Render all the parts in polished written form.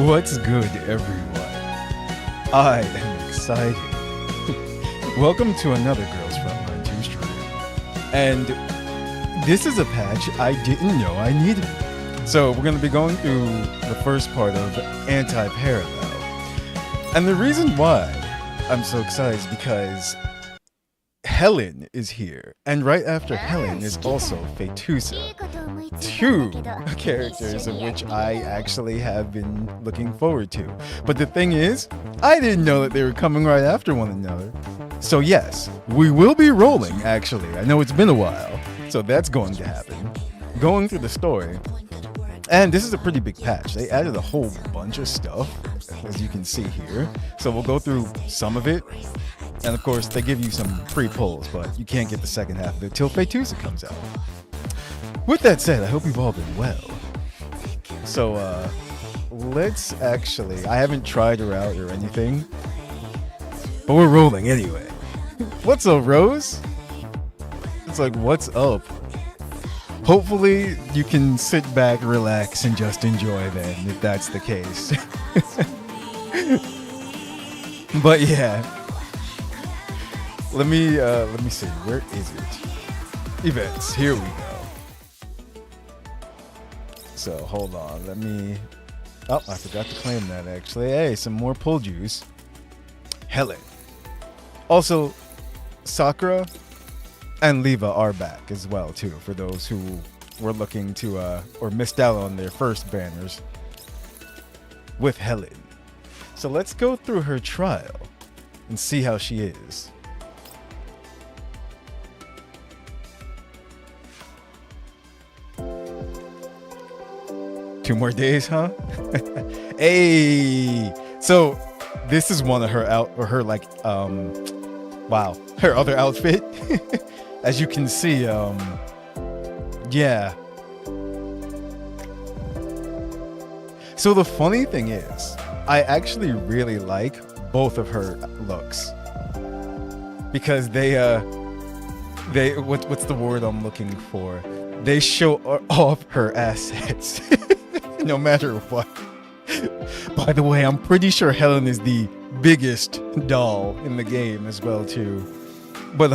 What's good, everyone? I am excited. Welcome to another Girls Frontline 2 stream. And this is a patch I didn't know I needed. So we're going to be going through the first part of Antiparallel. And the reason why I'm so excited is because Helen is here. And right after Helen is also Fetusa. Two characters of which I actually have been looking forward to. But the thing is, I didn't know that they were coming right after one another. So yes, we will be rolling, actually. I know it's been a while, so that's going to happen. Going through the story. And this is a pretty big patch. They added a whole bunch of stuff, as you can see here. So we'll go through some of it. And of course, they give you some free pulls, but you can't get the second half of it till Fetusa comes out. With that said, I hope you've all been well. So, let's actually... I haven't tried her out or anything, but we're rolling anyway. What's up, Rose? It's like, what's up? Hopefully, you can sit back, relax, and just enjoy then, if that's the case. But yeah. Let me see. Where is it? Events. Here we go. So hold on, let me... Oh, I forgot to claim that actually. Hey, some more pull juice. Helen. Also, Sakura and Leva are back as well too, for those who were looking to, or missed out on their first banners with Helen. So let's go through her trial and see how she is. Two more days, huh? Hey, so this is one of her her other outfit. As you can see, yeah. So the funny thing is, I actually really like both of her looks because what's the word I'm looking for? They show off her assets. No matter what. By the way, I'm pretty sure Helen is the biggest doll in the game as well too. But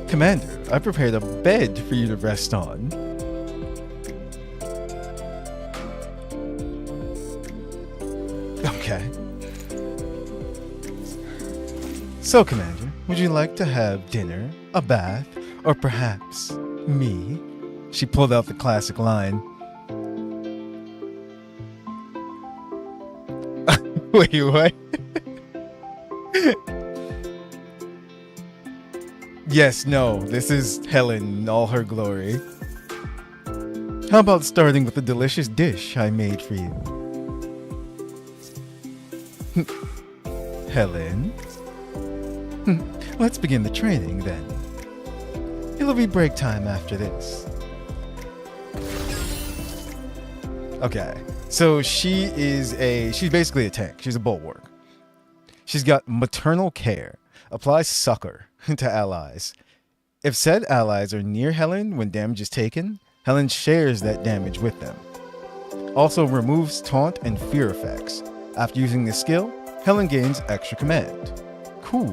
Commander, I prepared a bed for you to rest on. Okay. So, Commander, would you like to have dinner, a bath, or perhaps me? She pulled out the classic line. Wait, what? Yes, no, this is Helen in all her glory. How about starting with the delicious dish I made for you? Helen? Let's begin the training then. It'll be break time after this. Okay. So she's basically a tank. She's a bulwark. She's got maternal care. Applies succor to allies. If said allies are near Helen when damage is taken, Helen shares that damage with them. Also removes taunt and fear effects. After using this skill, Helen gains extra command. Cool.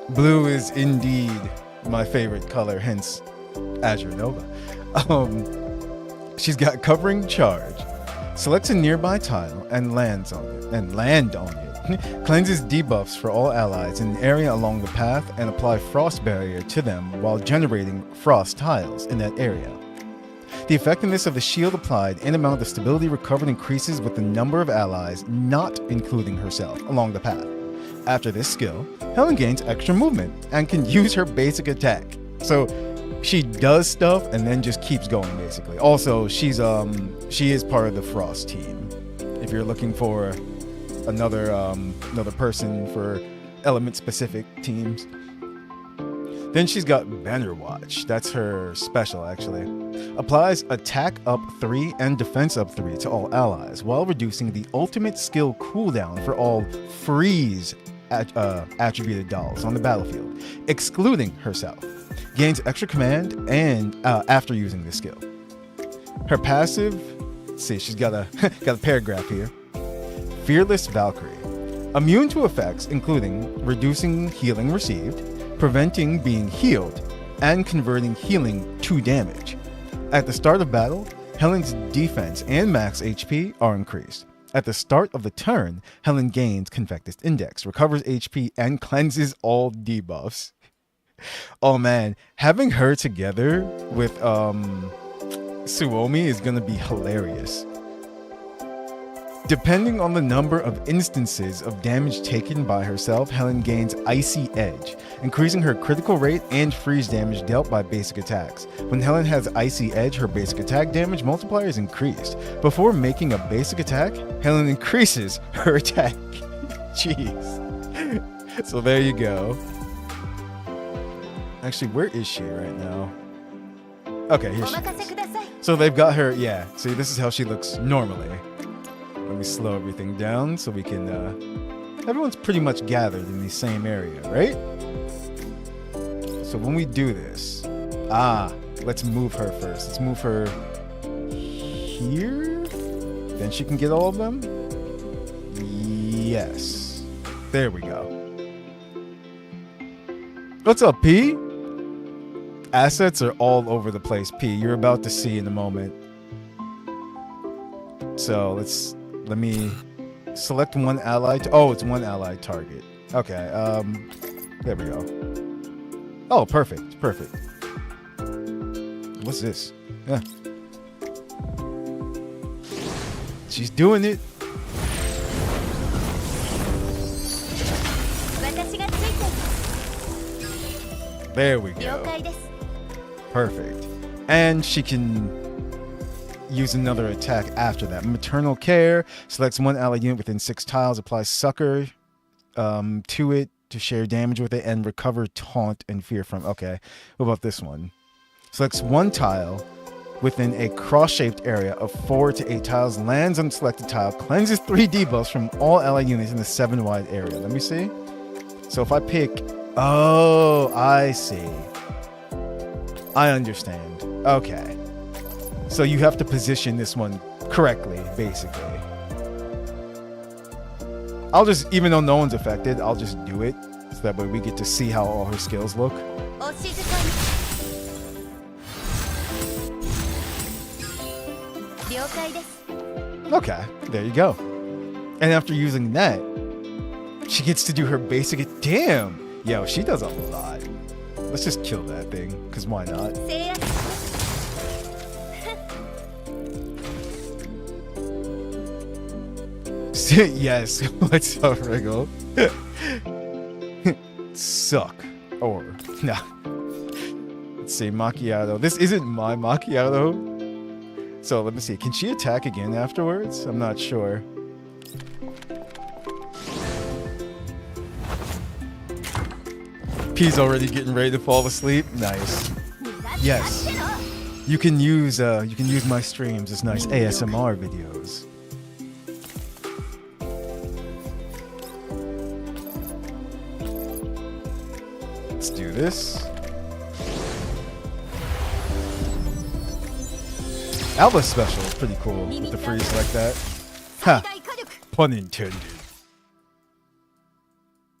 Blue is indeed my favorite color, hence Azure Nova. She's got covering charge. Selects a nearby tile and land on it. Cleanses debuffs for all allies in an area along the path and apply frost barrier to them while generating frost tiles in that area. The effectiveness of the shield applied and amount of stability recovered increases with the number of allies, not including herself, along the path. After this skill, Helen gains extra movement and can use her basic attack. So she does stuff and then just keeps going basically. Also, she is part of the Frost team. If you're looking for another person for element specific teams. Then she's got Banner Watch. That's her special actually. Applies attack up 3 and defense up 3 to all allies while reducing the ultimate skill cooldown for all freeze attributed dolls on the battlefield, excluding herself. Gains extra command and after using this skill. Her passive Let's see, she's got a got a paragraph here. Fearless Valkyrie. Immune to effects including reducing healing received, preventing being healed, and converting healing to damage. At the start of battle, Helen's defense and max HP are increased. At the start of the turn, Helen gains Confectus Index, recovers HP, and cleanses all debuffs. Oh man, having her together with Suomi is gonna be hilarious. Depending on the number of instances of damage taken by herself, Helen gains Icy Edge, increasing her critical rate and freeze damage dealt by basic attacks. When Helen has Icy Edge, her basic attack damage multiplier is increased. Before making a basic attack, Helen increases her attack. Jeez. So there you go. Actually, where is she right now? Okay, here she is. So they've got her, yeah. See, this is how she looks normally. Let me slow everything down so we can, everyone's pretty much gathered in the same area, right? So when we do this, let's move her first. Let's move her here. Then she can get all of them. Yes. There we go. What's up, P? Assets are all over the place, P. You're about to see in a moment. So let me select one ally. Oh, it's one ally target. Okay. There we go. Oh, perfect. Perfect. What's this? Yeah. She's doing it. There we go. Perfect. And she can use another attack after that. Maternal Care selects one ally unit within 6 tiles, applies Succor to it to share damage with it, and recover Taunt and Fear from. Okay, what about this one? Selects one tile within a cross-shaped area of 4 to 8 tiles, lands on selected tile, cleanses 3 debuffs from all ally units in the 7-wide area. Let me see. So if I pick, oh, I see. I understand. Okay. So you have to position this one correctly, basically. I'll just, even though no one's affected, I'll just do it. So that way we get to see how all her skills look. Okay, there you go. And after using that, she gets to do her basic. Damn! Yo, she does a lot. Let's just kill that thing, because why not? Yes, what's up, Wriggle? Suck. Or, nah. Let's see, Macchiato. This isn't my Macchiato. So, let me see. Can she attack again afterwards? I'm not sure. P's already getting ready to fall asleep. Nice. Yes. You can use my streams as nice ASMR videos. Let's do this. Alba's special is pretty cool with the freeze like that. Ha! Pun intended.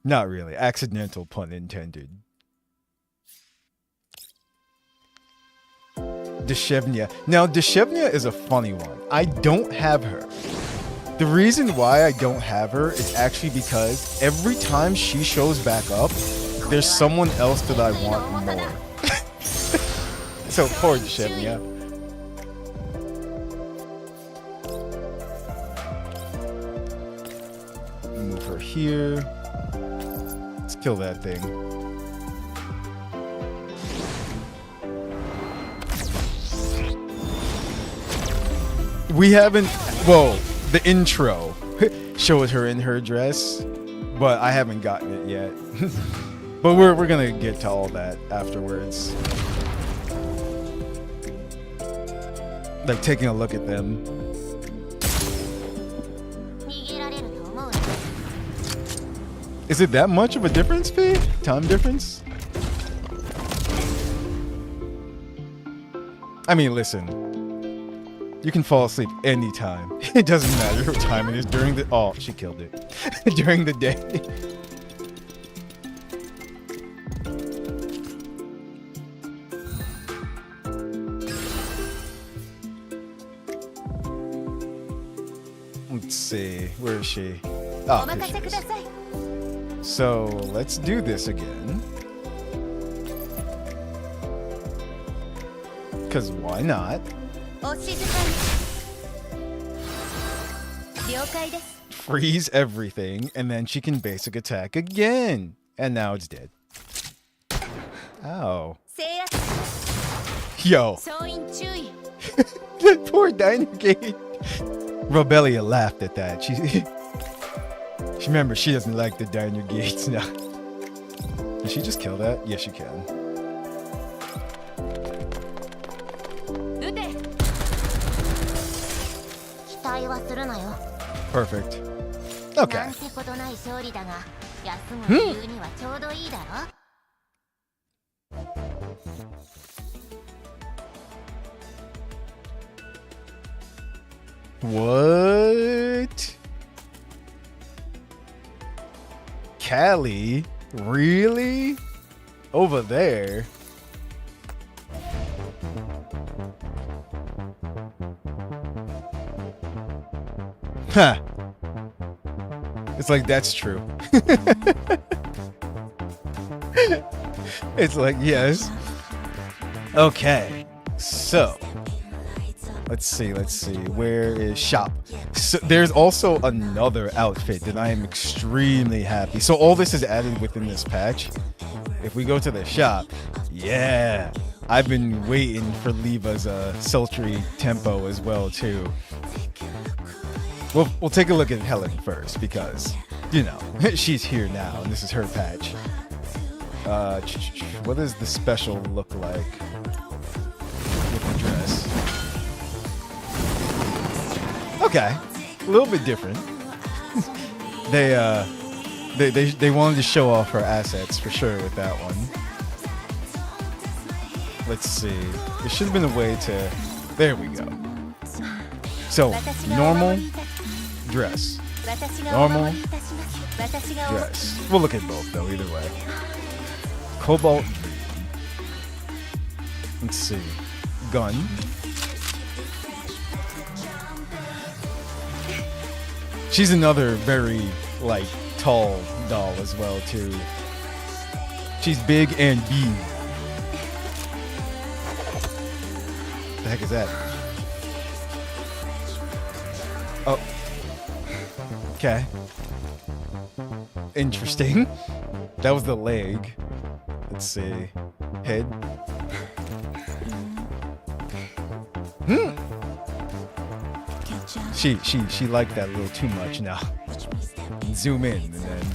Not really. Accidental pun intended. Deshevnia. Now, Deshevnia is a funny one. I don't have her. The reason why I don't have her is actually because every time she shows back up, there's someone else that I want more. So poor Deshevnia. Move her here. Let's kill that thing. We haven't, whoa, the intro shows her in her dress, but I haven't gotten it yet. But we're gonna get to all that afterwards. Like taking a look at them. Is it that much of a difference, P? Time difference? I mean, listen. You can fall asleep anytime. It doesn't matter what time it is during the... Oh, she killed it. During the day. Let's see. Where is she? Oh, here she is. So, let's do this again. Because why not? Freeze everything, and then she can basic attack again. And now it's dead. Ow. Yo. That poor Dynagate. Robelia laughed at that. She remembers she doesn't like the Dynagates now. Can she just kill that? Yes, she can. Perfect. Okay. What? Callie? Really? Over there? Huh. It's like, that's true. It's like, yes. Okay. So. Let's see. Where is shop? So there's also another outfit that I am extremely happy. So all this is added within this patch. If we go to the shop, yeah. I've been waiting for Leva's sultry tempo as well too. We'll take a look at Helen first because, you know, she's here now and this is her patch. What does the special look like with the dress? Okay, a little bit different. They wanted to show off her assets for sure with that one. Let's see. There should have been a way to. There we go. So normal dress, normal dress. We'll look at both though. Either way. Cobalt. Let's see. Gun. She's another very, like, tall doll as well, too. She's big and beam. The heck is that? Oh. Okay. Interesting. That was the leg. Let's see. Head. She liked that a little too much now. Zoom in and then.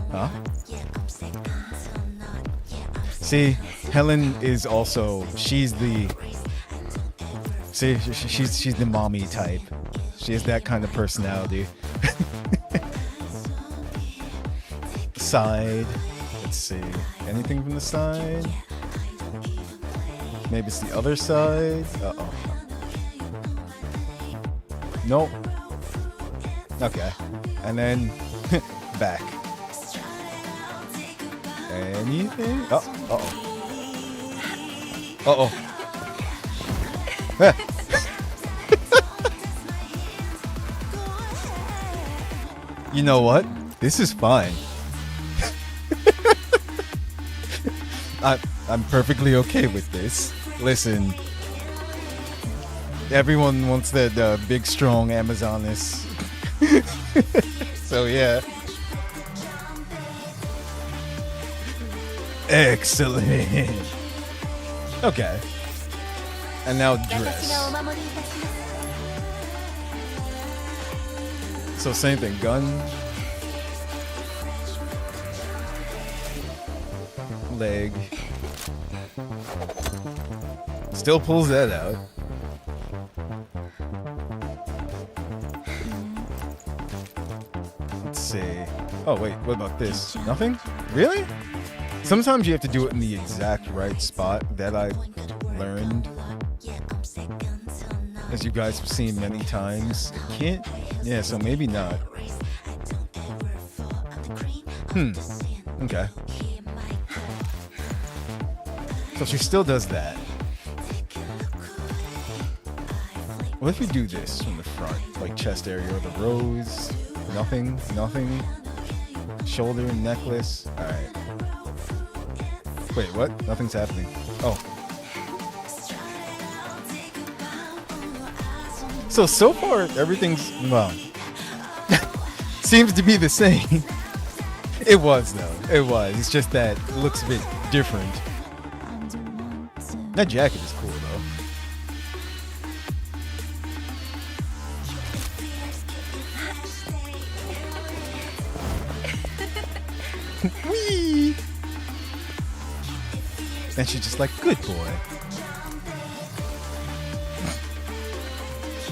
Huh? See, Helen is also, she's the. See, she's the mommy type. She has that kind of personality. Side. Let's see. Anything from the side? Maybe it's the other side. Uh-oh. Nope. Okay. And then back. Anything? Oh. Uh-oh. You know what? This is fine. I'm perfectly okay with this. Listen. Everyone wants that big, strong Amazoness. So, yeah. Excellent. Okay. And now dress. So, same thing. Gun. Leg. Still pulls that out. Let's see. Oh, wait. What about this? Nothing? Really? Sometimes you have to do it in the exact right spot that I learned. as you guys have seen many times. It can't. Yeah, so maybe not. Okay. So she still does that. What if we do this from the front? Like chest area, the rose, nothing, nothing. Shoulder, necklace. Alright. Wait, what? Nothing's happening. Oh. So far, everything's, well, seems to be the same. It was, though. It was. It's just that it looks a bit different. That jacket is cool, though. Whee! And she's just like, good boy.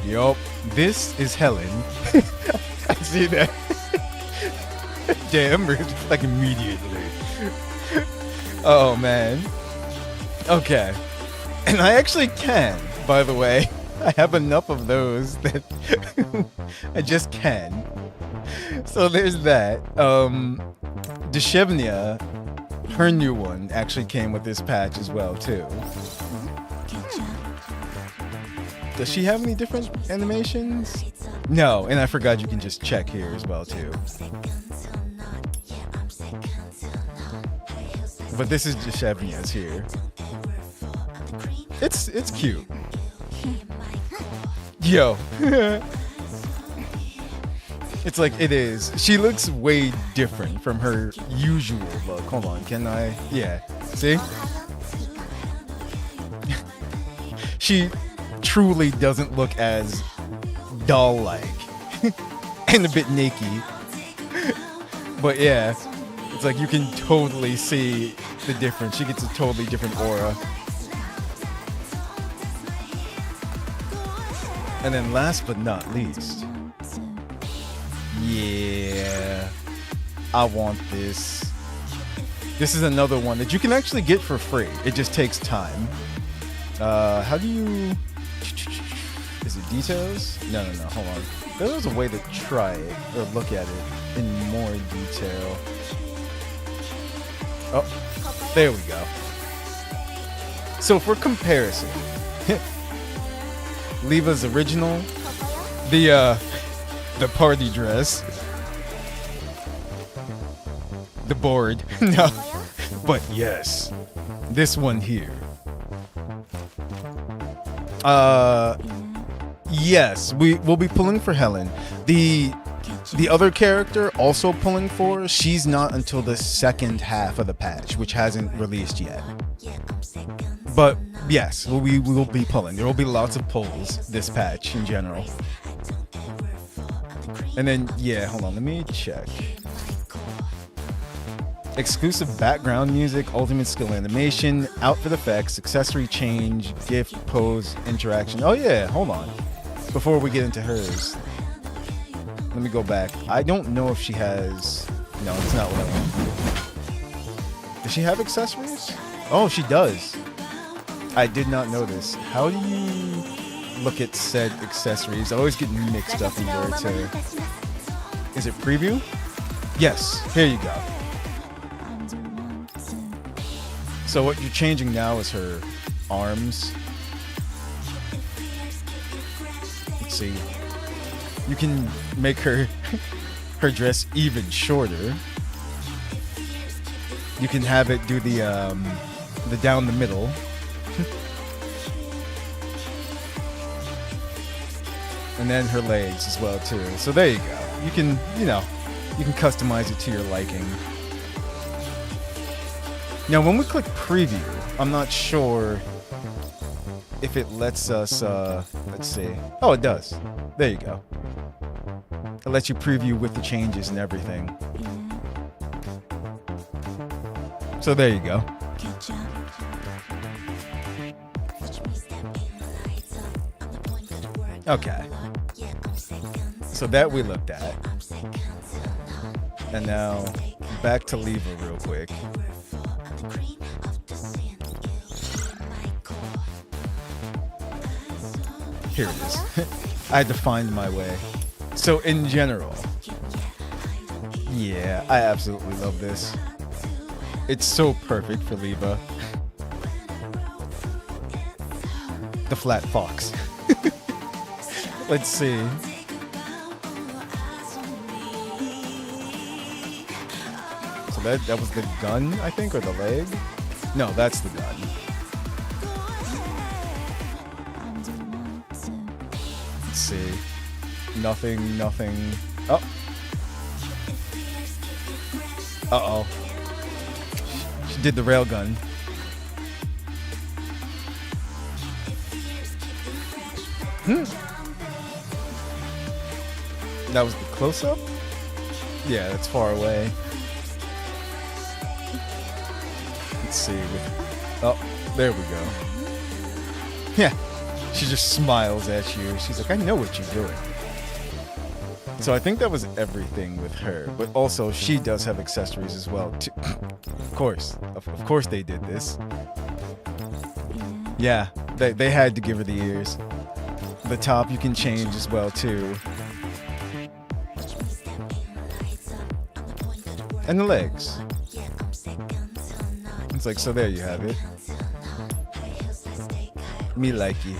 Yup, this is Helen. I see that. Damn, like immediately. Oh man. Okay. And I actually can, by the way. I have enough of those that I just can. So there's that. Deshevnia, her new one, actually came with this patch as well, too. Does she have any different animations? No, and I forgot you can just check here as well too. But this is Deshevnia's here. It's cute. Yo. It's like it is. She looks way different from her usual look. Hold on, can I? Yeah. See? She truly doesn't look as doll-like and a bit naked. But yeah, it's like you can totally see the difference. She gets a totally different aura. And then last but not least, yeah, I want this. This is another one that you can actually get for free. It just takes time. How do you... Is it details? No, hold on. There was a way to try it or look at it in more detail. Oh, there we go. So for comparison, Leva's original, the party dress, the board, no, but yes, this one here. Yes, we will be pulling for Helen. The other character also pulling for, she's not until the second half of the patch, which hasn't released yet. But yes, we will be pulling. There will be lots of pulls this patch in general. And then, yeah, hold on, let me check. Exclusive background music, ultimate skill animation, outfit effects, accessory change, gift, pose, interaction. Oh yeah, hold on. Before we get into hers, let me go back. I don't know if she has... No, it's not what I want. Does she have accessories? Oh, she does. I did not know this. How do you look at said accessories? I always get mixed up in there too. Is it preview? Yes, here you go. So what you're changing now is her arms. Let's see. You can make her dress even shorter. You can have it do the down the middle. And then her legs as well too. So there you go. You can, you can customize it to your liking. Now, when we click preview, I'm not sure if it lets us, let's see. Oh, it does. There you go. It lets you preview with the changes and everything. So there you go. Okay. So that we looked at. And now back to Leva real quick. Here it is. I had to find my way. So in general, yeah, I absolutely love this. It's so perfect for Leva. The flat fox. Let's see. So that was the gun, I think, or the leg? No, that's the gun. Let's see. Nothing, nothing. Oh. Uh-oh. She did the railgun. That was the close-up? Yeah, that's far away. Let's see. Oh, there we go. Yeah. She just smiles at you. She's like, I know what you're doing. So I think that was everything with her. But also, she does have accessories as well. Of course. Of course they did this. Yeah, they had to give her the ears. The top you can change as well, too. And the legs. It's like, so there you have it. Me like you.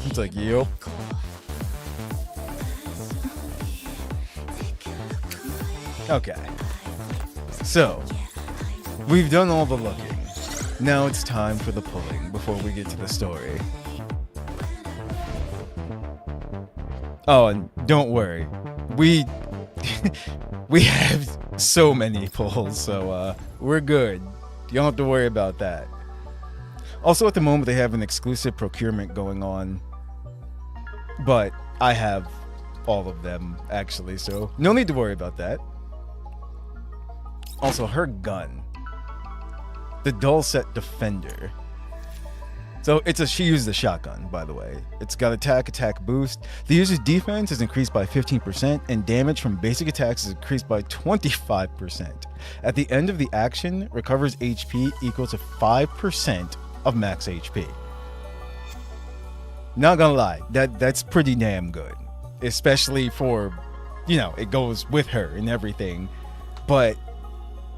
It's like, yup. Okay. So, we've done all the looking. Now it's time for the pulling before we get to the story. Oh, and don't worry. We have so many pulls, so we're good. You don't have to worry about that. Also, at the moment, they have an exclusive procurement going on. But I have all of them, actually, so no need to worry about that. Also, her gun. The dual set defender. So she used the shotgun, by the way. It's got attack boost. The user's defense is increased by 15%, and damage from basic attacks is increased by 25%. At the end of the action, recovers HP equal to 5% of max HP. Not gonna lie, that's pretty damn good. Especially for, you know, it goes with her and everything. But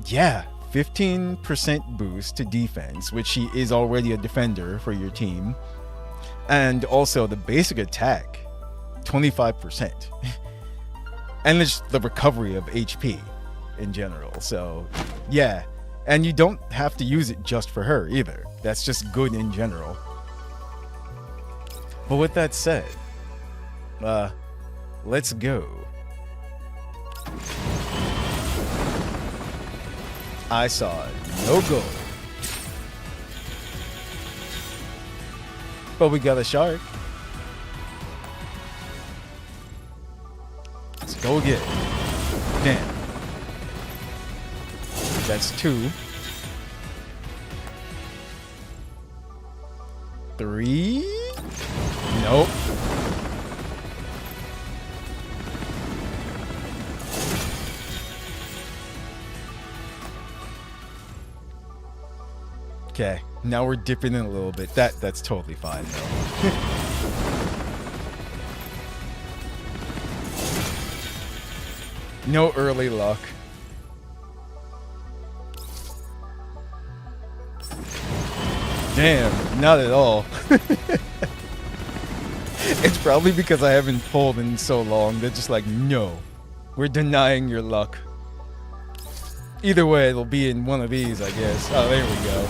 yeah, 15% boost to defense, which she is already a defender for your team. And also the basic attack, 25%. And it's the recovery of HP in general. So yeah, and you don't have to use it just for her either. That's just good in general. But with that said, let's go. I saw it. No goal. But we got a shark. Let's go again. Damn. That's 2. 3. Nope. Okay, now we're dipping in a little bit. That's totally fine though. No early luck. Damn, not at all. It's probably because I haven't pulled in so long. They're just like, no, we're denying your luck. Either way, it'll be in one of these, I guess. Oh, there we go.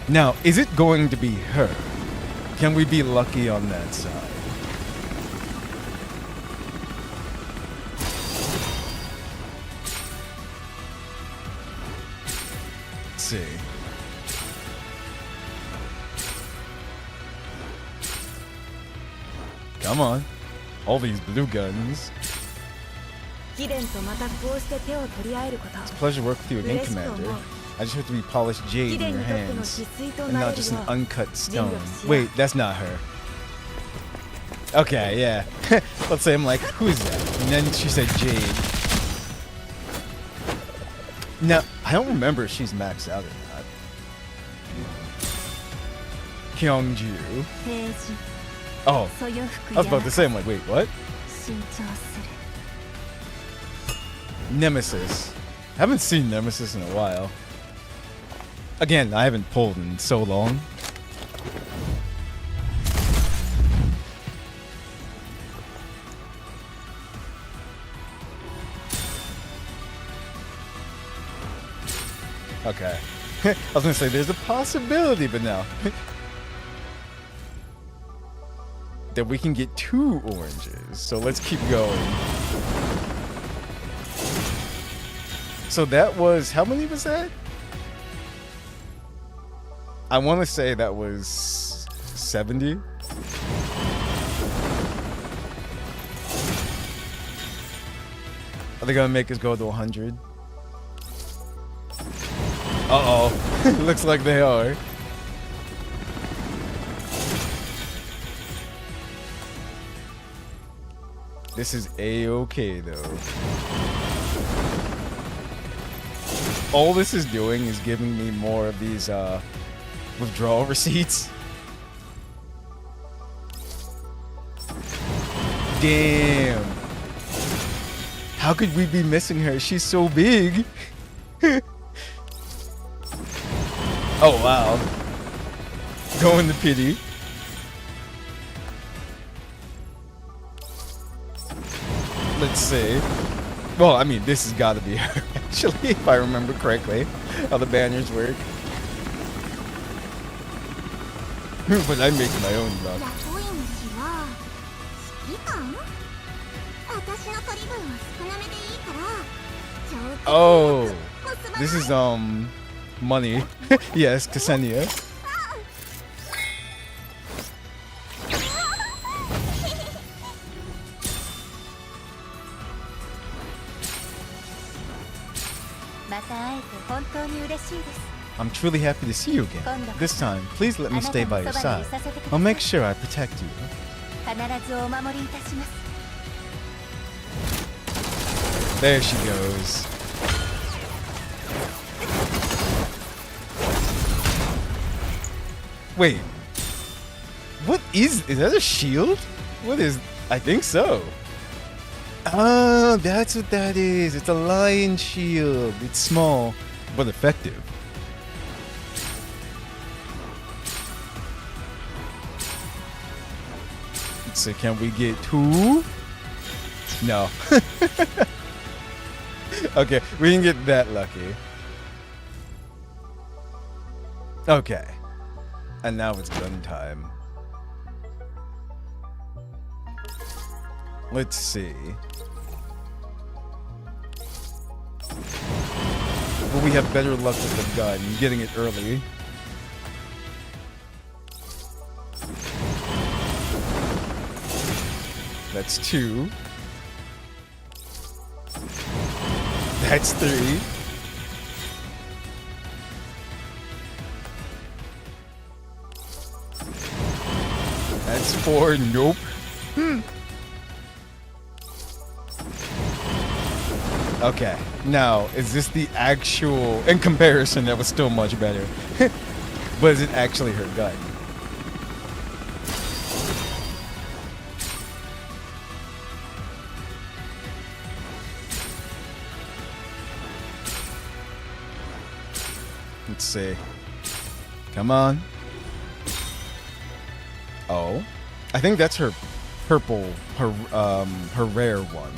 Now, is it going to be her? Can we be lucky on that side? Let's see. Come on. All these blue guns. It's a pleasure working with you again, Commander. I just have to be polished jade in your hands, and not just an uncut stone. Wait, that's not her. Okay, yeah. Let's say I'm like, who's that? And then she said jade. Now, I don't remember if she's maxed out or not. Kyungju. 平時 Oh, そよ I 服 was や about to say, I'm like, wait, what? 新調する Nemesis. I haven't seen Nemesis in a while. Again, I haven't pulled in so long. Okay. I was gonna say there's a possibility, but no. That we can get 2 oranges. So let's keep going. So that was, how many was that? I want to say that was 70. Are they gonna make us go to 100? Uh-oh. Looks like they are. This is A-okay though. All this is doing is giving me more of these withdrawal receipts. Damn. How could we be missing her? She's so big. Oh, wow. Going to pity. Let's see. Well, I mean, this has got to be her, actually, if I remember correctly, how the banners work. But I make my own luck. 雇い主は指揮官私の取り分は少なめでいいから上手 Oh, にコスパ this is, money. Yes, Ksenia. I'm truly happy to see you again. This time, please let me stay by your side. I'll make sure I protect you. 必ずお守りいたします There she goes. Wait. What is that a shield? What is, I think so. Ah, that's what that is. It's a lion shield. It's small, but effective. So can we get 2? No. Okay, we didn't get that lucky. Okay. And now it's gun time. Let's see. Will we have better luck with the gun, getting it early? That's 2. That's 3. That's 4. Nope. Okay. Now, is this the actual... In comparison, that was still much better. But is it actually her gun? Let's see. Come on. Oh. I think that's her purple, her rare one.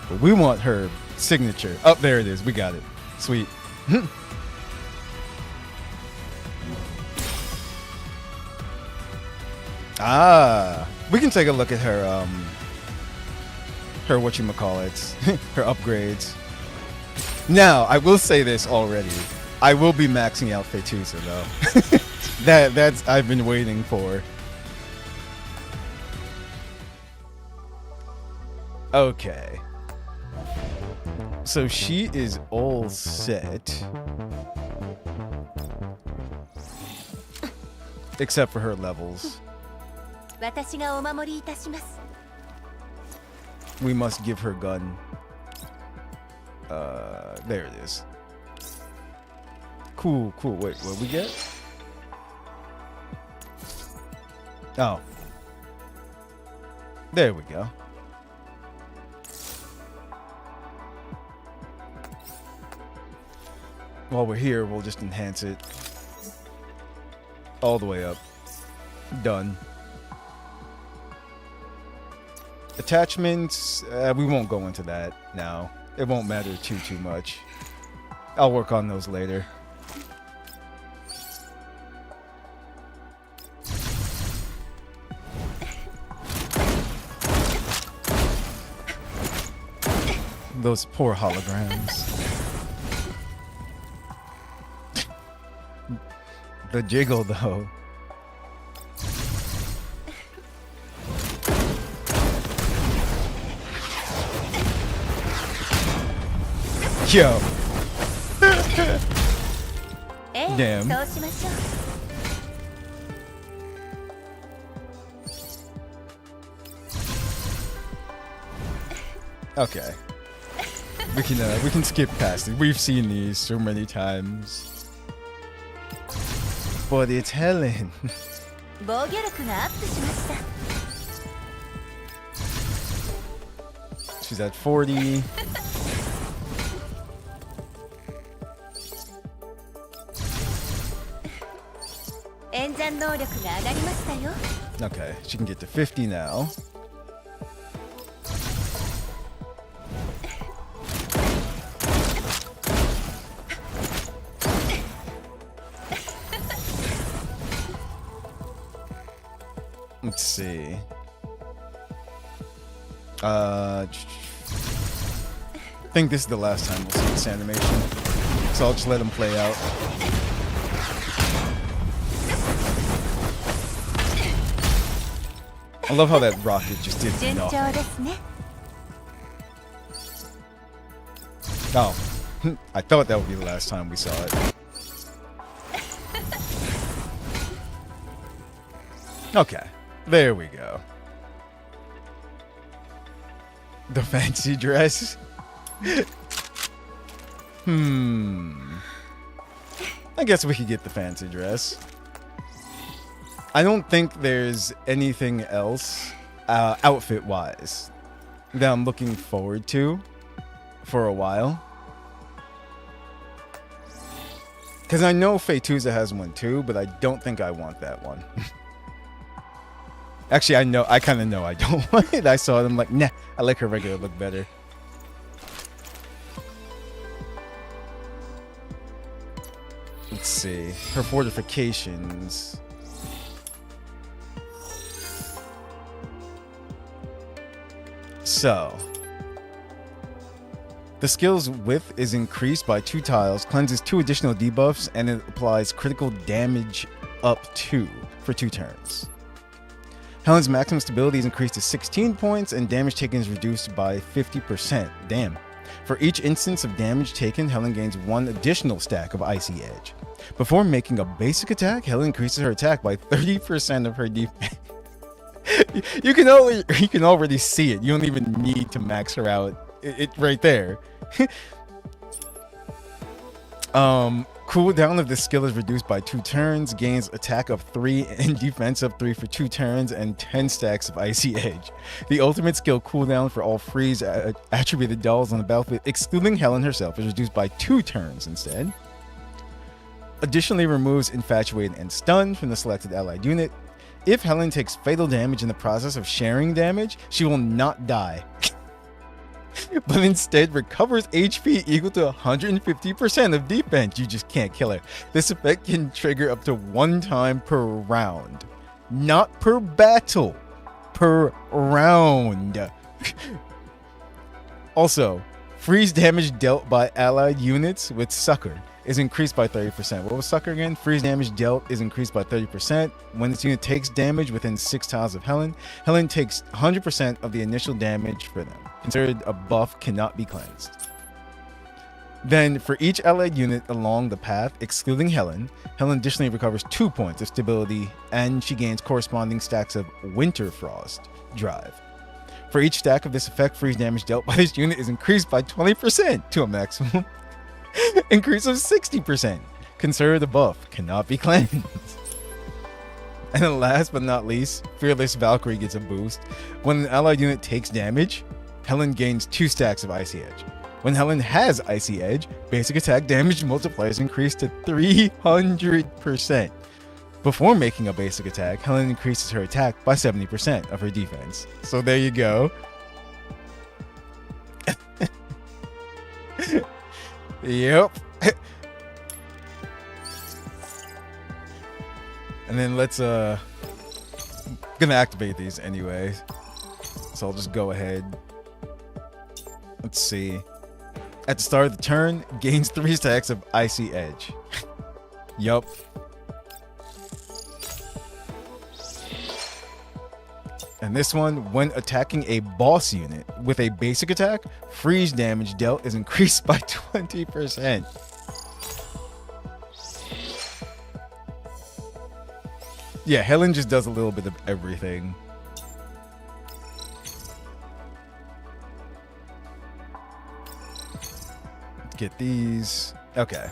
But we want her signature. Oh, there it is. We got it. Sweet. Ah. We can take a look at her, her whatchamacallits. Her upgrades. Now, I will say this already. I will be maxing out Fetusa though. That's I've been waiting for. Okay. So she is all set. Except for her levels. 私がお守りいたします We must give her gun. There it is. Cool, cool. Wait, what we get? Oh. There we go. While we're here, we'll just enhance it all the way up. Done. Attachments, we won't go into that now. It won't matter too much. I'll work on those later. Those poor holograms. The jiggle, though. Yo. Damn. Okay. We can skip past it. We've seen these so many times. But it's Helen. She's at 40. Okay, she can get to 50 now. Let's see. I think this is the last time we'll see this animation, so I'll just let him play out. I love how that rocket just did nothing. Oh, I thought that would be the last time we saw it. Okay, there we go. The fancy dress. I guess we could get the fancy dress. I don't think there's anything else, outfit-wise, that I'm looking forward to for a while. Because I know Feytuza has one too, but I don't think I want that one. Actually, I kind of know I don't want it. I saw it, I'm like, nah, I like her regular look better. Let's see. Her fortifications. So, the skill's width is increased by 2 tiles, cleanses 2 additional debuffs, and it applies critical damage up 2 for 2 turns. Helen's maximum stability is increased to 16 points, and damage taken is reduced by 50%. Damn. For each instance of damage taken, Helen gains 1 additional stack of Icy Edge. Before making a basic attack, Helen increases her attack by 30% of her defense. You can already see it. You don't even need to max her out. It right there. Cooldown of this skill is reduced by 2 turns, gains attack of 3 and defense of 3 for 2 turns, and 10 stacks of Icy Edge. The ultimate skill cooldown for all freeze attributed dolls on the battlefield, excluding Helen herself, is reduced by 2 turns instead. Additionally, removes Infatuated and Stun from the selected allied unit. If Helen takes fatal damage in the process of sharing damage, she will not die, but instead recovers HP equal to 150% of defense. You just can't kill her. This effect can trigger up to 1 time per round. Not per battle, per round. Also, freeze damage dealt by allied units with Succor is increased by 30%. What was Succor again? Freeze damage dealt is increased by 30%. When this unit takes damage within 6 tiles of Helen, Helen takes 100% of the initial damage for them. Considered a buff, cannot be cleansed. Then, for each allied unit along the path, excluding Helen, Helen additionally recovers 2 points of stability, and she gains corresponding stacks of Winter Frost Drive. For each stack of this effect, freeze damage dealt by this unit is increased by 20% to a maximum increase of 60%. Consider the buff, cannot be cleansed. And then last but not least, Fearless Valkyrie gets a boost. When an allied unit takes damage, Helen gains 2 stacks of Icy Edge. When Helen has Icy Edge, basic attack damage multipliers increase to 300%. Before making a basic attack, Helen increases her attack by 70% of her defense. So there you go. Yep. And then let's gonna activate these anyway. So I'll just go ahead. Let's see. At the start of the turn, gains 3 stacks of Icy Edge. Yup. And this one, when attacking a boss unit with a basic attack, freeze damage dealt is increased by 20%. Yeah, Helen just does a little bit of everything. Let's get these. Okay.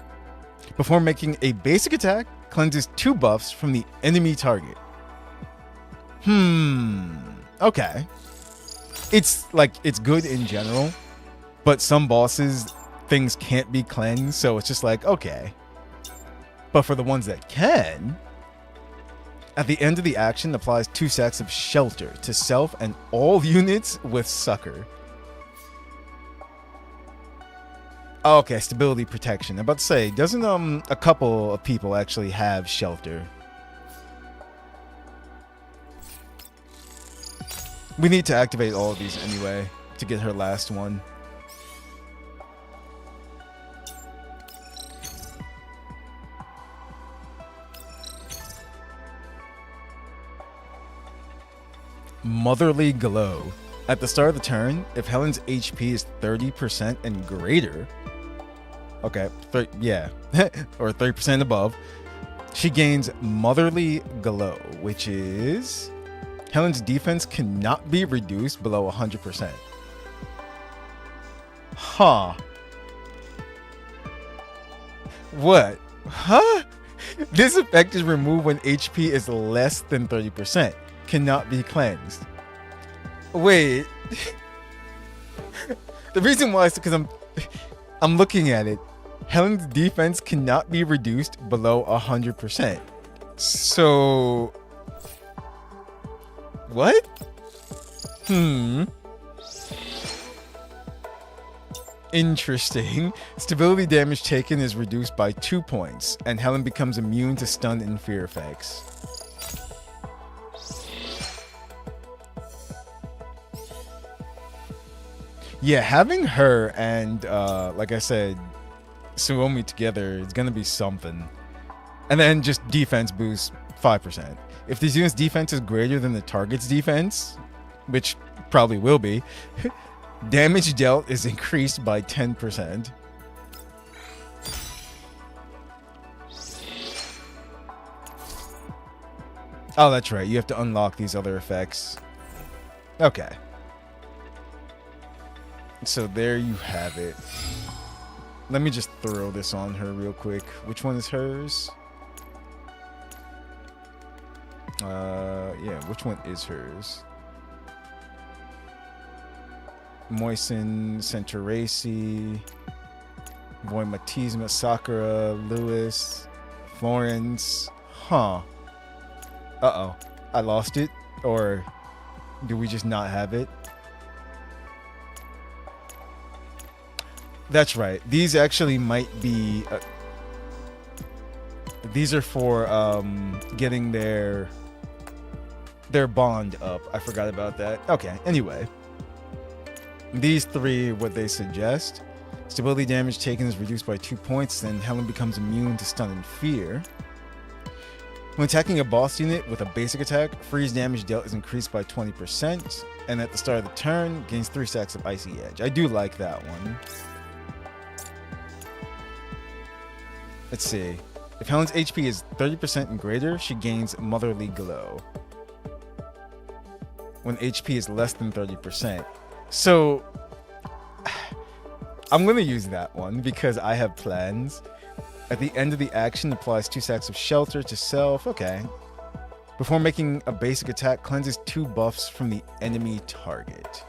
Before making a basic attack, cleanses 2 buffs from the enemy target. Okay. It's good in general, but some bosses, things can't be cleansed, so it's just like, okay. But for the ones that can, at the end of the action, applies 2 stacks of Shelter to self and all units with Succor. Oh, okay, Stability Protection. I'm about to say, doesn't a couple of people actually have Shelter? We need to activate all of these anyway to get her last one. Motherly Glow. At the start of the turn, if Helen's HP is 30% and greater, okay, yeah, or 30% above, she gains Motherly Glow, which is Helen's defense cannot be reduced below 100%. Huh. What? Huh? This effect is removed when HP is less than 30%. Cannot be cleansed. Wait. The reason why is because I'm looking at it. Helen's defense cannot be reduced below 100%. So what? Interesting. Stability damage taken is reduced by 2 points, and Helen becomes immune to stun and fear effects. Yeah, having her and like I said, Suomi together is gonna be something. And then just defense boost 5%. If this unit's defense is greater than the target's defense, which probably will be, damage dealt is increased by 10%. Oh, that's right. You have to unlock these other effects. Okay. So there you have it. Let me just throw this on her real quick. Which one is hers? Yeah, which one is hers? Moisen, Centuraci, Voimatisma, Sakura, Lewis, Florence. Huh. Uh-oh. I lost it? Or do we just not have it? That's right. These actually might be... these are for getting their bond up. I forgot about that. Okay, anyway. These 3, what they suggest. Stability damage taken is reduced by 2 points, then Helen becomes immune to stun and fear. When attacking a boss unit with a basic attack, freeze damage dealt is increased by 20%, and at the start of the turn, gains 3 stacks of Icy Edge. I do like that one. Let's see. If Helen's HP is 30% and greater, she gains Motherly Glow. When HP is less than 30%. So, I'm going to use that one because I have plans. At the end of the action, applies 2 stacks of Shelter to self. Okay. Before making a basic attack, cleanses 2 buffs from the enemy target.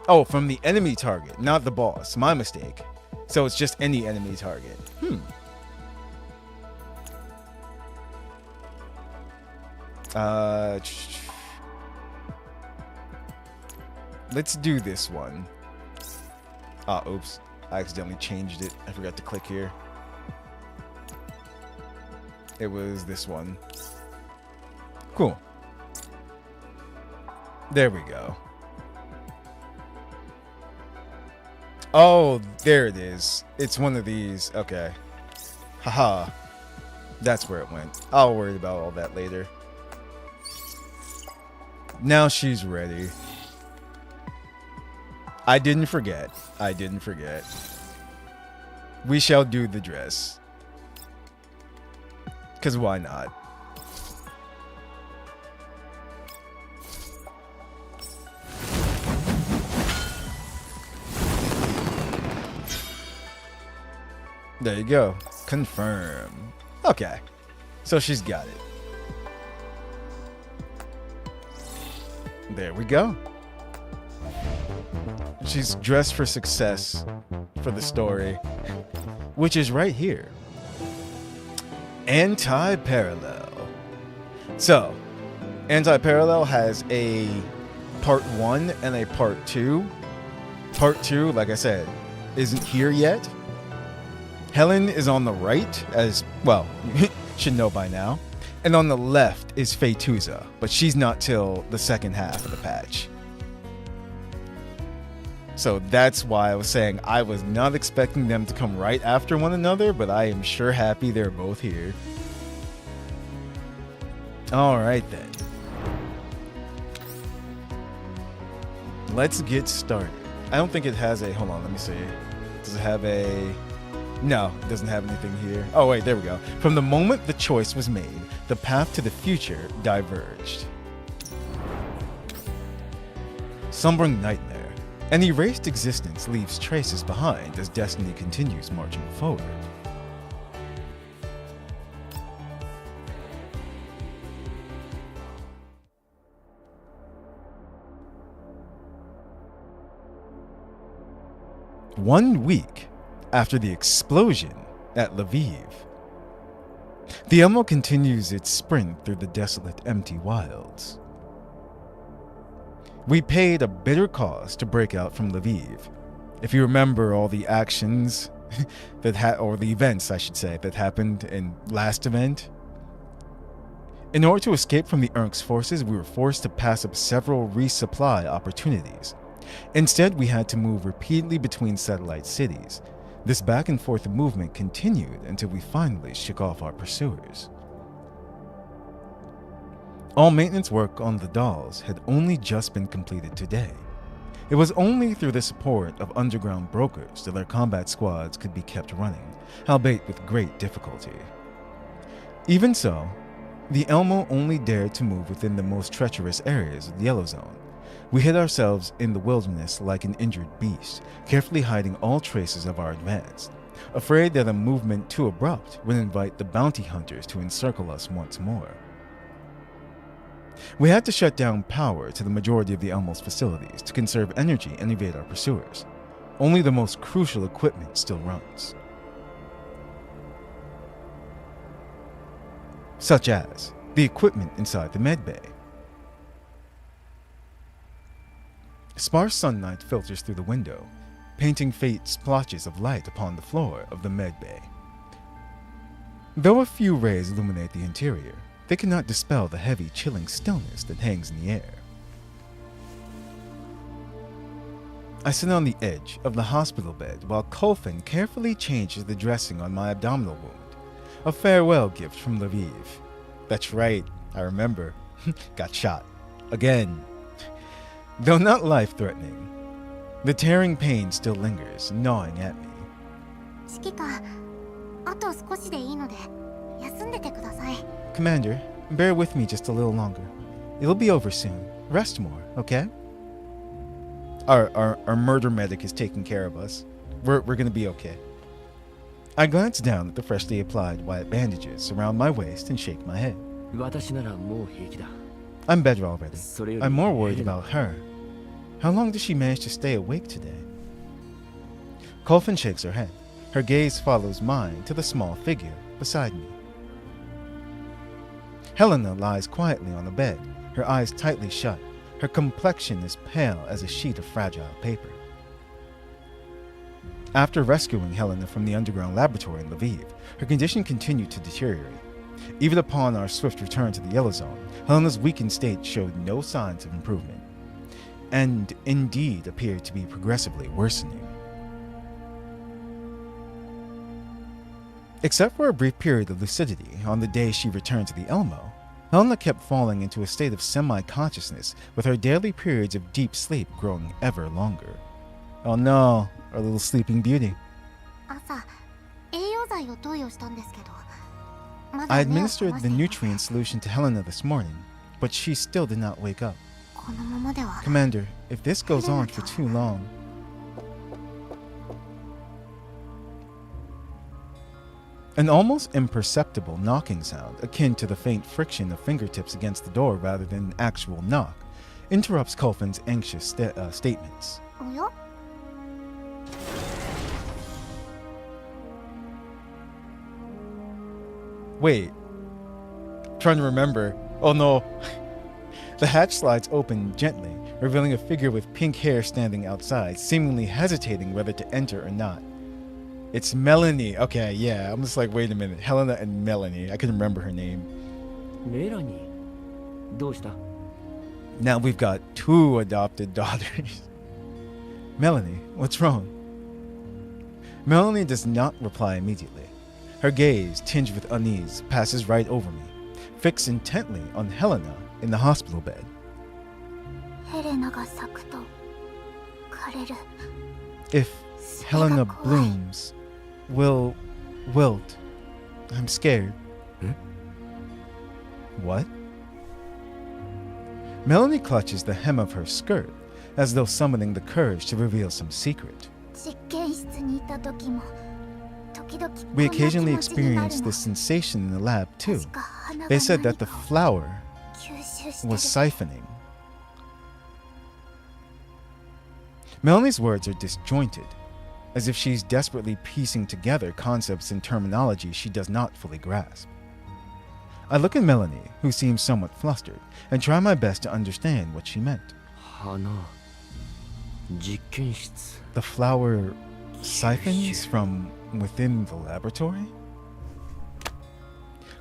Oh, from the enemy target, not the boss. My mistake. So it's just any enemy target. Let's do this one. Oops. I accidentally changed it. I forgot to click here. It was this one. Cool. There we go. Oh, there it is. It's one of these. Okay. Haha. That's where it went. I'll worry about all that later. Now she's ready. I didn't forget. I didn't forget. We shall do the dress. 'Cause why not? There you go. Confirm. Okay. So she's got it. There we go. She's dressed for success for the story, which is right here. Antiparallel. So, Antiparallel has a part 1 and a part 2. Part 2, like I said, isn't here yet. Helen is on the right, as, well, should know by now. And on the left is Faytuza, but she's not till the second half of the patch. So that's why I was saying I was not expecting them to come right after one another, but I am sure happy they're both here. Alright then. Let's get started. I don't think it has a, hold on, let me see. Does it have a, no, it doesn't have anything here. Oh wait, there we go. From the moment the choice was made, the path to the future diverged. Sombering nightmare. An erased existence leaves traces behind as destiny continues marching forward. One week after the explosion at Lviv, the Elmo continues its sprint through the desolate, empty wilds. We paid a bitter cost to break out from Lviv. If you remember all the actions or the events, I should say, that happened in last event. In order to escape from the Ernk's forces, we were forced to pass up several resupply opportunities. Instead, we had to move repeatedly between satellite cities. This back and forth movement continued until we finally shook off our pursuers. All maintenance work on the dolls had only just been completed today. It was only through the support of underground brokers that our combat squads could be kept running, albeit with great difficulty. Even so, the Elmo only dared to move within the most treacherous areas of the Yellow Zone. We hid ourselves in the wilderness like an injured beast, carefully hiding all traces of our advance, afraid that a movement too abrupt would invite the bounty hunters to encircle us once more. We had to shut down power to the majority of the Elmo's facilities to conserve energy and evade our pursuers. Only the most crucial equipment still runs. Such as the equipment inside the medbay. Sparse sunlight filters through the window, painting faint splotches of light upon the floor of the medbay. Though a few rays illuminate the interior, they cannot dispel the heavy, chilling stillness that hangs in the air. I sit on the edge of the hospital bed while Kolfin carefully changes the dressing on my abdominal wound, a farewell gift from Lviv. That's right, I remember. Got shot. Again. Though not life-threatening, the tearing pain still lingers, gnawing at me. 指揮官、あと少しでいいので休んでてください。 Commander, bear with me just a little longer. It'll be over soon. Rest more, okay? Our murder medic is taking care of us. We're gonna be okay. I glance down at the freshly applied white bandages around my waist and shake my head. 私ならもう平気だ。 I'm better already. それより I'm more worried ヘレナ about her. How long does she manage to stay awake today? Colfin shakes her head. Her gaze follows mine to the small figure beside me. Helena lies quietly on the bed, her eyes tightly shut. Her complexion is pale as a sheet of fragile paper. After rescuing Helena from the underground laboratory in Lviv, her condition continued to deteriorate. Even upon our swift return to the Yellow Zone, Helena's weakened state showed no signs of improvement, and indeed appeared to be progressively worsening. Except for a brief period of lucidity on the day she returned to the Elmo, Helena kept falling into a state of semi-consciousness, with her daily periods of deep sleep growing ever longer. Oh no, our little sleeping beauty. 朝栄養剤を投与したんですけど、まだ I 目を administered 覚まし the ていません。 nutrient solution to Helena this morning, but she still did not wake up. このままでは Commander, if this goes on for too long... An almost imperceptible knocking sound, akin to the faint friction of fingertips against the door rather than an actual knock, interrupts Colfin's anxious statements. おや Wait. Trying to remember. Oh no. The hatch slides open gently, revealing a figure with pink hair standing outside, seemingly hesitating whether to enter or not. It's Melanie. Okay, yeah. I'm just like, wait a minute. Helena and Melanie. I couldn't remember her name. メラニー、どうした？ Now we've got two adopted daughters. Melanie, what's wrong? Melanie does not reply immediately. Her gaze, tinged with unease, passes right over me, fixed intently on Helena in the hospital bed. ヘレナが咲くと枯れる。 If Helena blooms, will wilt. I'm scared. What? Melanie clutches the hem of her skirt, as though summoning the courage to reveal some secret. 実験室にいた時も時々 We こんな気 occasionally 持ちになる experience の。 this sensation in the lab too. 確か花が They said that 何 the かを flower 吸収して was る。 siphoning. Melanie's words are disjointed, as if she's desperately piecing together concepts and terminology she does not fully grasp. I look at Melanie, who seems somewhat flustered, and try my best to understand what she meant. 花、実験室。 The flower siphons from within the laboratory?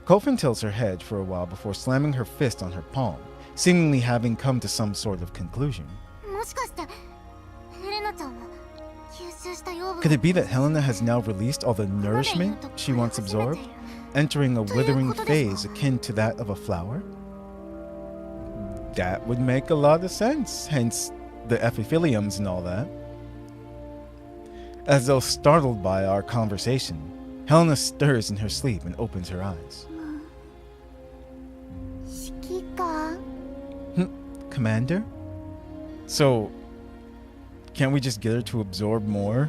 Colfin tilts her head for a while before slamming her fist on her palm, seemingly having come to some sort of conclusion. もしかしてヘレナちゃんは吸収した養分を Could it be that Helena has now released all the nourishment she once absorbed, entering a withering phase akin to that of a flower? That would make a lot of sense, hence the epitheliums and all that. As though startled by our conversation, Helena stirs in her sleep and opens her eyes. 指揮官 Commander? So, can't we just get her to absorb more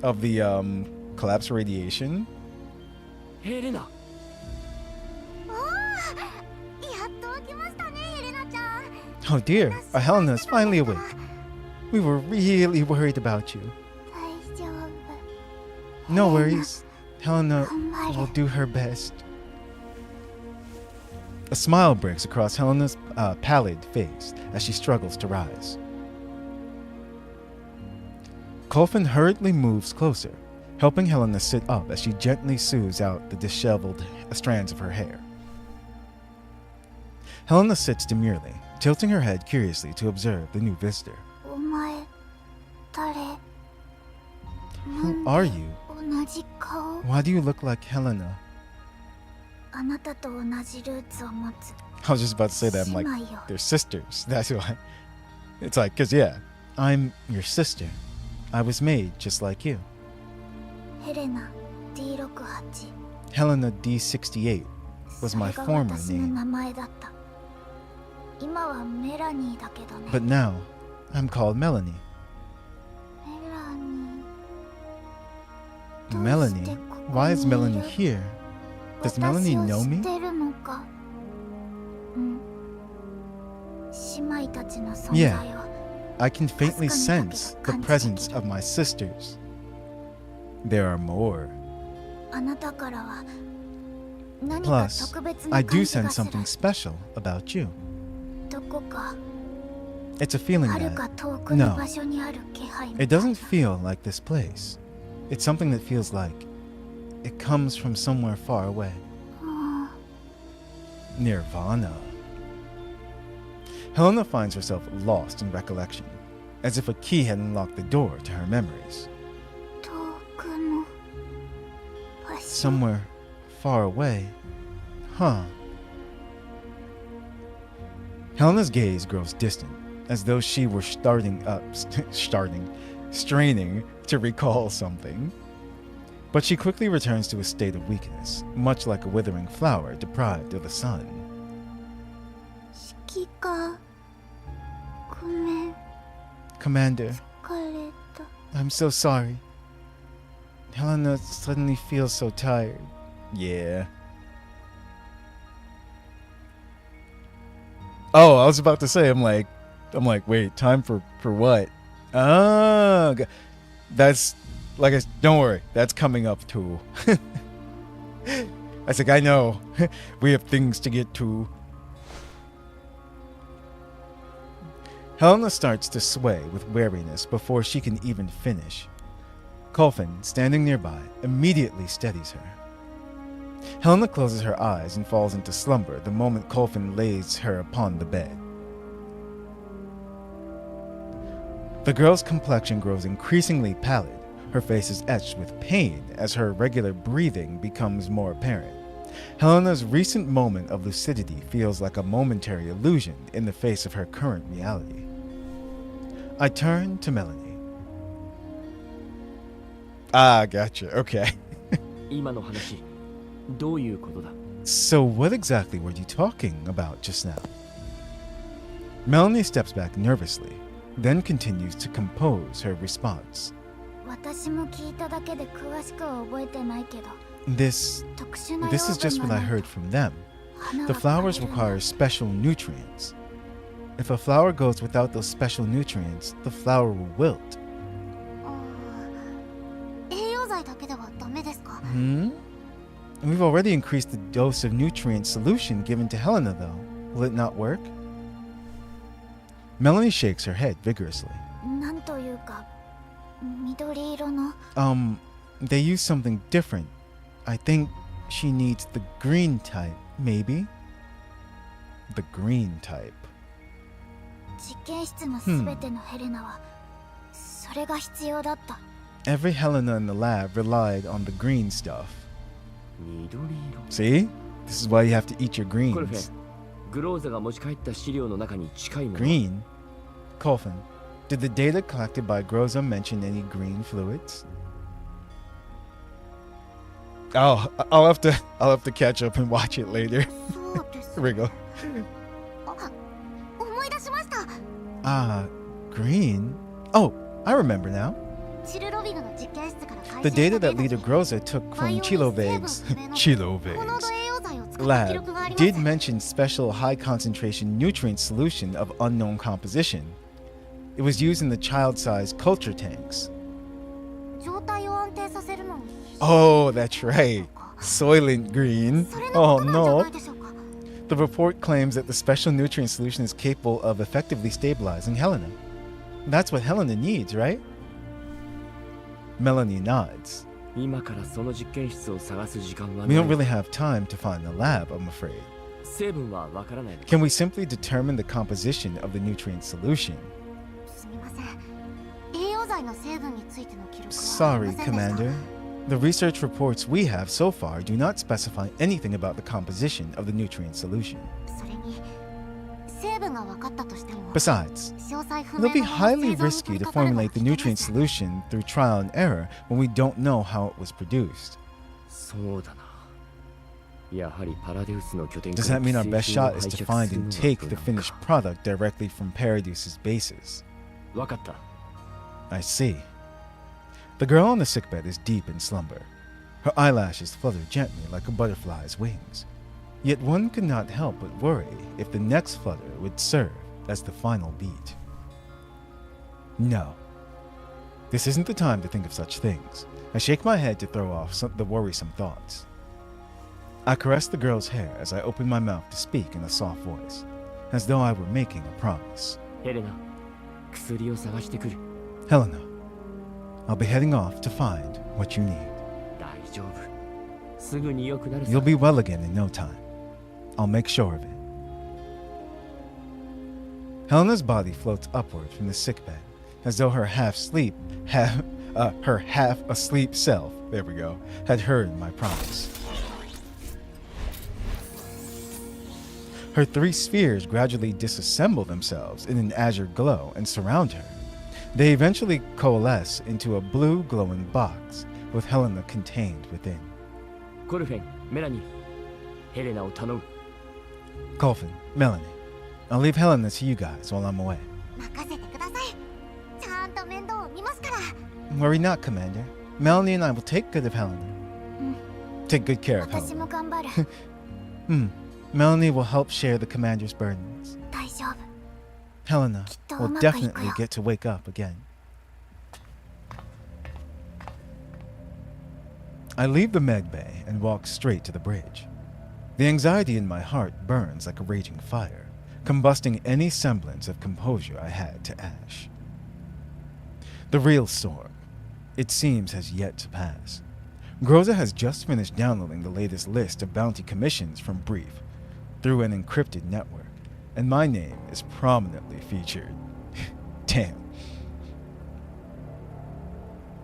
of the collapse radiation? ヘレナ、やっと起きましたねヘレナちゃん。 Oh dear, our Helena is finally awake. We were really worried about you. 大丈夫。 No worries. Helena will do her best. A smile breaks across Helena's pallid face as she struggles to rise. Colfin hurriedly moves closer, helping Helena sit up as she gently soothes out the disheveled strands of her hair. Helena sits demurely, tilting her head curiously to observe the new visitor. お前誰？ Who are you? 同じ顔。 Why do you look like Helena? あなたと同じルーツを持つ I was just about to say that. I'm 姉 like, 妹よ。 they're sisters. That's why. It's like, because, yeah, I'm your sister. I was made just like you. ヘレナ D68。 Helena D68 was my それが former 私の name. 名前だった。今はメラニーだけどね。 But now, I'm called Melanie. メラニー。 Melanie? Why is Melanie here? Does Melanie know 私を知 me? ってるのか姉妹たちの存 Yeah. 在を I can faintly sense the presence of my sisters. There are more. あなたからは何か Plus, 特別な I 感 do じが sense する something special about you. どこか It's a feeling はるか that 遠くの no, 場所にある気配みたい it な doesn't feel like this place. It's something that feels like it comes from somewhere far away. うん Nirvana. Helena finds herself lost in recollection, as if a key had unlocked the door to her memories. 遠くの場所 Somewhere far away. Huh. Helena's gaze grows distant, as though she were straining to recall something. But she quickly returns to a state of weakness, much like a withering flower deprived of the sun. 指揮官ごめん Commander, 疲れた I'm so sorry. Helena suddenly feels so tired. Yeah. Oh, I was about to say, I'm like, wait, time for what? Ah, that's like, don't worry, that's coming up too. I was like, I know, we have things to get to. Helena starts to sway with weariness before she can even finish. Colfin, standing nearby, immediately steadies her. Helena closes her eyes and falls into slumber the moment Colfin lays her upon the bed. The girl's complexion grows increasingly pallid. Her face is etched with pain as her irregular breathing becomes more apparent. Helena's recent moment of lucidity feels like a momentary illusion in the face of her current reality. I turn to Melanie. Ah, gotcha. Okay. 今の話どういうことだ So what exactly were you talking about just now? Melanie steps back nervously, then continues to compose her response. 私も聞いただけで詳しくは覚えてないけど This 特殊な is 養 just 分 what が I ない heard from them. 花 The は枯 flowers れるんだ require special nutrients. If a flower goes without those special nutrients, the flower will wilt. 栄養剤だけではダメですか Hmm? We've already increased the dose of nutrient solution given to Helena, though. Will it not work? Melanie shakes her head vigorously. なんというか緑色の They use something different. I think she needs the green type, maybe? The green type. 実験室のすべてのヘレナはそれが必要だった Every Helena in the lab relied on the green stuff. 緑色 See? This is why you have to eat your コルフェ greens. グローザが持ち帰った資料の中に近いもの Green? Colfin, did the data collected by Groza mention any green fluids? Oh, I'll have to catch up and watch it later. そうです Here we go. あ思い出しました Ah, green? Oh, I remember now. チルロビグの実験室から回 The 収した data that デー Leader タで Groza took バイ from オに成分 Chiloveg's 不明の Chiloveg's 高濃度栄養剤を使った記 lab 録があります did mention special high concentration nutrient solution of unknown composition. It was used in the child-sized culture tanks. 状態を安定させるのに Oh, that's right. Soylent Green. それの Oh ことなんじゃな no. いでしょうか The report claims that the special nutrient solution is capable of effectively stabilizing Helena. That's what Helena needs, right? Melanie nods. 今からその実験室を探す時間は We な don't い really have time to find the lab, I'm afraid. 成分はわからないの Can we simply determine the composition of the nutrient solution? すみません栄養剤の成分についての記録はあり Sorry, ませんでした Commander. The research reports we have so far do not specify anything about the composition of the nutrient solution. それに成分が分かったとしても Besides, 詳細不 it'll 明 be なまま highly 製造に risky 取 to り掛かるのは formulate the 危険 nutrient です solution through trial and error when we don't know how it was produced. そうだなやはりパラデウスの拠点 Does から that mean our 既 best 製品を shot is 拝 to 借 find する and のが take the 無難 finished か product directly from Paradis's bases? わかった I see. The girl on the sickbed is deep in slumber. Her eyelashes flutter gently like a butterfly's wings. Yet one could not help but worry if the next flutter would serve as the final beat. No. This isn't the time to think of such things. I shake my head to throw off the worrisome thoughts. I caress the girl's hair as I open my mouth to speak in a soft voice, as though I were making a promise. ヘレナ、薬を探してくる。 Helena, I'll be heading off to find what you need. 大丈夫。すぐに良くなるさ。 You'll be well again in no time. I'll make sure of it. Helena's body floats upward from the sickbed, as though her half-asleep self, there we go, had heard my promise. Her 3 spheres gradually disassemble themselves in an azure glow and surround her. They eventually coalesce into a blue glowing box with Helena contained within. コルフェン、メラニー、ヘレナを頼む。 Colfin, Melanie, I'll leave Helena to you guys while I'm away. 任せてください。ちゃんと面倒を見ますから。 Worry not, Commander. Melanie and I will take good of Helena. Take good care of 私 Helena. も頑張る。 Melanie will help share the commander's burdens. 大丈夫。 Helena きっと will うまくいくよ。 definitely get to wake up again. I leave the med bay and walk straight to the bridge. The anxiety in my heart burns like a raging fire, combusting any semblance of composure I had to ash. The real storm, it seems, has yet to pass. Groza has just finished downloading the latest list of bounty commissions from Brief through an encrypted network, and my name is prominently featured. Damn.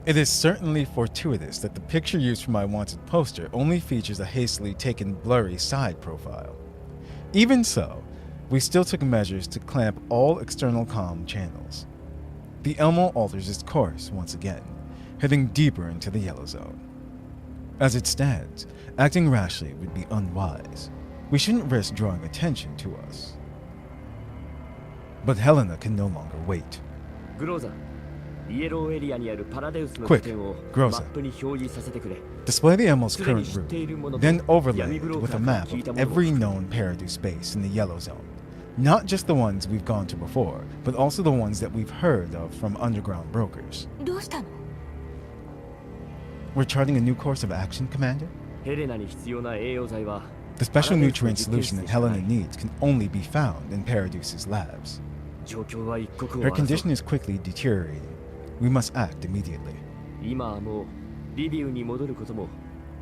It is certainly fortuitous that the picture used for my wanted poster only features a hastily taken blurry side profile. Even so, we still took measures to clamp all external comm channels. The Elmo alters its course once again, heading deeper into the yellow zone. As it stands, acting rashly would be unwise. We shouldn't risk drawing attention to us. But Helena can no longer wait. グローザ、イエローエリアにあるパラデウスの Quick, 拠点を Groza. マップに表示させてくれ。 Display the Elmo's すでに current 知ってい route, るものと then overlay 闇 it ブロー with カ a ーから map 聞い of たもの every known Paradise space in the yellow zone. Not just the ones we've gone to before, but also the ones that we've heard of from underground brokers. どうしたの？ We're charting a new course of action, Commander? ヘレナに必要な栄養剤は The special パラデウスの nutrient 実験室 solution で that しかない Helena needs can only be found in Paradise's labs. 状況は一刻を Her 争 condition う。 is quickly deteriorating. We must act immediately. 今はもうリビウに戻ることも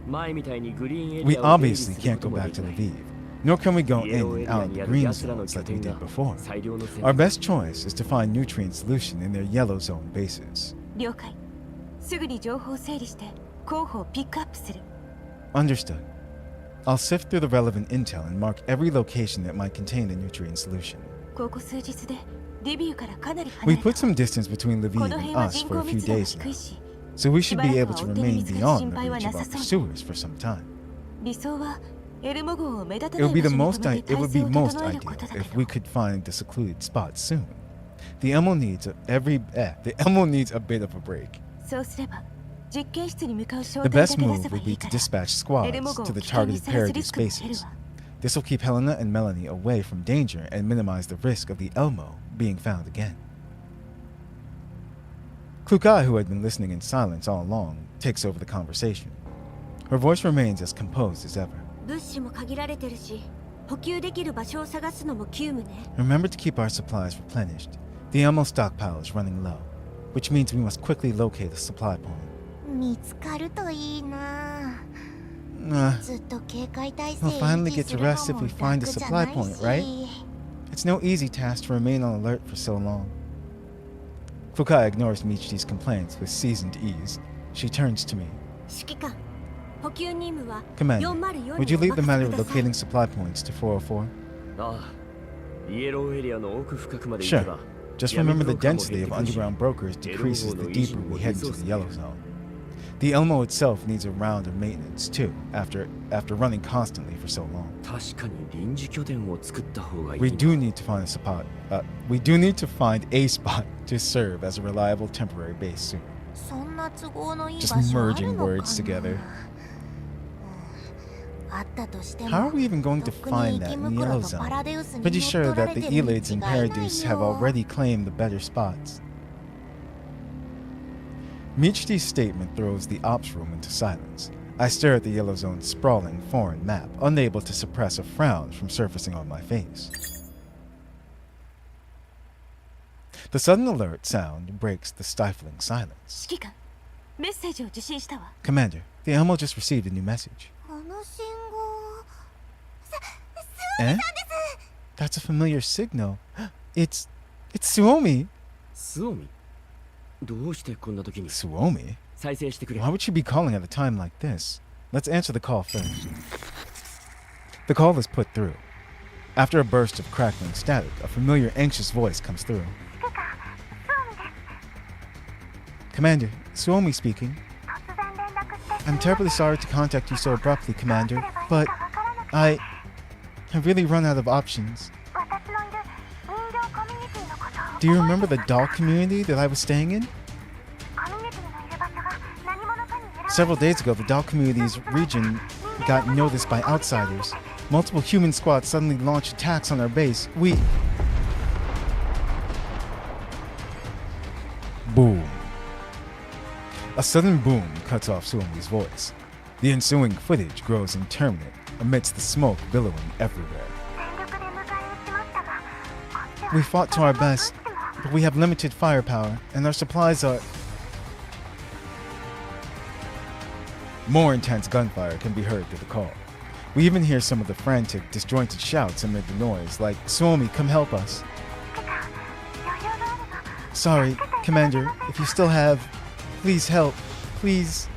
前みたいにグリーンエ We リアを出入り obviously する can't こと go も back でき to ない。 Lviv, nor can we go イエ in ローエ and リ out ア of に the ある green 奴らの zones 拠 like we 点 did が before. 最良の選 Our 択。 best choice is to find nutrient solution in their yellow zone bases. 了解。すぐに情報を整理して候補をピックアップする。 Understood. I'll sift through the relevant intel and mark every location that might contain the nutrient solution. ここ数日でリビウからかなり離 We れた。 put some distance between こ Lviv の and 辺は us 人 for 口 a few 密度が days 低 now, いし、 so we should be しばら able く to は追って見 remain つかる beyond 心 the 配は reach な of さ our そう。 pursuers for some time. 理想はエルモ号を目立た It な would い be 場 the 所に most 止めて it would 体 be 勢を most 整える ideal ことだけ if ど we could find the secluded spot soon. The Elmo needs a bit of a break. そうすれば実験室に向かう招 The 待だ best け出 move せば would い be いか to ら。 dispatch エルモ squads 号を to the 危険に targeted さらすリ Paradise スクも減る bases. わ。 This will keep Helena and Melanie away from danger and minimize the risk of the Elmo being found again. Klukai, who had been listening in silence all along, takes over the conversation. Her voice remains as composed as ever. 物資も限られてるし、補給できる場所を探すのも急務ね。 Remember to keep our supplies replenished. The Elmo stockpile is running low, which means we must quickly locate a supply point. 見つかるといいな。 Uh, ずっと警戒態勢 We'll finally 維 get 持す to るの rest if も we find a 楽じゃ supply ない point, し。 right? It's no easy task to remain on alert for so long. Klukai ignores Michi's complaints with seasoned ease. She turns to me. 指揮官、補給任務は Commander, 404 would you に leave お the 任 matter せ of ください。 locating supply points to 404? ああ、イエローエリアの奥深くまで行け Sure. ば。 Just 闇 remember ブロ the ーカーも density 減っ of てくるし underground brokers decreases the deeper we head into the yellow zone. The Elmo itself needs a round of maintenance too, after running constantly for so long. 確かに臨時拠点を作った方がいい We な。 do need to find a spot. We do need to find a spot to serve as a reliable temporary base soon. そんな都合のいい Just 場所ある merging のかな。 words together. How are we even going to find that in the Yellow Zone? Pretty sure that the Elites in Paradise have already claimed the better spots. Michi's statement throws the ops room into silence. I stare at the Yellow Zone's sprawling foreign map, unable to suppress a frown from surfacing on my face. The sudden alert sound breaks the stifling silence. 指揮官、メッセージを受信したわ。 Commander, the Elmo just received a new message. あの信号Eh? That's a familiar signal. It's Suomi. スオミどうしてこんな時に Suomi? 再生してくれ Why would she be calling at a time like this? Let's answer the call first. The call is put through. After a burst of crackling static, a familiar anxious voice comes through. Commander, Suomi speaking. I'm terribly sorry to contact you so abruptly, Commander, but I've really run out of options. Do you remember the doll community that I was staying in? Several days ago, the doll community's region got noticed by outsiders. Multiple human squads suddenly launched attacks on our base. Boom. A sudden boom cuts off Suomi's voice. The ensuing footage grows interminate amidst the smoke billowing everywhere. We fought to our best, but we have limited firepower, and our supplies are... More intense gunfire can be heard through the call. We even hear some of the frantic, disjointed shouts amid the noise, like, Suomi, come help us. Sorry, Commander, if you still have... Please help. Please.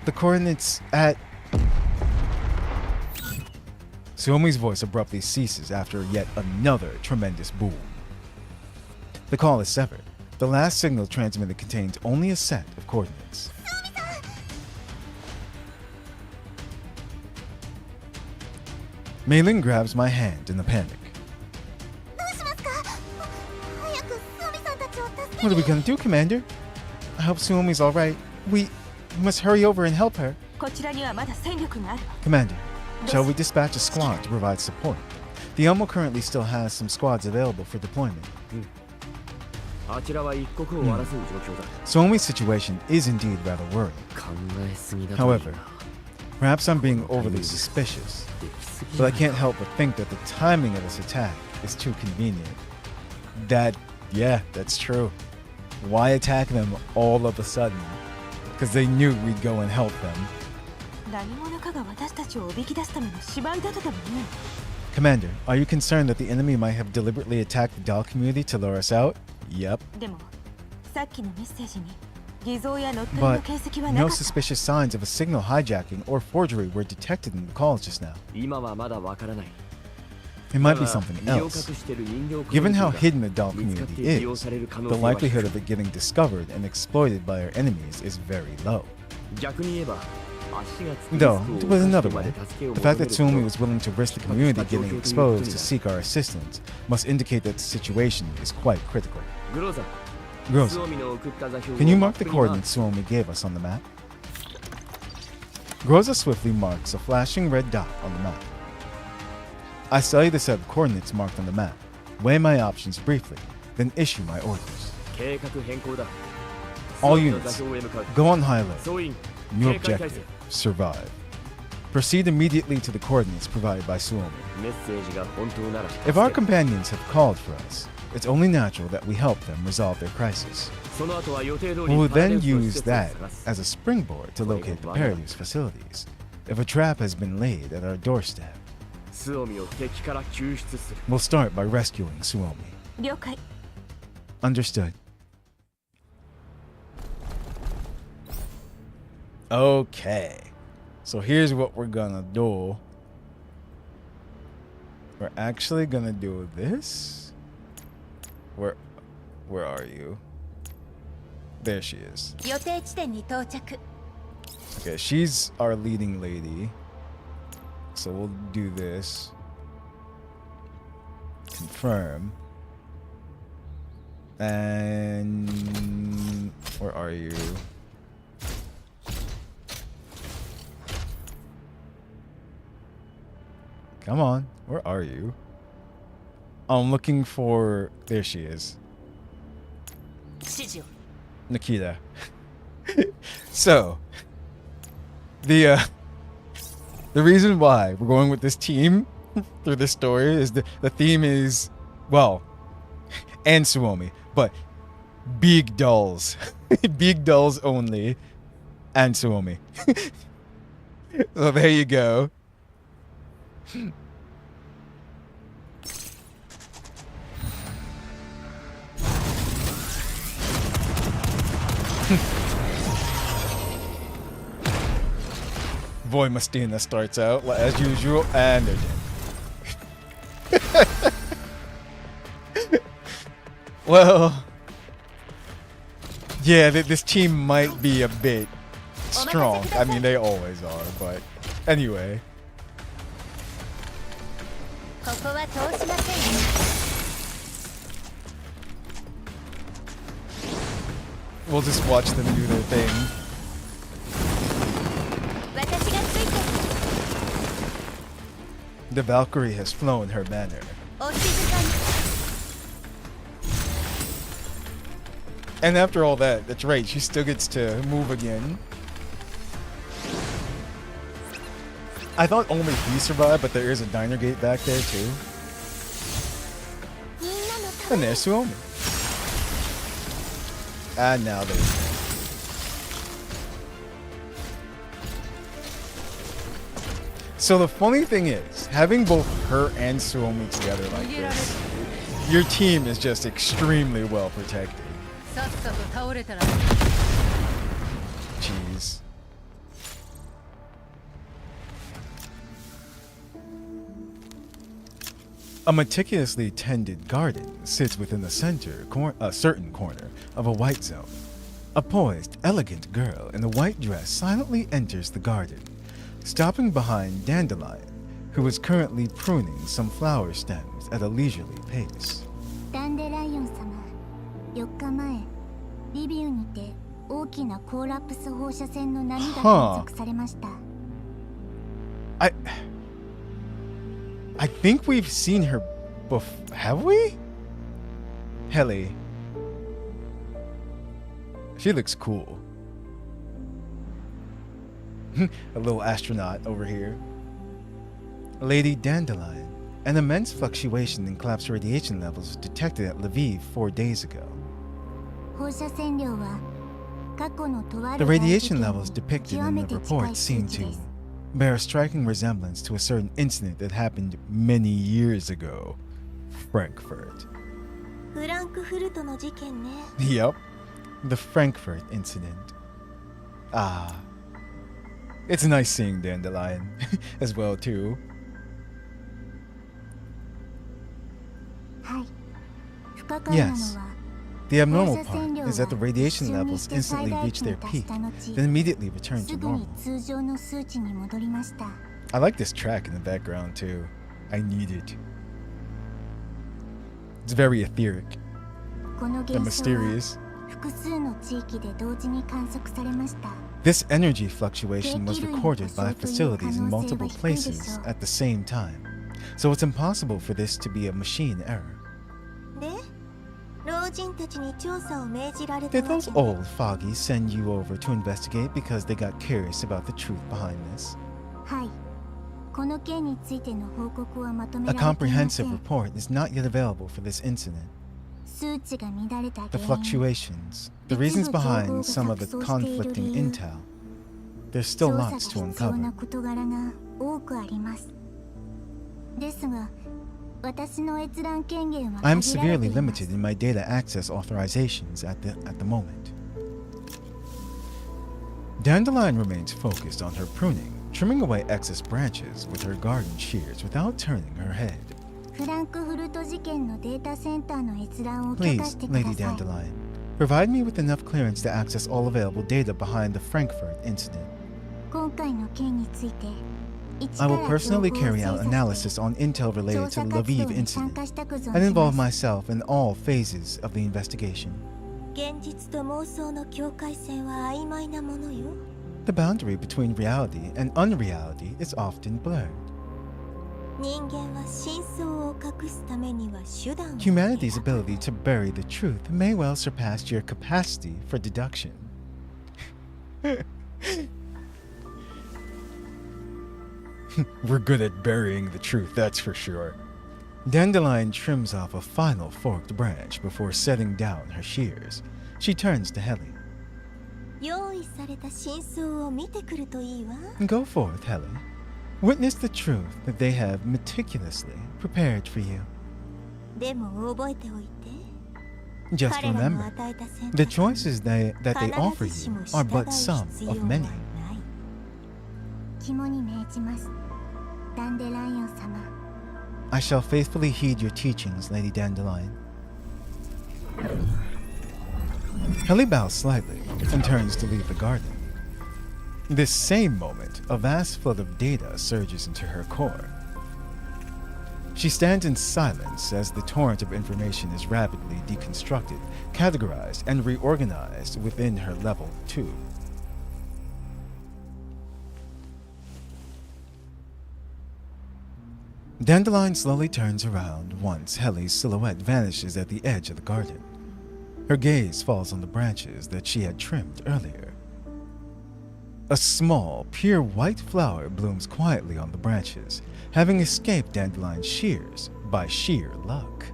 The coordinates at... Suomi's voice abruptly ceases after yet another tremendous boom. The call is severed. The last signal transmitted contains only a set of coordinates. Mei-Ling grabs my hand in a panic. What are we gonna do, Commander? I hope Suomi's alright. We must hurry over and help her. こちらにはまだ戦力がある。 Commander, shall we dispatch a squad to provide support? The Elmo currently still has some squads available for deployment. あちらは一刻を争う状況だ Suomi's situation is indeed rather worrying. 考えすぎだといいな However, perhaps I'm being overly suspicious, but I can't help but think that the timing of this attack is too convenient. That's true. Why attack them all of a sudden? Because they knew we'd go and help them. 何者かが私たちをおびき出すための芝居だとでも言うの？ Commander, are you concerned that the enemy might have deliberately attacked the doll community to lure us out? Yep. でも、さっきのメッセージに偽造や乗っ取りの But 形跡はなか no った。 suspicious signs of a signal hijacking or forgery were detected in the calls just now. 今はまだわからない It might be something else. Given how hidden the doll community is, the likelihood of it getting discovered and exploited by our enemies is very low. 逆に言えば足がつく Though, to リスク put を it 冒 another してま way, で助けを the 求 fact め that ると Suomi was willing to risk the community getting exposed to seek our assistance must indicate that the situation is quite critical. グローザ Groza, スオミの送った座標を can you mark the マップにマーク coordinates Suomi gave us on the map? Groza swiftly marks a flashing red dot on the map. I study the set of coordinates marked on the map, weigh my options briefly, then issue my orders. 計画変更だ All スオミの座 units, 標へ向かう go on high alert. 総員 New 警戒態 objective, 勢 survive. Proceed immediately to the coordinates provided by Suomi. メッセージが本当なら If our companions have called for us, it's only natural that we help them resolve their crisis. その後は予定通 We り will パラデ then ウスの施 use 設を that 探す as a springboard to locate the Paradise facilities. If a trap has been laid at our doorstep, スオミを敵から救出する we'll start by rescuing Suomi. 了解。 Understood. Okay. So here's what we're gonna do. We're actually gonna do this. Where are you? There she is. 予定地点に到着。 Okay, she's our leading lady. So we'll do this. Confirm. And where are you? Come on. Where are you? I'm looking for... There she is. 指示を Nikita. So, the reason why we're going with this team through this story is the theme is, well, and Suomi, but big dolls. Big dolls only. And Suomi. So there you go. Boy Mustina starts out as usual, and they're dead. Well, yeah, this team might be a bit strong. I mean, they always are, but anyway. ここは通しませんよ。 We'll just watch them do their thing. 私がついてる。 The Valkyrie has flown her banner. お静かに。 And after all that, that's right, she still gets to move again. I thought only he survived, but there is a diner gate back there too. みんなのた And めに there's Suomi. And now there's... So the funny thing is, having both her and Suomi together like this, your team is just extremely well protected. さっさと倒れたら Jeez. A meticulously tended garden sits within the certain corner of a white zone. A poised, elegant girl in a white dress silently enters the garden, stopping behind Dandelion, who is currently pruning some flower stems at a leisurely pace. ダンデライオン様、4日前、リビウにて大きなコーラプス放射線の波が観測されました。I think we've seen her before. Have we? Heli. She looks cool. A little astronaut over here. Lady Dandelion. An immense fluctuation in collapse radiation levels was detected at Lviv 4 days ago. 放射線量は過去のとあ The る大事 radiation 件 levels に depicted 極 in め the て近 report い数 seem 値 to です。 bear a striking resemblance to a certain incident that happened many years ago. Frankfurt. フランクフルトの事件ね。 Yep. The Frankfurt incident. Ah. It's nice seeing Dandelion as well too. はい。不可解なの Yes. は The abnormal part is that the radiation levels instantly reach their peak, then immediately return す to ぐに normal. 通常の数値に戻りました。 I like this track in the background too. I need it. It's very etheric この and 現象は mysterious. 複数の地域で同時に観測されました。 This energy fluctuation was recorded by facilities in multiple places at the same time, so it's impossible for this to be a machine error. で、老人たちに調査を命じられた Did わ those けね。 old foggies send you over to investigate because they got curious about the truth behind this? はい。この件についての報告はまとめ A られていませ comprehensive ん。 report is not yet available for this incident. 数値が乱れた The 原因、 fluctuations, the reasons behind some of the conflicting intel, there's still 調査が lots to 必要な uncover. 事柄が多くあります。ですが、私の閲覧権限は I'm 限られて severely います limited。in my data access authorizations at the moment. Dandelion remains focused on her pruning, trimming away excess branches with her garden shears without turning her head. フランクフルト事件のデータセンターの閲覧を許可 Please, してくだ Lady さい。 Dandelion, provide me with enough clearance to access all available data behind the Frankfurt incident. 今回の件について、一 I か will ら personally 情報を carry 精 out 査して analysis on intel 調 related to 査 the 活動 Lviv に参 incident 加したく存 and じ involve ます。 myself in all phases of the investigation. 現実と妄想の境界線は曖昧なものよ。 The boundary between reality and unreality is often blurred. 人間は真相を隠すためには手段を Humanity's ability to bury the truth may well surpass your capacity for deduction. We're good at burying the truth, that's for sure. Dandelion trims off a final forked branch before setting down her shears. She turns to Helen. 用意された真相を見てくるといいわ。 Go forth, Helen. Witness the truth that they have meticulously prepared for you. でも覚えておいて。 Just 彼らの remember, 与えた選 the 択肢 choices that they offer you are but some of many. 肝に銘じます。ダンデライオン様。 I shall faithfully heed your teachings, Lady Dandelion. Helen bows slightly and turns to leave the garden. This same moment, a vast flood of data surges into her core. She stands in silence as the torrent of information is rapidly deconstructed, categorized, and reorganized within her level 2. Dandelion slowly turns around once Helly's silhouette vanishes at the edge of the garden. Her gaze falls on the branches that she had trimmed earlier. A small, pure white flower blooms quietly on the branches, having escaped Dandelion's shears by sheer luck.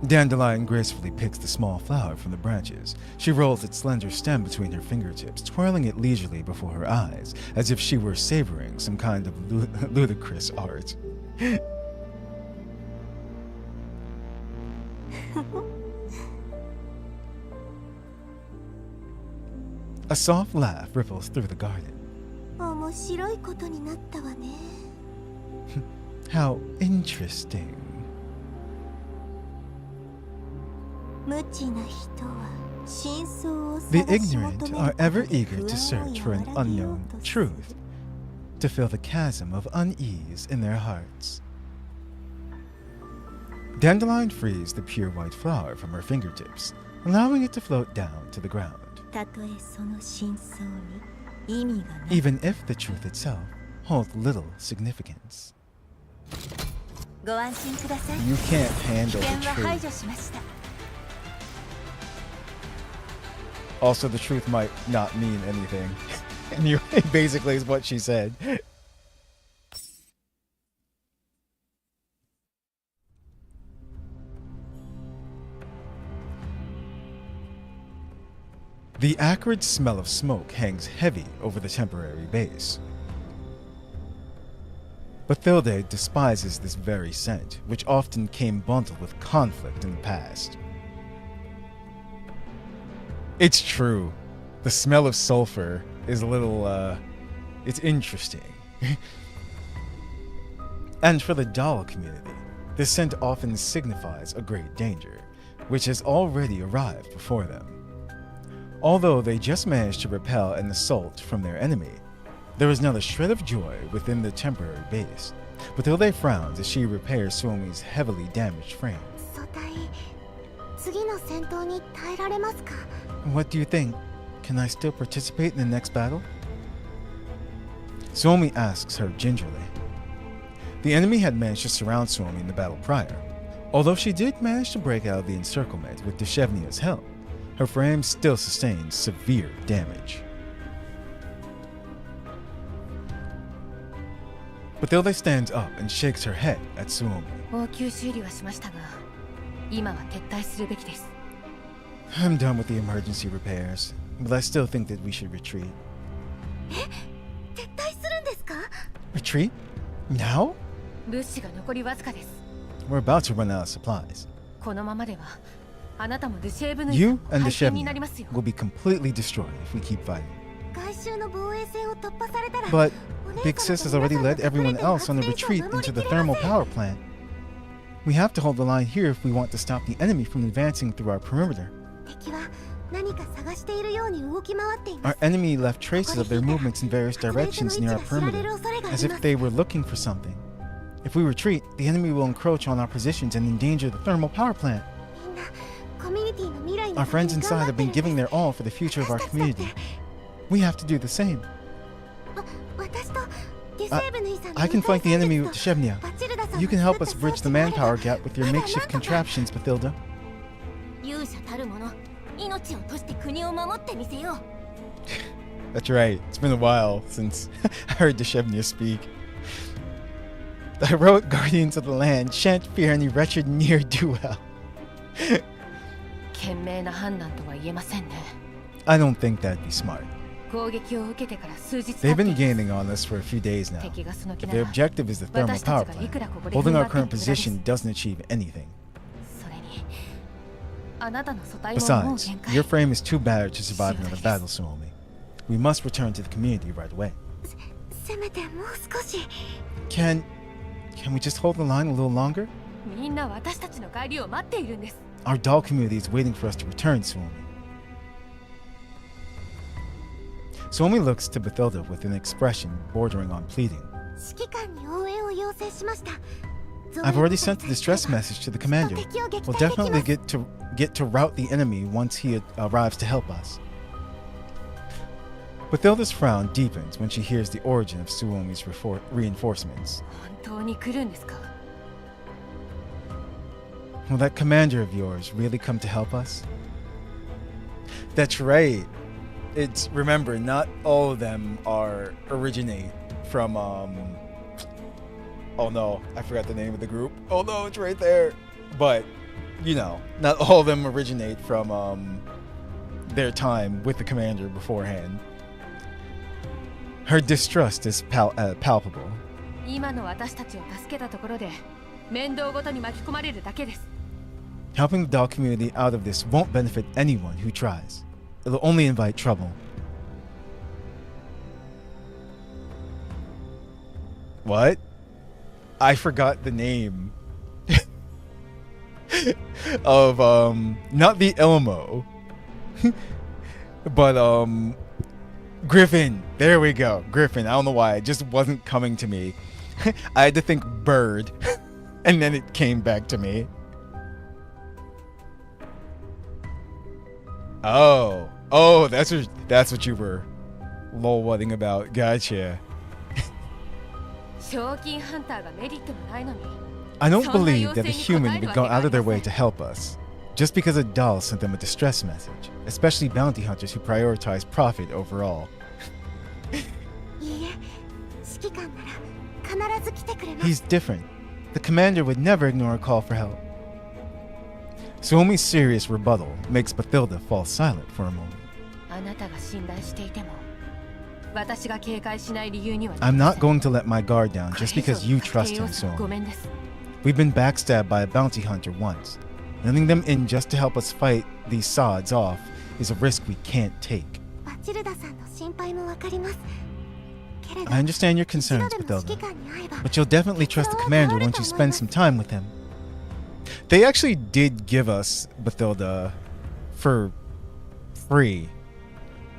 Dandelion gracefully picks the small flower from the branches. She rolls its slender stem between her fingertips, twirling it leisurely before her eyes, as if she were savoring some kind of ludicrous art. A soft laugh ripples through the garden. 面白いことになったわね。 How interesting. 無知な人は真相を The 探し求 ignorant め are ること ever で eager to 不安を search for an 和らげよう unknown とする truth, to fill the chasm of unease in their hearts. Dandelion frees the pure white flower from her fingertips, allowing it to float down to the ground. たとえその真相に意味がない Even if the truth itself holds little significance. ご安心ください You can't handle 危 the 険は排 truth. 除しました Also, the truth might not mean anything. Anyway, basically is what she said. The acrid smell of smoke hangs heavy over the temporary base. Bathilde despises this very scent, which often came bundled with conflict in the past. It's true. The smell of sulfur is a little, it's interesting. And for the doll community, this scent often signifies a great danger, which has already arrived before them. Although they just managed to repel an assault from their enemy, there is not a shred of joy within the temporary base. Bathilde frowns as she repairs Suomi's heavily damaged frame. 組対次の戦闘に耐えられますか What do you think? Can I still participate in the next battle? Suomi asks her gingerly. The enemy had managed to surround Suomi in the battle prior. Although she did manage to break out of the encirclement with Deshevnia's help, her frame still sustains severe damage. Bathilde stands up and shakes her head at Suomi. 応急修理はしましたが今は撤退するべきです I'm done with the emergency repairs, but I still think that we should retreat. 撤退するんですか Retreat? Now? 物資が残りわずかです We're about to run out of supplies. このままではあなたもルシェーブヌイ You さん and 敗戦になり Deshevnia ますよ will be completely destroyed if we keep fighting. 外周の防衛線を突破されたら But お姉 Big 様 Sis と has 皆 already さん led が隠れ everyone てる else on a 発電所を retreat 守 into り the きれま thermal せん power plant. We have to hold the line here if we want to stop the enemy from advancing through our perimeter. 敵は何か探しているように動き回っていま Our す enemy left traces of their movements in various directions near our perimeter, as if they were looking for something. If we retreat, the enemy will encroach on our positions and endanger the thermal power plant. みんなコミュニティの未来の Our ため friends に inside 頑張 have って been るんです giving their all for the future of our community. We have to do the same. 私とデ I can flank the enemy with Shevnia. You can help us bridge the manpower gap with your makeshift contraptions, Bathilda. 勇者たる者、命を賭して国を守ってみせよう。 That's right. It's been a while since I heard Deshevnia speak. The heroic guardians of the land shan't fear any wretched ne'er-do-well. 賢明な判断とは言えませんね。 I don't think that'd be smart. 攻撃を受けてから数日 They've 経って been います。 gaining on us for a few days now. 敵がその気 If な their ら objective is the thermal power plant, holding our current position doesn't achieve anything. それにあなたの素体ももう Besides, 限界。 your frame is too battered to survive another battle, Suomi. We must return to the community right away. せめてもう少し。 Can we just hold the line a little longer? みんな私たちの帰りを待っているんです。 Our doll community is waiting for us to return, Suomi. Suomi looks to Bathilda with an expression bordering on pleading. 指揮官に応援を要請しました。 I've already sent a distress message to the commander. We'll definitely get to rout the enemy once he arrives to help us. Bathilda's frown deepens when she hears the origin of Suomi's reinforcements. 本当に来るんですか？ Will that commander of yours really come to help us? That's right. It's remember, not all of them originate from oh no, I forgot the name of the group. Oh no, it's right there. But you know, not all of them originate from their time with the commander beforehand. Her distrust is palpable. 今の私たちを助けたところで面倒ごとに巻き込まれるだけです。 Helping the doll community out of this won't benefit anyone who tries. It'll only invite trouble. What? I forgot the name of not the Elmo, but Griffin. There we go, Griffin. I don't know why it just wasn't coming to me. I had to think bird, and then it came back to me. Oh, that's what you were lol-wutting about. Gotcha. 賞金ハンターがメリットもないのに。 I don't believe that a human would go out of their way to help us, just because a doll sent them a distress message, especially bounty hunters who prioritize profit overall. いいえ、指揮官なら必ず来てくれます。 He's different. The commander would never ignore a call for help. Suomi's serious rebuttal makes Bathilda fall silent for a moment. あなたが信頼していても私が警戒しない理由には I'm not going to let my guard down just because you trust him, ご Suomi. めんです。 We've been backstabbed by a bounty hunter once. Letting them in just to help us fight these sods off is a risk we can't take. バチルダさんの心配もわかります。けれど、 I understand your 一 concerns, 度でも指 Bathilda, 揮官に会えば、 but you'll definitely trust the commander once you spend some time with him. They actually did give us Bathilda for free.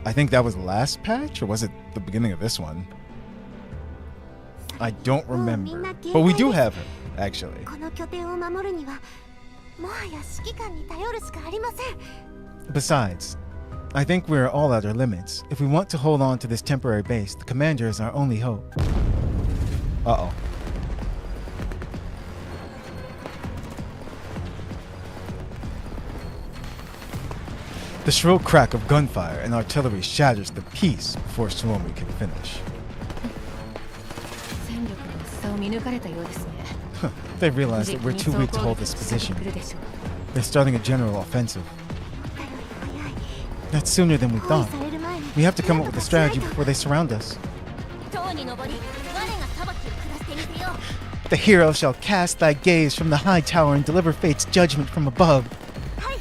I think that was the last patch, or was it the beginning of this one? I don't remember. But we do have her, actually. この拠点を守るには、もはや指揮官に頼るしかありません。 Besides, I think we're all at our limits. If we want to hold on to this temporary base, the commander is our only hope. Uh-oh. The shrill crack of gunfire and artillery shatters the peace before Suomi can finish. 戦力の薄さを見抜かれたようですね。 They realize that we're too weak to hold this position. They're starting a general offensive. 思ったより早い。 That's sooner than we 包囲 thought. される前に We have to come up with a なんとかしない strategy と before they surround us. 塔に登り、我が裁きを下してみせよう。 The hero shall cast thy gaze from the high tower and deliver fate's judgment from above. はい、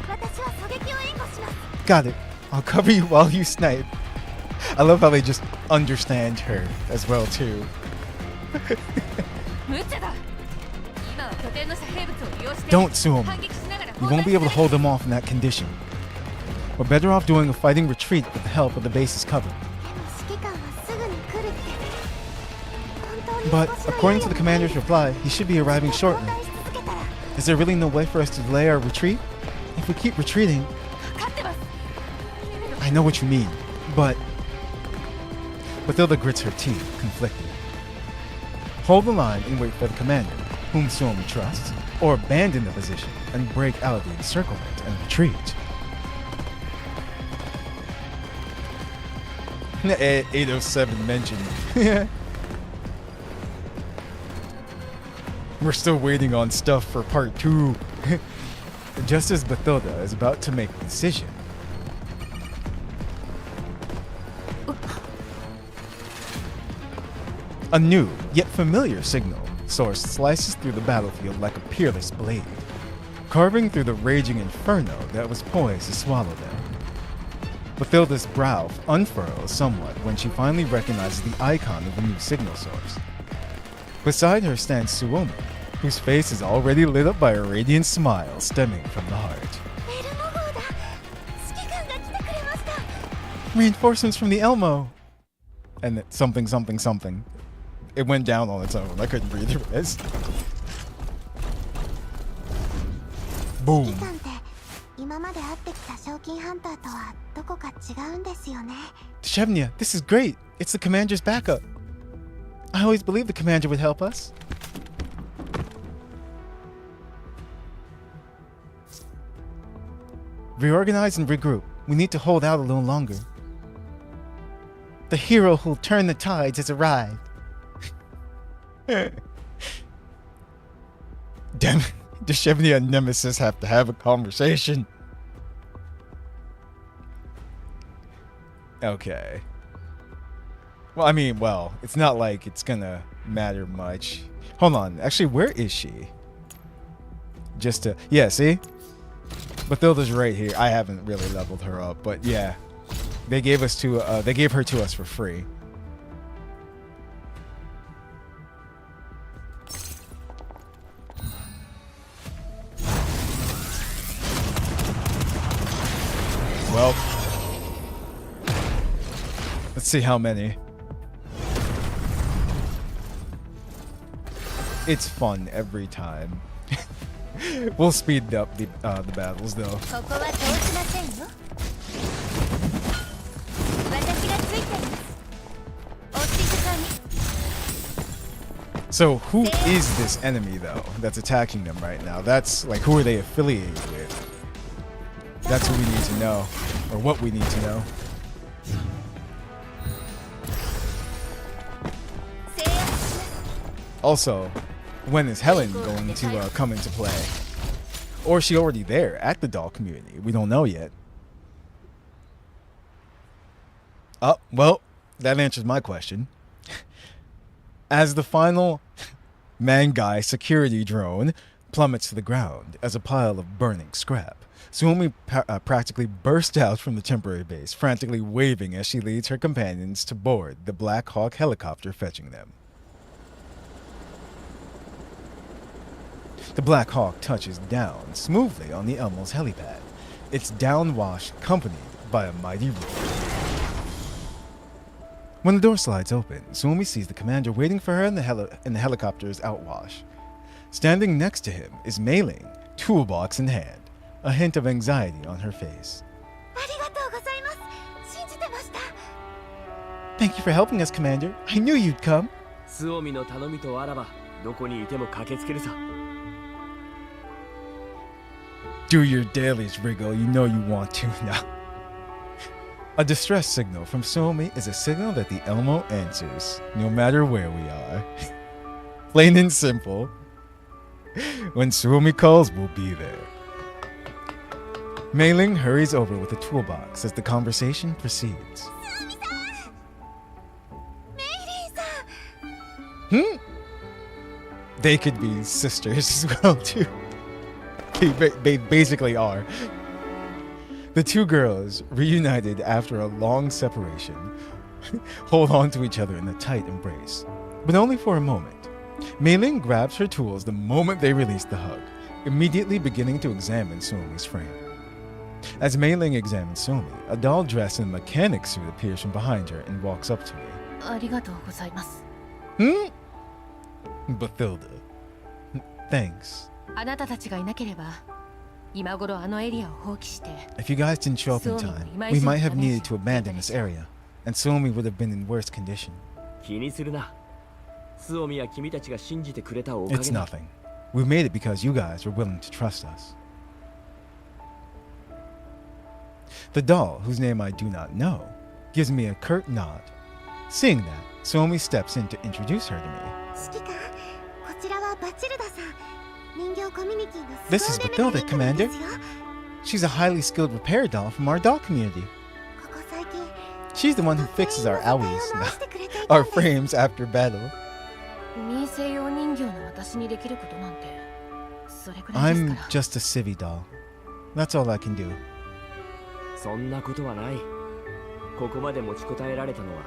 私は狙撃を援護します。 Got it. I'll cover you while you snipe. I love how they just understand her as well too. 無茶だ。今は拠点の遮蔽物を利用して Don't sue him. 反撃しながら We won't be able to hold them off in that condition. We're better off doing a fighting retreat with the help of the base's cover. でも指揮官はすぐに来るって。本当に But 少しの according to the 猶予 commander's reply, he should be arriving 交 shortly. 代し続けたら Is there really no way for us to delay our retreat? If we keep retreating, 分かってます。 I know what you mean, but Bathilda grits her teeth, conflicted. Hold the line and wait for the commander, whom Suomi trusts, or abandon the position and break out of the encirclement and retreat. 807 mentioned. We're still waiting on stuff for part 2. Just as Bathilda is about to make a decision, a new, yet familiar signal source slices through the battlefield like a peerless blade, carving through the raging inferno that was poised to swallow them. Bathilda's brow unfurls somewhat when she finally recognizes the icon of the new signal source. Beside her stands Suomi, whose face is already lit up by a radiant smile stemming from the heart. Reinforcements from the Elmo! And it, something, something, something. It went down on its own. I couldn't read the rest. Boom. Shevnia, this is great. It's the commander's backup. I always believed the commander would help us. Reorganize and regroup. We need to hold out a little longer. The hero who'll turn the tides has arrived. Damn it. Does Shevnia and Nemesis have to have a conversation? Okay. Well, I mean, well, it's not like it's gonna matter much. Hold on. Actually, where is she? Just to... Yeah, see? Bathilda's right here. I haven't really leveled her up, but yeah. They gave us to... they gave her to us for free. Well, let's see how many. It's fun every time. We'll speed up the battles though. So who is this enemy though that's attacking them right now? That's like, who are they affiliated with? That's what we need to know, or what we need to know. Also, when is Helen going to come into play? Or is she already there at the doll community? We don't know yet. Oh, well, that answers my question. As the final Mangai security drone plummets to the ground as a pile of burning scrap, Suomi practically bursts out from the temporary base, frantically waving as she leads her companions to board the Black Hawk helicopter fetching them. The Black Hawk touches down smoothly on the Elmo's helipad, its downwash accompanied by a mighty roar. When the door slides open, Suomi sees the commander waiting for her in the helicopter's outwash. Standing next to him is Mei Ling, toolbox in hand, a hint of anxiety on her face. Thank you for helping us, Commander. I knew you'd come. Do your dailies, Wriggle. You know you want to now. A distress signal from Suomi is a signal that the Elmo answers, no matter where we are. Plain and simple. When Suomi calls, we'll be there. Mei Ling hurries over with a toolbox as the conversation proceeds. They could be sisters as well, too. They basically are. The two girls, reunited after a long separation, hold on to each other in a tight embrace, but only for a moment. Mei Ling grabs her tools the moment they release the hug, immediately beginning to examine Suomi's frame. As Mei Ling examines Suomi, a doll dressed in a mechanic suit appears from behind her and walks up to me. Bathilda. Thanks. If you guys didn't show up in time, we might have needed to abandon this area, and Suomi would have been in worse condition. ツオミや君たちが信じてくれたおかげ It's だ。 nothing. We made it because you guys were willing to trust us. The doll, whose name I do not know, gives me a curt nod. Seeing that, Suomi steps in to introduce her to me. 指揮官、こちらはバチルダさん。人形コミュニティの This is スローレベル Bathilda, 人間 Commander. ですよ。 She's a highly skilled repair doll from our doll community. ここ最近 She's the one who fixes our 撮影 owies, を直してくれていた our んです。 frames after battle. 民生用人形の私にできることなんてそれくらいです I'm から。 just a civvy doll. That's all I can do. そんなことはない。ここまで持ちこたえられたのは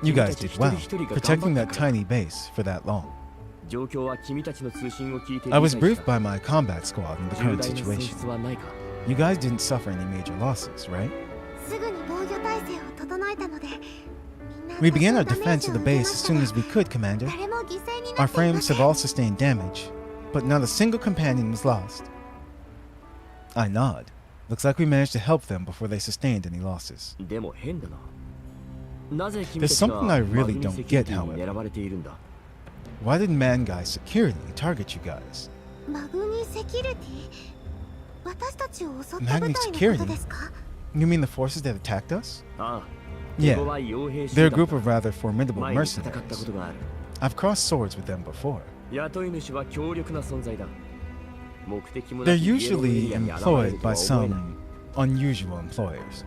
You 君 guys たち did 一人 well, 一人が頑 protecting 張 that ったから。 tiny base for that long. 状況は君たちの通信を聞いて I was 理解し briefed た。 by my combat squad in the 重 current 大な損 situation. 失はないか。 You guys didn't suffer any major losses, right? すぐに防御体制を整えたので、みんな We began our 多少ダメー defense ジ of を the 受け base ま as した soon が as we could, Commander. 誰も犠牲に Our なっていま frames せ have ん。 all sustained damage, but not a single companion was lost. I nod. Looks like we managed to help them before they sustained any losses. でも変だな。なぜ君 There's たちが something I マグ really ニ don't セキュリ get, ティに however. 狙われているんだ。 Why did Man Guy Security target you guys? マグニセキュリティ、私たちを襲った部 Magni 隊のこ Security? とですか？ You mean the forces that attacked us? ああ。 Yeah, ここは傭兵 they're a 集団 group だ。 of rather formidable 前に戦ったこ mercenaries. とがある。 I've crossed swords with them before. 雇い主は強力な存在だ。目的も They're なくイエローエ usually リアに現れ employed ると by は思えない。 some unusual employers.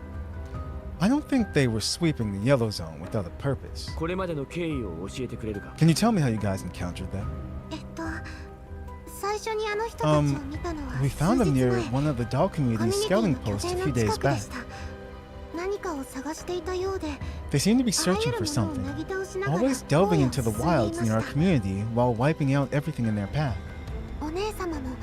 I don't think they were sweeping the yellow zone without a purpose. これまでの経緯を教えてくれるか。 Can you tell me how you guys encountered them? 最初にあの人たちを見たのは We 数 found them 日 near 前。 one of the doll コミュ community's ニティ scouting の拠 posts a 点 few の days 近くで back. した。何かを探していたようで、 They seem to be あら searching ゆる for ものを something, なぎ倒しながら always delving 荒野 into the を進んでい wilds ま near our した。 community while wiping out everything in their path. お姉様も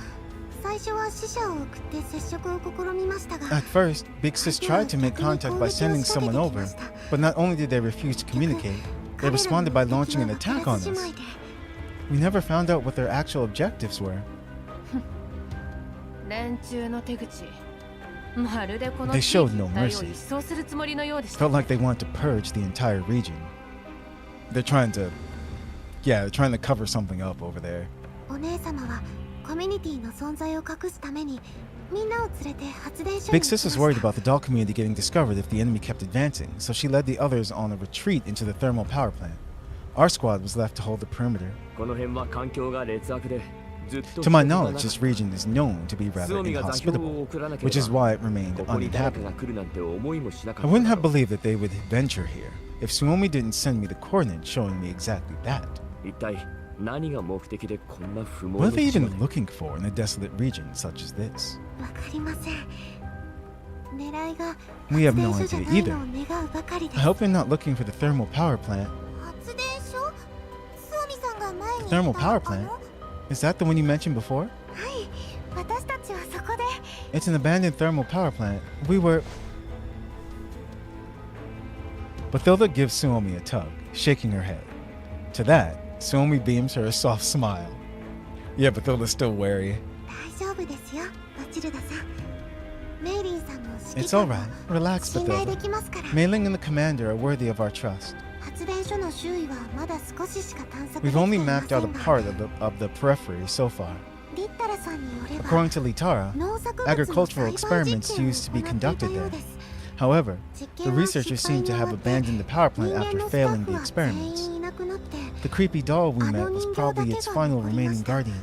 最初は死者を送って接触を試みましたが、 At first, Big Sis tried to make contact by sending someone over, but not only did they refuse to communicate, they responded by launching an attack on us. We never found out what their actual objectives were. 連中の手口まるでこの They 地 showed 域 no 一帯を mercy. 一掃するつもりのようでした。 Felt like they want to purge the entire region. They're trying to cover something up over there. お姉様はコミュニティの存在を隠すためにみんなを連れて発電所に Big 行き Sis ま was した。 worried about the doll community getting discovered if the enemy kept advancing, so she led the others on a retreat into the thermal power plant. Our squad was left to hold the perimeter. この辺は環境が劣悪で、ずっと To my knowledge, this region is known to be ツ rather オミが座標を inhospitable, 送らなけれ which is ば、 why it remained ここに誰か uninhabited. が来るなんて思いもしなか I った wouldn't だ have ろう。 believed that they would venture here if Suomi didn't send me the coordinates showing me exactly that. 一体何が目的でこんな不毛 What な are they 地ま even で。 looking for in a desolate region such as this? わかりません。狙いが We have 発 no 電所じゃ idea ない either. のを願うばかりで I す。 hope they're not looking for the thermal power plant. 発電所？スオミさんが前に Thermal 言った power あ plant? の？ Is that the one you mentioned before? はい、私たちはそこで It's an abandoned thermal power plant. We were... Bathilda gives Suomi a tug, shaking her head. To that, Suomi beams her a soft smile. Yeah, Bathilda's still wary. 大丈夫ですよ、バチルダさん。メイリンさんも指 It's 揮官も alright. Relax, 信頼で Bathilda. きますから。 Mei-Ling and the commander are worthy of our trust. 発電所の周囲はまだ少ししか探索で We've きて only いま mapped せ out a んが、 part of the periphery so far. リッタラさんによれば According to Litara, 農作物の agricultural 栽培 experiments 実験を used to be 行っていた conducted よう there. です。 However, 実 the 験は researchers 失敗 seem に to 終 have わって abandoned the power 人 plant 間 after のスタ failing ッフ the は全 experiments. 員いなくなって The creepy doll we met was probably its final remaining guardian.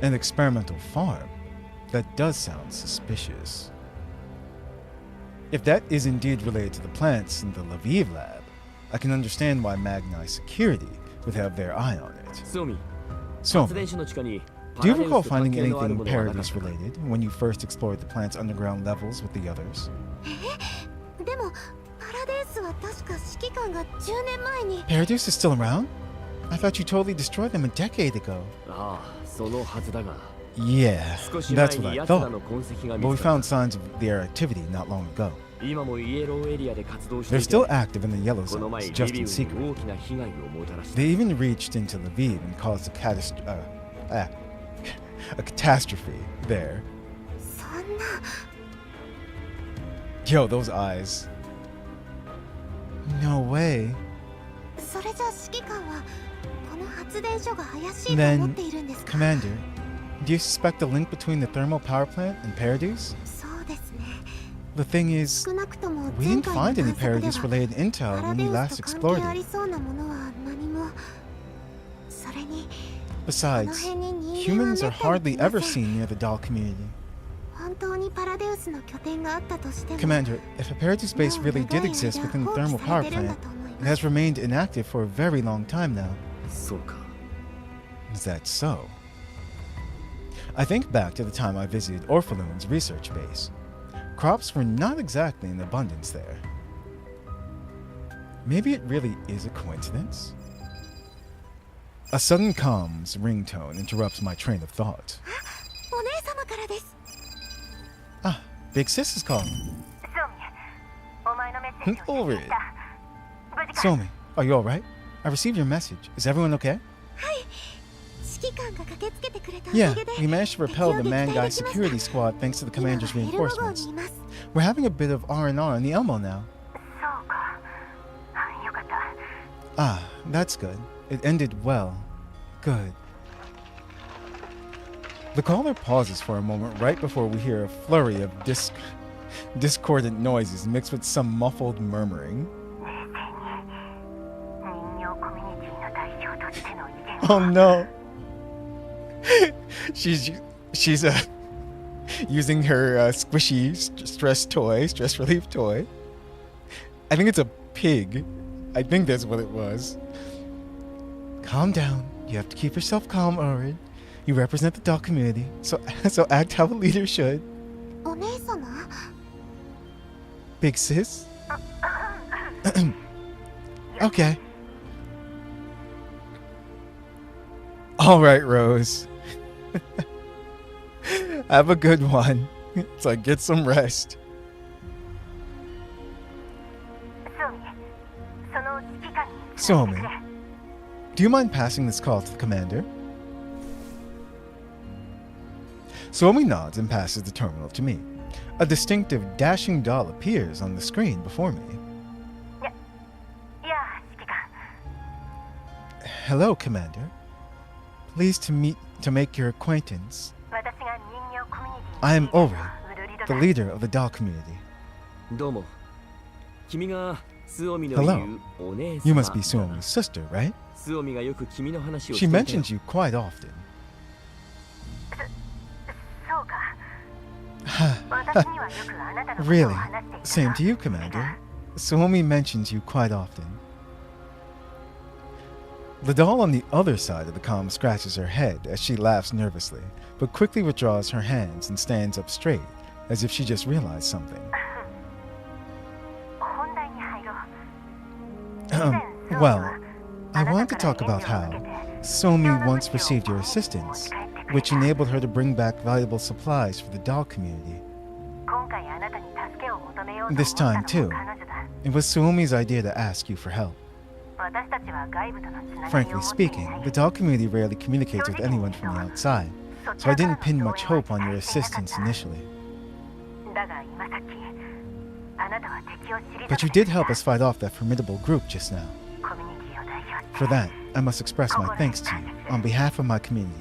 An experimental farm? That does sound suspicious. If that is indeed related to the plants in the Lviv lab, I can understand why Magni Security would have their eye on it. ツオミ、 So, 発電所の地下に do you パラデウ recall スと関 finding 係のある anything ものはなかっ Paradise たか？ related when you first explored the plant's underground levels with the others? でもパラデウスは確か指揮官が10年前に Paradise is still around? I thought you totally destroyed them a decade ago. ああ、そのはずだが、 Yeah, 少し前 that's に what I 奴ら thought. の痕跡が But we 見つかっ found signs of their activity not long ago. た。今もイエローエリアで活動して They're いて、 still active in the yellow この前 zones, リ just ビ in ウ secret. に大きな被害をもたらした They even reached into Lviv and caused a catastrophe there. そんな Yo, those eyes. No way. それじゃ指揮官はこの発電所が怪しいと思っているんですか？ Commander, do you suspect a link between the thermal power plant and Paradise? そうですね。 The thing is, 少なくとも we 前 didn't 回の find any 探索で Paradise は related intel パ when ラデ we ウ last スと関 explored 係あ it. りそうなものは何も。それに Besides, humans are hardly ever seen near the doll community. 本当にパラデウスの拠点があったとしても Commander, if a Paradise base really did exist within the thermal power plant, it has remained inactive for a very long time now. そうか。 Is that so? I think back to the time I visited Orphalumen's research base. Crops were not exactly in abundance there. Maybe it really is a coincidence? A sudden comms ringtone interrupts my train of thought. お姉様からです。 Ah, Big Sis is calling. お前のメッセージを Over it. Somi, are you alright? I received your message. Is everyone okay? 指揮官が駆けつけてくれたお Yeah, かげで we managed to repel the Man-Guy security squad thanks to the 今は commander's エルモ号 reinforcements. にいます。 We're having a bit of R&R in the Elmo now. そうか。よかった。 Ah, that's good. It ended well. Good. The caller pauses for a moment right before we hear a flurry of discordant noises mixed with some muffled murmuring. Oh no. she's using her squishy stress relief toy. I think it's a pig. I think that's what it was. Calm down. You have to keep yourself calm, Orin. You represent the doll community, so act how a leader should. お姉様 Big sis? Okay. Alright, Rose. Have a good one. It's like, get some rest. Somi, do you mind passing this call to the commander? Somi nods and passes the terminal to me. A distinctive dashing doll appears on the screen before me. Hello, Commander. Pleased to make your acquaintance. I am Ori, the leader of the doll community. どうも。君がスオミの Hello. 言うお姉様。 You must be Suomi's sister, right? スオミがよく君の話を She していたよ。 mentions you quite often. そうか。私にはよくあなたのことを Really? 話していた。 Same to you, Commander. Suomi mentions you quite often. The doll on the other side of the comm scratches her head as she laughs nervously, but quickly withdraws her hands and stands up straight, as if she just realized something. 本題に入ろう。 Well, I want to talk about how Somi once received your assistance, which enabled her to bring back valuable supplies for the doll community. 今回あなたに助けを求めようと This 思 time った too, のも彼女だ。 it was Suomi's idea to ask you for help. 私たちは外部とのつながりを Frankly 持っていない speaking, the doll community rarely communicates with anyone from the outside, so I didn't pin much hope on your assistance initially. だが今さっきあなたは敵を知り But you did help us fight off that formidable group just now. コミュニティを代表して For that, I must express my thanks to you on behalf of my community.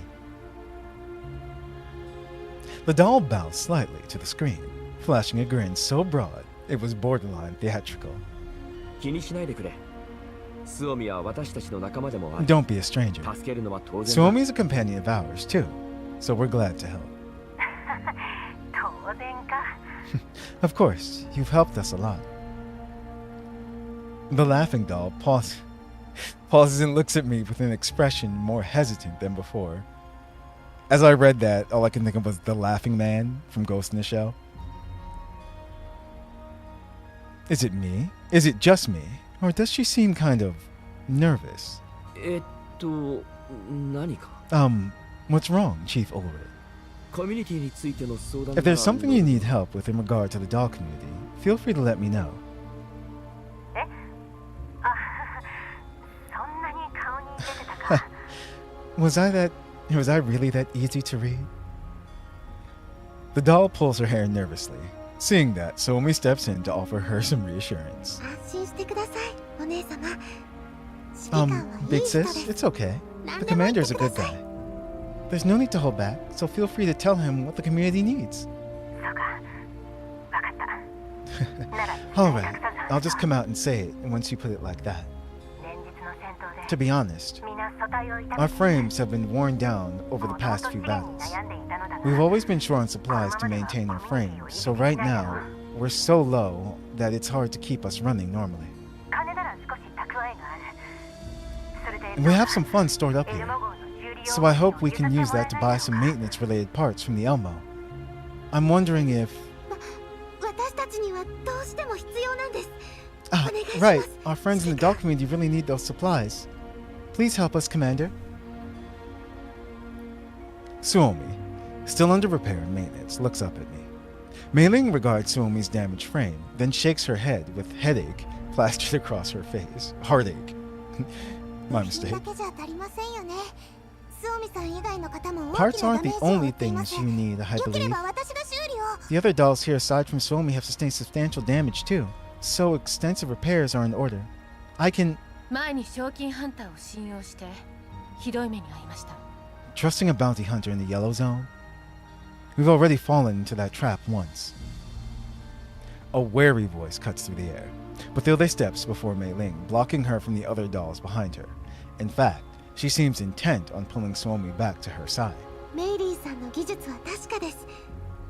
The doll bows slightly to the screen, flashing a grin so broad it was borderline theatrical. 気にしないでくれ。スオミは私たちの仲間でもある。 Don't be a stranger. 助けるのは当然だ。 Suomi's a companion of ours, too, so we're glad to help. 当然か Of course, you've helped us a lot. The laughing doll pauses and looks at me with an expression more hesitant than before. As I read that, all I can think of was the laughing man from Ghost in the Shell. Is it me? Is it just me? Or does she seem kind of nervous? 何か。 What's wrong, Chief Ulrich? コミュニティについての相談 If there's something you need help with in regard to the doll community, feel free to let me know. そんなに顔に出てたか Was I really that easy to read? The doll pulls her hair nervously. Seeing that, Somi steps in to offer her some reassurance. 安心してくださいお姉様、指揮官はいい Big 人で sis, す。 it's okay. 何 The でも言って commander's a くだ good さい。 guy. There's no need to hold back, so feel free to tell him what the community needs. そうか。わかった。なら、 Alright, I'll just come out and say it once you put it like that. 連日の戦闘 To で be honest, 皆素体を痛 our frames have been worn down over the past few battles. We've always been short on supplies to maintain our frames, so right now, we're so low that it's hard to keep us running normally. 金なら少し蓄えがある。それで And we have some funds stored up here, so I hope we can use that to buy some maintenance-related parts from the Elmo. I'm wondering if... 私たちにはどうしても必要なんです。 Ah, right, our friends in the doll community really need those supplies. Please help us, Commander. Suomi, still under repair and maintenance, looks up at me. Mei Ling regards Suomi's damaged frame, then shakes her head with headache plastered across her face. Heartache. My 部品 mistake. だけじゃ足りませんよね。スオミさん以外の方も大 Parts きなダ aren't メ the ージを負 only っています。 things you need, I よけれ believe. ば私が修理を。 The other dolls here aside from Suomi have sustained substantial damage too, so extensive repairs are in order. I can... 前に賞金ハンターを信用してひどい目に遭いました。 Trusting a bounty hunter in the yellow zone? We've already fallen into that trap once. A wary voice cuts through the air. Bathilde steps before Mei Ling, blocking her from the other dolls behind her. In fact, she seems intent on pulling Suomi back to her side. メイリーさんの技術は確かです。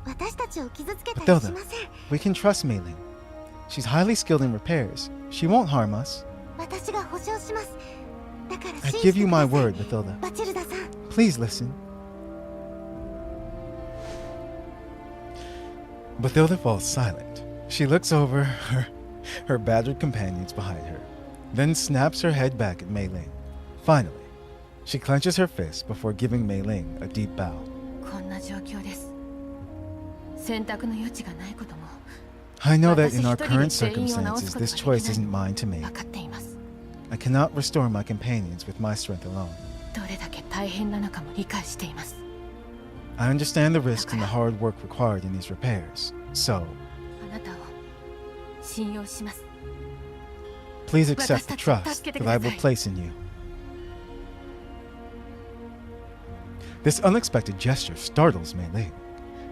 私たちを傷つけたりしま Bathilde, せん。 we can trust Mei Ling. She's highly skilled in repairs. She won't harm us. 私が保証します。だから I 信じ give て you く my ださい。 word, Bathilde. バチルダさん。 Please listen. Bathilde falls silent. She looks over her battered companions behind her, then snaps her head back at Mei Ling. Finally, she clenches her fist before giving Mei Ling a deep bow. こんな状況です。選択の余地がないことも I know that in our current circumstances, this choice isn't mine to make. 分かっています。 I cannot restore my companions with my strength alone. どれだけ大変なのかも理解しています。 I understand the risks and the hard work required in these repairs, so あなたを信用します。 please accept the trust that I will place in you. This unexpected gesture startles Mei Ling.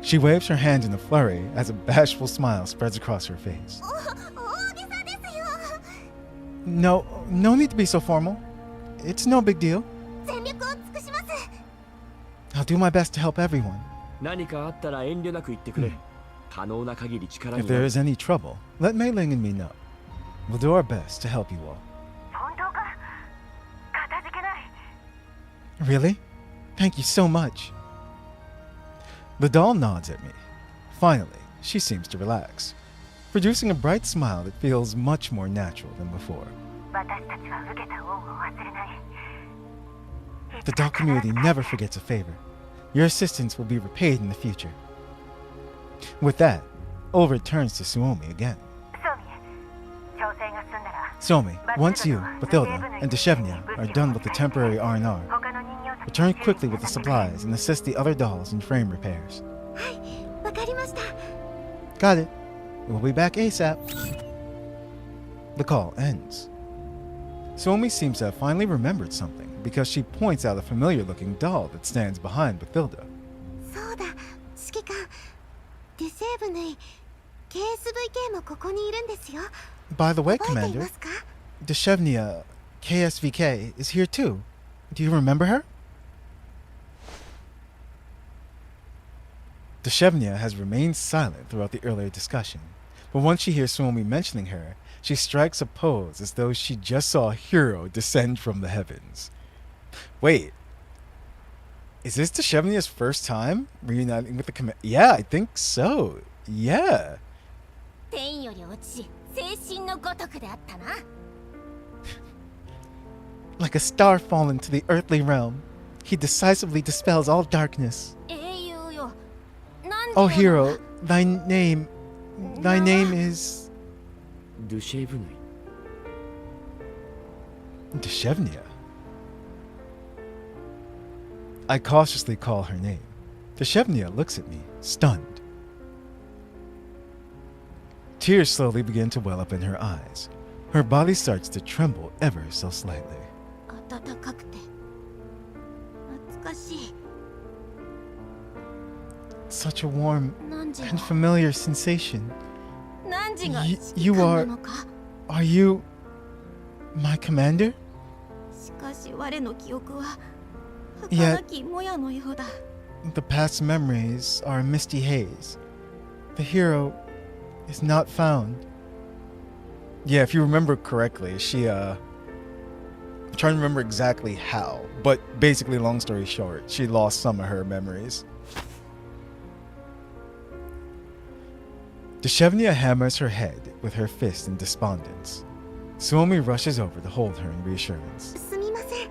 She waves her hand in a flurry as a bashful smile spreads across her face. 大げさですよ。 No need to be so formal. It's no big deal. 全力を尽くします。 I'll do my best to help everyone. 何かあったら遠慮なく言ってくれ。可能な限り力 If にな there る。 is any trouble, let Mei Ling and me know. We'll do our best to help you all. 本当か？かたじけない。 Really? Thank you so much. The doll nods at me. Finally, she seems to relax, producing a bright smile that feels much more natural than before. 私たちは受けた恩を忘れない。 The doll community never forgets a favor. Your assistance will be repaid in the future. With that, Ulrich turns to Suomi again. 調整が済んだら Suomi, once you, Bathilde, and Deshevnia are done with the temporary R&R, 他の人形たち return quickly with the supplies and assist the other dolls in frame repairs. はい、わかりました。 Got it. We'll be back ASAP. The call ends. Suomi seems to have finally remembered something because she points out a familiar-looking doll that stands behind Bathilde. そうだ、指揮官。デセーブヌイ、KSVK もここにいるんですよ。 By the way, 覚えてい Commander, ますか？ Deshevnia, KSVK, is here too. Do you remember her? Deshevnia has remained silent throughout the earlier discussion, but once she hears Suomi mentioning her, she strikes a pose as though she just saw a hero descend from the heavens. Wait, is this Deshevnia's first time reuniting with the command? Yeah, I think so. Yeah. 天より落ちし、精神のごとくであったな。 Like a star fallen to the earthly realm, he decisively dispels all darkness. 英雄よ。なんで Oh よ hero, thy name is ドゥシェーブヌイ。 Deshevnia. I cautiously call her name. Deshevnia looks at me, stunned. Tears slowly begin to well up in her eyes. Her body starts to tremble ever so slightly. 暖かくて懐かしい。 Such a warm 汝 and は familiar sensation. 汝が You- 指揮 you 官 are- なのか。 Are you my commander? しかし我の記憶は いや儚きもやのようだ。 The past memories are a misty haze. The hero is not found. Yeah, if you remember correctly, I'm trying to remember exactly how, but basically, long story short, she lost some of her memories. Deshevnia hammers her head with her fist in despondence. Suomi rushes over to hold her in reassurance. すみません。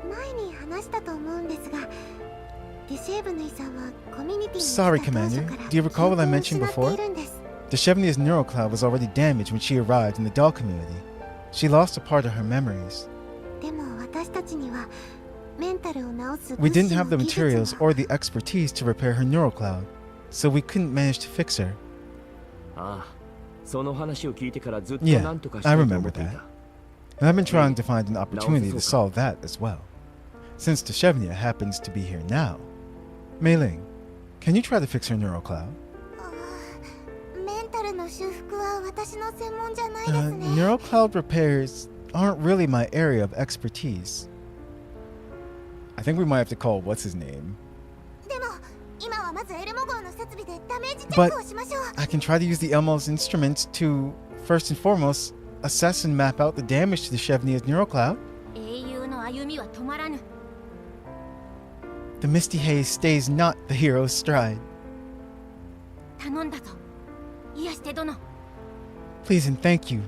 前に話したと思うんですが、デシェーブヌイさんはコミュニティに来た Sorry, 当初 Commander. から Do you recall what I 記 mentioned 憶を before? 失っているんです。 Deshevnia's neural cloud was already damaged when she arrived in the doll community. She lost a part of her memories. でも私たちにはメンタルを治す We 物 didn't 資 have the の技術 materials が or the expertise to repair her neural cloud, so we couldn't manage to fix her. ああ、その話を聞いてからずっと Yeah, 何とかしたいと思ってい I remember た。 And I've been trying to find an opportunity to so- solve that as well. Since Deshevnia happens to be here now. Mei Ling, can you try to fix her neural cloud? メンタルの修復は私の専門じゃないですね。 Neural cloud repairs aren't really my area of expertise. I think we might have to call what's his name. でも今はまずエルモ号の設備でダメージチェ But ックをしましょう。 I can try to use the Elmo's instruments to, first and foremost, assess and map out the damage to Deshevnia's neural cloud. 英雄の歩みは止まらぬ。 The misty haze stays not the hero's stride. 頼んだぞ。癒して殿。 Please and thank you,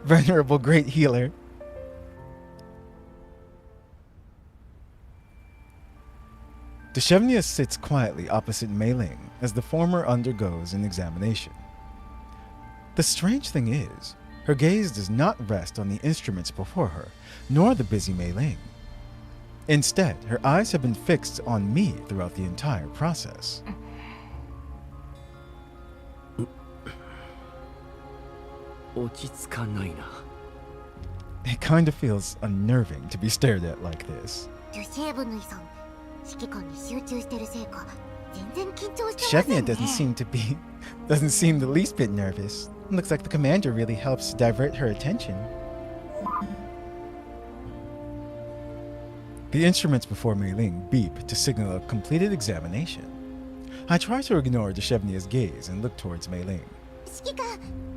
venerable great healer. Deshevnia sits quietly opposite Mei Ling as the former undergoes an examination. The strange thing is, her gaze does not rest on the instruments before her, nor the busy Mei Ling. Instead, her eyes have been fixed on me throughout the entire process. It kind of feels unnerving to be stared at like this. デュシェーブヌイさん、指揮官に集中してるせいか、全然緊張してませ Shevnia んね。 doesn't seem the least bit nervous. Looks like the commander really helps divert her attention. The instruments before Mei Ling beep to signal a completed examination. I try to ignore Deshevnia's gaze and look towards Mei Ling. 指揮官、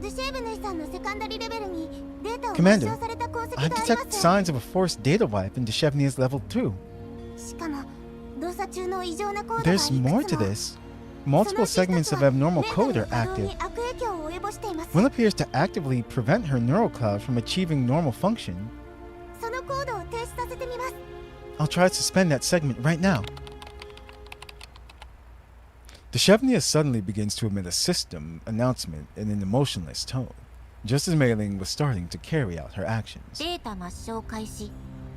デュシェーブヌイさんのセカンダリレベルにデータを抹 Commander, 消された痕跡 I があり detect ます signs of a forced data wipe in Deshevnia's level 2. しかも動作中の異常なコードがいく There's つも more to this. Multiple segments of abnormal code are active. One appears to actively prevent her neural cloud from achieving normal function. I'll try to suspend that segment right now. Deshevnia suddenly begins to emit a system announcement in an emotionless tone, just as Mei Ling was starting to carry out her actions. データ抹消開始。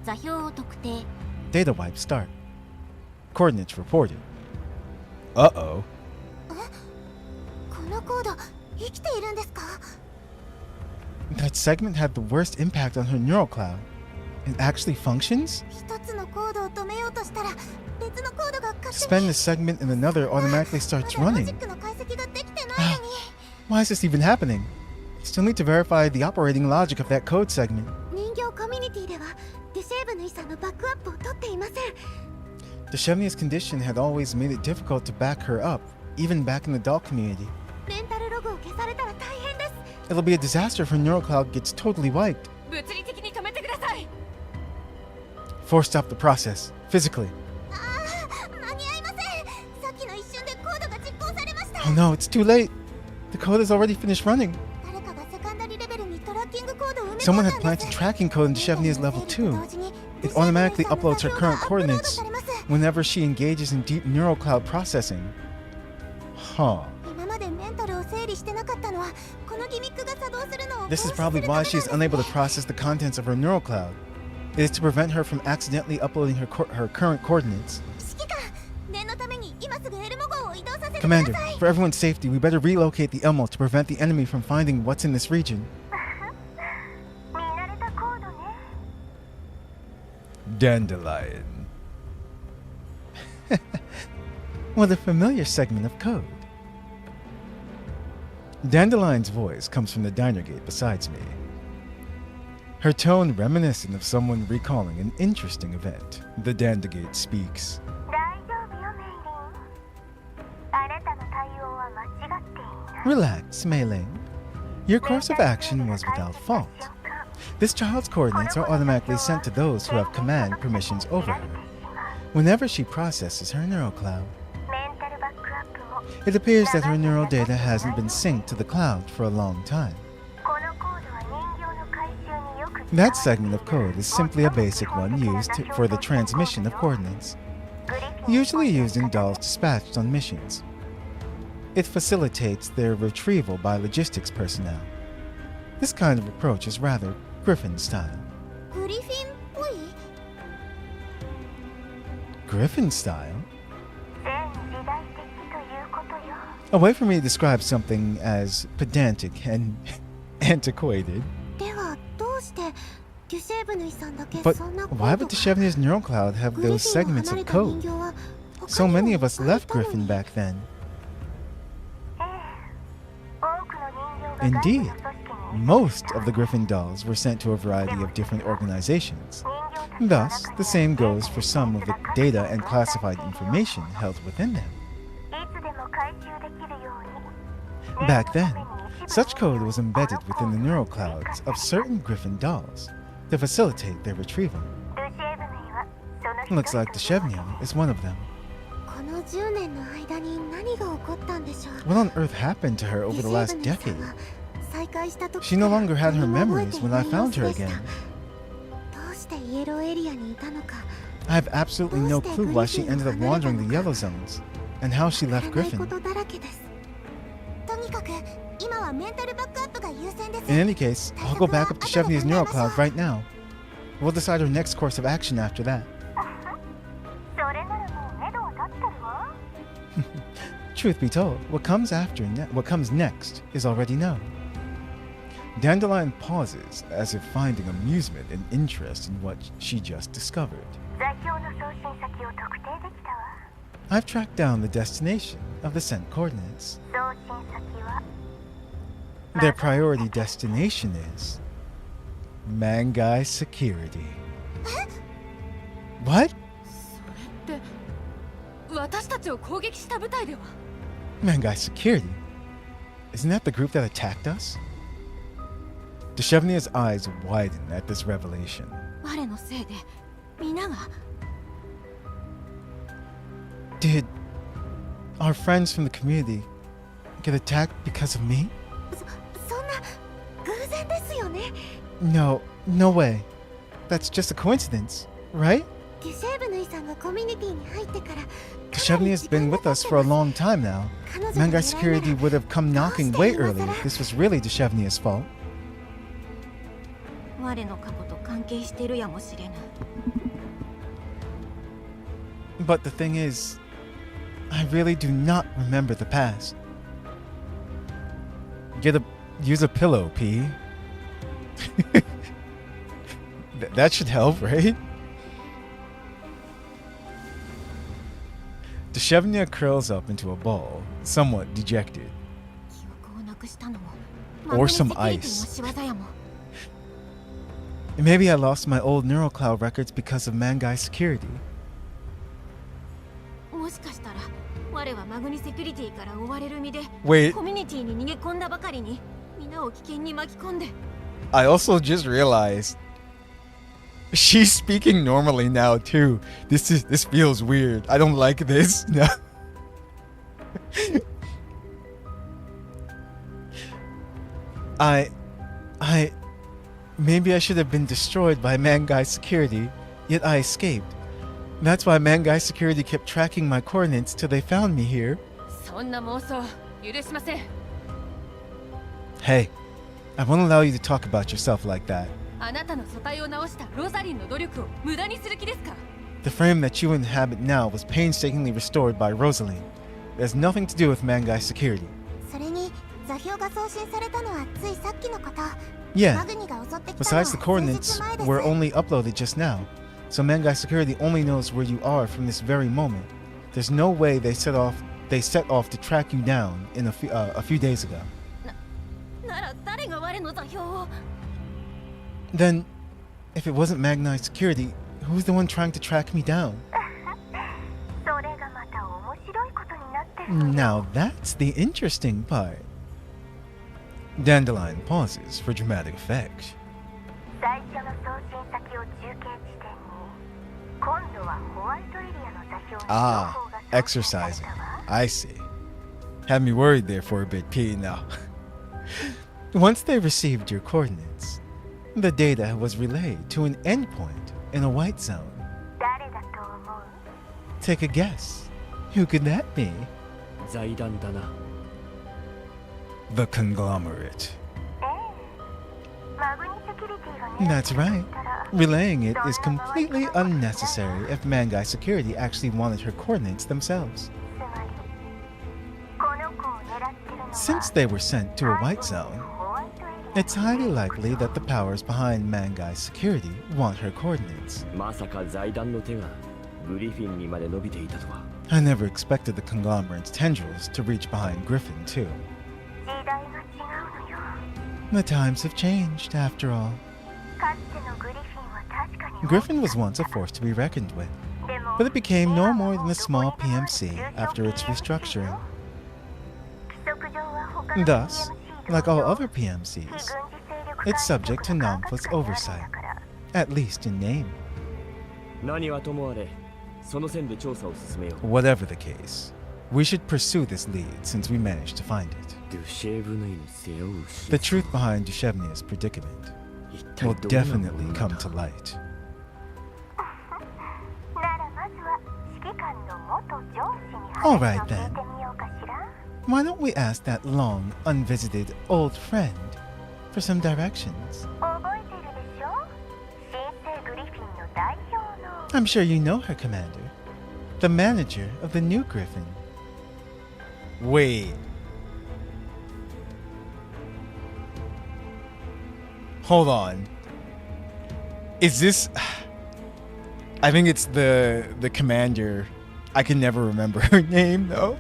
座標を特定。 Data wipe start. Coordinates reported. Uh-oh. このコード、生きているんですか? That segment had the worst impact on her neural cloud. It actually functions? 一つのコードを止めようとしたら、別のコードが勝手 Suspend に the segment and another automatically starts まだロ running. ジックの解析ができてないのに。 Why is this even happening? Still need to verify the operating logic of that code segment. 人形コミュニティでは、デシェーブヌイさんのバックアップを取っていません。 Deshevnia's condition had always made it difficult to back her up, even back in the doll community. メンタルログを消されたら大変です。 It'll be a disaster if her neural cloud gets totally wiped. 物理的に止めてください。 Force stop the process, physically. ああ、間に合いません。さっきの一瞬でコードが実行されました。 Oh no, it's too late. The code has already finished running. 誰かがセカンダリレベルにトラッキングコードを埋め込ん Someone だ had ん planted です。 tracking code in Deshevnia's level 2. It automatically uploads her current coordinates whenever she engages in deep neural cloud processing. Huh. 今までメンタルを整理してなかったのは、このギミックが作動するのを This is 防止す probably るため why なんです she's unable to process the contents of her neural cloud. It is to prevent her from accidentally uploading her current coordinates. 指揮官、念のために今すぐエルモ号を移動させてくだ Commander, さい。 for everyone's safety, we better relocate the Elmo to prevent the enemy from finding what's in this region. Dandelion. What a familiar segment of code. Dandelion's voice comes from the diner gate beside me. Her tone reminiscent of someone recalling an interesting event. The Dandegate speaks. Relax, Mei-Ling. Your course of action was without fault. This child's coordinates are automatically sent to those who have command permissions over her. Whenever she processes her neural cloud, it appears that her neural data hasn't been synced to the cloud for a long time. That segment of code is simply a basic one used for the transmission of coordinates, usually used in dolls dispatched on missions. It facilitates their retrieval by logistics personnel. This kind of approach is rather Griffin style. Griffin style? A way for me to describe something as pedantic and antiquated. But why would Deshevnier's neural cloud have those segments of code? So many of us left Griffin back then. Indeed, most of the Griffin dolls were sent to a variety of different organizations. Thus, the same goes for some of the data and classified information held within them. Back then, such code was embedded within the neural clouds of certain Griffin dolls to facilitate their retrieval. Looks like Deshevnier is one of them. What on earth happened to her over the last decade? She no longer had her memories when I found her again. I have absolutely no clue why she ended up wandering the yellow zones, and how she left Griffin. In any case, I'll go back up to Deshevnier's neural cloud right now. We'll decide our next course of action after that. Truth be told, what comes next is already known. Dandelion pauses, as if finding amusement and interest in what she just discovered. I've tracked down the destination of the sent coordinates. Their priority destination is Mangai Security. What? Mangai Security? Isn't that the group that attacked us? Deshevnier's eyes widen at this revelation. Did our friends from the community get attacked because of me? No way. That's just a coincidence, right? Deshevnier's been with us for a long time now. Mangai Security would have come knocking way early if this was really Deshevnier's fault. But the thing is, I really do not remember the past. Use a pillow, P. That should help, right? Deshevnier curls up into a ball, somewhat dejected. Or some ice. Maybe I lost my old neural cloud records because of Mangai Security. Wait. I also just realized she's speaking normally now too. This feels weird. I don't like this. No. Maybe I should have been destroyed by Mangai Security, yet I escaped. That's why Mangai Security kept tracking my coordinates till they found me here. Hey, I won't allow you to talk about yourself like that. The frame that you inhabit now was painstakingly restored by Rosaline. It has nothing to do with Mangai Security. Yeah, besides the coordinates were only uploaded just now. So Mangai Security only knows where you are from this very moment. There's no way they set off to track you down in a few days ago. なら誰が我の座標を Then, if it wasn't Mangai Security, who's the one trying to track me down? それがまた面白いことになってるのよ Now that's the interesting part. Dandelion pauses for dramatic effect. 最初の送信先を中継地点に今度はホワイトエリアの座標に情報が Exercising. I see. Had me worried there for a bit, P. Now. Once they received your coordinates, the data was relayed to an endpoint in a white zone. 誰だと思う Take a guess. Who could that be? 財団だな。 The conglomerate. ええマグニセキュリティがね That's right. Relaying it is completely unnecessary if Mangai Security actually wanted her coordinates themselves. つまりこの子を狙ってるのは Since they were sent to a white zone, ホワイトエリア it's highly likely that the powers behind Mangai Security want her coordinates. まさか財団の手がグリフィンにまで伸びていたとは。 I never expected the conglomerate's tendrils to reach behind Griffin, too. 時代が違うのよ The times have changed, after all. かつてのグリフィンは確かに Griffin was once a force to be reckoned with, でも but it became no more than a small PMC after its restructuring. 規則上は他の Thus, PMC like all 同様 other 非 PMCs, 軍事勢力 it's subject to Namfa's oversight, at least in name. 何はともあれ、その線で調査を進めよう。 Whatever the case, we should pursue this lead since we managed to find it. ドゥシェーブヌイの背負う The truth behind Dushevnia's predicament 一 will 体どんなも definitely の come だ to light. ならまずは指揮官の元上司に All 話 right を聞い then. てみようかしら Why don't we ask that long, unvisited old friend for some directions? 覚えてるでしょ新生グリフィンの代表の I'm sure you know her, Commander. The manager of the new Griffin. Wait. Hold on. Is this... I think it's the commander. I can never remember her name, though.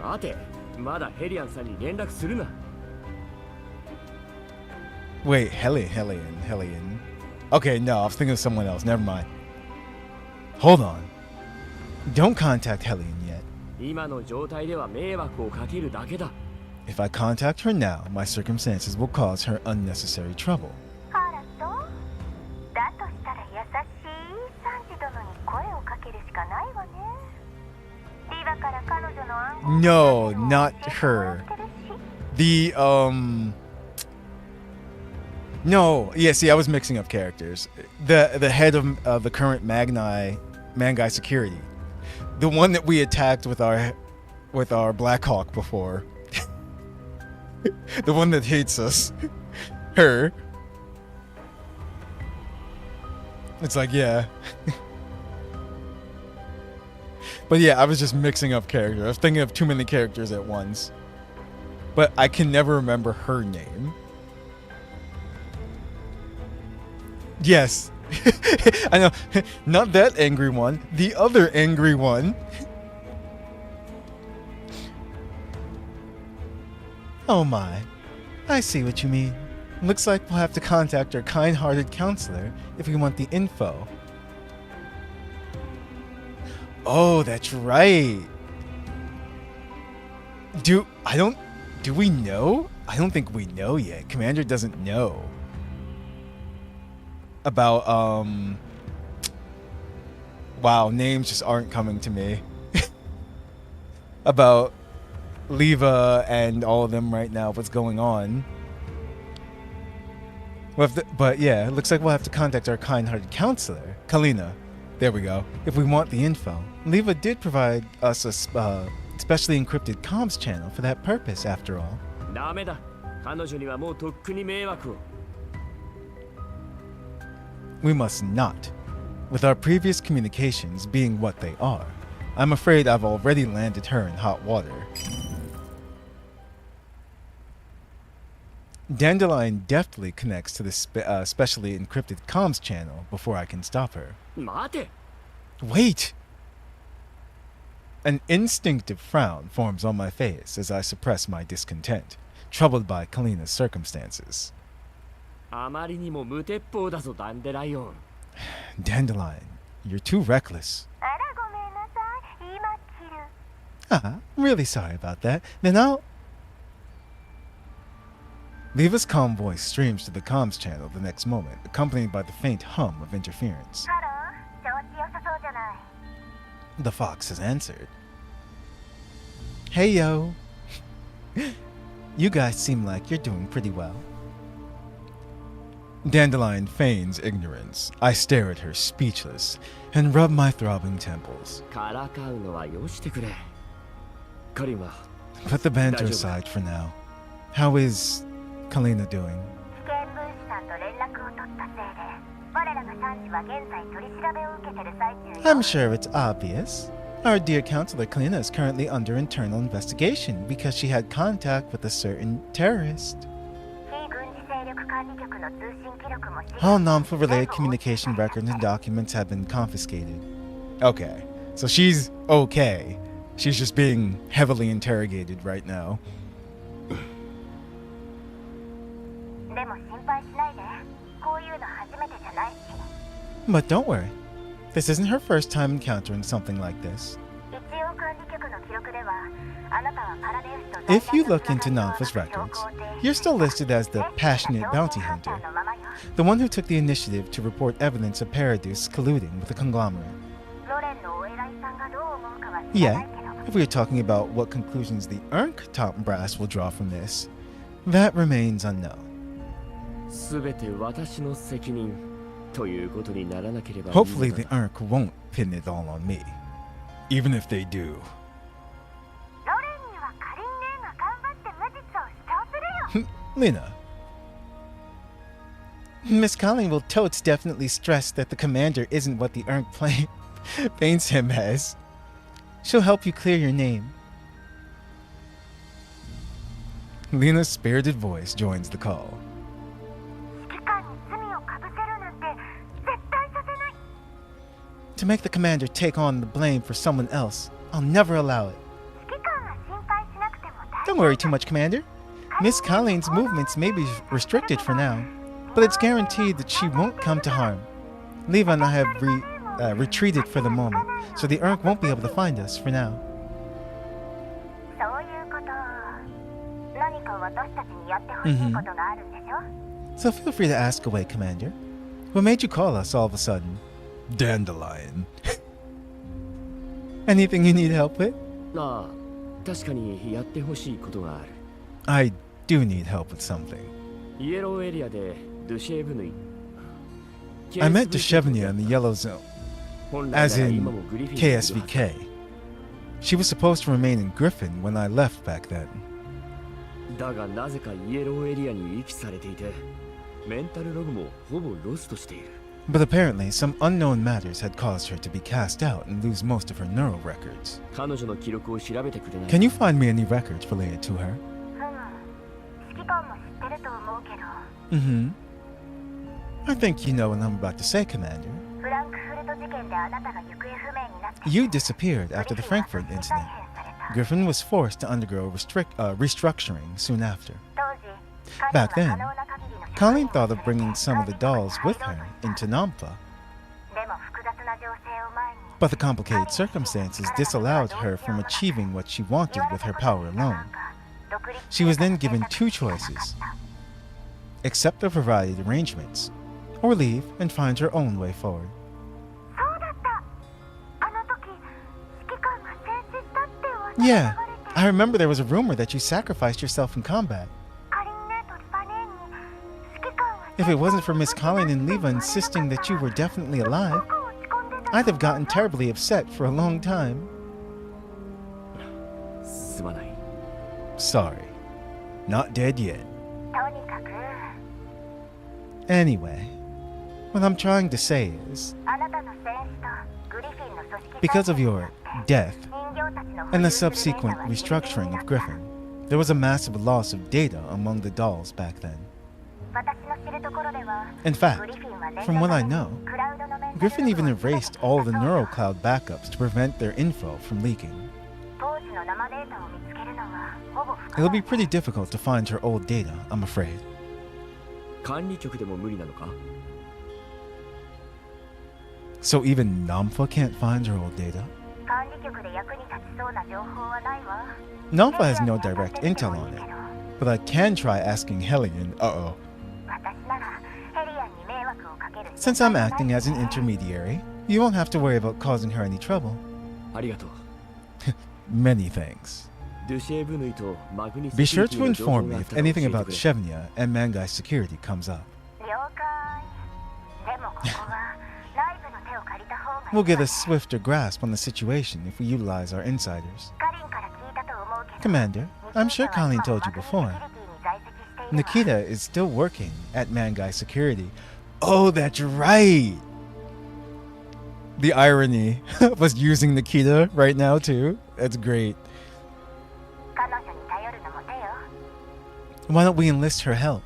待て、まだヘリアンさんに連絡するな。 Wait, Helian. Okay, no, I was thinking of someone else. Never mind. Hold on. Don't contact Helian yet. 今の状態では迷惑をかけるだけだ。 If I contact her now, my circumstances will cause her unnecessary trouble. ハラとだとしたら優しいサンジ殿に声をかけるしかないわねリバから彼女の暗号 No, not her. The, No, yeah, see, I was mixing up characters. The head of the current Mangai Security. The one that we attacked with our Black Hawk before. The one that hates us. Her. It's like, yeah. But yeah, I was just mixing up characters. I was thinking of too many characters at once. But I can never remember her name. Yes. I know. Not that angry one. The other angry one. Oh my. I see what you mean. Looks like we'll have to contact our kind-hearted counselor if we want the info. Oh, that's right. Do we know? I don't think we know yet. Commander doesn't know about wow, names just aren't coming to me. About Leva and all of them right now, what's going on. But yeah, it looks like we'll have to contact our kind-hearted counselor, Kalina. There we go. If we want the info. Leva did provide us a specially encrypted comms channel for that purpose, after all. ダメだ。彼女にはもうとっくに迷惑を。We must not. With our previous communications being what they are, I'm afraid I've already landed her in hot water. Dandelion deftly connects to the specially encrypted comms channel before I can stop her. 待て Wait! An instinctive frown forms on my face as I suppress my discontent, troubled by Kalina's circumstances. あまりにも無鉄砲だぞダンデライオン Dandelion, you're too reckless. あらごめんなさい今切る Ah, really sorry about that. Then I'll... Leva's calm voice streams to the comms channel the next moment, accompanied by the faint hum of interference. ハロー調子良さそうじゃない The fox has answered. Hey, yo. You guys seem like you're doing pretty well. Dandelion feigns ignorance. I stare at her speechless and rub my throbbing temples. からかうのはよしてくれカリンは Put the banter aside for now. How is Kalina doing? 危険分子さんと連絡を取ったせいで我らが3時は現在取り調べを受けてる最中よ I'm sure it's obvious. Our dear counselor Kalina is currently under internal investigation because she had contact with a certain terrorist. 非軍事勢力管理局の通信記録も All non-related communication records and documents have been confiscated. Okay, so she's okay. She's just being heavily interrogated right now. でも心配しないでこういうの初めてじゃないし But don't worry. This isn't her first time encountering something like this. 一応管理局の記録ではあなたはパラデウスと If you look into Nanfa's records, you're still listed as the passionate bounty hunter, the one who took the initiative to report evidence of Paradis colluding with the conglomerate. ロレンのお偉いさんがどう思うかは知ら Yeah, ないけど if we are talking about what conclusions the Urnk top brass will draw from this, that remains unknown. 全て私の責任ということにならなければいい Hopefully の the だ Urnk won't pin it all on me. Even if they do. ロレンにはカリン姉が頑張って無実を主張するよ Lena. Miss Colleen will totes definitely stress that the commander isn't what the Urnk paints him as. She'll help you clear your name. Lena's spirited voice joins the call. 指揮官に罪をかぶせるなんて絶対させない To make the commander take on the blame for someone else, I'll never allow it. 指揮官が心配しなくても大 Don't worry too much, Commander. Miss Colleen's movements may be restricted for now, but it's guaranteed that she won't come to harm. Leva and I have retreated for the moment, so the Urnk won't be able to find us for now. そういうこと何か私たちにやってほしいことがあるんでしょ So feel free to ask away, Commander. What made you call us all of a sudden? Dandelion. Anything you need help with? ああ確かにやってほしいことがある I do need help with something. イエローエリアでドゥシェーブヌイ I met Deshevnia in the Yellow Zone, 本来 as なら in 今もグリフィンがいるはず KSVK. She was supposed to remain in Griffin when I left back then. だがなぜかイエローエリアに遺棄されていてメンタルログもほぼロストしている But apparently, some unknown matters had caused her to be cast out and lose most of her neural records. 彼女の記録を調べてくれない Can you find me any records related to her? 指揮官も知ってると思うけど Mm-hmm. I think you know what I'm about to say, Commander. フランクフルト事件であなたが行方不明になって You disappeared after the Frankfurt incident. Griffin was forced to undergo restructuring soon after. 当時 Back 彼 then, 女は可能な限りの Colleen thought of bringing some of the dolls with her into Nampa, でも複雑な情勢を前に but the complicated circumstances disallowed her from achieving what she wanted with her power alone. She was then given two choices: accept the provided arrangements, or leave and find her own way forward. そうだったあの時指揮官が戦死したって噂が Yeah, 流れて I remember there was a rumor that you sacrificed yourself in combat. カリン姉とリパ姉に指揮官は If it wasn't for Miss Colleen and Leva insisting that you were definitely alive, 落ち込んでた I'd have gotten terribly upset for a long time. すまない Sorry. Not dead yet. とにかく Anyway, what I'm trying to say is, あなたの戦死とグリフィンの組織 because of your death 人形たちの and the subsequent restructuring of Griffin, There was a massive loss of data among the dolls back then. 私の知るところでは In fact, from what I know, Griffin even erased all the neural cloud backups to prevent their info from leaking. 当時の生データを見つけるのはほぼ不可 It'll 能 be pretty difficult to find her old data, I'm afraid. 管理局でも無理なのか？ So even Namfa can't find her old data? 管理局で役に立ちそうな情報はないわ Namfa has no direct intel on it, but I can try asking Helen. 私ならヘリアンに迷惑をかける Since I'm acting as an intermediary, you won't have to worry about causing her any trouble. ありがとう。 Many thanks. ドゥシェーブヌイとマグニス Be sure to の情報 inform が me あっ if たら教えて anything くれ about Shevnia and Mangai security comes up. 了解でもここは内部の手を借りた方が We'll get a swifter grasp on the situation if we utilize our insiders. カリンから聞いたと思うけど Commander, I'm sure Colleen told you before. Nikita is still working at Mangai Security. Oh, that's right! The irony of us using Nikita right now, too. That's great. 彼女に頼るのも手よ Why don't we enlist her help?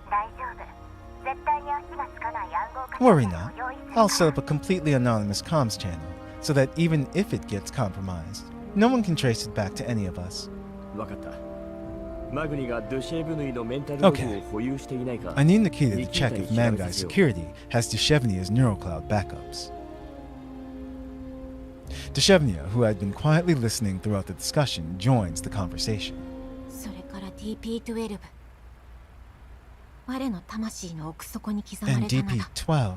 大丈夫絶対に足がつかない暗号化 Worry システム not. を用意する I'll set up a completely anonymous comms channel so that even if it gets compromised, no one can trace it back to any of us. わかった。マグニがドゥシェーブヌイのメンタルログを保有していないか。 I need Nikita to check if Mangai Security has Deshevnia's neural cloud backups. Deshevnia, who had been quietly listening throughout the discussion, joins the conversation. それから DP12 我の魂の奥底に刻ま And れたのだ DP12.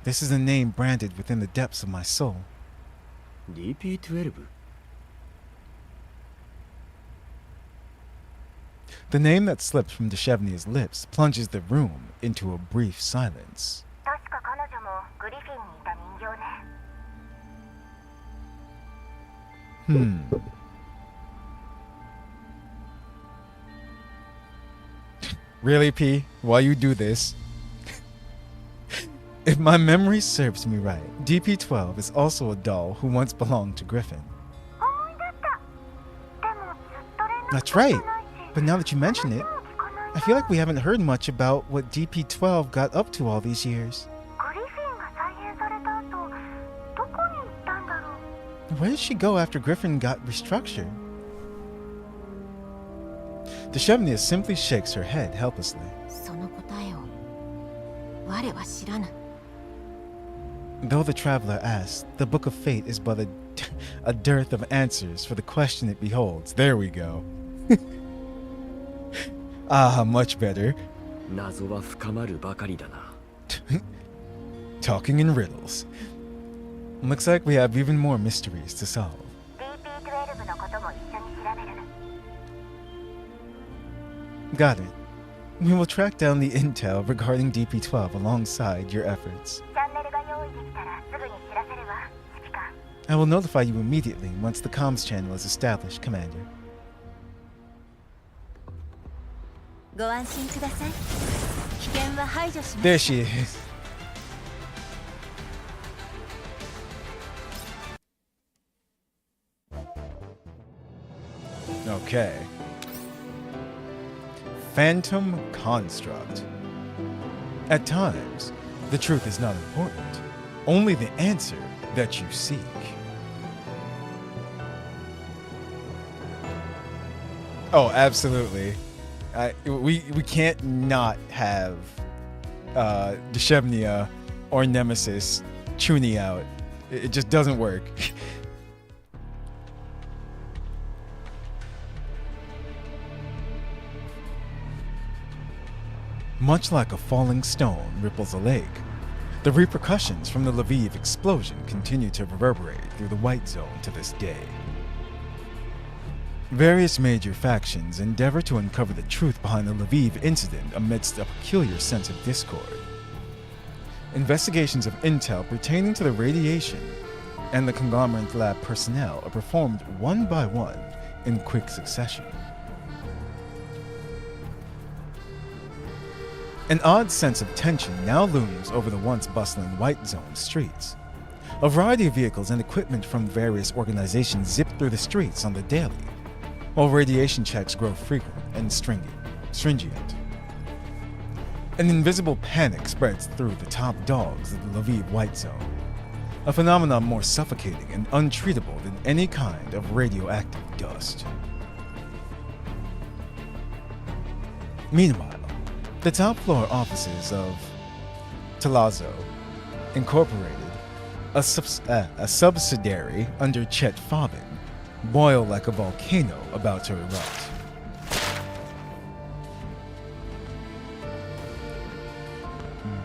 This is a name branded within the depths of my soul. DP12？ The name that slips from Deshevnia's lips plunges the room into a brief silence. 確か彼女もグリフィンにいた人形ね Really, P? Why you do this? If my memory serves me right, DP12 is also a doll who once belonged to Griffin. 思い出したでもずっと連絡 That's right. 取ってないし But now that you mention it, 話も聞かないな I feel like we haven't heard much about what DP12 got up to all these years. グリフィンが再編された後どこに行ったんだろう Where did she go after Griffin got restructured? Deshevnia simply shakes her head helplessly. その答えを我は知らぬ Though the traveler asks, the Book of Fate is but a dearth of answers for the question it beholds. There we go. Ah, much better. 謎は深まるばかりだな。 Talking in riddles. Looks like we have even more mysteries to solve. DP12 のことも一緒に調べる Got it. We will track down the intel regarding DP12 alongside your efforts. チャンネルが用意できたらすぐに知らせるわ指揮官 I will notify you immediately once the comms channel is established, Commander. ご安心ください危険は排除します There she is. Okay. Phantom Construct. At times, the truth is not important, only the answer that you seek. Oh, absolutely. We can't not have Deshevnia or Nemesis tuning out. It just doesn't work. Much like a falling stone ripples a lake, the repercussions from the Lviv explosion continue to reverberate through the White Zone to this day. Various major factions endeavor to uncover the truth behind the Lviv incident amidst a peculiar sense of discord. Investigations of intel pertaining to the radiation and the conglomerate lab personnel are performed one by one in quick succession. An odd sense of tension now looms over the once bustling White Zone streets. A variety of vehicles and equipment from various organizations zip through the streets on the daily. while radiation checks grow frequent and stringent. An invisible panic spreads through the top dogs of the Lviv White Zone, a phenomenon more suffocating and untreatable than any kind of radioactive dust. Meanwhile, the top floor offices of Talazzo Incorporated, a subsidiary under Chet Fobin, boil like a volcano about to erupt.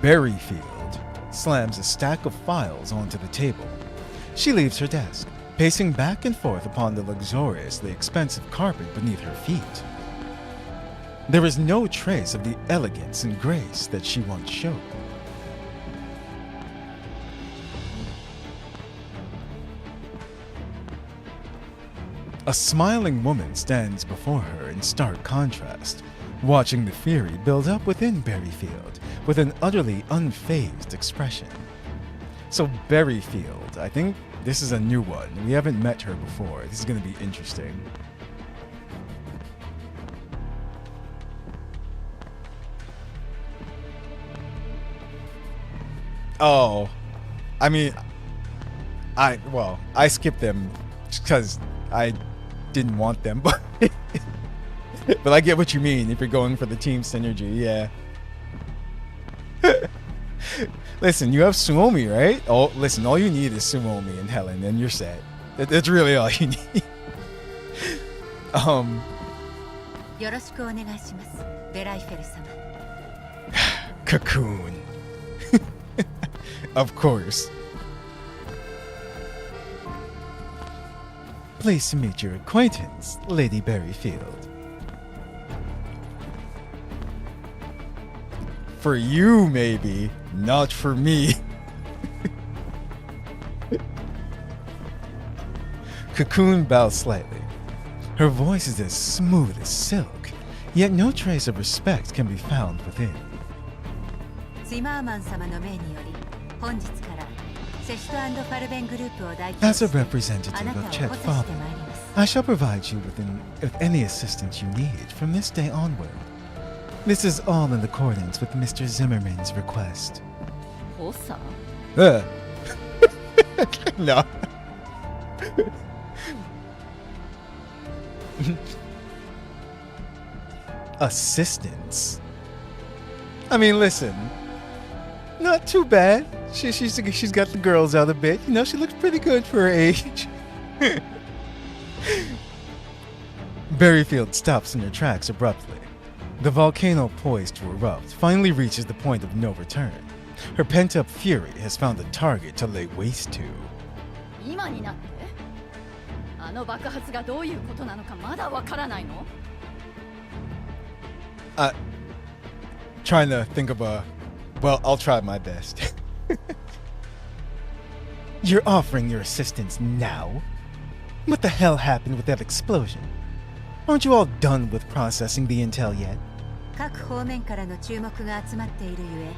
Berryfield slams a stack of files onto the table. She leaves her desk, pacing back and forth upon the luxuriously expensive carpet beneath her feet. There is no trace of the elegance and grace that she once showed. A smiling woman stands before her in stark contrast, watching the fury build up within Berryfield with an utterly unfazed expression. So Berryfield, I think this is a new one. We haven't met her before. This is going to be interesting. Oh, I mean, I skipped them just because I didn't want them, but but I get what you mean if you're going for the team synergy, yeah. Listen, you have Suomi, right? Oh, listen, all you need is Suomi and Helen, and you're set. That's really all you need. よろしくお願いします、ベライフェル様。Cocoon. Of course. Pleased to meet your acquaintance, Lady Berryfield. For you, maybe, not for me. Cocoon bows slightly. Her voice is as smooth as silk, yet no trace of respect can be found within. ツィマーマン様の命により、本日からセシト&ファルベングループを代表 As a して representative あなた of を Chet 補佐して Father, まいります。 I shall provide you with any assistance you need from this day onward. This is all in accordance with Mr. Zimmerman's request. 補佐 No. Assistance. I mean, listen. Not too bad. She's got the girls out a bit. You know, she looks pretty good for her age. Berryfield stops in her tracks abruptly. The volcano poised to erupt finally reaches the point of no return. Her pent-up fury has found a target to lay waste to. 今になってあの爆発がどういうことなのかまだわからないの Trying to think of a... Well, I'll try my best. You're offering your assistance now? What the hell happened with that explosion? Aren't you all done with processing the intel yet? 各方面からの注目が集まっているゆえ、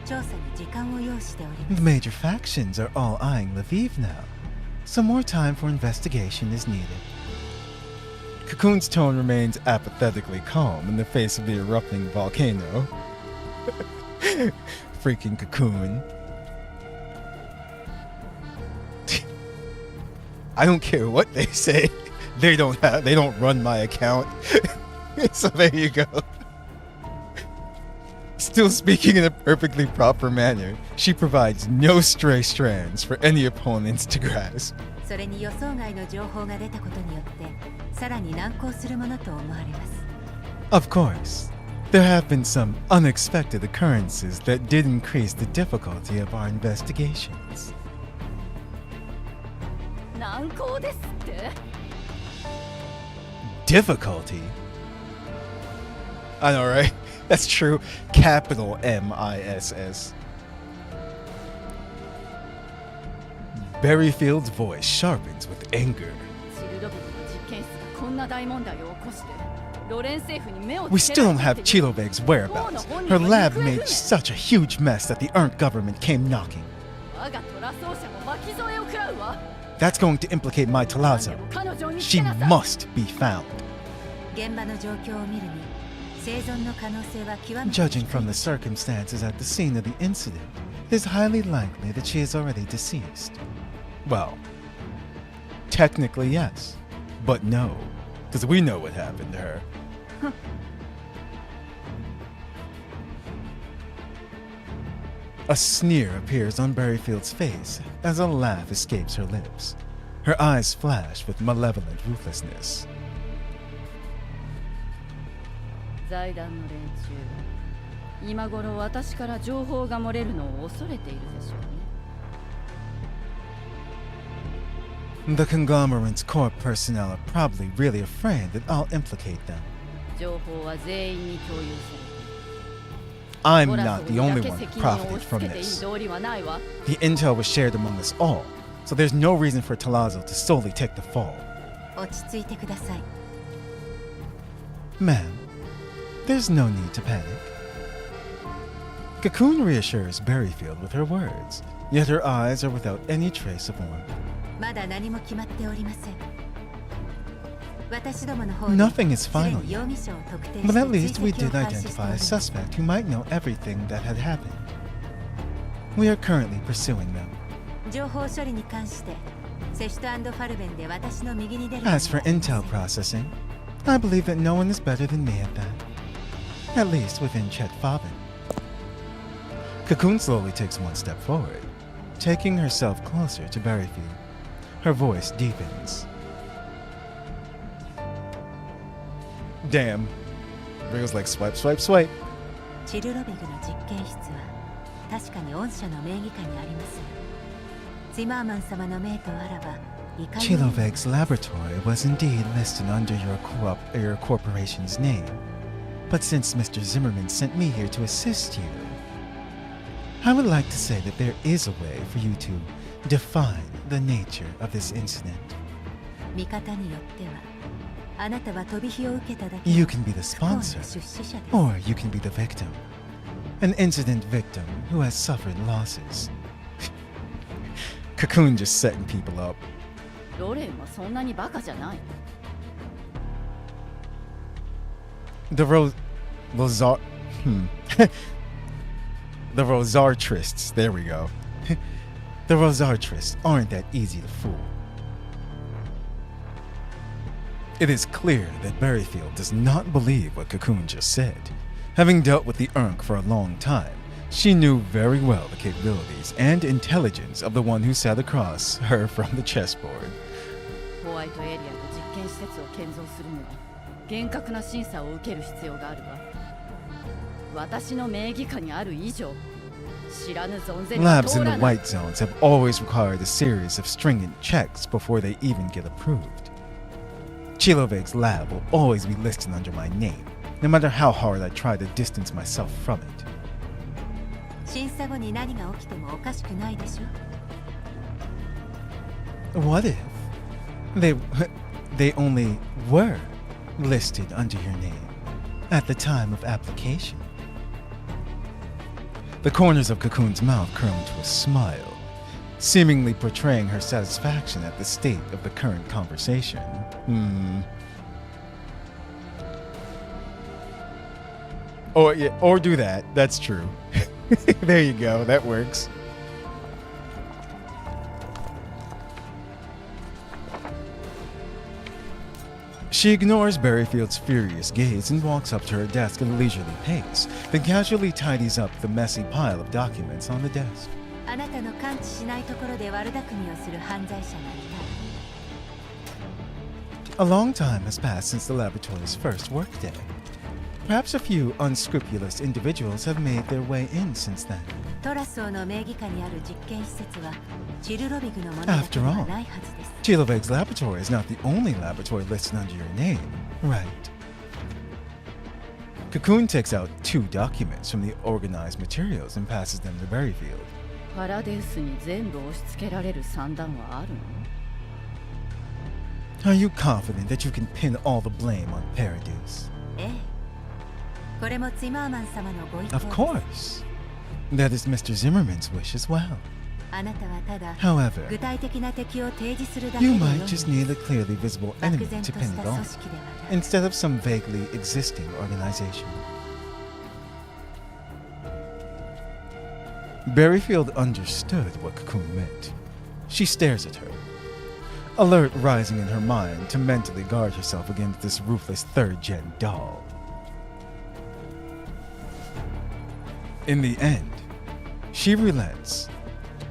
調査に時間を要しておりま The す。 major factions are all eyeing Lviv now, so more time for investigation is needed. Cocoon's tone remains apathetically calm in the face of the erupting volcano. Freaking Cocoon. I don't care what they say. They don't run my account. So there you go. Still speaking in a perfectly proper manner, she provides no stray strands for any opponents to grasp. それに予想外の情報が出たことによって、さらに難航するものと思われます。 Of course, there have been some unexpected occurrences that did increase the difficulty of our investigations. 難航ですって Difficulty? I know, right? That's true. Capital MISS. Berryfield's voice sharpens with anger. チルドビルの実験室がこんな大問題を起こしてロレン政府に目を We つけ still ら don't れ have たっていう Chiloveg's whereabouts. Her lab made such a huge mess that the Ernst government came knocking. 我がトラ奏者も巻き添えを食らうわ That's going to implicate my 何で Talazzo. も彼女を見つ She けなさい must be found. 現場の状況を見るに生存の可能性は極めて Judging from the circumstances at the scene of the incident, it is highly likely that she is already deceased. Well, technically yes, but no, because we know what happened to her. A sneer appears on Berryfield's face as a laugh escapes her lips. Her eyes flash with malevolent ruthlessness. 財団の連中、今頃私から情報が漏れるのを恐れているでしょうね。 The conglomerate's core personnel are probably really afraid that I'll implicate them. 情報は全員に共有されている。 I'm not the only one who profited from つけていい this. 道理はないわ。 The intel was shared among us all, so there's no reason for Talazzo to solely take the fall. 落ち着いてください。 Ma'am, there's no need to panic. Cocoon reassures Berryfield with her words, yet her eyes are without any trace of warmth. まだ何も決まっておりません。私どもの方で Nothing is すで final に容 yet, 疑者を特定 but at して least we 追跡 did を開始してお identify り a ます。 suspect who might know everything that had happened. We are currently pursuing them. 情報処理に関してセシュト&ファルベンで私の右に出る As for intel processing, I believe that no one is better than me at that. At least within Chet Fabin. Cocoon slowly takes one step forward, taking herself closer to Berryfield. Her voice deepens. Damn. Rio's like swipe, swipe, swipe. チルロビグの実験室は確かに御社の名義下にあります。ツィマーマン様の命とあらばいかにも Chiloveg's laboratory was indeed listed under your corporation's name. But since Mr. Zimmerman sent me here to assist you, I would like to say that there is a way for you to define the nature of this incident. 見方によってはあなたは飛び火を受けただけ You の can be the 不幸な sponsor, 出資者です or you can be the victim. An incident victim who has suffered losses. Cocoon just setting people up. ロレンはそんなにバカじゃない。 The Rosar... The Rosartrists, there we go. The Rosartrists aren't that easy to fool. It is clear that Berryfield does not believe what Cocoon just said. Having dealt with the Urnk for a long time, she knew very well the capabilities and intelligence of the one who sat across her from the chessboard. ホワイトエリアと実験施設を建造するには厳格な審査を受ける必要があるわ。私の名義下にある以上、知らぬ存ぜぬは Labs 通 in ら the ない。 white zones have always required a series of stringent checks before they even get approved. Chiloveg's lab will always be listed under my name, no matter how hard I try to distance myself from it. 審査後に何が起きてもおかしくないでしょ。 What if they only were listed under your name at the time of application? The corners of Cocoon's mouth curl into a smile, seemingly portraying her satisfaction at the state of the current conversation. Or yeah, or do that. That's true. There you go. That works. She ignores Berryfield's furious gaze and walks up to her desk at a leisurely pace, then casually tidies up the messy pile of documents on the desk. あなたの感知しないところで悪巧みをする犯罪者がい A long time has passed since the laboratory's first workday. Perhaps a few unscrupulous individuals have made their way in since then. た。トラソーの名義下にある実験施設はチルロビグのものだけ After では all, ないはずです。 Chiloveg's laboratory is not the only laboratory listed under your name, right? Cocoon takes out 2 documents from the organized materials and passes them to Berryfield. パラデウスに全部押し付けられる算段はあるの？ Are you confident that you can pin all the blame on Paradise? ええ。これもツィマーマン様のご意向 Of です。 course. That is Mr. Zimmerman's wish as well. あなたはただ However, 具体的な敵を提示するだけ you で良い might の just です need a clearly visible 漠 enemy 然 to と pin した it 組 on, 織ではない instead of some vaguely existing organization. Berryfield understood what Cocoon meant. She stares at her, alert rising in her mind to mentally guard herself against this ruthless third-gen doll. In the end, she relents.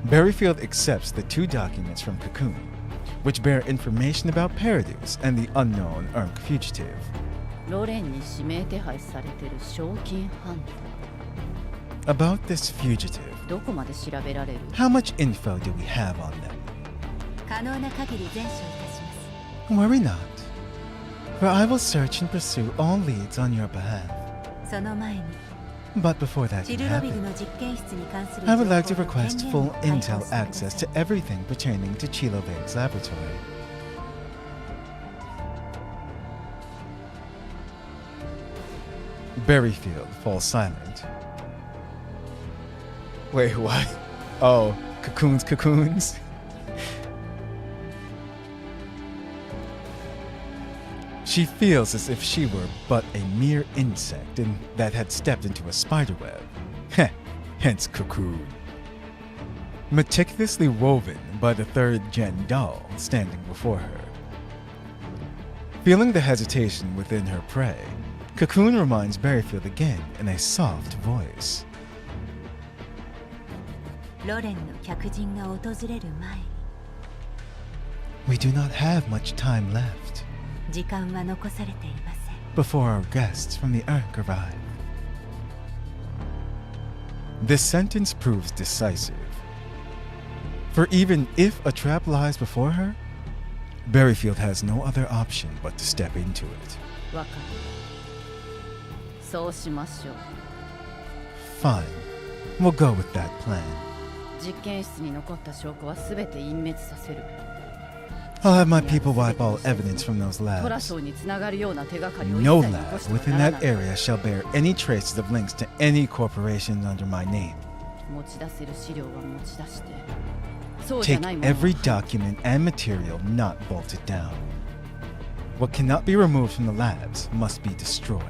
Berryfield accepts the 2 documents from Cocoon, which bear information about Paradise and the unknown Urk fugitive. ロレンに指名手配されてる賞金ハン About this fugitive, ターどこまで調べられる how much info do we have on them? 可能な限り全処いたします Worry not, for I will search and pursue all leads on your behalf. その前に But before that チ can ルロビグ happen, の実験室に関する I 情 would 報 like to と request 権限 full を解放 intel してください access to everything pertaining to Chilovig's laboratory. Berryfield falls silent. Wait, what? Oh, cocoons. She feels as if she were but a mere insect that had stepped into a spiderweb. Hence cocoon. Meticulously woven by the third-gen doll standing before her. Feeling the hesitation within her prey, Cocoon reminds Berryfield again in a soft voice. ロレンの客人が訪れる前に We do not have much time left 時間は残されていません before our guests from the Urk arrive. This sentence proves decisive. For even if a trap lies before her, Berryfield has no other option but to step into it. わかるそうしましょう Fine. We'll go with that plan. 実験室に残った証拠は全て隠滅させる I'll have my people wipe all evidence from those トラ labs. 賞につながるような手がかりを一 No 切 lab 残しては within なら that ない area shall bear any traces of links to any corporation under my name. 持ち出せる資料は持ち出してそうじゃ Take ないものを every document and material not bolted down. What cannot be removed from the labs must be destroyed.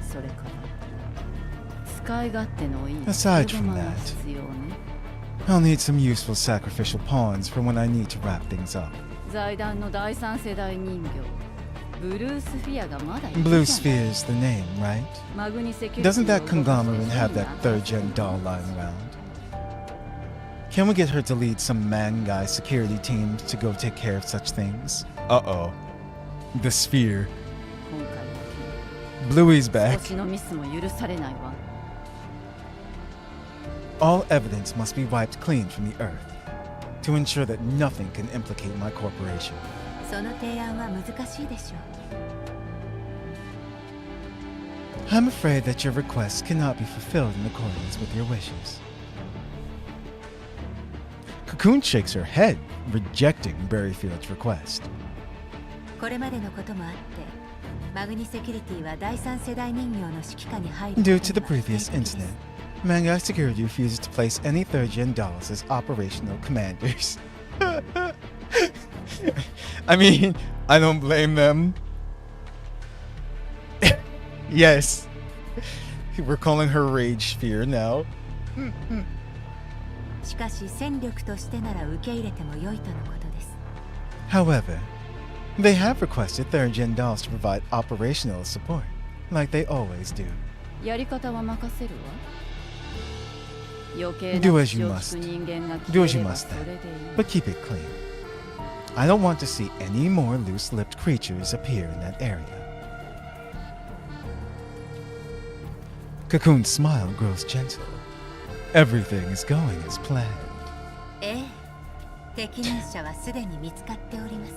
それから使い勝手のいい Aside 手 from 駒が that, 必要ね I'll need some useful sacrificial pawns for when I need to wrap things up. 財団の第三世代人形ブルースフィアがまだいるじゃ Blue ない Sphere's the name, right? マグニセキュリティ Doesn't that を動かして conglomerate have 変な that third-gen doll lying around? Can we get her to lead some man-guy security teams to go take care of such things? Uh-oh. The Sphere. 今回は Bluey's 君 back. 少しのミスも許されないわ All evidence must be wiped clean from the Earth to ensure that nothing can implicate my corporation. その提案は難しいでしょう I'm afraid that your requests cannot be fulfilled in accordance with your wishes. Cocoon shakes her head, rejecting Berryfield's request. これまでのこともあってマグニセキュリティは第三世代人形の指揮下に入る Due こと to the には否定 previous 的です incident, Mangai Security refuses to place any third-gen dolls as operational commanders. I mean, I don't blame them. Yes. We're calling her Rage Sphere now. しかし戦力としてなら受け入れても良いとのことです However, they have requested third-gen dolls to provide operational support, like they always do. やり方は任せるわ余計な Do as you 口を聞く人間が Do as 消 you えれば must それでいい But keep it clean. I don't want to see any more loose-lipped creatures appear in that area. Cocoon's smile grows gentle. Everything is going as planned. ええ適任者はすでに見つかっております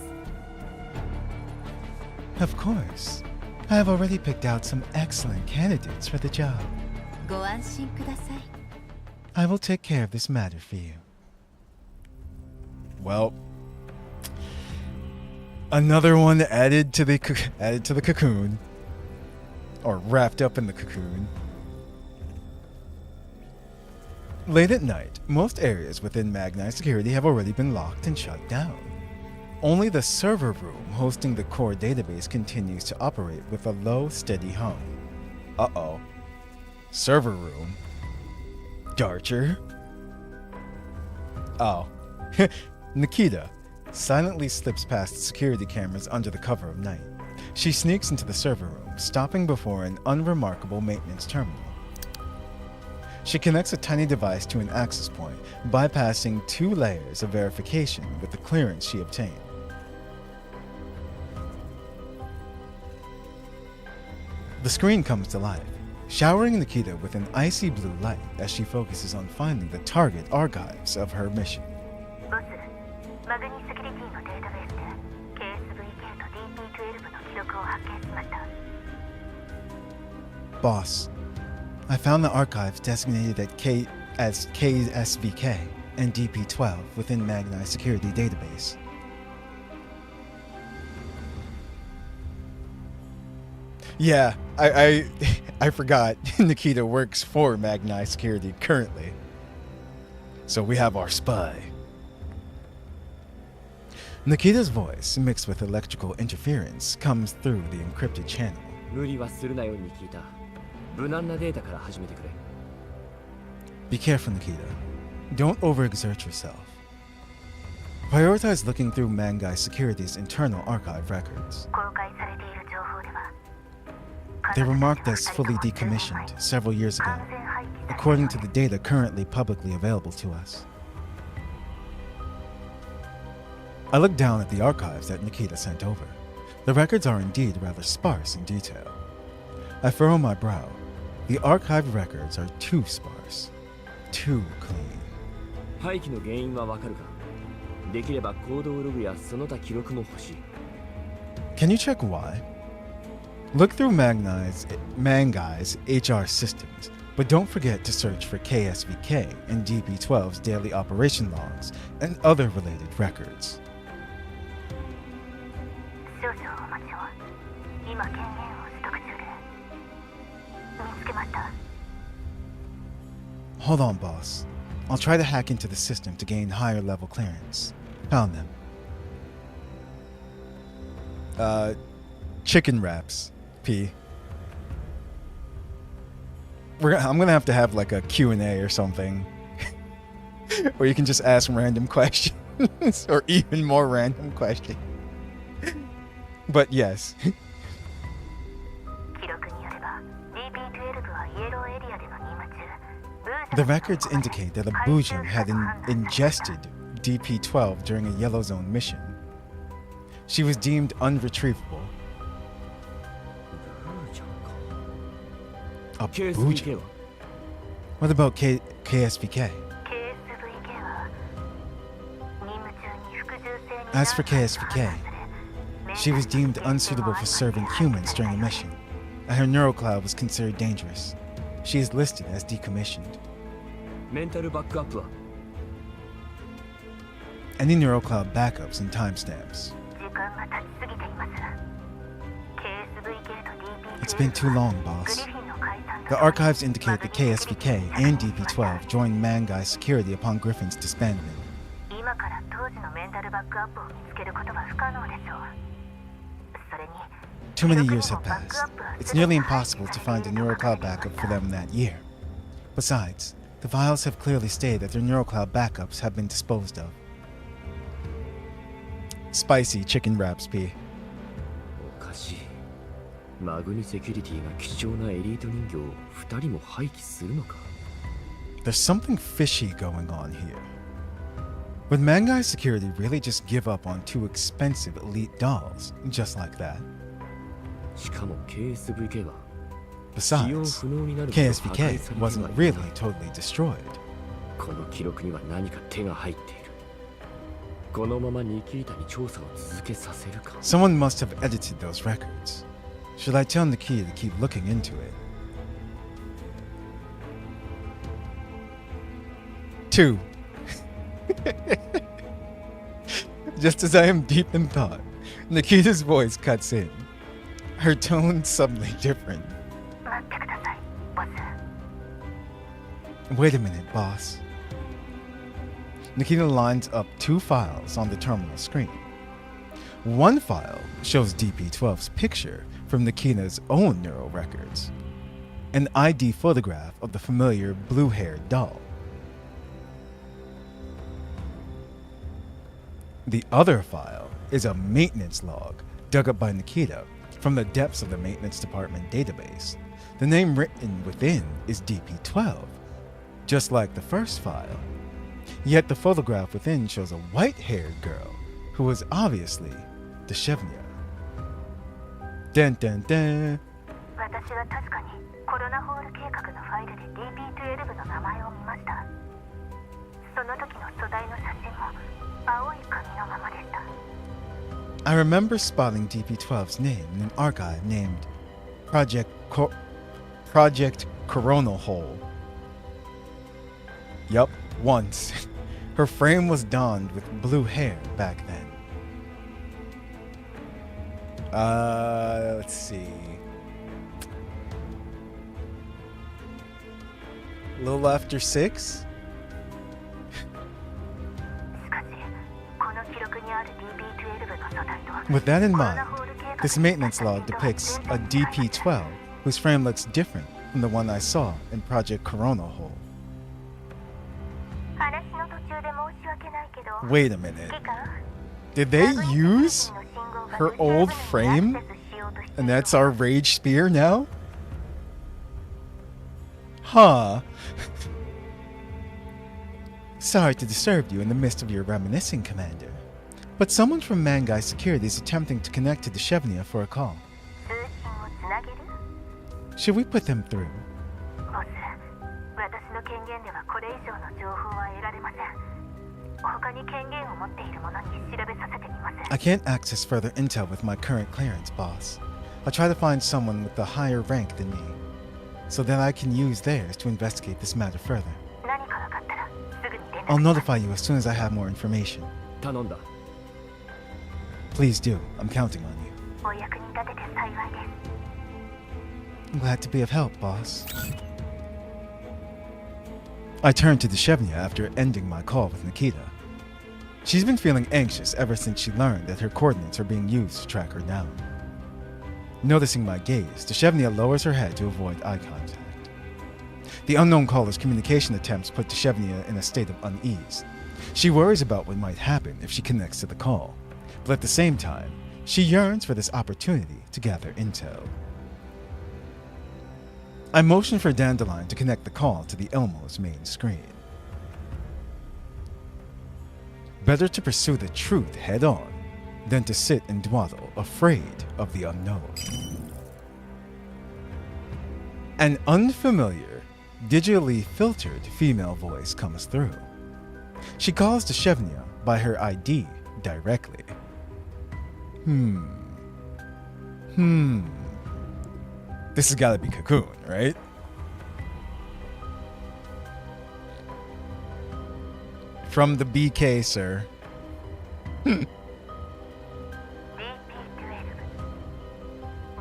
Of course. I have already picked out some excellent candidates for the job. ご安心ください I will take care of this matter for you. Well, another one added to the cocoon, or wrapped up in the cocoon. Late at night, most areas within Magnite security have already been locked and shut down. Only the server room hosting the core database continues to operate with a low, steady hum. Uh-oh. Server room? Darcher? Oh. Nikita silently slips past security cameras under the cover of night. She sneaks into the server room, stopping before an unremarkable maintenance terminal. She connects a tiny device to an access point, bypassing 2 layers of verification with the clearance she obtained. The screen comes to life, showering Nikita with an icy blue light as she focuses on finding the target archives of her mission. ボス、マグニセキュリティのデータベースで KSVK と DP12 の記録を発見しました。 Boss, I found the archives designated as KSVK and DP12 within Magnite security database. Yeah, I forgot. Nikita works for Magnite security currently. So we have our spy. Nikita's voice, mixed with electrical interference, comes through the encrypted channel. 無理はするなよ、ニキータ。無難なデータから始めてくれ。Be careful, Nikita. Don't overexert yourself. Prioritize looking through Mangai Security's internal archive records. 公開されている情報では They were marked as fully decommissioned several years ago, according to the data currently publicly available to us. I look down at the archives that Nikita sent over. The records are indeed rather sparse in detail. I furrow my brow. The archived records are too sparse, too clean. 廃棄の原因はわかるか？できれば行動ログやその他記録も欲しい。 Can you check why? Look through Mangai's HR systems, but don't forget to search for KSVK and DP12's daily operation logs and other related records. 少々お待ちを。今権限を取得中で。見つけました。 Hold on, boss. I'll try to hack into the system to gain higher level clearance. Found them. Chicken wraps, P. I'm gonna have to have like a Q&A or something. Or you can just ask random questions. Or even more random questions. But yes. 記録によれば DP12 はイエローエリアでの任務中 The records indicate that a Bujin had ingested DP12 during a Yellow Zone mission. She was deemed unretrievable. A Bujin? What about KSVK? KSVK は任務中に服従性に As for KSVK, she was deemed unsuitable for serving humans during a mission, and her neurocloud was considered dangerous. She is listed as decommissioned. メンタルバックアップは Any neurocloud backups and timestamps? 時間が経ちすぎています。KSVK と It's been too long, boss. The archives indicate that KSVK and DP12 joined Mangai Security upon Griffin's disbandment. 今から当時のメンタルバックアップを見つけることは不可能でしょう。それに Too many years have passed. It's nearly impossible to find a neurocloud backup for them that year. Besides, the files have clearly stated that their neurocloud backups have been disposed of. Spicy chicken wraps, P. おかしい。マグニセキュリティが貴重なエリート人形を2人も廃棄するのか？ There's something fishy going on here. Would Mangai Security really just give up on 2 expensive elite dolls, just like that? しかも KSVK は Besides, KSVK wasn't really totally destroyed. この記録には何か手が入っている。このままニキータに調査を続けさせるか。 Someone must have edited those records. Should I tell Nikita to keep looking into it? 2. Just as I am deep in thought, Nikita's voice cuts in. Her tone suddenly different. 待ってください、ボス。Wait a minute, boss. Nikita lines up two files on the terminal screen. One file shows DP-12's picture from Nikita's own neural records, an ID photograph of the familiar blue-haired doll. The other file is a maintenance log dug up by Nikita from the depths of the maintenance department database. The name written within is DP-12, just like the first file. Yet the photograph within shows a white-haired girl who was obviously Deshevnia. Dun dun dun. 私は確かにコロナホール計画のファイルで DP12 の名前を見ました。その時の素材の写真も青い紙のままでした。I remember spotting DP-12's name in an archive named Project Coronal Hole. Yup, once. Her frame was donned with blue hair back then. Let's see. A little after 6? しかし、この記録にある DP12 の素材と With that in コロ mind, ナホール計画 this maintenance log depicts a DP-12 whose frame looks different from the one I saw in Project Coronal Hole. 話の途中で申し訳ないけど、 Wait a minute. 議官 Did they use her old frame? And that's our rage spear now? Huh. Sorry to disturb you in the midst of your reminiscing, Commander. But someone from Mangai Security is attempting to connect to Deshevnia for a call. 通信をつなげる Should we put them through? ボス、私の権限ではこれ以上の情報は得られません。他に権限を持っている者に調べさせてみます。 I can't access further intel with my current clearance, boss. I'll try to find someone with a higher rank than me, so that I can use theirs to investigate this matter further. 何か分かったらすぐに連絡 I'll します。 notify you as soon as I have more information. 頼んだ。 Please do. I'm counting on you. お役に立てて幸いです。 I'm glad to be of help, boss. I turned to Deshevnia after ending my call with Nikita. She's been feeling anxious ever since she learned that her coordinates are being used to track her down. Noticing my gaze, Deshevnia lowers her head to avoid eye contact. The unknown caller's communication attempts put Deshevnia in a state of unease. She worries about what might happen if she connects to the call, but at the same time, she yearns for this opportunity to gather intel. I motioned for Dandelion to connect the call to the Elmo's main screen. Better to pursue the truth head-on than to sit and dawdle, afraid of the unknown. An unfamiliar, digitally filtered female voice comes through. She calls Deshevnia by her ID directly. This has gotta be Cocoon, right? From the BK, sir. DP12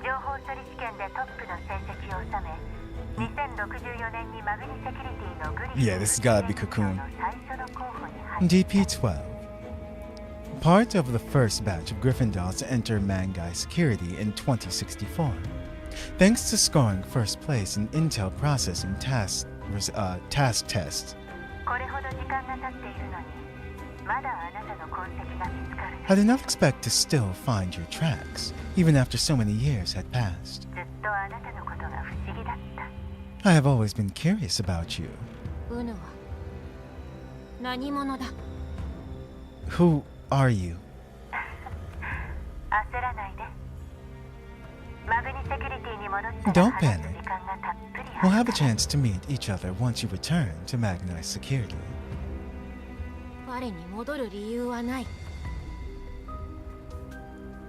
情報処理試験でトップの成績を収め、2064年にマグニセキュリティのグリフ Yeah, this has gotta be Cocoon. の最初の候補に入った DP-12. Part of the first batch of Griffin dolls to enter Mangai Security in 2064. Thanks to scoring first place in Intel Processing task tests. これほど時間が経っているのに、まだあなたの痕跡が見つかる。 I did not expect to still find your tracks, even after so many years had passed. ずっとあなたのことが不思議だった。 I have always been curious about you. ウヌは何者だ？ Who are you? 焦らないで。マグニセキュリティに戻ったら Don't 話す panic. 時間がたっぷり We'll あ have る a chance to meet each other once you return to Magnite Security. 我に戻る理由はない。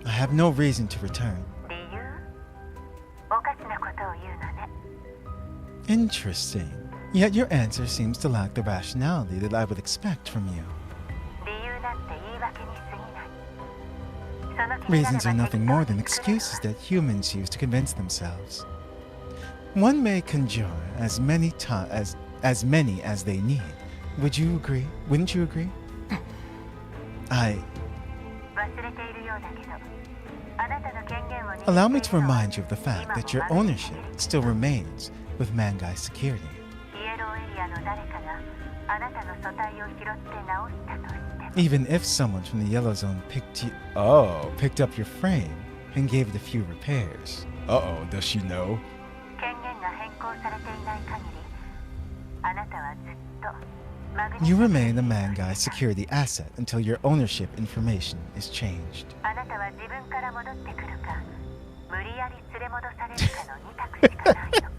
I have no reason to return. 理由？おかしなことを言うのね。 Interesting. Yet your answer seems to lack the rationality that I would expect from you. 理由なんて言い訳に過ぎない。その気になれば Reasons are nothing more than 適当に excuses that humans use to convince themselves. One may conjure as as many as they need. Would you agree? Wouldn't you agree? 忘れているようだけど、あなたの権限を握っているのは Allow me to remind you of the fact that your ownership still remains with Mangai Security. イエローエリアの誰かがあなたの素体を拾って直したとしても Even if someone from the Yellow Zone picked up your frame and gave it a few repairs. Does she know? 権限が変更されていない限り、あなたはずっとマグニ You remain a Mangai Security asset until your ownership information is changed. あなたは自分から戻ってくるか、無理やり連れ戻されるかの二択しかないの。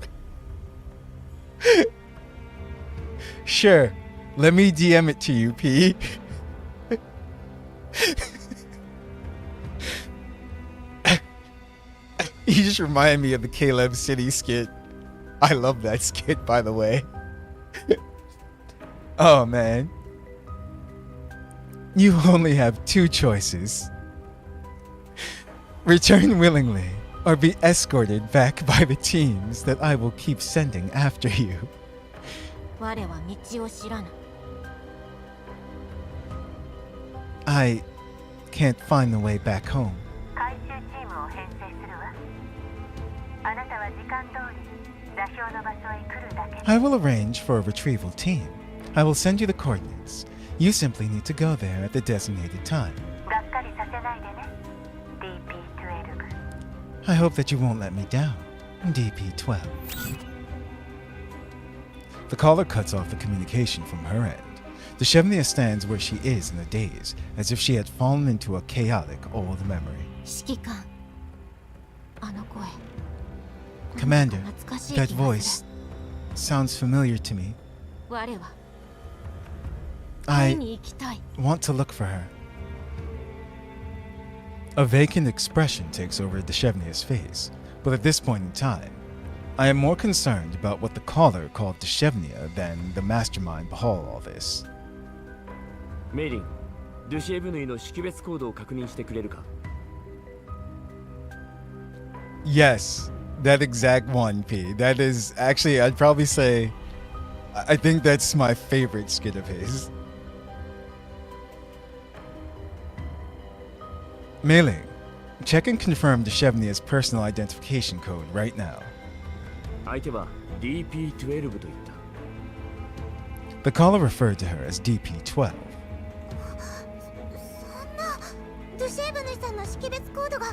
Sure, let me DM it to you, P. You just remind me of the Caleb City skit. I love that skit, by the way. Oh man. You only have two choices. Return willingly, or be escorted back by the teams that I will keep sending after you. 我は道を知らぬ。 I can't find the way back home. 回収チームを編成するわ。あなたは時間通り座標の場所へ来るだけ。 I will arrange for a retrieval team. I will send you the coordinates. You simply need to go there at the designated time. がっかりさせないでね。DP12。 I hope that you won't let me down. DP12. The caller cuts off the communication from her end. Deshevnia stands where she is in a daze, as if she had fallen into a chaotic old memory. 指揮官。あの声。 Commander, 懐かしい気 that がする。 voice sounds familiar to me. 我は会 I いに行きたい。 want to look for her. A vacant expression takes over Deshevnia's face, but at this point in time, I am more concerned about what the caller called Deshevnia than the mastermind behind all this. メイリン、ドゥシェブヌイの識別コードを確認してくれるか？ Yes, that exact one, P. That is actually, I'd probably say, I think that's my favorite skit of his. Mailing, check and confirm Deshevnia's personal identification code right now. 相手は DP12 と言った。 The caller referred to her as DP12. ドゥシェーブヌイさんの識別コードが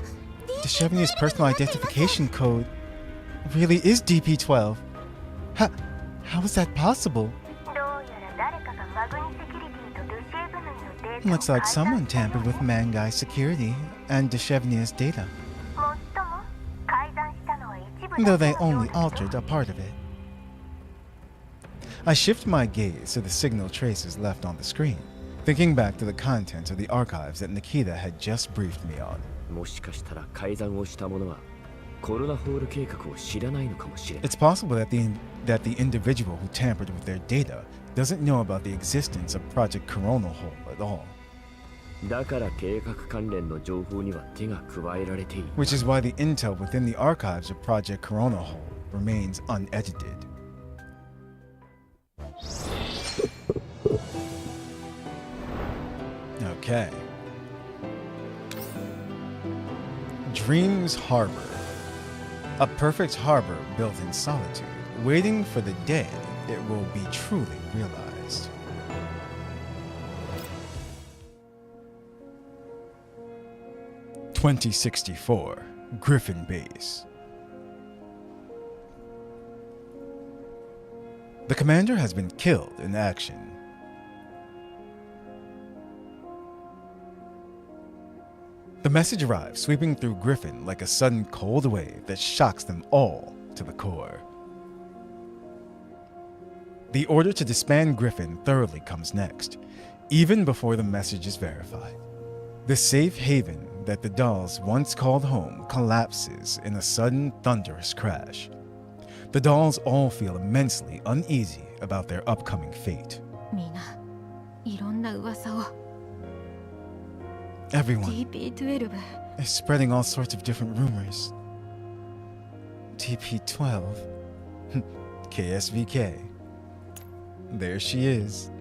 Deshevnia's personal identification code really is DP12. How is that possible? どうやら誰かがマグニセキュリティとドゥシェーブヌイのデータを Looks like 改ざん someone したよう tampered with Mangai Security and Deshevnia's data, もっとも改ざんしたのは一部 though だ they けのよう only だけど altered a part of it. I shift my gaze to the signal traces left on the screen, thinking back to the contents of the archives that Nikita had just briefed me on. もしかしたら改ざんをした者はコロナホール計画を知らないのかもしれない。 It's possible that the individual who tampered with their data doesn't know about the existence of Project Corona Hole at all, だから計画関連の情報には手が加えられている。 which is why the intel within the archives of Project Corona Hole remains unedited. Okay. Dreams Harbor. A perfect harbor built in solitude, waiting for the day it will be truly realized. (2064) Griffin Base. The commander has been killed in action. The message arrives, sweeping through Griffin like a sudden cold wave that shocks them all to the core. The order to disband Griffin thoroughly comes next, even before the message is verified. The safe haven that the dolls once called home collapses in a sudden thunderous crash. The dolls all feel immensely uneasy about their upcoming fate. みんな、いろんな噂を。 Everyone DP12。 is spreading all sorts of different rumors. TP12, KSVK. there she is.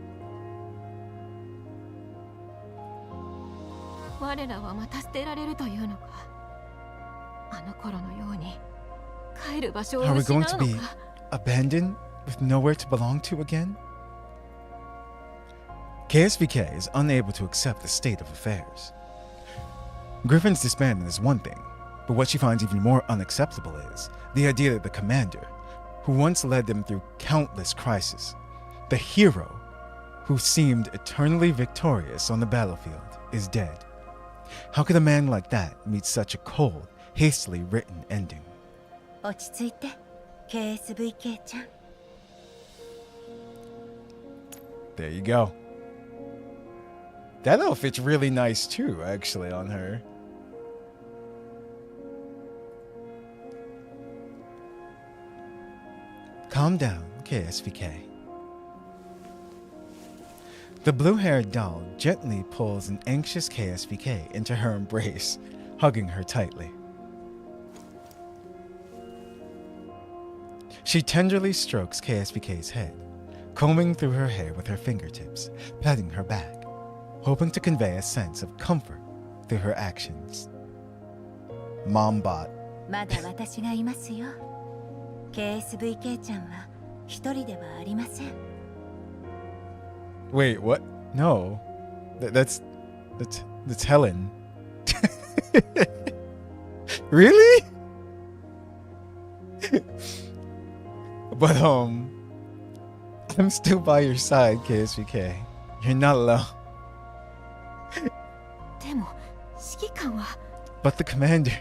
我らはまた捨てられるというのか。あの頃のように帰る場所を Are we 失う going の to か。 be abandoned with nowhere to belong to again? KSVK is unable to accept the state of affairs. Griffin's disbandment is one thing, but what she finds even more unacceptable is the idea that the commander, who once led them through countless crises, the hero who seemed eternally victorious on the battlefield, is dead. How could a man like that meet such a cold, hastily written ending? 落ち着いて KSVK ちゃん。 There you go. That outfit's really nice too, actually, on her. Calm down, KSVK. The blue-haired doll gently pulls an anxious KSVK into her embrace, hugging her tightly. She tenderly strokes KSVK's head, combing through her hair with her fingertips, patting her back, hoping to convey a sense of comfort through her actions. Mombot. まだ私がいますよ。KSVK ちゃんは一人ではありません。 Wait, what? No. That's Helen. Really? But I'm still by your side, KSVK. You're not alone. でも指揮官は。 But the commander.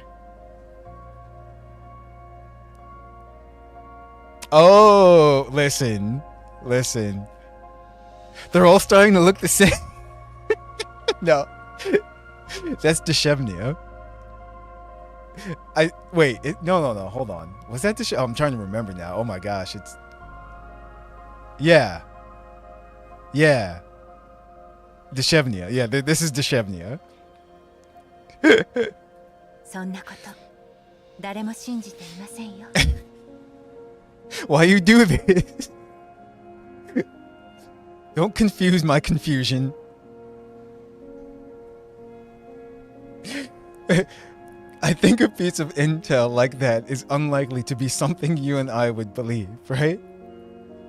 Oh, listen. They're all starting to look the same. No. That's Deshevnia. No, hold on. Was that Deshev? I'm trying to remember now. Oh my gosh, it's... Yeah. Deshevnia. Yeah, this is Deshevnia. そんなこと誰も信じていませんよ。 Why you do this? Don't confuse my confusion. I think a piece of intel like that is unlikely to be something you and I would believe, right?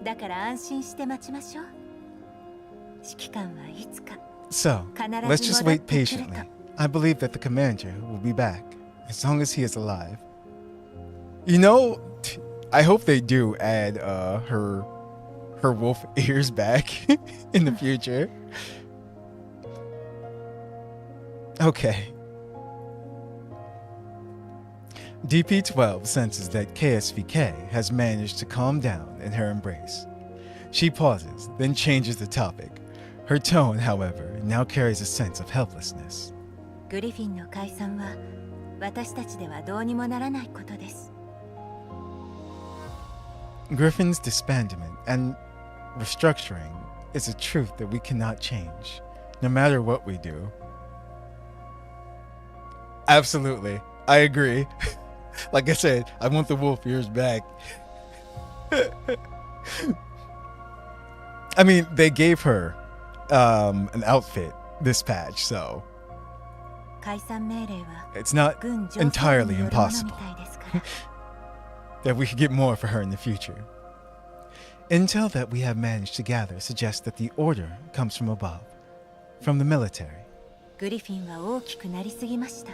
だから安心して待ちましょう。指揮官はいつか So, let's just wait patiently. I believe that the commander will be back, as long as he is alive. You know, I hope they do add her wolf ears back in the future. Okay. DP-12 senses that KSVK has managed to calm down in her embrace. She pauses, then changes the topic. Her tone, however, now carries a sense of helplessness. グリフィンの解散は私たちではどうにもならないことです。 Griffin's disbandment and restructuring is a truth that we cannot change, no matter what we do. Absolutely. I agree. Like I said, I want the wolf ears back. I mean, they gave her an outfit this patch, so 解散命令は it's not 軍上層部 entirely によるものみ impossible たいですから。 that we could get more for her in the future. Intel that we have managed to gather suggests that the order comes from above, from the military. グリフィンは大きくなりすぎました。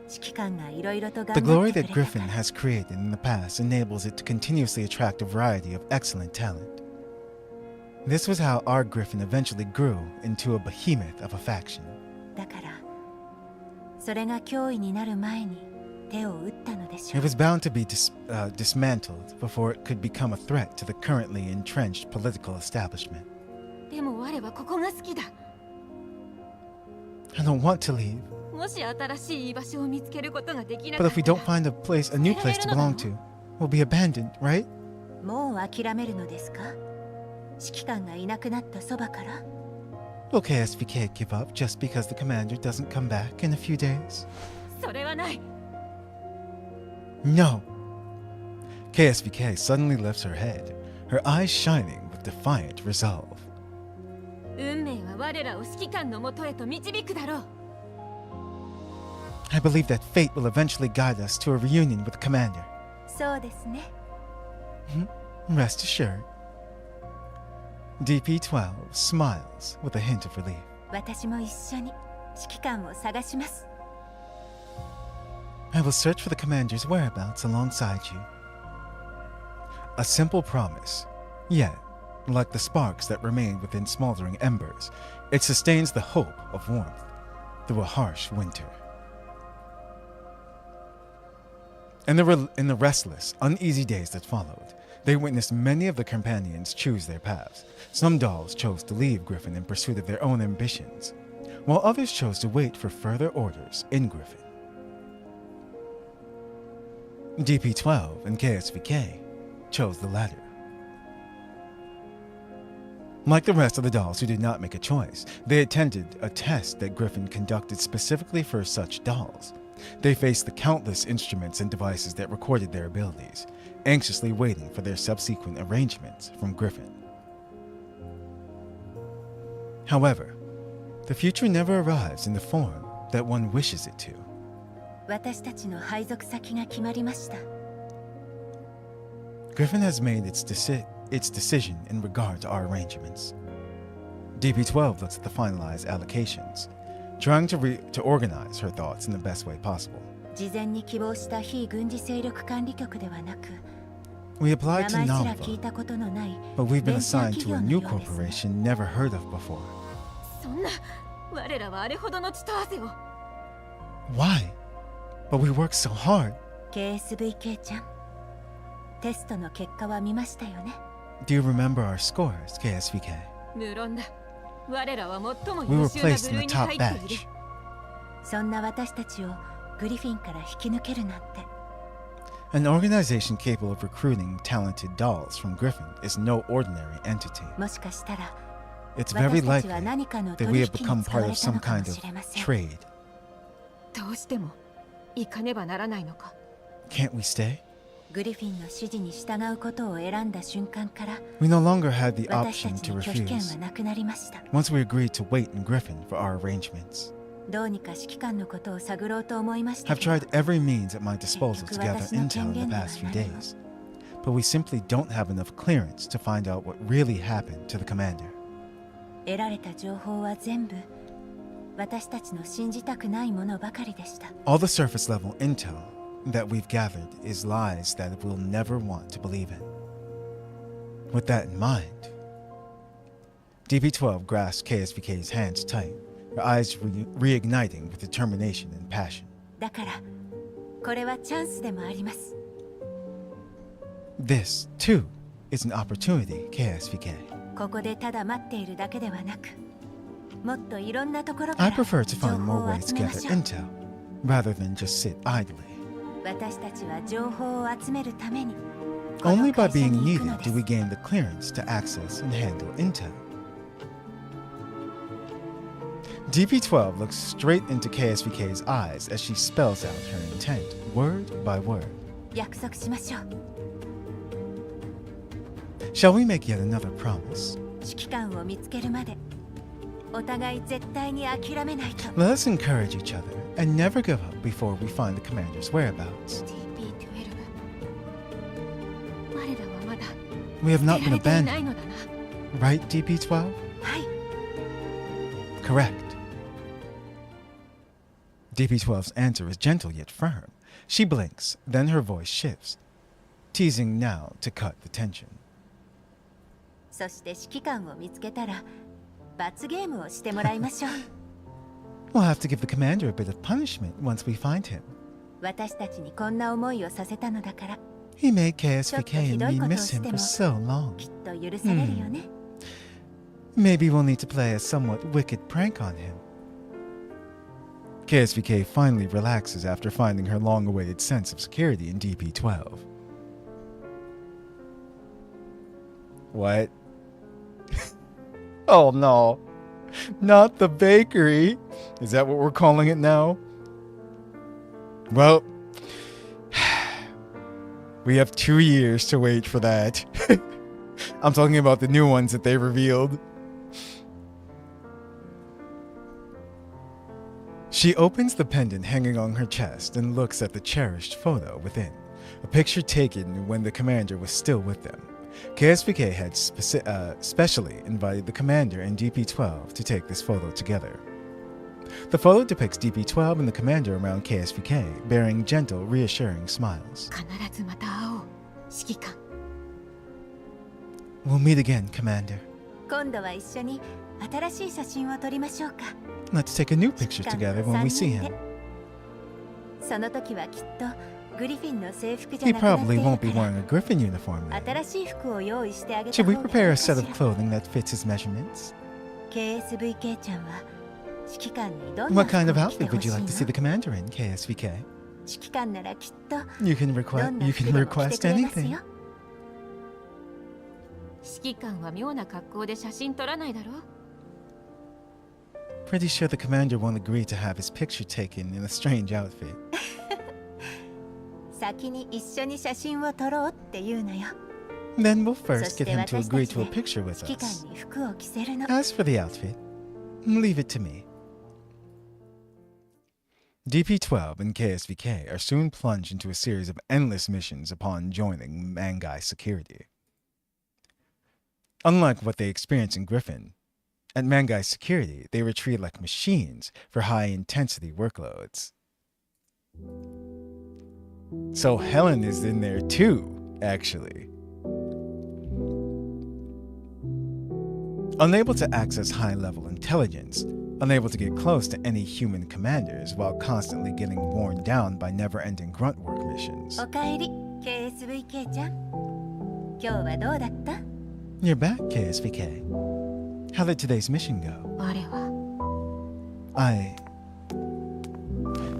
指揮官がいろいろと The 頑 glory 張って that くれた Griffin から。 has created in the past enables it to continuously attract a variety of excellent talent. This was how our Griffin eventually grew into a behemoth of a faction. だからそれが脅威になる前に手を打ったのでしょ It う。 was bound to be dismantled before it could become a threat to the currently entrenched political establishment. でも我はここが好きだ。 I don't want to leave, もし新しい居場所を見つけることができな but か if っ we た don't ら find a new place to belong to, we'll be abandoned, right? もう諦めるのですか？指揮官がいなくなったそばから。 Will KSVK give up just because the commander doesn't come back in a few days? それはない。 No. KSVK suddenly lifts her head, her eyes shining defiant resolve. 運命は我らを指揮官のもとへと導くだろう。 I believe that fate will eventually guide us to a reunion with the commander. そうですね。 Rest assured. DP-12 smiles with a hint of relief. 私も一緒に指揮官を探します。 I will search for the commander's whereabouts alongside you. A simple promise, yet, like the sparks that remain within smoldering embers, it sustains the hope of warmth through a harsh winter. In the restless, uneasy days that followed, they witnessed many of the companions choose their paths. Some dolls chose to leave Griffin in pursuit of their own ambitions, while others chose to wait for further orders in Griffin. DP-12 and KSVK chose the latter. Like the rest of the dolls who did not make a choice, they attended a test that Griffin conducted specifically for such dolls. They faced the countless instruments and devices that recorded their abilities, anxiously waiting for their subsequent arrangements from Griffin. However, the future never arrives in the form that one wishes it to. 私たちの配属先が決まりました。 Griffin has made its decision in regard to our arrangements. DP-12 looks at the finalized allocations, trying to organize her thoughts in the best way possible. 事前に希望した非軍事勢力管理局ではなく、 We applied 名 to 前すら聞い Nalva, たことのない but we've ベ been ンチャー assigned 企 to 業 a の new ようですね。 corporation never heard of before. そんな我らはあれほどの血と汗を。 Why? But we worked so hard. KSVK ちゃん、テストの結果は見ましたよね。 Do you remember our scores, KSVK? 無論だ。我らは最も We 優 were 秀な placed 部 in 類 the に top 入っている。 batch. そんな私たちをグリフィンから引き抜けるなんて。 An organization capable of recruiting talented dolls from Griffin is no ordinary entity. もしかしたら It's very 私たち likely は何かの that 取 we 引 have に become 使わ part れ of た some のかも kind of しれません。 trade. どうしても行かねばならないのか。 Can't we stay? グリフィンの指示に従うことを選んだ瞬間から We no longer had the 私た option ち to に拒否権は refuse なくなりました。 once we agreed to wait in Griffin for our arrangements. どうにか指揮官のことを探ろうと思いました I've けど tried every means at my disposal to gather 結局私の intel in the 権限には past few なりま days, but we simply don't have enough clearance to find out what really happened to the commander. 得られた情報は全部私たちの信じたくないものばかりでした。 All the surface level intel that we've gathered is lies that we'll never want to believe in. With that in mind, DP-12 grasped KSVK's hands tight, her eyes reigniting with determination and passion. だからこれはチャンスでもあります。 This, too, is an opportunity, KSVK. ここでただ待っているだけではなく、もっといろんなところか I ら prefer to 情 find 報 more を ways 集 to めま gather しょう。 intel, rather than just sit idly. 私たちは情報を集めるためにこの Only by 会社 being に行く needed ので do we す。 gain the clearance to access and handle intel. DP-12 looks straight into KSVK's eyes as she spells out her intent, word by word. 約束しましょう。 Shall we make yet another promise? 指揮官を見つけるまでお互い絶対に諦めないと。 Let us encourage each other and never give up before we find the commander's whereabouts. TP-12 我らはまだ We have 捨 not て been られていない abandoned, のだな。 right, DP-12? はい。 Correct. DP-12's answer is gentle yet firm. She blinks, then her voice shifts, teasing now to cut the tension. そして指揮官を見つけたら罰ゲームをしてもらいましょう。 We'll have to give the commander a bit of punishment once we find him. 私たちにこんな思いをさせたのだから He made ちょっと KSVK ひ and どい me ことを miss し him て for も so long. きっと許されるよね。 Maybe we'll need to play a somewhat wicked prank on him. KSVK finally relaxes after finding her long-awaited sense of security in DP-12. What? Oh no. Not the bakery. Is that what we're calling it now? Well, we have 2 years to wait for that. I'm talking about the new ones that they revealed. She opens the pendant hanging on her chest and looks at the cherished photo within, a picture taken when the commander was still with them. KSVK had specially invited the commander and DP-12 to take this photo together. The photo depicts DP-12 and the commander around KSVK, bearing gentle, reassuring smiles. 必ずまた会おう指揮官 We'll meet again, Commander. 今度は一緒に新しい写真を撮りましょうか。 Let's take a new picture together when we see him. その時はきっとグリフィンの制服じゃ He なくなって probably いる won't be から wearing a Griffin uniform then. 新しい服を用意してあげた Should 方 we がいい prepare a かし set ら of clothing that fits his measurements? KSVK ちゃんは指揮官にどんな What 服 kind を of 着て outfit ほ would し you い like to see の the commander in, KSVK? 指揮官ならきっと You can どん request な you 服 can でも着て request くれます anything. よ。指揮官は妙な格好で写真撮らないだろ Pretty sure the commander won't agree to have his picture taken in a strange outfit. 先に一緒に写真を撮ろうって言うのよ。 Then we'll そ first して get him to 私 agree たち to a で picture with 指揮 us. 官に服を着せるの。 As for the outfit, leave it to me. DP-12 and KSVK are soon plunged into a series of endless missions upon joining Mangai Security. Unlike what they experience in Griffin, at Mangai Security, they were treated like machines for high-intensity workloads. So Helen is in there too, actually. Unable to access high-level intelligence, unable to get close to any human commanders while constantly getting worn down by never-ending grunt work missions. おかえり KSVK ちゃん。今日はどうだった？ You're back, KSVK. How did today's mission go? 我は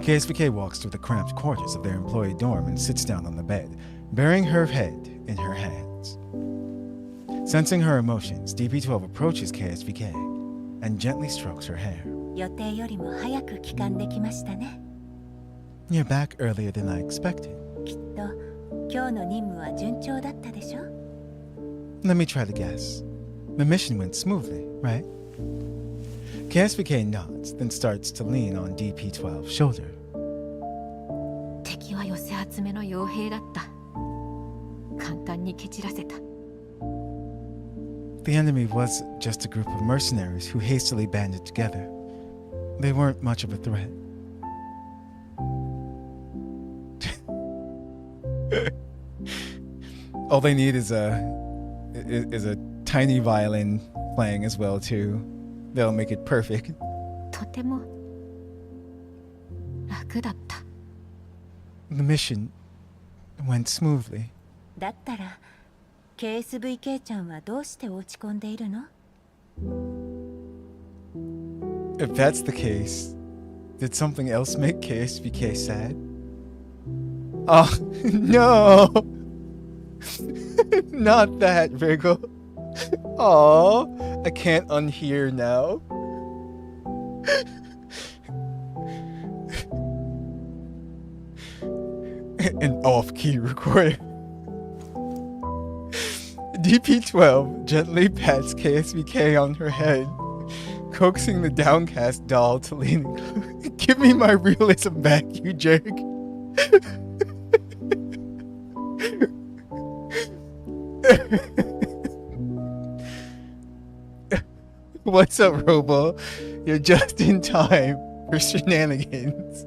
KSVK walks through the cramped quarters of their employee dorm and sits down on the bed, burying her head in her hands. Sensing her emotions, DP-12 approaches KSVK and gently strokes her hair. 予定よりも早く帰還できましたね。 You're back earlier than I expected. きっと今日の任務は順調だったでしょ？ Let me try to guess. The mission went smoothly, right? KSVK nods, then starts to lean on DP-12's shoulder. 敵は寄せ集めの傭兵だった簡単に蹴散らせた The enemy was just a group of mercenaries who hastily banded together. They weren't much of a threat. All they need is a tiny violin playing as well too. They'll make it perfect. とても楽だった The mission went smoothly. だったら KSVK ちゃんはどうして落ち込んでいるの？ If that's the case, did something else make KSVK sad? Oh, no! Not that, Wriggle. Aw, I can't unhear now. An off-key recorder. DP-12 gently pats KSVK on her head, coaxing the downcast doll to lean. Give me my realism back, you jerk. What's up, Robo? You're just in time for shenanigans.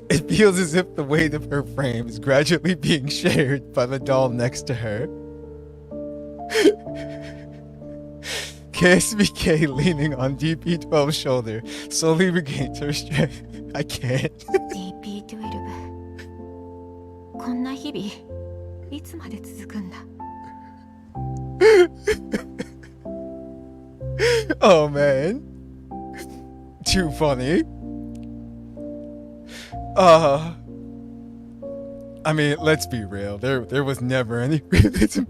It feels as if the weight of her frame is gradually being shared by the doll next to her. KSVK leaning on DP-12's shoulder slowly regains her strength. I can't. DP-12 こんな日々いつまで続くんだ Oh man. Too funny. I mean, let's be real. There was never any realism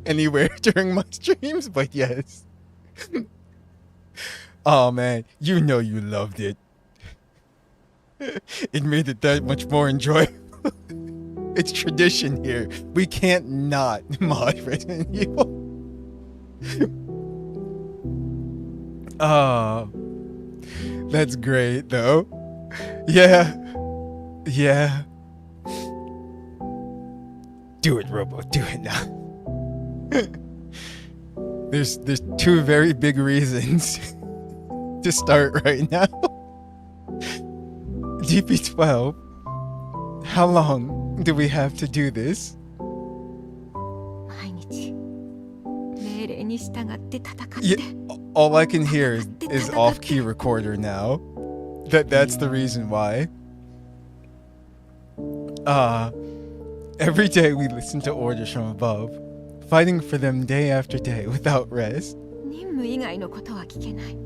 anywhere during my streams, but yes. Oh man, you know you loved it. It made it that much more enjoyable. It's tradition here. We can't not mod Resident Evil. That's great though. Yeah. Yeah. Do it, Robo. Do it now. There's two very big reasons to start right now. DP12. How long do we have to do this? 毎日命令に従って戦って Yeah, all I can hear is off-key recorder now. That's the reason why. Every day we listen to orders from above, fighting for them day after day without rest. 任務以外のことは聞けない。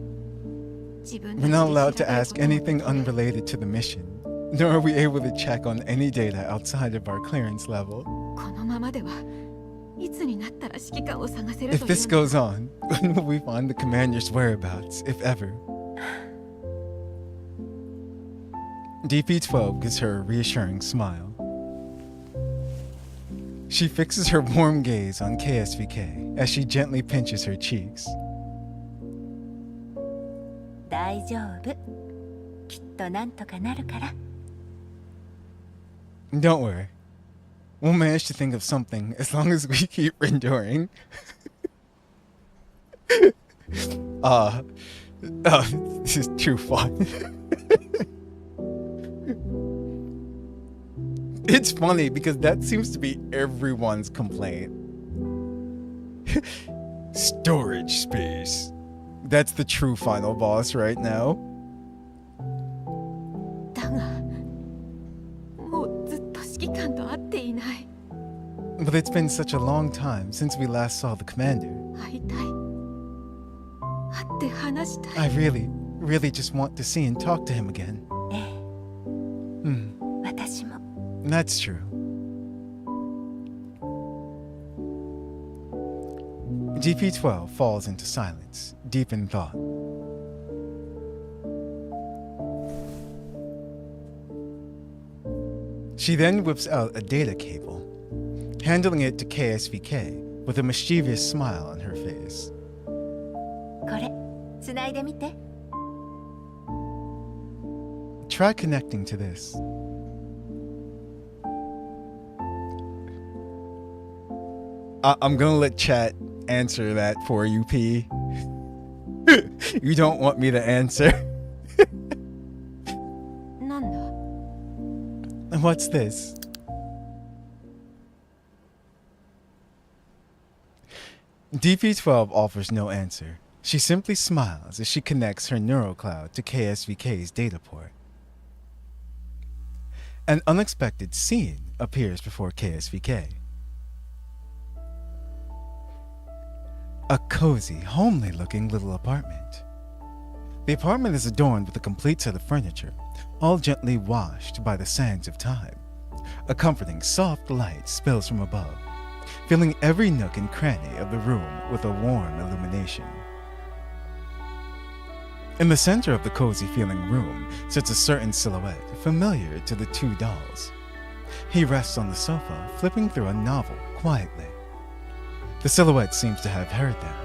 自分 We're not allowed to ask anything unrelated to the mission, nor are we able to check on any data outside of our clearance level. このままではいつになったら指揮官を探せる If という this goes on, when will we find the commander's whereabouts, if ever? DP12 gives her a reassuring smile. She fixes her warm gaze on KSVK as she gently pinches her cheeks. 大丈夫。きっとなんとかなるから。 Don't worry. We'll manage to think of something as long as we keep enduring. This is too fun. It's funny because that seems to be everyone's complaint. Storage space. That's the true final boss right now. だがもうずっと指揮官と会っていない。 But it's been such a long time since we last saw the commander. 会いたい。会って話したい。 I really just want to see and talk to him again. ええ、 私も。 That's true. DP12 falls into silence, deep in thought. She then whips out a data cable, handling it to KSVK with a mischievous smile on her face. これ、つないでみて。 Try connecting to this. I'm gonna let chat answer that for you, P. You don't want me to answer. なんだ What's this? DP12 offers no answer. She simply smiles as she connects her neurocloud to KSVK's data port. An unexpected scene appears before KSVK. A cozy, homely-looking little apartment. The apartment is adorned with a complete set of furniture, all gently washed by the sands of time. A comforting, soft light spills from above, filling every nook and cranny of the room with a warm illumination. In the center of the cozy-feeling room sits a certain silhouette familiar to the two dolls. He rests on the sofa, flipping through a novel quietly. The silhouette seems to have heard them.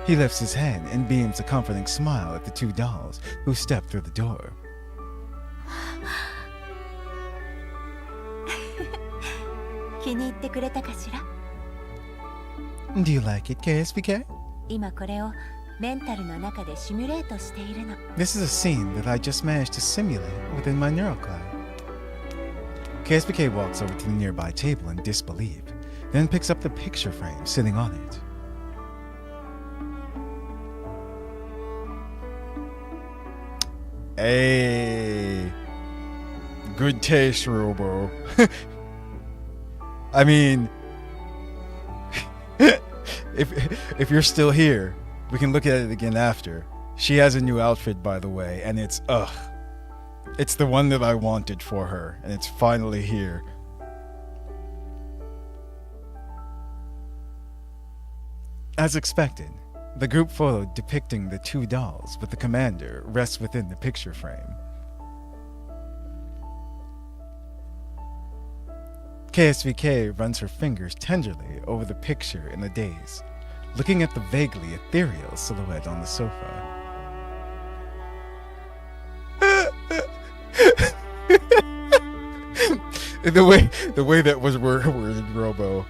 He lifts his hand and beams a comforting smile at the two dolls who step through the door. 気に入ってくれたかしら？ Do you like it, KSVK? 今これをメンタルの中でシミュレートしているの。 This is a scene that I just managed to simulate within my neurocloud. KSVK walks over to the nearby table in disbelief, then picks up the picture frame sitting on it. Hey, good taste, Robo. I mean, if you're still here, we can look at it again after. She has a new outfit, by the way, and it's it's the one that I wanted for her, and it's finally here. As expected, the group photo depicting the two dolls with the commander rests within the picture frame. KSVK runs her fingers tenderly over the picture in the daze, looking at the vaguely ethereal silhouette on the sofa. the way that was worded, Robo,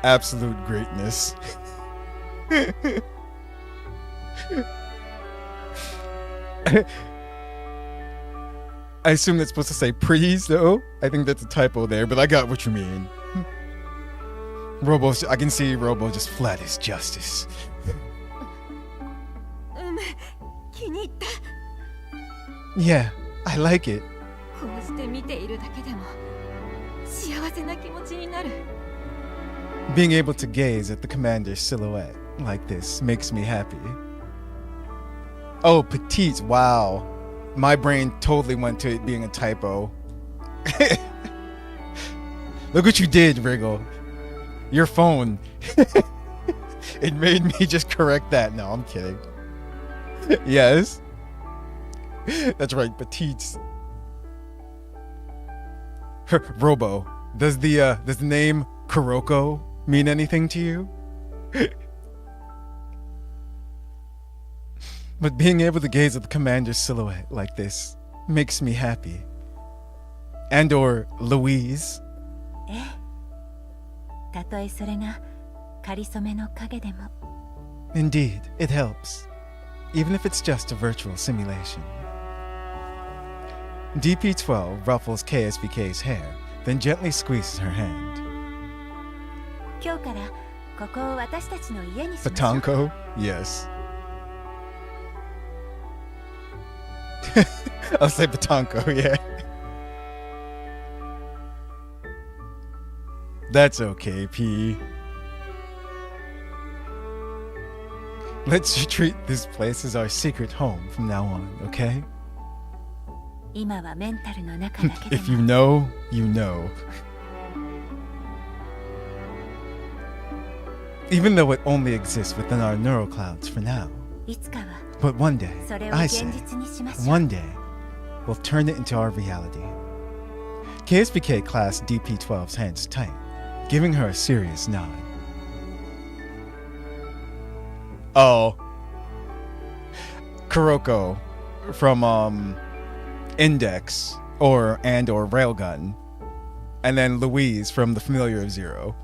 absolute greatness. I assume that's supposed to say please, though. I think that's a typo there, but I got what you mean. Robo, I can see Robo just flat as justice. 気に入った。 Yeah, I like it. こうして見ているだけでも幸せな気持ちになる。 Being able to gaze at the commander's silhouette like this makes me happy. Oh, petite, wow. My brain totally went to it being a typo. Look what you did, Wriggle. Your phone. It made me just correct that. No, I'm kidding. Yes. That's right, petites. Robo, does the name Kuroko mean anything to you? But being able to gaze at the commander's silhouette like this makes me happy. And or Louise. ええ。たとえそれが仮初めの影でも。 Indeed, it helps. Even if it's just a virtual simulation. DP12 ruffles KSBK's hair, then gently squeezes her hand. 今日からここを私たちの家にしましょう。 Batanko? Yes. I'll say Batanko, yeah. That's okay, P. Let's treat this place as our secret home from now on, okay? 今はメンタルの中だけで If you も know, you know. Even though it only exists within our neural clouds for now. いつかは But one day, それを I 現 say, 実にしましょう。 one day, we'll turn it into our reality. KSBK clasped DP12's hands tight, giving her a serious nod. Oh. Kuroko from Index or Railgun. And then Louise from The Familiar of Zero.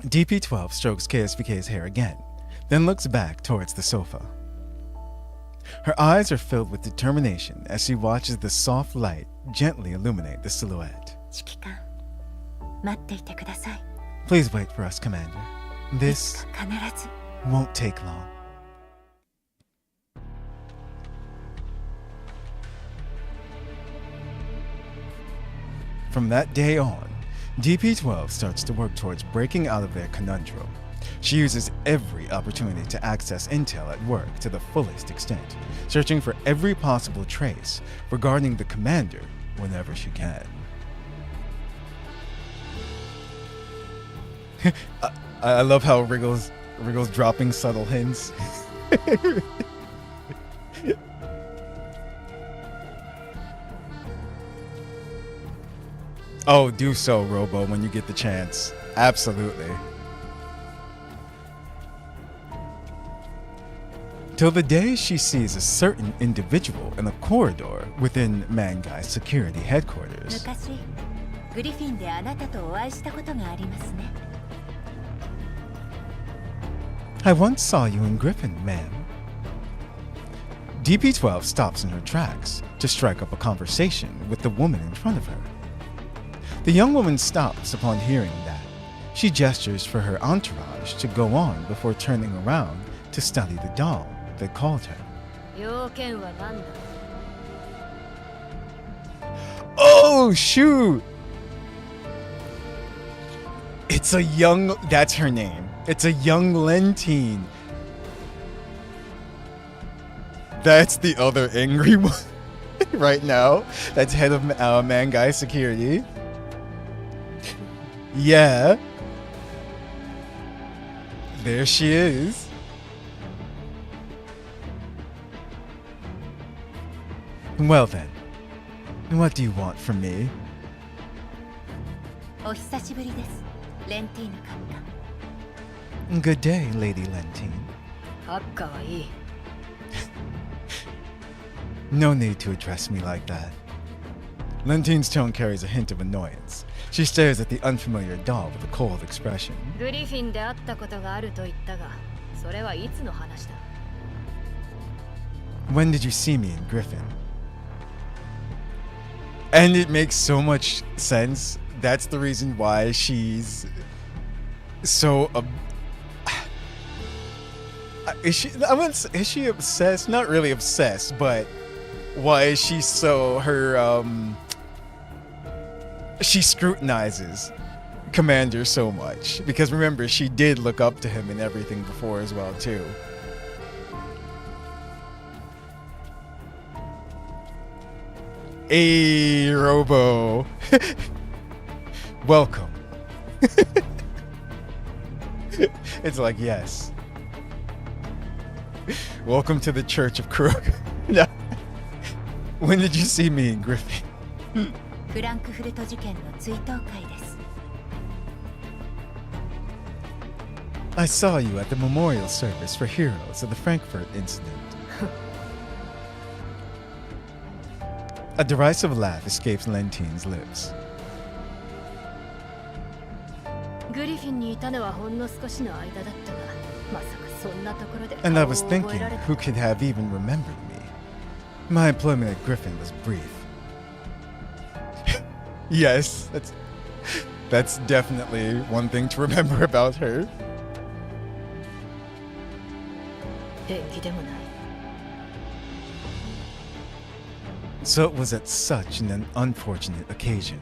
DP12 strokes KSBK's hair again, then looks back towards the sofa. Her eyes are filled with determination as she watches the soft light gently illuminate the silhouette. 指揮官、待っていてください。 Please wait for us, Commander. い This つか必ず。 won't take long. From that day on, DP12 starts to work towards breaking out of their conundrum. She uses every opportunity to access intel at work to the fullest extent, searching for every possible trace regarding the commander whenever she can. I love how Wriggle's dropping subtle hints. Oh, do so, Robo, when you get the chance. Absolutely. Till the day she sees a certain individual in a corridor within Mangai's security headquarters. 昔、グリフィンであなたとお会いしたことがありますね。 I once saw you in Griffin, ma'am. DP12 stops in her tracks to strike up a conversation with the woman in front of her. The young woman stops upon hearing that. She gestures for her entourage to go on before turning around to study the doll that called her. 要件は何だ。 Oh, shoot! It's a young... That's her name. It's a young Lentine. That's the other angry one right now. That's head of Mangai Security. Yeah. There she is. Well then, what do you want from me? お久しぶりです、レンティーヌ閣下。 Good day, Lady Lentine. 閣下はいい。 No need to address me like that. Lentine's tone carries a hint of annoyance. She stares at the unfamiliar doll with a cold expression. グリフィンで会ったことがあると言ったが、それはいつの話だ。 When did you see me in Griffin? And it makes so much sense. That's the reason why she's so is she? I wouldn't say, is she obsessed? Not really obsessed, but why is she so she scrutinizes Commander so much, because remember, she did look up to him and everything before as well too. Hey, Robo. Welcome. It's like, yes. Welcome to the Church of Crook. No. When did you see me in Griffin? フランクフルト事件の追悼会です。 I saw you at the memorial service for heroes of the Frankfurt incident. A derisive laugh escapes Lentine's lips. グリフィンにいたのはほんの少しの間だったが、まさかそんなところで And I was 顔を覚 thinking, えられた who could have even remembered me? My employment at Griffin was brief. Yes, that's definitely one thing to remember about her. 縁起でもない。 So it was at such an unfortunate occasion.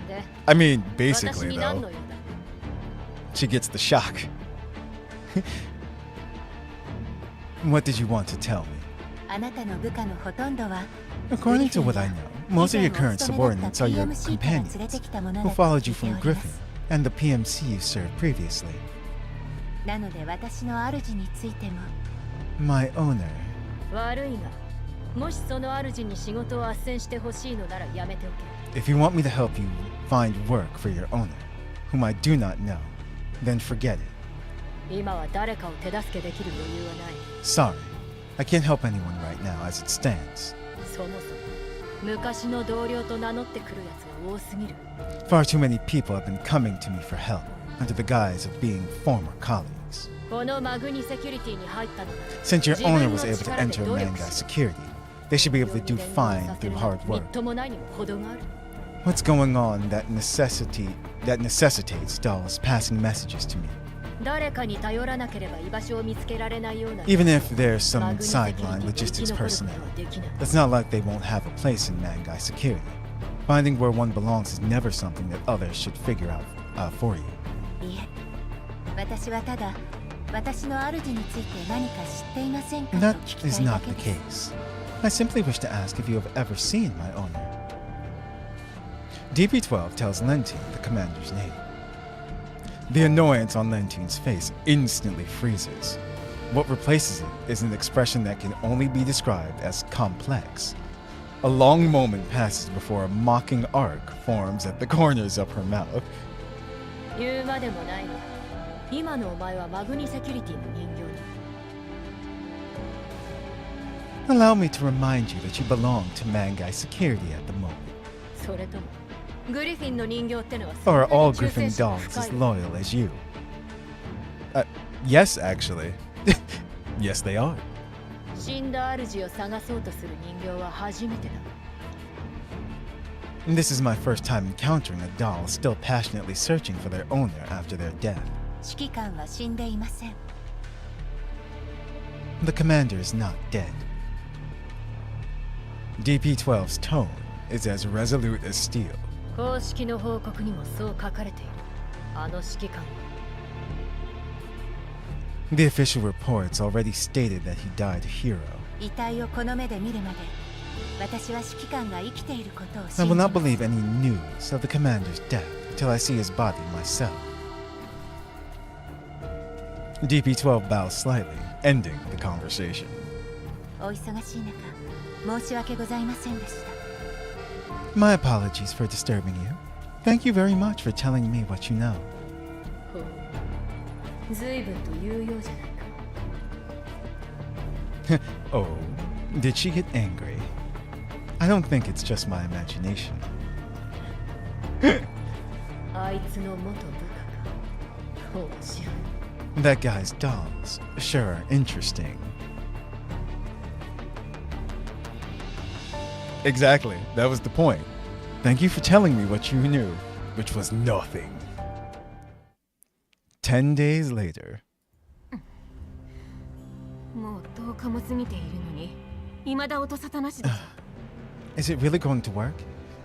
で、 I mean, 私 basically に何 though, の用だ。 she gets the shock. What did you want to tell me? あなたの部下のほとんどは According to what I know, most of your current subordinates are your PMC から連れ companions てきたもの who だと followed 聞 you いてお from りま Griffin す。 and the PMC you served previously. なので私の主についても My owner. 悪いが、もしその主に仕事を斡旋してほしいのならやめておけ。 If you want me to help you find work for your owner, whom I do not know, then forget it. 今は誰かを手助けできる余裕はない。 Sorry, I can't help anyone right now as it stands. そもそも昔の同僚と名乗ってくるやつが多すぎる。 Far too many people have been coming to me for help under the guise of being former colleagues. このマグニセキュリティに入ったのだ。 Since your 自分 owner の was able to 力で enter 努力 Mangai し security, they should be able to do fine through hard みっ work. ともないにも程がある。 What's going on that necessitates dolls passing messages to me? 誰かに頼らなければ居場所を見つけられないような。 Even if there's some マグニセキュリテ sideline ィに生き logistics 残ること personnel, はできない。 it's not like they won't have a place in Mangai security. Finding where one belongs is never something that others should figure out for you. いえ、私はただ私の主について何か知っていませんかと That 聞き is たいだ not け the です。 case. I simply wish to ask if you have ever seen my owner. DP12 tells Lentine the commander's name. The annoyance on Lentine's face instantly freezes. What replaces it is an expression that can only be described as complex. A long moment passes before a mocking arc forms at the corners of her mouth. 言うまでもないが、今のお前はマグニセキュリティの人形だ。 Allow me to remind you that you belong to Mangai security at the moment. それともグリフィンの人形ってのは Or are all そんなに忠 Griffin 誠心が dolls 深 as いの？ loyal as you? Yes, actually. Yes, they are. 死んだ主を探そうとする人形は初めてだ。 And this is my first time encountering a doll still passionately searching for their owner after their death. 指揮官は死んでいません。 The commander is not dead. DP12's tone is as resolute as steel. 公式の報告にもそう書かれている。あの指揮官は The official reports already stated that he died a hero. 遺体をこの目で見るまで私は指揮官が生きていることを I 信 will じま not す。 believe any news of the commander's death till I see his body myself. DP12 bows slightly, ending the conversation. お忙しい中、申し訳ございませんでした。My apologies for disturbing you. Thank you very much for telling me what you know. ほう、随分と有用じゃないか。Oh, did she get angry? I don't think it's just my imagination. あいつの元部下か。面白い。That guy's dogs sure are interesting. Exactly, that was the point. Thank you for telling me what you knew, which was nothing. 10 days later. もう10日も過ぎているのに未だ音沙汰なしだぞ。 Is it really going to work?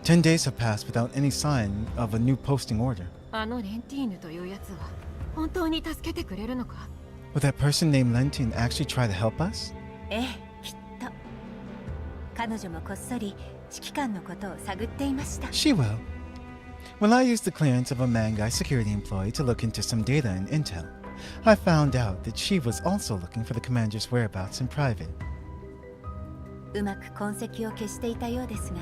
10 days have passed without any sign of a new posting order. あのレンティーヌというやつは本当に助けてくれるのか？ Will that person named Lentin actually try to help us? ええ、きっと。彼女もこっそり指揮官のことを探っていました。 She will. When I used the clearance of a Mangai security employee to look into some data and intel, I found out that she was also looking for the commander's whereabouts in private. うまく痕跡を消していたようですが、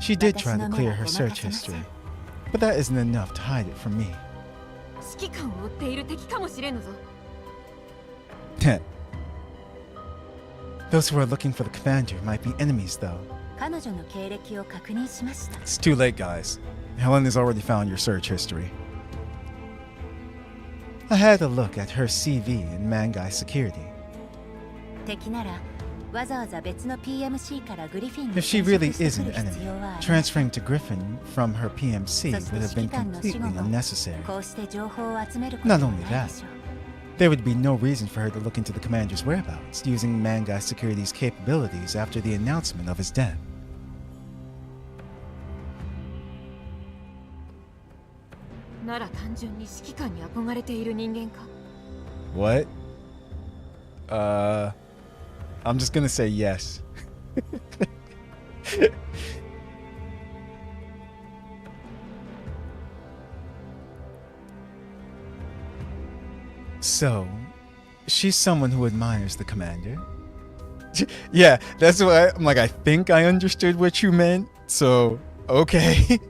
She did try to clear her search history, but that isn't enough to hide it from me. 指揮官を追っている敵かもしれぬぞ。 Those who are looking for the commander might be enemies, though. 彼女の経歴を確認しました。 It's too late, guys. Helen has already found your search history. I had a look at her CV in Mangai Security. 敵ならわざわざ別の PMC からグリフィンに If she 転 really 職して is く an る必要は enemy, ある。 transferring to Griffin from her PMC そして would have 指 been 揮官の死 completely 後も unnecessary. こうして情報を集めること Not は only ない that, でしょう。 there would be no reason for her to look into the commander's whereabouts using Mangai Security's capabilities after the announcement of his death. なら単純に指揮官に憧れている人間か？ What? I'm just gonna say yes. So, she's someone who admires the commander? Yeah, that's why I'm like, I think I understood what you meant, so, okay.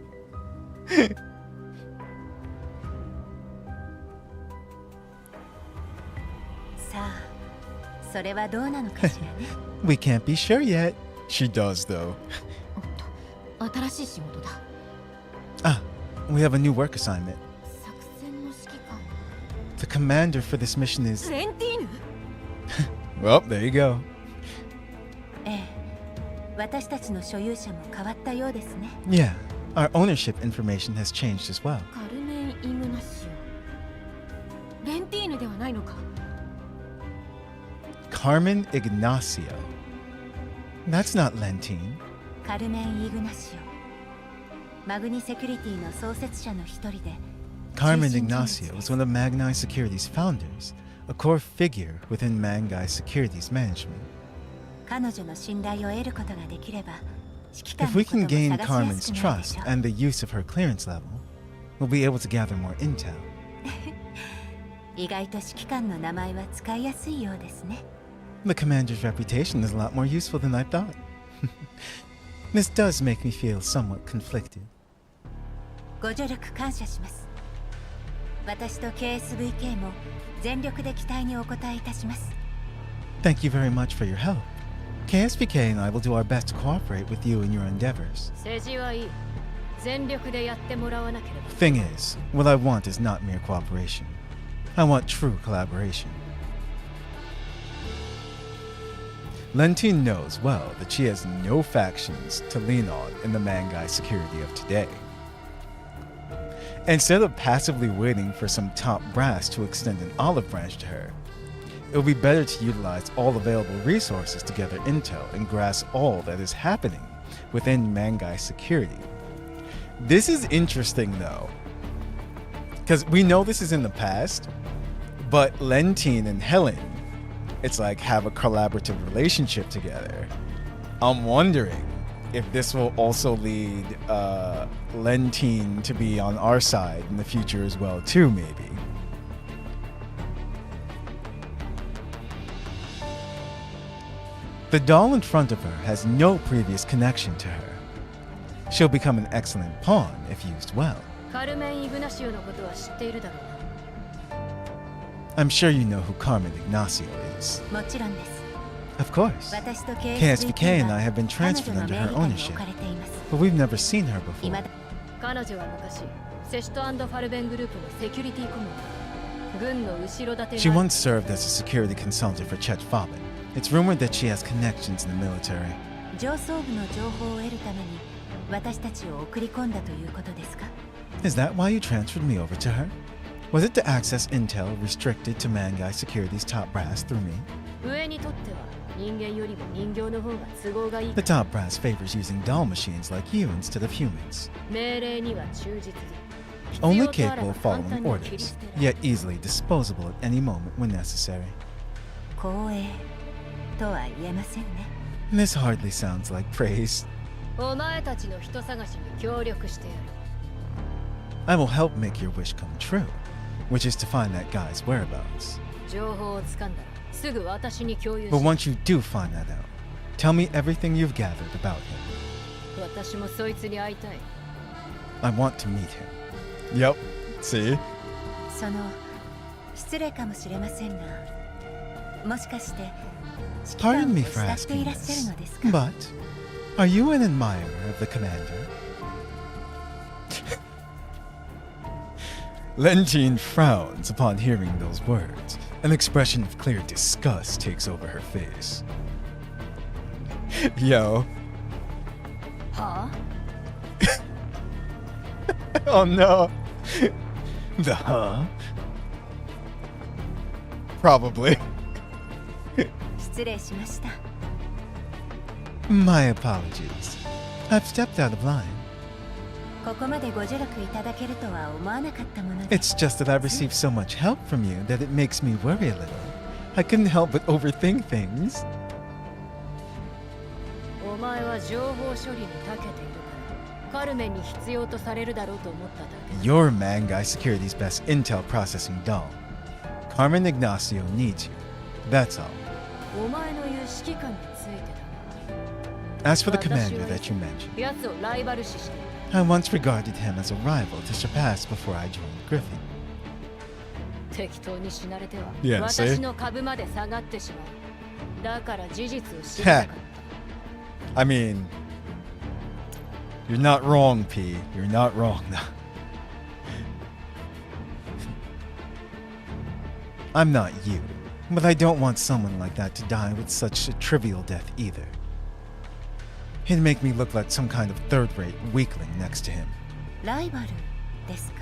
さあ、それはどうなのかしらね。We can't be sure yet. She does, though. おっと、新しい仕事だ。 Ah, we have a new work assignment. 作戦の指揮官。 The commander for this mission is... レンティーヌ？ Well, there you go. ええ、私たちの所有者も変わったようですね。 Yeah, our ownership information has changed as well. カルメン・イグナシオ。レンティーヌではないのか？ Carmen Ignacio. That's not Lentin. カルメン・イグナシオ。マグニセキュリティの創設者の一人で、 Carmen 中心人物 Ignacio で is す。 one of Magnai Security's founders, a core figure within Mangai Security's management. 彼女の信頼を得ることができれば、指揮官 If の we こ can とも gain 探しや Carmen's すくなるで trust しょう。 and the use of her clearance level, we'll be able to gather more intel. 意外と指揮官の名前は使いやすいようですね。 The commander's reputation is a lot more useful than I thought. This does make me feel somewhat conflicted. ご助力感謝します。私と KSVK も全力で期待にお応えいたします。 Thank you very much for your help. KSVK and I will do our best to cooperate with you in your endeavors. 政治はいい。全力でやってもらわなければ。 Thing is, what I want is not mere cooperation. I want true collaboration. Lentin knows well that she has no factions to lean on in the Mangai security of today. Instead of passively waiting for some top brass to extend an olive branch to her, it would be better to utilize all available resources to gather intel and grasp all that is happening within Mangai security. This is interesting though, because we know this is in the past, but Lentin and Helen, it's like have a collaborative relationship together. I'm wondering if this will also lead Lentin to be on our side in the future as well too, maybe. The doll in front of her has no previous connection to her. She'll become an excellent pawn if used well. カルメン・イグナシオのことは知っているだろうな。 I'm sure you know who Carmen Ignacio is. もちろんです。 Of course. 私と KSVK and I have been 彼 transferred 女の under 名 her 義下に ownership, 置かれています。 but we've never seen her 今 before. だ彼女は昔セシト&ファルベングループのセキュリティ顧問、軍の後ろ盾 She が once served as a security consultant for Chet Fabin. It's rumored that she has connections in the military. 上層部の情報を得るために私たちを送り込んだということですか？ Is that why you transferred me over to her? Was it to access intel restricted to Mangai Security's top brass through me? 上にとっては人間よりも人形の方が都合がいい The top brass favors using doll machines like you instead of humans. 命令には忠実で Only 必要とあら capable ば of 簡 following 単に切り orders, 捨てられる yet easily disposable at any moment when necessary. 光栄とは言えませんね。 This hardly sounds like praise. お前たちの人探しに協力してやる I will help make your wish come true, which is to find that guy's whereabouts. 情報をつかんだらすぐ私に共有し But once you do find that out, tell me everything you've gathered about him. 私もそいつに会いたい I want to meet him. Yep. See? その失礼かもしれませんが、もしかして指揮 Pardon 官を me 慕 for ってい asking らっしゃる this, のですか？ but are you an admirer of the commander? Lentine frowns upon hearing those words. An expression of clear disgust takes over her face. Yo. はあ Oh no. The huh? Probably. 失礼しました。 My apologies. I've stepped out of line. ここまでご助力いただけるとは思わなかったもので。 It's just that I've received so much help from you that it makes me worry a little. I couldn't help but overthink things. お前は情報処理に長けているからカルメンに必要とされるだろうと思っただけ You're Mangai Security's best intel processing doll. Carmen Ignacio needs you. That's all. お前の言う指揮官について As for the だ commander that you mentioned, 奴をライバル視していた I once regarded him as a rival to surpass before I joined Griffin. 適当に死なれては Yeah, 私の株まで下がってしまうだから事実を知りたかった I mean, you're not wrong, P. You're not wrong. I'm not you, but I don't want someone like that to die with such a trivial death either. He'd make me look like some kind of third-rate weakling next to him. ライバルですか？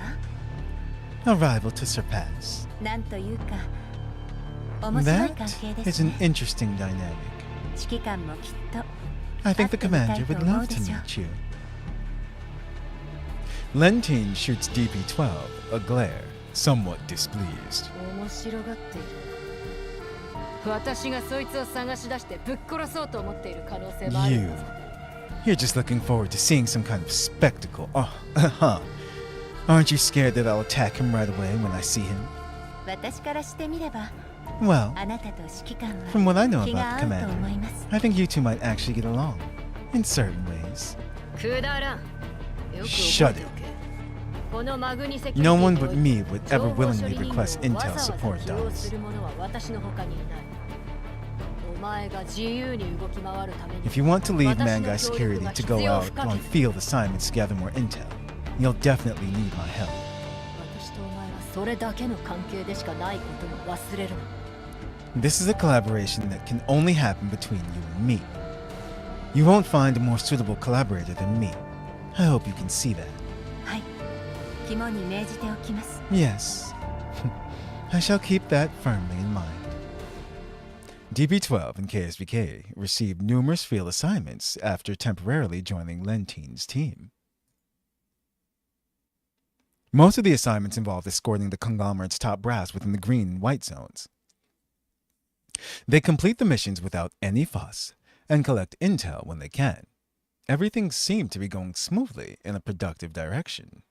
A rival to surpass. なんというか面白い That 関係で is す an ね。 interesting dynamic. 指揮官もきっと I think the commander would love to meet you. Lentine shoots DP-12, a glare, somewhat displeased. 面白がっている私がそいつを探し出してぶっ殺そうと思っている可能性もある You. You're just looking forward to seeing some kind of spectacle. Oh, huh. Aren't you scared that I'll attack him right away when I see him? 私からしてみれば Well, あなたと指揮官 from は what I know 気が about the 合うと commander, 思います I think you two might actually get along. In certain ways. くだらんよく Shut 覚えておけこのマグニセキュリティ No one におい but て me would ever 情報処 willingly 理任 request 務を intel わざわ support ざ起用 dollars. する者は私の他にいないお前が自由に動き回るために If you want to leave Mangai Security to go out on field assignments to gather more intel, you'll definitely need my help. 私とお前はそれだけの関係でしかないことも忘れるな This is a collaboration that can only happen between you and me. You won't find a more suitable collaborator than me. I hope you can see that. はい肝に銘じておきます Yes. I shall keep that firmly in mind. DB-12 and KSVK received numerous field assignments after temporarily joining Lentine's team. Most of the assignments involved escorting the conglomerate's top brass within the green and white zones. They complete the missions without any fuss and collect intel when they can. Everything seemed to be going smoothly in a productive direction.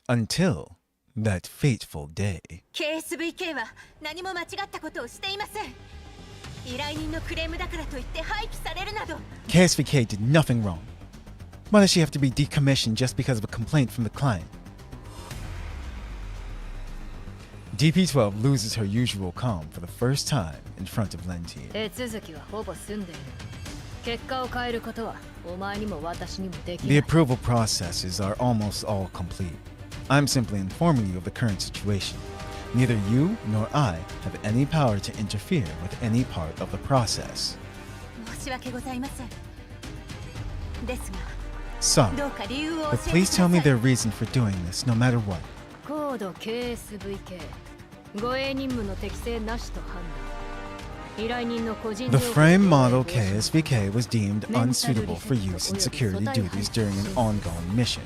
Until that fateful day. KSVK は何も間違ったことをしていません依頼人のクレームだからといって廃棄されるなど。 KSVK did nothing wrong. Why does she have to be decommissioned just because of a complaint from the client? DP12 loses her usual calm for the first time in front of Lentine. 手続きはほぼ済んでいる。結果を変えることはお前にも私にもできな The い。 approval processes are almost all complete. I'm simply informing you of the current situation. Neither you nor I have any power to interfere with any part of the process. 申し訳ございません。ですが、 So, どうか理由を教 but えてく please ださ tell い。 me their reason for doing this, no matter what. コード KSVK 護衛任務の適正なしと判断。依頼人の個人 The 情報 frame の model 漏洩 KSVK was deemed unsuitable for use in security duties during an ongoing mission.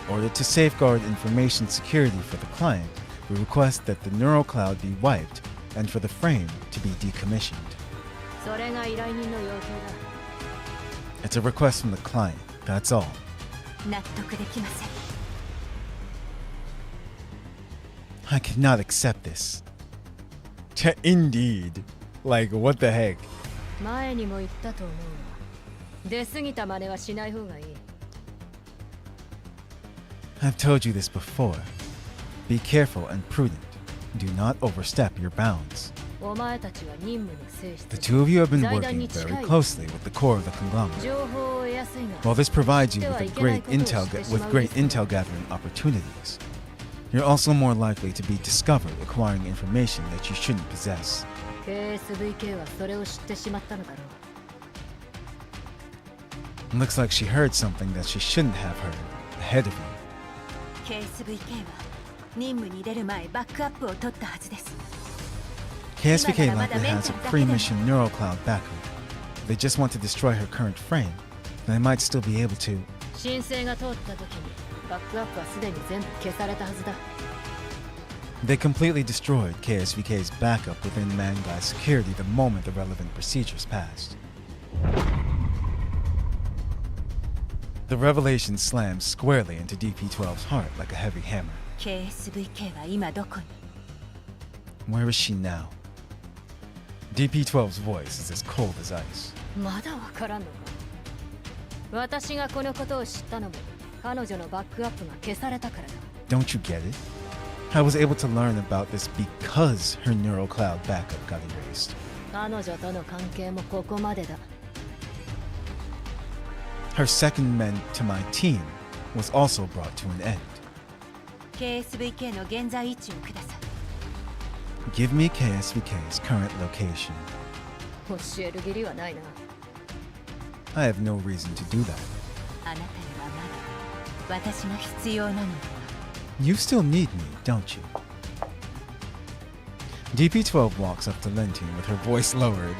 In order to safeguard information security for the client, we request that the neural cloud be wiped and for the frame to be decommissioned. それが依頼人の要求だ。 It's a request from the client, that's all. 納得できません。 I cannot accept this. Indeed. Like, what the heck? 前にも言ったと思うが、出過ぎた真似はしない方がいい。 I've told you this before. Be careful and prudent. Do not overstep your bounds. お前たちは任務の性質 The two of you have been working very closely with the core of the conglomerate. 情報を得やすいが、 While this provides you with great intel gathering opportunities, you're also more likely to be discovered acquiring information that you shouldn't possess. KSVK はそれを知ってしまったのだろう。 Looks like she heard something that she shouldn't have heard ahead of you. KSVK は任務に出る前バックアップを取ったはずです。 KSVK likely has a pre-mission neural cloud backup. If they just want to destroy her current frame, then they might still be able to. 申請が通った時にバックアップはすでに全部消されたはずだ。 They completely destroyed KSVK's backup within Mangai security the moment the relevant procedures passed. The revelation slammed squarely into DP12's heart like a heavy hammer. KSVK は今どこに？ Where is she now? DP12's voice is as cold as ice. まだわからんのか。私がこのことを知ったのも彼女のバックアップが消されたからだ。 Don't you get it? I was able to learn about this because her neural cloud backup got erased. 彼女との関係もここまでだ。 Her second man to my team was also brought to an end. KSVK の現在位置をください。 Give me KSVK's current location. 教える義理はないな。 I have no reason to do that. あなたにはまだ私が必要なのでは。 You still need me, don't you? DP12 walks up to Lentine with her voice lowered.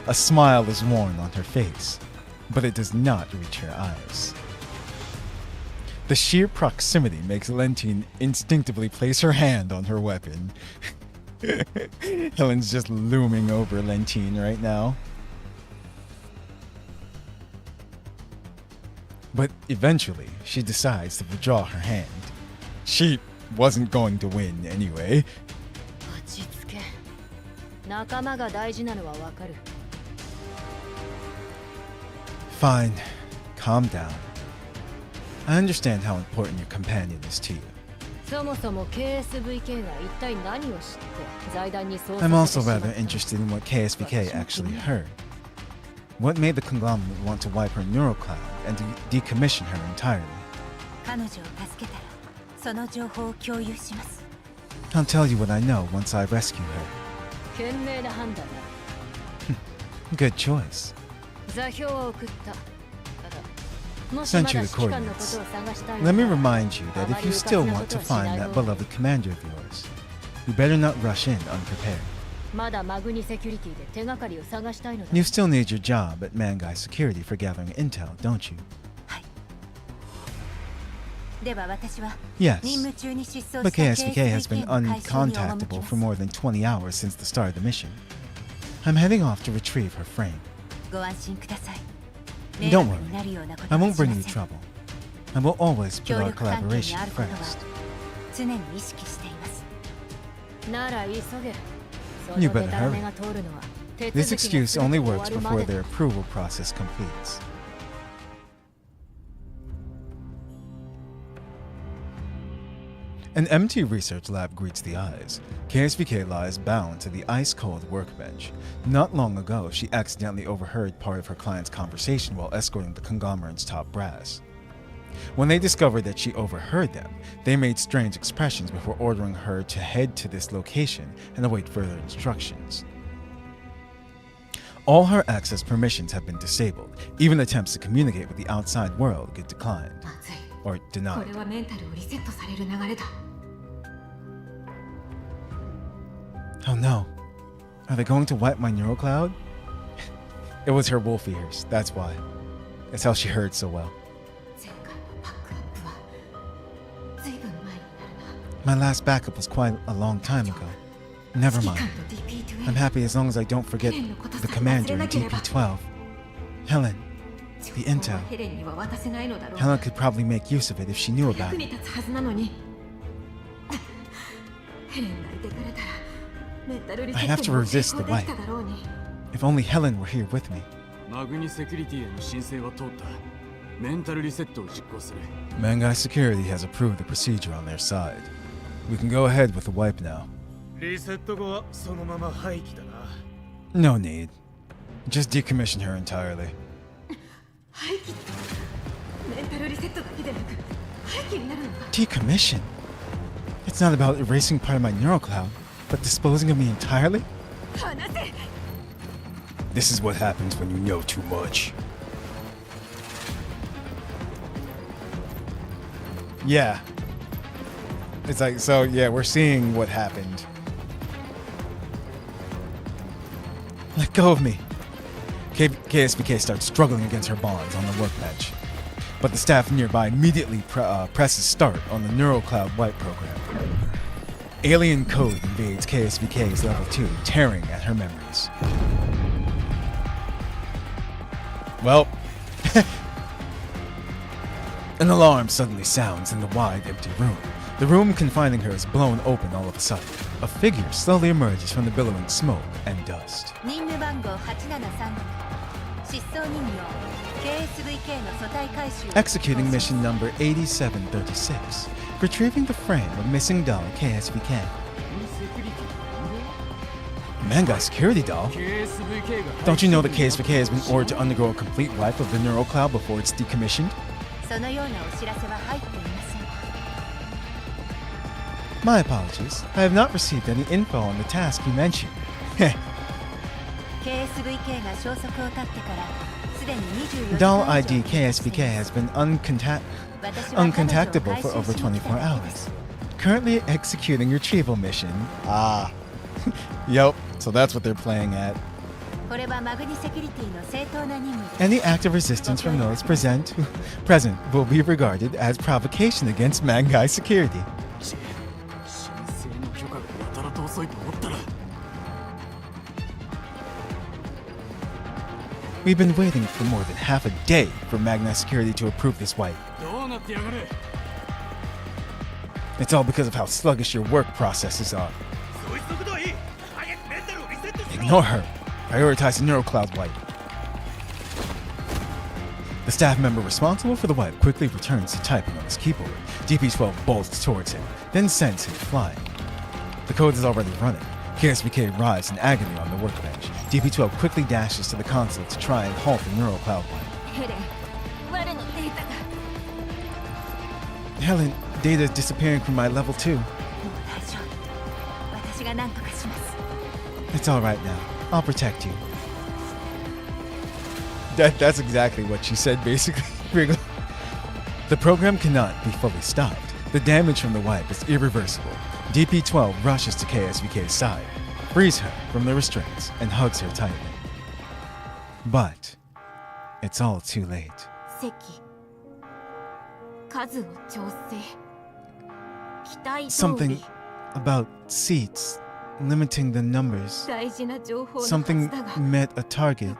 A smile is worn on her face, but it does not reach her eyes. The sheer proximity makes Lentine instinctively place her hand on her weapon. Helen's just looming over Lentine right now. But eventually, she decides to withdraw her hand. She wasn't going to win anyway. 落ち着け。仲間が大事なのはわかる。 Fine. Calm down. I understand how important your companion is to you. そもそも KSVK が一体何を知って財団に操 I'm 作 also してしまった rather interested in what KSVK actually heard. What made the conglomerate want to wipe her neural cloud and to decommission her entirely? 彼女を助けたらその情報を共有します。 I'll tell you what I know once I rescue her. 賢明な判断だ。 Good choice. 座標を送った。ただ、もし Sent ま you だ the 指揮官のこ coordinates. とを探したい Let me のなら remind you that if you still want to find that beloved commander of yours, you better not rush in unprepared. まだマグニセキュリティで手がかりを探したいのだ。 You still need your job at Mangai Security for gathering intel, don't you? はい。では私は Yes, 任務中に失踪 but した KSVK has been KSVK の回収に赴き uncontactable ま for す。 more than 20 hours since the start of the mission. I'm heading off to retrieve her frame. ご安心ください。 Don't 迷惑になるようなこと I は won't しま bring せ you ん。 trouble. I will always put 協 our 力関係に collaboration あることは first. 常に意識しています。なら急げ。そ You の better デタラメが通るのは This excuse only works before their approval process completes. An empty research lab greets the eyes. KSVK lies bound to the ice-cold workbench. Not long ago, she accidentally overheard part of her client's conversation while escorting the conglomerate's top brass. When they discovered that she overheard them, they made strange expressions before ordering her to head to this location and await further instructions. All her access permissions have been disabled. Even attempts to communicate with the outside world get declined or denied. Oh no. Are they going to wipe my neural cloud? It was her wolf ears, that's why. That's how she heard so well. My last backup was quite a long time ago. Never mind. I'm happy as long as I don't forget the commander in DP-12. Helen. The intel. Helen could probably make use of it if she knew about it. I have to resist the wipe. If only Helen were here with me. Mangai Security has approved the procedure on their side. We can go ahead with the wipe now. No need. Just decommission her entirely. Decommission? It's not about erasing part of my neural cloud, but disposing of me entirely? This is what happens when you know too much. Yeah. It's like, so yeah, we're seeing what happened. Let go of me. KSVK starts struggling against her bonds on the workbench. But the staff nearby immediately presses start on the Neural Cloud Wipe program. Alien code invades KSVK's level 2, tearing at her memories. Well, an alarm suddenly sounds in the wide, empty room. The room confining her is blown open all of a sudden. A figure slowly emerges from the billowing smoke and dust. Executing mission number 8736. Retrieving the frame of missing doll KSVK. Mangai security doll? Don't you know that KSVK has been ordered to undergo a complete wipe of the neural cloud before it's decommissioned? My apologies. I have not received any info on the task you mentioned. Doll ID KSVK has been uncontactable for over 24 hours. Currently executing retrieval mission. Ah. Yup, so that's what they're playing at. Any act of resistance from those present will be regarded as provocation against Mangai security. We've been waiting for more than half a day for Mangai security to approve this wipe. It's all because of how sluggish your work processes are. Ignore her. Prioritize the neural cloud wipe. The staff member responsible for the wipe quickly returns to typing on his keyboard. DP-12 bolts towards him, then sends him flying. The code is already running. KSVK writhes in agony on the workbench. DP-12 quickly dashes to the console to try and halt the neural cloud wipe. Helen, data is disappearing from my level 2. It's alright now. I'll protect you. That's exactly what she said, basically. The program cannot be fully stopped. The damage from the wipe is irreversible. DP-12 rushes to KSVK's side, frees her from the restraints, and hugs her tightly. But it's all too late. Something about seats, limiting the numbers. Something met a target.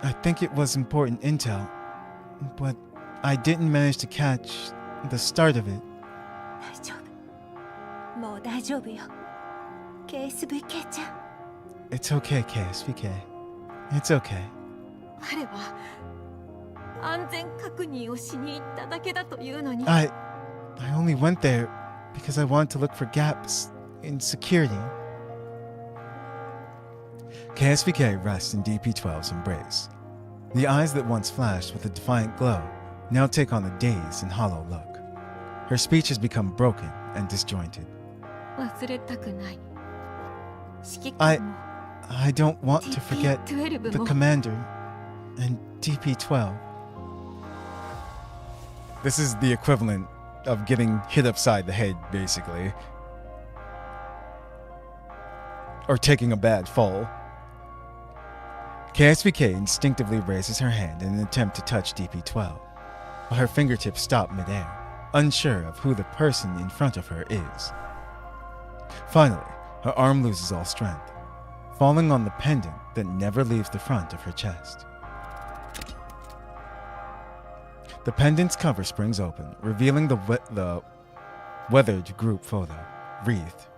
I think it was important intel, but I didn't manage to catch the start of it. It's okay, KSVK. It's okay. 我は安全確認をしに行っただけだというのに。 I only went there because I wanted to look for gaps in security. KSVK rests in DP-12's embrace. The eyes that once flashed with a defiant glow now take on a dazed and hollow look. Her speech has become broken and disjointed. 忘れたくない。指揮 I 官も don't want to forget DP-12 the も commander and DP-12. This is the equivalent of getting hit upside the head, basically. Or taking a bad fall. KSVK instinctively raises her hand in an attempt to touch DP-12, but her fingertips stop midair, unsure of who the person in front of her is. Finally, her arm loses all strength, falling on the pendant that never leaves the front of her chest. The pendant's cover springs open, revealing the weathered group photo, wreathed.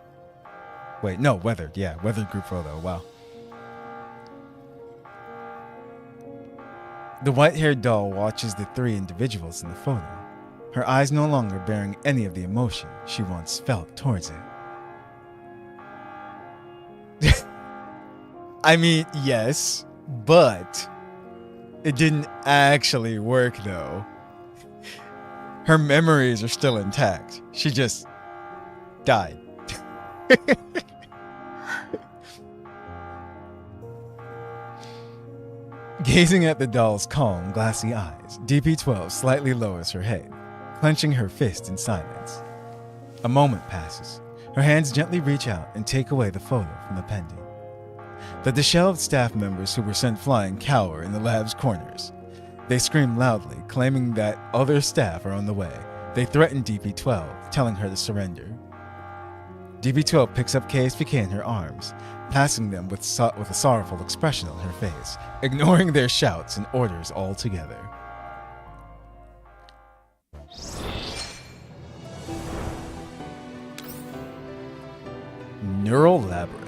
Wait, no, weathered, yeah, weathered group photo, wow. The white-haired doll watches the three individuals in the photo, her eyes no longer bearing any of the emotion she once felt towards it. I mean, yes, but it didn't actually work, though. Her memories are still intact. She just died. Gazing at the doll's calm, glassy eyes, DP-12 slightly lowers her head, clenching her fist in silence. A moment passes. Her hands gently reach out and take away the photo from the pendant. The disheveled staff members who were sent flying cower in the lab's corners. They scream loudly, claiming that other staff are on the way. They threaten DP-12, telling her to surrender. DP-12 picks up KSVK in her arms, passing them with a sorrowful expression on her face, ignoring their shouts and orders altogether. Neural Labyrinth.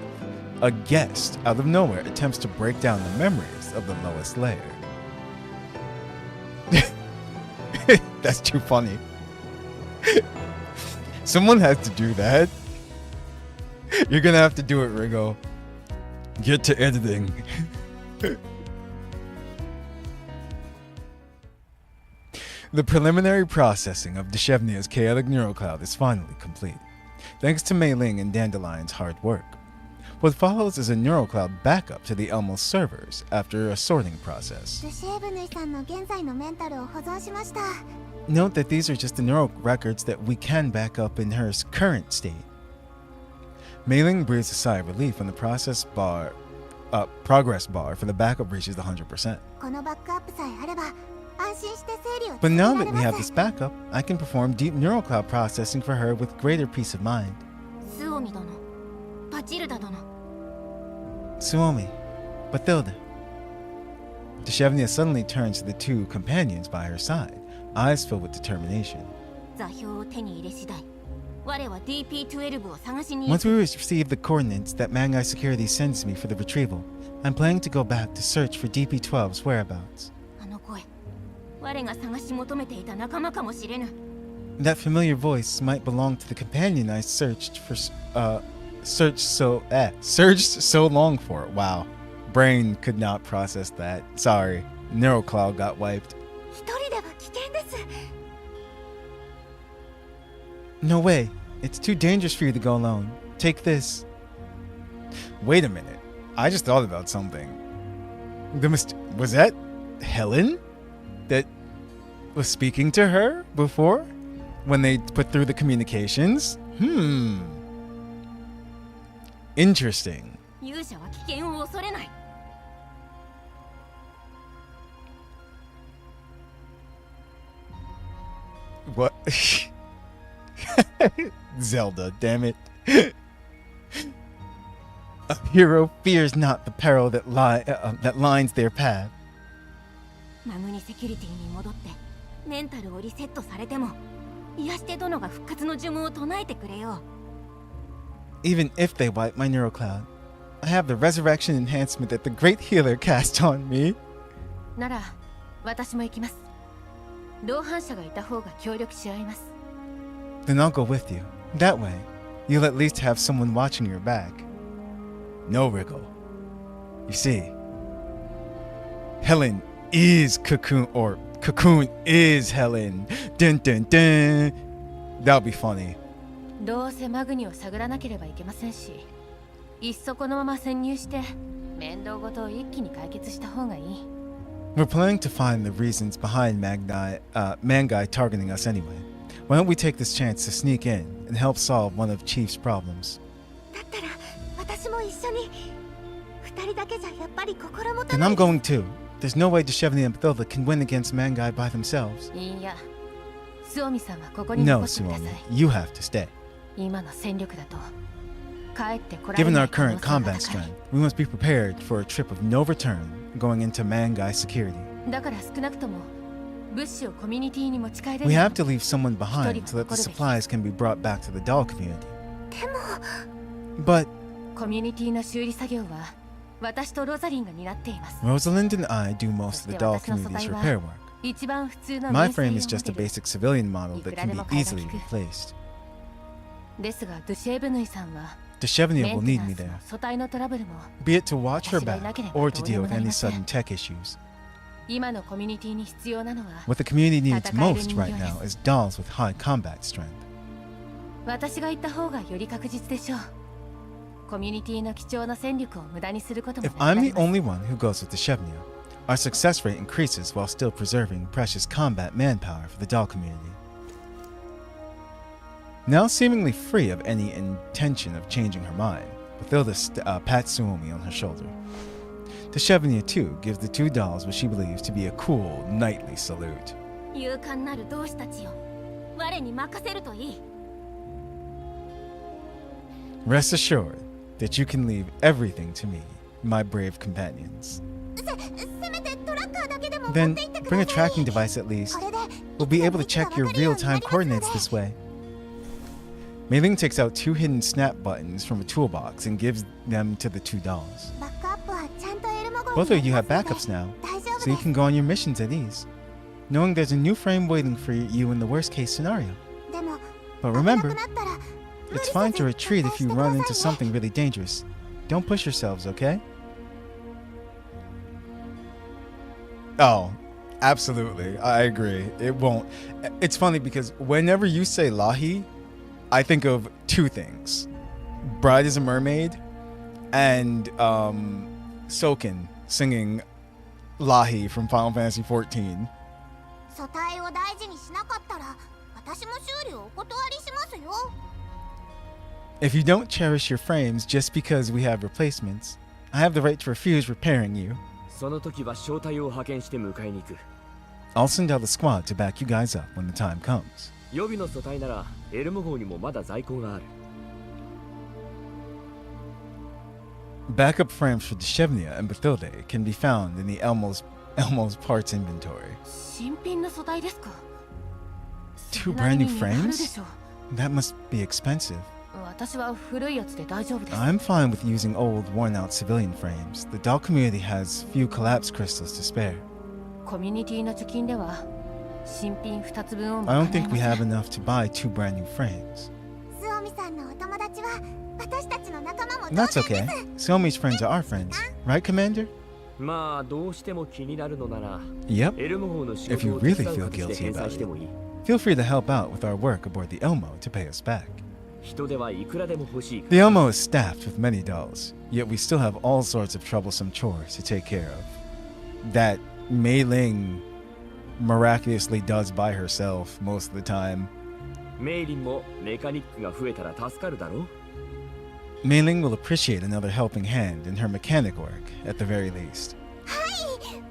A guest out of nowhere attempts to break down the memories of the lowest layer. That's too funny. Someone has to do that. You're gonna have to do it, Rigo. Get to editing. The preliminary processing of Deshevnia's chaotic neural cloud is finally complete, thanks to Mei Ling and Dandelion's hard work. What follows is a neural cloud backup to the Elmo's servers after a sorting process. ルシェーブヌイさんの現在のメンタルを保存しました。 Note that these are just the neural records that we can back up in her current state. Mei Ling breathes a sigh of relief when the progress bar for the backup reaches 100%. このバックアップさえあれば安心して整理を But 続け now ら that れ we have ま this す。 backup, I can perform deep neural cloud processing for her with greater peace of mind. スオミ殿、バチルダ殿。 Suomi, Bathilda. Deshevnia suddenly turns to the two companions by her side, eyes filled with determination. 座標を手に入れ次第、我は DP-12 を探しに Once we receive the coordinates that Mangai Security sends me for the retrieval, I'm planning to go back to search for DP-12's whereabouts. あの声、我が探し求めていた仲間かもしれぬ。 That familiar voice might belong to the companion I searched so long for. Wow. Brain could not process that. Sorry. Neural cloud got wiped. 一人では危険です。 No way. It's too dangerous for you to go alone. Take this. Wait a minute. I just thought about something. Was that Helen that was speaking to her before when they put through the communications? Interesting. 勇者は危険を恐れない。 What? Zelda, damn it. A hero fears not the peril that lines their path. マグニセキュリティに戻ってメンタルをリセットされても癒して殿が復活の呪文を唱えてくれよう。 Even if they wipe my neural cloud, I have the resurrection enhancement that the great healer cast on me. なら私も行きます。同伴者がいた方が協力し合います。 Then I'll go with you. That way, you'll at least have someone watching your back. No, Wriggle. You see, Helen is Cocoon, or Cocoon is Helen. Dun dun dun. That'll be funny. どうせマグニを探らなければいけませんし、いっそこのまま潜入して面倒ごとを一気に解決した方がいい。 We're planning to find the reasons behind Mangai targeting us anyway. Why don't we take this chance to sneak in and help solve one of Chief's problems? だったら私も一緒に。二人だけじゃやっぱり心もと Then ない。 I'm going too. There's no way Deshevny and Bathilda can win against Mangai by themselves. いいや、スオミさんはここに No, 残ってくださ Suomi, い。 you have to stay. 今の戦力だと帰ってこられ Given な our い可能 current 性が combat 高い。 strength, we must be prepared for a trip of no return going into Mangai security. だから少なくとも物資をコミュニティに持ち帰れる We よう have to leave someone behind so that the supplies can be brought back to the doll community. でも But コミュニティの修理作業は私とロザリンが担っています。 Rosalind and I do most of the doll community's repair work. 一番普通の My 迷彩 frame 用 is just a モデル basic civilian model that can be easily replaced. ですがドゥシェーブヌイさんは Deshevny メン will テ need ナン me スの there, 素体のトラブルも be it to watch her back or to deal with any sudden tech issues. 今のコミュニティに必要なのは What the community needs most right now is dolls with high combat strength. 私が言った方がより確実でしょう。コミュニティの貴重な戦力を無駄にすることも If なくな I'm り the ます only one who goes with Deshevny, our success rate increases while still preserving precious combat manpower for the doll community. Now seemingly free of any intention of changing her mind, Bathilda pats Suomi on her shoulder. Deshevny too gives the two dolls what she believes to be a cool, knightly salute. 勇敢なる同志たちよ、我に任せるといい。 Rest assured that you can leave everything to me, my brave companions. せめてトラッカーだけでも持っ Then て行ってく bring a ださい。 tracking device at least. これで We'll be able to check your real-time coordinates this way. Mei Ling takes out two hidden snap buttons from a toolbox and gives them to the two dolls. バックアップはちゃんとエルモ号に Both of you あ have ります backups の now, で大丈夫 so you です。 can go on your missions at ease, knowing there's a new frame waiting for you in the worst-case scenario. でも But 危な remember, くなったら it's fine to retreat if you run into something really dangerous. Don't push yourselves, okay? Oh, absolutely. I agree. It won't. It's funny because whenever you say Lahi, I think of two things. Bride is a Mermaid and Soken singing Lahi from Final Fantasy XIV. 素体を大事にしなかったら私も修理をお断りしますよ。 If you don't cherish your frames just because we have replacements, I have the right to refuse repairing you. その時は招待を派遣して迎えに行く。 I'll send out the squad to back you guys up when the time comes. 予備の素体ならエルモ号にもまだ在庫がある。 Backup frames for Deshevnia and Bathilde can be found in the Elmo's parts inventory. 新品の素体ですか。 Two brand new それなりにあるで frames? しょう。 That must be expensive. 私は古いやつで大丈夫です。 I'm fine with using old, worn-out civilian frames. The doll community has few collapse crystals to spare. コミュニティの貯金では新品2つ分を I don't 賄え think ま we せん。 have enough to buy two brand new frames. スオミさんのお友達は私たちの仲間も And that's okay. Somi's friends are our friends. Right, Commander? まあどうしても気になるのなら Yep. エルモ号の仕 If 事 you を手 really 伝う feel 形で guilty 返 about 済してもいい。 Feel free to help out with our work aboard the Elmo to pay us back. 人手はいくらでも欲しい。 The Elmo is staffed with many dolls, yet we still have all sorts of troublesome chores to take care of. That Mei Ling miraculously does by herself most of the time. メイリンもメカニックが増えたら助かるだろ。 Mei Ling will appreciate another helping hand in her mechanic work, at the very least.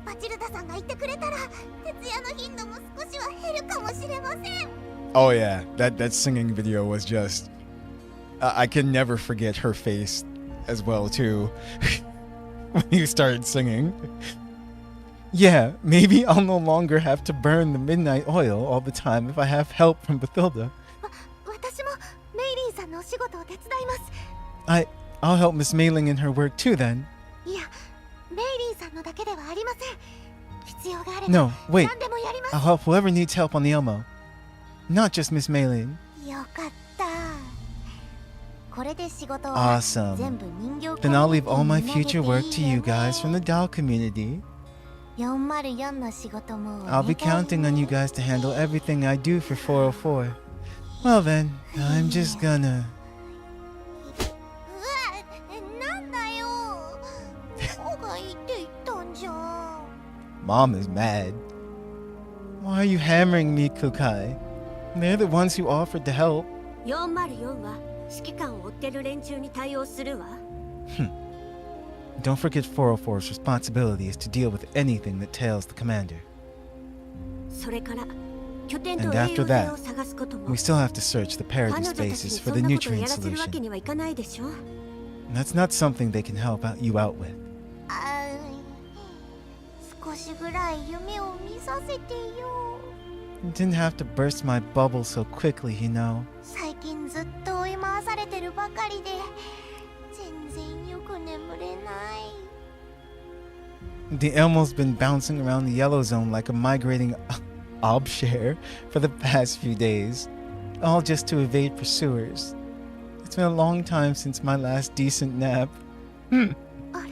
バチルダさんが言ってくれたら徹夜の頻度も少しは減るかもしれません。 Oh yeah, that singing video was just... I can never forget her face as well too when you started singing. Yeah, maybe I'll no longer have to burn the midnight oil all the time if I have help from Bathilda. 私もメイリンさんのお仕事を手伝います。I'll help Miss Mailing in her work too then. いや、メイリーさんのだけではありません。必要があれば No, wait. 何でもやります。 I'll help whoever needs help on the Elmo. Not just Miss Mailing. よかった。これで仕事は Awesome. 全部人形 Then I'll leave all my future work to you guys from the doll community. 404の仕事も I'll be counting on you guys to handle everything I do for 404. Well then, I'm just gonna... なんだよ。こうがいいって言ったんじゃん。 Mom is mad. Why are you hammering me, Kukai? They're the ones who offered to help. 404は指揮官を追ってる連中に対応するわ。Don't forget 404's responsibility is to deal with anything that tails the commander. それから拠点と And 栄 after 養剤 that, を探すことも we still have to search the 彼 Paradise 女たちに bases そ for ん the なことを nutrient やらせるわけ solution. にはいかないでしょ。 That's not something they can help you out with. 少しぐらい夢を見させてよ。 You didn't have to burst my bubble so quickly, you know. 最近ずっと追い回されてるばかりで全然よく眠れない。 The Elmo's been bouncing around the yellow zone like a migrating obshare for the past few days, all just to evade pursuers. It's been a long time since my last decent nap. あ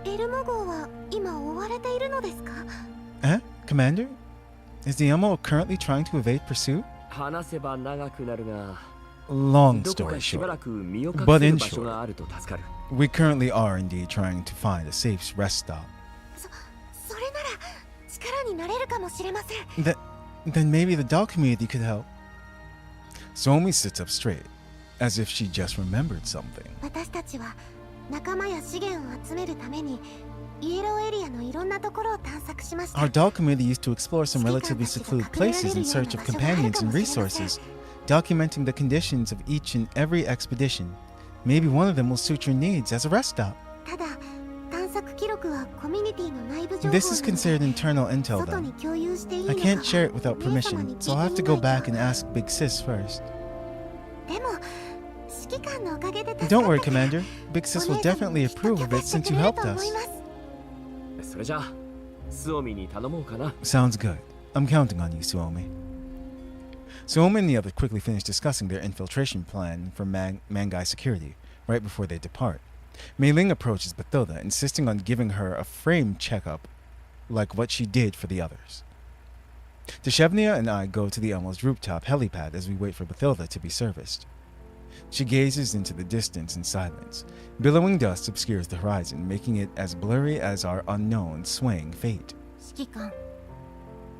れ、エルモ号は今追われているのですか？ Commander? Is the Elmo currently trying to evade pursuit? 話せば長くなるが、 Long どこ story かしばら short, く身を隠 But せ in る場所があると助かる。 we currently are indeed trying to find a safe rest stop. それなら力になれるかもしれません。 Then maybe the doll community could help. Suomi sits up straight, as if she just remembered something. 私たちは仲間や資源を集めるためにイエローエリアのいろんなところを探索しました。 Our doll community used to explore some relatively secluded places in search of companions and resources, documenting the conditions of each and every expedition. Maybe one of them will suit your needs as a rest stop. ただ探索記録はコミュニティの内部情報なの This is で considered internal intel 外 though. に共有していいの I か can't share it without お姉様 permission, に so I'll 聞 have い to て go みない back と。 and ask Big Sis first. でも指揮官のおかげで助かった Don't worry, から Commander. Big Sis お will 姉様 definitely に approve きっ of と it 許して since く you れる helped と思 us. います。それじゃあ、スオミに頼もうかな。 Sounds good. I'm counting on you, Suomi. Suomi and the others quickly finish discussing their infiltration plan for Mangai security, right before they depart. Mei Ling approaches Bathilda, insisting on giving her a frame checkup like what she did for the others. Deshevnia and I go to the Elmo's rooftop helipad as we wait for Bathilda to be serviced. She gazes into the distance in silence. Billowing dust obscures the horizon, making it as blurry as our unknown swaying fate. 指揮官、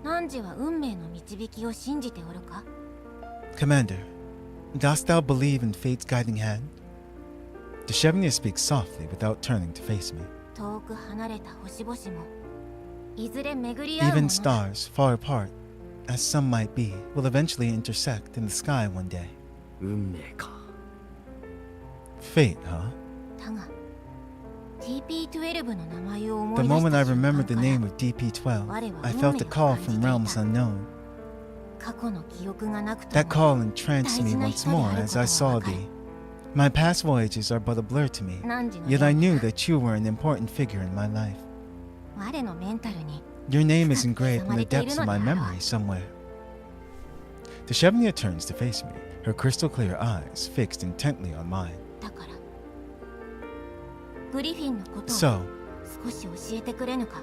汝は運命の導きを信じておるか？ Commander, dost thou believe in fate's guiding hand? Deshevnia speaks softly without turning to face me. 遠く離れた星々もいずれ巡り合うも Even の。 stars, far apart, as some might be, will eventually intersect in the sky one day. 運命か。 Fate, huh? だが TP12 の名前を思 The い出し moment た I 瞬 remembered 間 the から name of DP12, I felt a call from realms unknown. 過去の記憶がなくと That も call entranced me once more as I saw thee. My past voyages are but a blur to me, 汝の yet I よう knew な that you were an important figure in my life. 我のメンタルに Your name is engraved in the depths of my memory somewhere. Deshevnia turns to face me, her crystal clear eyes fixed intently on mine. だからグリフィンのことを So, 少し教えてくれぬか？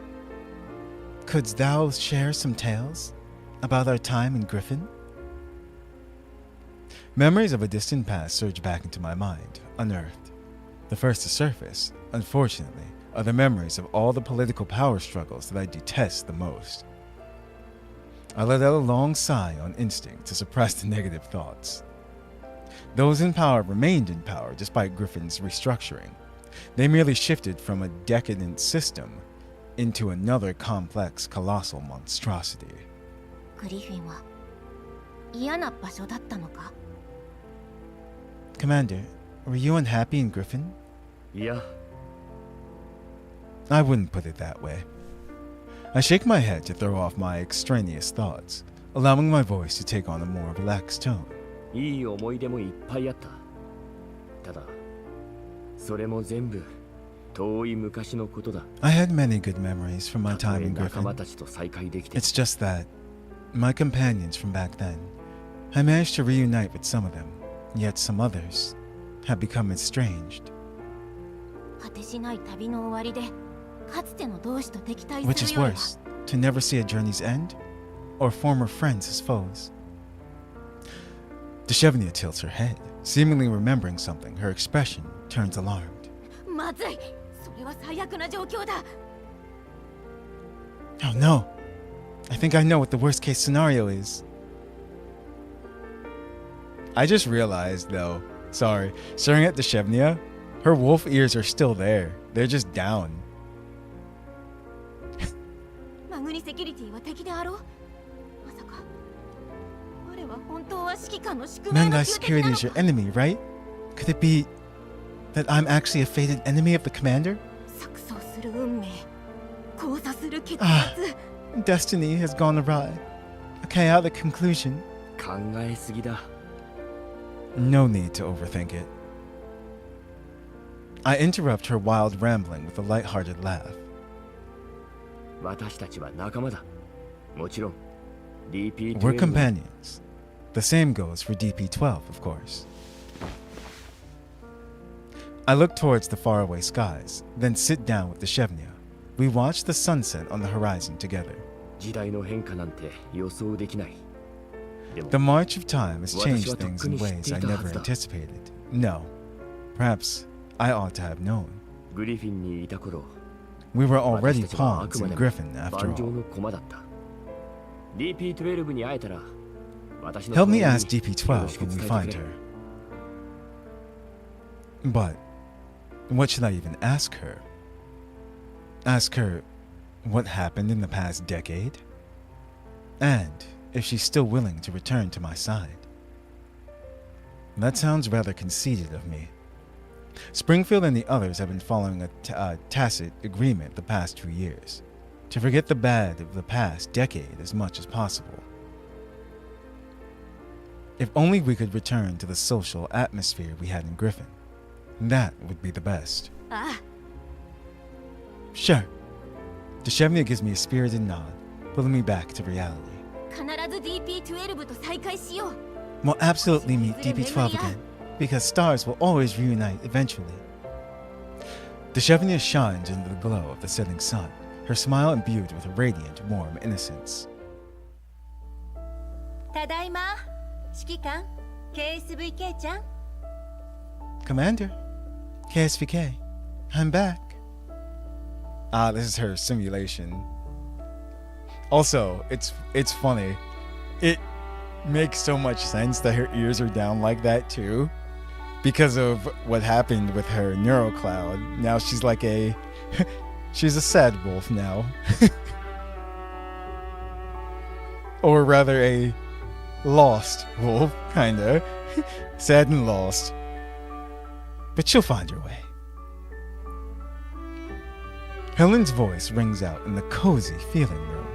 couldst thou share some tales about our time in Griffin? Memories of a distant past surge back into my mind, unearthed. The first to surface, unfortunately, are the memories of all the political power struggles that I detest the most. I let out a long sigh on instinct to suppress the negative thoughts. Those in power remained in power despite Griffin's restructuring. They merely shifted from a decadent system into another complex, colossal monstrosity. グリフィンは嫌な場所だったのか？ Commander, were you unhappy in Griffin? いや、 I wouldn't put it that way. I shake my head to throw off my extraneous thoughts, allowing my voice to take on a more relaxed tone. いい思い出もいっぱいあった。ただ、それも全部遠い昔のことだ。 I had many good memories from my たと time え in 仲間 Griffin. たちと再会できて It's just that my companions from back then, I managed to reunite with some of them, yet some others have become estranged, 果てしない旅の終わりでかつての同志と敵対 which す is るよりは worse, to never see a journey's end or former friends as foes. Deshevnia tilts her head, seemingly remembering something. Her expression turns alarmed. まずい、それは最悪な状況だ。 Oh no! I think I know what the worst case scenario is. I just realized though, sorry, staring at Deshevnia, her wolf ears are still there. They're just down. マグニセキュリティは敵であろう。まさか我は本当は指揮官の宿命の Mangai 中敵 security なの is か。 your enemy, right? Could it be that I'm actually a fated enemy of the commander? 錯綜する運命、交差する結末。 Destiny has gone awry. A chaotic conclusion. 考えすぎだ。 No need to overthink it. I interrupt her wild rambling with a light-hearted laugh. 私たちは仲間だ。もちろん DP12 We're companions. The same goes for DP12, of course. I look towards the faraway skies, then sit down with Deshevnia. We watch the sunset on the horizon together. 時代の変化なんて予想できない。でも The march of time has 私は changed とっ things く in に知っ ways てい I たは never ずだ。 anticipated. No. Perhaps I ought to have known. グリフィンにいた頃、 We were 私 already たちはあ pawns くま in でも Griffin, after 盤上 all. の駒だった。DP12 に会えたら、私の Help me 代わり ask によろ DP12 しく when we 伝えて find くれ。 her. But what should I even ask her? Ask her what happened in the past decade? And if she's still willing to return to my side. That sounds rather conceited of me. Springfield and the others have been following a tacit agreement the past 2 years, to forget the bad of the past decade as much as possible. If only we could return to the social atmosphere we had in Griffin, that would be the best. ああ、 Sure. Deshevnia gives me a spirited nod, pulling me back to reality. 必ず DP12 と再会しよう。 We'll absolutely meet DP12 again, because stars will always reunite eventually. Deshevnia shines into the glow of the setting sun, her smile imbued with a radiant, warm innocence. ただいま、指揮官 KSVK ちゃん。 Commander, KSVK, I'm back. Ah, this is her simulation. Also, it's funny. It makes so much sense that her ears are down like that too, because of what happened with her neural cloud. Now she's like a she's a sad wolf now. Or rather a lost wolf, kinda. Sad and lost. But she'll find her way. Helen's voice rings out in the cozy feeling room.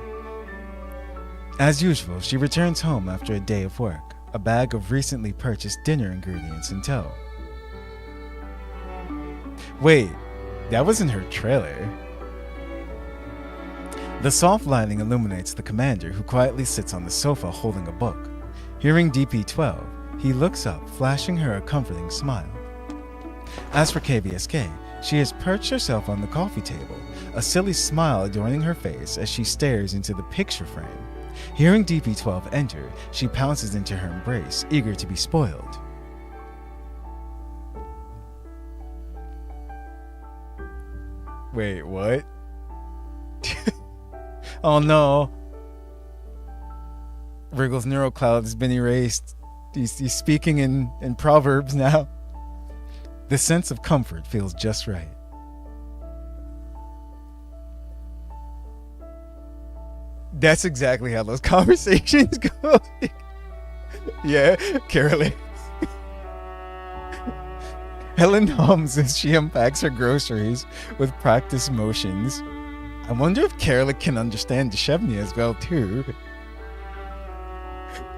As usual, she returns home after a day of work, a bag of recently purchased dinner ingredients in tow. Wait, that wasn't her trailer. The soft lighting illuminates the commander, who quietly sits on the sofa holding a book. Hearing DP12, he looks up, flashing her a comforting smile. As for KVSK, she has perched herself on the coffee table, a silly smile adorning her face as she stares into the picture frame. Hearing DP12 enter, she pounces into her embrace, eager to be spoiled. Wait, what? Oh no. Wriggle's neural cloud has been erased. He's speaking in proverbs now. The sense of comfort feels just right. That's exactly how those conversations go. Yeah, Carolyn. Helen hums as she unpacks her groceries with practiced motions. I wonder if Carolyn can understand Deshevnia as well, too.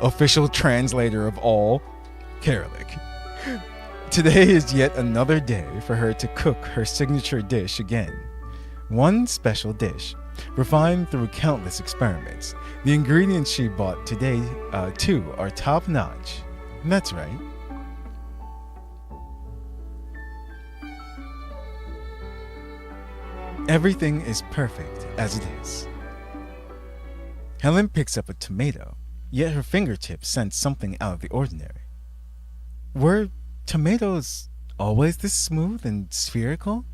Official translator of all, Carolyn. Today is yet another day for her to cook her signature dish again. One special dish, refined through countless experiments. The ingredients she bought today, too, are top-notch. That's right. Everything is perfect as it is. Helen picks up a tomato, yet her fingertips sense something out of the ordinary. Were tomatoes always this smooth and spherical,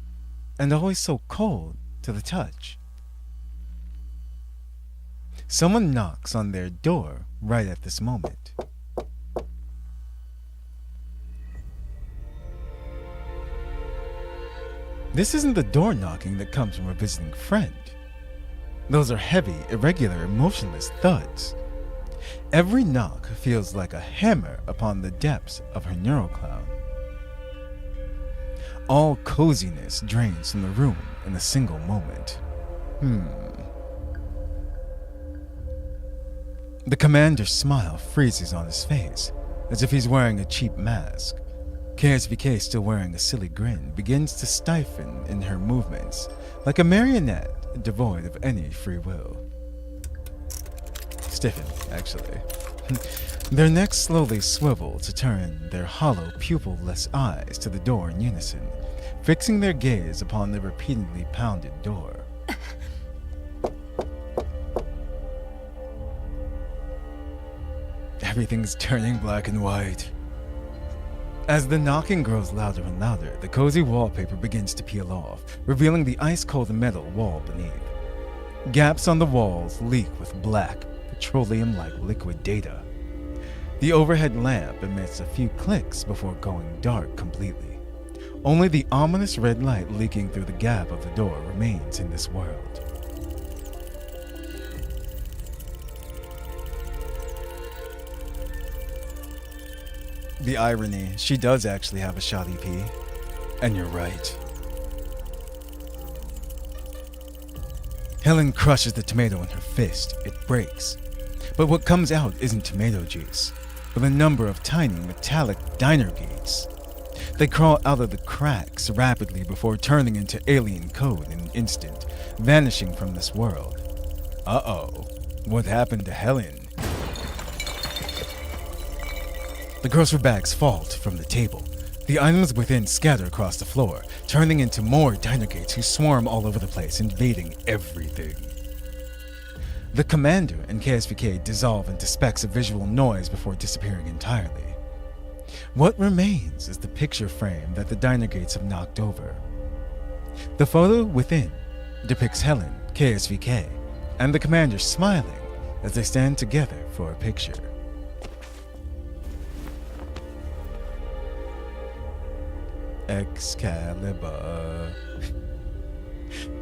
and always so cold to the touch? Someone knocks on their door right at this moment. This isn't the door knocking that comes from a visiting friend. Those are heavy, irregular, emotionless thuds. Every knock feels like a hammer upon the depths of her neurocloud. All coziness drains from the room in a single moment. The commander's smile freezes on his face, as if he's wearing a cheap mask. KSVK, still wearing a silly grin, begins to stiffen in her movements, like a marionette devoid of any free will. Stiffen, actually. Their necks slowly swivel to turn their hollow, pupil-less eyes to the door in unison, fixing their gaze upon the repeatedly pounded door. Everything's turning black and white. As the knocking grows louder and louder, the cozy wallpaper begins to peel off, revealing the ice-cold metal wall beneath. Gaps on the walls leak with black, petroleum-like liquid data. The overhead lamp emits a few clicks before going dark completely. Only the ominous red light leaking through the gap of the door remains in this world. The irony, she does actually have a shot EP. And you're right. Helen crushes the tomato in her fist. It breaks. But what comes out isn't tomato juice, but a number of tiny metallic diner gates. They crawl out of the cracks rapidly before turning into alien code in an instant, vanishing from this world. Uh-oh. What happened to Helen? The grocery bags fall from the table. The items within scatter across the floor, turning into more diner gates who swarm all over the place, invading everything. The commander and KSVK dissolve into specks of visual noise before disappearing entirely. What remains is the picture frame that the diner gates have knocked over. The photo within depicts Helen, KSVK, and the commander smiling as they stand together for a picture. Excalibur.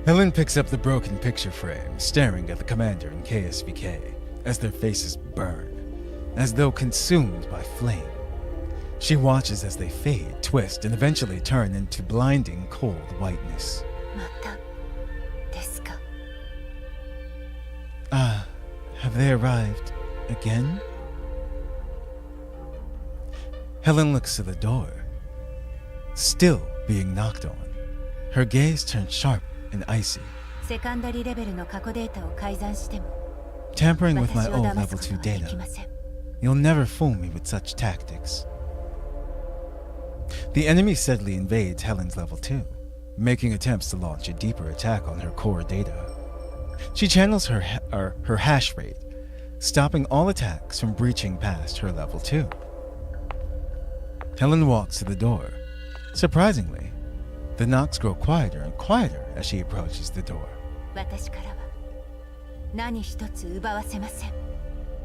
Helen picks up the broken picture frame, staring at the commander and KSVK as their faces burn, as though consumed by flame. She watches as they fade, twist, and eventually turn into blinding cold whiteness. Have they arrived again? Helen looks to the door, still being knocked on. Her gaze turns sharp and icy. Tampering with my old level 2 data. You'll never fool me with such tactics. The enemy steadily invades Helen's level 2, making attempts to launch a deeper attack on her core data. She channels her hash rate, stopping all attacks from breaching past her level 2. Helen walks to the door. Surprisingly, the knocks grow quieter and quieter as she approaches the door.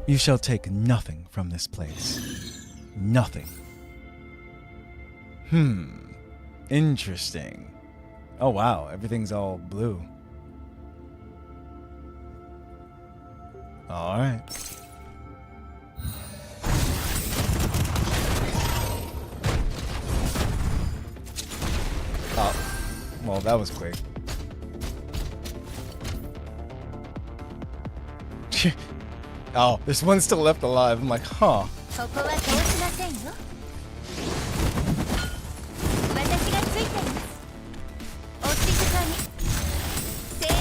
You shall take nothing from this place. Nothing. Interesting. Oh wow, everything's all blue. Alright. Oh, well, that was quick. Oh, there's one still left alive. I'm like, huh.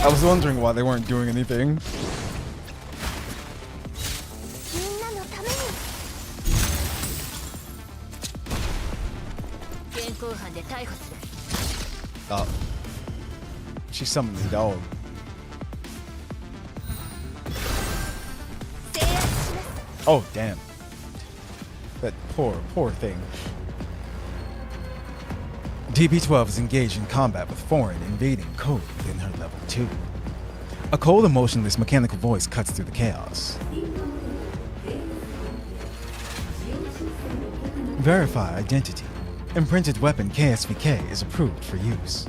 I was wondering why they weren't doing anything. みんなのために現行犯で逮捕する Oh. She summoned the dog. 制圧します Oh, damn. That poor thing. DB-12 is engaged in combat with foreign invading code within her level 2. A cold, emotionless mechanical voice cuts through the chaos. Verify identity. Imprinted weapon KSVK is approved for use.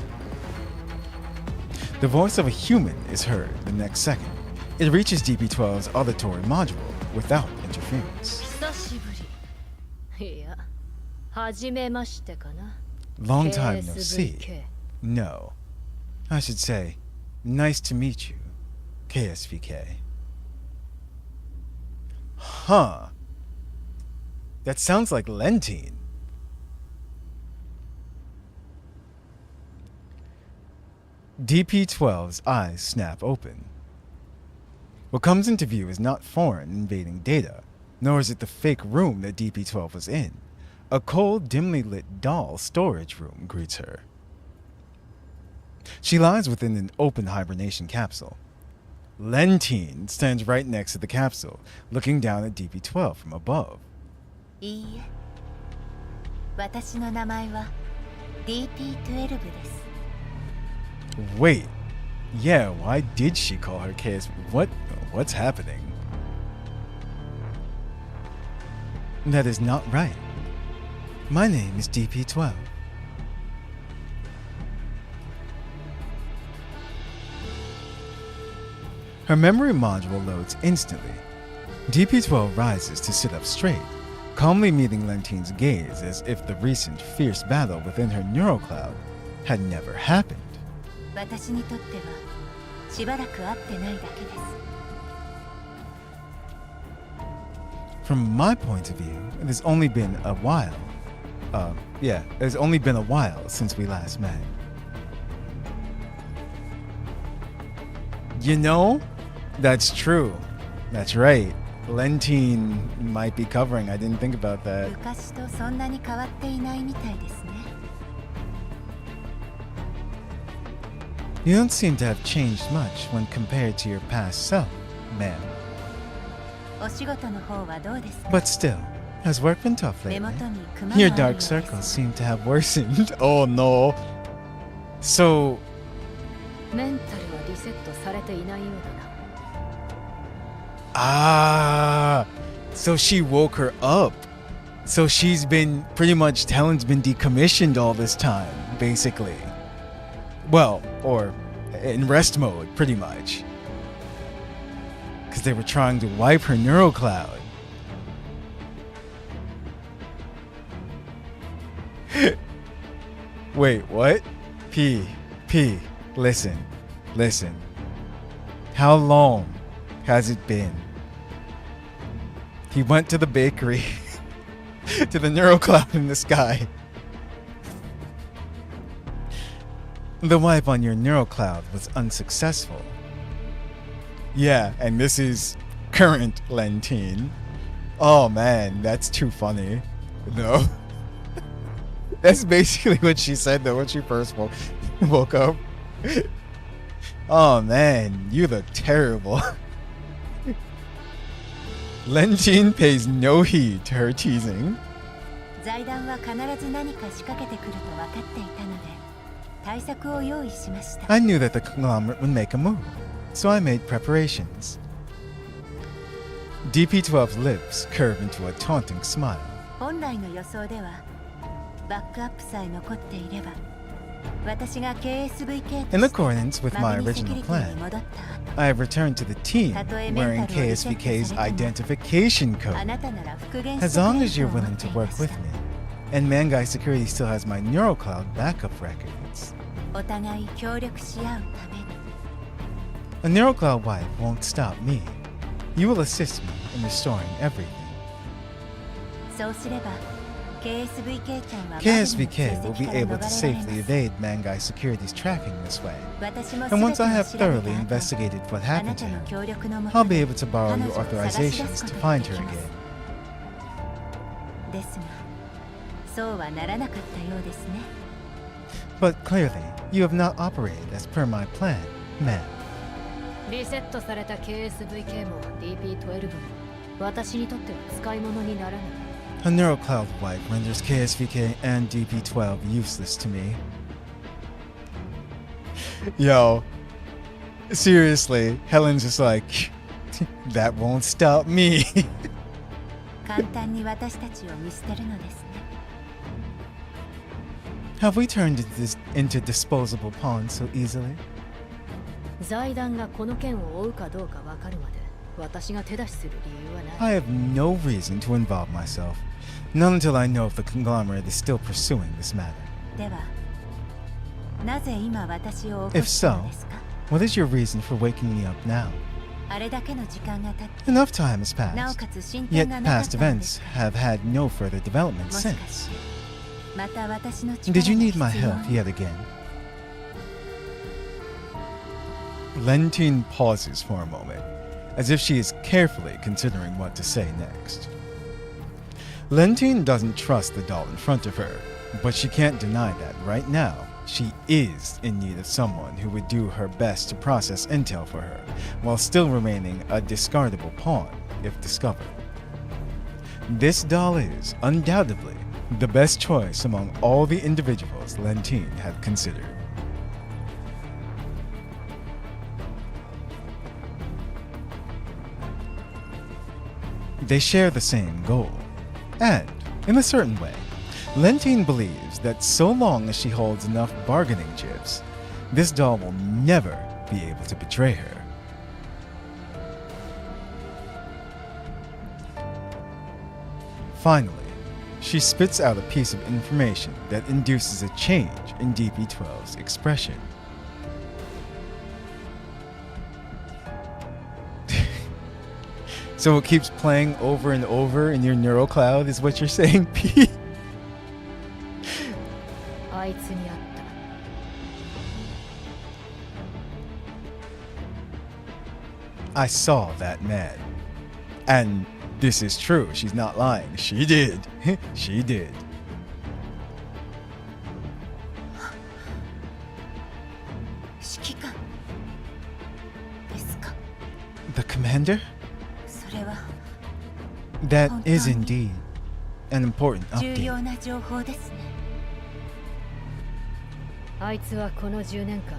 The voice of a human is heard the next second. It reaches DB-12's auditory module without interference. 久しぶりいや初めましてかな Long time no see. KSVK No. I should say, nice to meet you, KSVK. Huh. That sounds like Lentine. DP-12's eyes snap open. What comes into view is not foreign invading data, nor is it the fake room that DP-12 was in. A cold, dimly lit doll storage room greets her. She lies within an open hibernation capsule. Lentine stands right next to the capsule, looking down at DP-12 from above. いいえ私の名前は DP-12 です Wait, yeah, why did she call her KS? What's happening? That is not right. My name is DP-12. Her memory module loads instantly. DP-12 rises to sit up straight, calmly meeting Lentine's gaze as if the recent fierce battle within her neural cloud had never happened. 私にとってはしばらく会ってないだけです From my point of view, it has only been a while. It has only been a while since we last met. You know, that's true. That's right. Lentine might be covering. I didn't think about that. 昔とそんなに変わっていないみたいですね You don't seem to have changed much when compared to your past self, ma'am. お仕事の方はどうですか But still, has work been tough 目 lately? 元にクマが Your あるようで dark す circles seem to have worsened. Oh no. So, メンタルはリセットされていないようだな so she woke her up. So she's been pretty much, Talon's been decommissioned all this time, basically. Well, or in rest mode, pretty much. Because they were trying to wipe her neural cloud. Wait, what? P, listen. How long has it been? He went to the bakery, to the neural cloud in the sky. The wipe on your neural cloud was unsuccessful. Yeah, and this is current Lentine. Oh man, that's too funny. No. That's basically what she said though when she first woke up. Oh man, you look terrible. Lentine pays no heed to her teasing. 財団は必ず何か仕掛けてくると分かっていたので対策を用意しました I knew that the conglomerate would make a move, so I made preparations. DP-12's lips curve into a taunting smile. 本来の予想ではバックアップさえ残っていれば私が KSVK と In して accordance with マ my グニセキュ original リティに plan, 戻った I have returned to the team wearing KSVK's identification 後あ code. なたなら復元 As してく long れ as る you're と思 willing って to いま work し with た me. And Mangai Security still has my neural cloud backup records. お互い協力し合うために A neural cloud wipe won't stop me. You will assist me in restoring everything. そうすれば KSVK ちゃんは KSVK will be マグニの able to 追跡 safely から逃れられ evade Mangai Security's tracking this way. ます。私も And once I have 全てを調べ thoroughly た後 investigated what あ happened な to たの him, 協力のも I'll と be で able to borrow 彼 your 女を探し出す authorizations こ to とが find でき her ます again. ですがそうはならなかったようですね。 But clearly, you have not operated as per my plan, ma'am. リセットされた KSVK も DP12 も私にとっては使い物にならない。 A neural cloud wipe renders KSVK and DP12 useless to me. Yo, seriously, Helen's just like, that won't stop me. 簡単に私たちを見捨てるのですね。 Have we turned into disposable pawns so easily? 財団がこの件を追うかどうか分かるまで私が手出しする理由はない。 I have no reason to involve myself. Not until I know if the conglomerate is still pursuing this matter. ではなぜ今私を起こしたのですか？ What is your reason for waking me up now? あれだけの時間が経って Enough time has なお passed. かつ進 Yet 展がなかっ past たのです events have had no further development もしか since. してまた私の力 Did you が need my 必要 help yet again? Lentine pauses for a moment, as if she is carefully considering what to say next. Lentine doesn't trust the doll in front of her, but she can't deny that right now she is in need of someone who would do her best to process intel for her, while still remaining a discardable pawn if discovered. This doll is, undoubtedly, the best choice among all the individuals Lentine had considered. They share the same goal, and, in a certain way, Lentine believes that so long as she holds enough bargaining chips, this doll will never be able to betray her. Finally, she spits out a piece of information that induces a change in DP12's expression. So it keeps playing over and over in your neural cloud, is what you're saying, P? あいつに会った I saw that man. And this is true, she's not lying. She did. She did. 指揮官ですか？ The commander? それは That is indeed an important 重 update. 要な情報ですね。あいつはこの10年間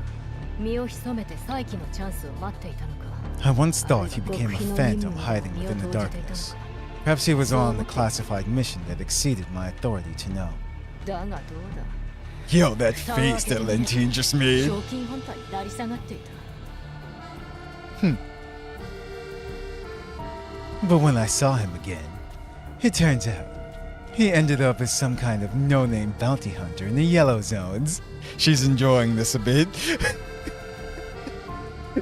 身を潜めて再起のチャンスを待っていたのか。 I once thought he became a phantom hiding within the darkness. Perhaps he was on the classified mission that exceeded my authority to know. だがどうだ。 Yo, that face that Lentine just made. 賞金本体に成り下がっていた。 But when I saw him again, it turns out he ended up as some kind of no-name bounty hunter in the yellow zones. She's enjoying this a bit.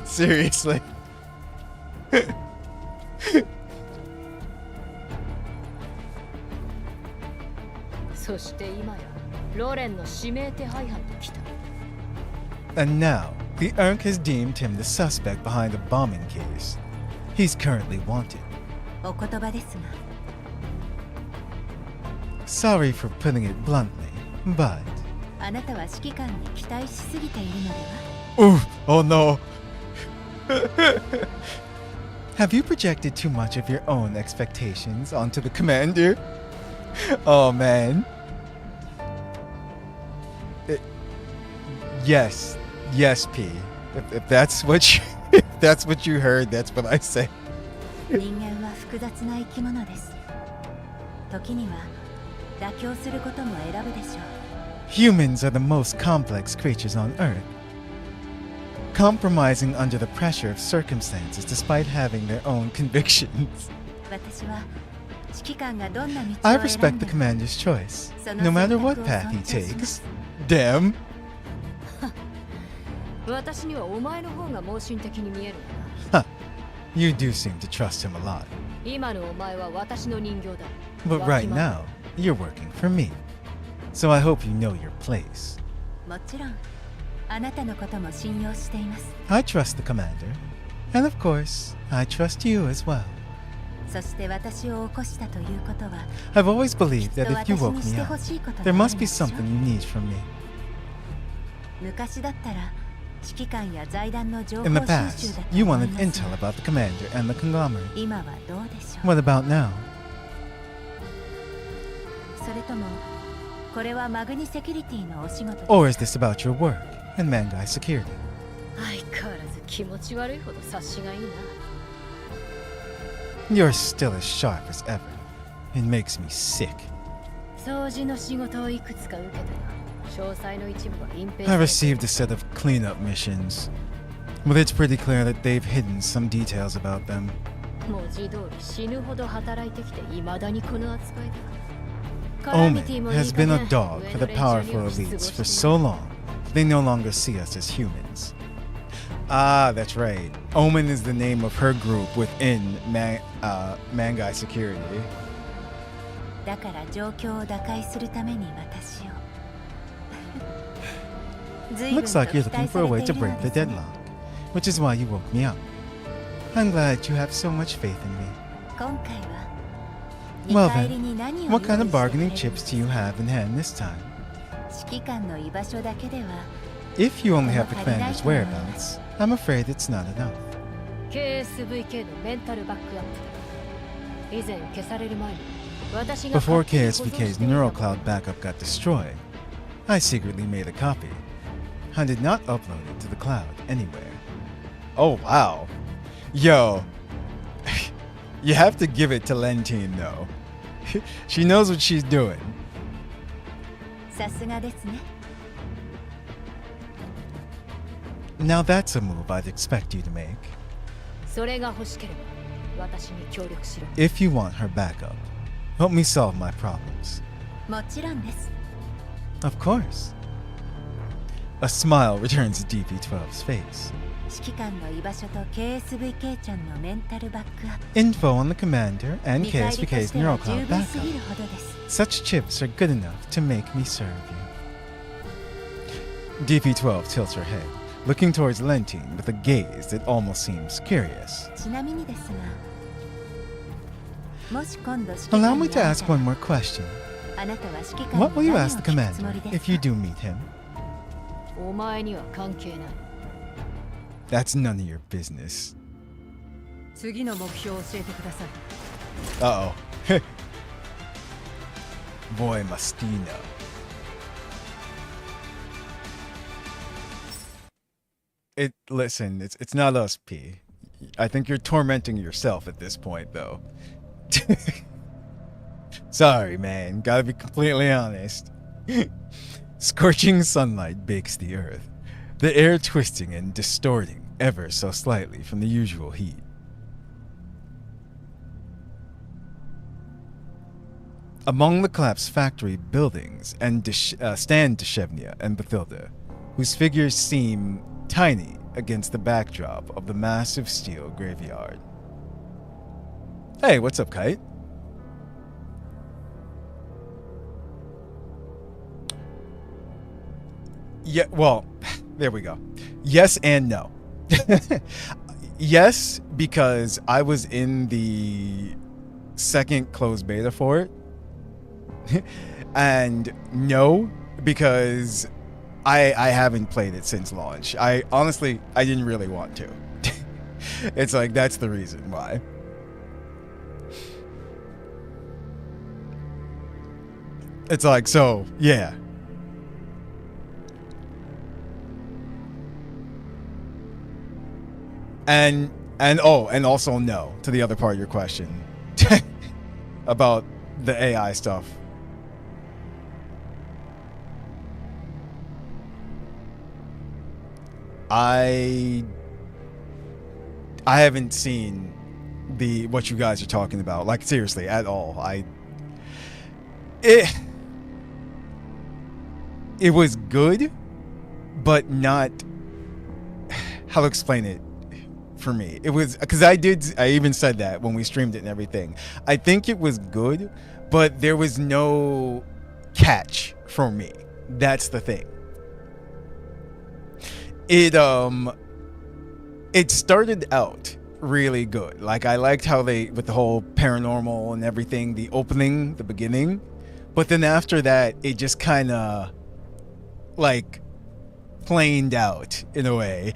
Seriously. そして今やロレンの指名手配犯と来た。 And now, the Urk has deemed him the suspect behind the bombing case. He's currently wanted. お言葉ですが Sorry for putting it bluntly, but... あなたは指揮官に期待しすぎているのでは？ Oof! Oh no! Have you projected too much of your own expectations onto the commander? Oh man. Yes. Yes, P. If that's what you if that's what you heard, that's what I say. 人間は複雑な生き物です。時には妥協することも選ぶでしょう。 Humans are the most complex creatures on Earth. Compromising under the pressure of circumstances despite having their own convictions. 私は指揮官がどんな道を I 選 respect ん the でも commander's choice, その no matter 選 what 択を path he 尊重しま takes. す。 Damn. 私にはお前の方が盲信的に見えるがな。 You do seem to trust him a lot. 今のお前は私の人形だ。 But right now, you're working for me. So I hope you know your place. もちろんあなたのことも信用しています。 I trust the commander. And of course, I trust you as well. そして私を起こしたということは I've always believed きっ that と if you 私 woke にし me て up, ほしいこと there があ must る be んでしょ something you need from me. 昔だったら指揮官や財団の情報 In the 収 past, 集だと you 思い wanted ます intel が about the commander and the conglomerate. 今はどうでしょう What about now? それともこれはマグニセキュリティのお仕事です Or is this about your work and Mangai security? 相変わらず気持ち悪いほど察しがいいな。 You're still as sharp as ever. It makes me sick. 掃除の仕事をいくつか受けたが、詳細の一部は隠蔽 I され received て a set of cleanup missions, but it's pretty clear that they've hidden some details about them. 文字通り死ぬほど働いてきて未だにこの扱いだ。 Omen has been a dog for the powerful elites for so long, they no longer see us as humans. Ah, that's right. Omen is the name of her group within Mangai Security. だから状況を打開するために私を Looks like you're looking for a way to break the deadlock, which is why you woke me up. I'm glad you have so much faith in me. 今回は Well 見返りに何を What kind of 用意してくれ bargaining る chips do you have in hand this time? 指揮官の居場所だけでは If you only have the commander's whereabouts, I'm afraid it's not enough. KSVK のメンタルバックアップ。以前消される前に私が Before 勝手に保存 KSVK's していた neural cloud backup got destroyed, I secretly made a copy. I did not upload it to the cloud anywhere. Oh wow. Yo. You have to give it to Lentine though. She knows what she's doing. さすがですね Now that's a move I'd expect you to make. それが欲しければ私に協力しろ。 If you want her backup, help me solve my problems. もちろんです Of course. A smile returns to DP12's face. 指揮官の居場所と KSVK ちゃんのメンタルバックアップ Info on the commander and 見返りと KSVK's しては neural 十 cloud 分すぎ backup. るほどです Such chips are good enough to make me serve you. DP12 tilts her head, looking towards Lentine with a gaze that almost seems curious. ちなみにですがもし今度指揮 Allow 官 me に to 会え ask たら one more question. あなたは指揮官 What will に you 何を ask the 聞くつも commander りです if you か do meet him? お前には関係ない。 That's none of your business. 次の目標を教えてください。 Uh-oh. Boy Mastino. Listen, it's not us, P. I think you're tormenting yourself at this point, though. Sorry, man. Gotta be completely honest. Scorching sunlight bakes the earth, the air twisting and distorting ever so slightly from the usual heat. Among the collapsed factory buildings stand Deshevnia and Bathilda, whose figures seem tiny against the backdrop of the massive steel graveyard. Hey, what's up, Kite? Yeah, well, there we go. Yes and no. Yes, because I was in the second closed beta for it. And no, because I haven't played it since launch. I didn't really want to. It's like, that's the reason why. It's like, so, yeah. And also no to the other part of your question about the AI stuff. I haven't seen what you guys are talking about, like, seriously, at all. It was good, but not, how to explain it, for me. It was because I even said that when we streamed it and everything. I think it was good, but there was no catch for me. That's the thing. It started out really good. Like, I liked how they, with the whole paranormal and everything, the opening, the beginning, but then after that it just kind of like planed out in a way.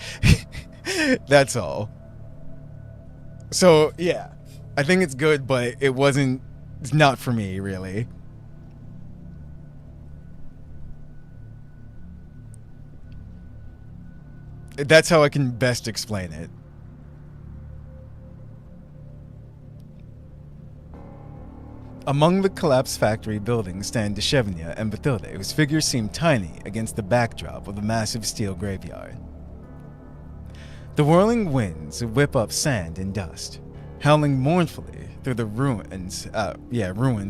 That's all. So yeah, I think it's good, but it's not for me really. That's how I can best explain it. Among the collapsed factory buildings stand Deshevnia and Bathilde, whose figures seem tiny against the backdrop of the massive steel graveyard. The whirling winds whip up sand and dust, howling mournfully through the ruins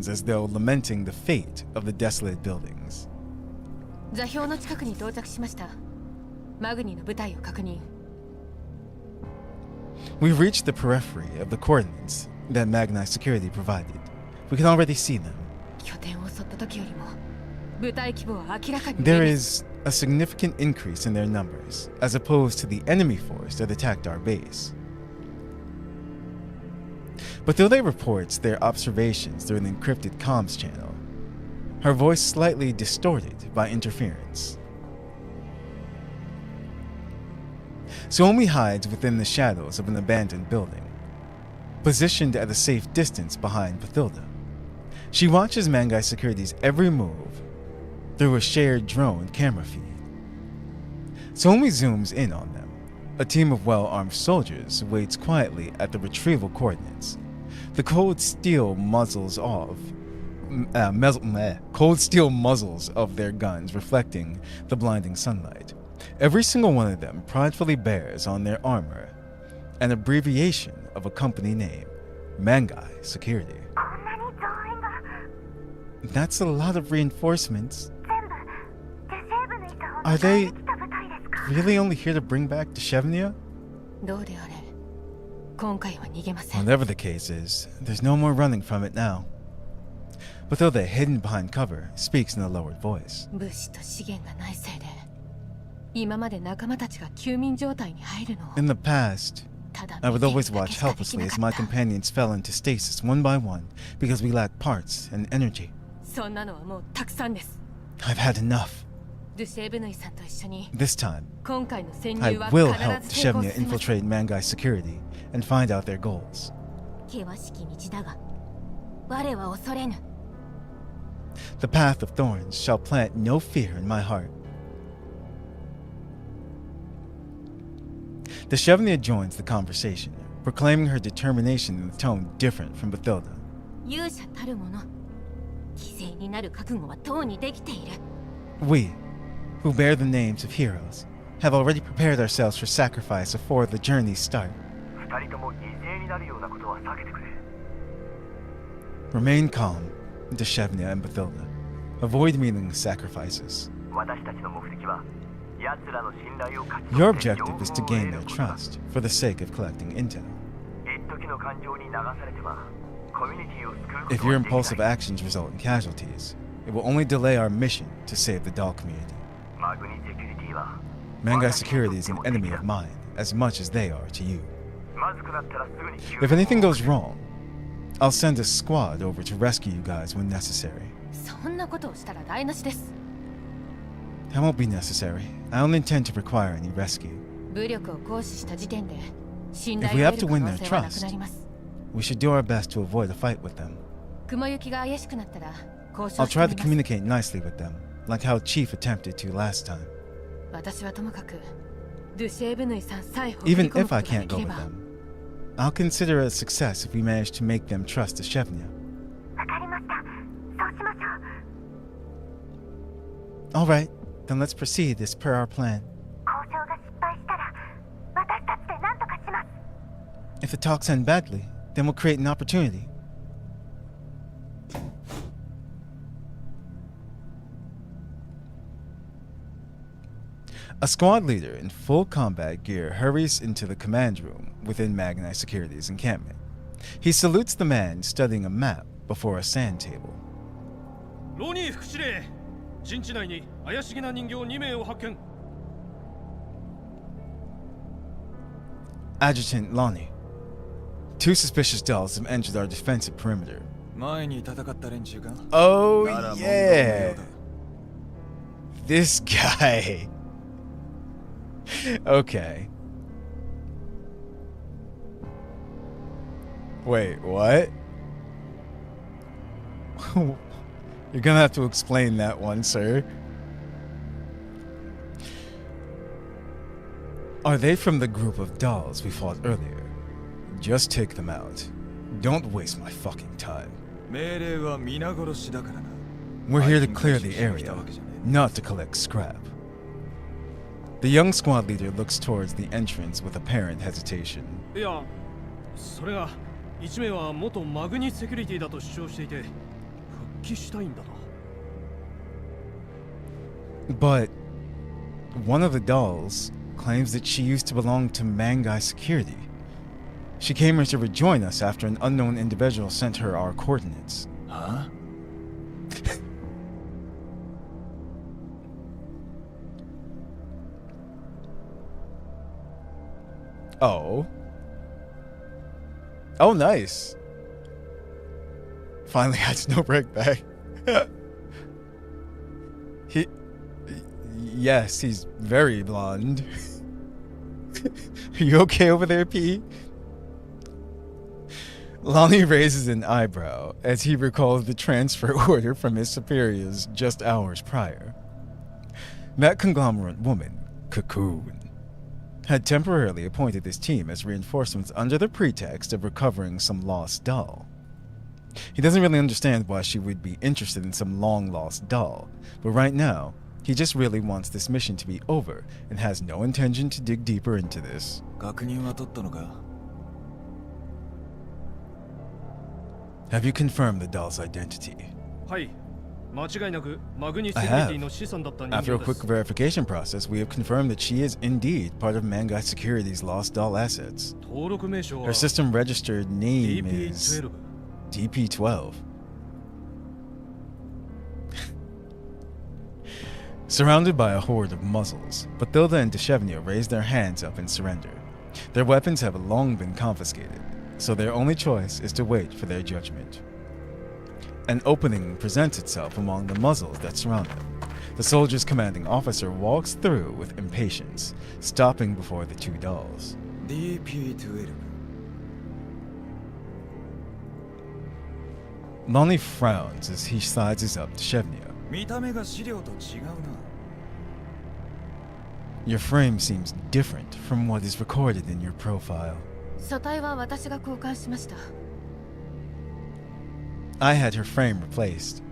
as though lamenting the fate of the desolate buildings. 座標の近くに到着しました。マグニの部隊を確認。We've reached the periphery of the coordinates that Magnite Security provided. We can already see them. 拠点を襲った時よりも部隊規模は明らかに。There is a significant increase in their numbers, as opposed to the enemy force that attacked our base. But though they reports their observations through an encrypted comms channel, her voice slightly distorted by interference. Suomi hides within the shadows of an abandoned building, positioned at a safe distance behind Bathilde. She watches Mangai Security's every move through a shared drone camera feed. Suomi zooms in on them. A team of well-armed soldiers waits quietly at the retrieval coordinates. The cold steel muzzles of their guns reflecting the blinding sunlight. Every single one of them pridefully bears on their armor an abbreviation of a company name, Mangai Security. That's a lot of reinforcements. Are they really only here to bring back Deshevnia? どうであれ、今回は逃げません。 Whatever the case is, there's no more running from it now. Bathilde, hidden behind cover, speaks in a lowered voice. 物資と資源がないせいで、今まで仲間たちが休眠状態に入るのを。 In the past, I would always watch helplessly as my companions fell into stasis one by one because we lacked parts and energy. そんなのはもうたくさんです。 I've had enough. ドゥシェーブヌイさんと一緒に This time, 今回の潜 I 入は will 必 help ず成功 Deshevnia します。 infiltrate Mangai Security and find out their goals. 険しき道だが、我は恐れぬ。 The path of thorns shall plant no fear in my heart. Deshevnia joins the conversation, proclaiming her determination in a tone different from Bathilde. 勇者たるもの、犠牲になる覚悟はとうにできている。 We, who bear the names of heroes, have already prepared ourselves for sacrifice before the journey's start. 二人とも犠牲になるようなことは避けてくれ。 Remain calm, Deshevnia and Bathilde. Avoid meaningless sacrifices. 私たちの目的は、奴らの信頼を勝ち Your 取って objective is to gain their trust for the sake of collecting intel. 一時の感情に流されては、コミュニティを救うことは If でき your ない。 impulsive actions result in casualties, it will only delay our mission to save the doll community. マグニセキュリティは、 Mangai Security is an enemy of mine, as much as they are to you. まずくなったらすぐに救 If anything goes wrong, I'll send a squad over to rescue you guys when necessary. そんなことをしたら台無しです。 That won't be necessary. I don't intend to require any rescue. 武力を行使した時点で信 If 頼 we を have 得 to る可 win 能 their 性はなく trust, なります。 we should do our best to avoid a fight with them. 雲行きが怪しくなったら交渉 I'll して try み to ます。 communicate nicely with them, like how Chief attempted to last time. 私はともかくドゥシェーブヌイさんさえ送り Even 込む if こ I とが can't で go きれ with ば them, I'll consider it a success if we manage to make them trust Deshevnia. わかりました。そうしましょう。 All right, then let's proceed as per our plan. 交渉が失敗したら、私たちで何とかします。 If the talks end badly, then we'll create an opportunity. A squad leader in full combat gear hurries into the command room within Magnite Security's encampment. He salutes the man studying a map before a sand table. ロニー副司令、陣地内に怪しげな人形2名を発見。 Adjutant Lonnie. Two suspicious dolls have entered our defensive perimeter. 前に戦った連中か。 Oh なら問題の yeah! ようだ。 This guy. Okay. Wait, what? You're gonna have to explain that one, sir. Are they from the group of dolls we fought earlier? Just take them out. Don't waste my fucking time. 命令は皆殺しだからな。 We're here to clear the area, not to collect scrap. The young squad leader looks towards the entrance with apparent hesitation. いや、それが1名は元マグニセキュリティだと主張していて、復帰したいんだと。 But one of the dolls claims that she used to belong to Mangai Security. She came here to rejoin us after an unknown individual sent her our coordinates. Huh? Oh. Oh, nice. Finally had no break back. Yes, he's very blonde. Are you okay over there, P? Lonnie raises an eyebrow as he recalls the transfer order from his superiors just hours prior. That conglomerate woman, Cocoon, had temporarily appointed this team as reinforcements under the pretext of recovering some lost doll. He doesn't really understand why she would be interested in some long-lost doll, but right now, he just really wants this mission to be over and has no intention to dig deeper into this. 確認は取ったのか? Have you confirmed the doll's identity? はい。間違いなくマグニセキ I ュリテ have. ィの資産だった人 After a 形で quick す。 verification process, we have confirmed that she is indeed part of Mangai Security's lost doll assets. 登録名称は Her system registered name is DP12。 DP12. Surrounded by a horde of muzzles, Bathilda and Deshevnia raise their hands up in surrender. Their weapons have long been confiscated, so their only choice is to wait for their judgment. An opening presents itself among the muzzles that surround them. The soldier's commanding officer walks through with impatience, stopping before the two dolls. DP12. Lonnie frowns as he sizes up Deshevnia. 見た目が資料と違うな。 Your frame seems different from what is recorded in your profile. 書体は私が交換しました。 I had her frame replaced.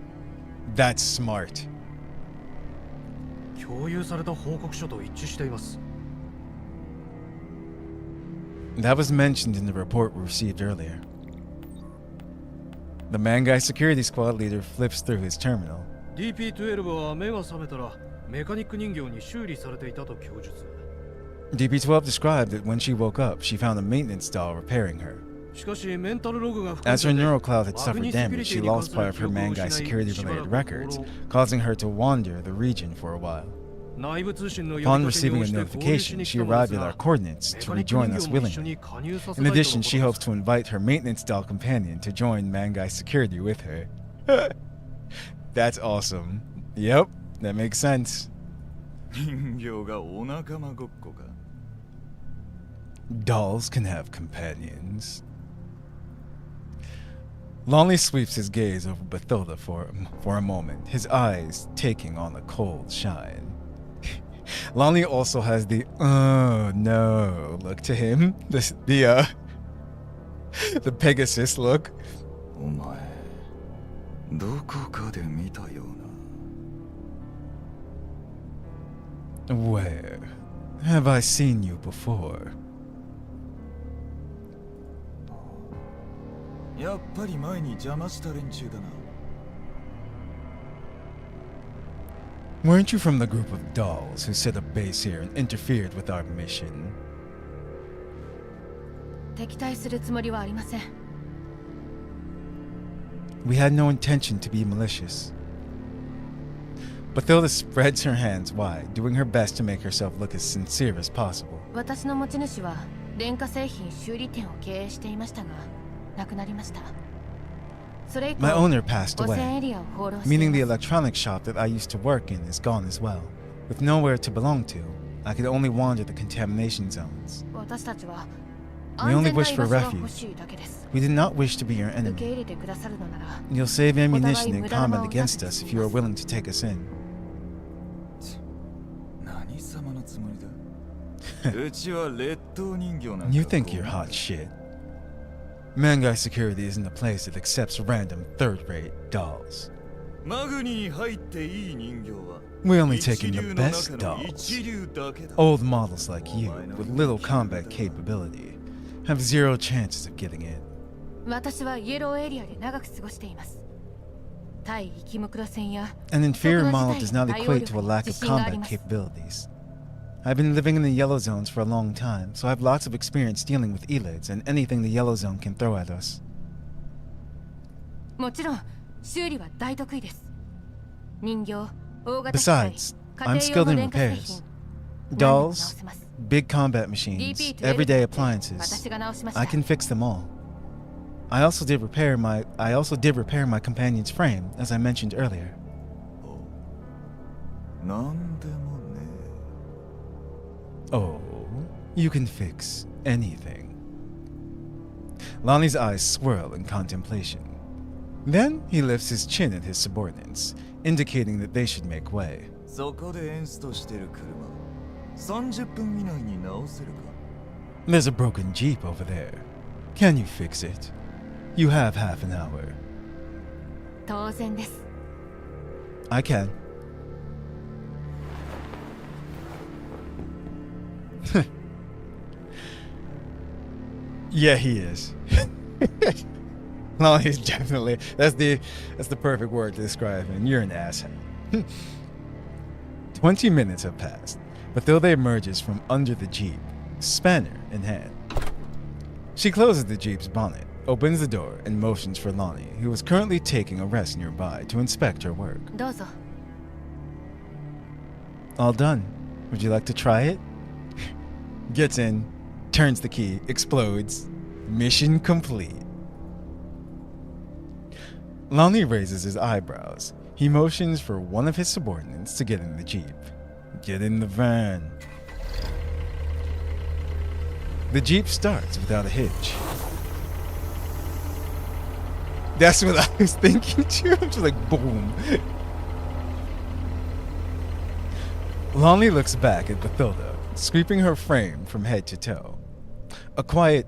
That's smart. 共有された報告書と一致しています。 That was mentioned in the report we received earlier. The Mangai security squad leader flips through his terminal. DP12 は目が覚めたらメカニック人形に修理されていたと供述。 DP12 described that when she woke up, she found a maintenance doll repairing her. しかしメンタルログが含 As ん her で neural cloud had マグ suffered ニセキュ damage, リテ she ィに関 lost する part of 記 her 憶を Mangai 失い security しばら related く records, 放浪。 causing her to wander the region for a while. 内部通信の呼び Upon かけに receiving 応 a じて合流し notification, に来 she たので arrived す with が our coordinates メ to カニック rejoin 人 us 形も一緒 willingly. に加入させ In たいとの addition, こと she で hopes す。 to invite her maintenance doll companion to join Mangai security with her. That's awesome. Yep, that makes sense. 人形がお仲間ごっこか。 Dolls can have companions. Lonnie sweeps his gaze over Bathilda for a moment, his eyes taking on the cold shine. Lonnie also has the oh no look to him. The Pegasus look. お前、どこかで見たような。 Where have I seen you before? やっぱり前に邪魔した連中だな。Weren't you from the group of dolls who set up base here and interfered with our mission? 敵対するつもりはありません。 We had no intention to be malicious. Bathilda spreads her hands wide, doing her best to make herself look as sincere as possible. 私の持ち主は電化製品修理店を経営していましたが、亡くなりました。それ以降、 My owner passed 汚染エ away, リアを放浪してい meaning the ます。 electronics shop that I used to work in is gone as well. With nowhere to belong to, I could only wander the contamination zones. 私たちは We 安 only 全な wish 居 for 場所が欲 refuge. しいだけです。 We did not wish to be your 受け enemy. 入れてくださるのなら、 You'll save ammunition in combat against us if you are willing to take us in. 何様のつもりだ。うちは劣等人形なんか。 You think you're hot shit. Mangai Security isn't a place that accepts random third-rate dolls. マグニに入っていい人形は We only take in the 一流の best 中の dolls. 一流だけだ。 Old models like you, with little combat capability, have zero chances of getting in. 私はイエローエリアで長く過ごしています。対生きムクロ戦や An inferior 速度 model 自 does 体 not に対応 equate to a 力に lack 自 of 信があり combat ます。 capabilities. I've been living in the yellow zones for a long time, so I have lots of experience dealing with elids and anything the yellow zone can throw at us. もちろん修理は大得意です。人形、大型機械、 Besides, 家 I'm 庭 skilled 用の in 電化製 repairs. 品、 Dolls, 何でも直せます。 big combat machines, DP everyday 12 appliances. 私が直しました。 I can fix them all. I also did repair my companion's frame, as I mentioned earlier. なんでもね。 Oh, you can fix anything. Lonnie's eyes swirl in contemplation. Then he lifts his chin at his subordinates, indicating that they should make way. そこでエンストしてる車、30分以内に直せるか。 There's a broken Jeep over there. Can you fix it? You have half an hour. 当然です。 I can. Yeah, he is. Lonnie's definitely that's the perfect word to describe him. You're an asshole. 20 minutes have passed, but Bathilda emerges from under the Jeep, spanner in hand. She closes the Jeep's bonnet, opens the door, and motions for Lonnie, who is currently taking a rest nearby, to inspect her work. どうぞ。 All done. Would you like to try it? Gets in, turns the key, explodes. Mission complete. Lonnie raises his eyebrows. He motions for one of his subordinates to get in the Jeep. Get in the van. The Jeep starts without a hitch. That's what I was thinking too. I'm just like, boom. Lonnie looks back at Bathilda, sweeping her frame from head to toe. A quiet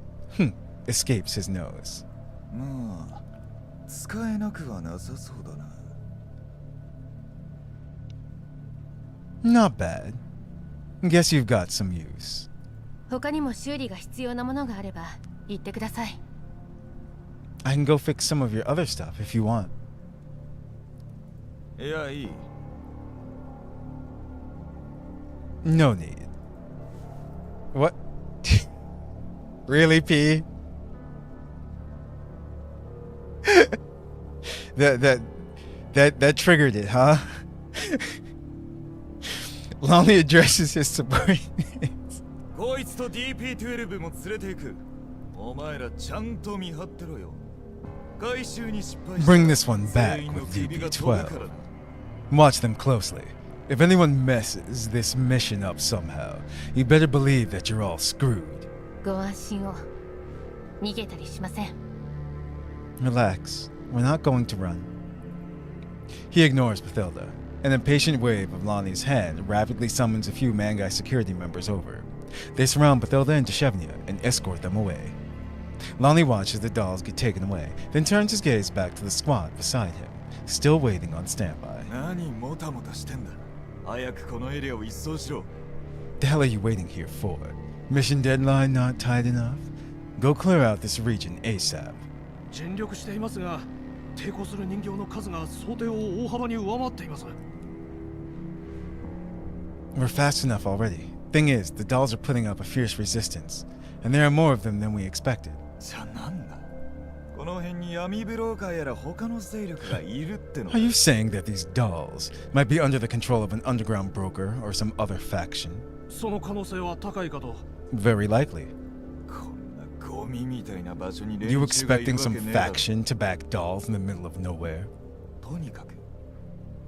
escapes his nose. まあ、使えなくはなさそうだな。 Not bad. Guess you've got some use. 他にも修理が必要なものがあれば言ってください。 I can go fix some of your other stuff if you want. いや、いい。 No need. What? Really, P? that triggered it, huh? Lonnie addresses his subordinates. こいつと DP12 も連れて行く。お前らちゃんと見張ってろよ。回収に失敗した Bring this one back 全員の with 首が飛ぶから DP12. な。 Watch them closely. If anyone messes this mission up somehow, you better believe that you're all screwed. ご安心を。逃げたりしません。 Relax. We're not going to run. He ignores Bathilda. An impatient wave of Lonnie's hand rapidly summons a few Mangai security members over. They surround Bathilda and Deshevnia and escort them away. Lonnie watches the dolls get taken away, then turns his gaze back to the squad beside him, still waiting on standby. 何もたもたしてんだ。早くこのエリアを一掃しろ。 The hell are you waiting here for? Mission deadline not tight enough? Go clear out this region ASAP. 尽力していますが、抵抗する人形の数が想定を大幅に上回っています。We're fast enough already. Thing is, the dolls are putting up a fierce resistance, and there are more of them than we expected. じゃあなんだこの辺に闇ブローカーやら他の勢力がいるっての Are you saying that these dolls might be under the control of an underground broker or some other faction? その可能性は高いかと。 Very likely. こんなゴミみたいな場所に連 You 中がいる expecting わ some けねえだろ faction to back dolls in the middle of nowhere? とにかく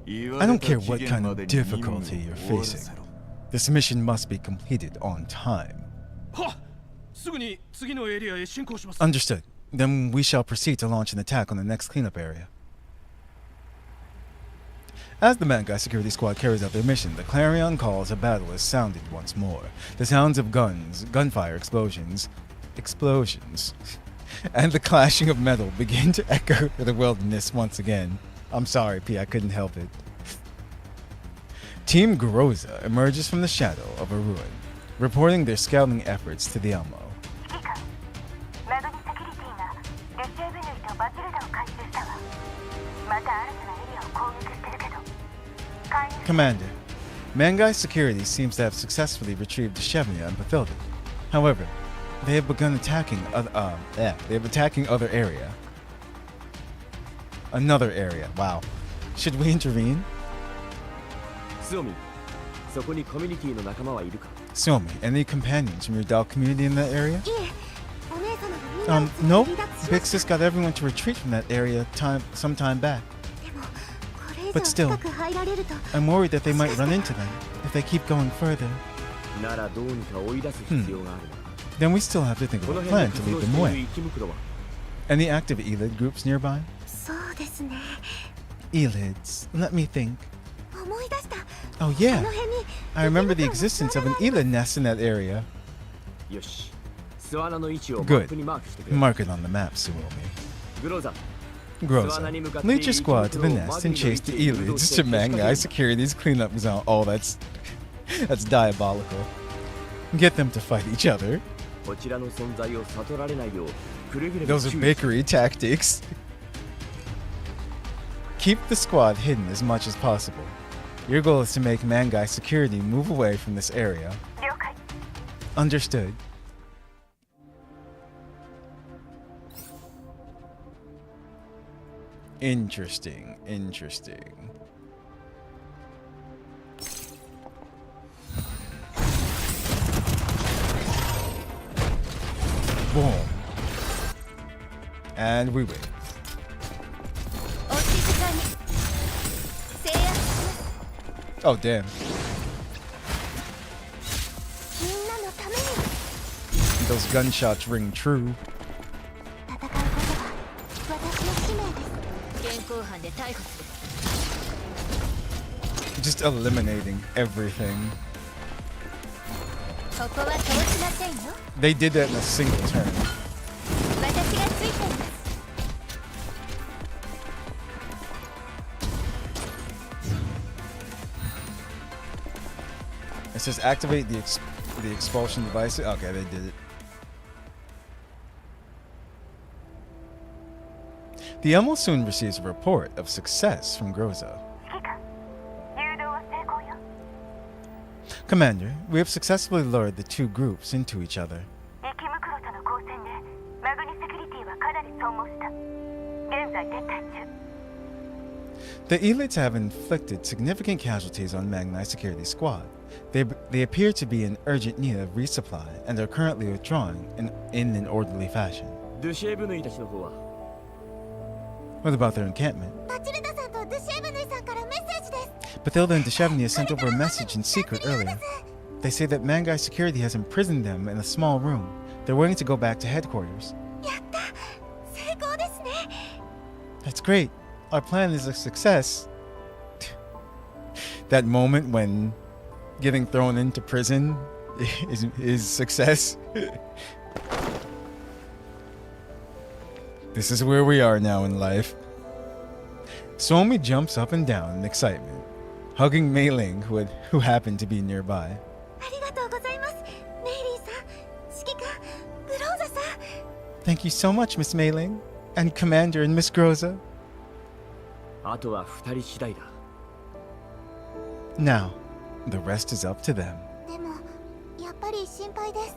I don't care what kind of difficulty you're facing. This mission must be completed on time. はっ、すぐに次のエリアへ進行します。 Understood. Then we shall proceed to launch an attack on the next cleanup area. As the Mangai security squad carries out their mission, the clarion calls of battle is sounded once more. The sounds of guns, gunfire, explosions, and the clashing of metal begin to echo the wilderness once again. I'm sorry, P, I couldn't help it. Team Groza emerges from the shadow of a ruin, reporting their scouting efforts to the Elmo. マグニセキュリティがルシエブヌイとバチルダを回収したわ。また新たなエリアを攻撃してるけど。 Commander, Mangai Security seems to have successfully retrieved Deshevnia and Bathilda. However, they have begun attacking other area. Another area. Wow. Should we intervene? スオミ、そこにコミュニティの仲間はいるか？ Suomi, any companions from your doll community in that area? いえ、お姉様がみんなを No. 離脱しました Bixus got everyone to retreat from that area some time back. でも、これ以 But 上 still, 深く入られると I'm worried that they might run into them if they keep going further. ならどうにか追い出す必要があるな。 Then we still have to think こ of の a 辺 plan で to 活動 lead し them ている away. 生き袋は Any active ELID groups nearby? そうですね。 ELIDs. Let me think. 思い出した。 Oh あ yeah. の辺に I remember the existence of an ELID nest in that area. よし。巣穴の位置をマップにマークしてくれ。 Mark it on the map, Suomi. グローザ、 Groza, lead your squad to the nest and chase the ELIDs to Mangai Security's cleanup zone. Oh, that's diabolical. Get them to fight each other. こちらの存在を悟られないようくれぐれも Those are 注意。 bakery tactics. Keep the squad hidden as much as possible. Your goal is to make Mangai Security move away from this area. 了解。 Understood. Interesting. Boom. And we win. お静かに。制圧します。 Oh, damn. みんなのために Those gunshots ring true. 戦うことが私の使命です。現行犯で逮捕する。 Just eliminating everything. ここは通しませんよ。 They did that in a single turn. 私がついています。 It says activate the expulsion device. Okay, they did it. The Elmo soon receives a report of success from Groza. 指揮官、誘導は成功よ。 Commander, we have successfully lured the two groups into each other. 生き袋との交戦でマグニセキュリティはかなり消耗した。現在撤退中。 The elites have inflicted significant casualties on Magnite Security Squad. They appear to be in urgent need of resupply and are currently withdrawing in an orderly fashion. ドゥシェーブヌイたちの方は What about their encampment? バチルダさんとドゥシェーブヌイさんからメッセージです。 Bathilda and Deshevnia sent over a message in secret earlier. They say that Mangai Security has imprisoned them in a small room. They're waiting to go back to headquarters. やった。成功ですね。 That's great. Our plan is a success. That moment when getting thrown into prison is success. This is where we are now in life. Suomi jumps up and down in excitement, hugging Mei Ling, who happened to be nearby. ありがとうございます。メイリーさん、指揮官、グローザさん。 Thank you so much, Miss Mei Ling, and Commander and Miss Groza. あとは2人次第だ。 Now, the rest is up to them. でもやっぱり心配です。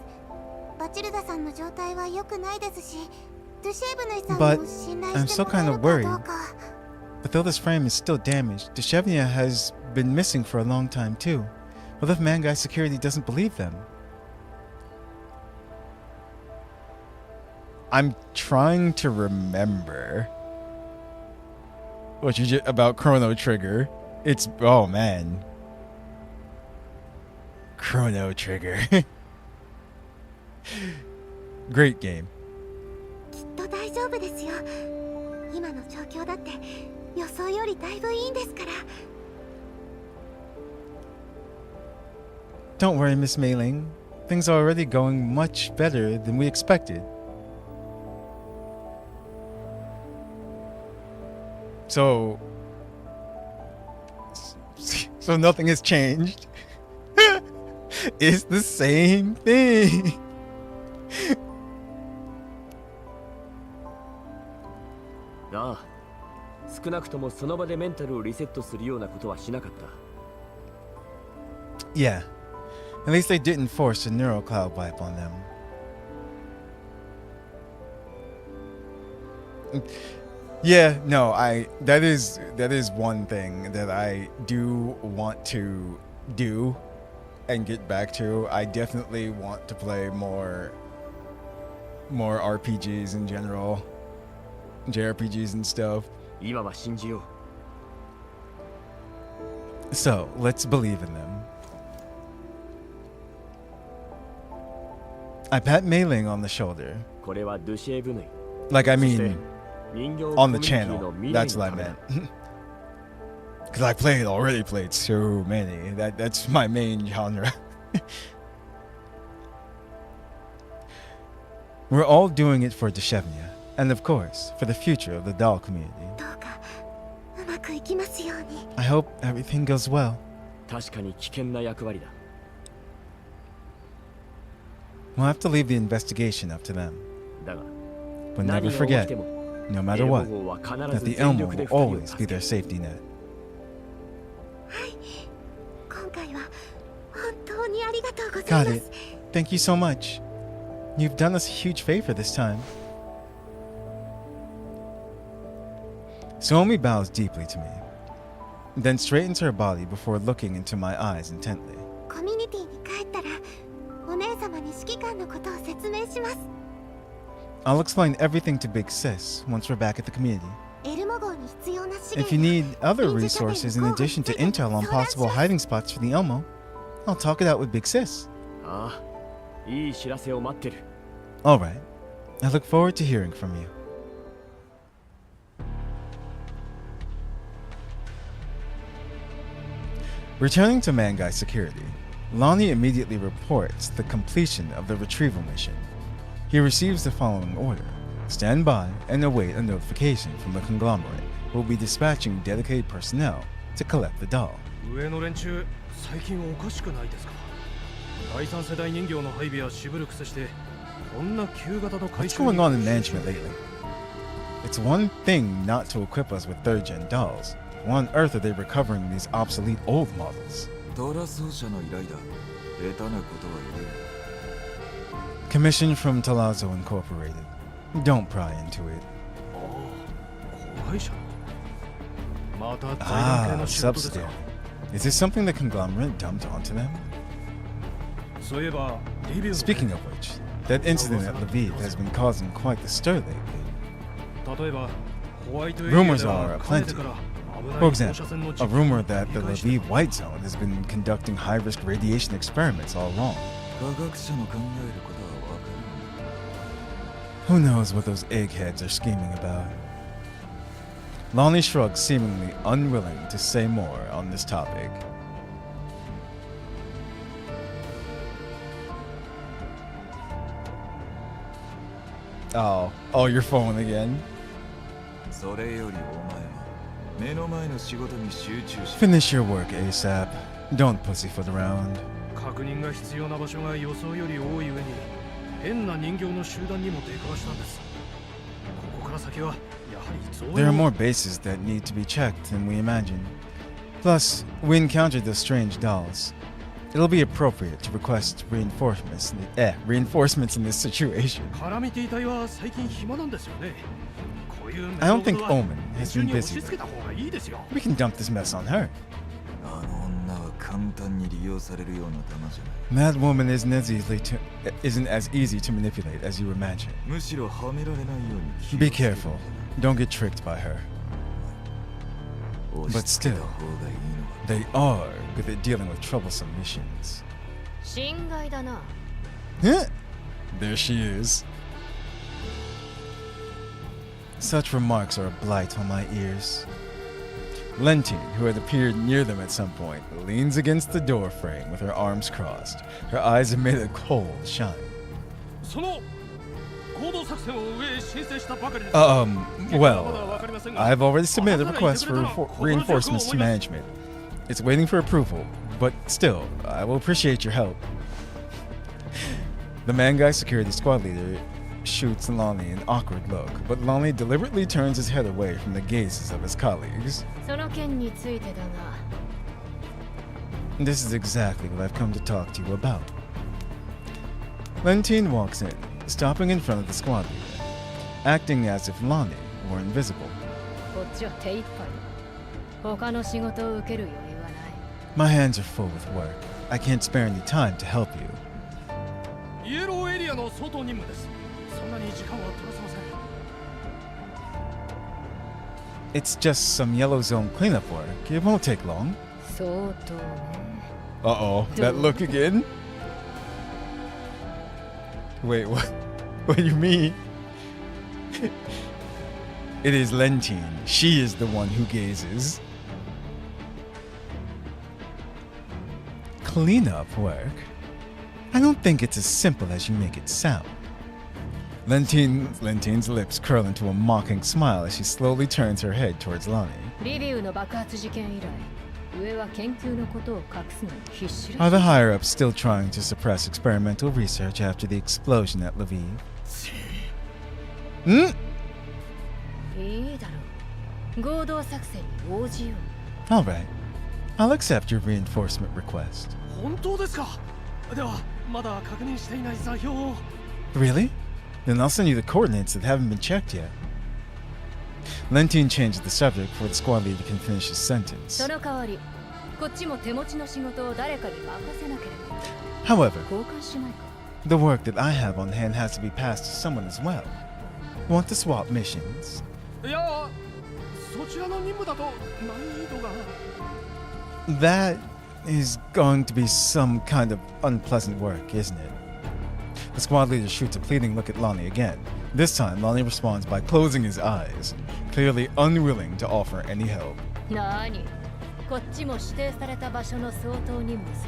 バチルダさんの状態は良くないですし、ドゥシェーブヌイさん But も信頼 I'm して still もらえ kind る of か worried. どうか。But though this frame is still damaged, Deshevnia has been missing for a long time too. What if Mangai Security doesn't believe them? I'm trying to remember what you just about Chrono Trigger. It's oh man, Chrono Trigger. Great game. きっと大丈夫ですよ。今の状況だって予想よりだいぶいいんですから。Don't worry, Miss Mei-ling. Things are already going much better than we expected. So nothing has changed. It's the same thing. ああ、少なくともその場でメンタルをリセットするようなことはしなかった。Yeah. At least they didn't force a neural cloud wipe on them. Yeah, no, that is one thing that I do want to do and get back to. I definitely want to play more RPGs in general. JRPGs and stuff. 今は信じよう。 So, let's believe in them. I pat Mei-ling on the shoulder. これはドゥシェーブヌイ。 Like, I mean, 人形 on the コミュニティ channel. の未来 That's の what I ためだ。 meant. Because I already played so many. That's my main genre. We're all doing it for Deshevnia, and of course, for the future of the doll community. どうかうまくいきますように。 I hope everything goes well. 確かに危険な役割だ。 We'll have to leave the investigation up to them. だが、 But 何 never が起き forget, ても no エ matter ルモ what, 号は必 that ず the 全 Elmo 力で will 二人を always 助 be け their る。 safety net. はい。今回は本当にありがとうござい Got ま it. す。 Thank you so much. You've done us a huge favor this time. Suomi bows deeply to me, then straightens her body before looking into my eyes intently. コミュニティに帰ったらお姉様に指揮官のことを説明します。 I'll explain everything to Big Sis once we're back at the community. エルモ号に必要な資 If you 源 need other resources in addition to intel on possible hiding spots for the Elmo, I'll talk it out with Big Sis. ああ、いい知らせを待ってる。 Alright. I look forward to hearing from you. Returning to Mangai Security, Lonnie immediately reports the completion of the retrieval mission. He receives the following order. Stand by and await a notification from the conglomerate, who will be dispatching dedicated personnel to collect the doll. 上の連中最近おかしくないですか。第三世代人形の配備は渋る癖してこんな旧型の回 What's 収 going on in management lately? It's one thing not to equip us with third-gen dolls. Why on earth are they recovering these obsolete old models? トラ奏者の依頼だ。下手なことは言う。 Commission from Talazzo Incorporated. Don't pry into it. 子会社。また財団系の仕事です Substair. か。 Is this something the conglomerate dumped onto them? そういえばリビューの Speaking of which, that incident at Lviv has been causing quite the stir lately. 例えばホワイトエリアで Rumors は are かね plenty. てから危ない For 放射 example, 線の a 実験 rumor を that the 繰り返して Lviv White Zone has been conducting high-risk radiation experiments all along. 科学者の考えることはわか Who knows what those eggheads are scheming about? Lonnie shrugs, seemingly unwilling to say more on this topic. Oh, your phone again. る。それよりお前は目の前の仕事に集中し Finish your work ASAP. Don't pussyfoot around. 確認が必要な場所が予想より多い上に変な人形の集団にも出くわしたんです。ここから先はやはり増 There are 用 more bases that need to be checked than we imagined. Plus, we encountered those strange dolls. It'll be appropriate to request reinforcements in this situation. カラミティ隊は最近暇なんですよね。こういう I don't think Omen has 中 been に押 busy. し付けた方がいいですよ。 We can dump this mess on her. あの女は簡単に利用されるような玉じゃない。 That woman isn't as easy to manipulate as you imagine. むしろはめられないように。 Be careful. Don't get tricked by her. 押 But し付け still, た方がいいのは。 they are good at dealing with troublesome missions. 心外だな。 There she is. Such remarks are a blight on my ears. Lentine, who had appeared near them at some point, leans against the door frame with her arms crossed. Her eyes emit a cold shine. その行動作戦を上へ申請したばかりです。 Well, I've already submitted a request for reinforcements to management. It's waiting for approval, but still, I will appreciate your help. The man guy security squad leader shoots Lonnie an awkward look, but Lonnie deliberately turns his head away from the gazes of his colleagues. その件についてだが、 This is exactly what I've come to talk to you about. Lentine walks in, stopping in front of the squad leader, acting as if Lonnie were invisible. こっちは手一杯だ。他の仕事を受ける余裕はない。 My hands are full with work. I can't spare any time to help you. イエローエリアの相当任務です。そんなに時間は取らせません。 It's just some yellow zone cleanup work. It won't take long. 相当ね。 Uh-oh, that look again? Wait, what? What do you mean? It is Lentine. She is the one who gazes. Cleanup work? I don't think it's as simple as you make it sound. Lentine's lips curl into a mocking smile as she slowly turns her head towards Lonnie. リビウの爆発事件以来、上は研究のことを隠すのに必死ら Are しい。 the higher-ups still trying to suppress experimental research after the explosion at Lviv? Hmm? いいだろう。合同作戦に応じよう。 Alright. I'll accept your reinforcement request. 本当ですか。ではまだ確認していない座標を。 Really? Then I'll send you the coordinates that haven't been checked yet. Lentine changes the subject before the squad leader can finish his sentence. その代わり、こっちも手持ちの仕事を誰かに任せなければいけない。 However, 交換しないか。 the work that I have on hand has to be passed to someone as well. Want to swap missions? いや、そちらの任務だと難易度が。 That is going to be some kind of unpleasant work, isn't it? The squad leader shoots a pleading look at Lonnie again. This time, Lonnie responds by closing his eyes, clearly unwilling to offer any help. なーに、こっちも指定された場所の相当任務さ。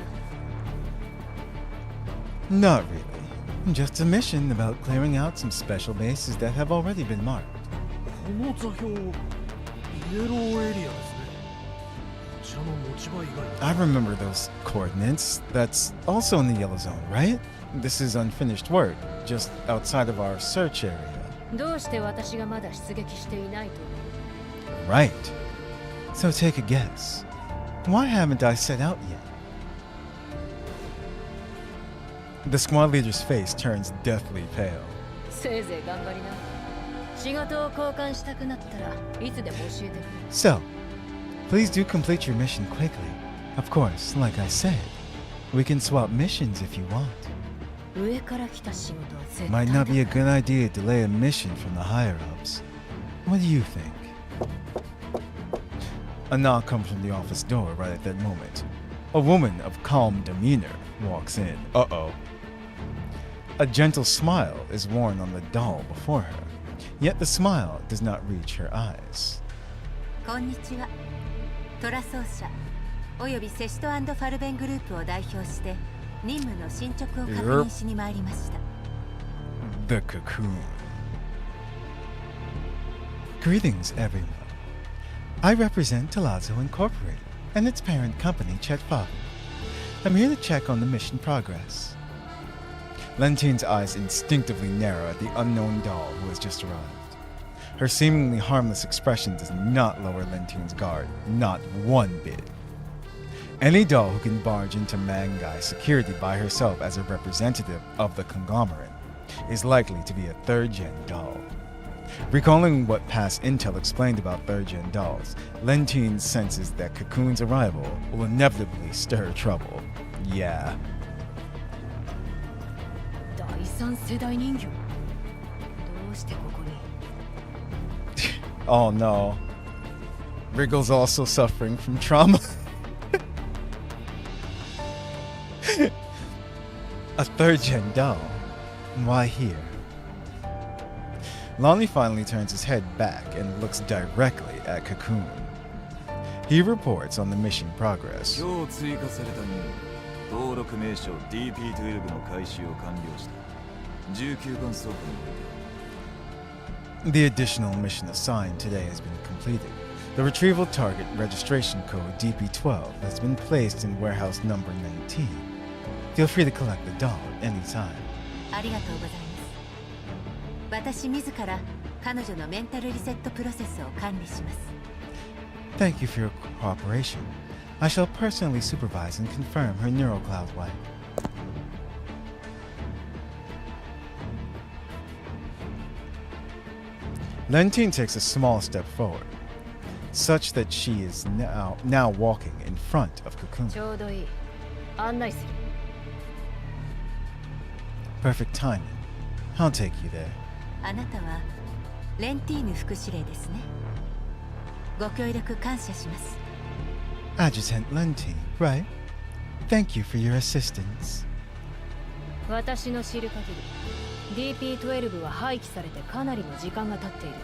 Not really. Just a mission about clearing out some special bases that have already been marked. この座標、イエローエリアですね。こちらの持ち場以外。 I remember those coordinates. That's also in the yellow zone, right? This is unfinished work, just outside of our search area. どうして私がまだ出撃していないと思う？ Right. So take a guess. Why haven't I set out yet? The squad leader's face turns deathly pale. せいぜい頑張りな。仕事を交換したくなったらいつでも教えてくれ。 So, please do complete your mission quickly. Of course, like I said, we can swap missions if you want. 上から来た仕事は絶 Might 対 not be a だ。 good idea to delay a mission from the higher-ups. What do you think? A knock comes from the office door right at that moment. A woman of calm demeanor walks in. Uh-oh. A gentle smile is worn on the doll before her, yet the smile does not reach her eyes. こんにちは。トラ奏者およびセシト&ファルベングループを代表して任務の進捗を確認しに参りました。 The cocoon. Greetings, everyone. I represent Talazzo Incorporated and its parent company, Chet Faber. I'm here to check on the mission progress. Lentine's eyes instinctively narrow at the unknown doll who has just arrived. Her seemingly harmless expression does not lower Lentine's guard, not one bit. Any doll who can barge into Mangai security by herself as a representative of the conglomerate is likely to be a third-gen doll. Recalling what past intel explained about third-gen dolls, Lentine senses that Cocoon's arrival will inevitably stir trouble. Yeah. 第三世代人形どうしてここに Oh no. Wriggle's also suffering from trauma. A third-gen doll? Why here? Lonnie finally turns his head back and looks directly at Cocoon. He reports on the mission progress. 今日追加された任務登録名称 DP12 の開始を完了した19番倉庫において The additional mission assigned today has been completed. The retrieval target registration code DP12 has been placed in warehouse number 19. Feel free to collect the doll at any time. ありがとうございます。私自ら彼女のメンタルリセットプロセスを管理します。Thank you for your cooperation. I shall personally supervise and confirm her neural cloud wipe. Lentine takes a small step forward, such that she is now walking in front of Cocoon. ちょうどいい案内する Perfect timing. I'll take you there. あなたはレンティーヌ副司令ですね。ご協力感謝します。Adjutant Lentine, right? Thank you for your assistance. 私の知る限り DP12 は廃棄されてかなりの時間が経っている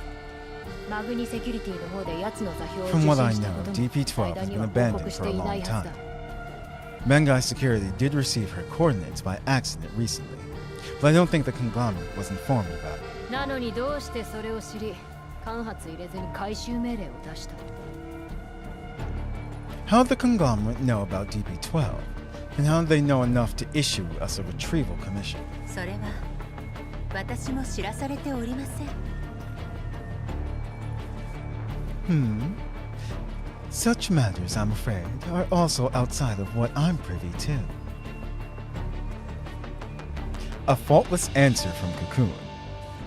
マグニセキュリティの方で奴の座標を From what I 受信した know, ことも DP12 has 間に been は報 abandoned 告し for て a いな long いはず time. だ Mangai Security did receive her coordinates by accident recently, but I don't think the conglomerate was informed about it. なのにどうしてそれを知り間髪入れずに回収命令を出した How'd the conglomerate know about DP12? And how'd they know enough to issue us a retrieval commission? それは私も知らされておりません。Such matters, I'm afraid, are also outside of what I'm privy to. A faultless answer from Cocoon,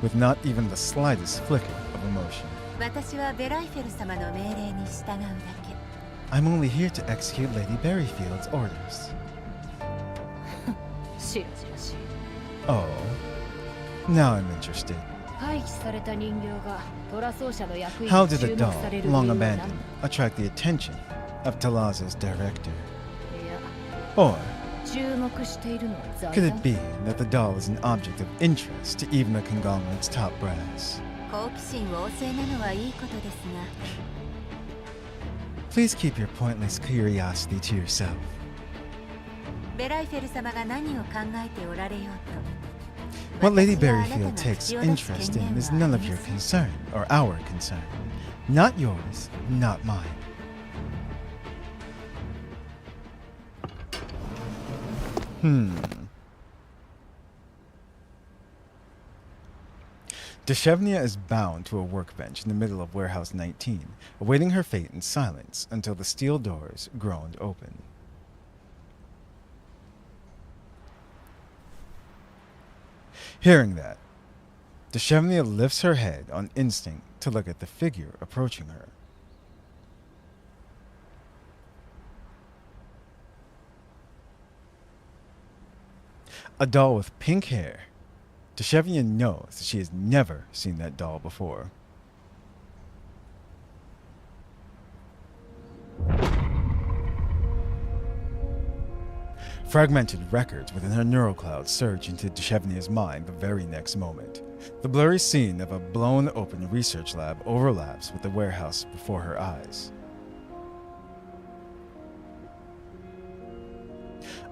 with not even the slightest flicker of emotion. 私はベライフェル様の命令に従うだけ。I'm only here to execute Lady Berryfield's orders. しらじらしい Oh, now I'm interested. 廃棄された人形がトラ奏者の役員 How に did 注 the 目 doll, される理由 long は何 abandoned, attract the attention of Talaza's director? いや Or 注目しているのは財 could 産 it be that the doll is an object of interest to even the conglomerate's top brass? 好奇心旺盛なのはいいことですが Please keep your pointless curiosity to yourself. ベライフェル様が何を考えておられようと What Lady 私はあなた Berryfield が takes 口を出す interest 権 in 限 is は none あ of り your ません concern, or our concern. Not yours, not mine. Deshevnia is bound to a workbench in the middle of Warehouse 19, awaiting her fate in silence until the steel doors groaned open. Hearing that, Deshevnia lifts her head on instinct to look at the figure approaching her. A doll with pink hair. Deshevnia knows that she has never seen that doll before. Fragmented records within her neural cloud surge into Deshevnia's mind the very next moment. The blurry scene of a blown open research lab overlaps with the warehouse before her eyes.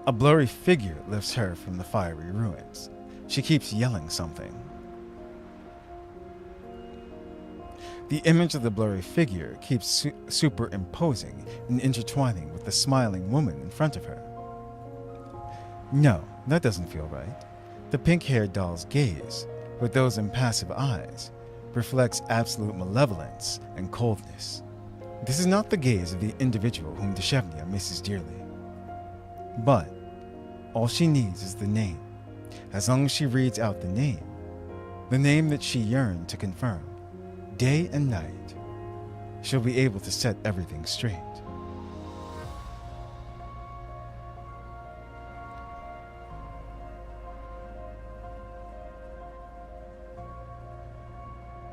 A blurry figure lifts her from the fiery ruins. She keeps yelling something. The image of the blurry figure keeps superimposing and intertwining with the smiling woman in front of her. No, that doesn't feel right. The pink-haired doll's gaze, with those impassive eyes, reflects absolute malevolence and coldness. This is not the gaze of the individual whom Deshevnia misses dearly. But all she needs is the name. As long as she reads out the name that she yearned to confirm, day and night, she'll be able to set everything straight.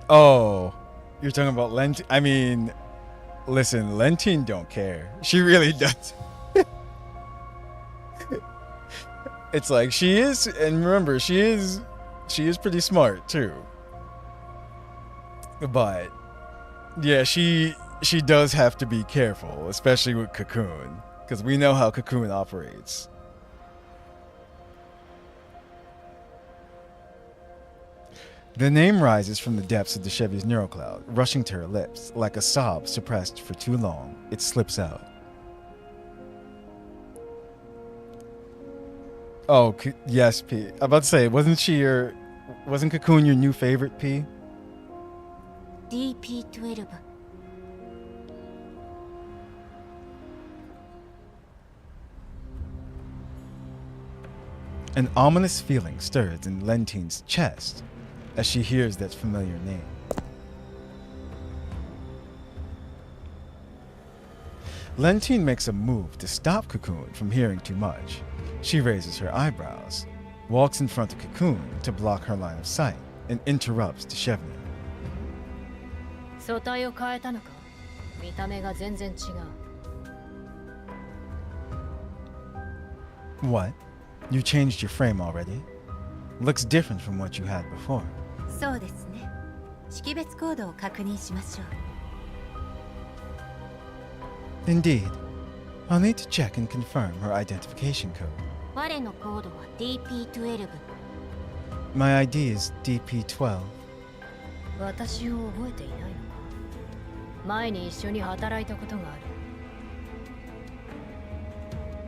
Oh, you're talking about Lentine? I mean, listen, Lentine don't care. She really does. It's like she is, and remember, she is pretty smart too. But yeah, she does have to be careful, especially with Cocoon, because we know how Cocoon operates. The name rises from the depths of the Chevy's neural cloud, rushing to her lips. Like a sob suppressed for too long, it slips out. Oh, yes, P. I'm about to say, wasn't Cocoon your new favorite, P? DP12. An ominous feeling stirs in Lentine's chest as she hears that familiar name. Lentine makes a move to stop Cocoon from hearing too much. She raises her eyebrows, walks in front of Cocoon to block her line of sight, and interrupts Deshevnia. 素体を変えたのか？見た目が全然違う。 What? You changed your frame already? Looks different from what you had before. そうですね。識別コードを確認しましょう。 Indeed. I'll need to check and confirm her identification code. 我のコードは DP12。 My ID is DP12. 私を覚えていないのか？前に一緒に働いたことがある。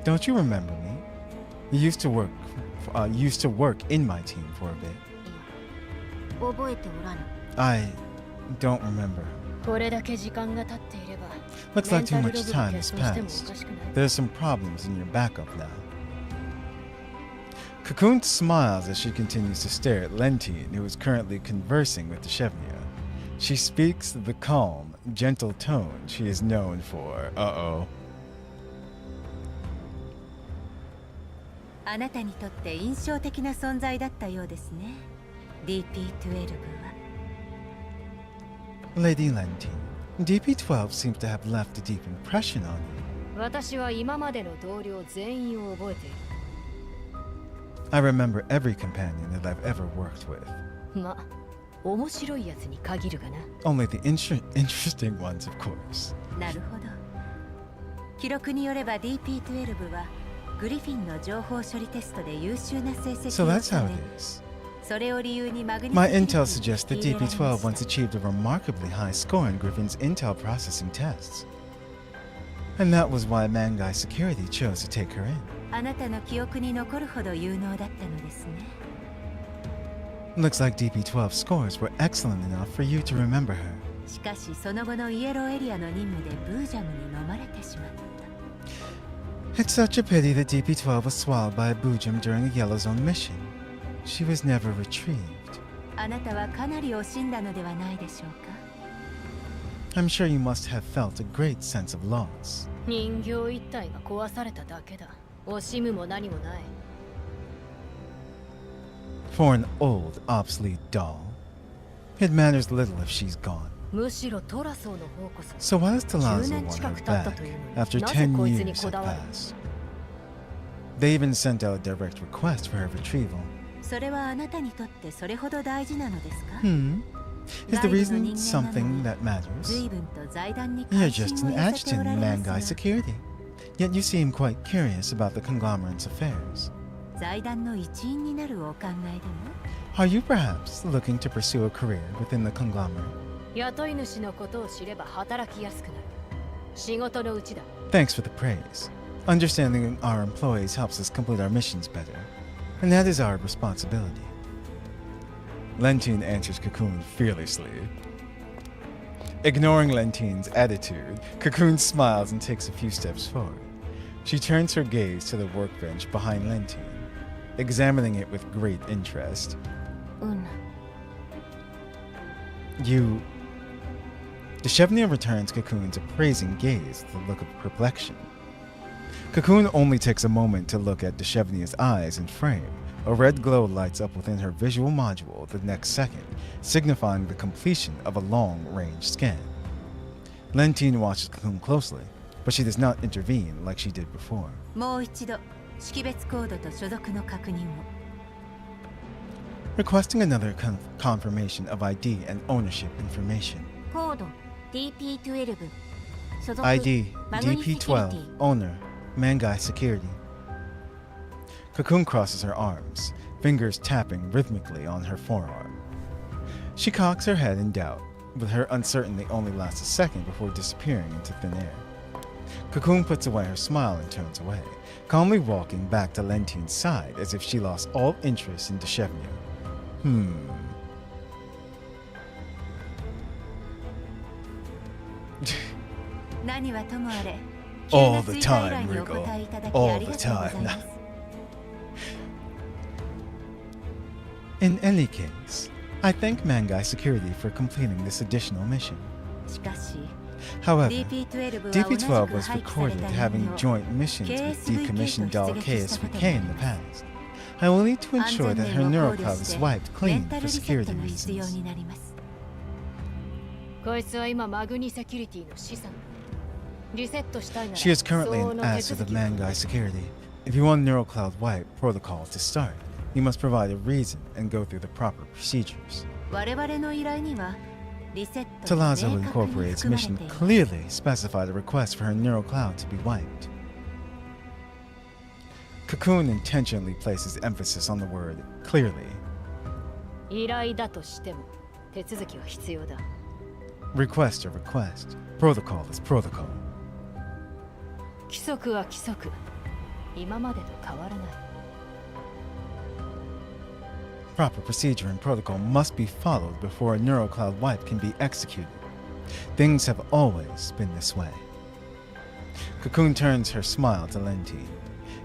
Don't you remember me? You used to work in my team for a bit. 覚えておらぬ。 I don't remember. これだけ時間が経っていれば、 Looks like too メンタル much ログ time に has 決してもお passed. かしくない。 There's some problems in your backup now. Cocoon smiles as she continues to stare at Lentine, who is currently conversing with Deshevnia. She speaks the calm, gentle tone she is known for. Uh-oh. あなたにとって印象的な存在だったようですね。DP12 は。 Lady Lentine, DP12 seems to have left a deep impression on you. 私は今までの同僚全員を覚えている。 I remember every companion that I've ever worked with. ま、面白いやつに限るがな。 Only the interesting ones, of course. なるほど。記録によれば DP12 はグリフィンの情報処理テストで優秀な成績 So を that's 収 how め、 it is. それを理由にマグニ My セキュリティ intel に suggests that 入れられました DP12 once achieved a remarkably high score in Griffin's intel processing tests. And that was why Mangai Security chose to take her in. あなたの記憶に残るほど有能だったのですね。 Looks like DP12 scores were excellent enough for you to remember her. しかしその後のイエローエリアの任務でブージャムに飲まれてしまった。 It's such a pity that DP12 was swallowed by a Boojum during a Yellow Zone mission. She was never retrieved. あなたはかなり惜しんだのではないでしょうか。 I'm sure you must have felt a great sense of loss. 人形一体が壊されただけだ。惜しむも何もない。 For an old, obsolete doll, it matters little if she's gone. むしろトラソーの方こそ。 So why does 10 Talazzo 年 want 近 her く経った back というのに、 after なぜ 10こいつに years こ have だわる？ passed? They even sent out a direct request for her retrieval. それはあなたにとってそれほど大事なのですか？ Is the reason something that matters? 随分と財団に You're 関 just 心を an 寄せて adjutant おら in れます Mangai が、 Security. Yet you seem quite curious about the conglomerate's affairs. 財団の一員になるお考えでも？ Are you perhaps looking to pursue a career within the conglomerate? 雇い主のことを知れば働きやすくなる。仕事のうちだ。 Thanks for the praise. Understanding our employees helps us complete our missions better, and that is our responsibility. Lentine answers Cocoon fearlessly. Ignoring Lentine's attitude, Cocoon smiles and takes a few steps forward. She turns her gaze to the workbench behind Lentine, examining it with great interest. You... Deshevnia returns Cocoon's appraising gaze with a look of perplexion. Cocoon only takes a moment to look at Deshevnia's eyes and frame. A red glow lights up within her visual module the next second, signifying the completion of a long-range scan. Lentine watches Cocoon closely, but she does not intervene like she did before. もう一度識別コードと所属の確認を。 Requesting another confirmation of ID and ownership information. コード DP12 所属 ID マグニセキュリティ DP12 owner Mangai Security. Cocoon crosses her arms, fingers tapping rhythmically on her forearm. She cocks her head in doubt, but her uncertainty only lasts a second before disappearing into thin air. Cocoon puts away her smile and turns away, calmly walking back to Lentine's side as if she lost all interest in Deshevnia. All the time, Rigo. All the time. In any case, I thank Mangai Security for completing this additional mission. However, DP12 was recorded having joint missions with decommissioned doll KSVK in the past. I will need to ensure that her neurocloud is wiped clean for security reasons. こいつは今マグニセキュリティの資産。リセットしたいなら She is currently 相応 an の手 asset 続 of きを Mangai Security. If you want neurocloud wipe protocol to start, you must provide a reason and go through the proper procedures. 我々の依頼にはリセットが Talazo 明確に Incorporate's 含まれ mission ている。 clearly specified a request for her neurocloud to be wiped. Cocoon intentionally places emphasis on the word clearly. 依頼だとしても手続きは必要だ。 Request or request. Protocol is protocol. 規則は規則。今までと変わらない。 Proper procedure and protocol must be followed before a neurocloud wipe can be executed. Things have always been this way. Cocoon turns her smile to Lentine,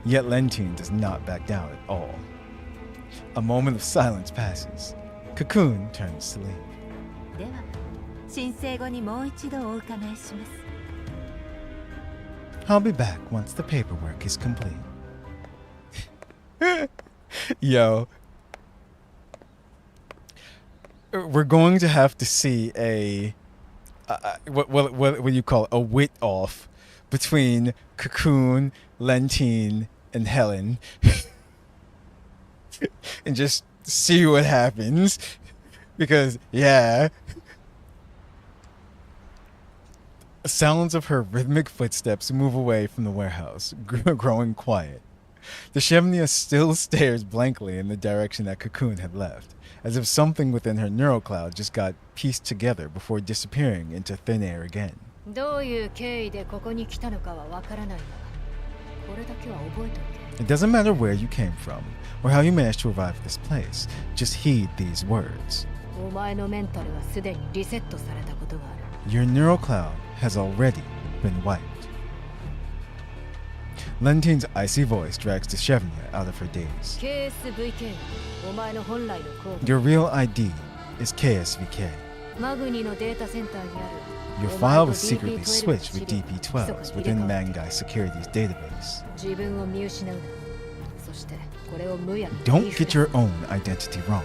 yet Lentine does not back down at all. A moment of silence passes. Cocoon turns to leave. では申請後にもう一度お伺いします。 I'll be back once the paperwork is complete. Yo. We're going to have to see a what you call it, a wit off between Cocoon, Lentine, and Helen, and just see what happens. Because yeah, sounds of her rhythmic footsteps move away from the warehouse, growing quiet. Deshevnia still stares blankly in the direction that Cocoon had left, as if something within her neurocloud just got pieced together before disappearing into thin air again. どういう経緯でここに来たのかはわからないが、これだけは覚えておけ。 It doesn't matter where you came from, or how you managed to arrive at this place. Just heed these words. お前のメンタルはすでにリセットされたことがある。 Your neurocloud has already been wiped. Lentine's icy voice drags Deshevnia out of her daze. KSVK お前の本来のコード。 Your real ID is KSVK. マグニのデータセンターにある。 Your file was secretly switched with DP12s within Mangai Security's database. 自分を見失うな。そしてこれをむやみに Don't get your own identity wrong.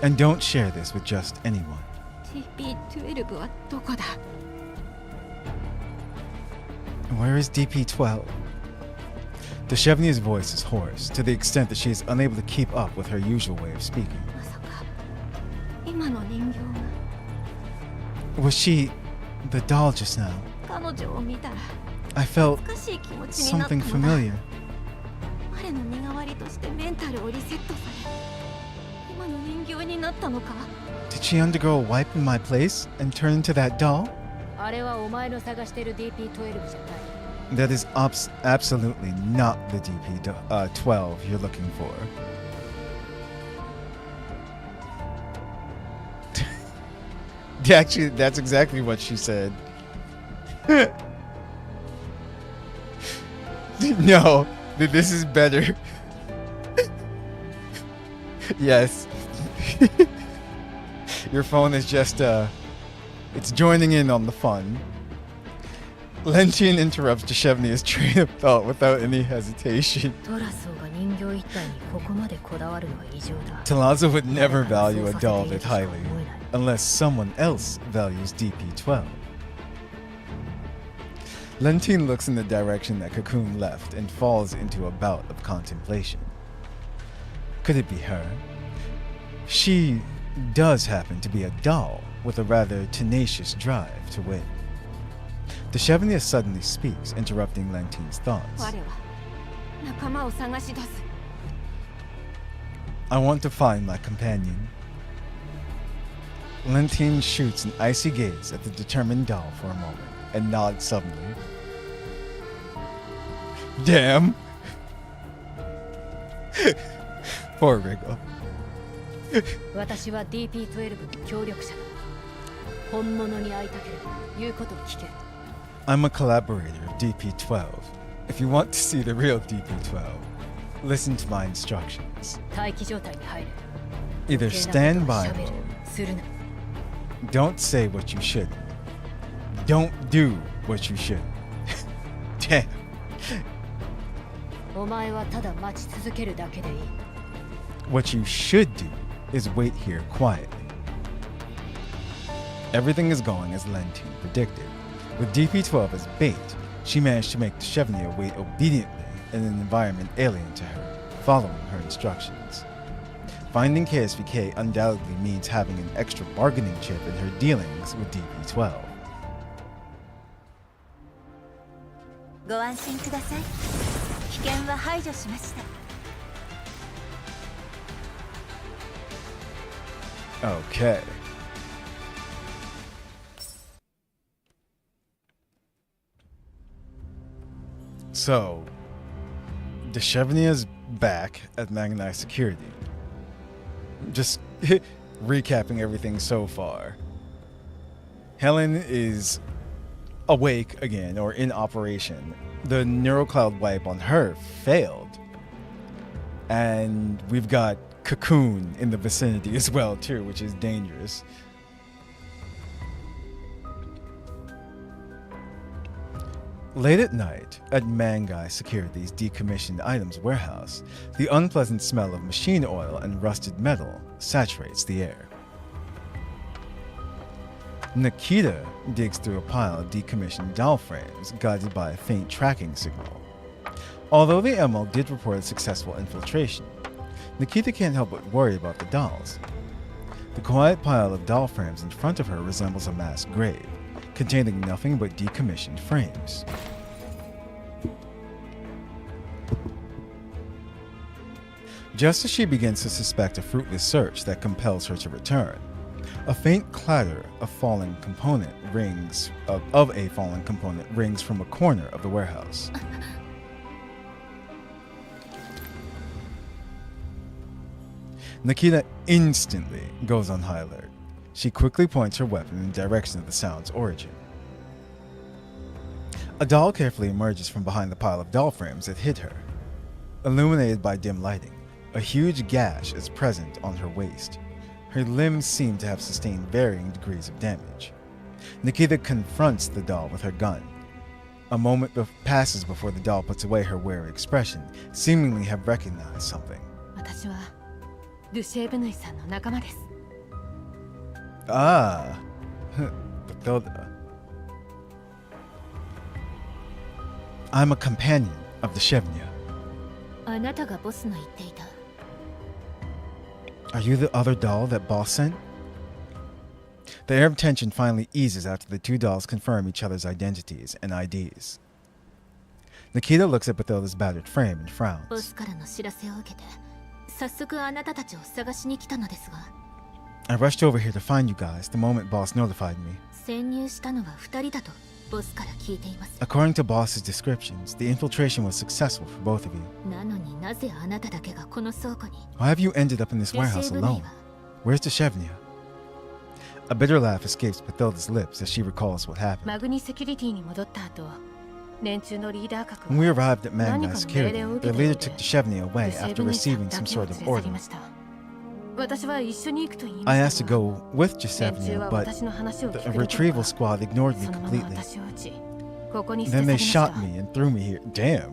And don't share this with just anyone. TP12 はどこだ Where is DP12? Deshevnia's voice is hoarse, to the extent that she is unable to keep up with her usual way of speaking. まさか今の人形 Was she the doll just now? が彼女を見たら I felt 懐かしい気持ちになった something のだ familiar. 彼の身代わりとしてメンタルをリセットされ今の人形になったのか Did she undergo a wipe in my place and turn into that doll? あれはお前の探してる DP12 じゃない。 That is absolutely not the DP12 you're looking for. Actually, that's exactly what she said. No, this is better. Yes. Your phone is just, it's joining in on the fun. Lentien interrupts Deshevnia's train of thought without any hesitation. トラソーが人形一体にここまでこだわるのは異常だ。 Talaza would never value a doll that highly, unless someone else values DP-12. Lentien looks in the direction that Cocoon left and falls into a bout of contemplation. Could it be her? She does happen to be a doll with a rather tenacious drive to win. Deshevnia suddenly speaks, interrupting Lentien's thoughts. 我は仲間を探し出す。 I want to find my companion. Lentien shoots an icy gaze at the determined doll for a moment and nods suddenly. Damn! Poor Riggle. 私は DP-12 の協力者だ。本物に会いたければ言うことを聞け。 I'm a collaborator of DP-12. If you want to see the real DP-12, listen to my instructions. 待機状態に入る。 Either stand by 喋る mode, するな。 don't say what you shouldn't, don't do what you shouldn't. Damn. お前はただ待ち続けるだけでいい。 What you should do is wait here quietly. Everything is going as Lentien predicted. With DP-12 as bait, she managed to make Deshevnia wait obediently in an environment alien to her, following her instructions. Finding KSVK undoubtedly means having an extra bargaining chip in her dealings with DP-12. ご安心ください。危険は排除しました。 Okay. So, Deshevnia's back at Magnite Security. Just recapping everything so far. Helen is awake again, or in operation. The NeuroCloud wipe on her failed. And we've got Cocoon in the vicinity as well, too, which is dangerous. Late at night, at Mangai Security's decommissioned items warehouse, the unpleasant smell of machine oil and rusted metal saturates the air. Nikita digs through a pile of decommissioned doll frames, guided by a faint tracking signal. Although the ML did report a successful infiltration, Nikita can't help but worry about the dolls. The quiet pile of doll frames in front of her resembles a mass grave, containing nothing but decommissioned frames. Just as she begins to suspect a fruitless search that compels her to return, a faint clatter of falling component rings rings from a corner of the warehouse. Nikita instantly goes on high alert. She quickly points her weapon in the direction of the sound's origin. A doll carefully emerges from behind the pile of doll frames that hid her. Illuminated by dim lighting, a huge gash is present on her waist. Her limbs seem to have sustained varying degrees of damage. Nikita confronts the doll with her gun. A moment passes before the doll puts away her wary expression, seemingly have recognized something. 私はルシェーブヌイさんの仲間です。 Ah, Bathilda. I'm a companion of Deshevnia. あなたがボスの言っていた。 Are you the other doll that boss sent? The air of tension finally eases after the two dolls confirm each other's identities and IDs. Nikita looks at Bathilda's battered frame and ボ frowns. スからの知らせを受けて、早速あなたたちを探しに来たのですが、 I rushed over here to find you guys the moment Boss notified me. 潜入したのは2人だとボスから聞いています。 According to Boss's descriptions, the infiltration was successful for both of you. なのになぜあなただけがこの倉庫に？ Why have you ended up in this warehouse alone? Where's Deshevnia? A bitter laugh escapes Bathilda's lips as she recalls what happened. マグニセキュリティに戻った後、連中のリーダー格 When we は arrived at 何 Mangai かの命令を security, 受け their たよ leader う took で Deshevny デ away シェ after ブヌイさん receiving だ some けを sort 連 of れ去 order. りました。私は一緒に行くと言いま I し asked た to が go with 連中 Deshevny, は but 私の話を the 聞くどころ retrieval か squad ignored me そのまま completely. 私を撃ちここに捨て Then 去 they りました。 shot me and threw me here. Damn.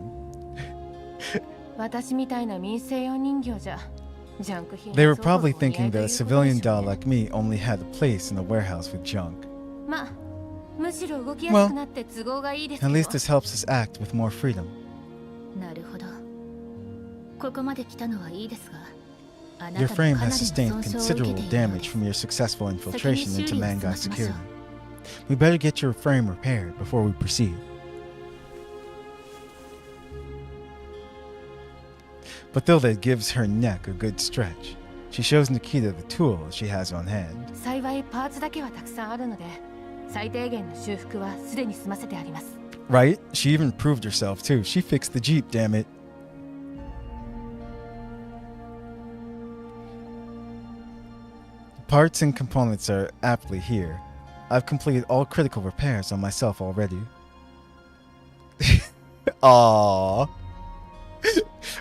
私みたいな民生用人形じゃジャンク品 They were や倉庫 probably のお似合 thinking いと that い a うことで civilian しょう doll ね。 like me only had a place in a warehouse with junk. まあむしろ動きやすくなって都合がいいですけ At ど least this helps us act with more freedom. なるほど。ここまで来たのはいいですが、あな Your た frame もかな has りの sustained 損傷を受け considerable ているようで damage す。 from your successful 先に infiltration 修 into 理を済 Mangai ませましょ security. う。 We better get your frame repaired before we proceed. Bathilda gives her neck a good stretch. She shows Nikita the tools she has on hand. 幸いパーツだけはたくさんあるので最低限の修復はすでに済ませてあります。 Right? She even proved herself too. She fixed the Jeep, damn it. Parts and components are aptly here. I've completed all critical repairs on myself already. Aww.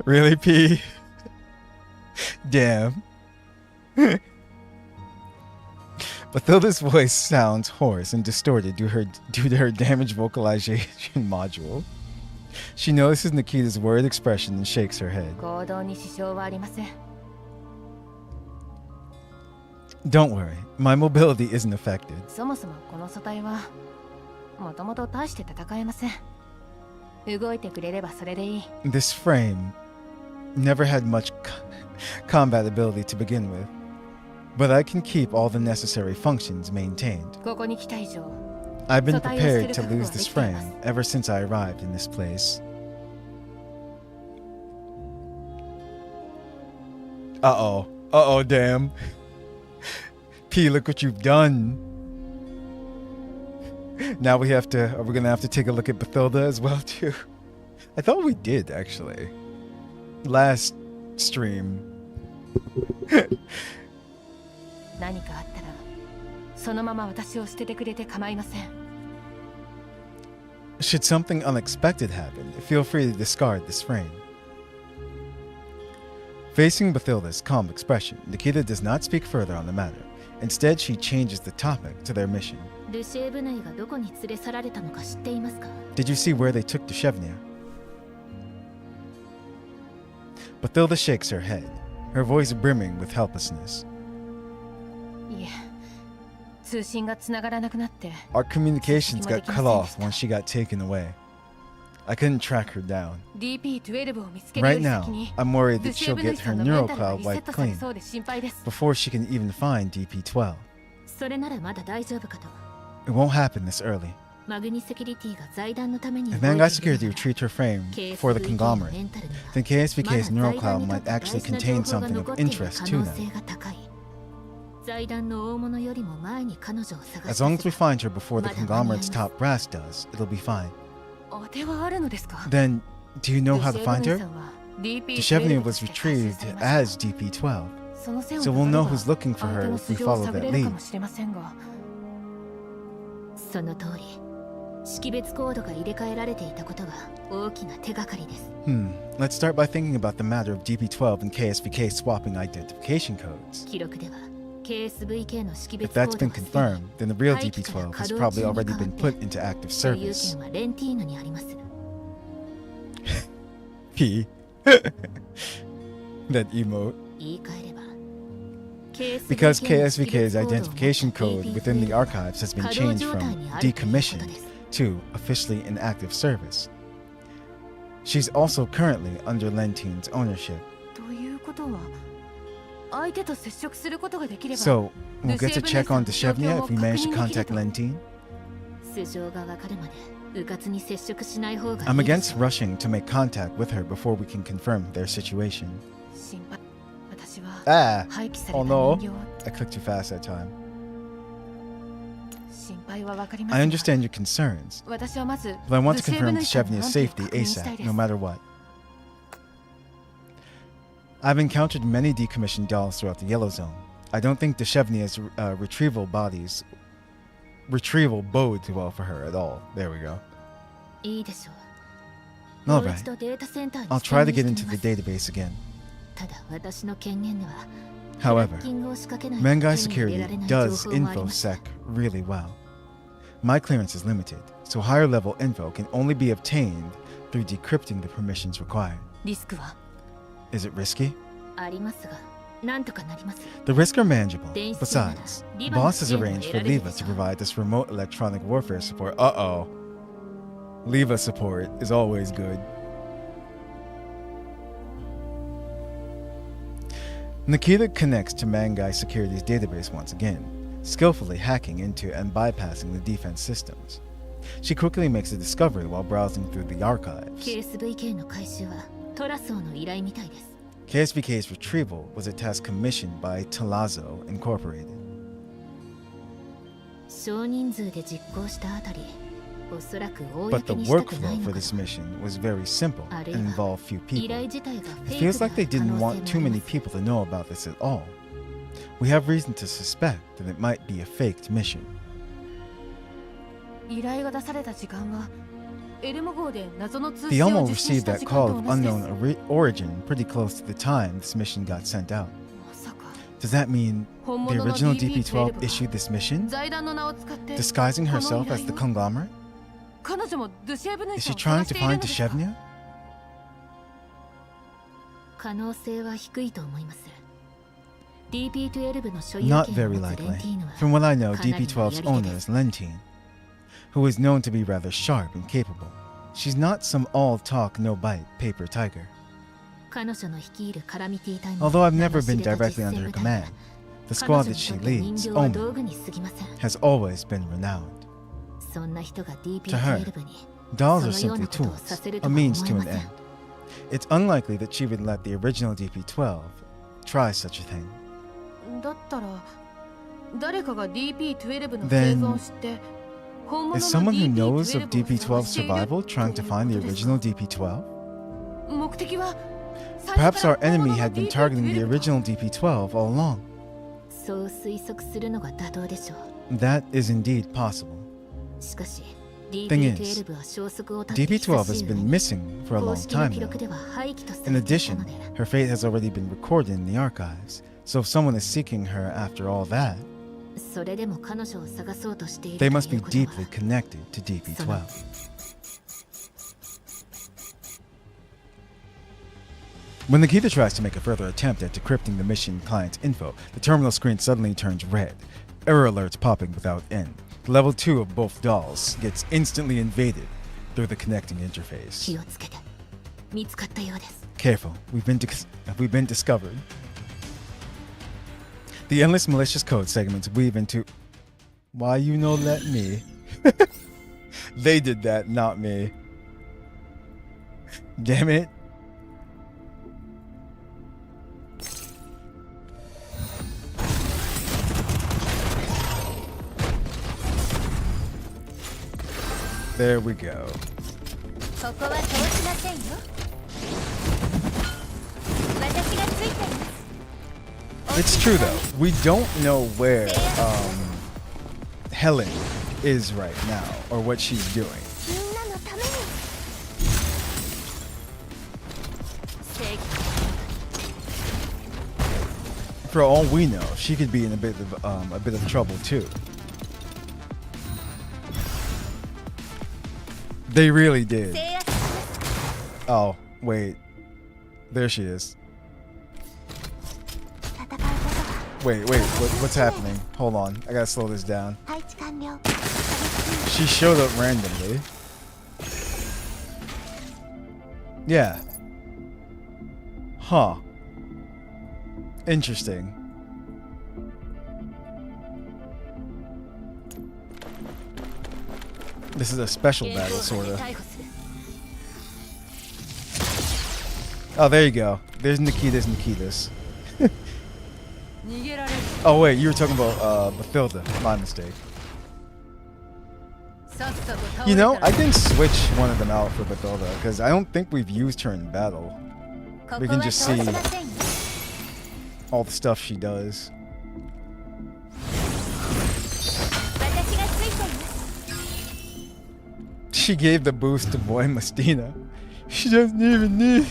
Really, P? Damn. Bathilda's voice sounds hoarse and distorted due to her damaged vocalization module. She notices Nikita's worried expression and shakes her head. 行動に支障はありません。 Don't worry, my mobility isn't affected. そもそもこの素体はもともと大して戦えません。動いてくれればそれでいい。 This frame never had much combat ability to begin with, but I can keep all the necessary functions maintained. ここに来た以上 I've been prepared to lose this frame ever since I arrived in this place. Uh-oh. Uh-oh, damn. P, look what you've done. Now we're gonna have to take a look at Bathilda as well, too. I thought we did, actually. Last stream. 何かあったらそのまま私を捨ててくれて構いません。 Should something unexpected happen, feel free to discard this frame. Facing Bathilda's calm expression, Nikita does not speak further on the matter. Instead, she changes the topic to their mission. ルシェーブヌイがどこに連れ去られたのか知っていますか？ Did you see where they took Deshevnya? Bathilda shakes her head, her voice brimming with helplessness. いえ、通信がつながらなくなって。 Our communications got cut off when she got taken away. I couldn't track her down. DP12 を見つけるよ Right り now, 先に I'm worried ル that she'll シェーブヌイ get さ her んのメン neural タルが cloud リセッ wiped トされ clean そうで心配です。 before she can even find DP12. それならまだ大丈夫かと。 It won't happen this early. マグニセキュリティが財団のために動 If いている Mangai なら Security retrieved her frame for the KSVK の conglomerate, メンタルには then KSVK's まだ neural 財団 cloud にとっ might て actually 大事な contain 情報が something 残 of っている interest 可 to 能 them. 性が高い。財団の大物よりも前に彼女を探し As long as we 出せば find her before the conglomerate's top brass does, it'll be fine. 当てはあるのですか？ Then, do you know how to ルシェー find ブヌイ her? さんは DP12 Deshevny と was して回収 retrieved されました as DP12, その線を so we'll たど know れば who's looking for 相 her 手の if 素 we 性を follow 探 that れるか lead. もしれませんが。その通り。識別コードが入れ替えられていたことが大きな手がかりです。Let's start by thinking about the matter of DP12 and KSVK swapping identification codes. 記録では KSVK の識 If 別コー that's ド been はすでに confirmed, then the real 廃棄から DP12 has 稼働 probably 中に already 変わ been って put into active 所有 service. 権はレンティーノにあります。 P. That emote. 言い換えれば Because KSVK KSVK's identification code within the archives has been changed from decommissioned to officially in active service. She's also currently under Lentine's ownership. ということは相手と接触することができれば So, we'll get to check on Deshevnya if we manage to contact Lentine. 素性がわかるまでうかつに接触しない方がいい I'm です against rushing to make contact with her before we can confirm their situation. 心配。私は Ah! 廃棄された Oh 人 no. 形を I clicked too fast that time. 心配はわかりま I せんが understand your concerns, 私はまず but I want to ルシェーブ confirm ヌイさんの Deshevnya's 安否を safety 確認したい ASAP, です no matter what. I've encountered many decommissioned dolls throughout the Yellow Zone. I don't think Deshevnya's retrieval bodes well for her at all. There we go. いいでしょう。 Alright, I'll try to get into the database again. ただ私の権限では However, Mangai Security does InfoSec really well. My clearance is limited, so higher level info can only be obtained through decrypting the permissions required. リスクは Is it risky? ありますが、なんとかなります。 The risks are manageable. Besides, Boss has arranged for Leva to provide us remote electronic warfare support. Uh-oh. Leva support is always good. Nikita connects to Mangai Security's database once again, skillfully hacking into and bypassing the defense systems. She quickly makes a discovery while browsing through the archives. KSVK の回収はトラソーの依頼みたいです。 KSVK's retrieval was a task commissioned by Talazzo Incorporated. 少人数で実行したあたり、おそらく But the 公にしたくない workflow の for か。 this mission was very simple あるい and は involved few 依 people. 頼自体が It フェイ feels クで like they ある可 didn't 能 want 性 too もあり many ます。 people to know about this at all. We have reason to suspect that it might be a faked mission. 依頼が出された時間はエルモ号で謎の通 The 信を Elmo 受信し received た that 時 call 間 of と同じです。 unknown origin pretty close to the time this mission got sent out. まさか Does that mean 本 the 物の original DP12 は DP-12 issued this mission, 財団の名を使って disguising この herself 依頼 as the を conglomerate? 彼女もドゥシェブヌイ Is さ she んを trying 探し to ている find のですか？ Deshevnia? 可能性は低いと思います。DP12 の所有 Not 権を very 持つレン likely. ティーヌは From what I know, かなりの DP-12's やり手 owner です is Lentine, who is known to be rather sharp and capable. She's not some all-talk, no-bite paper tiger. 彼女の率いるカラミティ隊員 Although I've never 名の been 知れた directly 実 under 戦 her 部隊 command, は the 彼 squad 女 that に she とって人 leads, 形は Omen, 道具に過ぎません。 has always been renowned. そんな人が To her, DP12 に dolls そ are のよう simply なことをさ tools, せると a は思い means ま to せ an ん。 end. It's unlikely that she would let the original DP-12 try such a thing. だったら誰かが DP12 の Then, 生存を知って本物 Is の someone who knows of DP12 を DP-12's 探している survival trying to find the original DP-12? 目的は Perhaps our enemy had been targeting the original DP-12 all along. そう推測するのが妥当でしょう。 That is indeed possible. しかし Thing is, DP12 は消息を絶って DP-12 久し has い上 been に missing for a 公 long 式の time 記 now. 録では廃棄とさ In れていた addition, ので her fate has already been recorded in the archives, so if someone is seeking her after all that, それでも彼女を探そうとしている they と must い be うことは deeply connected to DP-12. When Nikita tries to make a further attempt at decrypting the mission client's info, the terminal screen suddenly turns red. Error alerts popping without end. Level 2 of both dolls gets instantly invaded through the connecting interface. 気をつけて見つかったようです。 Careful, we've been discovered. The endless malicious code segments weave into... Why you no let me? They did that, not me. Damn it. There we go. ここは通しませんよ。私がついています。 It's true though. We don't know where Helen is right now or what she's doing. みんなのために。正義 For all we know, she could be in a bit of trouble too. They really did. 制圧します。 Oh, wait. There she is. 戦うことは Wait, what's happening? Hold on. I gotta slow this down. 配置完了。 She showed up randomly. Yeah. Huh. Interesting. This is a special battle, sorta. 逮捕する。 Oh, there you go. There's Nikita's. 逃げられる。 Oh, wait, you were talking about Bathilda. My mistake. さっさと倒れ You た know, ら I can switch one of them out for Bathilda, because I don't think we've used her in battle. こ We こ can は just 通 see しませんよ。 all the stuff she does. 私がついています。She gave the boost to Boy Mustina. She doesn't even need.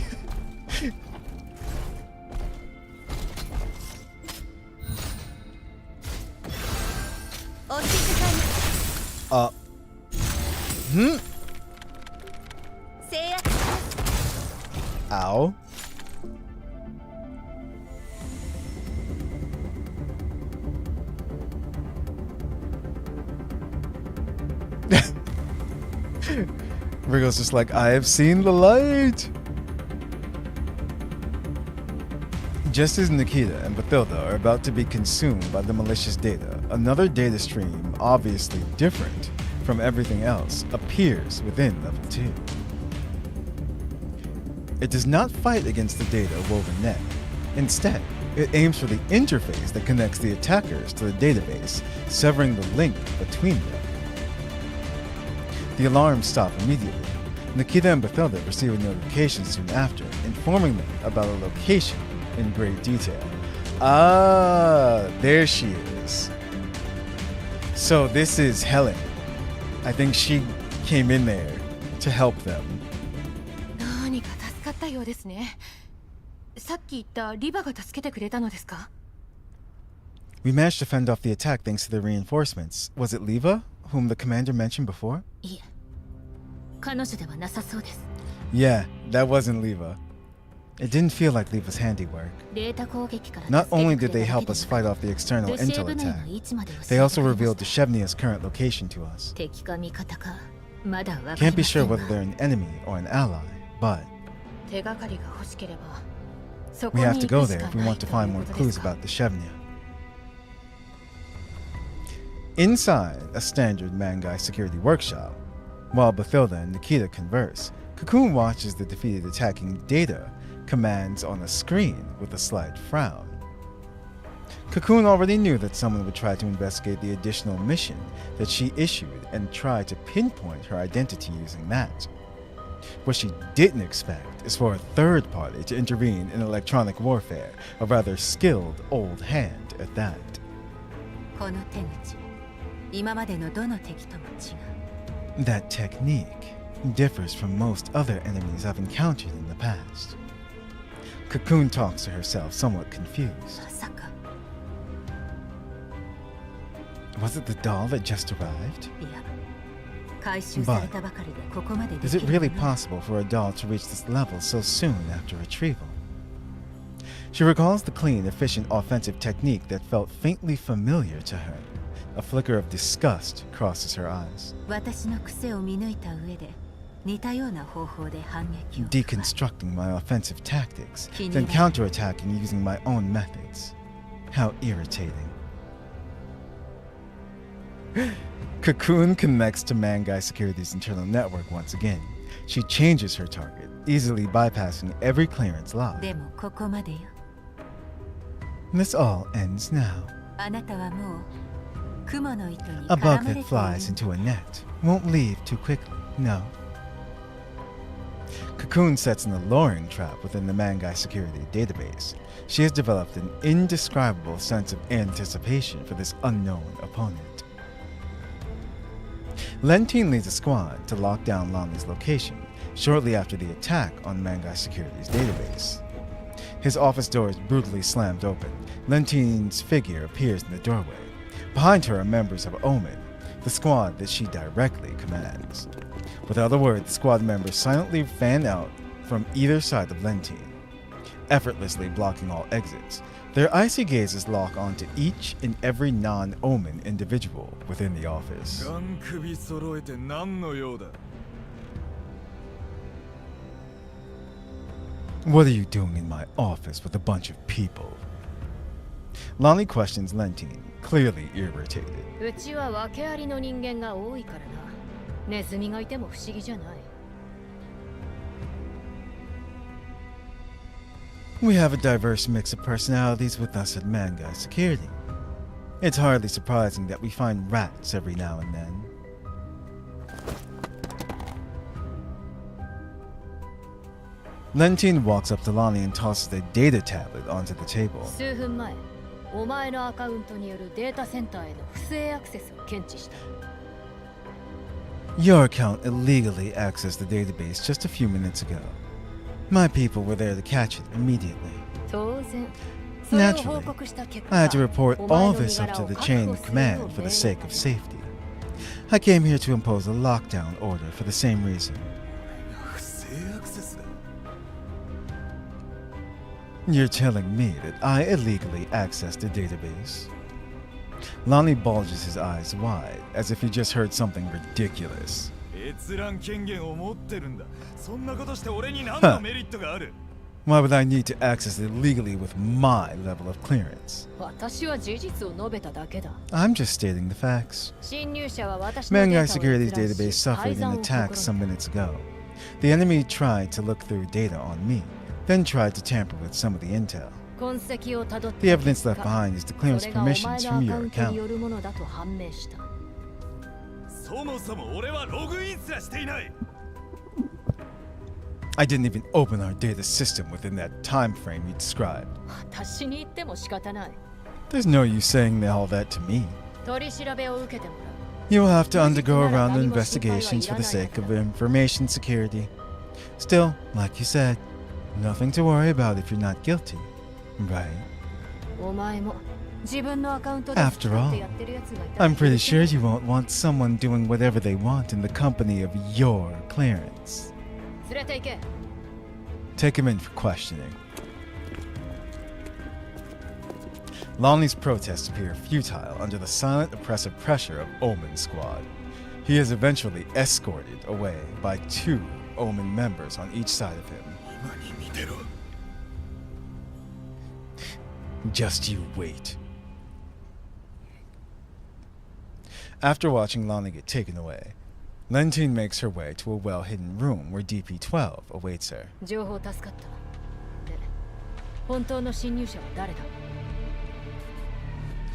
Ow. Rigo's just like, I have seen the light. Just as Nikita and Bathilda are about to be consumed by the malicious data, another data stream, obviously different from everything else, appears within level 2. It does not fight against the data woven net. Instead, it aims for the interface that connects the attackers to the database, severing the link between them. The alarms stop immediately. Nikita and Bathilda receive a notification soon after, informing them about a location in great detail. Ah, there she is. So this is Helen. I think she came in there to help them. 何か助かったようですね。さっき言ったリバが助けてくれたのですか? We managed to fend off the attack thanks to the reinforcements. Was it Liva, whom the commander mentioned before? いえ、彼女ではなさそうです。 Yeah, that wasn't Liva. It didn't feel like Liva's handiwork. データ攻撃から Not 助け only て did くれ they ただ help け us では fight off the external ルシェ intel 部内の attack, 位置まで教え they て also くれま revealed した。 Deshevnia's current location to us. 敵か味方かまだわかり Can't ま be せ sure んが whether they're an enemy or an ally, but 手がかりが欲しければそこ we に have 行 to く go し there か if we ない want to とい find う more ことで clues すか。 about Deshevnia. Inside a standard Mangai security workshop, while Bathilda and Nikita converse, Cocoon watches the defeated attacking Data commands on a screen with a slight frown. Cocoon already knew that someone would try to investigate the additional mission that she issued and try to pinpoint her identity using that. What she didn't expect is for a third party to intervene in electronic warfare, a rather skilled old hand at that. この手口、今までのどの敵とも違う。 That technique differs from most other enemies I've encountered in the past. Cocoon talks to herself, somewhat confused. まさか。 Was it the doll that just arrived? いや、回収されたばかりでここまでで Is き it る really ものは possible for a doll to reach this level so soon after retrieval? She recalls the clean, efficient offensive technique that felt faintly familiar to her. A flicker of disgust crosses her eyes. 私の癖を見抜いた上で似たような方法で反撃を。 Deconstructing my offensive tactics, then 気に入らない。 counterattacking using my own methods. How irritating. Cocoon connects to Mangai Security's internal network once again. She changes her target, easily bypassing every clearance lock. でもここまでよ。 This all ends now. あなたはもう雲の糸に A 絡 bug まれて that いる flies into a net won't leave too quickly, no. Cocoon sets an alluring trap within the Mangai security database. She has developed an indescribable sense of anticipation for this unknown opponent. Lentine leads a squad to lock down Lonnie's location shortly after the attack on Mangai Security's database. His office door is brutally slammed open. Lentine's figure appears in the doorway. Behind her are members of Omen, the squad that she directly commands. Without a word, the squad members silently fan out from either side of Lentine, effortlessly blocking all exits. Their icy gazes lock onto each and every non-Omen individual within the office. ガン首揃えて何の用だ? What are you doing in my office with a bunch of people? Lonnie questions Lentine, clearly irritated. うちは訳ありの人間が多いからな。ネズミがいても不思議じゃない。We have a diverse mix of personalities with us at Mangai Security. It's hardly surprising that we find rats every now and then. Lentine walks up to Lonnie and tosses a data tablet onto the table. 数分前、お前のアカウントによるデータセンターへの不正アクセスを検知した。Your account illegally accessed the database just a few minutes ago. My people were there to catch it immediately. 当然。それを報 Naturally, 告した結 I 果 had to report お all 前の this 身 up 柄 to を the 確 chain 保 of するよ command う for the 命 sake 令 of safety. I came here to impose a lockdown order for the same reason. 不正アクセスだ。 You're telling me that I illegally accessed the database? Lonnie bulges his eyes wide, as if he just heard something ridiculous. 閲覧権限を持ってるんだ。そんなことして俺に何のメリットがある？ Why would I need to access it legally with my level of clearance? 私は事実を述べただけだ I'm just stating the facts. 侵入者は私のデー Mangai タを Security's 閲覧 database し suffered 改 an ざんを試 attack み some た minutes ago. The enemy tried to look through data on me, then tried to tamper with some of the intel. 痕跡をたどった The evidence 結 left 果 behind is the そ clearance れがお前 permissions のア from カ your ウントによ account. るものだと判明したそもそも俺はログインすらしていない。 I didn't even open our data system within that time frame you described. 私に言っても仕方ない There's no use saying all that to me. 取り調べを受けてもらう You will have to undergo a round of investigations for the sake of information security. Still, like you said, nothing to worry about if you're not guilty, right? お前も自分のアカウントで After 使っ all, てやってるやつがいたら I'm pretty sure you won't want someone doing whatever they want in the company of your clearance. 連れて行け Take him in for questioning. Lonnie's protests appear futile under the silent, oppressive pressure of Omen's squad. He is eventually escorted away by 2 Omen members on each side of him. 今に見てろ。 Just you wait. After watching Lonnie get taken away, Lentine makes her way to a well-hidden room where DP-12 awaits her. 情報助かったで本当の侵入者は誰だ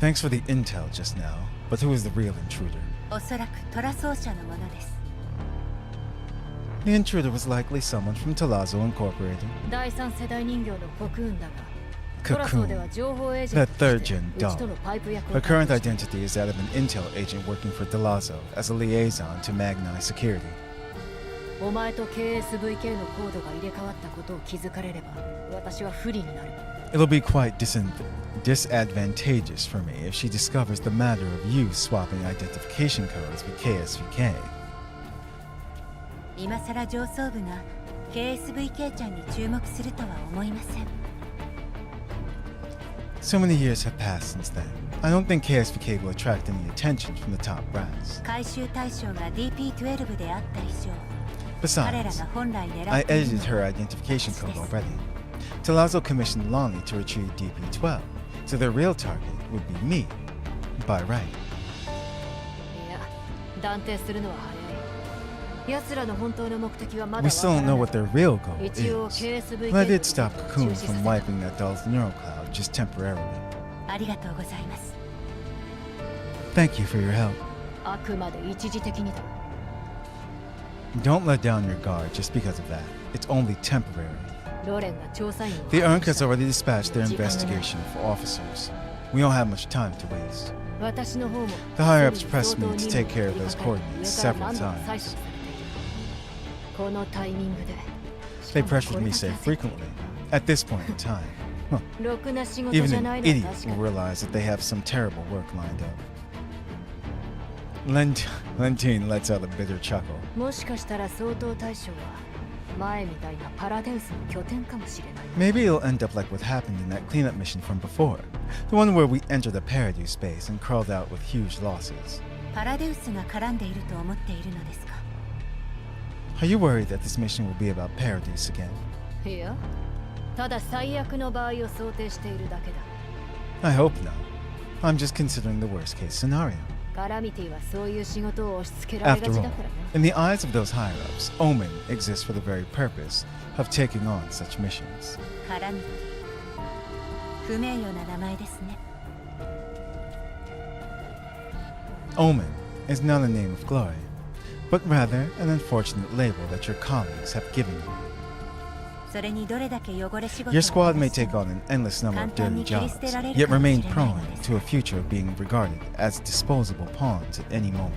Thanks for the intel just now, but who is the real intruder? おそらくトラ奏者のものです The intruder was likely someone from Talazzo Incorporated. 第三世代人形のコクーンだがトラソーで Cocoon, は情報エージェン that トと third して gen うちとの dog. パイプ役 Her を担 current 当している identity is that of an intel agent working for Talazzo as a liaison to Magnai Security. お前と KSVK のコードが入れ替わったことを気づかれれば私は不利になる It'll be quite disadvantageous for me if she discovers the matter of you swapping identification codes with KSVK. 今さら上層部が KSVK ちゃんに注目するとは思いません So many years have passed since then. I don't think KSVK will attract any attention from the top brass. 回収対象が DP-12 であった以上 Besides, I edited her identification code already. Talazzo commissioned Lonnie to retrieve DP-12, so their real target would be me, by right. いや断定するのは早い奴らの本当の目的はまだ We わ still から don't な know い what their real goal 一応 is, KSVK but I の did stop 動きを Cocoon 中止させ from た wiping that doll's neural cloud just temporarily. ありがとうございます Thank you for your help. あくまで一時的にだ Don't let down your guard just because of that. It's only temporary. ロレンが調査員を The UNC has already dispatched their investigation for officers. We don't have much time to waste. 私の方も The higher-ups pressed me to take care of those coordinates several times. このタイミングで They pressured me so frequently. At this point in time, ろくな仕事 even じゃ an ないのは idiot 確か will に realize that they have some terrible work lined up. Lentine lets out a bitter chuckle. もしかしたら相当大将は前みたいなパラデウスの拠点かもしれない Maybe it'll end up like what happened in that cleanup mission from before. The one where we entered the Paradise space and crawled out with huge losses. パラデウスが絡んでいると思っているのですか Are you worried that this mission will be about Paradise again? いやただ最悪の場合を想定しているだけだ I hope not. I'm just considering the worst case scenario. カラミティはそういう仕事を押し付けられ After がち all, だからね in the eyes of those higher-ups, Omen exists for the very purpose of taking on such missions. カラミティ不名誉な名前ですね Omen is not a name of glory, but rather an unfortunate label that your colleagues have given you. それにどれだけ汚れ仕事を Your squad may こなして take も on an endless number of 簡単 dirty に切り jobs, 捨てられる yet かもし remain れない prone のです to a future of being regarded as disposable pawns at any moment.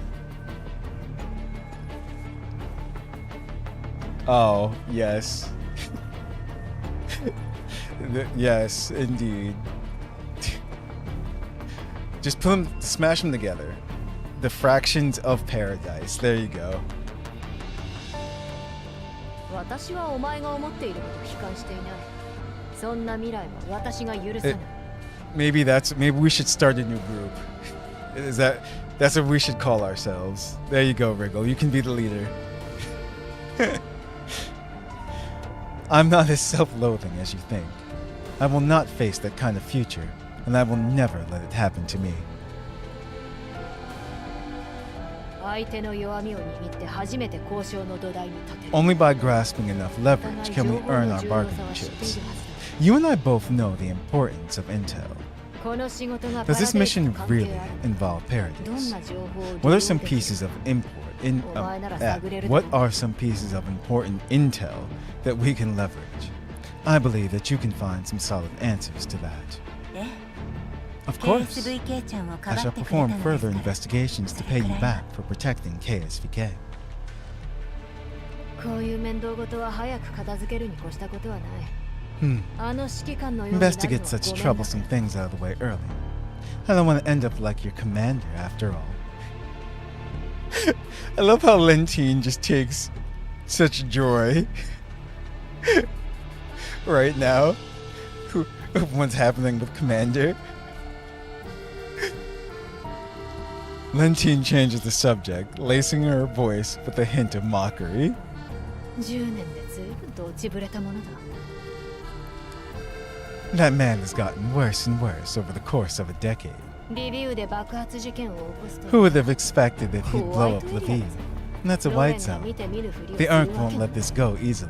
Oh, yes. Yes, indeed. Just put them, smash them together. The fractions of paradise. There you go. 私はお前が思っているほど悲観していない。そんな未来は私が許さない。Maybe we should start a new group. That's what we should call ourselves. There you go, Wriggle. You can be the leader. I'm not as self-loathing as you think. I will not face that kind of future, and I will never let it happen to me. 相手の弱みを握って初めて交渉の土台に立てる。 Only by grasping enough leverage can we earn our bargaining chips. You and I both know the importance of intel. この仕事が Does this mission パラデ really ルと関係ある。 involve どん paradise? な情報を What are 利 some 用できる pieces of import in What what are some pieces of important intel that we can leverage? I believe that you can find some solid answers to that. え Of course, KSVK ちゃんをか I ば shall ってくれたの perform です further から investigations to pay you back for protecting KSVK. こういう面倒事は早く片付けるに越したことはない。 Hmm. あの指揮官のようになるのは Investigate such ごめんな troublesome things out of the way early. I don't want to end up like your commander after all. I love how Lentine just takes such joy right now of what's happening with Commander. Lentine changes the subject, lacing her voice with a hint of mockery. 10年で随分と落ちぶれたものだ。 That man has gotten worse and worse over the course of a decade. リビウで爆発事件を起こすと Who would have expected that he'd blow up Lviv? And that's a ロ white エンが zone. 見て見ぬふりを The する Unk わ won't け let this go easily.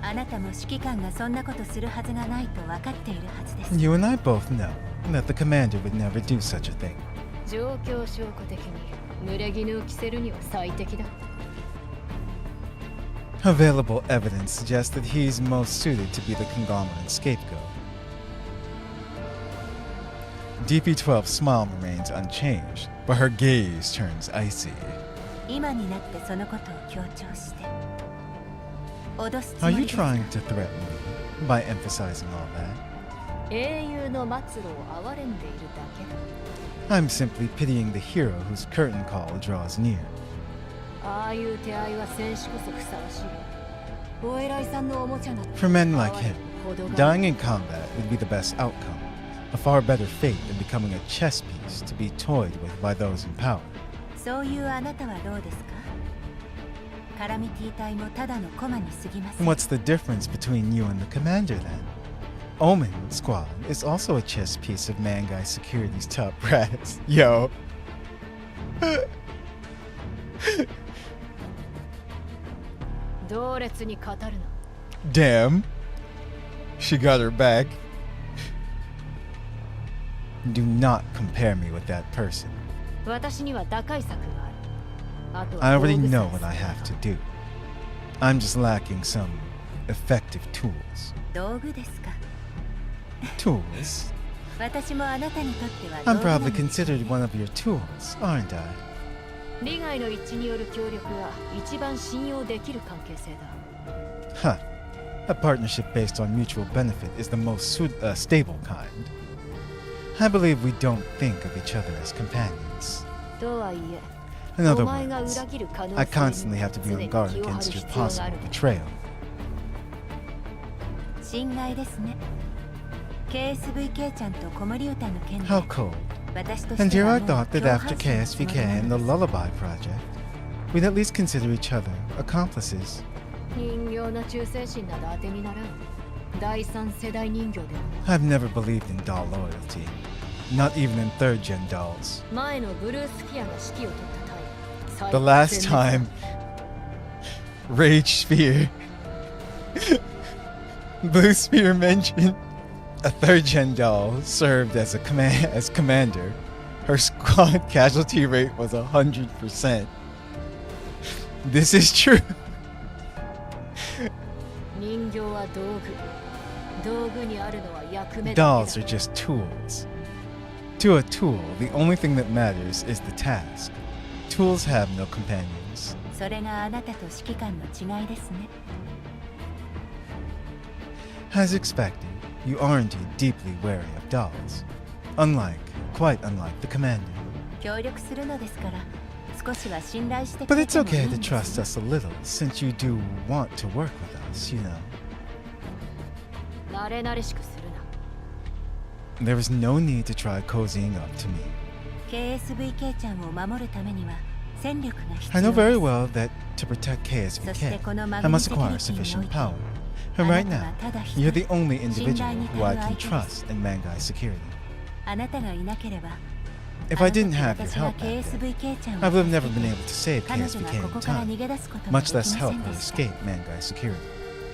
あなたも指揮官がそんなことするはずがないと分かっているはずです You and I both know that the commander would never do such a thing. 状況証拠的に濡れ衣を着せるには最適だ。 Available evidence suggests that he's most suited to be the conglomerate scapegoat. DP-12's smile remains unchanged, but her gaze turns icy. 今になってそのことを強調して脅すつ Are も you りですか trying to threaten me by emphasizing all that? 英雄の末路を憐れんでいるだけだ。 I'm simply pitying the hero whose curtain call draws near. ああいう手合いは戦士こそふさわしい。お偉いさんのおもちゃなど For men like 哀れ him, むほどが dying in combat would be the best outcome, a far better fate than becoming a chess piece to be toyed with by those in power. そういうあなたはどうですかカラミティ隊もただの駒に過ぎません What's the difference between you and the commander then? Omen Squad is also a chess piece of Mangai Security's top brass. Yo. 同列に語るな。 Damn. She got her back. Do not compare me with that person. 私には打開策がある。あと I は道 already 具さ know え what I 使え have ば to do. I'm just lacking some effective tools. 道具ですか Tools? 私もあなたにとっては I'm 道具なの probably です considered one of your tools, aren't I? 利害の一致による協力は一番信用できる関係性だ。 Huh. A partnership based on mutual benefit is the most stable kind. I believe we don't think of each other as companions. とはいえ、 In other お前が words, 裏切る可能 I 性に constantly have to be 常 on に guard 気を張る against your 必要があ possible る。 betrayal. 心外ですね KSVK ちゃんと子守歌の件で How cold. 私として And here は I もう thought that 共 after 犯者のつもり KSVK な and の the です Lullaby Project, we'd at least consider each other accomplices. 人形の忠誠心など当てにならん。第三世代人形でも I've never believed in doll loyalty. Not even in third gen dolls. 前のブルースフィアが指揮を取った隊。 The last time Rage Spear Blue Spear mentioned a third gen doll served as a commander. Her squad casualty rate was 100%. This is true. 人形は道具。道具にあるのは役目だ Dolls け are だ。 just tools. To a tool, the only thing that matters is the task. Tools have no companions. それがあなたと指揮官の違いですね。 As expected, you are indeed deeply wary of dolls. Quite unlike the commander. 協力するのですから少しは信頼してく But れ it's てもいい okay ん to です trust よ。 us a little, since you do want to work with us, you know. 慣れ慣れしくするな。 There is no need to try cozying up to me. KSVK ちゃんを守るためには戦力が必 I 要 know で very す。 well that to protect そして KSVK, このマ I グニ must セキュ acquire リティにおい sufficient て power. あ And な right た now, はただ一 you're 人 the only 信 individual 頼に who I 足る can 相手です。 trust in Mangai security. あなたがいなければ If I didn't have your 私は help back then, KSVK ちゃんを I would have 助 never け been て able to save 彼女が KSVK こ in こから time, 逃げ出すこともで much きま less せ help ん her でした。 escape Mangai security.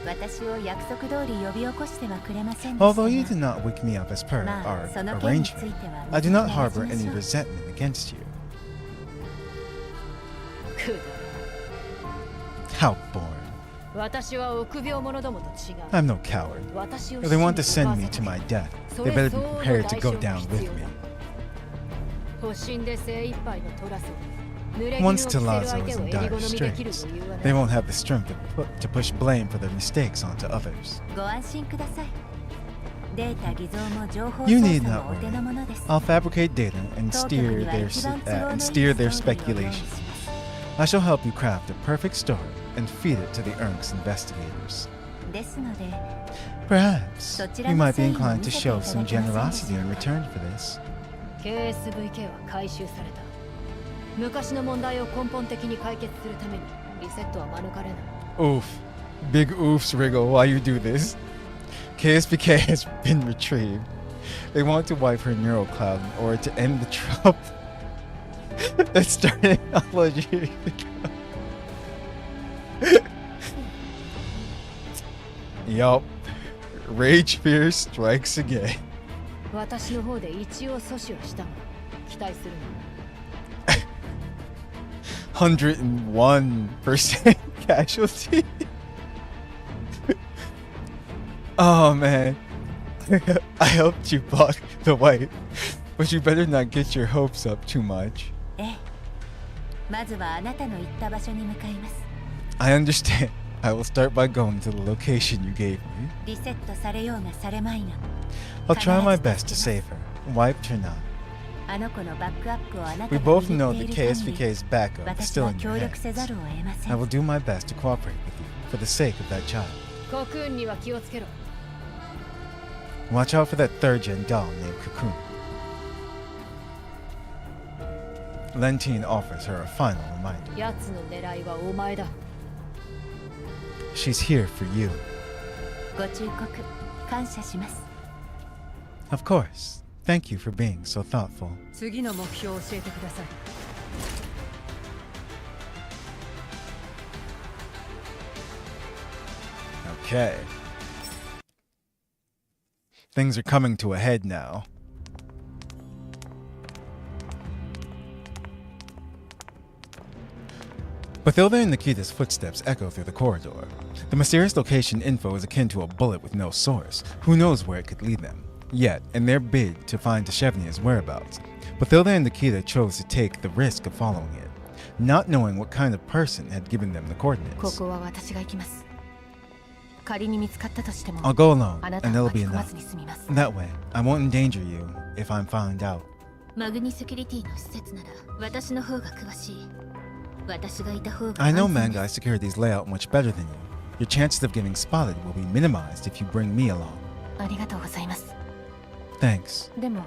私を約束通り呼び起こしてはくれませんでした Although you が did not wake me up as per まあ our その件につい arrangement, ては I do 見 not てから harbor しま any しょう。 resentment against you. くだ How boring. 私は臆病者どもと違う。 I'm no coward. 私を If they want to 信 send じ me て to 任 my せて death, そ they れ better be 相応の prepared 代 to 償 go が down 必 with 要 me. だ。保身で精一杯のトラソを濡れ衣を Once 着せる Talazo 相 is 手を in 襟 dire 好みできる straits, 余裕は they ない。 won't have the strength to push blame for their mistakes onto others. ご安心ください。データ偽造も情報 You 操 need 作 not もお手の物です。 I'll fabricate data and 当局 steer には their 一番都合のいい and ス steer トー their リーを用意し speculation. ます。 I shall help you craft a perfect story and feed it to the ERNC's investigators. ですので Perhaps そちら you の might be 誠意を inclined 見 to せてい show た some だけません generosity でしょ in うか。 return for this. KSVK は回収された。昔の問題を根本的に解決するためにリセットは免れない。 Oof. Big oofs, Wriggle, why you do this? KSPK has been retrieved. They want to wipe her neural cloud in order to end the trouble that started all years ago. Yup. Rage fear strikes again. 私の方で一応阻止はしたが、期待するな。 101% casualty. Oh man. I helped you block the wipe, but you better not get your hopes up too much. ええ。まずはあなたの行った場所に向かいます。 I understand. I will start by going to the location you gave me. リセットされようがされまいが、 I'll try my best to save her, wiped or not. あの子のバックアップをあなた We が both 握 know ってい that る限り、 KSVK's backup is 私 still は in your 協力せ hands. ざるを得ませ I ん。 will do my best to cooperate with you for the sake of that child. コクーンには気をつけろ。 Watch out for that third-gen doll named Cocoon. Lentine offers her a final reminder. 奴の狙いはお前だ。 She's here for you. ご忠告感謝します。 Of course. Thank you for being so thoughtful. 次の目標を教えてください。 Okay. Things are coming to a head now. Bathilda and Nikita's footsteps echo through the corridor. The mysterious location info is akin to a bullet with no source. Who knows where it could lead them? Yet, in their bid to find Deshevnia's whereabouts, Bathilda and Nikita chose to take the risk of following it, not knowing what kind of person had given them the こ coordinates. こは私が行きます。仮に見つかったとしても I'll go alone, あな and たを it'll 巻 be き込ま enough. ずに済みます。 That way, I won't endanger you if I'm found out. マグニセキュリティの施設なら私の方が詳しい。私がいた方が I know 安全で Mangai す。 Security's layout much better than you. Your chances of getting spotted will be minimized if you bring me along. ありがとうございます。 Thanks. でも、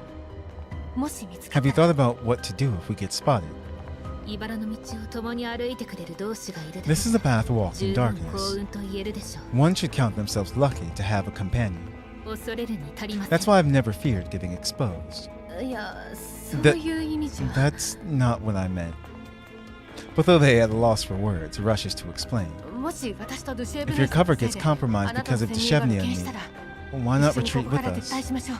もし見つか Have っ you た thought ら about what to do if we get spotted? 茨の道を共に歩いてくれる同志がいるだけ This is a path walked 十 in 分幸 darkness. 運と言えるでしょ One should count themselves lucky to have a companion. う。恐れるに足りません。 That's why I've never feared getting exposed. いや、そう That- いう意味じゃ。 That's not what I meant. Bathilda, at a loss for words, rushes to explain. もし私とドゥシェーブ If ル your cover gets compromised あなた because の of 潜入が Deshevnia 露 and 見 me, したら why not 一緒に retreat ここか with ら撤退 us? しましょう。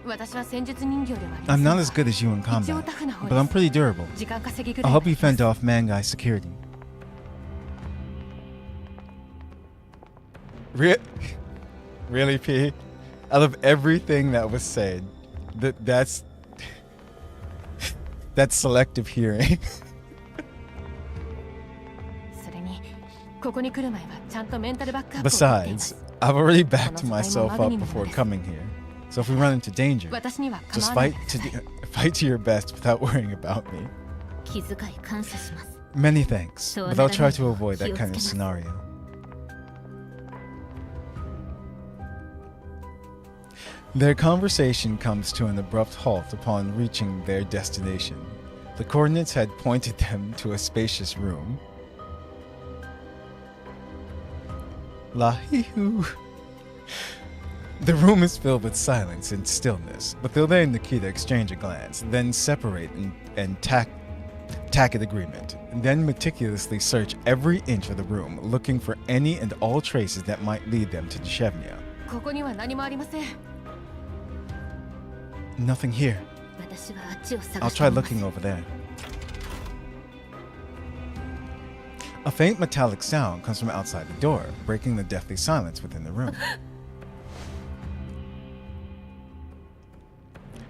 私は戦術人形ではありま I'm せん not が as good as you in 一応 combat, タフな方 but I'm です。 pretty durable. 時間稼ぎぐら I'll い help you fend off Mangai Security. Really, P? Out of everything that was said, that's selective hearing. ここに来る前はちゃんとメンタルバックアップを取っていま Besides, す。 I've already backed myself up before coming here. So if we run into danger, 私には構 just わない fight でください。 fight to your best without worrying about me. 気遣い感謝します。 Many thanks, but I'll try to avoid that kind of scenario. Their conversation comes to an abrupt halt upon reaching their destination. The coordinates had pointed them to a spacious room. La-hee-hoo. The room is filled with silence and stillness, but Thilde and Nikita exchange a glance, then separate and tack an agreement, and then meticulously search every inch of the room, looking for any and all traces that might lead them to Deshevnia. ここには何もありません。 Nothing here. 私はあっちを探 I'll して try みます。 looking over there. A faint metallic sound comes from outside the door, breaking the deathly silence within the room.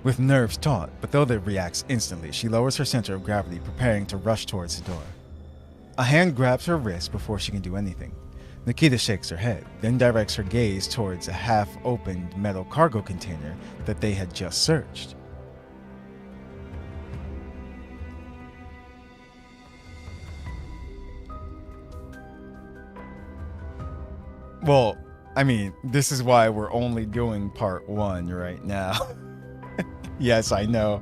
With nerves taut, Bathilda reacts instantly. She lowers her center of gravity, preparing to rush towards the door. A hand grabs her wrist before she can do anything. Nikita shakes her head, then directs her gaze towards a half-opened metal cargo container that they had just searched. Well, I mean, this is why we're only doing part 1 right now. Yes, I know.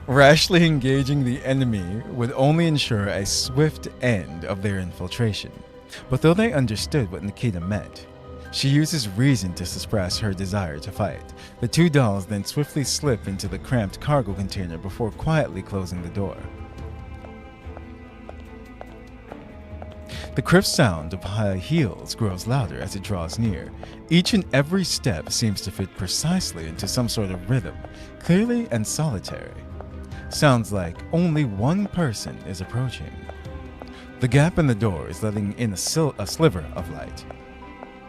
Rashly engaging the enemy would only ensure a swift end of their infiltration. But though they understood what Nikita meant, she uses reason to suppress her desire to fight. The two dolls then swiftly slip into the cramped cargo container before quietly closing the door. The crisp sound of high heels grows louder as it draws near. Each and every step seems to fit precisely into some sort of rhythm, clearly and solitary. Sounds like only one person is approaching. The gap in the door is letting in a sliver of light,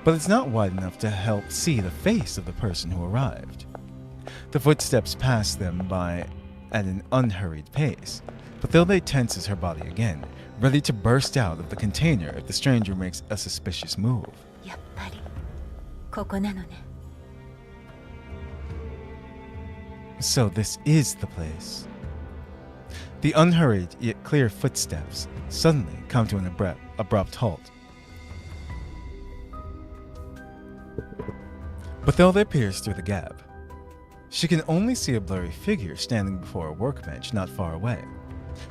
but it's not wide enough to help see the face of the person who arrived. The footsteps pass them by at an unhurried pace, but Thilde tenses her body again, ready to burst out of the container if the stranger makes a suspicious move. やっぱりここなのね。 So this is the place. The unhurried yet clear footsteps suddenly come to an abrupt halt. Bathilde peers through the gap. She can only see a blurry figure standing before a workbench not far away.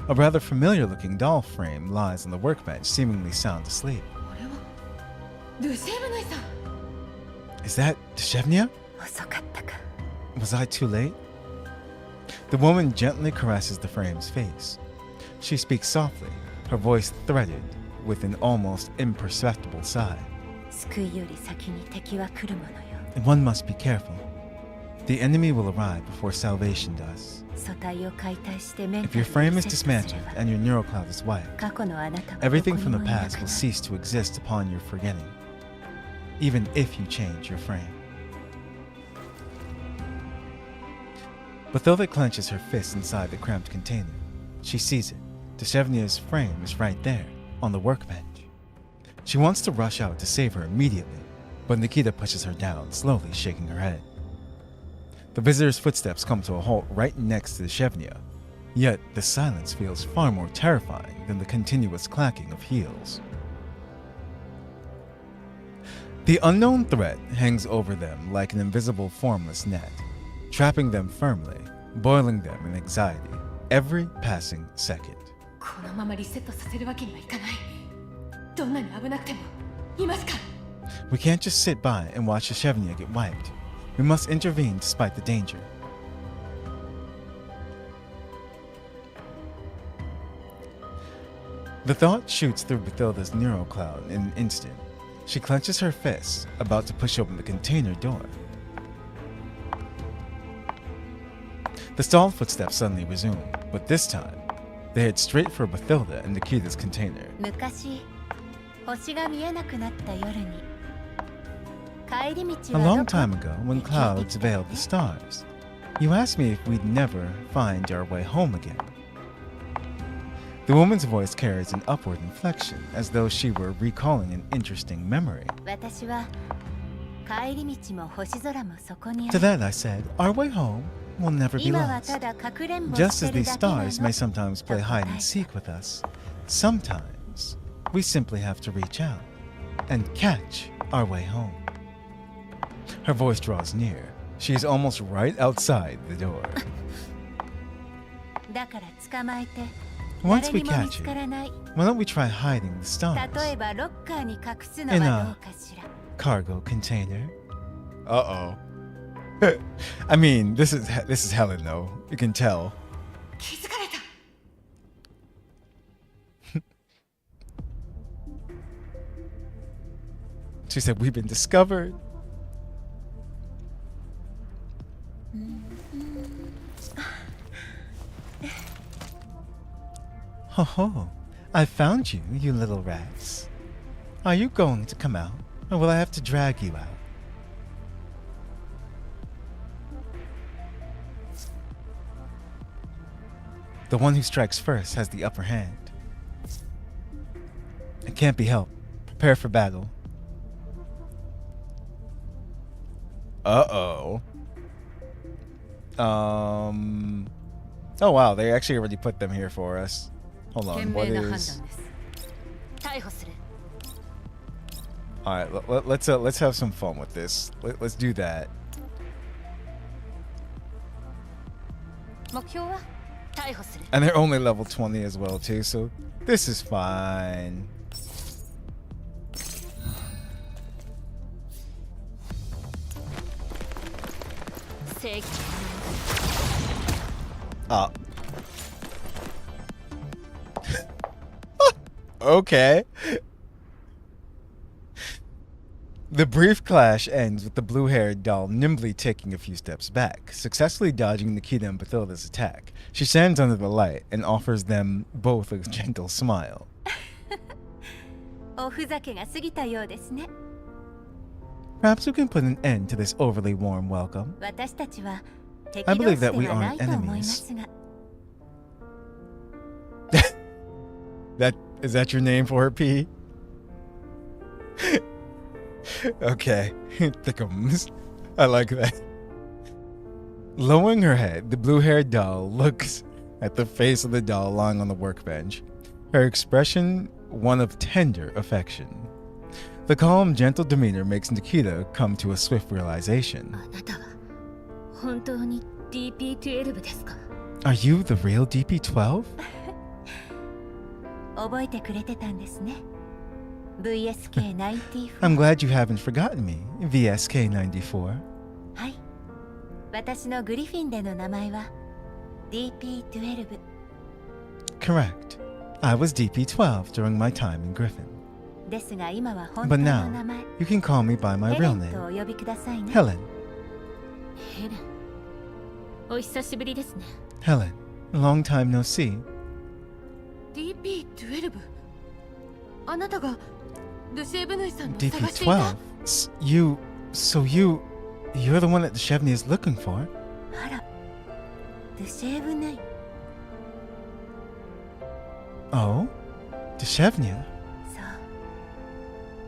A rather familiar-looking doll frame lies on the workbench, seemingly sound asleep. これはルシェブナイさん。 Is that Deshevnia? 遅かったか。 Was I too late? The woman gently caresses the frame's face. She speaks softly, her voice threaded with an almost imperceptible sigh. 救いより先に敵は来るものよ。 And one must be careful. The enemy will arrive before salvation does. 素体を解体してメン If タル your を frame リ is セットすれ dismantled ば and your neural cloud is wiped, 過去のあなたは everything どこ from に the もいな past く will なる。 cease to exist upon your forgetting, even if you change your frame. Bathilde clenches her fist inside the cramped container. She sees it. Deshevnia's frame is right there, on the workbench. She wants to rush out to save her immediately, but Nikita pushes her down, slowly shaking her head. The visitor's footsteps come to a halt right next to Deshevnia, yet the silence feels far more terrifying than the continuous clacking of heels. The unknown threat hangs over them like an invisible formless net, trapping them firmly, boiling them in anxiety every passing second. このままリセットさせるわけにはいかない。どんなに危なくても今しか。 We can't just sit by and watch Deshevnia get wiped. We must intervene despite the danger. The thought shoots through Bathilda's neural cloud in an instant. She clenches her fists, about to push open the container door. The stalled footsteps suddenly resume, but this time, they head straight for Bathilda and Nikita's container. 昔星が見えなくなった夜に帰り道 A は long どこ time ago, when clouds veiled the stars, you asked me if we'd never find our way home again. The woman's voice carries an upward inflection, as though she were recalling an interesting memory. 私は帰り道も星空もそこにあ To る that I said, our way home will never be 今は lost. ただかくれんぼ Just して as る these だけなの stars may sometimes play hide and seek with us, sometimes we simply have to reach out and catch our way home. Her voice draws near. She's almost right outside the door. だから捕まえて Once 誰 we にも見 catch つ you, からない why don't we try hiding the stars? 例えばロッカーに隠すの In は a どうかしら cargo container? Uh-oh. I mean, this is Helen though. You can tell. 気づかれた She said, we've been discovered. Ho ho, I found you, you little rats. Are you going to come out, or will I have to drag you out? The one who strikes first has the upper hand. It can't be helped. Prepare for battle. Uh-oh. Oh wow, they actually already put them here for us. Hold on, 賢 what 明な判断 is... です逮捕する Alright, let's have some fun with this. Let's do that. 目標は逮捕する And they're only level 20 as well too, so this is fine. Okay. The brief clash ends with the blue-haired doll nimbly taking a few steps back, successfully dodging Nikita and Bathilda's attack. She stands under the light and offers them both a gentle smile. おふざけが過ぎたようですね Perhaps we can put an end to this overly warm welcome. 私たちは敵 I 同 believe 士で that we はない aren't と思いますが Is that your name for her, P? Okay, thickums. I like that. Lowering her head, the blue-haired doll looks at the face of the doll lying on the workbench. Her expression, one of tender affection. The calm, gentle demeanor makes Nikita come to a swift realization. あなたは本当に DP12 ですか Are you the real DP12? 覚えてくれてたんですね VSK94 I'm glad you haven't forgotten me, VSK94. はい私のグリフィンでの名前は DP12 Correct. I was DP12 during my time in Griffin. ですが今は本当 But の now, 名前 you can call me by my ヘレ real ンとお name, 呼びくださいね Helen. ヘレンお久しぶりですね Helen, long time no see. DP12 あなたがルシェーブヌイさんの探していた DP12? You're the one that the Chevney is looking for? あらルシェーブヌイ Oh? Deshevnia? そう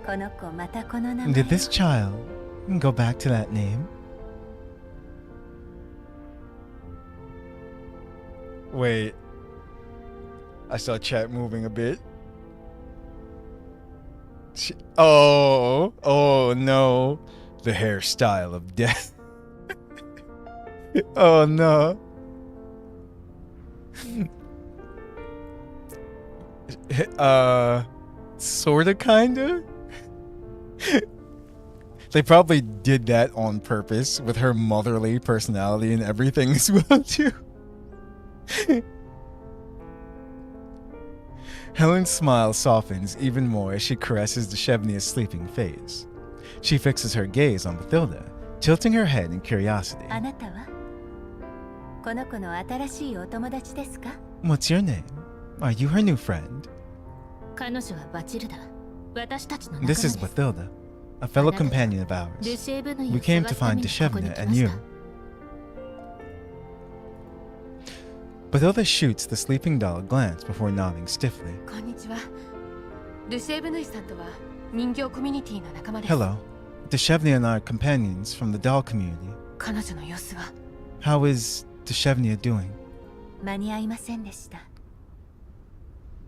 この子またこの名前 Did this child go back to that name? Wait. I saw chat moving a bit. Oh no. The hairstyle of death. Oh no. Sorta, kinda? They probably did that on purpose with her motherly personality and everything as well, too. Helen's smile softens even more as she caresses Deshevnia's sleeping face. She fixes her gaze on Bathilda, tilting her head in curiosity. あなたはこの子の新しいお友達ですか What's your name? Are you her new friend? 彼女はバチルダ私たちの仲間で This す is Bathilda, a fellow companion of ル ours. シェーブヌイ We を came 探 to すため find にここに Deshevnia 来 and まし you. た Bathilda shoots the sleeping doll a glance before nodding stiffly. こんにちは。ルシェーブヌイさんとは人形コミュニティの仲間です。 Hello. Deshevnia and I are companions from the doll community. 彼女の様子は How is Deshevnia doing? 間に合いませんでした。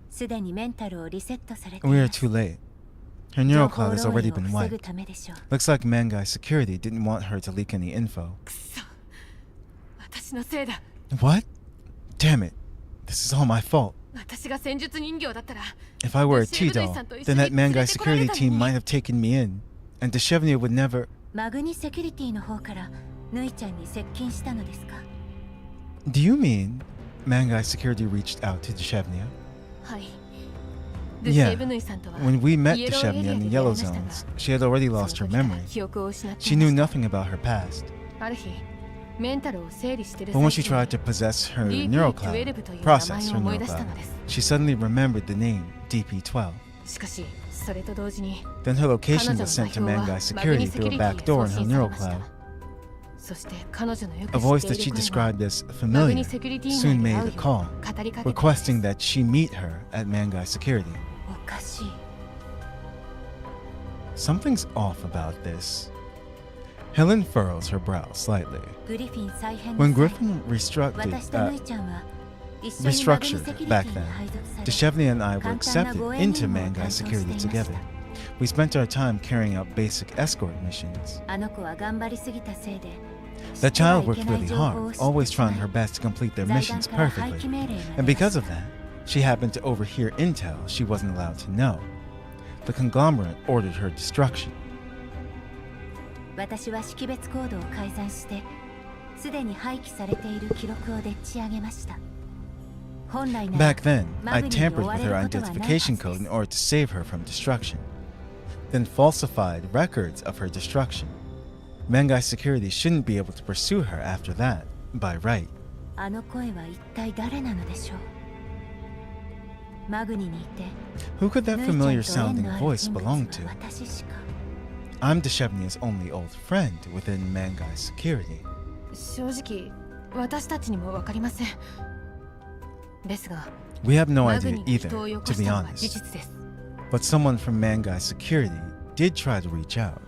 すでにメンタルをリセットされてい We are ます。 too late. Her 情 neural 報 cloud has 漏 already 洩を been 防ぐ wiped. ためでしょう。 Looks like Mangai Security didn't want her to leak any info. くそ。私のせいだ。 What? Damn it. This is all my fault. 私が戦術人形だったら If I were a T-doll, then that Mangai security team might have taken me in, and Deshevnia would never... マグニセキュリティの方からヌイちゃんに接近したのですか？ Do you mean Mangai security reached out to Deshevnia? はい。ルシェ Yeah. ーブヌイさんとは When we met イエローエリ Deshevnia ア in で the 出会い Yellow ましたが Zones, she had already その lost her 時から memory. 記憶を失って She いま knew した nothing about her past. ある日メンタルを整理してる But when 最 she 中 tried に to possess her DP12 neural cloud, という名 process 前 her を思い neural 出したの cloud, です。 she suddenly remembered the name DP12. しかしそれと同時に Then her 彼 location 女の was sent to 座標 Mangai はマグニ security セ through キ a ュリティ back へ door 送 in her 信され neural ました cloud. そして彼女のよ A く知 voice って that い she る声は described as マグ familiar ニセキュリティ soon 内で made 会 a うよ call, う語りかけたのです requesting that she meet her at Mangai security. おかしい。 Something's off about this. Helen furrows her brow slightly. グリフィン再編 When の際 Griffin restructured, 私とヌイちゃんは一緒にマグニセキュリティ back に then, 配属され Deshevnia and I were 簡単な accepted 護衛任 into 務を Mangai 担当してい security ました together. We spent our time carrying out basic escort missions. あの子は頑張りすぎたせいで That 知っては child い worked けない really 情報を hard, 知って always しまい trying her best to complete their 財団 missions から廃 perfectly. 棄命令が And 出ま because し of that, she happened to overhear intel she wasn't allowed to know. The conglomerate ordered her destruction. 私は識別コードを改ざんしてすでに廃棄されている記録をでっち上げました。本来なら Back then, マ I グニに追 tampered わ with れる her ことはないはず identification で code す in order to save her from destruction, then falsified records of her destruction. Mangai security shouldn't be able to pursue her after that, by right. あの声は一体誰なのでしょう。マグニにいて Who could that ヌイちゃんと familiar 縁 sounding のある voice 人物 belong は to? 私しか。 I'm Deshevnia's only old friend within Mangai security. 正直私たちにも分かりませんですが We have no マグ idea ニが either, 人をよこ to し be たのは事 honest. 実です But someone from Mangai security did try to reach out.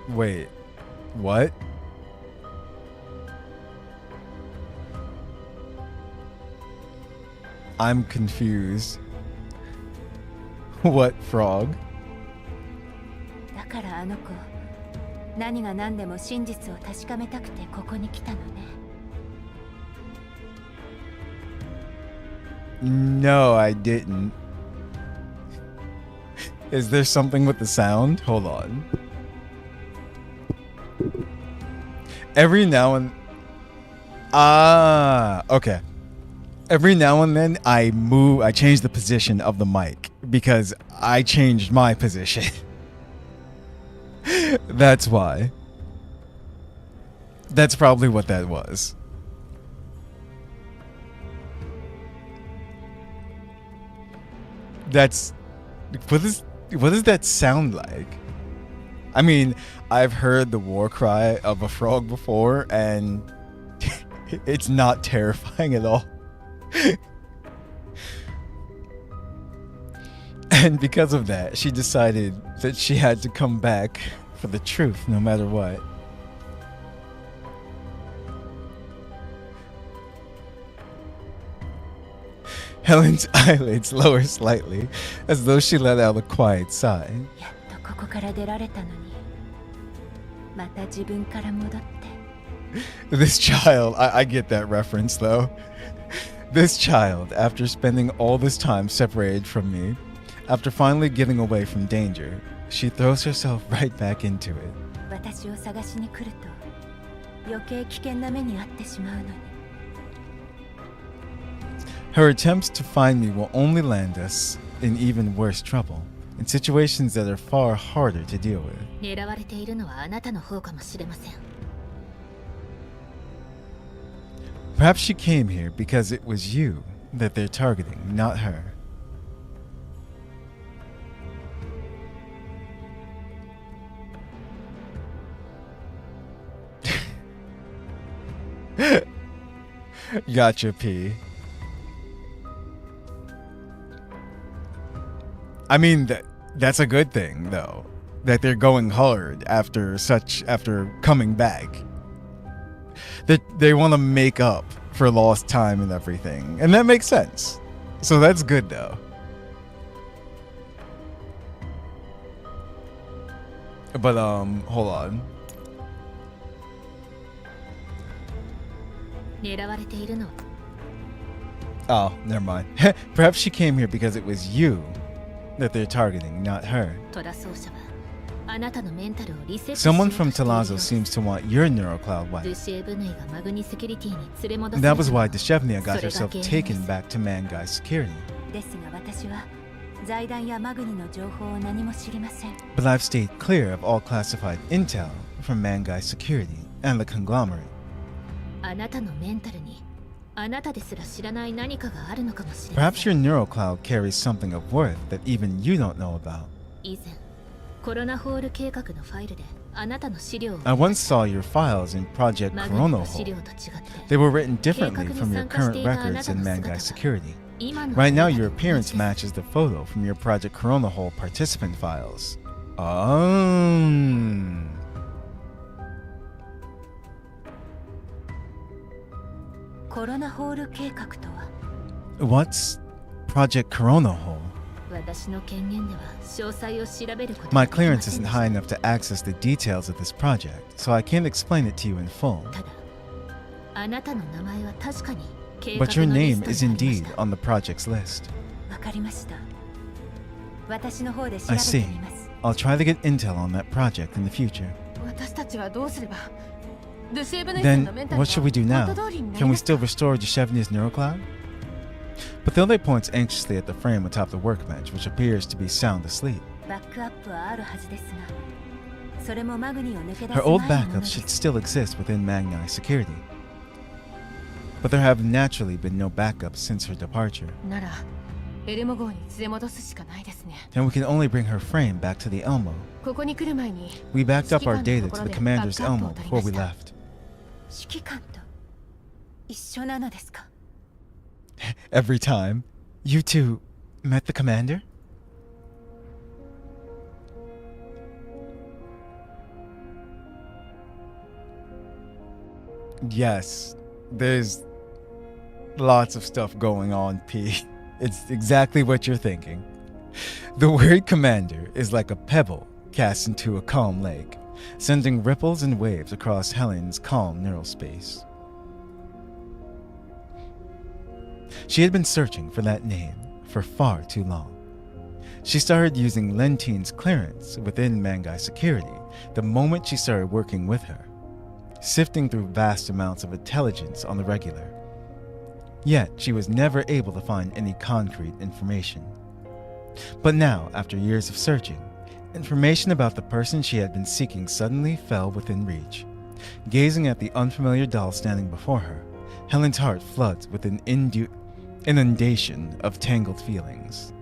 Wait, what? I'm confused. What, frog? だからあの子何が何でも真実を確かめたくてここに来たのね。 No, I didn't. Is there something with the sound? Hold on. Every now and... Ah, okay. Every now and then I change the position of the mic because I changed my position. That's why. That's probably what that was. That's what does that sound like? I mean, I've heard the war cry of a frog before and it's not terrifying at all. And because of that, she decided that she had to come back for the truth no matter what. Helen's eyelids lower slightly, as though she let out a quiet sigh. やっとここから出られたのにまた自分から戻って This child, I get that reference though. This child, after spending all this time separated from me, after finally getting away from danger, she throws herself right back into it. 私を探しに来ると余計危険な目に遭ってしまうのに Her attempts to find me will only land us in even worse trouble, in situations that are far harder to deal with. 狙われているのはあなたの方かもしれません Perhaps she came here because it was you that they're targeting, not her. Gotcha, P. I mean, that's a good thing, though. That they're going hard after coming back. That they want to make up for lost time and everything. And that makes sense. So that's good, though. But, hold on. 狙われているの。 Oh, never mind. Perhaps she came here because it was you that they're targeting, not her. トラ奏者はあなたのメンタルをリセットし Someone よう from としているよう Talazzo です。 seems to want your neurocloud ル wiped. シエブヌイがマグニセキュリティに連れ戻さ That れ was たの why は Deshevnia got それが herself 原因です taken back to Mangai Security. ですが私は財団やマグニの情報を何も知りません。 But I've stayed clear of all classified intel from Mangai Security and the conglomerate. あなたのメンタルにあなたですら知らない何かがあるのかもしれま Perhaps せ your ん。 neurocloud carries something of worth that even you don't know about. 以前コロナホール計画のファイルであなたの資料を I once saw your files in Project マグニの Chrono 資料 Hole. と違って They were written differently from your current records in Mangai Security. 今の Right now, your appearance matches the photo from your Project Corona Hole participant files. Oh. コロナホール計画とは What's Project Corona Hole? 私の権限では詳細を調べること My ができま clearance せん isn't でし high た。 enough to access the details of this project, so I can't explain it to you in full. ただあなたの名前は確かに計 But 画 your のリ name スト is にありまし indeed た。 on the project's list. わかりました。私の方で調 I べて see. みます。 I'll try to get intel on that project in the future. 私たちはどうすればルシエブヌイさん Then, のメンタル what should we do が now? 元通りになり Can we ますか still restore Deshevnia's neurocloud? Bathilde points anxiously at the frame atop the workbench, which appears to be sound asleep. バックアップはあるはずですが、それもマグニを抜け出す Her old 前のもの backups で should す。 still exist within Magnai Security. But there have naturally been no backups since her departure, ならエルモ号に連れ戻すしかないですね。 and we can only bring her frame back to the Elmo. ここに来る前に We backed up our 指揮 data 官の to ところ the で commander's バックアップ Elmo を取り before ま we した。 left. 指揮官と一緒なのですか？ Every time, you two met the commander? Yes, there's lots of stuff going on, P. It's exactly what you're thinking. The word commander is like a pebble cast into a calm lake, sending ripples and waves across Helen's calm neural space. She had been searching for that name for far too long. She started using Lentine's clearance within Mangai Security the moment she started working with her, sifting through vast amounts of intelligence on the regular. Yet she was never able to find any concrete information. But now, after years of searching, information about the person she had been seeking suddenly fell within reach. Gazing at the unfamiliar doll standing before her, Helen's heart floods with an inundation of tangled feelings.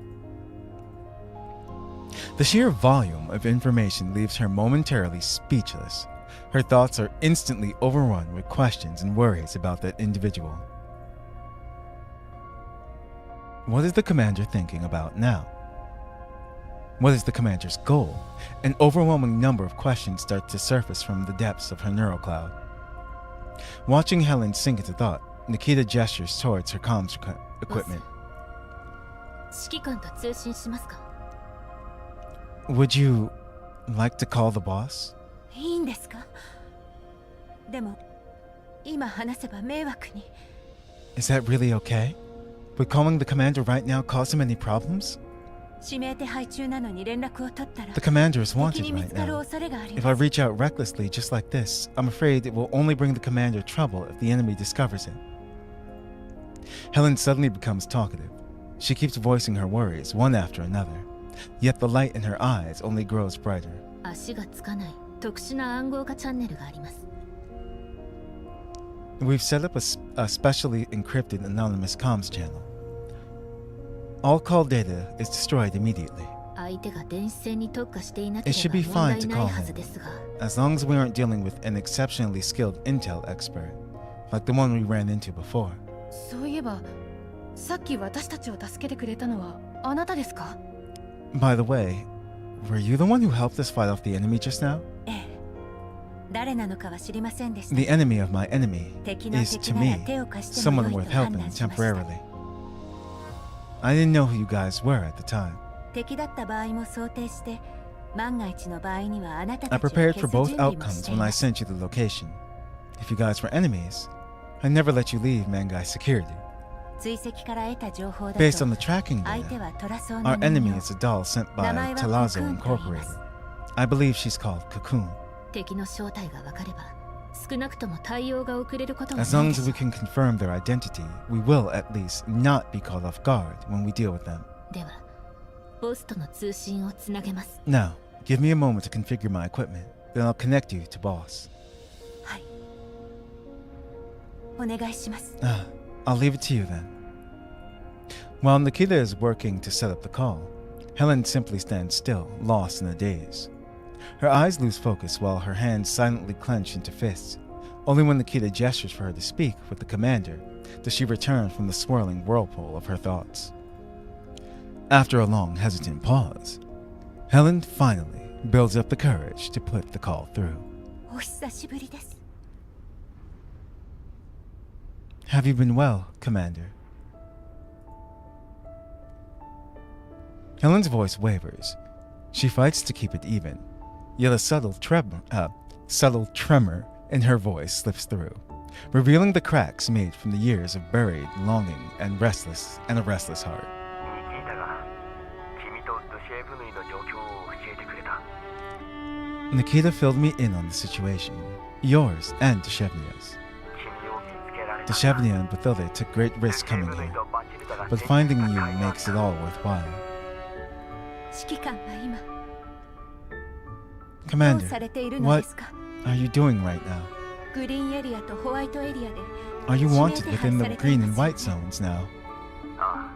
The sheer volume of information leaves her momentarily speechless. Her thoughts are instantly overrun with questions and worries about that individual. What is the commander thinking about now? What is the commander's goal? An overwhelming number of questions start to surface from the depths of her neurocloud. Watching Helen sink into thought, Nikita gestures towards her comms equipment. 指揮官と通信しますか？ Would you like to call the boss? いいんですか？でも今話せば迷惑に。 Is that really okay? Would calling the commander right now cause him any problems? 指名手配中なのに連絡を取ったら The commander is 敵 wanted に見 right つかる now. 恐れがあり If I ます。 reach out recklessly just like this, I'm afraid it will only bring the commander trouble if the enemy discovers it. Helen suddenly becomes talkative. She keeps voicing her worries one after another, yet the light in her eyes only grows brighter. 足がつかない特殊な暗号化チャンネルがあります。 We've set up a specially encrypted anonymous comms channel. All call data is destroyed immediately. 相手が電子戦に特化していなけ It should れ be ば問 fine 題 to ない call はず him, ですが、 as long as we aren't dealing with an exceptionally skilled intel expert. like the one we ran into before. そういえば、さっき私たちを助けてくれたのはあなたですか？ By the way, were you the one who helped us fight off the enemy just now? ええ。誰なのかは知りませんでした。 The enemy of my enemy 敵の is 敵 to なら me 手を貸しても someone 良い worth と判 helping 断しました。 temporarily. I didn't know who you guys were at the time. 敵だった場合も想定して、万が一の場合にはあなた I たちを消 prepared す for 準 both 備もし outcomes てい when ま I す。 sent you the location. If you guys were enemies, I never let you leave Mangai security. 追跡から得た情報だと、 Based on the tracking 相手 data, はトラソーの our 人 enemy 形。 is a doll sent 名 by 前は Telazo コクーンと言いま Incorporated. す。 I believe she's called Cocoon. 敵の正体が分かれば少なくとも対応が遅れることもない As long で as しょ we can confirm their identity, we will at least not be caught off guard when we deal with them. ではボスとの通信をつなげます。 Now, give me a moment to configure my equipment, then I'll connect you to boss. はい。お願いします。 I'll leave it to you then. While Nikita is working to set up the call, Helen simply stands still, lost in a daze. Her eyes lose focus while her hands silently clench into fists. Only when Nikita gestures for her to speak with the commander does she return from the swirling whirlpool of her thoughts. After a long, hesitant pause, Helen finally builds up the courage to put the call through. お久しぶりです。 Have you been well, Commander? Helen's voice wavers. She fights to keep it even, yet a subtle tremor in her voice slips through, revealing the cracks made from the years of buried longing and a restless heart. に聞いたが、君とドシェーブヌイの状況を教えてくれた。 Nikita filled me in on the situation, yours and Deshevnia's. 君を見つけられた。 Deshevnia and Bathilde took great risks coming here, but finding you makes it all worthwhile. 指揮官は今、どう Commander, されているのですか？ are you doing right now? グリーンエリアとホワイトエリアで Are you 指名 wanted 手 within 配さ the れて green いま and す。 white zones now? あ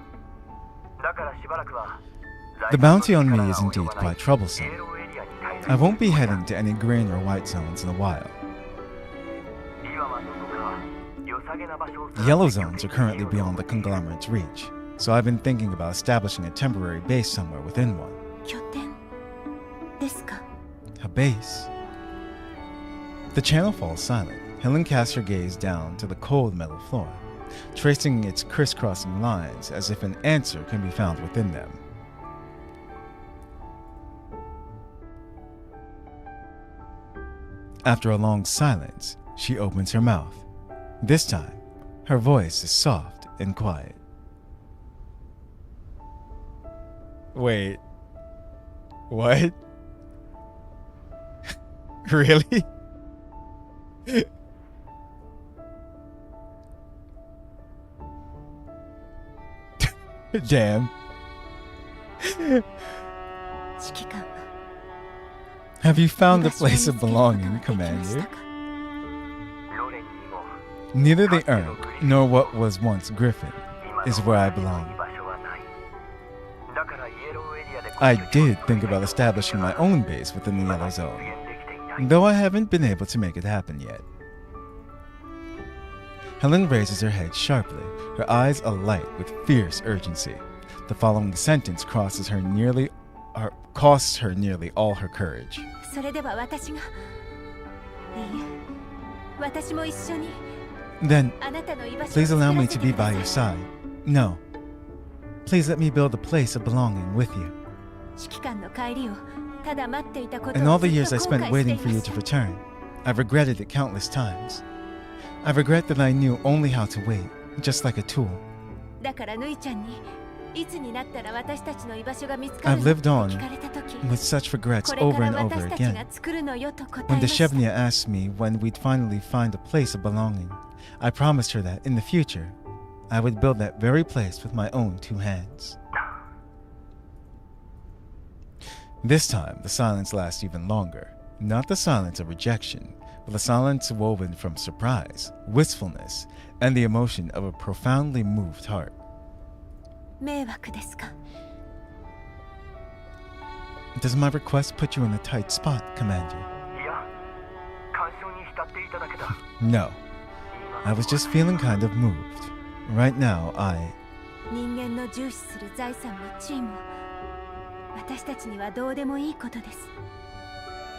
あ。だからしばらくは The bounty on me is indeed quite troublesome. I won't be heading to any green or white zones in a while. The yellow zones are currently beyond the conglomerate's reach, so I've been thinking about establishing a temporary base somewhere within one. 拠点ですか？ A base? The channel falls silent. Helen casts her gaze down to the cold metal floor, tracing its crisscrossing lines as if an answer can be found within them. After a long silence, she opens her mouth. This time, her voice is soft and quiet. Wait. What? Really? Damn. 指揮官は Have you found the 居場所を見 place つ of けることは belonging, できました Commander? か？ Neither the Urn nor what was once Griffin is where I belong. I did think about establishing my own base within the Yellow Zone, though I haven't been able to make it happen yet. Helen raises her head sharply, her eyes alight with fierce urgency. The following sentence costs her nearly all her courage. それでは私が、いいえ、私も一緒に Then, あなたの居場所を please 作 allow ら me せ to て be くだ by さい。 your side. No. Please let me build a place of belonging with you. 指揮官の帰りをただ待っていたこと In を all ず the っ years I と後 spent 悔して waiting い for ま you し to た。 return, I've regretted it countless times. I regret that I knew only how to wait, just like a tool. だからぬいちゃんにいつになったら私たちの居場所が見つかる I've の lived って on 聞かれた時、 with such regrets これか over ら and over 私たち again. が作るのよと答え When ました。 Deshevnia asked me when we'd finally find a place of belonging, I promised her that in the future, I would build that very place with my own two hands. This time, the silence lasts even longer. Not the silence of rejection, but the silence woven from surprise, wistfulness, and the emotion of a profoundly moved heart. 迷惑ですか？ Does my request put you in a tight spot, Commander? Yeah. 干渉に浸っていただけだ。 No. I was just feeling kind of moved. Right now, 人間の重視する財産も地位も私たちにはどうでもいいことです。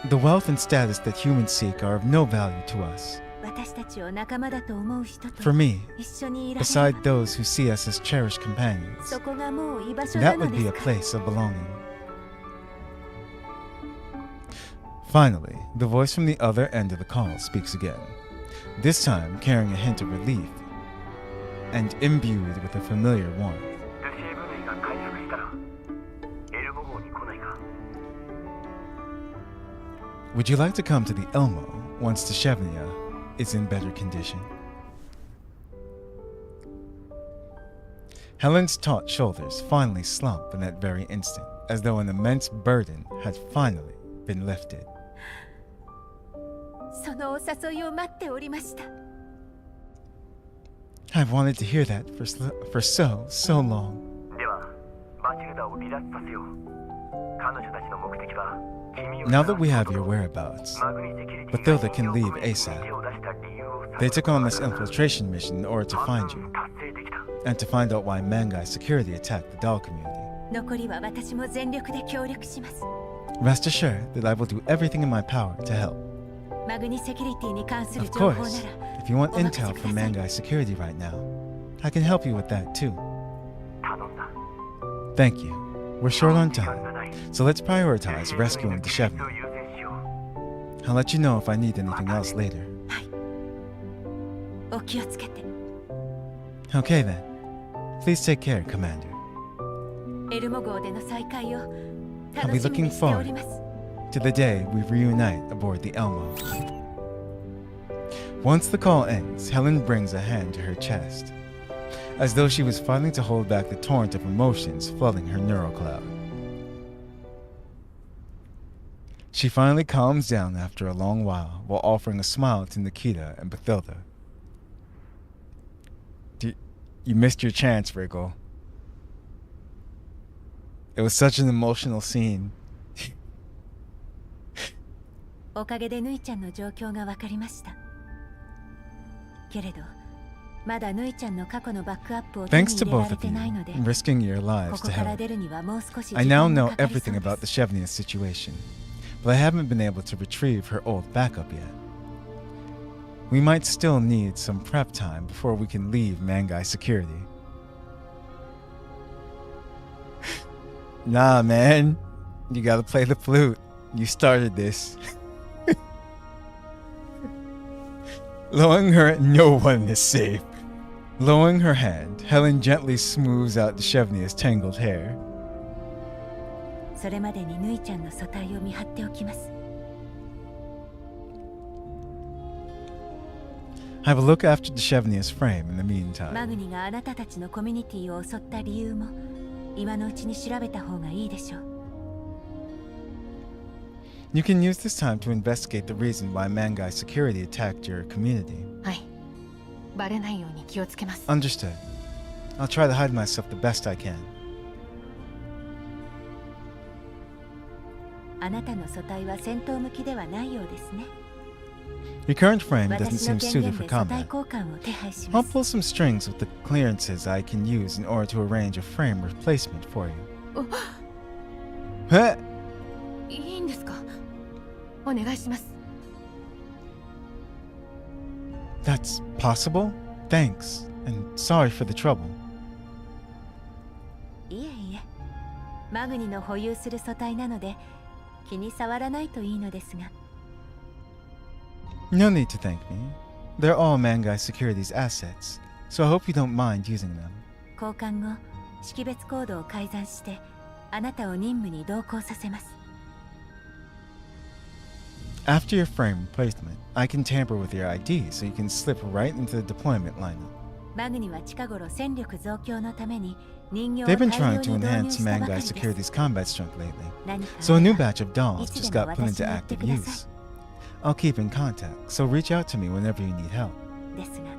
The wealth and status that humans seek are of no value to us. 私たちを仲間だと思う人と For me, 一緒にいられ beside ば those who see us as cherished companions, そこがもう居場所な that の would で be す a か place of belonging. Finally, the voice from the other end of the call speaks again, this time carrying a hint of relief and imbued with a familiar warmth. ルシエブヌイが回復したらエルモ号に来ないか？ Would you like to come to the Elmo once the Shevnia is in better condition? Helen's taut shoulders finally slump in that very instant, as though an immense burden had finally been lifted. そのお誘いを待っておりました。 I've wanted to hear that for so long. ではマチルダを離脱させよう。彼女たちの目的は君を Now that we have your whereabouts, マグニセキュリティ Bathilda can leave が ASAP. 手を出した理由を They took on this infiltration mission in order to find you, 達成できた。 and to find out why Mangai security attacked the doll community. 残りは私も全力で協力します。 Rest assured that I will do everything in my power to help. マグニセキュリティに関する Of 情報な course, ら if you want お任せ intel く from ださい。 Mangai security right now, I can help you with that too. 頼んだ。 Thank you. We're short on 時間 time, がない。 so let's prioritize rescuing the 救出 Shevna. を優先しよう。 I'll let you know if I need anything else later. お気をつけて。 Okay then. Please take care, Commander. エルモ号での再会を I'll 楽 be しみ looking にしており forward ます。 to the day we reunite aboard the Elmo. Once the call ends, Helen brings a hand to her chest, as though she was fighting to hold back the torrent of emotions flooding her neural cloud. She finally calms down after a long while offering a smile to Nikita and Bathilda. You missed your chance, Wriggle. It was such an emotional scene. おかげでヌイちゃんの状況が分かりました。けれど、まだヌイちゃんの過去のバックアップを手に Thanks to 入れら both れ of て you ないので、 risking your こ lives こ to から help. 出るにはもう少し時 I 間 now が know かかりそう everything で about the す。 Shevnia situation, but I haven't been able to retrieve her old backup yet. We might still need some prep time before we can leave Mangai security. Nah, man. You gotta play the flute. You started this. Lowering her, no one is safe. Lowering her hand, Helen gently smooths out the Shevnia's tangled hair. それまでにヌイちゃんの素体を見張っておきます。 Have a look after the Shevnia's frame in the マ meantime. グニがあなたたちのコミュニティを襲った理由も今のうちに調べた方がいいでしょう。 You can use this time to investigate the reason why Mangai security attacked your community. はい。バレないように気をつけます。 Understood. I'll try to hide myself the best I can. あなたの素体は戦闘向きではないようですね。 Your current frame doesn't 私の seem 権 suited 限 for で素体 combat. 交換を手配し I'll ます。 pull some strings with the clearances I can use in order to arrange a frame replacement for you. お、いいんですか？お願いします。 That's possible? Thanks, and sorry for the trouble. いえいえ、マグニの保有する素体なので気に障らないといいのですが。 No need to thank me. They're all Mangai Security's assets, so I hope you don't mind using them. 交換後、識別コードを改ざんしてあなたを任務に同行させます。 After your frame replacement, I can tamper with your ID so you can slip right into the deployment lineup. マグニは近頃戦力増強のために人形を They've 大 been 量 trying に to 導入 enhance したばか Mangai りです。 Security's combat strength lately, 何か so a new あれば batch of dolls いつ just でも got put 私 into に言って active ください。 use. I'll keep in contact, so reach out to me whenever you need help. ですが、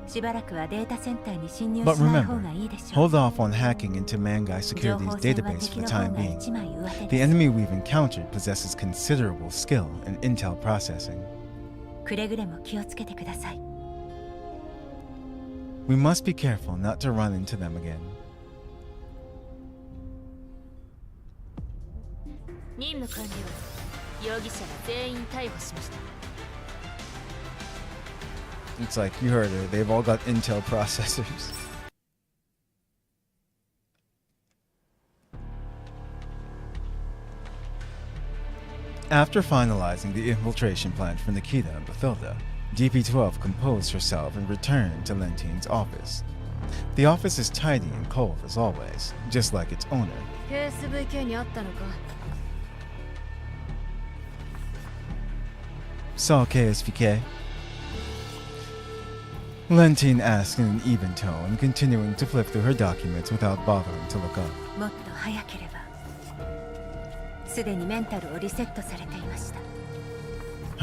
しばらくはデータセンターに侵入 But しない remember, 方がいいでしょう。 hold off on hacking into Mangai 情 Security's 報戦は database 敵 for の the 方 time が being. 一枚上手 The です。 enemy we've encountered possesses considerable skill in intel processing. くれぐれも気をつけてください。We must be careful not to run into them again. 任務完了。容疑者は全員逮捕しました。 It's like you heard her, they've all got Intel processors. After finalizing the infiltration plan for Nikita and Bathilda, DP-12 composed herself and returned to Lentine's office. The office is tidy and cold as always, just like its owner. KSVK にあったのか。 Saw KSVK? Lentine asked in an even tone, continuing to flip through her documents without bothering to look up. もっと早ければすでにメンタルをリセットされていました。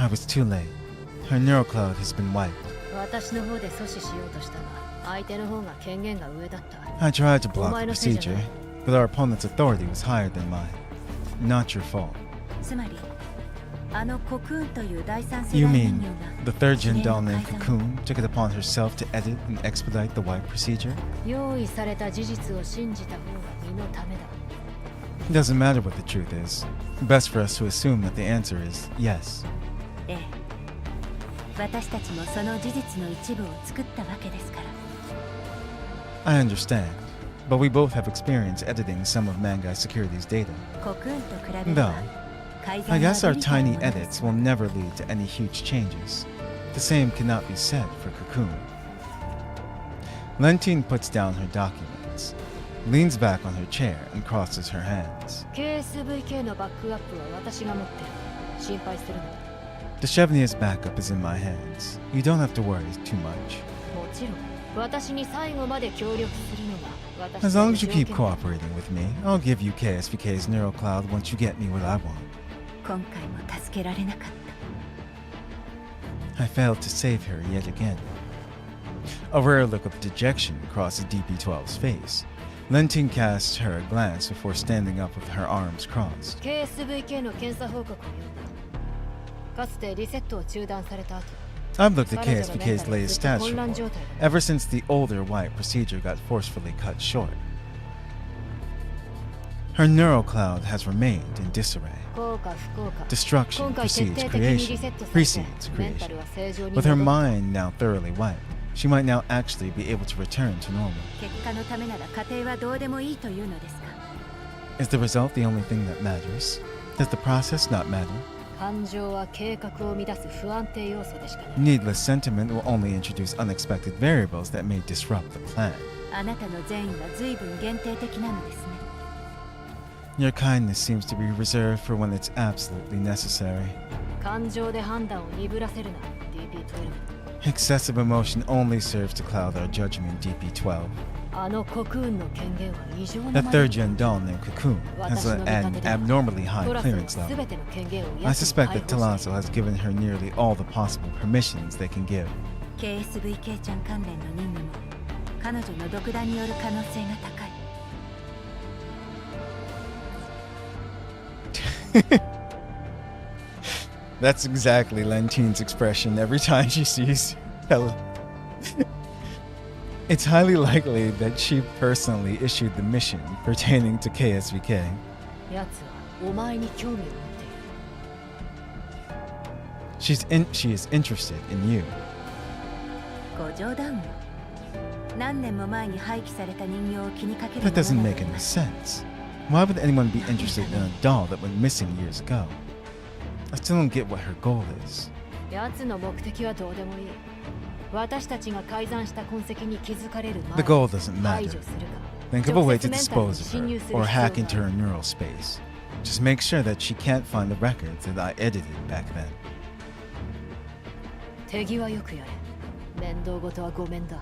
I was too late. Her neural cloud has been wiped. 私の方で阻止しようとしたが、相手の方が権限が上だった。 I tried to block the procedure, but our opponent's authority was higher than mine. Not your fault. つまりあのコクーンという第三世 You 代 mean 人形が the third gen doll 指令 named の改ざん Cocoon took it upon herself to edit and expedite the wipe procedure? 用意された事実を信じた方が身のためだ。 It doesn't matter what the truth is. Best for us to assume that the answer is yes. ええ、私たちもその事実の一部を作ったわけですから。 I understand, but we both have experience editing some of Mangai Security's data. コクーンと比べれ Though, ば改ざん I は guess our 微々たる tiny ものです edits will never lead to any huge changes. The same cannot be said for Cocoon. Lentine puts down her documents, leans back on her chair, and crosses her hands. KSVK のバックアップは私が持ってる。心配するな。 The Chevnier's backup is in my hands. You don't have to worry too much. もちろん、私に最後まで協力するのが私 As の long as you 条件 keep cooperating with me, I'll give you KSVK's neural cloud once you get me what I want. 今回も助けられなかった I failed to save her yet again. A rare look of dejection crosses DP-12's face. Lentine casts her a glance before standing up with her arms crossed. KSVK の検査報告を読んだ。かつてリセットを中断された後、 I've looked at KSVK's latest stats report ever since the older wipe procedure got forcefully cut short. Her neural cloud has remained in disarray. 効果不効果 Destruction 今回徹 precedes 底的にリセ creation. ットされて Precedes メンタル creation. は正常に With her 戻った。 mind now thoroughly wiped, she might now actually be able to return to normal. 結果のためなら過程はどうでもいいというのですか。 Is the result the only thing that matters? Does the process not matter? 感情は計画を乱す不安定要素でしかない。 Needless sentiment will only introduce unexpected variables that may disrupt the plan. あなたの善意は随分限定的なのですね。 Your kindness seems to be reserved for when it's absolutely necessary. 感情で判断を鈍らせるな、DP-12。 Excessive emotion only serves to cloud our judgment, DP-12. あのコクーンの権限は異常 The な third gen doll named Cocoon has an abnormally high トラスは clearance 全 level. ての権限を I 奴に suspect 解 that 放して Talazzo has given her nearly all the possible permissions they can give. KSVK ちゃん関連の任務も彼女の独断による可能性が高い。 That's exactly Lentine's expression every time she sees Helen. It's highly likely that she personally issued the mission pertaining to KSVK. 奴はお前に興味を持っている。 She is interested in you. ご冗談を。何年も前に廃棄された人形を気にかける That doesn't ものな make ど any ない sense. Why would anyone be interested in a doll that went missing years ago? I still don't get what her goal is. 奴の目的はどうでもいい。私たちが改ざんした痕跡に気づかれる The 前 goal doesn't 排 matter. 除するか。 Think of a way to 直接メンタルに dispose 侵 of 入 her する or 必要 hack が into ある her neural space. Just make sure that she can't find the records that I edited back then. 手際よくやれ。面倒事はごめんだ。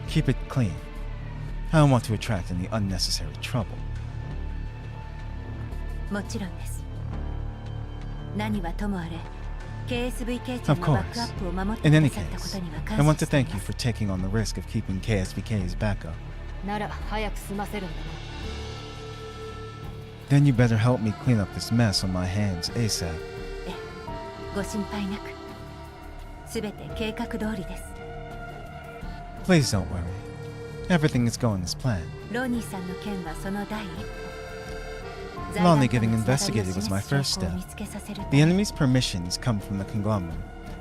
Keep it clean. I don't want to attract any unnecessary trouble. もちろんです。何はともあれ、KSVK ちゃん Of のバックア course. ップを守って In く any ださったこ case, とには I 感 want 謝 to してい thank ま you す。 for taking on the risk of keeping KSVK's backup. なら早く済ませるんだな。 Then you better help me clean up this mess on my hands ASAP. ええ、ご心配なく。すべて計画通りです。 Please don't worry. Everything is going as planned. ロニーさんの件はその第一歩。 Lonnie getting investigated was my first step. The enemy's permissions come from the conglomerate,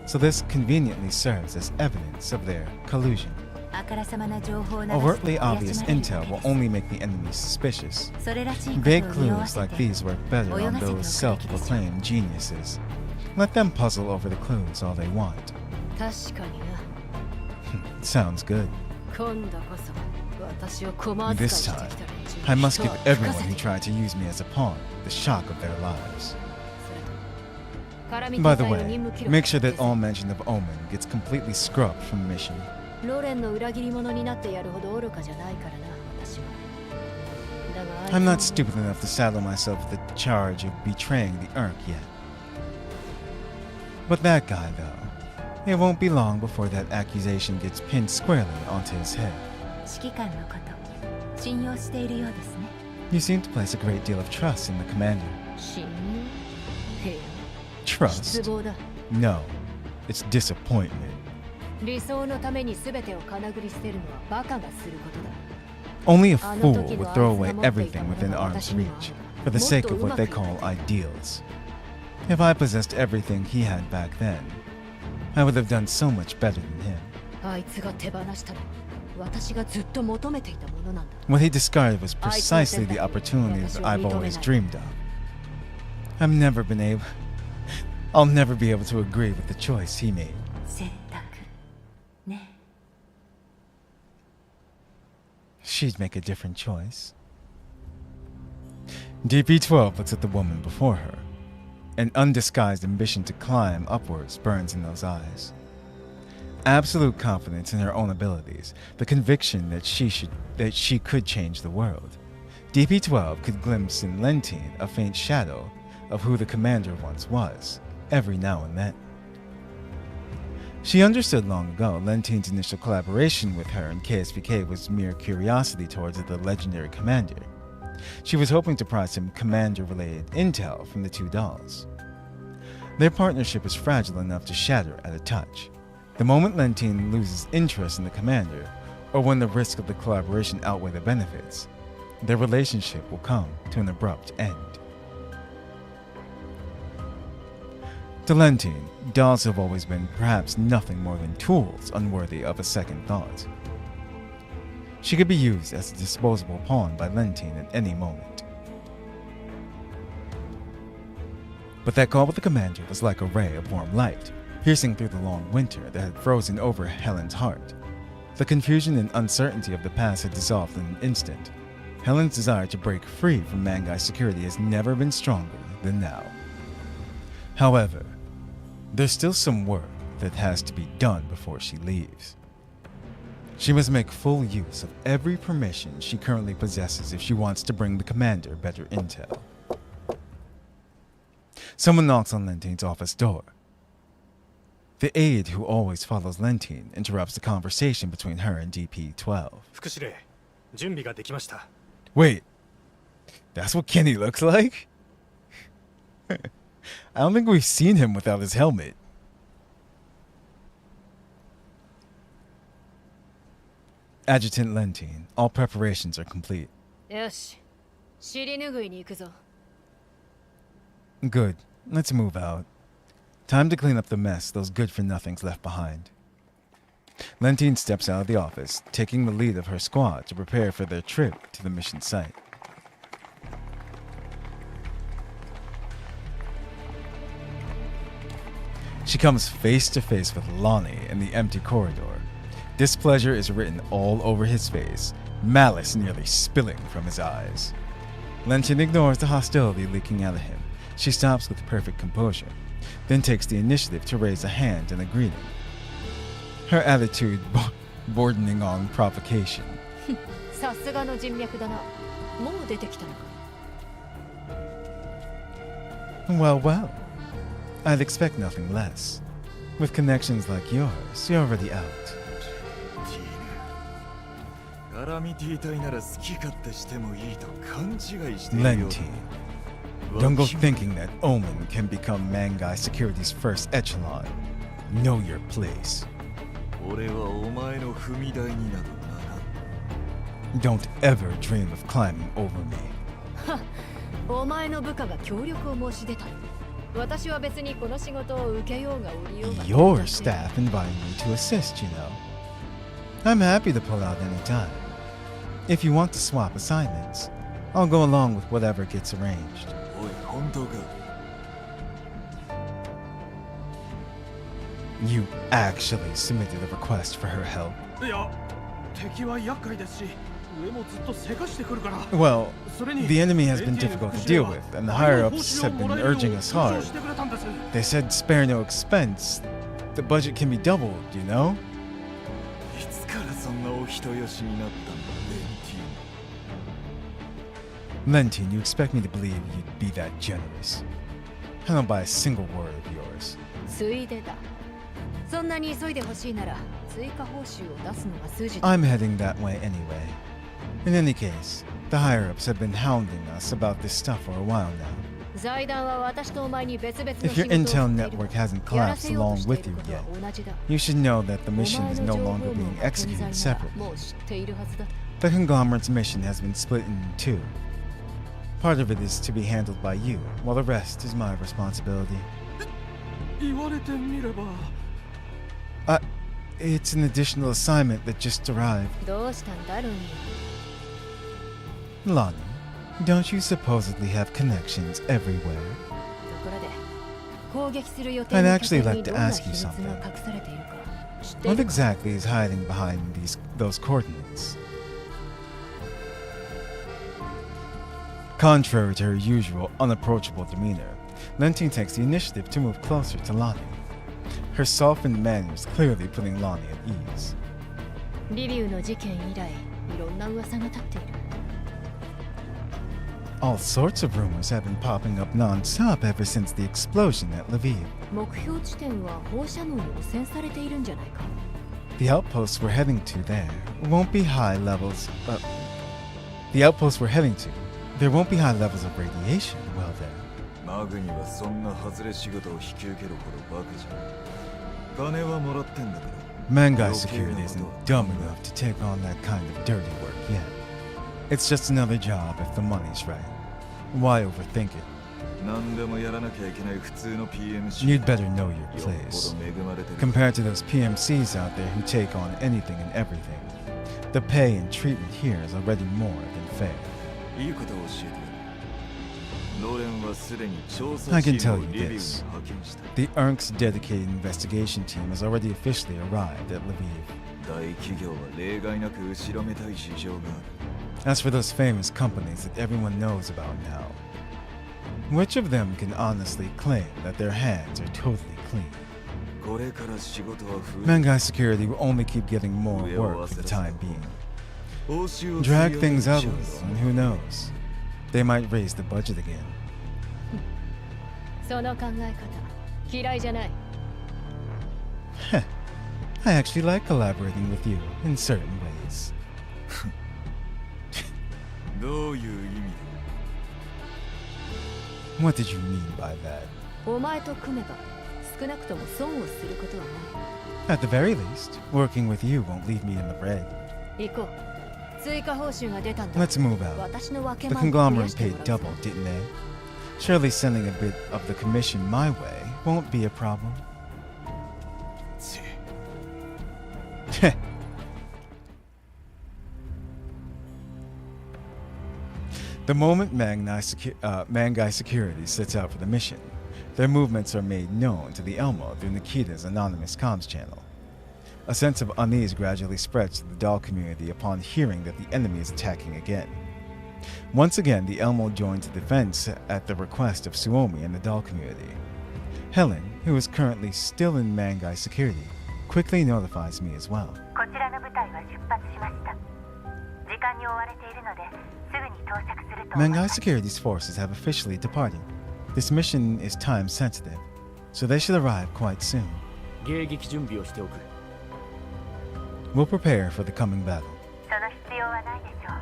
so this conveniently serves as evidence of their collusion. Overtly obvious intel will only make the enemy suspicious. Vague clues like these work better on those self-proclaimed geniuses. Let them puzzle over the clues all they want. Sounds good. This time, I must give everyone who tried to use me as a pawn the shock of their lives. By the way, make sure that all mention of Omen gets completely scrubbed from the mission. ロレンの裏切り者になってやるほど愚かじゃないからな、私は。だが I'm not stupid enough to saddle myself with the charge of betraying the Urk yet. But that guy, though, it won't be long before that accusation gets pinned squarely onto his head. 指揮官のこと信用しているようですね。 You seem to place a great deal of trust in the commander. 信用？へえ。 Trust? 失望だ。 No, it's disappointment. 理想のために全てをかなぐり捨てるのはバカがすることだ。 Only a fool would throw away everything within arm's reach for the sake of what they call ideals. If I possessed everything he had back then, I would have done so much better than him. あいつが手放したのは私がずっと求めていたものなんだ。 What he discarded was precisely the opportunity that I've always dreamed of. I'll never be able to agree with the choice he made. 選択ね。 She'd make a different choice. DP-12 looks at the woman before her. An undisguised ambition to climb upwards burns in those eyes. Absolute confidence in her own abilities, the conviction that she could change the world. DP-12 could glimpse in Lentine a faint shadow of who the commander once was, every now and then. She understood long ago Lentine's initial collaboration with her and KSVK was mere curiosity towards the legendary commander. She was hoping to prize him commander-related intel from the two dolls. Their partnership is fragile enough to shatter at a touch. The moment Lentine loses interest in the commander, or when the risk of the collaboration outweigh the benefits, their relationship will come to an abrupt end. To Lentine, dolls have always been perhaps nothing more than tools unworthy of a second thought. She could be used as a disposable pawn by Lentine at any moment. But that call with the commander was like a ray of warm light, piercing through the long winter that had frozen over Helen's heart. The confusion and uncertainty of the past had dissolved in an instant. Helen's desire to break free from Mangai security has never been stronger than now. However, there's still some work that has to be done before she leaves. She must make full use of every permission she currently possesses if she wants to bring the commander better intel. Someone knocks on Lentine's office door. The aide who always follows Lentine interrupts the conversation between her and DP-12. 副司令、準備ができました。 Wait, that's what Kenny looks like? I don't think we've seen him without his helmet. Adjutant Lentine, all preparations are complete. よし、尻拭いに行くぞ。 Good, let's move out. Time to clean up the mess those good-for-nothings left behind. Lentine steps out of the office, taking the lead of her squad to prepare for their trip to the mission site. She comes face to face with Lonnie in the empty corridor. Displeasure is written all over his face, malice nearly spilling from his eyes. Lentine ignores the hostility leaking out of him. She stops with perfect composure, then takes the initiative to raise a hand in a greeting. Her attitude bordering on provocation. さすがの人脈だな。もう出てきたのか。 Well, well. I'd expect nothing less. With connections like yours, you're already out. 絡みティー隊なら好き勝手してもいいと勘違いしているようだ。 Lentine. Don't go thinking that Omen can become Mangai Security's first echelon. Know your place. 俺はお前の踏み台になどならん。 Don't ever dream of climbing over me. お前の部下が協力を申し出た。私は別にこの仕事を受けようが売りようが。 Your staff invited me to assist, you know. I'm happy to pull out any time. If you want to swap assignments, I'll go along with whatever gets arranged. おい、本当か？ You actually submitted a request for her help. いや、敵は厄介ですし、上もずっとせかしてくるから。 Well, それに the enemy has been difficult to deal with, and the higher-ups have been urging us hard. They said spare no expense. The budget can be doubled, you know? いつからそんなお人よしになったんだ、レンティーン。 Lentin, you expect me to believe you'd be that generous? I don't buy a single word of yours. ついでだ。そんなに急いでほしいなら追加報酬を出すのが筋だ。 I'm heading that way anyway. In any case, the higher-ups have been hounding us about this stuff for a while now. 財団は私とお前に別々の If 仕 your 事を intel 振っている network hasn't やら collapsed せようと along してい with る you ことは yet, 同じだ。 you should know that the お mission 前 is の no 情報 longer 網 being が健 executed 在な separately. らもう知っているはずだ。 The conglomerate's mission has been split in two. Part of it is to be handled by you, while the rest is my responsibility. 言われてみれば。It's an additional assignment that just arrived. どうしたんだロニー。 Lonnie, don't you supposedly have connections everywhere? ところで攻撃する予定 I'd の actually 拠点 like に to どんな ask 秘 you 密が something. 隠されているか知ってい What るか。 exactly is hiding behind those coordinates? Contrary to her usual unapproachable demeanor, Lentin takes the initiative to move closer to Lonnie. Her softened manners clearly putting Lonnie at ease. リビウの事件以来いろんな噂が立っている。 All sorts of rumors have been popping up non-stop ever since the explosion at Lviv. 目標地点は放射能に汚染されているんじゃないか。 The outposts we're heading to there won't be high levels. The outposts we're heading to, there won't be high levels of radiation, will there? マグにはそんな外れ仕事を引き受けるほどバカじゃない。金はもらってんだから。 Mangai Security isn't dumb enough to take on that kind of dirty work yet. It's just another job if the money's right. Why overthink it? 何でもやらなきゃいけない普通の PMC。 You'd better know your よっぽ place. ど恵まれてる。 Compared to those PMCs out there who take on anything and everything, the pay and treatment here is already more than fair. いいことを教えてやる。ロレンはすでに調査 I チ can ー tell ムを you リビウに this. 派遣した。 The ERNC's dedicated investigation team has already officially arrived at Lviv. 大企業は例外なく後ろめたい事情がある。 As for those famous companies that everyone knows about now, which of them can honestly claim that their hands are totally clean? これから仕事は増える。 Mangai Security will only keep getting more work for the time being. Drag things out a little, and who knows? They might raise the budget again. その考え方嫌いじゃない。 I actually like collaborating with you in certain ways. どういう意味 What did you mean by that? お前と組めば少なくとも損をすることはない。 At the very least, working with you won't leave me in the red. 行こう。追加報酬が出たんだ。 Let's move out. 私の分け The 前を増や conglomerate しても paid らう double, ぞ。 didn't they? Surely sending a bit of the commission my way won't be a problem. ち The moment Mangai Security sets out for the mission, their movements are made known to the Elmo through Nikita's anonymous comms channel. A sense of unease gradually spreads to the doll community upon hearing that the enemy is attacking again. Once again, the Elmo joins the defense at the request of Suomi and the doll community. Helen, who is currently still in Mangai Security, quickly notifies me as well. こちらの部隊は出発しました。時間に追われているのですぐに到着すると思い Mangai ます。 Security's forces have officially departed. This mission is time sensitive, so they should arrive quite soon. 迎撃準備をしておく。 We'll prepare for the coming battle. その必要はないでしょう。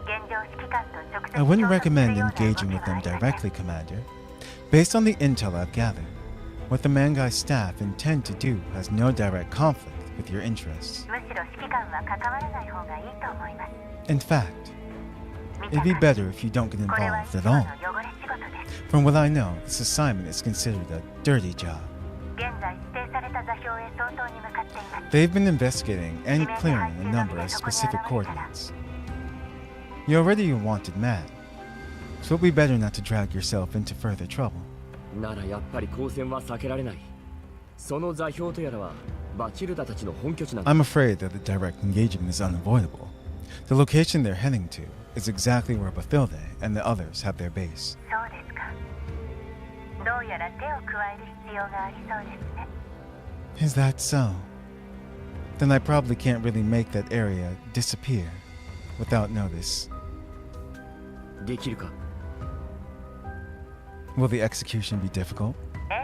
現状指揮官と直接 I wouldn't 衝突する recommend ような動き engaging with は them ありません。 directly, Commander. Based on the intel I've gathered, What the Mangai staff intend to do has no direct conflict with your interests. むしろ指揮官は関わらない方がいいと思います。 In fact, 見 it'd た be 感じ better if you don't get これは involved 市 at 長の all. 汚れ仕事です。 From what I know, this assignment is considered a dirty job. 現在指定された座標へ相当に向かっています。 They've been investigating and clearing a number of specific coordinates. You're already a wanted man, so it'd be better not to drag yourself into further trouble. ならやっぱり交戦は避けられない。その座標とやらはバチルダたちの本拠地なんだ。 I'm afraid that the direct engagement is unavoidable. The location they're heading to is exactly where Bathilde and the others have their base. そうですか。どうやら手を加える必要がありそうですね。 Is that so? Then I probably can't really make that area disappear without notice. できるか。 Will the execution be difficult? え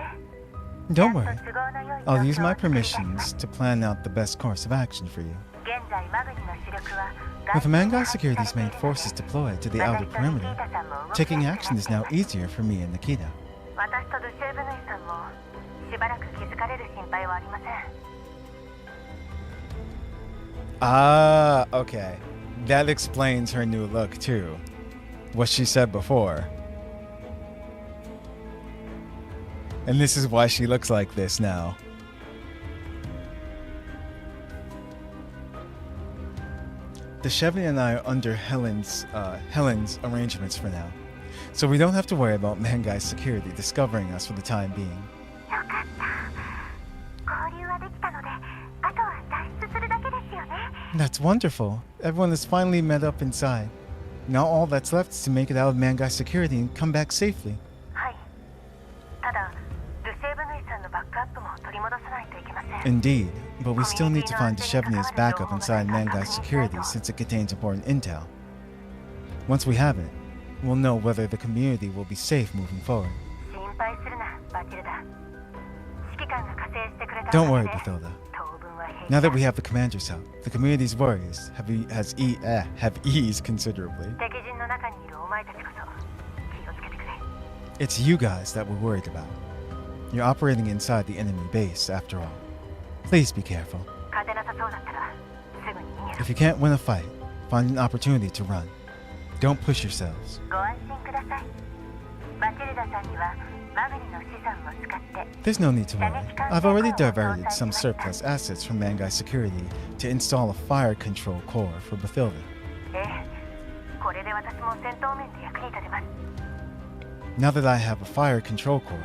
え。 Don't ちゃん worry. と都合の良い I'll 状 use 況を my 作り出しま permissions す。 to plan out the best course of action for you. 現在マグニの主力は With Mangai Security's main forces deployed to the outer perimeter, taking action is now easier for me and Nikita. 私とドゥシェーブヌイさんもしばらく気づかれる心配はありません。 Ah, okay. That explains her new look too. What she said before. And this is why she looks like this now. The Chevy and I are under Helen's arrangements for now, so we don't have to worry about Mangai's security discovering us for the time being. よかった。交流はできたので、あとは脱出するだけですよね。 That's wonderful. Everyone has finally met up inside. Now all that's left is to make it out of Mangai's security and come back safely. はい。ただ、ドゥシェーブヌイさんのバックアップも取り戻さないといけません。 Indeed, but we still need to find Deshevnier's backup inside Mangai's security since it contains important intel. Once we have it, we'll know whether the community will be safe moving forward. 心配するな、バチルダ。指揮官が加勢してくれた Don't お worry, かげで Bathilda. 当分は平気 Now だ。 that we have the commander's help, the community's worries have eased considerably. 敵陣の中にいるお前たちこそ気をつけてくれ。 It's you guys that we're worried about. You're operating inside the enemy base, after all. Please be careful. 勝てなさそうだったらすぐに逃げろ。 If you can't win a fight, find an opportunity to run. Don't push yourselves. ご安心ください。バチルダさんにはマグニの資産を使って There's no need to worry. I've already diverted some surplus assets from Mangai Security to install a fire control core for Bathilde. ええ、これで私も戦闘面で役に立てます。 Now that I have a fire control core,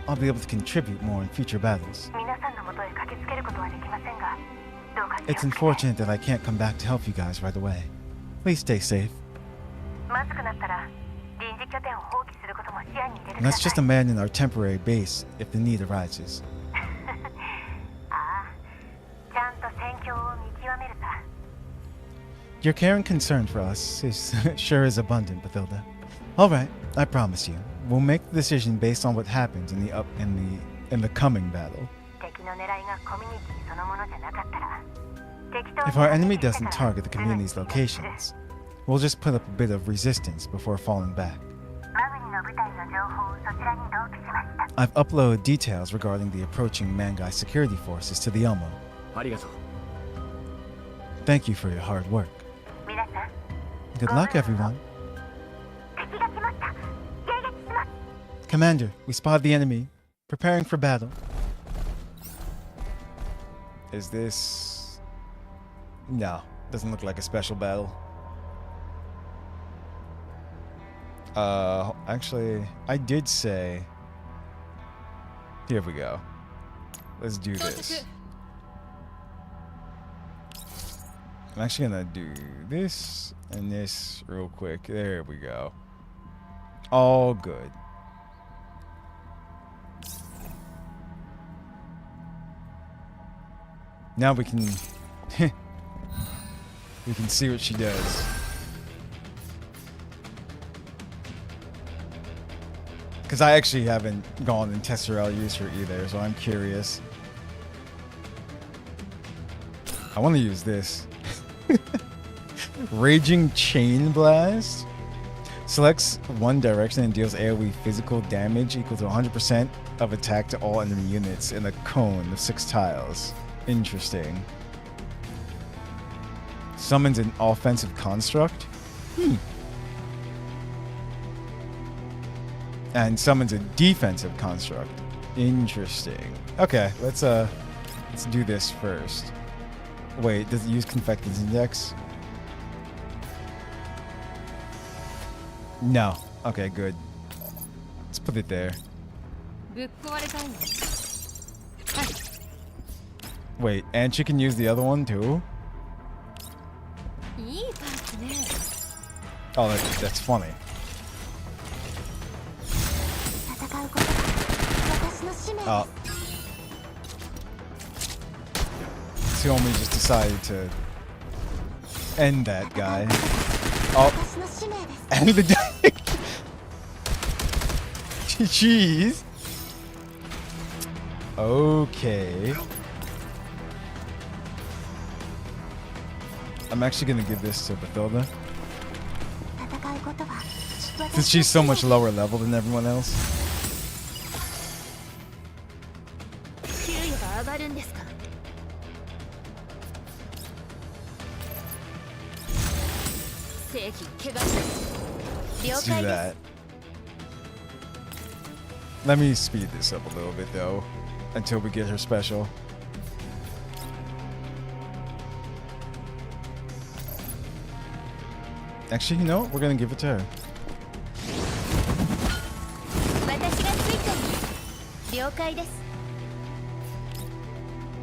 I'll be able to contribute more in future battles. 皆さんの元へ駆けつけることはできませんが、どうか気を It's つけて。 unfortunate that I can't come back to help you guys right away. Please stay safe. まずくなったら臨時拠点を放棄することも視野に入れてく And だ let's さい。 just abandon our temporary base if the need arises. ああ、ちゃんと戦況を見極めるさ。 Your care and concern for us is sure is abundant, Bathilda. All right, I promise you, we'll make the decision based on what happens in the coming battle. 敵の狙いがコミュニティそのものじゃなかったら、適当に If our enemy doesn't target the community's locations, we'll just put up a bit of resistance before falling back. マグニの部隊の情報をそちらに同期しました。 I've uploaded details regarding the approaching Mangai security forces to the Elmo. ありがとう。 Thank you for your hard work. 皆さん、 Good luck, everyone. 敵が来ました。迎撃します。 Commander, we spotted the enemy. Preparing for battle. Is this... No, doesn't look like a special battle. Actually, I did say... Here we go. Let's do this. I'm actually gonna do this and this real quick. There we go. All good. Now we can we can see what she does. Because I actually haven't gone and tested her out, used her either, so I'm curious. I want to use this. Raging Chain Blast? Selects one direction and deals AoE physical damage equal to 100% of attack to all enemy units in a cone of 6 tiles. Interesting. Summons an offensive construct. And summons a defensive construct. Interesting. Okay, let's do this first. Wait, does it use Confected's Index? No. Okay, good. Let's put it there. Wait, and she can use the other one too? Oh, that's funny. Oh. Xiaomi just decided to end that guy. Oh. And the Jeez. Okay. I'm actually gonna give this to Bathilda. Since she's so much lower level than everyone else. Let's do that. Let me speed this up a little bit though, until we get her special. Actually, you know what? We're gonna give it to her.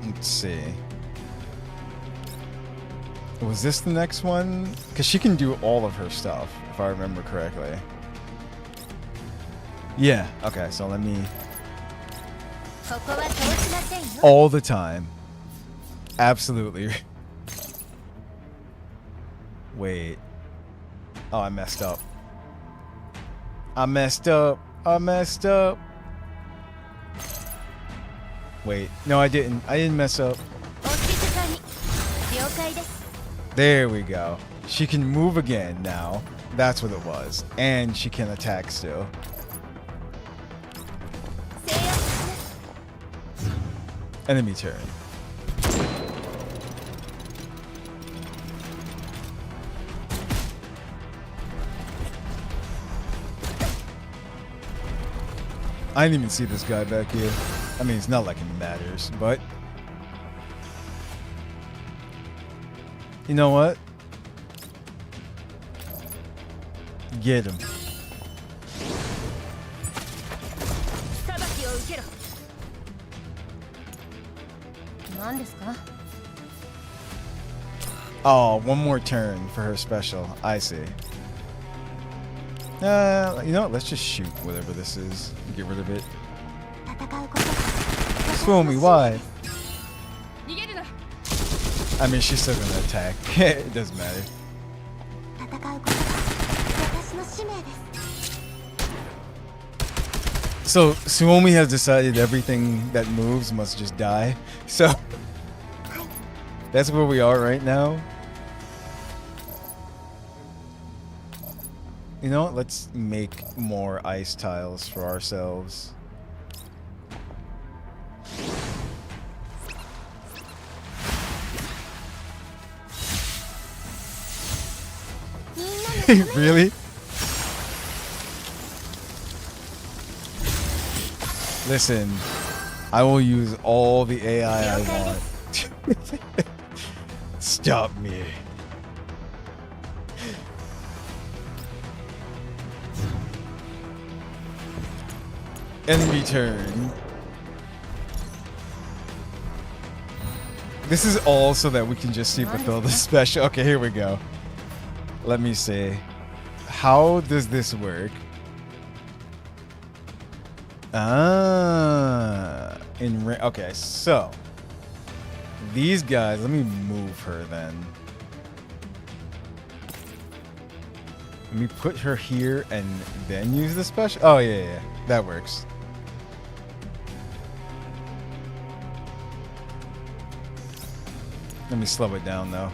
Let's see. Was this the next one? Because she can do all of her stuff, if I remember correctly. Yeah, okay, so let me... All the time. Absolutely. Wait. Oh, I messed up. I messed up. Wait, no, I didn't. I didn't mess up. There we go. She can move again now. That's what it was. And she can attack still. Enemy turn. I didn't even see this guy back here. I mean, it's not like it matters, but... You know what? Get him. Oh, one more turn for her special. I see. You know what? Let's just shoot whatever this is. Get rid of it. Fool me, why? I mean, she's still gonna attack. It doesn't matter. So, Suomi has decided everything that moves must just die. So, that's where we are right now. You know what? Let's make more ice tiles for ourselves. Really? Listen, I will use all the AI I want. Stop me. Enemy turn. This is all so that we can just see Bathilda special. Okay, here we go. Let me see. How does this work? Okay, so these guys, let me move her then. Let me put her here and then use the special. Oh, yeah, that works. Let me slow it down though.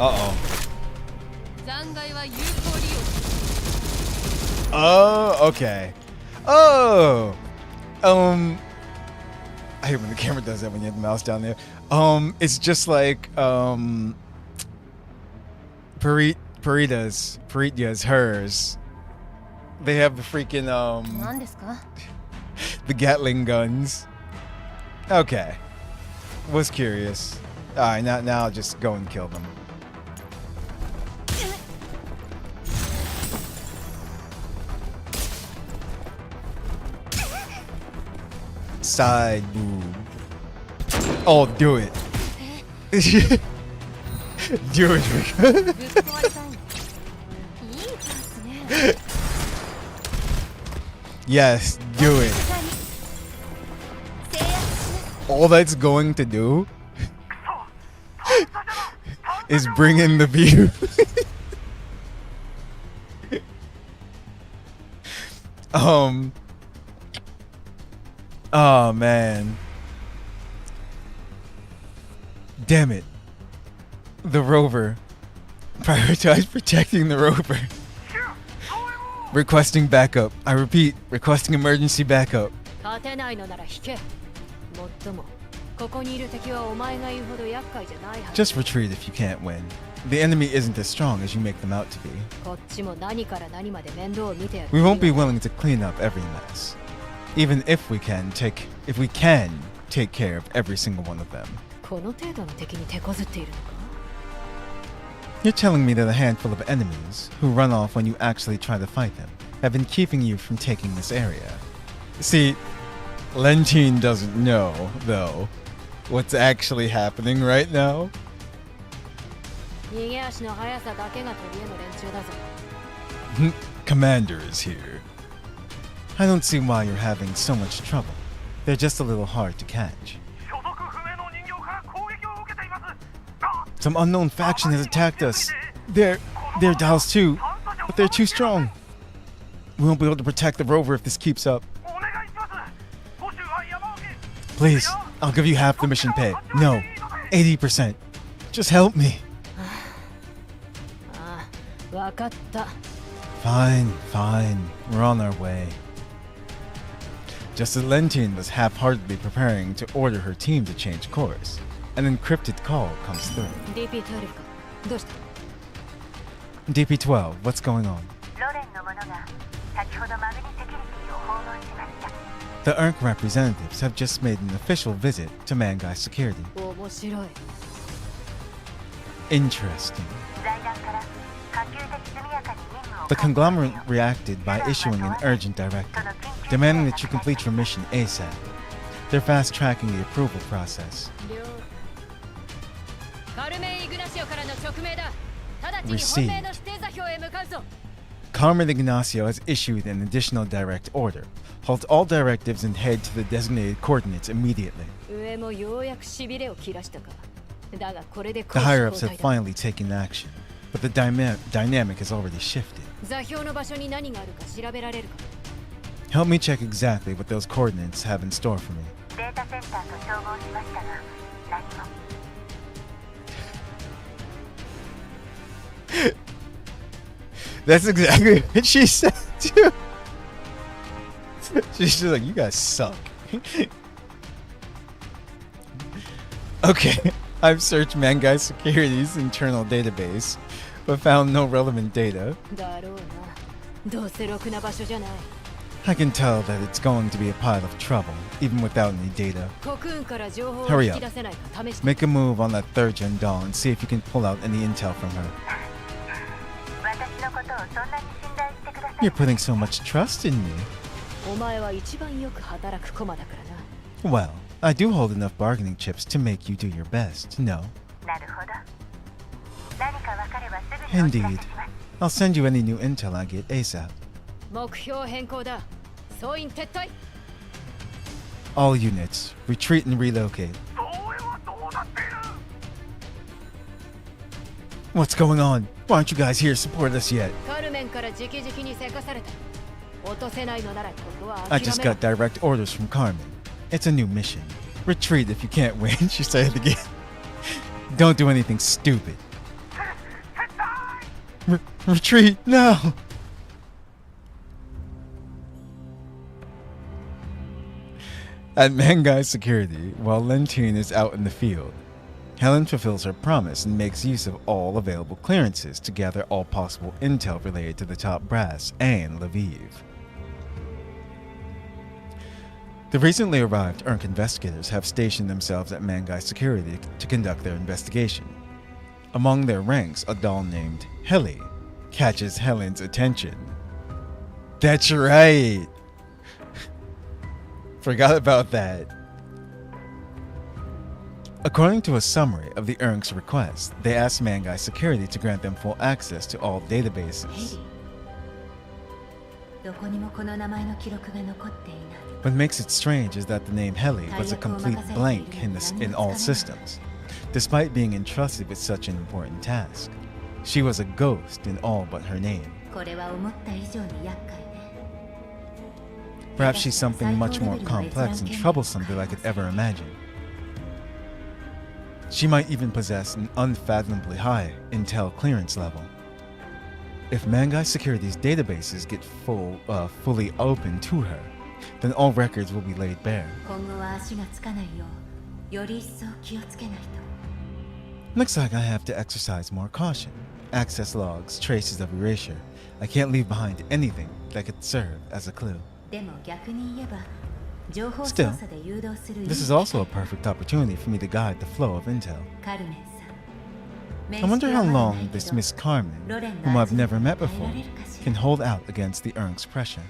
Uh-oh. 残骸は有効利用。 Oh, okay. Oh! I hate when the camera does that when you have the mouse down there. It's just like, Parita's, hers. They have the freaking, 何ですか？ the Gatling guns. Okay. Was curious. Alright, now I'll just go and kill them. Side boob. Oh, do it. Do it, Rika. Yes, do it. All that's going to do is bring in the view. Oh man. Damn it. The rover. Prioritize protecting the rover. Requesting backup. I repeat, requesting emergency backup. 勝てないのなら引け。もっとも、ここにいる敵はお前が言うほど厄介じゃないはず。 Just retreat if you can't win. The enemy isn't as strong as you make them out to be. こっちも何から何まで面倒を見てやる。 We won't be willing to clean up every mess. Even if we can take care of every single one of them. この程度の敵に手こずっているのか？ You're telling me that a handful of enemies, who run off when you actually try to fight them, have been keeping you from taking this area. See, Lentine doesn't know, though, what's actually happening right now. 逃げ足の速さだけが取り柄の連中だぞ。 Commander is here. I don't see why you're having so much trouble. They're just a little hard to catch. Some unknown faction has attacked us. They're dolls too, but they're too strong. We won't be able to protect the rover if this keeps up. Please, I'll give you half the mission pay. No, 80%. Just help me. ああ、わかった。 Fine. We're on our way. Just as Lentine was half-heartedly preparing to order her team to change course, an encrypted call comes through. DP12 か。どうした？ DP12, what's going on? ロレンの者が先ほどマグニセキュリティを訪問しました。 The ERC representatives have just made an official visit to Mangai Security. 面白い。 Interesting. 財団から可及的速やかに任務を The conglomerate reacted by issuing an urgent directive, demanding that you complete your mission ASAP. They're fast-tracking the approval process. カルメン・イグナシオからの直命だ。直ちに本命の指定座標へ向かうぞ。 Carmen Ignacio has issued an additional direct order. Halt all directives and head to the designated coordinates immediately. 上もようやくしびれを切らしたか。だがこれで The higher-ups have finally taken action, but the dynamic has already shifted. 座標の場所に何があるか調べられるか。 Help me check exactly what those coordinates have in store for me. データセンターと照合しましたが何も。 That's exactly what she said too. She's just like, you guys suck. Okay, I've searched Mangai Security's internal database, but found no relevant data. だろうな。どうせろくな場所じゃない。 I can tell that it's going to be a pile of trouble, even without any data. コクーンから情報を Hurry 引 up. き出せないか試して。 Make a move on that third-gen doll and see if you can pull out any intel from her. 私のことをそんなに信頼してください。 You're putting so much trust in me. お前は一番よく働く駒だからな。 Well, I do hold enough bargaining chips to make you do your best, no? なるほど。何か分かればすぐにお知らせ Indeed. します。 I'll send you any new intel I get ASAP. 目標変更だ。総員撤退。 All units, retreat and relocate. What's going on? Why aren't you guys here to support us yet? カルメンから直々にせかされた。落とせないのならここは I 諦 just めろ got。direct orders from Carmen. It's a new mission. Retreat if you can't win, she said again. Don't do anything stupid. Retreat now! At Mangai Security, while Lentine is out in the field, Helen fulfills her promise and makes use of all available clearances to gather all possible intel related to the top brass and Lviv. The recently arrived ERNC investigators have stationed themselves at Mangai Security to conduct their investigation. Among their ranks, a doll named Heli catches Helen's attention. That's right! Forgot about that. According to a summary of the ERNC's request, they asked Mangai Security to grant them full access to all databases. What makes it strange is that the name Heli was a complete blank in all systems, despite being entrusted with such an important task. She was a ghost in all but her name. Perhaps she's something much more complex and troublesome than I could ever imagine. She might even possess an unfathomably high intel clearance level. If Mangai Security's databases get fully open to her, then all records will be laid bare. Looks like I have to exercise more caution. Access logs, traces of erasure. I can't leave behind anything that could serve as a clue. Still, this is also a perfect opportunity for me to guide the flow of intel. I wonder how long this Miss Carmen, whom I've never met before, can hold out against the ERNC's pressure.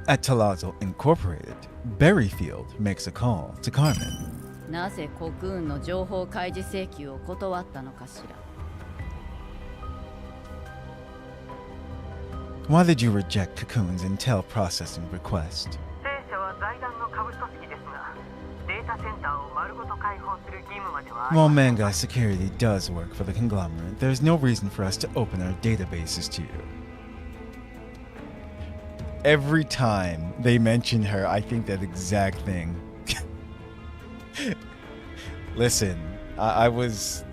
At Talazzo Incorporated, Berryfield makes a call to Carmen. なぜコクーンの情報開示請求を断ったのかしら。 Why did you reject Cocoon's intel processing request? While Mangai Security does work for the conglomerate, there's no reason for us to open our databases to you. Every time they mention her, I think that exact thing. Listen, I was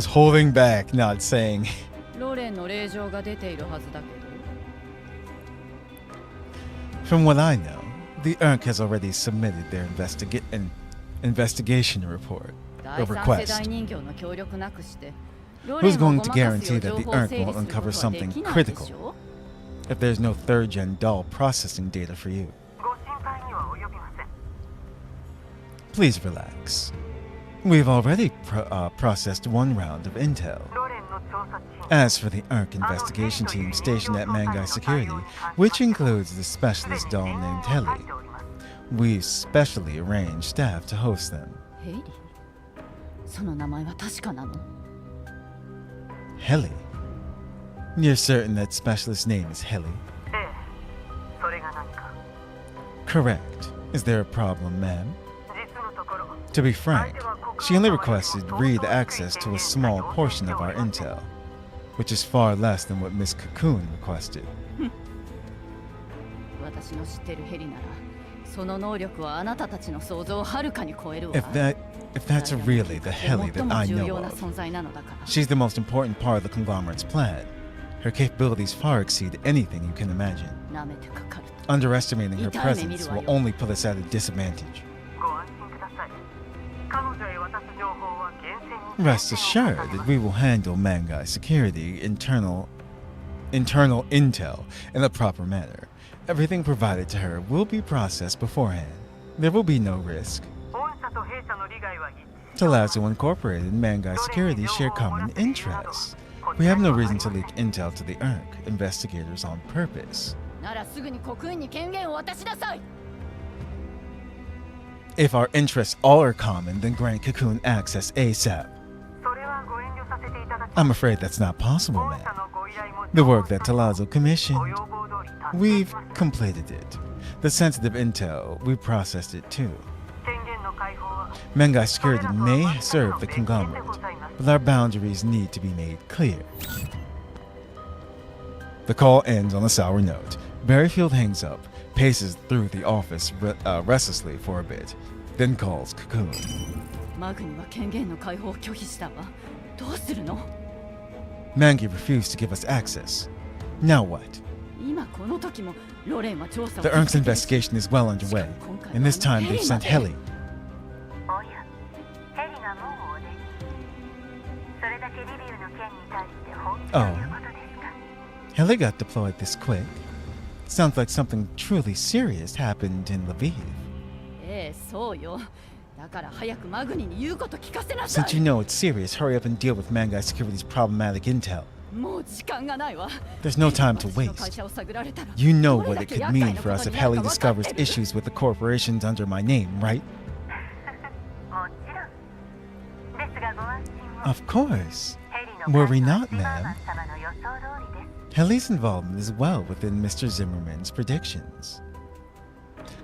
holding back, not saying. ロレンの令状が出ているはずだけど。 From what I know, the ERNC has already submitted their investigation report or request. Who's going to guarantee that the ERNC won't uncover something critical if there's no third-gen doll processing data for you? Please relax. We've already processed one round of intel. As for the ERNC investigation team stationed at Mangai Security, which includes the specialist doll named Heli, we've specially arranged staff to host them. Heli? You're certain that specialist's name is Heli? Correct. Is there a problem, ma'am? To be frank, she only requested read access to a small portion of our intel, which is far less than what Miss Cocoon requested. If that's really the Heli that I know of, she's the most important part of the conglomerate's plan. Her capabilities far exceed anything you can imagine. Underestimating her presence will only put us at a disadvantage. Rest assured that we will handle Mangai Security internal intel in a proper manner. Everything provided to her will be processed beforehand. There will be no risk. Talazzo Incorporated and Mangai Security share common interests. We have no reason to leak intel to the ERNC investigators on purpose. If our interests all are common, then grant Cocoon access ASAP. I'm afraid that's not possible, ma'am. The work that Talazzo commissioned, we've completed it. The sensitive intel, we processed it too. Mangai Security may serve the conglomerate, but our boundaries need to be made clear. The call ends on a sour note. Berryfield hangs up, paces through the office restlessly for a bit, then calls Cocoon. マグニは権限の解放を拒否したわ。どうするの？ Mangi refused to give us access. Now what? 今この時もロレンは調査を The ERC's investigation is well underway, and this time they've sent Heli. おや、ヘリがもうお出に。それだけリビウの件に対して本気ということですか？ Heli got deployed this quick. Sounds like something truly serious happened in Lviv. ええ、そうよ。だから早くマグニに言うこと聞かせなさい。 Since you know it's serious, hurry up and deal with Mangai Security's problematic intel. もう時間がないわ。 There's no time to 私の会 waste. 社を探られたら You know どれ what だ it け could 厄介 mean な for こと us に if なる Heli か分かっ discovers てる。 issues with the corporations under my name, right? もちろん。ですがご安心を。 Of course. ヘリの Worry 会 not, 長シマーマ ma'am. ン様の予想通りです。 Heli's involvement is well within Mr. Zimmerman's predictions.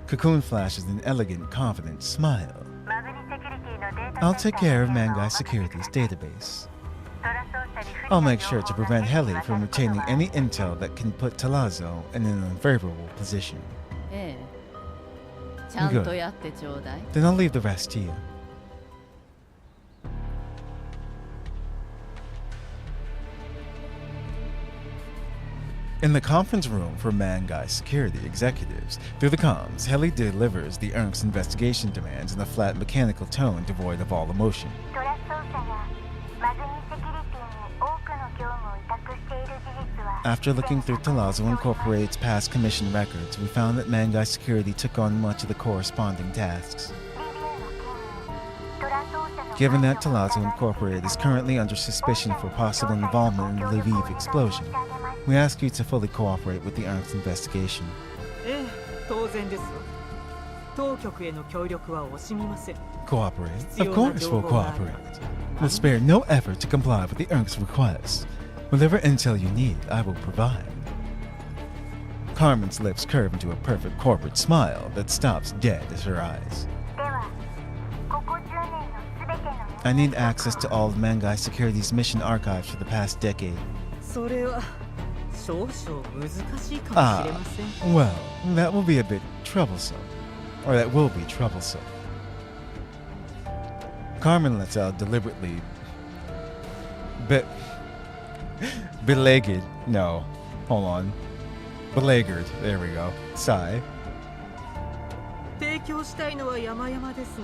Cocoon flashes an elegant, confident smile. マグニセキュリティのデータ I'll セン take ター care of の件はお Mangai 任せくだ Security's さい。 database. トラ操作に不利 I'll な make 情 sure 報 to が prevent 手に Heli 渡 from ること obtaining は any intel that can put Talazzo in an unfavorable position. ええ。ちゃんとやってちょうだい。 Then I'll leave the rest to you. In the conference room for Mangai security executives, through the comms, Heli delivers the ERC's investigation demands in a flat mechanical tone devoid of all emotion. トラ操作がマグニセキュリティに多くの業務を委託している事実は After looking through Talazzo Incorporated's past commission records, we found that Mangai Security took on much of the corresponding tasks. リビウの件にトラ操作の Given that 関与を Talazzo 疑い Incorporated is currently under suspicion for possible involvement in the Lviv explosion, we ask you to fully cooperate with the ERC's investigation. ええ、当然ですわ。当局への協力は惜しみません。 Cooperate? Of course we'll cooperate. We'll spare no effort to comply with the ERC's requests. Whatever intel you need, I will provide. Carmen's lips curve into a perfect corporate smile that stops dead at her eyes. ではここ10年のすべての I need access to all of Mangai Security's mission archives for the past decade. それは少々難しいかもしれません。 Well, that will be a bit troublesome. Or that will be troublesome. Carmen lets out deliberately belagged. No. Hold on. Belagged. There we go. Sigh. 提供したいのは山々ですが、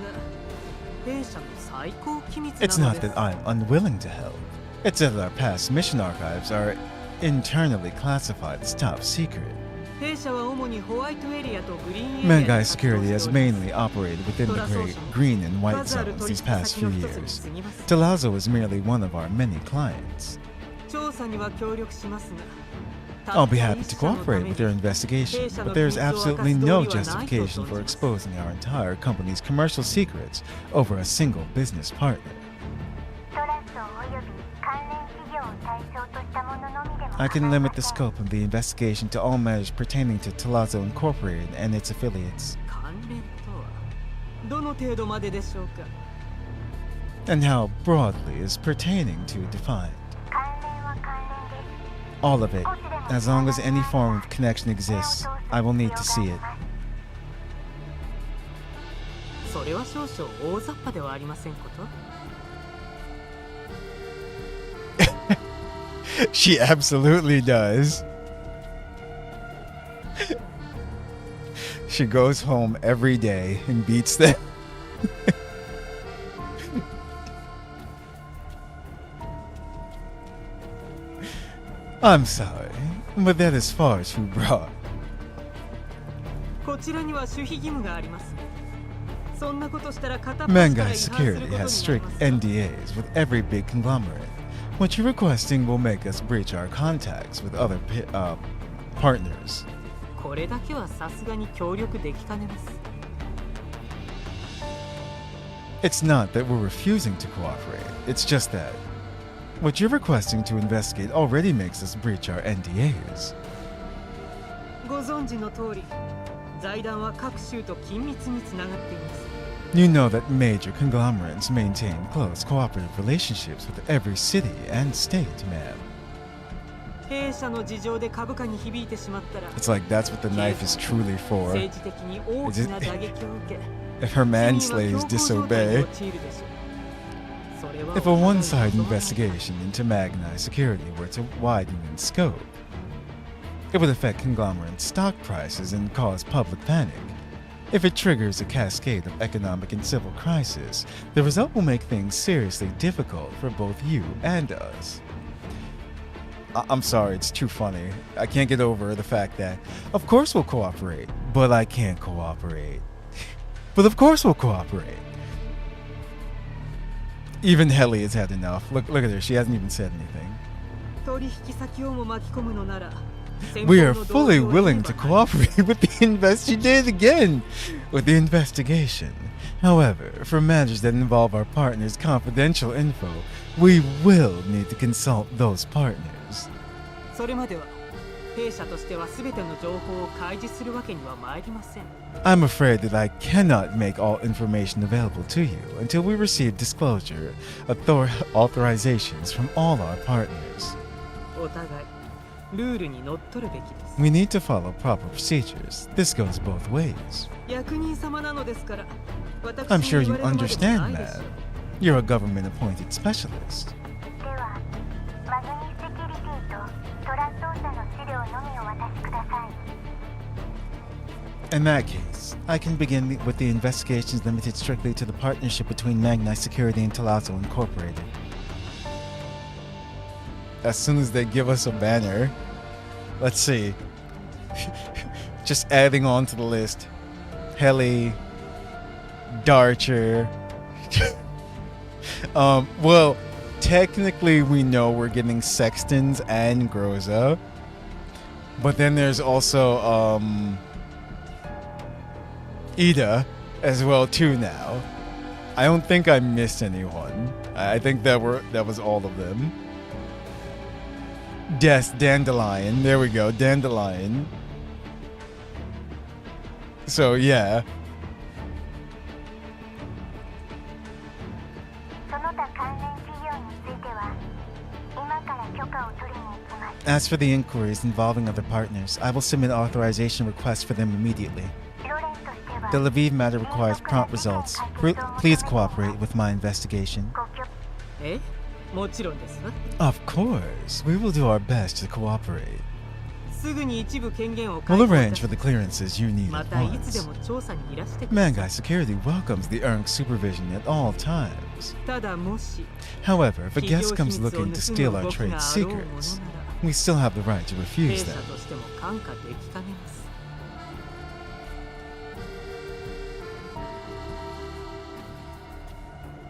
弊社の最高機密 It's なの not で that す。 I'm unwilling to help. It's that our past mission archives are internally classified as top secret. 弊社は主にホワイトエリアとグリーンエリアに Mangai 活動 Security して has おります mainly operated within the green and white 数ある zones 取 these 引 past 先 few の一つに years. 過ぎません。 Talazzo is merely one of our many clients. 調査には協力しますが、 I'll be happy to cooperate with your investigation, but there is absolutely no justification for exposing our entire company's commercial secrets over a single business partner. トラスおよび関連企業を対象としたもののみでも I can limit the scope of the investigation to all matters pertaining to Talazzo Incorporated and its affiliates. 関連とはどの程度まででしょうか。 And how broadly is pertaining to defined? 関連は関連です。 All of it. As long as any form of connection exists, I will need to see it. それは少々大雑把ではありませんこと。 She absolutely does. She goes home every day and beats them. I'm sorry, but that is far too broad. こちらには守秘義務があります。そんなことしたら片っ端から違 Mangai 反する Security ことになり has ます strict よ。 NDAs with every big conglomerate. What you're requesting will make us breach our contacts with other partners. これだけはさすがに協力できかねます。 It's not that we're refusing to cooperate, it's just that what you're requesting to investigate already makes us breach our NDAs. ご存知の通り、財団は各州と緊密につながっています。 You know that major conglomerates maintain close cooperative relationships with every city and state, ma'am. 弊社の事情で株価に響いてしまったら、 It's like that's what the knife is truly for. 政治的に大きな打撃を受け、 If her 市民は manslays 恐慌状態に disobey. 陥るでしょう。If a one-sided investigation into Magnite security were to widen in scope, it would affect conglomerate stock prices and cause public panic. If it triggers a cascade of economic and civil crisis, the result will make things seriously difficult for both you and us. I'm sorry, it's too funny. I can't get over the fact that, of course we'll cooperate, but I can't cooperate. But of course we'll cooperate. Even Heli has had enough. Look at her, she hasn't even said anything. We are fully willing to cooperate with the investigation. However, for matters that involve our partners' confidential info, we will need to consult those partners. I'm afraid that I cannot make all information available to you until we receive disclosure authorizations from all our partners. We need to follow proper procedures. This goes both ways. I'm sure you understand, ma'am. You're a government-appointed specialist. In that case, I can begin with the investigations limited strictly to the partnership between Magnite Security and Talazzo Incorporated. As soon as they give us a banner, let's see. Just adding on to the list. Heli, Darcher. Well, technically we know we're getting Sextons and Groza. But then there's also Ida as well too now. I don't think I missed anyone. I think that was all of them. Yes, Dandelion. There we go, Dandelion. So yeah. As for the inquiries involving other partners, I will submit authorization requests for them immediately. The Lviv matter requires prompt results. Please cooperate with my investigation. Of course, we will do our best to cooperate. We'll arrange for the clearances you need at once. Mangai Security welcomes the ERNC's supervision at all times. However, if a guest comes looking to steal our trade secrets, we still have the right to refuse them.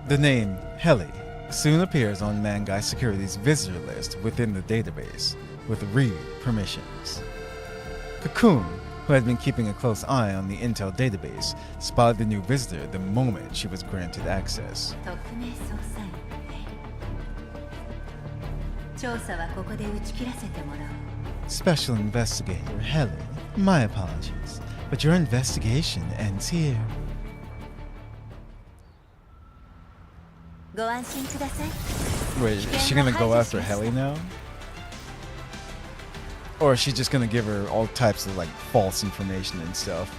The name Heli soon appears on Mangai Security's visitor list within the database, with read permissions. Cocoon, who had been keeping a close eye on the Intel database, spotted the new visitor the moment she was granted access. Special Investigator Helen, my apologies, but your investigation ends here. Wait, is she gonna go after Heli now? Or is she just gonna give her all types of like false information and stuff?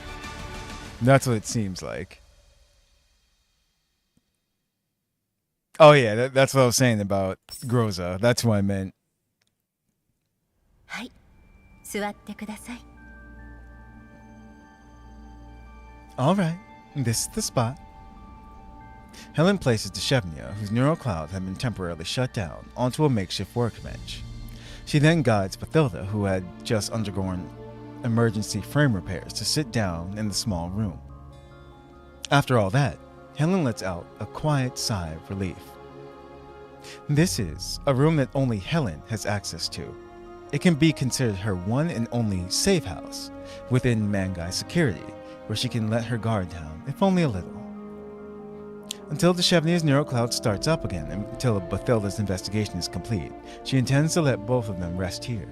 That's what it seems like. Oh yeah, that's what I was saying about Groza. That's what I meant. Alright, this is the spot. Helen places Deshevnia, whose neural cloud had been temporarily shut down, onto a makeshift workbench. She then guides Bathilda, who had just undergone emergency frame repairs, to sit down in the small room. After all that, Helen lets out a quiet sigh of relief. This is a room that only Helen has access to. It can be considered her one and only safe house within Mangai Security, where she can let her guard down, if only a little. Until Deshevnia's neural cloud starts up again, and until Bathilda's investigation is complete, she intends to let both of them rest here.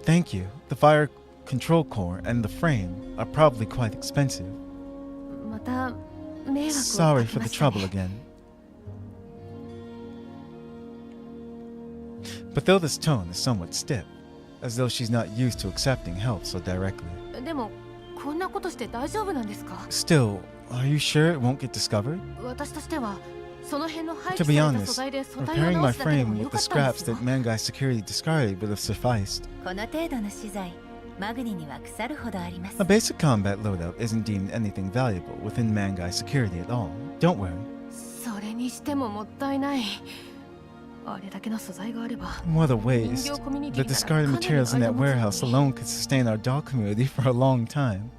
Thank you. The fire control core and the frame are probably quite expensive. Sorry for the trouble again. Bathilda's tone is somewhat stiff, as though she's not used to accepting help so directly. こんなことして大丈夫なんですか？ Still, are you sure it won't get discovered? 私としてはその辺の廃 To 棄 be された素材で honest, 素体を repairing 直 my すだけでも frame よ with か the ったんで scraps すよ。 that Mangai security discarded would have sufficed. この程度の資材マグニには腐るほどあります。 A basic combat loadout isn't deemed anything valuable within Mangai security at all. Don't worry. それにしてももったいない。あれだけの素材があれば What a 人 waste. 形コミュニテ The ィなら discarded かなり materials in that 間持つの warehouse に alone could sustain our doll community for a long time.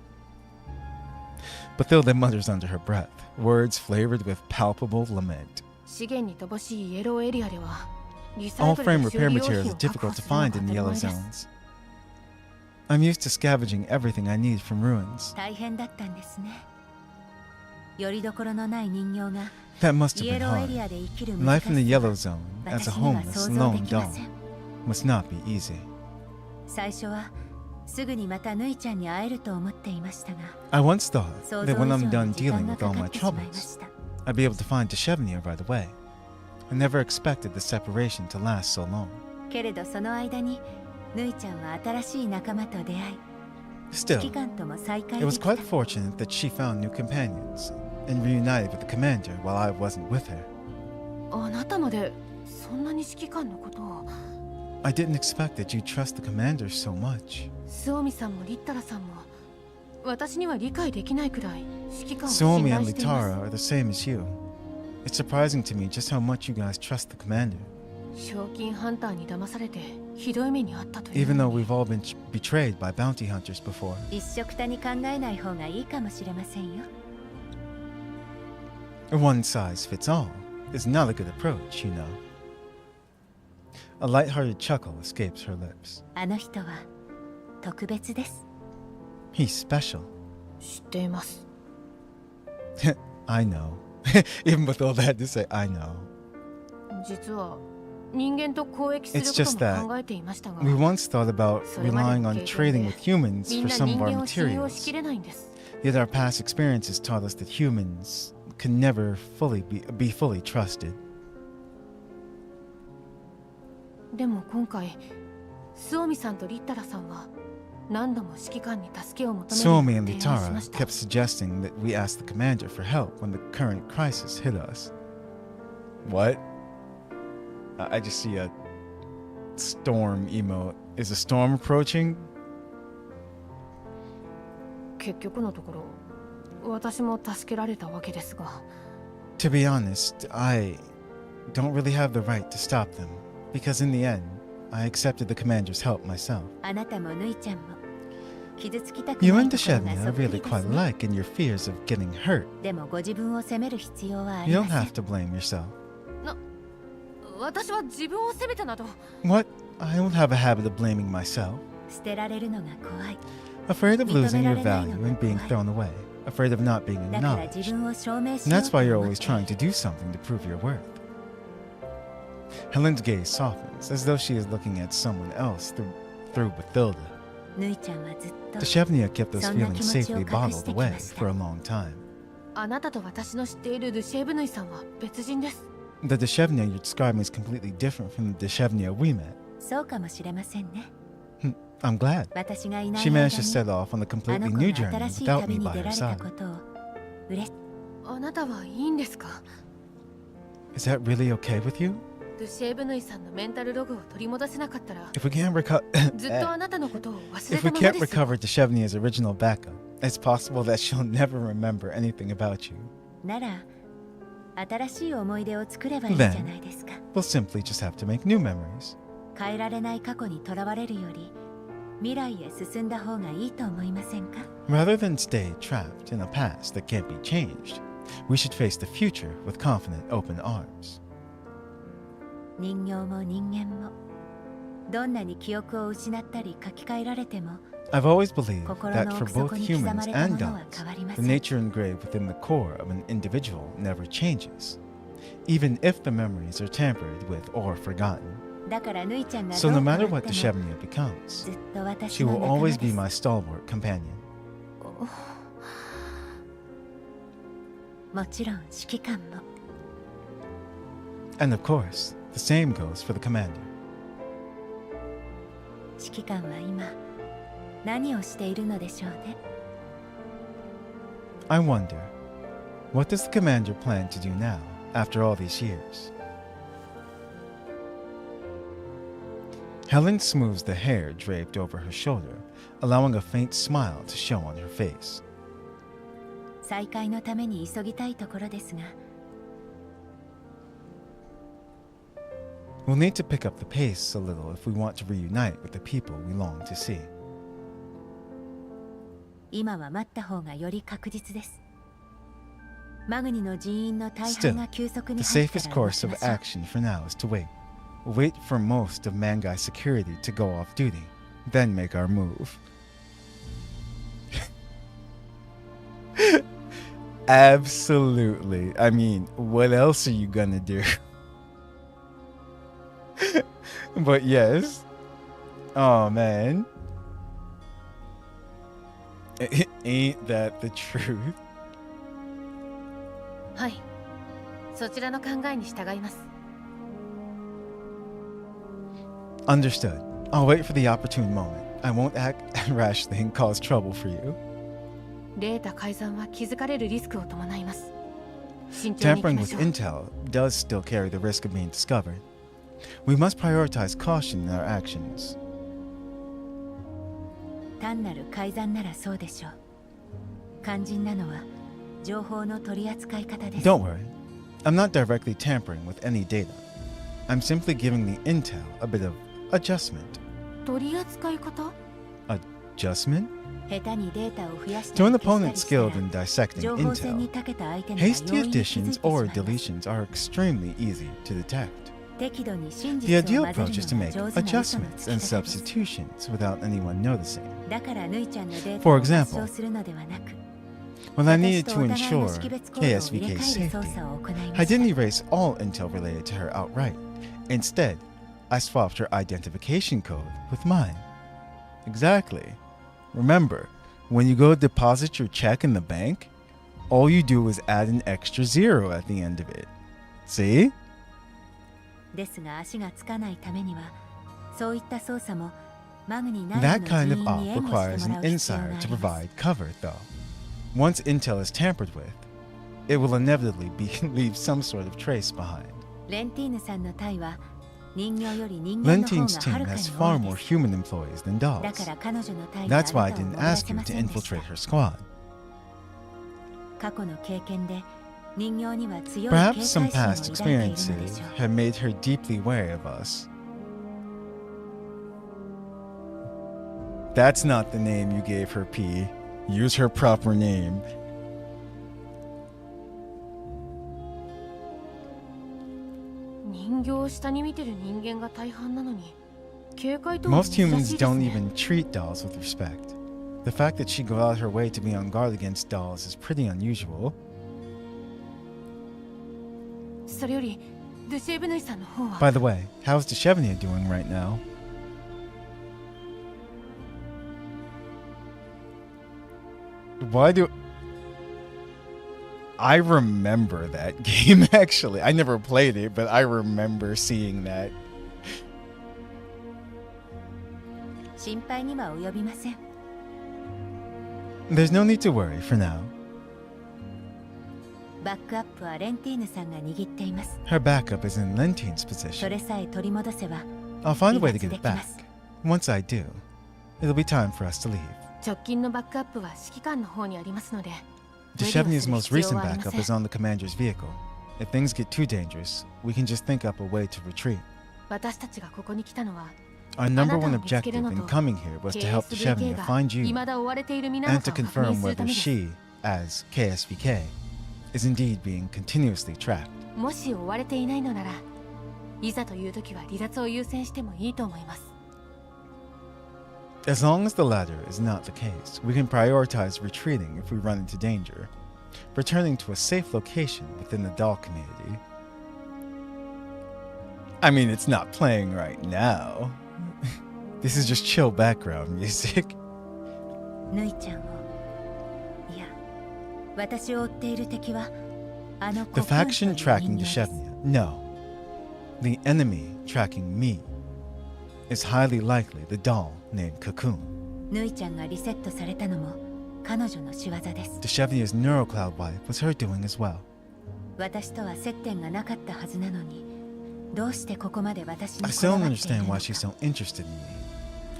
Bathilda mutters under her breath, words flavored with palpable lament. 資源に乏しいイエローエリアではリサイ All クル frame で修 repair 理用 materials 品 are を確 difficult 保 to するのが find 当 in た the り yellow 前です。 zones. I'm used to scavenging everything I need from ruins. 大変だったんですね。よりどころのない人形が That must イ have エ been ローエ hard. リアで生きる難 Life in the しさ yellow は zone as a 私には homeless 想像 lone できま doll せん。 must not be easy. 最初はすぐにまたぬいちゃんに会えると思っていましたが、 I once thought 想像 that 以 when 上 I'm に done 時間 dealing が with か all か my ってしまいま troubles, した。 I'd be able to find Deshevnia right away. I never expected the separation to last so long. けれどその間にぬいちゃんは新しい仲間と出会い、指 Still, 揮官とも再会 it で was きた。 quite fortunate that she found new companions and reunited with the commander while I wasn't with her. あなたまでそんなに指揮官のことを。 I didn't expect that you'd trust the commander so much. スオミさんもリッタラさんも私には理解できないくらい指揮官を Suomi 信 and 頼しています。 Litara are the same as you. It's surprising to me just how much you guys trust the commander, 賞金ハンターに騙されてひどい目にあったという even の though に。 we've all been betrayed by bounty hunters before. 一緒くたに考えない方がいいかもしれませんよ。 One size fits all is not a good approach, you know. A light-hearted chuckle escapes her lips. あの人は特別です。 He's special. 知っています。 I know. Even with all that to say, I know. 実は人間と交易する It's こ just と that も考えていましたが、 We once thought about それまで relying の on 経験 trading で with humans みん for な some 人 of our 間を信用し materials. きれないんです。 Yet our past experiences taught us that humans can never be fully trusted. でも今回スオミさんとリッタラさんは何度も指揮官に助けを求める Suomi よう and 提案しま Litara した。 kept suggesting that we ask the commander for help when the current crisis hit us. What? I just see a storm emote. Is a storm approaching? 結局のところ私も助けられたわけですが、 To be honest, I don't really have the right to stop them, because in the end, I accepted the commander's help myself. あなたもぬいちゃんも傷つきたく You ない and ところが Deshevnia そ are っくり really です quite ね。 alike in your fears of getting hurt. でもご自分を責める必要はあり You ま don't せん。 have to blame yourself. 私は自分を責めたなど。 What? I don't have a habit of blaming myself. 捨てられるのが怖い。 Afraid of losing your value and being thrown away. Afraid of not being だから自 acknowledged. 分を証明し And よう that's と why you're 思っ always て trying to do something to prove your worth. Helen's gaze softens, as though she is looking at someone else through Bathilda. ぬいちゃんはずっと Deshevnia kept those そんな feelings 気持ちを safely 隠 bottled してき away ました for a long time. あなたと私の知っているルシェーブヌイさんは別人です。 The Deshevnia you're describing is completely different from the Deshevnia we met. そうかもしれませんね。 I'm glad. 私がいない She 間 managed to に set off on a あ completely の子 new が journey 新しい without 旅 me に by 出 her られた side. ことを嬉しあなたはいいんですか？ Is that really okay with you? ルシェーブヌイさんのメンタルログを取り戻せなかったら If we can't ずっとあなたのことを忘れ If た we まま can't ですよ。 recover Deshevnia's original backup, it's possible that she'll never remember anything about you. なら新しい思い出を作ればいいじゃないですか。 We'll simply just have to make new memories. 変えられない過去にとらわれるより未来へ進んだ方がいいと思いませんか？ Rather than stay trapped in a past that can't be changed, we should face the future with confident, open arms. 人形も人間もどんなに記憶を失ったり書き換えられても I've always believed 心 that の for 奥底 both に刻ま humans れたも and のは dolls, 変わりま the せん。 nature engraved within the core of an individual never changes, even if the memories are tampered with or forgotten. だからぬいちゃんが So ど no う変 matter わ what っても Deshevnia becomes, ずっと私 she の will 仲間 always で be す。 my stalwart companion. もちろん指揮官も And of course, the same goes for the commander. 指揮官は今何をしているのでしょうね。I wonder, what does the commander plan to do now, after all these years? Helen smooths the hair draped over her shoulder, allowing a faint smile to show on her face. 再会のために急ぎたいところですが。We'll need to pick up the pace a little if we want to reunite with the people we long to see. 今は待った方がより確実です。マグニの人員の大半が急速に The 入った safest ら course 動 of きましょう。 action for now is to wait. We'll wait for most of Mangai security to go off duty, then make our move. Absolutely. I mean, what else are you gonna do? But yes. Oh man. Ain't that the truth? はい、そちらの考えに従います。 Understood. I'll wait for the opportune moment. I won't act rashly and cause trouble for you. データ改ざんは気づかれるリスクを伴います。慎重に行き Tampering ま with しょう。 intel does still carry the risk of being discovered. We must prioritize caution in our actions. 単なる改ざんならそうでしょう。肝心なのは情報の取り扱い方です。 Don't worry. I'm not directly tampering with any data. I'm simply giving the intel a bit of adjustment. 取り扱い方？ Adjustment? 下手にデータを増やして To an 消した opponent りしたら skilled in dissecting 情報戦に intel, 長けた相手なら容 hasty 易に気づいて additions しまい or ます。 deletions are extremely easy to detect. 適度に真 The 実を ideal 混ぜ approach る is to のが make 上手な嘘の adjustments つき and 方です。 substitutions without anyone noticing. だからヌイちゃんのデータ For を抹 example, 消するのではなく、 When I 私 needed と to お互いの ensure 識別コードを入れ KSVK's 替える safety, 操作を行いま I した。 didn't erase all intel related to her outright. Instead, I swapped her identification code with mine. Exactly. Remember, when you go deposit your check in the bank, all you do is add an extra zero at the end of it. See? ですが足がつかないためには、そういった操作もマグニ内部 That の kind 人 of 員に op 援護して requires もら an う必要が insider あ to ります。 provide cover, though. Once intel is tampered with, it will inevitably leave some sort of trace behind. レンティーヌさんの隊は人形より人間の方 Lentine's が team はるか has に far 多い more です。 human employees than だ dogs. から彼女の隊があ That's な why I たを didn't 戻ら ask せ you ま to せんでし infiltrate た。 her squad. 過去の経験で人形には強い警 Perhaps 戒 some 心を past 抱いているのでし experiences ょう。 have made her deeply wary of us. That's not the name you gave her, P. Use her proper name. 人形を下に見てる人間が大半なのに、警戒とは Most 珍 humans しいです don't ね。 even treat dolls with respect. The fact that she go out her way to be on guard against dolls is pretty unusual. それより、ドゥシェブヌイさんの方は。 By the way, how's Deshevnia doing right now? Why do... I remember that game, actually. I never played it, but I remember seeing that. 心配には及びません。 There's no need to worry for now. バックアップはレンティーヌさんが握っています。 Her backup is in Lentine's そ position. れさえ取り戻せば、 I'll find a way to 離脱 get で it きま back. す。 Once I do, it'll be time for us to leave. 直近のバックアップは指揮官の方にありますので。 Deshevnia's most recent 無理をする必要はありません。 backup is on the commander's vehicle. If things get too dangerous, we can just think up a way to retreat. 私たちがここに来たのは、 Our number one あなたを見つけ objective るの in と coming here was to help KSVK Deshevnia が find you 未だ追われている皆 and さ to んを確認 confirm するた whether めです。 she, as KSVK, is indeed being continuously tracked. もし追われていないのなら、いざという時は離脱を優先してもいいと思います。 As long as the latter is not the case, we can prioritize retreating if we run into danger, returning to a safe location within the doll community. I mean, it's not playing right now. This is just chill background music. ヌイちゃんを、いや、私を追っている敵はあの The コクーンという faction 人 tracking 形です。 Deshevnia, no. The enemy tracking me is highly likely the doll named Cocoon. ヌイちゃんがリセットされたのも彼女の仕業です。 The Chevnier's NeuroCloud wipe was her doing as well. 私とは接点がなかったはずなのに、どうしてここまで私に I こ still だ don't わっている understand の why か。 she's so interested in me.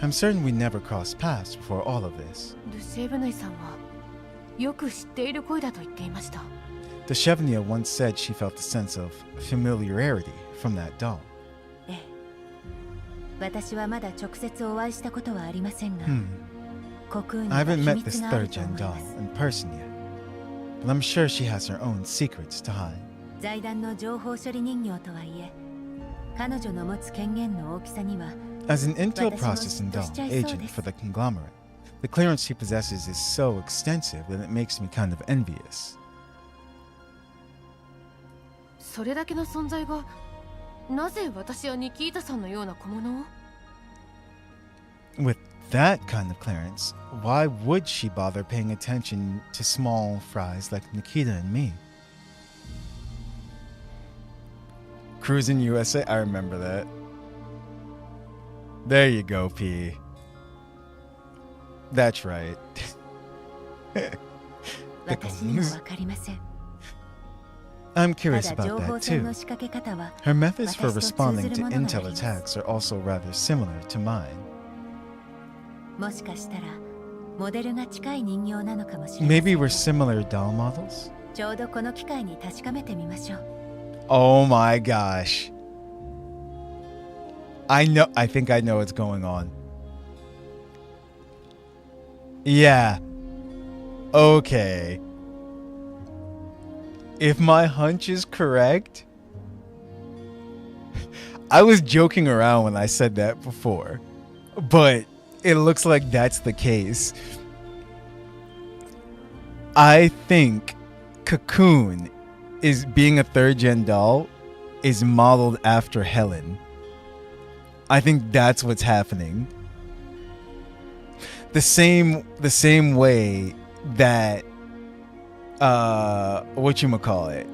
I'm certain we never crossed paths before all of this. ルシェーブヌイさんはよく知っている声だと言っていました。 The Chevnier once said she felt a sense of familiarity from that doll. ええ、私はまだ直接お会いしたことはありませんが、虚空に I は haven't 秘 met 密 this がある third と思 gen い doll ます。 in person yet, but I'm sure she has her own secrets to hide. 財団の情報処理人形とはいえ、彼女の持つ権限の大きさには As an intel processing doll agent for the conglomerate, the clearance she possesses is so extensive that it makes me kind of envious. それだけの存在がなぜ私やニキータさんのような小物を？ With that kind of clearance, why would she bother paying attention to small fries like Nikita and me? Cruising USA, I remember that. There you go, P. That's right. 私にもわかりません。 I'm た curious だ情 about 報 that 戦 too. の仕掛け方は Her methods for 私と通ず responding る to ものがあり intel ます。 attacks are also rather similar to mine. もしかしたらモデルが近い人形なのかもしれません。 Maybe we're similar doll models? ちょうどこの機会に確かめてみましょう。 Oh my gosh. I think I know what's going on. Yeah. Okay. If my hunch is correct, I was joking around when I said that before, but it looks like that's the case. I think Cocoon is being a third gen doll is modeled after Helen. I think that's what's happening. The same way that whatchamacallit,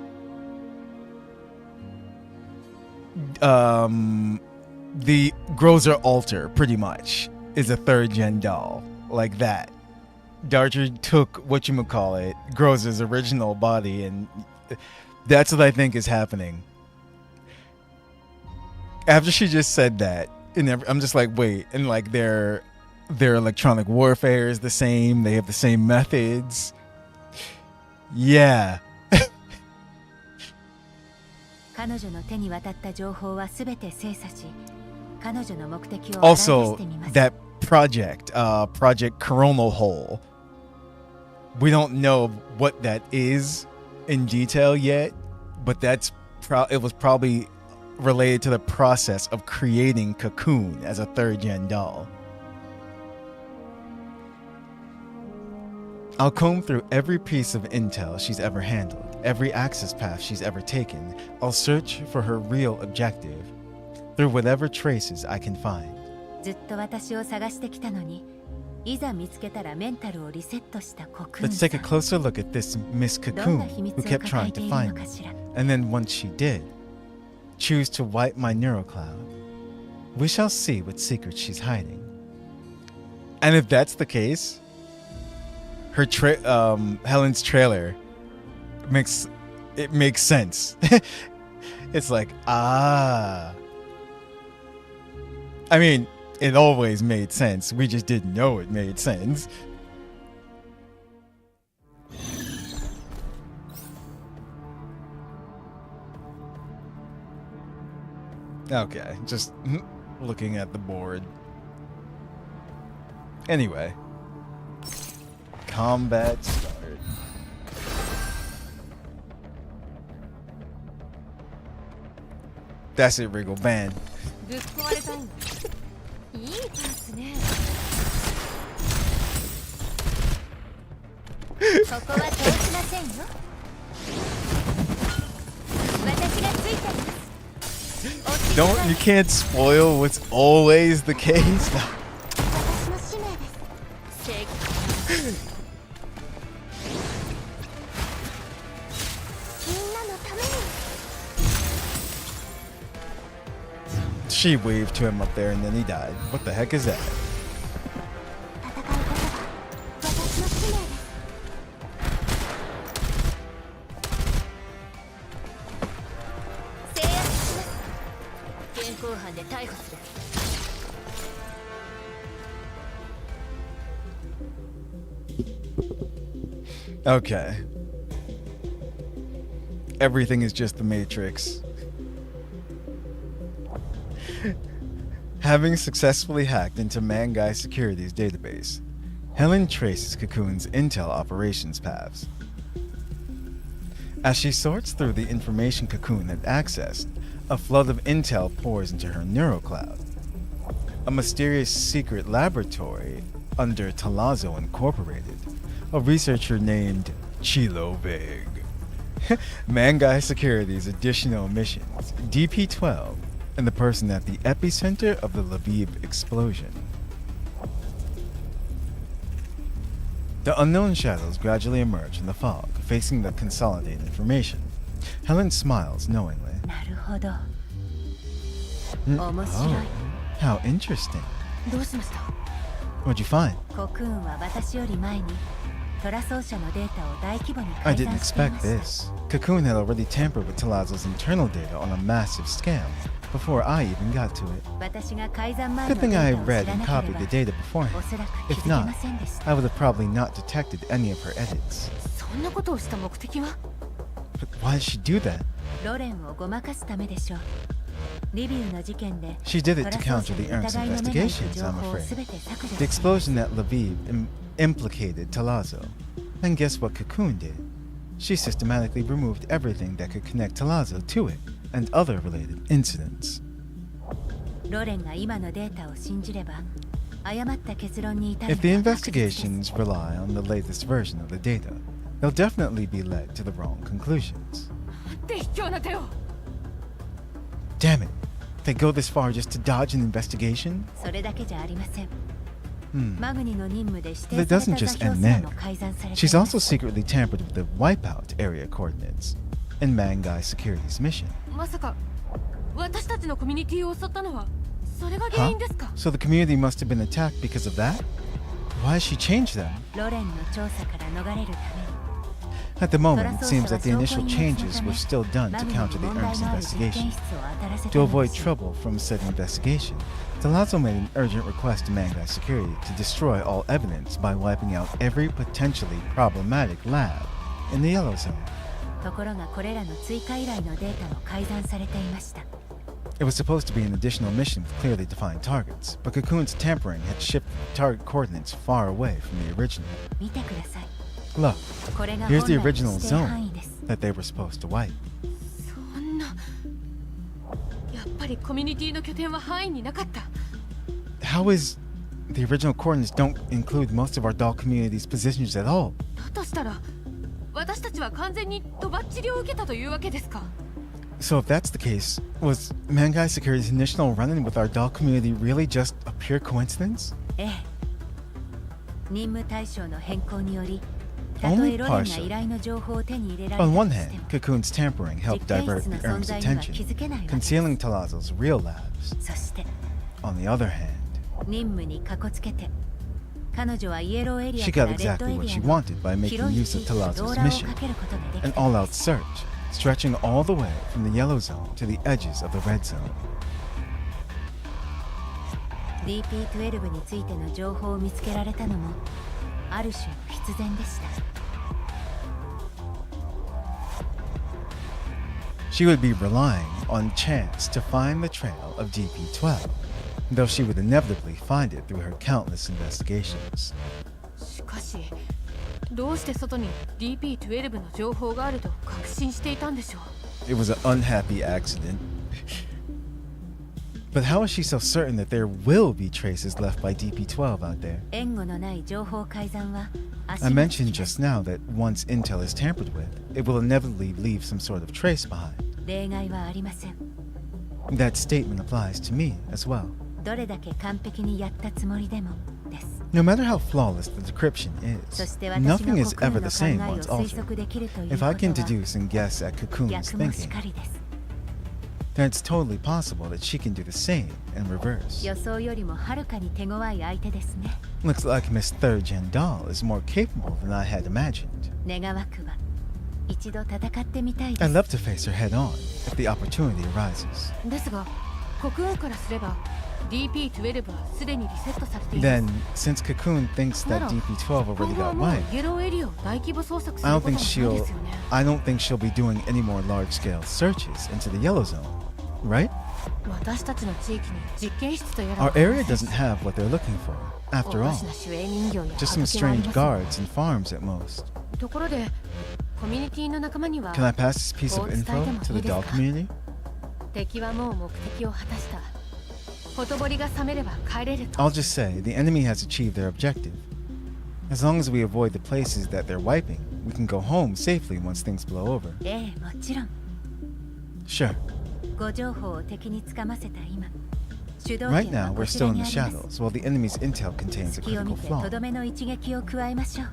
the Grozer Alter pretty much is a third gen doll like that. Darcher took whatchamacallit, Grozer's original body, and that's what I think is happening. After she just said that, and I'm just like, wait, and like their electronic warfare is the same. They have the same methods. Yeah. 彼女の手に渡った情報はすべて精査し、彼女の目的を洗い出し Also, てみます。 that project, Project Coronal Hole. We don't know what that is in detail yet, but it was probably related to the process of creating Cocoon as a third gen doll. I'll comb through every piece of intel she's ever handled, every access path she's ever taken. I'll search for her real objective through whatever traces I can find. ずっと私を探してきたのに、いざ見つけたらメンタルをリセットしたコクーン Let's さん。 take a closer look at this Miss どん Cocoon な秘密 who を kept 抱 trying えて to いる find の me. かしら。 And then once she did, choose to wipe my NeuroCloud. We shall see what secrets she's hiding. And if that's the case, her Helen's trailer makes sense. It's like, I mean, it always made sense. We just didn't know it made sense. Okay, just looking at the board. Anyway. Combat start. That's it, Wriggle. Ban. ぶっ壊れたいんだ。いいパーツね。ここは通しませんよ。私がついています。 Don't, you can't spoil what's always the case. 私の使命です。正義。みんなのために。 She waved to him up there and then he died. What the heck is that? 戦うことは私の使命です。逮捕する。 Okay. Everything is just the Matrix. Having successfully hacked into Mangai Security's database, Helen traces Cocoon's intel operations paths. As she sorts through the information Cocoon had accessed, a flood of intel pours into her neurocloud. A mysterious secret laboratory under Talazzo Incorporated, a researcher named Chilo Vig, Mangai Security's additional missions, DP-12, and the person at the epicenter of the Lviv explosion. The unknown shadows gradually emerge from the fog, facing the consolidated information. Helen smiles knowingly. なるほど。 Oh, how interesting. どうしました？ What'd you find? コクーンは私より前にトラ奏者のデータを大規模に I 改 didn't ざんしてい expect ました。 this. Cocoon had already tampered with Talazzo's internal data on a massive scale before I even got to it. 私が改ざん前の Good デ thing I ータを read 知ら and なけれ copied ば the data beforehand. おそらく気 If づけ not, ませんでした。 I would have probably not detected any of her edits. そんなことをした目的は？ But why did she do that? ロレンをごまかすためでしょう。リビウの事件で She did ト it ラ to 奏者 counter に the Ernst 疑いの目がいく investigations, 情 I'm 報を afraid. すべて削除 The しました。 explosion at Lviv implicated Talazzo. And guess what Cocoon did? She systematically removed everything that could connect Talazzo to it and other related incidents. ロレンが今のデータを信じれば誤った結論に至る If the のは確実です investigations rely on the latest version of the data, they'll definitely be led to the wrong conclusions. って卑怯な手を。 Damn it! They go this far just to dodge an investigation? それだけじゃありません。 Hmm. マグニの任務で指 But 定 it され doesn't た座 just 標 end すら there. も改ざんされてい She's ま also す。 secretly tampered with the wipeout area coordinates in Mangai Security's mission. まさか私たちのコミュニティを襲ったのはそれが原 Huh? 因ですか？ So the community must have been attacked because of that? Why has she changed them? ロレンの調査から逃れるために At the moment, it seems that the initial changes were still done to counter the Ernst investigation. To avoid trouble from said investigation, Talazzo made an urgent request to Mangai Security to destroy all evidence by wiping out every potentially problematic lab in the Yellow Zone. ところがこれらの追加依頼のデータも改ざんされていました。 It was supposed to be an additional mission with clearly defined targets, but Cocoon's tampering had shifted the target coordinates far away from the original. 見てください。 Look, これが here's 本 the 来の original 指定範囲 zone です。 that they were supposed to wipe. そんな。やっぱりコミュニティの拠点は範囲になかった。 How is the original coordinates don't include most of our doll community's positions at all? だとしたら私たちは完全にとばっちりを受けたというわけですか？ So if that's the case, was Mangai Security's initial run-in with our doll community really just a pure coincidence? ええ。任務対象の変更により、たとえロレンが依頼の情報を手に入れられた On と one し hand, ても、 Cocoon's tampering helped divert the Ernst's attention, concealing Talazzo's real labs. そして On the other hand, 任務にかこつけて、彼女はイエローエリ she アか got らレッド exactly エ what リ she アの wanted by making 広い use 地 of 域にロ Talazzo's ーラーを mission, かけることができ an たの all-out です。 search, stretching all the way from the Yellow Zone to the edges of the Red Zone. DP-12 についての情報を見つけられたのも、ある種の必然でした。 She would be relying on chance to find the trail of DP-12, though she would inevitably find it through her countless investigations. しかしどうして外に DP-12 の情報があると確信していたんでしょう？ It was an unhappy accident. But how is she so certain that there will be traces left by DP-12 out there? 援護のない情報改ざんは、 I mentioned just now that once intel is tampered with, it will inevitably leave some sort of trace behind. 例外はありません。 That statement applies to me as well. どれだけ完璧にやったつもりでもです。 No matter how flawless the decryption そ is, して私が nothing is コクー ever ンの the 考 same えを once 推 altered. 測できるというこ If と I can は deduce and guess at Cocoon's 逆もし thinking, かりです。 then it's totally possible that she can do the same in reverse. 予想よりもはるかに手強い相手ですね。 Looks like Miss Third Gen Doll is more capable than I had imagined. 願わくば一度戦ってみたいで I'd す。 love to face her head on if the opportunity arises. ですが国王からすれば DP12 はすでにリセットされています。 Then, since Cocoon thinks that DP12 already 今後は got もう wiped, イエローエリアを大規模捜索す I る don't こと think もないですよ she'll ね。 I don't think she'll be doing any more large-scale searches into the Yellow Zone, right? 私たちの地域に実験室とやら Our area doesn't have what they're looking for. After お all, かしな守衛人形や just some 畑はあり strange ます。 guards and farms at most. ところでコミュニティの仲間には Can I pass this piece of info to the doll community? 敵はもう目的を果たした。ほとぼりが冷めれば帰れると。 I'll just say, the enemy has achieved their objective. As long as we avoid the places that they're wiping, we can go home safely once things blow over. ええ、もちろん。 Sure. ご情報を敵につかませた今、主導 Right 権は now, こ we're ちら still in に the あります shadows, while the enemy's intel contains a 隙を見 critical てと flaw. どめの一撃を加えましょう。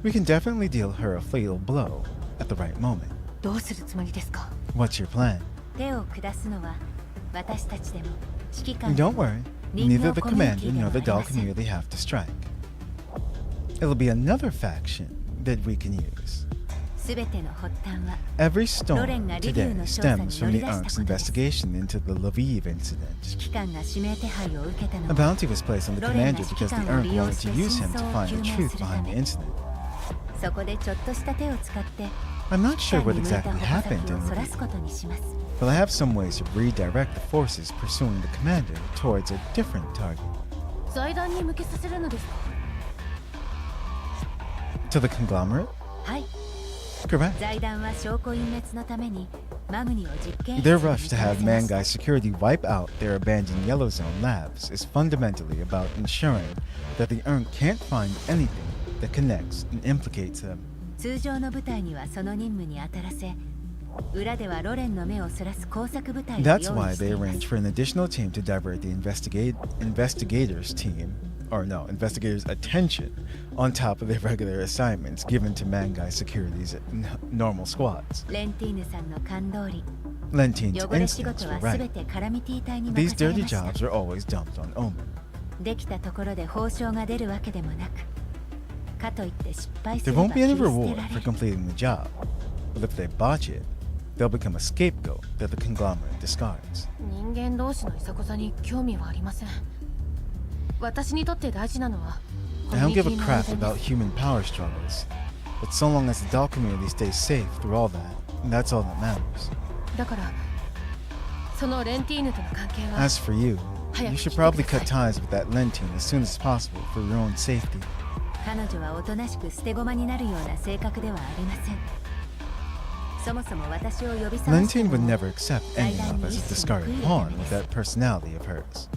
We can definitely deal her a fatal blow at the right moment. どうするつもりですか？ What's your plan? 手を下すのは私たちでも指揮官で Don't も worry, 人 neither 形 the コミュニテ commander ィでも nor あ the り doll ません。 community have to strike. It'll be another faction that we can use. すべての発端は Every storm ロレンがリビウ today の調査に stems 乗 from り the 出した Unk's ことです。 investigation into the Lviv incident. 指揮官が指名手配を受けた A のは bounty was placed on the ロレンが commander 指揮 because the 官を Unk 利用 wanted して to 真 use 相 him を to find 究 the 明 truth するた behind め the incident. そこでちょっとした手を使って I'm not 指揮 sure 官 what に向いた exactly 矛 happened 先を in そらす Lviv, ことにします。 but I have some ways to redirect the forces pursuing the commander towards a different target. 財団に向けさせるのですか？ To the conglomerate? はい、 Correct. 財団は証拠隠滅のためにマグニを実験室 Their に rush to 向かわ have せました。 Mangai Security wipe out their abandoned Yellow Zone labs is fundamentally about ensuring that the Unk can't find anything that connects and implicates them. 通常の部隊にはその任務に当たらせ、裏ではロレンの目をそらす工作部隊を用意 That's し why て they いま arranged す。 for an additional team to divert the investigators team, or no, investigators' attention on top of their regular assignments given to Mangai Security's normal squads. レンティーヌさんの勘通り、 Lentine's 汚れ仕 instincts 事 were はすべ right. てカラミティ隊に These 任され dirty ました。 jobs are always dumped on Omen. できたところで報酬が出るわけでもなく、かといって失敗す There れば won't 切 be り any 捨て reward られ for る。 completing the job, but if they botch it, they'll become a scapegoat that the conglomerate discards. 人間同士のいさこざに興味はありません。私にとって大事なのはコ I ミ don't ュニ give テ a ィの安 crap 全 about です。 human power struggles, but so long as the doll community stays safe through all that, that's all that matters. だからそのレンティーヌとの関係は As for you, you should probably cut ties with that Lentine as soon as possible for your own safety. 彼女はおとなしく捨て駒になるような性格ではありません。そもそも私を呼び覚ました Lentine の would も never accept 財 any 団 of に as 一 a 矢報 discarded いるた pawn め with です。 that personality of hers.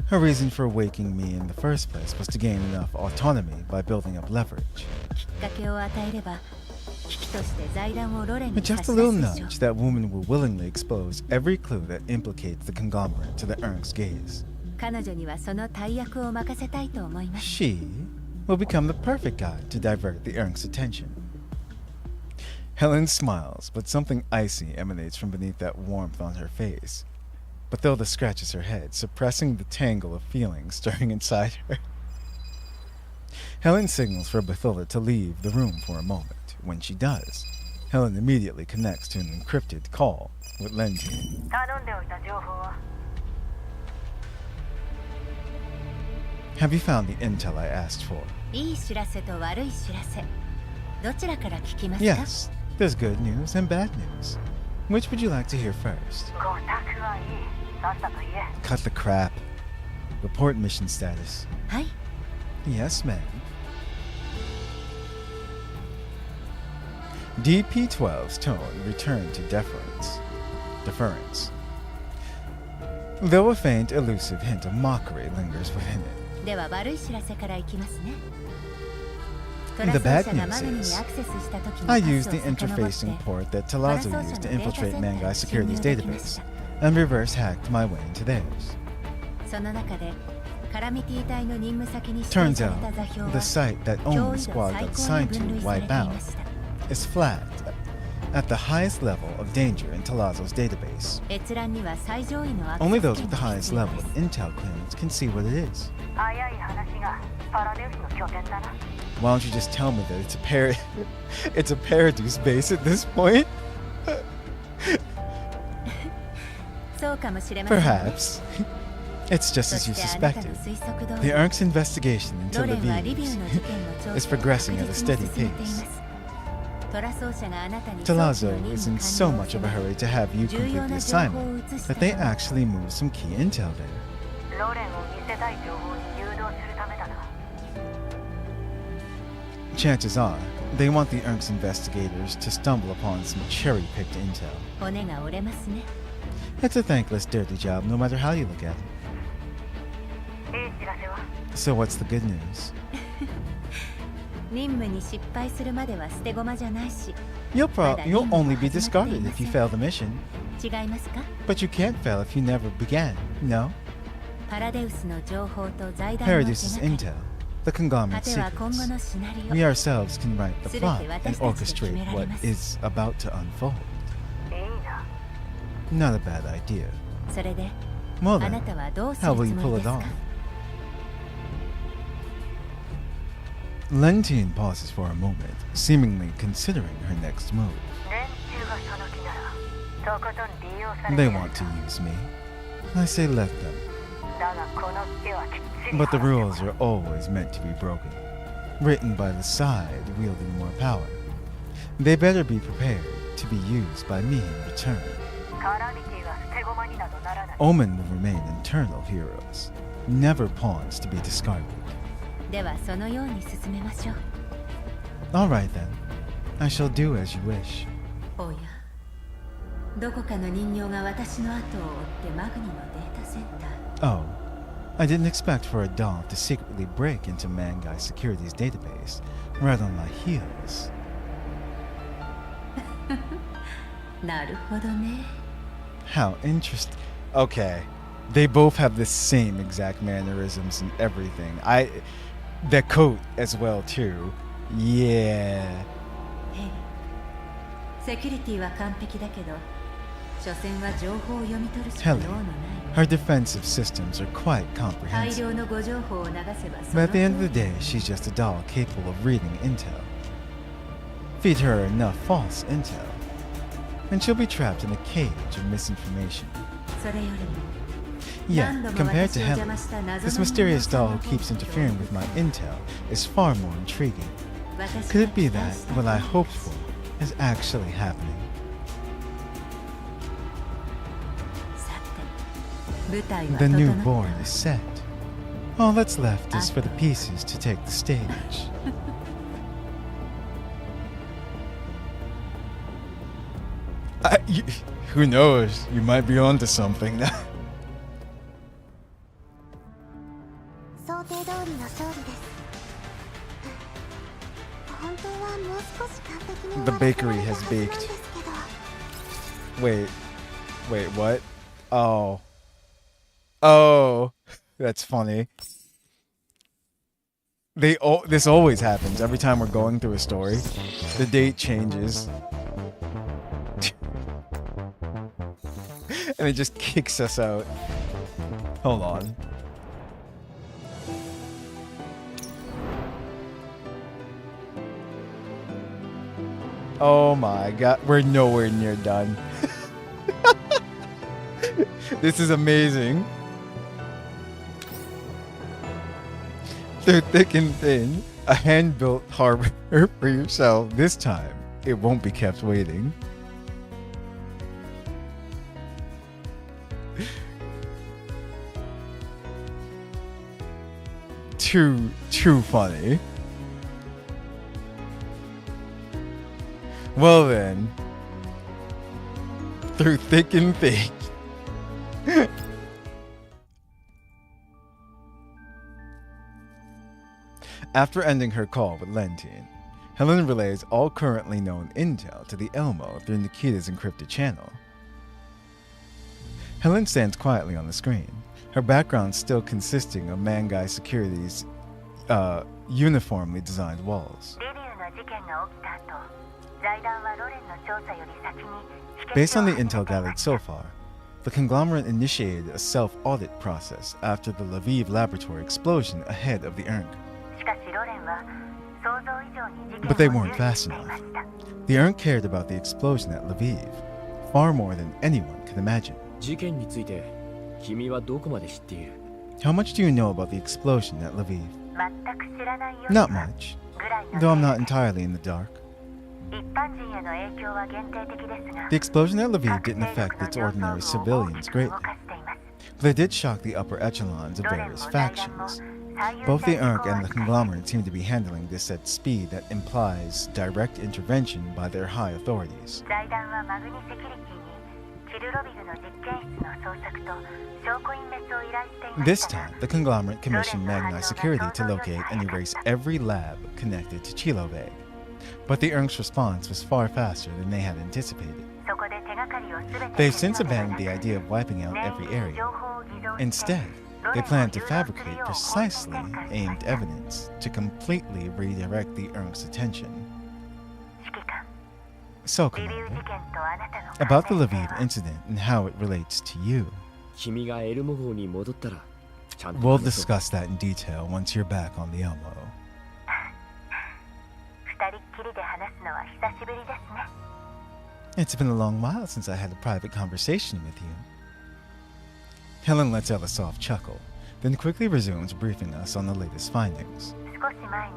Her reason for waking me in the first place was to gain enough autonomy by building up leverage. きっかけを与えれば、危機として財団をロレン But に just 差し a 出 little すでしょう。 nudge, that woman will willingly expose every clue that implicates the conglomerate to the Unk's gaze. 彼女にはその大役を任せたいと思います。 She will become the perfect guide to divert the Unk's attention. Helen smiles, but something icy emanates from beneath that warmth on her face. Bathilda scratches her head, suppressing the tangle of feelings stirring inside her. Helen signals for Bathilda to leave the room for a moment. When she does, Helen immediately connects to an encrypted call with Lentine. 頼んでおいた情報は Have you found the intel I asked for? いい知らせと悪い知らせ、どちらから聞きますか？ Yes, there's good news and bad news. Which would you like to hear first? ご託はいい。さっさと言え。 Cut the crap. Report mission status. はい、 Yes, ma'am. DP-12's tone returned to deference. Though a faint, elusive hint of mockery lingers within it. では悪い知らせからいきますね。ト The ラ bad 奏者が news マグニに is, アクセスした時の I パ used ス the を遡って interfacing port that トラ Talazzo 奏者 used の to データ infiltrate センター Mangai に侵 Security's 入できまし database た。 and reverse hacked my way into theirs. その中でカラミティ隊の任務先に指定さ Turns れ out, た座標は the site that 脅 Omen 威度 squad 最 got 高に assigned 分 to 類され wipe てい out ました。 is flagged at the highest level of danger in Talazzo's database. 閲覧には最上位のアク Only セ those ス with 権 the が highest 必要 level で of す。 intel clearance can see what it is. 早い話がパラデウスの拠点だな。 Why don't you just tell me that it's a Paradise base at this point? そうかもしれませんね。 Perhaps. It's just as you そしてあなた suspected. の推測通 The り Ark's investigation ロ into レンはリビウ Lviv の事件の調 is 査を progressing at a 確 steady 実に進めていま pace. す。トラ奏者があなたに Talazzo is in so much of a hurry to have you 重 complete 要 the な情報を assignment 移した that they のは actually moved some key intel there. ロレンを見せたい情報に誘導するためだな。 Chances are, they want the Ark's investigators to stumble upon some cherry-picked intel. 骨が折れますね。 It's a thankless, dirty job, no matter how you look at it. 知らせは So what's the good news? 任務に失敗するまでは捨て駒じゃないし。 You'll only be discarded if you fail the mission. 違いますか？ But you can't fail if you never began, no? パラデウスの情報と財団の Paradis's 手がかり intel, the 果 conglomerate's ては今後 secrets. のシナリオ。 We ourselves can write the 全て plot 私 and たちで決 orchestrate められ what ます。 is about to unfold. いいな。 Not a bad idea. それで Well あな then, たはどうする how つ will you もり pull です it か？ off? Lentine pauses for a moment, seemingly considering her next move. 連中がその気なら、とことん利用され They て want to use me. I say let them. だがこの手はきっちり But the rules are always meant to be broken, written by the side wielding more power. They better be prepared to be used by me in return. カラミティが捨て駒になどならない。 Omen will remain internal heroes, never pawns to be discarded. ではそのように進めましょう。 All right then, I shall do as you wish. おや、どこかの人形が私の後を追ってマグニのデータセンター。 Oh, I didn't expect for a doll to secretly break into Mangai Security's database right on my heels. なるほどね。 How interesting. Okay, they both have the same exact mannerisms and everything. Their coat as well too. Yeah. セキュリティは完璧だけど、所詮は情報を読み取るしか Helen, 能のない。 her defensive systems are quite 大 comprehensive. 量の誤情報を流せばそ But の at the end of the day, she's just a doll capable of reading intel. Feed her enough false intel, and she'll be trapped in a cage of misinformation. それよりも Yeah, 何度も compared 私 to を邪 Helen, 魔した謎 this の mysterious 人形 doll さん who の keeps 本性 interfering with my intel is far more intriguing. 私 Could が it be 期待 that した what I 通り hoped です for is actually happening? さて、舞台は The 整 new った board is set. All that's left is for the pieces to take the stage. Who knows? You might be onto something. 想定通りの勝利です。本当はもう少し完璧に The bakery has baked. Wait, what? Oh, that's funny. This always happens every time we're going through a story. The date changes. And it just kicks us out. Hold on. Oh my god, we're nowhere near done. This is amazing. Through thick and thin, a hand-built harbor for yourself. This time, it won't be kept waiting. Too funny. Well then, through thick and thin. After ending her call with Lentine, Helen relays all currently known intel to the Elmo through Nikita's encrypted channel. Helen stands quietly on the screen, her background still consisting of Mangai Security's uniformly designed walls. リビウの事件が起きた後、財団はロレンの調査より先に Based on the intel gathered so far, the conglomerate initiated a self-audit process after the Lviv laboratory explosion ahead of the ERNC. しかしロレンは想像以上に事 But they 件を weren't 重視 fast していま enough. した。 The ERNC cared about the explosion at Lviv, far more than anyone could imagine. 事件について君はどこまで知っている？ How much do you know about the explosion at Lviv? 全く知らないよう Not な much, ぐらいの though I'm not entirely in the dark. 一般人への影響は限定的ですが The explosion at Lviv 各 didn't 勢 affect 力の its 上層 ordinary 部を大 civilians きく greatly, 動かしています but it did shock the upper echelons of どれも various 財団も factions. 最優 Both the 先事項 Urk を and the 扱い conglomerate seem to be handling this at speed that implies direct intervention by their high authorities. 財団はマグニセキュリティにキルロビグの実験室の捜索と証拠隠滅を依頼していま This したが time, the conglomerate commissioned Magnite Security to locate and erase every lab connected to Chiloveg. But the Urk's response was far faster than they had anticipated. そこで手がかりを全て They've 消 since すのではな abandoned く the idea of wiping out 念 every 入りに area. 情報を偽造して Instead, ロ they レンを plan 誘 to 導する fabricate よう方針 precisely 転換しま aimed した evidence to completely redirect the Urk's attention. 指揮官 So, リビウ Commander, 事件とあなたの about the 関連性 Lviv は incident and how it relates to you. 君がエルモ号に戻ったらちゃんと We'll 話そう。 discuss that in detail once you're back on the Elmo. 二人っきりで話すのは久しぶりですね It's been a long while since I had a private conversation with you. Helen lets out a soft chuckle, then quickly resumes briefing us on the latest findings. 少し前に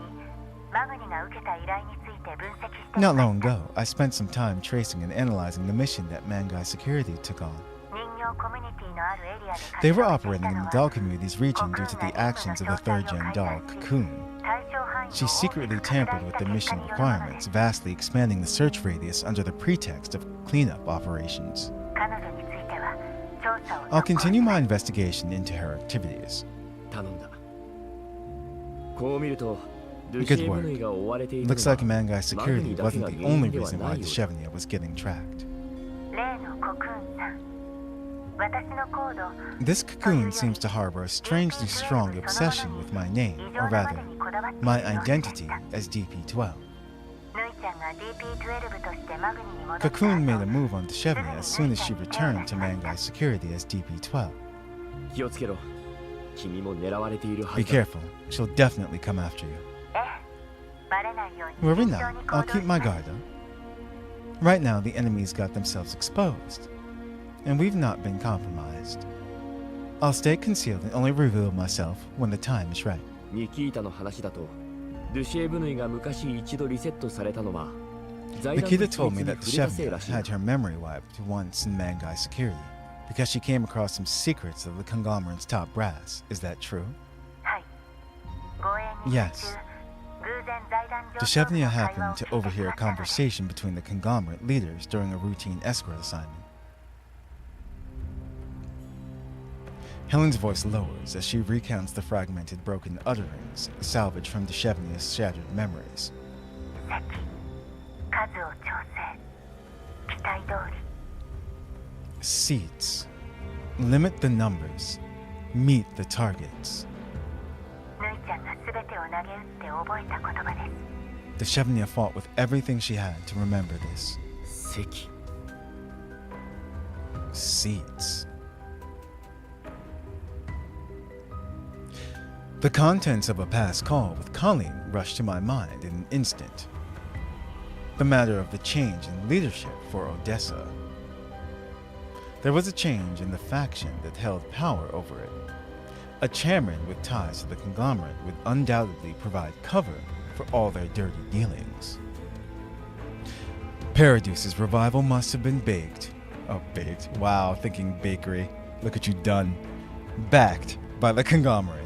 マグニが受けた依頼について分析してい Not ま long した ago, I spent some time tracing and analyzing the mission that Mangai Security took on. 人形コミュニティのあるエリアで They 活 were 動してい operating た in の the は doll community's region due to the actions of the third-gen doll, Cocoon. 対象範囲を She 大きく secretly 拡大 tampered し with た the 結果 mission によるもので requirements, vastly expanding the search radius under the pretext of cleanup operations. 彼女については調査を I'll 続行 continue my investigation into her activities. 頼んだ。こう見るとル Good シエブ work. ヌイが追われているの Looks は like Mangai Security Magni wasn't だ the けが原 only 因では reason な why い the ようだ。 Chevnier was getting tracked. 例のコクーンさん私のコード This cocoon seems to harbor a strangely strong obsession with my name, or rather, my identity as DP-12. ヌイちゃんが DP-12 としてマグニに戻った後 Cocoon made a move on Deshevnia as soon as she returned to Mangai Security as DP-12. 気をつけろ。君も狙われているは Be ずだ。 careful, she'll definitely come after you. ええバレないように Worry 慎重 not, に I'll 行動 keep し my ます guard up. Right now, the enemy's got themselves exposed, and we've not been compromised. I'll stay concealed and only reveal myself when the time is right. ニキータの話だとルシエブヌイが昔一度リセットされたのは財団 Nikita の told 秘 me 密 that に the 触れたせい Chevnia らしい had her memory wiped once in Mangai Security because she came across some secrets of the conglomerate's top brass. Is that true? はい護衛に Yes. 偶然財団上 The 層部 Chevnia の会話 happened を to 聞いて overhear し a まったので conversation between the conglomerate leaders during a routine escort assignment. Helen's voice lowers as she recounts the fragmented, broken utterings salvaged from the Chevnia's shattered memories. 席数を調整期待通り Seats. Limit the numbers. Meet the targets. ヌイちゃんが全てを投げ打って覚えた言葉です The Chevnia fought with everything she had to remember this. 席 Seats. The contents of a past call with Colleen rushed to my mind in an instant. The matter of the change in leadership for Odessa. There was a change in the faction that held power over it. A chairman with ties to the conglomerate would undoubtedly provide cover for all their dirty dealings. Paradeuce's revival must have been baked. Oh, baked. Wow, thinking bakery. Look what you done. Backed by the conglomerate.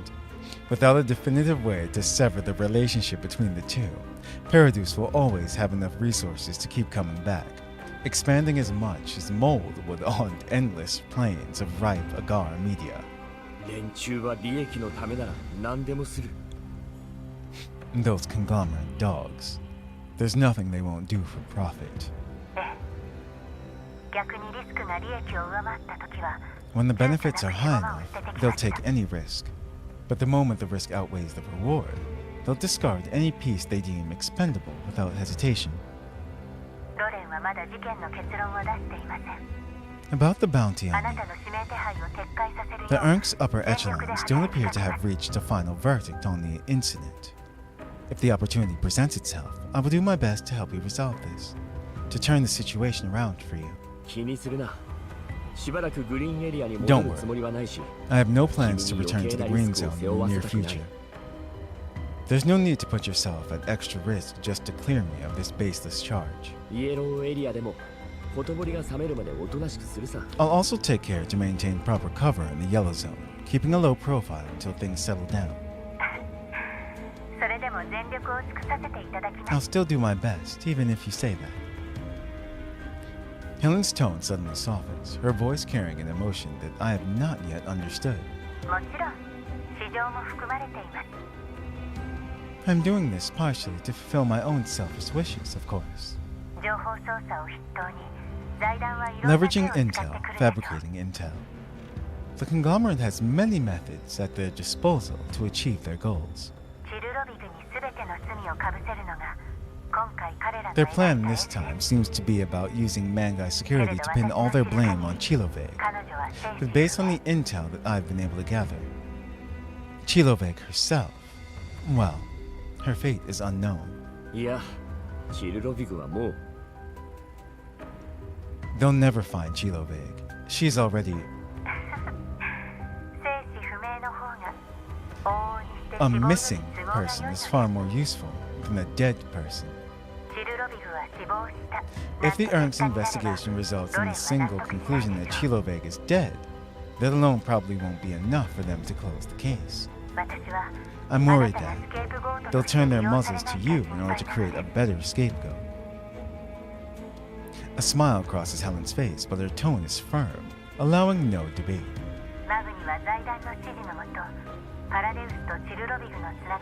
Without a definitive way to sever the relationship between the two, Paradeuce will always have enough resources to keep coming back, expanding as much as mold would on endless plains of ripe agar media. 連中は利益のためなら何でもする。 Those conglomerate dogs. There's nothing they won't do for profit. ええ逆にリスクが利益を上回った時は When the benefits are high enough, they'll take any risk. But the moment the risk outweighs the reward, they'll discard any piece they deem expendable without hesitation. ロレンはまだ事件の結論を出していません About the bounty あ on な me, たの指名手配を撤回させるよ the う Urk's upper echelons don't appear to have reached a final verdict on the incident. If the opportunity presents itself, I will do my best to help you resolve this, to turn the situation around for you. 気にするな。Don't worry. I have no plans to return to the green zone in the near future. There's no need to put yourself at extra risk just to clear me of this baseless charge. I'll also take care to maintain proper cover in the yellow zone, keeping a low profile until things settle down. I'll still do my best, even if you say that. Helen's tone suddenly softens, her voice carrying an emotion that I have not yet understood. I'm doing this partially to fulfill my own selfish wishes, of course. Leveraging intel, fabricating intel. The conglomerate has many methods at their disposal to achieve their goals. Their plan this time seems to be about using Mangai security to pin all their blame on Chiloveg. But based on the intel that I've been able to gather, Chiloveg herself, well, her fate is unknown. They'll never find Chiloveg. She's already... A missing person is far more useful than a dead person. If the ERNC's investigation results in the single conclusion that Chiloveg is dead, that alone probably won't be enough for them to close the case. I'm worried that they'll turn their muzzles to you in order to create a better scapegoat. A smile crosses Helen's face, but her tone is firm, allowing no debate.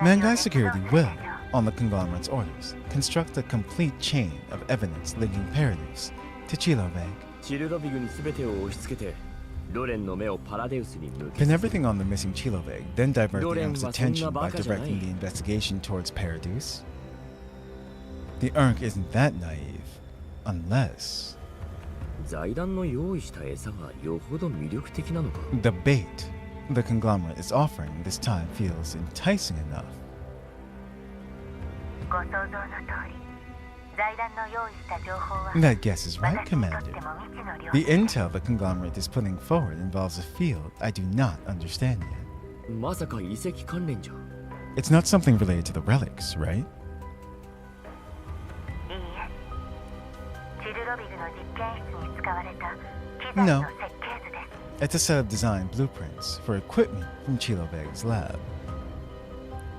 Mangai security will, on the conglomerate's orders, construct a complete chain of evidence linking Paradise to Chiloveg. Pin everything on the missing Chiloveg, then divert the ERNC's attention by directing the investigation towards Paradise? The ERNC isn't that naive, unless... The bait the conglomerate is offering this time feels enticing enough. That guess is right, Commander. The intel the conglomerate is putting forward involves a field I do not understand yet. It's not something related to the relics, right? No. It's a set of design blueprints for equipment from Chiloveg's lab.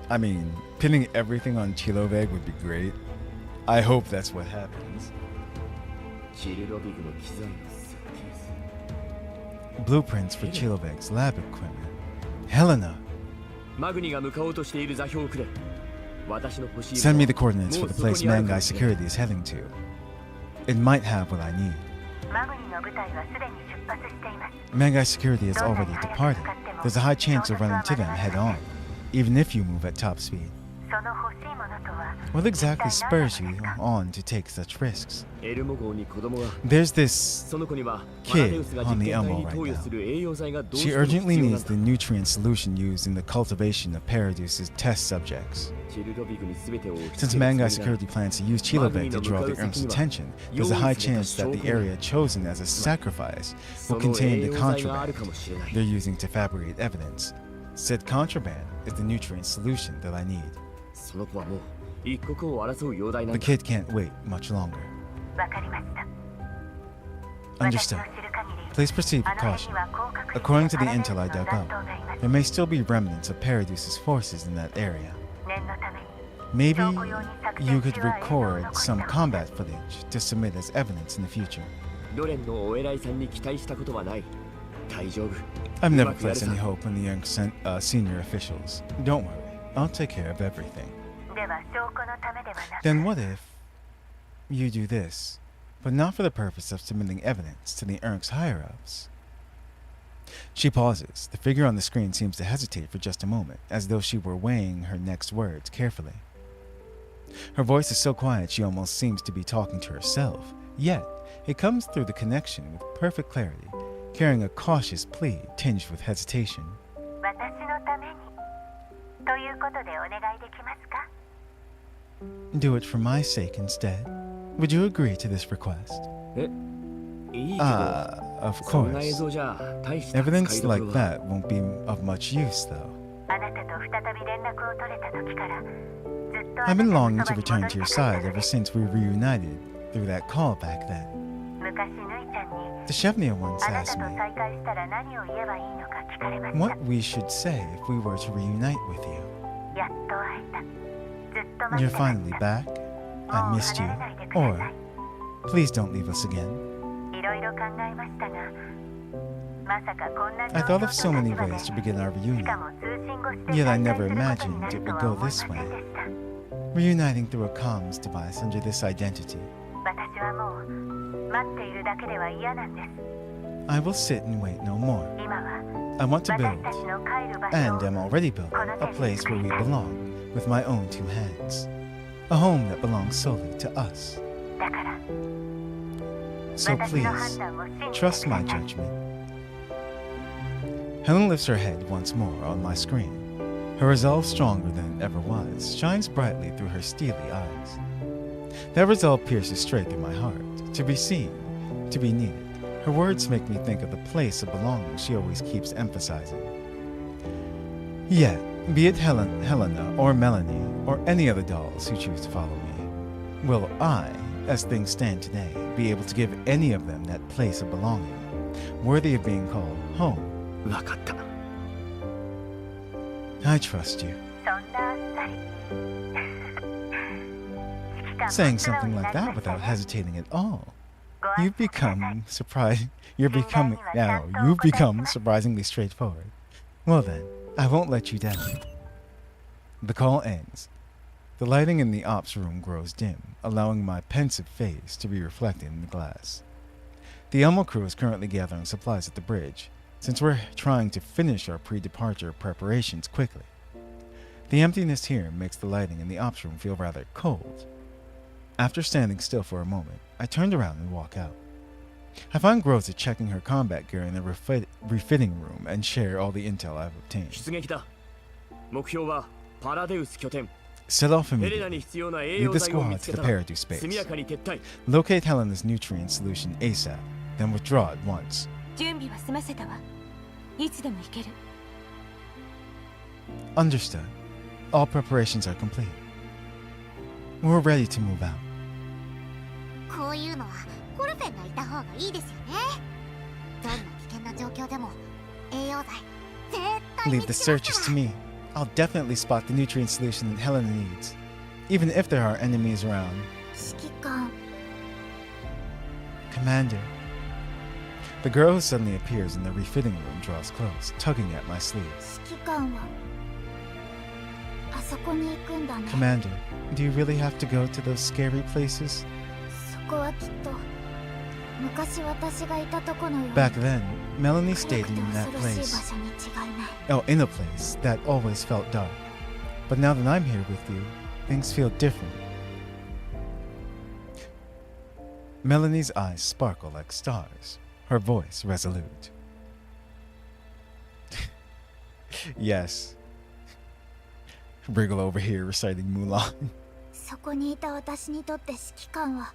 I mean, pinning everything on Chiloveg would be great. I hope that's what happens. Blueprints for Chiloveg's lab equipment. Helena! Send me the coordinates for the place Mangai security is heading to. It might have what I need. Mangai security has already departed. There's a high chance of running into them head-on, even if you move at top speed. What exactly spurs you on to take such risks? There's this kid on the Elmo right now. She urgently needs the nutrient solution used in the cultivation of Paradise's test subjects. Since Mangai security plans to use Chiloveg to draw the ERNC's attention, there's a high chance that the area chosen as a sacrifice will contain the contraband they're using to fabricate evidence. Said contraband is the nutrient solution that I need. The kid can't wait much longer. Understood. Please proceed with caution. According to the intel I dug up, there may still be remnants of Paradise's forces in that area. Maybe you could record some combat footage to submit as evidence in the future. I've never placed any hope in the young senior officials. Don't worry, I'll take care of everything. Then what if you do this, but not for the purpose of submitting evidence to the ERNC's higher-ups? She pauses. The figure on the screen seems to hesitate for just a moment, as though she were weighing her next words carefully. Her voice is so quiet she almost seems to be talking to herself, yet it comes through the connection with perfect clarity, carrying a cautious plea tinged with hesitation. Do it for my sake instead. Would you agree to this request? of そんな映 course. 像じゃ大した使い Evidence どこ like ろは that won't be of much use, though. あなたと再び連絡を取れた時からずっとあ I've な been たの longing そ to ばに return 戻 to り your たか side ったの ever で since we reunited through that call back then. 昔ぬいちゃんに The Shevnia once あな asked たと me 再会したら何を言えばいいのか聞かれました what we should say if we were to reunite with you. やっと会えたずっと待 You're ってまし finally た back. I もう missed 離 you. れないでくださ Or, い please don't leave us again. いろいろ考えましたがまさかこんな I 状 thought 況 of so と many 立場で ways to begin our しか reunion. も通信越しで Yet I 再 never 会することにな imagined る it と would は go 思いま this せん way. でした Reuniting through a comms device under this identity. 私はもう待っているだけでは嫌なんです I will sit and wait no more. 今は I want to 私 build, たちの帰る場所 and を am already building, a place where we belong, with my own two hands. A home that belongs solely to us. だから So 私の please, 判断を信じてく trust だ my さい judgment. Helen lifts her head once more on my screen. Her resolve, stronger than it ever was, shines brightly through her steely eyes. That resolve pierces straight through my heart. To be seen, to be needed. Her words make me think of the place of belonging she always keeps emphasizing. Yet, be it Helena, or Melanie, or any other dolls who choose to follow me, will I, as things stand today, be able to give any of them that place of belonging, worthy of being called home? わかった I trust you. そんなあっさり Saying something like that without hesitating at all. You've become surprisingly straightforward. Well then, I won't let you down. The call ends. The lighting in the ops room grows dim, allowing my pensive face to be reflected in the glass. The Elmo crew is currently gathering supplies at the bridge, since we're trying to finish our pre-departure preparations quickly. The emptiness here makes the lighting in the ops room feel rather cold. After standing still for a moment, I turned around and walk out. I find Groza checking her combat gear in the refitting room and share all the intel I've obtained. 出撃だ目標はパラデウス拠点 Set off ヘレナ immediately. に必要な栄 Lead 養 the 剤を見 squad つ to け the たら Paradu 速や space. かに撤退 Locate Helena's nutrient solution ASAP, then withdraw at once. 準備は済ませたわいつでも行ける Understood. All preparations are complete. We're ready to move out. こういうのはコルフェンがいた方がいいですよねどんな危険な状況でも栄養剤絶対 Leave 見 the つけます searches to me. I'll definitely spot the nutrient solution that Helena needs, even if there are enemies around. 指揮官 Commander. The girl who suddenly appears in the refitting room draws close, tugging at my sleeve. 指揮官はあそこに行くんだね Commander, do you really have to go to those scary places? そこはきっと昔私がいたとこのように Back then, Melanie 暗 stayed くて in that 恐ろしい場 place. 所に違いない Oh, in a place that always felt dark. But now that I'm here with you, things feel different. Melanie's eyes sparkle like stars, her voice resolute. Yes. Wriggle over here reciting Mulan. そこにいた私にとって指揮官は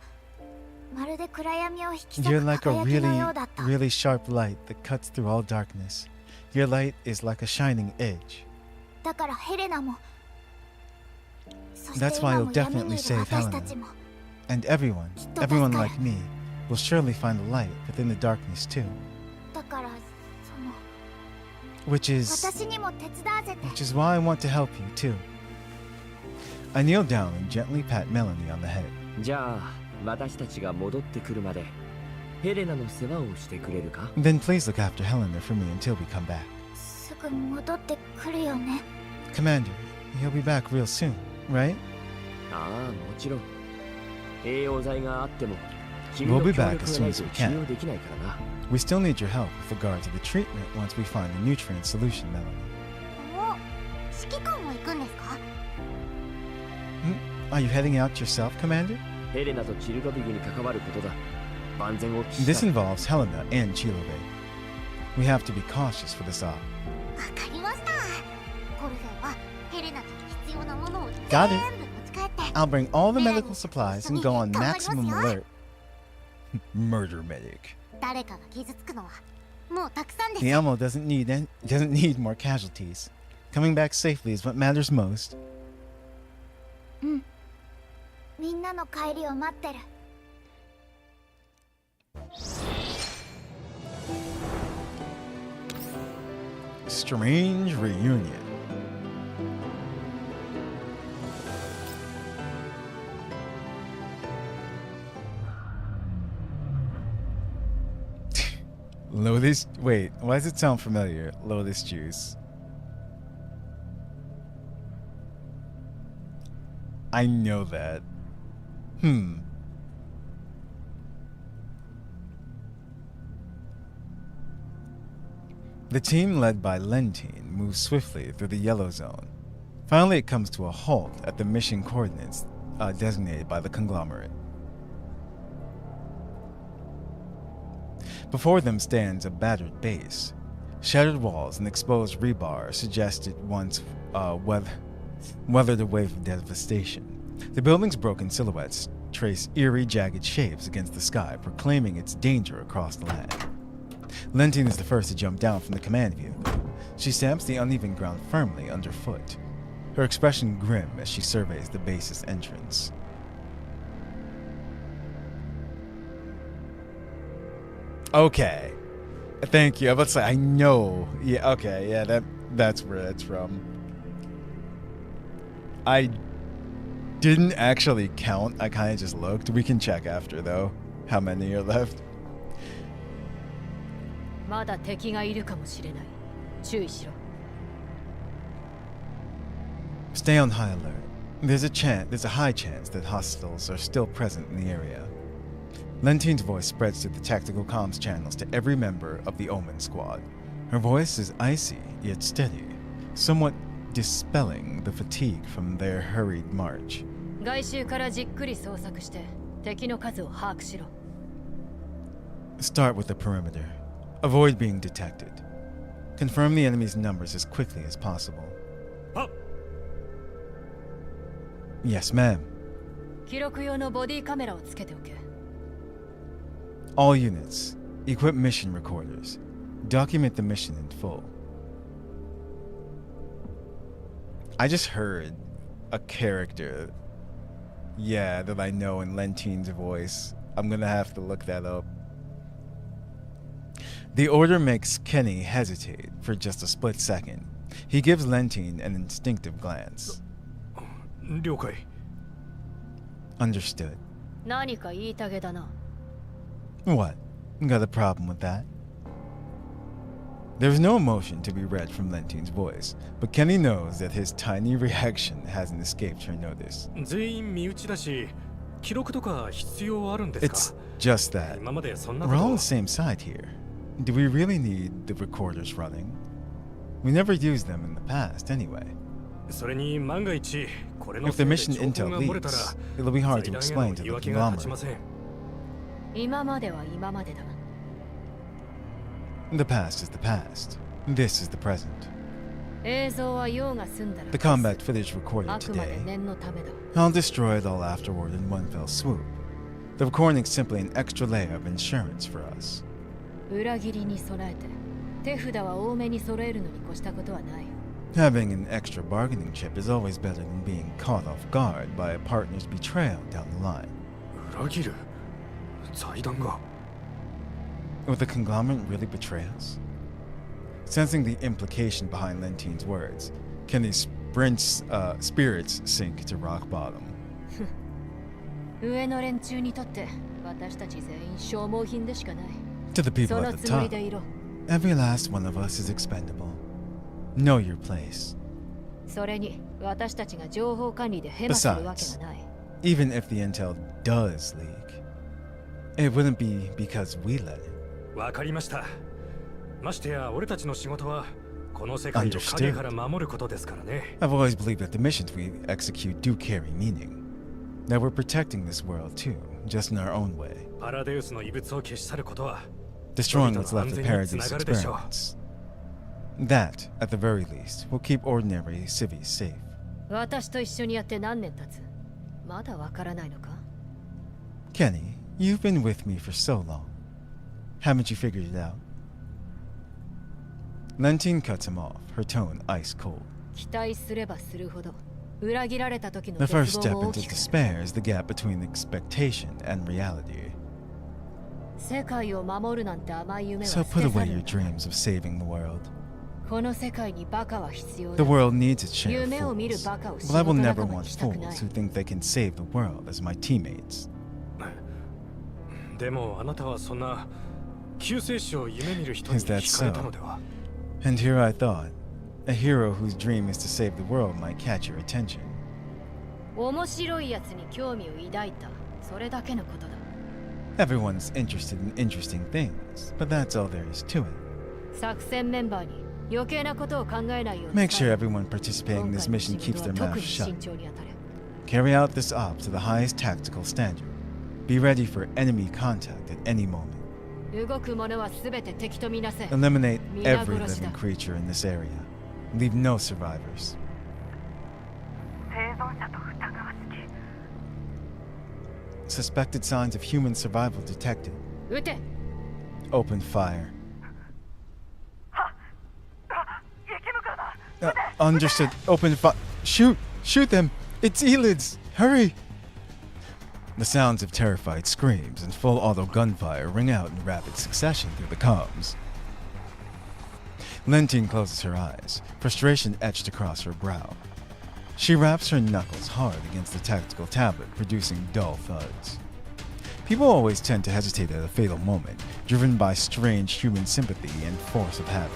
まるで暗闇を引き裂 You're く like a 輝きの really, ようだった really sharp light that cuts through all darkness. Your light is like a shining edge. だからヘレナもそして That's why 今 you'll も闇にい definitely る save 私たちも And everyone like me, will surely find a light within the darkness too. だからその Which is 私にも手伝わせて which is why I want to help you too. I kneel down and gently pat Melanie on the head. じゃあ私たちが戻ってくるまでヘレナの世話をしてくれるか Then please look after Helena for me until we come back. すぐ戻ってくるよね Commander, he'll be back real soon, right? ああもちろん栄養剤があっても We'll 君の be 協 back 力 as が soon ない as と we 治 can. 療できないからな We still need your help with regard to the treatment once we find the nutrient solution, Melanie. お指揮官も行くんですか Are you heading out yourself, Commander? ヘレナとチルドビグに関わることだ万全を期し This た involves Helena and Chilobe. We have to be cautious for this op. わかりましたコルフェンはヘレナたちに必要なものを Got 全 it. 部持ち帰って I'll bring all the medical supplies and go on maximum alert. Murder medic. 誰かが傷つくのはもうたくさんです。 The ammo doesn't need more casualties. Coming back safely is what matters most. みんなの帰りを待ってる。Strange reunion. Lotus. Wait, why does it sound familiar? Lotus juice. I know that. The team led by Lentine moves swiftly through the yellow zone. Finally, it comes to a halt at the mission coordinates designated by the conglomerate. Before them stands a battered base. Shattered walls and exposed rebar suggest it once weathered a wave of devastation. The building's broken silhouettes trace eerie, jagged shapes against the sky, proclaiming its danger across the land. Lentine is the first to jump down from the command vehicle. She stamps the uneven ground firmly underfoot, her expression grim as she surveys the base's entrance. Okay. Thank you. I was about to say, I know. Yeah, okay, yeah, that's where it's from. I didn't actually count. I kind of just looked. We can check after, though, how many are left. まだ敵がいるかもしれない。注意しろ。 Stay on high alert. There's a high chance that hostiles are still present in the area. Lentine's voice spreads through the tactical comms channels to every member of the Omen squad. Her voice is icy, yet steady, somewhat dispelling the fatigue from their hurried march. 外周からじっくり捜索して敵の数を把握しろ。 Start with the perimeter. Avoid being detected. Confirm the enemy's numbers as quickly as possible. Yes, ma'am. 記録用のボディカメラをつけておけ。 All units, equip mission recorders. Document the mission in full. I just heard a character, that I know in Lentine's voice. I'm gonna have to look that up. The order makes Kenny hesitate for just a split second. He gives Lentine an instinctive glance. 了解。 Understood. 何か言いたげだな。 What? Got a problem with that? There's no emotion to be read from Lentine's voice, but Kenny knows that his tiny reaction hasn't escaped her notice. 全員身内だし、記録とか必要あるんですか? It's just that. 今までそんな We're こと all on the same side here. Do we really need the recorders running? We never used them in the past anyway. それに万が一これの If the せいで mission 情報 intel が漏れたら leaks, it'll be hard to 最大 explain 限 to の the 言い訳が立ちま conglomerate. せん。今までは今までだ。 The past is the past. This is the present. 映像は用が済んだら The combat footage recorded あくまで today, 念のためだ。 I'll destroy it all afterward in one fell swoop. The recording's simply an extra layer of insurance for us. 裏切りに備えて手札は多めに揃えるのに越したことはない。 Having an extra bargaining chip is always better than being caught off guard by a partner's betrayal down the line. 裏切る財団が Would the conglomerate really betray us? Sensing the implication behind Lentine's words, Kenny's spirits sink to rock bottom. 上の連中にとって私たち全員消耗品でしかない。 To the people その at the つもり top, でいろ。 every last one of us is expendable. Know your place. それに私たちが情報管理でヘマするわけがない。 Even if the intel does leak, it wouldn't be because we let it. わかりました。ましてや俺たちの仕事はこの世界を影から守ることですからね。 I've always believed that the missions we execute do carry meaning. That we're protecting this world too, just in our own way. パラデウスの異物を消し去ることは Destroying what's left of Paradise experiments. That, at the very least, will keep ordinary civvies safe. 私と一緒にやって何年経つ？まだわからないのか？ Kenny, you've been with me for so long. Haven't you figured it out? Lentine cuts him off, her tone ice cold. 期待すればするほど裏切られた時の The 絶 first 望 step も大 into きくなる despair is the gap between expectation and reality. 世界を守るなんて甘い夢は So 捨 put て去 away る your んだ dreams of saving the world. この世界にバカは必要 The だ world needs its share of 夢を見る fools. バカを仕 But I 事 will 仲 never 間に want したくない fools who think they can save the world as my teammates. でもあなたはそんな救世主を夢見る人に Is that 惹かれたのでは And here I thought, a hero whose dream is to save the world might catch your attention. 面白いやつに興味を抱いたそれだけのことだ Everyone's interested in interesting things, but that's all there is to it. 作戦メンバーに余計なことを考えないように Make sure 伝え everyone participating in this mission 今回 keeps の their 仕事は mouths 特に shut. 慎重に当たれ Carry out this op to the highest tactical standard. Be ready for enemy contact at any moment. 動く者は全て敵とみなせ Eliminate every 皆殺しだ living creature in this area. Leave no survivors. 生存者と疑わしき Suspected signs of human survival detected. 撃て Open fire. 激務かな Understood. Open fire. Shoot! Shoot them! It's Elids! Hurry! The sounds of terrified screams and full auto gunfire ring out in rapid succession through the comms. Lentine closes her eyes, frustration etched across her brow. She raps her knuckles hard against the tactical tablet, producing dull thuds. People always tend to hesitate at a fatal moment, driven by strange human sympathy and force of habit.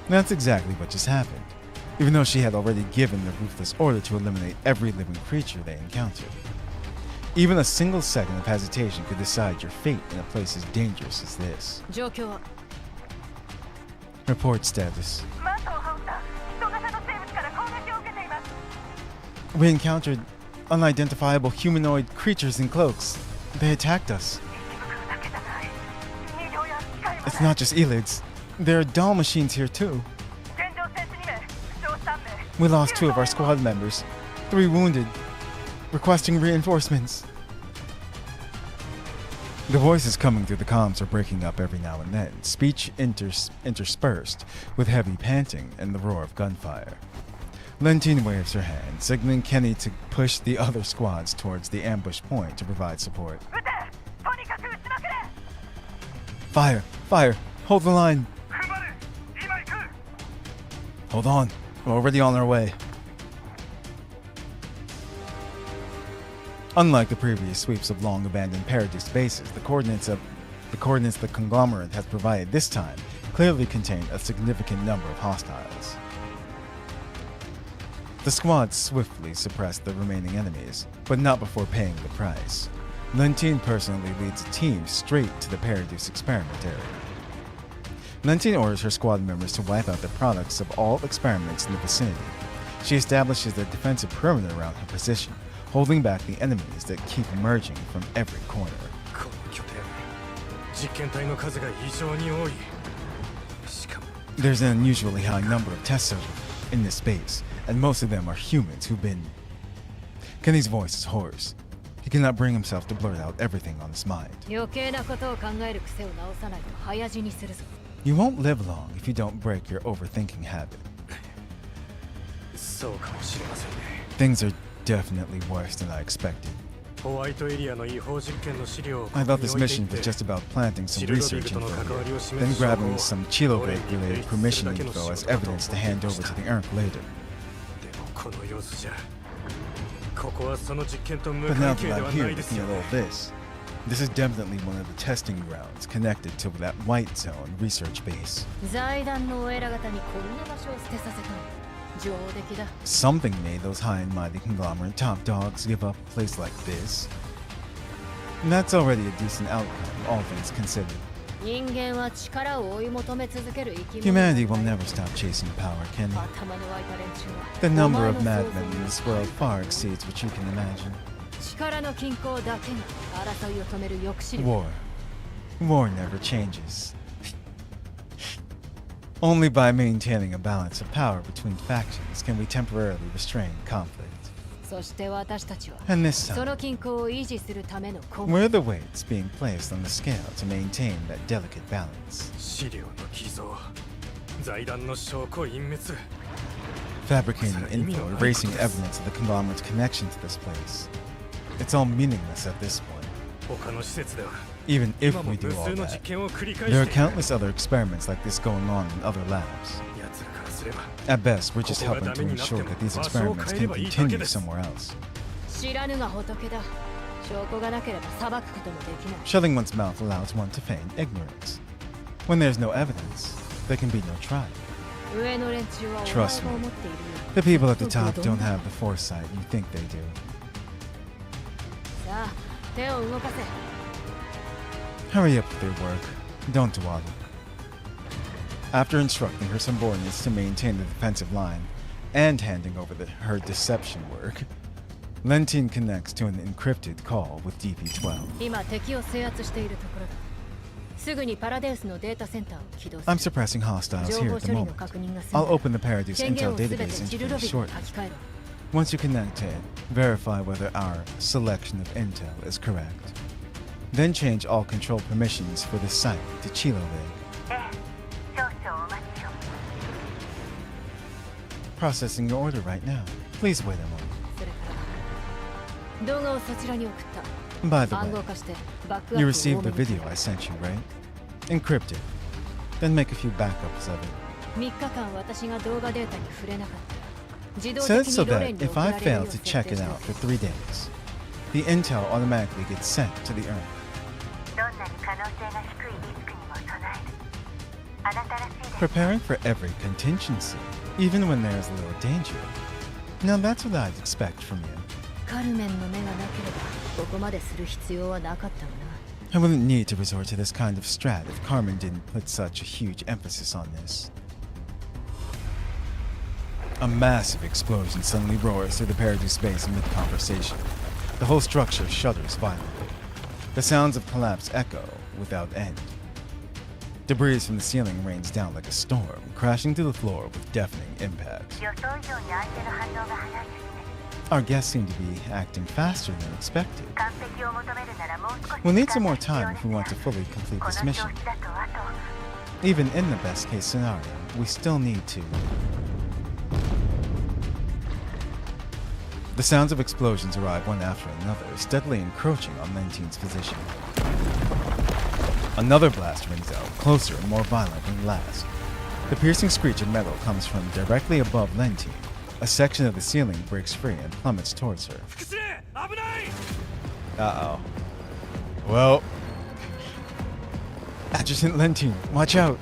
That's exactly what just happened, even though she had already given the ruthless order to eliminate every living creature they encountered. Even a single second of hesitation could decide your fate in a place as dangerous as this. 状況は Report status. マントを羽織った人型の生物から攻撃を受けています We encountered unidentifiable humanoid creatures in cloaks. They attacked us. 敵袋だけじゃない人形や機械ま It's で not just Elids. There are doll machines here too. 現状戦士2名負傷3名 We lost 2 of our squad members. 3 wounded. Requesting reinforcements. The voices coming through the comms are breaking up every now and then, speech interspersed with heavy panting and the roar of gunfire. Lentine waves her hand, signaling Kenny to push the other squads towards the ambush point to provide support. 撃てとにかく撃ちまくれ Fire! Fire! Hold the line! 踏ん張る今行く Hold on. We're already on our way. Unlike the previous sweeps of long-abandoned Paradise bases, the coordinates the conglomerate has provided this time clearly contain a significant number of hostiles. The squad swiftly suppress the remaining enemies, but not before paying the price. Lentine personally leads a team straight to the Paradise experiment area. Lentine orders her squad members to wipe out the products of all experiments in the vicinity. She establishes a defensive perimeter around her position, holding back the enemies that keep emerging from every corner. この拠点実験体の数が異常に多いしかも There's an unusually high number of test subjects in this space, and most of them are humans who've been... Kenny's voice is hoarse. He cannot bring himself to blurt out everything on his mind. 余計なことを考える癖を直さないと早死にするぞ You won't live long if you don't break your overthinking habit. そうかもしれませんね Things are definitely worse than I expected. ホワイトエリアの違法実験の資料を I thought this mission was just about planting some research info here, then grabbing some Chilogate-related permission info as evidence to hand over to the ERC later. でもこの様子じゃここはその実験と無 But now 関係 that で I'm は here ないです looking よ at ね all this is definitely one of the testing grounds connected to that White Zone research base. 財団のお偉方にこんな場所を捨てさせたの上出来だ Something made those high and mighty conglomerate top dogs give up a place like this. And that's already a decent outcome, all things considered. 人間は力を追い求め続ける生き物 Humanity will never stop chasing power, Kenny. 頭の湧いた連中は The number of お前の madmen in this world far exceeds what you can imagine. 力の均衡だけが争いを止める抑止力 War never changes. Only by maintaining a balance of power between factions can we temporarily restrain conflict. そして私たちは And this そ time, の均衡を維持するための根 where are the weights being placed on the scale to maintain that delicate balance? 資料の偽造、財団の証拠隠滅。 Fabricating info, erasing evidence of the conglomerate's connection to this place. It's all meaningless at this point. 他の施設では Even 今 if も we 無 do all 数の実 that, 験を繰り返 there are している。 countless other experiments like this going on in other labs. 奴らからすれば At best, we're just helping to ensure that these experiments can continue somewhere else. 知らぬが仏だ。証拠がなければ裁くこともできない。 Shutting one's mouth allows one to feign ignorance. When there's no evidence, there can be no trial. 上の連中はお前 Trust が me, 思っているよ。 the people at the top don't have the foresight you think they do. さあ、手を動かせ。 Hurry up with your work. Don't dawdle. After instructing her subordinates to maintain the defensive line and handing over her deception work, Lentine connects to an encrypted call with DP-12. 今敵を制圧しているところだ。すぐにパラデウスのデータセンターを起動す I'm る。 suppressing hostiles 情 here 報 at 処 the 理の moment. 確認が済ん I'll だ。 open the Paradise 権限 Intel をすべて database ジル entry ロビンに shortly. 書き換えろ。 Once you connect to it, verify whether our selection of intel is correct. Then change all control permissions for the site to Chilo Bay. ええ、少々お待ちを。 Processing your order right now. Please wait a moment. それから動画をそちらに送った。 By the 暗号 way, 化してバックアップを you 多 received め the に video I sent you, right? Encrypt it. Then make a few backups of it. 3日間私が動画データに触れなかった。自動 Says 的 so にロレ that ンに if 送ら I れるよ fail う to 設 check 定 it して out for 3 days, the intel automatically gets sent to the urn. どんなに可能性が低いリスクにも備える。あなたらしいです。 Preparing for every contingency, even when there is little danger. Now that's what I'd expect from you. カルメンの目がなければここまでする必要はなかったわな。 I wouldn't need to resort to this kind of strat if Carmen didn't put such a huge emphasis on this. A massive explosion suddenly roars through the Paradise space mid-conversation. The whole structure shudders violently. The sounds of collapse echo without end. Debris from the ceiling rains down like a storm, crashing to the floor with deafening impacts. 予想以上に相手の反応が早いですね。 Our guests seem to be acting faster than expected. 完璧を求めるならもう少し We'll need 時 some 間 more が必要 time で if す we が want to fully complete この this 調 mission. 子だとあと Even in the best case scenario, we still need to. The sounds of explosions arrive one after another, steadily encroaching on Lentine's position. Another blast rings out, closer and more violent than the last. The piercing screech of metal comes from directly above Lentine. A section of the ceiling breaks free and plummets towards her. 副司令、危ない。 Uh-oh. Well... Adjutant Lentine, watch out!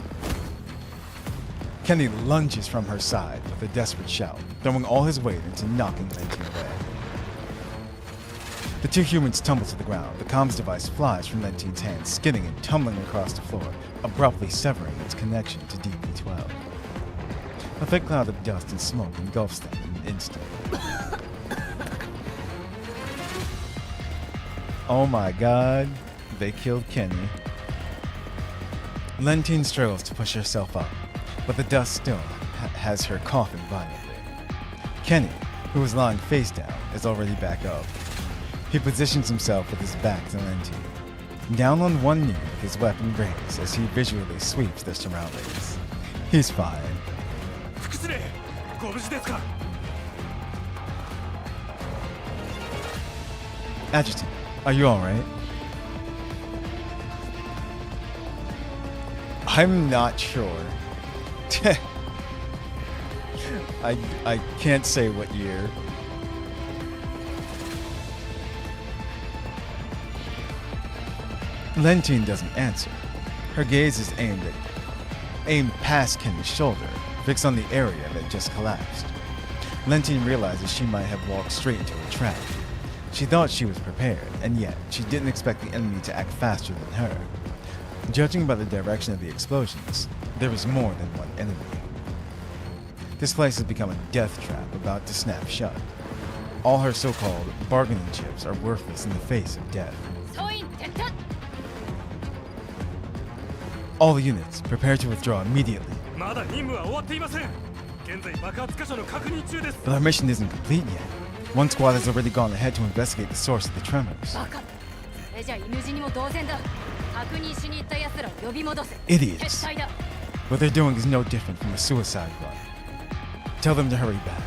Kenny lunges from her side with a desperate shout, throwing all his weight into knocking Lentine away. The two humans tumble to the ground. The comms device flies from Lentine's hand, skidding and tumbling across the floor, abruptly severing its connection to DP-12. A thick cloud of dust and smoke engulfs them in an instant. Oh my god, they killed Kenny. Lentine struggles to push herself up, but the dust still has her coughing violently. Kenny, who was lying face down, is already back up. He positions himself with his back to Lentine, down on one knee with his weapon raised as he visually sweeps the surroundings. He's fine. 副司令、ご無事ですか。 Adjutant, are you alright? I'm not sure. I can't say what year. Lentine doesn't answer. Her gaze is aimed past Kenny's shoulder, fixed on the area that just collapsed. Lentine realizes she might have walked straight into a trap. She thought she was prepared, and yet she didn't expect the enemy to act faster than her. Judging by the direction of the explosions, there was more than one enemy. This place has become a death trap about to snap shut. All her so-called bargaining chips are worthless in the face of death. All units, prepare to withdraw immediately. まだ任務は終わっていません。現在爆発箇所の確認中です。 But our mission isn't complete yet. One squad has already gone ahead to investigate the source of the tremors. バカ。それじゃ犬死にも同然だ。確認しに行った奴らを呼び戻せ。 Idiots. 撤退だ。 What they're doing is no different from a suicide run. Tell them to hurry back.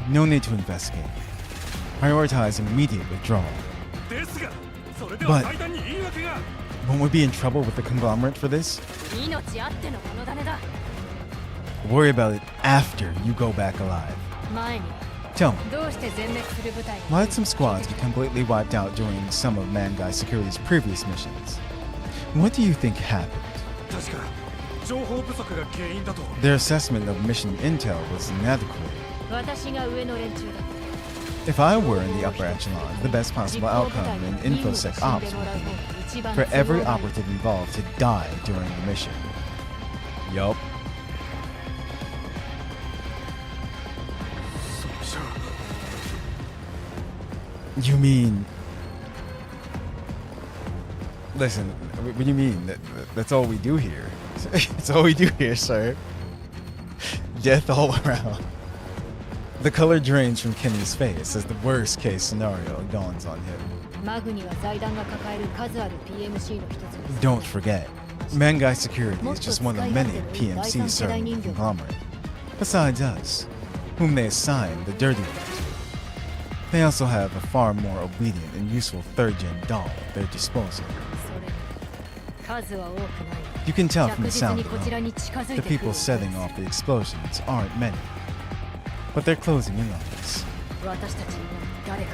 No need to investigate. Prioritize immediate withdrawal. ですが、それでは But 最短に言い訳が。 won't we be in trouble with the conglomerate for this? 命あってのこの種だ。 Worry about it after you go back alive. 前に Tell me, どうして全滅する部隊 why did some squads get completely wiped out during some of Mangai Security's previous missions? What do you think happened? 確か情報不足が原因だと。 Their assessment of mission intel was inadequate. 私が上の連中だ。 If I were in the upper echelon, the best possible outcome in InfoSec ops would be for every operative involved to die during the mission. Yup. You mean... Listen, what do you mean? That's all we do here. It's all we do here, sir. Death all around. The color drains from Kenny's face as the worst case scenario dawns on him. マグには財団が抱える数ある PMC の一つです。 Don't forget, Mangai Security is just one of many PMCs serving the conglomerate. Besides us, whom they assign the dirty ones. They also have a far more obedient and useful third-gen doll at their disposal. 数は多くない。 You can tell from the 着実 sound にこちら alone, に近づい the てくる people setting off the explosions aren't many. But they're closing in on us. 私たちには誰か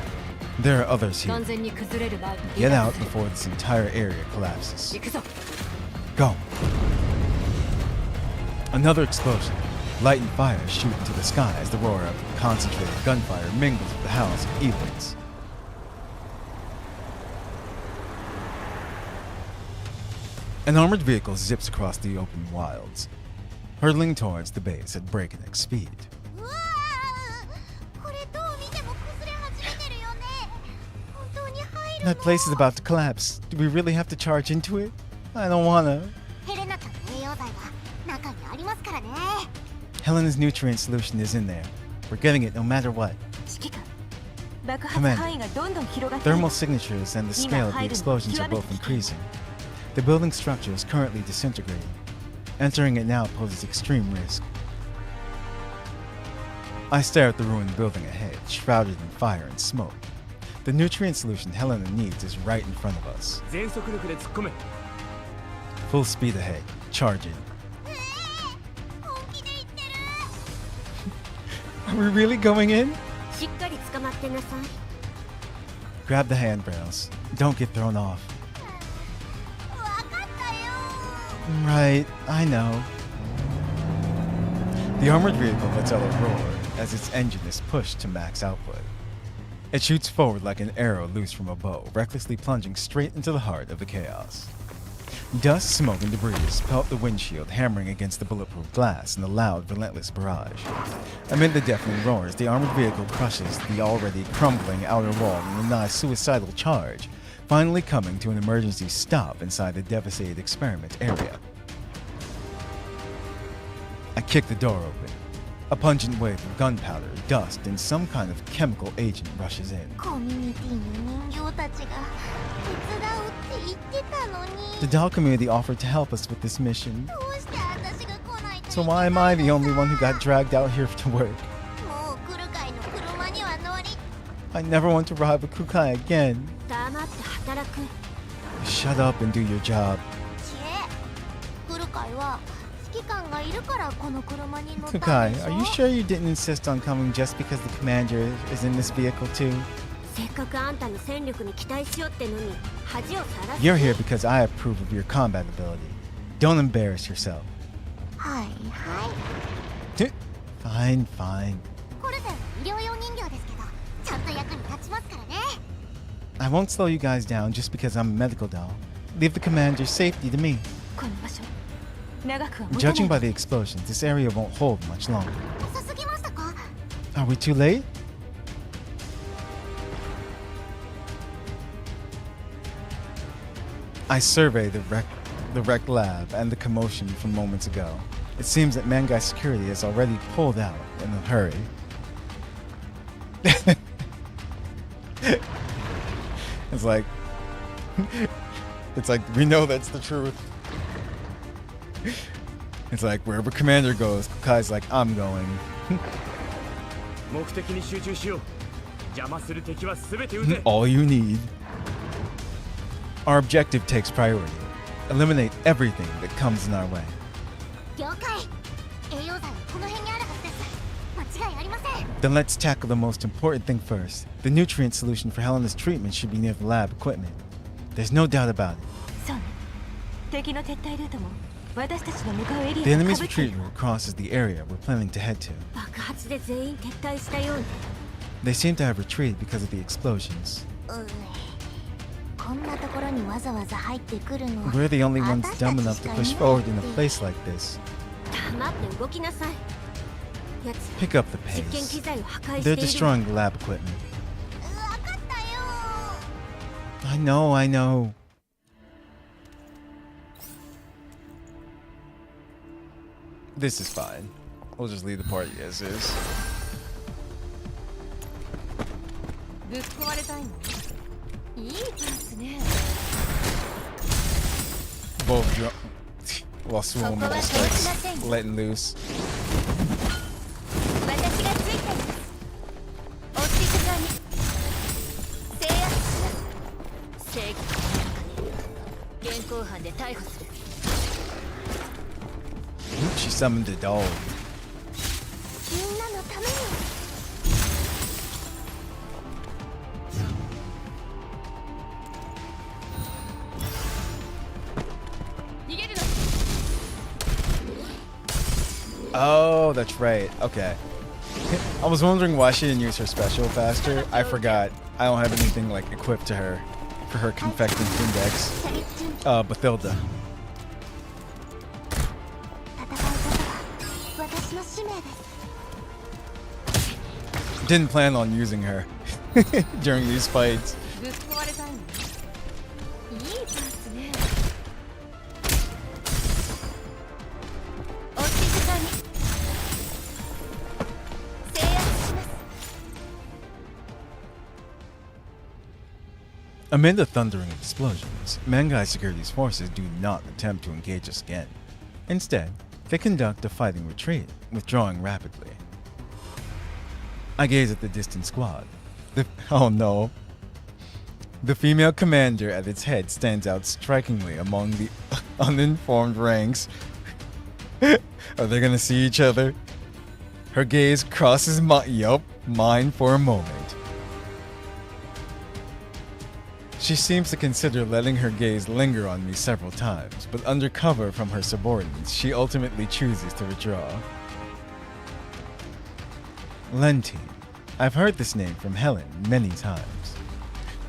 There are others here. 完全に崩れる前に Get out before this entire area collapses. 行くぞ。 Go. Another explosion. Light and fire shoot into the sky as the roar of concentrated gunfire mingles with the howls of Evans. An armored vehicle zips across the open wilds, hurtling towards the base at breakneck speed. That place is about to collapse. Do we really have to charge into it? I don't wanna. Helen's nutrient solution is in there. We're getting it no matter what. Commander, thermal signatures and the scale of the explosions are both increasing. The building structure is currently disintegrating. Entering it now poses extreme risk. I stare at the ruined building ahead, shrouded in fire and smoke. The nutrient solution Helena needs is right in front of us. 全速力で突っ込め。 Full speed ahead. Charging. Are we really going in? しっかり捕まってなさい。 Grab the handrails. Don't get thrown off. わかったよ。 Right, I know. The armored vehicle lets out a roar as its engine is pushed to max output. It shoots forward like an arrow loose from a bow, recklessly plunging straight into the heart of the chaos. Dust, smoke, and debris pelt the windshield, hammering against the bulletproof glass in a loud, relentless barrage. Amid the deafening roars, the armored vehicle crushes the already crumbling outer wall in a nigh suicidal charge, finally coming to an emergency stop inside the devastated experiment area. I kick the door open. A pungent wave of gunpowder, dust, and some kind of chemical agent rushes in. コミュニティの人形たちが手伝うって言ってたのに。 The doll community offered to help us with this mission. どうして私が来ないと。 So why am I the only one who got dragged out here to work? もう来る会の車には乗り。 I never want to ride with Kukai again. 黙って働く。 Shut up and do your job. ちえ。来る会は指揮官がいるからこの車に乗ったんでしょ。 Kukai, are you sure you didn't insist on coming just because the commander is in this vehicle too? せっかくあんたの戦力に期待しようってのに恥をさらす。 You're here because I approve of your combat ability. Don't embarrass yourself. はいはい。 Fine, fine. コルセン医療用人形ですけど、ちゃんと役に立ちますからね。 I won't slow you guys down just because I'm a medical doll. Leave the commander's safety to me. この場所長くは持たない。 Judging by the explosions, this area won't hold much longer. 遅すぎましたか？ Are we too late? I survey the wrecked lab and the commotion from moments ago. It seems that Mangai Security has already pulled out in a hurry. It's like, it's like we know that's the truth. It's like wherever Commander goes, Kai's like, I'm going. 目的に集中しよう。邪魔する敵は全て撃て。 All you need. Our objective takes priority. Eliminate everything that comes in our way. 了解。栄養剤はこの辺にあるはずです。間違いありません。 Then let's tackle the most important thing first. The nutrient solution for Helena's treatment should be near the lab equipment. There's no doubt about it. そうね。敵の撤退ルートも私たちの向かうエリア The と enemy's 被ってい retreat る。 route crosses the area we're planning to head to. 爆発で全員撤退したようね。 They seem to have retreated because of the explosions. こんなところにわざわざ入ってくるのは We're the only ones dumb enough to push forward in a place like this. 黙って動きなさい。やつ Pick up the 実験 pace. 機材を破壊してい They're る。 destroying the lab equipment. わかったよ I know, I know. This is fine. We'll just leave the party as is. ぶっ壊れたいの。いいパーツね。 Both drunk while Swoon starts letting loose. 私がついています。お静かに。制圧します。正義の中で現行犯で逮捕する。 She summoned a dog. みんなのために Oh, that's right. Okay. I was wondering why she didn't use her special faster. I forgot. I don't have anything like equipped to her for her confecting index. Bathilda. 戦うことは私の使命です Didn't plan on using her during these fights. ぶっ壊れたいの。いいパーツね。お静かに。制圧します。 Amid the thundering explosions, Mangai Security's forces do not attempt to engage us again. Instead, they conduct a fighting retreat, withdrawing rapidly. I gaze at the distant squad. Oh no. The female commander at its head stands out strikingly among the uninformed ranks. Are they gonna see each other? Her gaze crosses mine for a moment. She seems to consider letting her gaze linger on me several times, but under cover from her subordinates, she ultimately chooses to withdraw. Lentine. I've heard this name from Helen many times.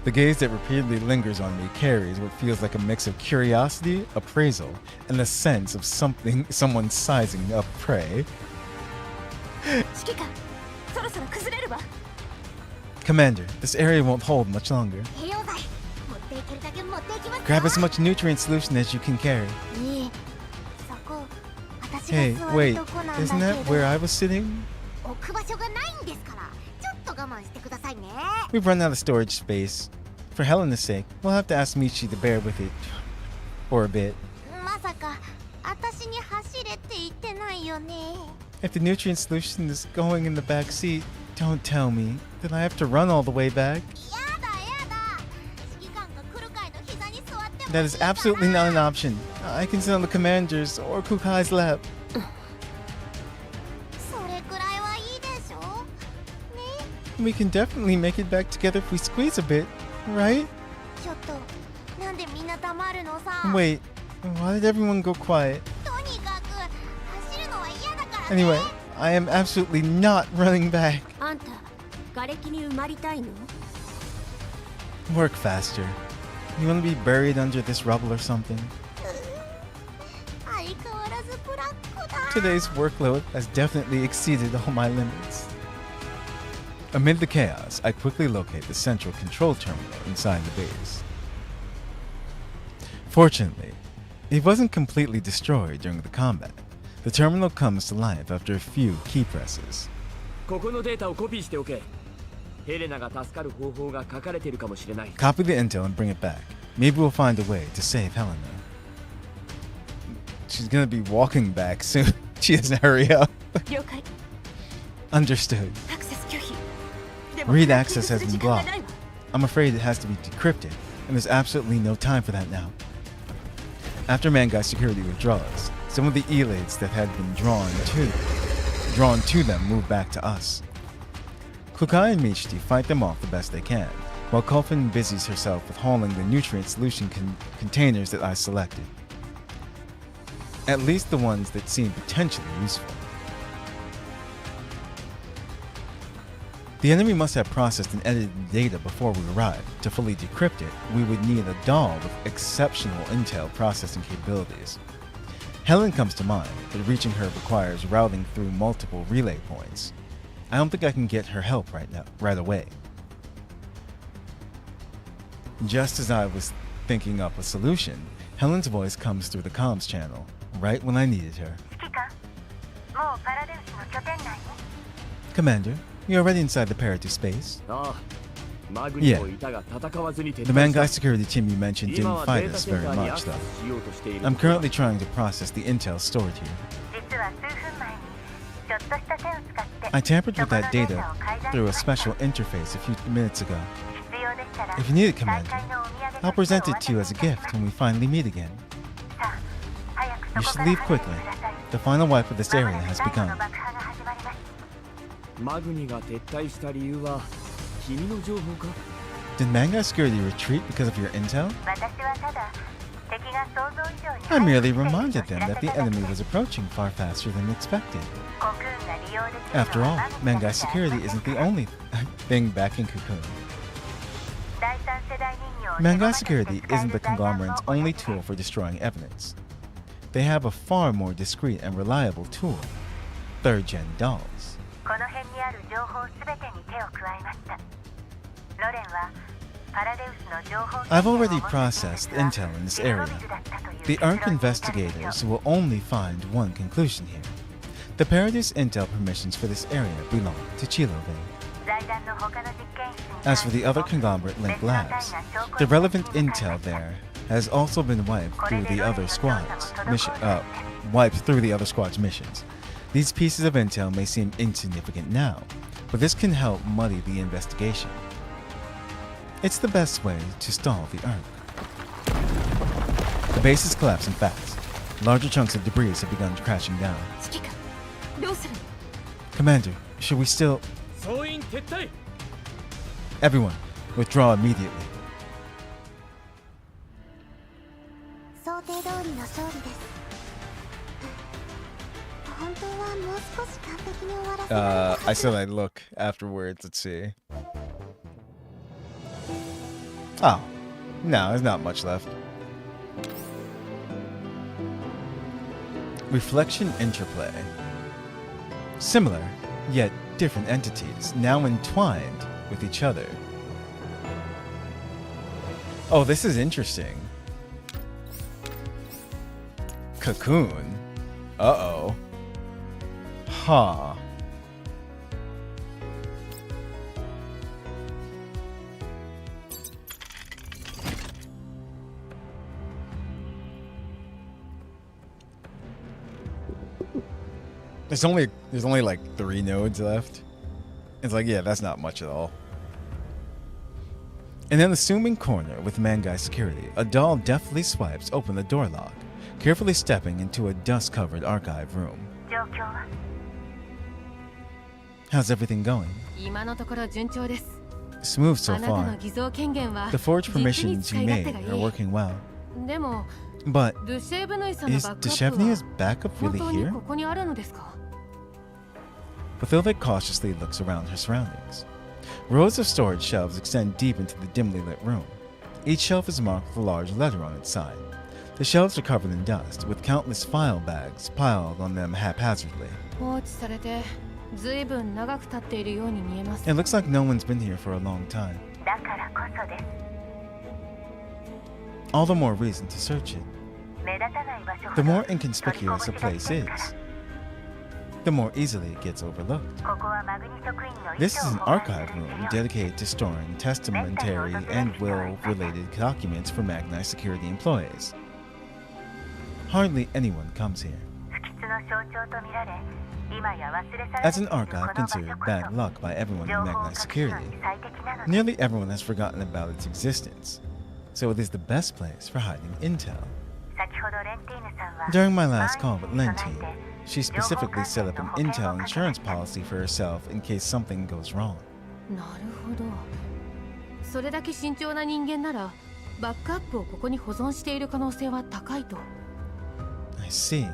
The gaze that repeatedly lingers on me carries what feels like a mix of curiosity, appraisal, and a sense of someone sizing up prey. 指揮官、そろそろ崩れるわ。 Commander, this area won't hold much longer. 栄養剤持っていけるだけ持っていきますよ Grab as much nutrient solution as you can carry. いいそこ私 Hey, が座る wait, とこなんだけ isn't that ど where I was sitting? 置く場所がないんですからちょっと我慢してくださいね We've run out of storage space. For Helena's sake, we'll have to ask Michi to bear with it for a bit. まさか私に走れって言ってないよね If the nutrient solution is going in the back seat, don't tell me that I have to run all the way back. やだやだ指揮官が来る会の膝に座っても That is absolutely not an option. I can sit on the commander's or Kukai's lap. それくらいはいいでしょね We can definitely make it back together if we squeeze a bit, right? ちょっとなんでみんな黙るのさ Wait, why did everyone go quiet? とにかく走るのは嫌だからね Anyway, I am absolutely not running back. あんた、瓦礫に埋まりたいの？ Work faster. You want to be buried under this rubble or something? 相変わらずブラックだ Today's workload has definitely exceeded all my limits. Amid the chaos, I quickly locate the central control terminal inside the base. Fortunately, it wasn't completely destroyed during the combat. The terminal comes to life after a few key presses. ここのデータをコピーしておけ。ヘレナが助かる方法が書かれているかもしれない。 Copy the intel and bring it back. Maybe we'll find a way to save Helen. She's gonna be walking back soon. She doesn't hurry up. 了解 Understood. アクセス拒否でも Read ハッキン access グ has する been 時間が blocked. ないわ I'm afraid it has to be decrypted, and there's absolutely no time for that now. After Mangai security withdraws, some of the elites that had been drawn to them move back to us. Kukai and Michiti fight them off the best they can, while Kofin busies herself with hauling the nutrient solution containers that I selected. At least the ones that seem potentially useful. The enemy must have processed and edited the data before we arrived. To fully decrypt it, we would need a doll with exceptional intel processing capabilities. Helen comes to mind, but reaching her requires routing through multiple relay points. I don't think I can get her help right away. Just as I was thinking up a solution, Helen's voice comes through the comms channel, right when I needed her. 指揮官もうパラデウスの拠点内に Commander, you're already inside the Parrot to space? ああ、マグニもいたが戦わずに撤 The 退 Mangai し security team you mentioned た。今 didn't は fight データ us セン very ターにア much, クセ though. スしようとしている。 I'm currently trying to process the intel stored here. 実は数分前にちょっとした手を使って I tampered with そこの that データ data を改ざんし through a ました special interface a few minutes ago. 必要でしたら If you need it, 大 Commander, 会のお土産 I'll として present お it to you 渡 as し a いたし gift ます when we finally meet again. さあ早く You そこ should から leave 離れ quickly. てください The final wipe of this まも area なく has 最後 begun. の爆破が始まります マグニが撤退した理由は君の情報か？ Did Mangai security retreat because of your intel? 私はただ敵が想像以上に I 早く merely 来ていると reminded 知 them らせ that た the だけ enemy です was approaching far faster than expected. コクーンが利用できる After の all, はマグニだ Mangai けじゃあり security ません isn't the から only thing back in Cocoon. 第三世代人形を Mangai 手駒として security 使え isn't る the 財団も conglomerate's お only やすみ tool for destroying evidence. They have a far more discreet and reliable tool, third-gen dolls. この辺にある情報すべてに手を加えましたロレンはパラデウスの情報 I've already processed intel in this area. The ARC investigators will only find one conclusion here. The Paradise intel permissions for this area belong to Chilo Bay. 財団の他の実験室に As for the other conglomerate linked labs, the relevant intel there has also been wiped through the other squads' missions. These pieces of intel may seem insignificant now, but this can help muddy the investigation. It's the best way to stall the ARC. The base is collapsing fast. Larger chunks of debris have begun crashing down. 指揮官どうする Commander, should we still... 総員撤退 Everyone, withdraw immediately. 想定通りの勝利です本当はもう少し完璧に終わらせたいはず I said I'd look afterwards. Let's see. Oh, no, there's not much left. Reflection interplay. Similar, yet different entities, now entwined with each other. Oh, this is interesting. Cocoon. Uh-oh. Huh. There's only like 3 nodes left. It's like, yeah, that's not much at all. In an assuming corner with Mangai security, a doll deftly swipes open the door lock, carefully stepping into a dust-covered archive room. 状況は How's everything going? 今のところ順調です Smooth so あなたの far. 偽造権限は The forged 実に permissions 使 you い勝 made 手がい are い working well. でも But ルシェーブヌイさんの is バックアップ Deshevnia's は backup 本 really 当に here? ここにあるのですか Bathilvik cautiously looks around her surroundings. Rows of storage shelves extend deep into the dimly lit room. Each shelf is marked with a large letter on its side. The shelves are covered in dust, with countless file bags piled on them haphazardly. 放置されてずいぶん長く経っているように見えます It looks like no one's been here for a long time. だからこそです All the more reason to search it. 目立たない場所ほど The more inconspicuous a place is, the more easily it gets overlooked. ここはマグニ職員の This is an 意図を保管 archive する room 資料 dedicated to storing testamentary and will-related documents for Magnite security employees. Hardly anyone comes here. 不吉の象徴と見られ、今や忘れ去られ As てい an るこの archive 場所 considered こ bad そ luck by everyone 情 in 報を Magnite 隠すの security, に最適なのです。 nearly everyone has forgotten about its existence, so it is the best place for hiding intel. 先ほどレンティーヌさんは During my last call with 万一に備 Lenti, えて she specifically set up an intel insurance policy for herself in case something goes wrong. なるほど。それだけ慎重な人間ならバックアップをここに保存している可能性は高いと。 I see.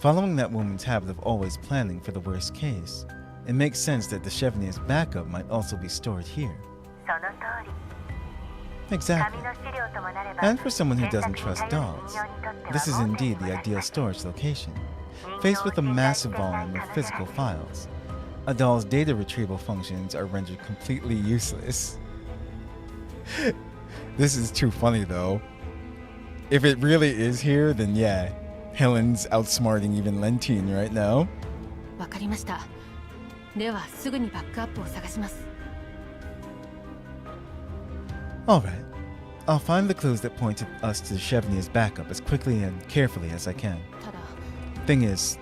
Following that woman's habit of always planning for the worst case, it makes sense that the Chevenier's backup might also be stored here. その通り Exactly. 紙の資料ともなれば And for someone who 検 doesn't 索に trust 頼る dogs, 人形にとっては this is 盲点 indeed にも the なり ideal ます storage location. 人 Faced 形を with a 信頼 massive していない volume of 彼女 physical らに files, a doll's data retrieval functions are rendered completely useless. This is too funny though. If it really is here, then yeah, Helen's outsmarting even Lentine right now. わかりました。ではすぐにバックアップを探します。 Alright, I'll find the clues that point us to Chevenier's backup as quickly and carefully as I can. ただ、 Thing is,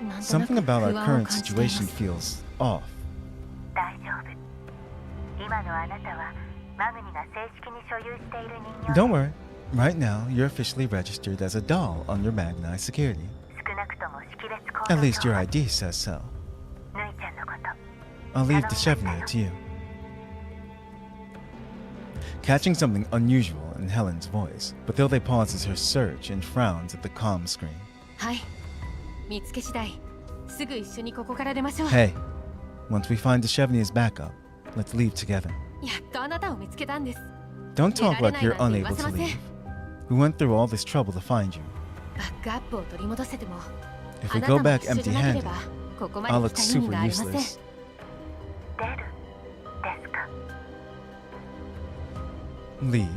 なんとなく something about 不 our 安を current 感じていま situation す。 feels off. 大丈夫。今のあなたはマグニが正式に所有している人形 Don't worry. Right now, you're officially registered as a doll under Magnite security. 少なくとも識別コー At ド least と your ID says so. ぬいちゃんのこと I'll leave the Chevenier to you. Catching something unusual in Helen's voice, Bathilde pauses her search and frowns at the comm screen. はい。見つけ次第、すぐ一緒にここから出ましょう。 Hey, once we find the Chevenier's backup, let's leave together. やっとあなたを見つけたんです。 Don't talk like you're 出られないなん unable て言わせ to ません。 leave. We went through all this trouble to find you. バックアップを取り戻せても、 If あ we な go たも back 一緒じゃなけれ empty-handed, ばここま I'll で look 来た意味 super がありません。 useless. 出るですか Leave?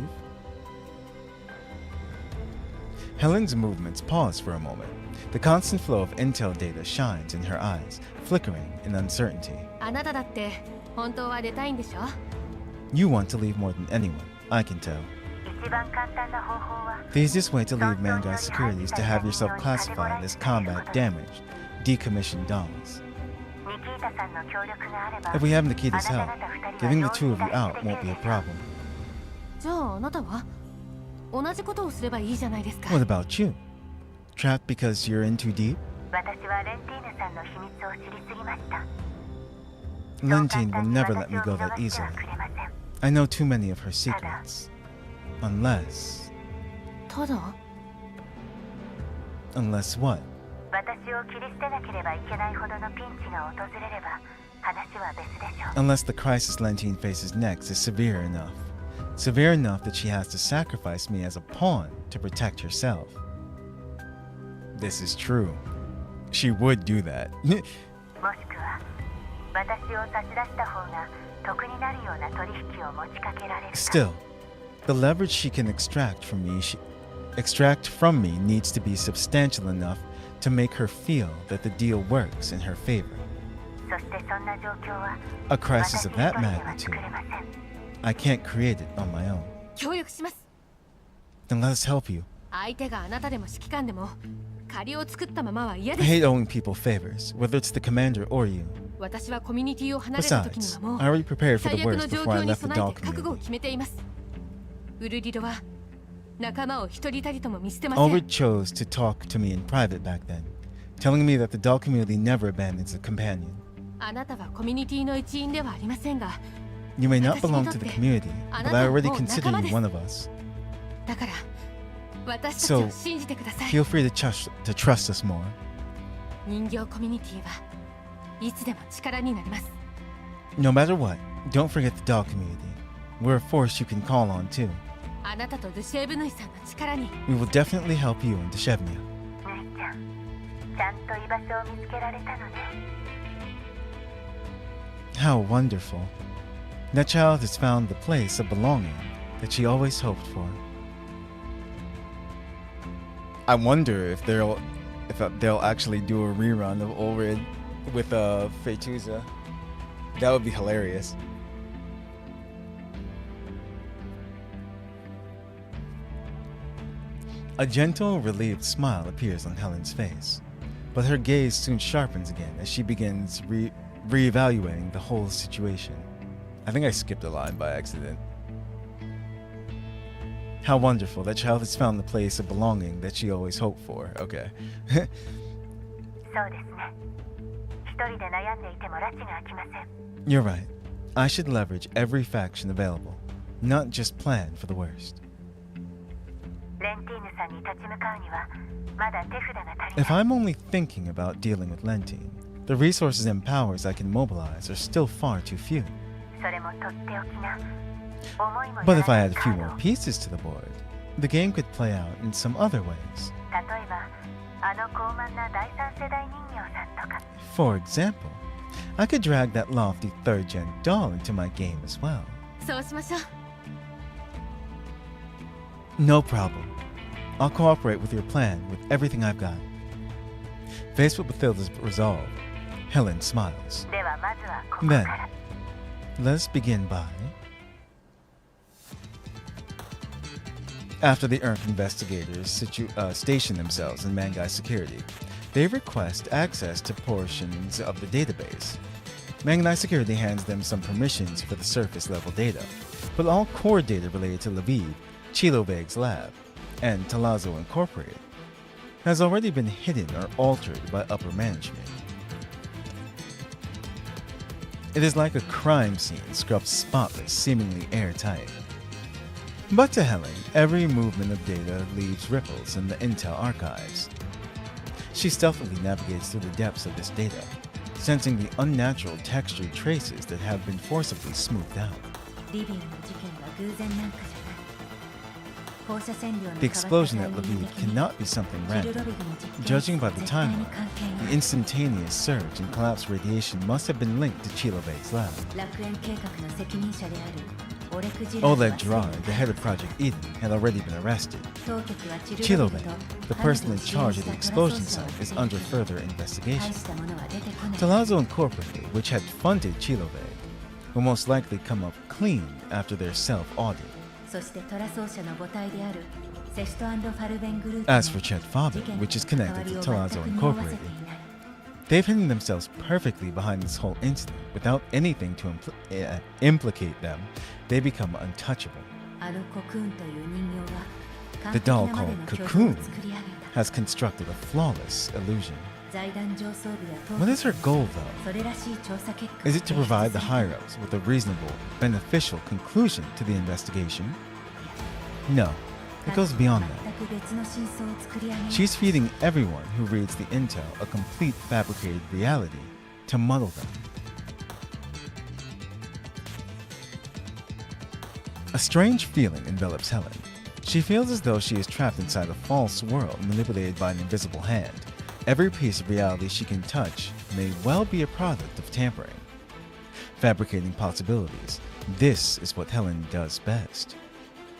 Helen's movements pause for a moment. The constant flow of intel data shines in her eyes, flickering in uncertainty. あなただって本当は出たいんでしょ？ You want to leave more than anyone, I can tell. 一番簡単な方法は The easiest way to leave Mangai Security is to have yourself classified as combat damaged, decommissioned dolls. ニキータさんの協力があれば If we have Nikita's あ help, なた方二人は getting the 容 two 易 of you に out 脱出 won't で be き a るでしょう problem. じゃああなたは同じことをすればいいじゃないですか。 What about you? Trapped because you're in too deep? 私はレンティーヌさんの秘密を知りすぎました。 Lentine will never let me go that そう簡単に私を見逃して easily. はくれません。 I know too many of her secrets. Unless... ただ、 Unless what? 私を切り捨てなければいけないほどのピンチが訪れれば話は別でしょう。 Unless the crisis Lentine faces next is severe enough. Severe enough that she has to sacrifice me as a pawn to protect herself. This is true. She would do that. もしくは私を差し出した方が得になるような取引を持ちかけられるか。 Still, the leverage she can extract from me needs to be substantial enough to make her feel that the deal works in her favor. そしてそんな状況は A crisis of 私 that 一人では magnitude, 作れません。 I can't create it on my own. 協力します。 Then let us help you. 相手があなたでも指揮官でも借りを作ったままは嫌 I です。 hate owing people favors, whether it's the commander or you. 私はコミュニティを離れる時に Besides, はもう I already prepared for 最 the 悪 worst の状 before I 況に left the 備 doll えて覚悟を community. 決めています。ウルリドは仲間を一人たりとも見捨てません。 Ulrich chose to talk to me in private back then, telling me that the doll community never abandons a companion. あなたはコミュニティの一員ではありませんが、 You may not belong to the community, but I already consider you one of us. だから私たちを信じてください。 Feel free to trust us more. 人形コミュニティはいつでも力になります。 No matter what, don't forget the doll community. We're a force you can call on too. あなたとドゥシェーブヌイさんの力に。 We will definitely help you in Deshevnia. ぬいちゃん、ちゃんと居場所を見つけられたのね。 How wonderful. That child has found the place of belonging that she always hoped for. I wonder if if they'll actually do a rerun of Ulrid with Fetuza. That would be hilarious. A gentle, relieved smile appears on Helen's face, but her gaze soon sharpens again as she begins re-evaluating the whole situation. I think I skipped a line by accident. How wonderful that child has found the place of belonging that she always hoped for. Okay. そうですね。一人で悩んでいても埒が明きません。 You're right. I should leverage every faction available, not just plan for the worst. レンティーヌさんに立ち向かうにはまだ手札が足り If ない。 I'm only thinking about dealing with Lentine, the resources and powers I can mobilize are still far too few. それもとっておきな思いもよ But ら if I ない add a カ few ード more を pieces to the board, the game could play out in some other ways. 例えばあの高慢な第三世代人形さんとか For example, I could drag that lofty third-gen doll into my game as well. そうしましょう。 No problem. I'll cooperate with your plan with everything I've got. Faced with Bathilda's resolve, Helen smiles. ではまずはここ Then, から let's begin by... After the Earth investigators station themselves in Mangai security, they request access to portions of the database. Mangai security hands them some permissions for the surface level data, but all core data related to Lviv, Chiloveg's lab, and Talazzo Incorporated has already been hidden or altered by upper management. It is like a crime scene scrubbed spotless, seemingly airtight. But to Helen, every movement of data leaves ripples in the Intel archives. She stealthily navigates through the depths of this data, sensing the unnatural textured traces that have been forcibly smoothed out. リビウの事件は偶然なんかじゃない。放射線量の The 変わった explosion at タイミング Lviv 的に cannot be something ジルロ random. ビグの実験 Judging by the 絶対に timeline, 関係 the がある instantaneous surge in collapsed radiation must have been linked to Chiloveg's lab. 楽園計画の責任者であるオレク・ジラー Oleg は Gerard, the head of Project Eden, had already been arrested. 当局はチルロビグ Chiloveg, と the person in charge of the explosion site, is under further 大 investigation. したものは出てこない Talazzo Incorporated, which had funded Chiloveg, will most likely come up clean after their self-audit. そしてトラ奏者の母体であるセシト&ファルベングループ As for Chet Faber, which is connected to Talazzo Incorporated, they've hidden themselves perfectly behind this whole incident. Without anything to implicate them, they become untouchable. あのコクーンという人形は The doll 完璧なまで called の巨像を Cocoon 作り上げた has constructed a flawless illusion. 財団上層部や当 What is her 局 goal, though? それらしい調査結果を Is it to 提出 provide す the る Hyros with a reasonable, beneficial conclusion to the investigation? No, it goes beyond that. 全く別の真相を作り上げ She's feeding everyone who reads the intel a complete fabricated reality to muddle them. A strange feeling envelops Helen. She feels as though she is trapped inside a false world manipulated by an invisible hand. Every piece of reality she can touch may well be a product of tampering. Fabricating possibilities, this is what Helen does best.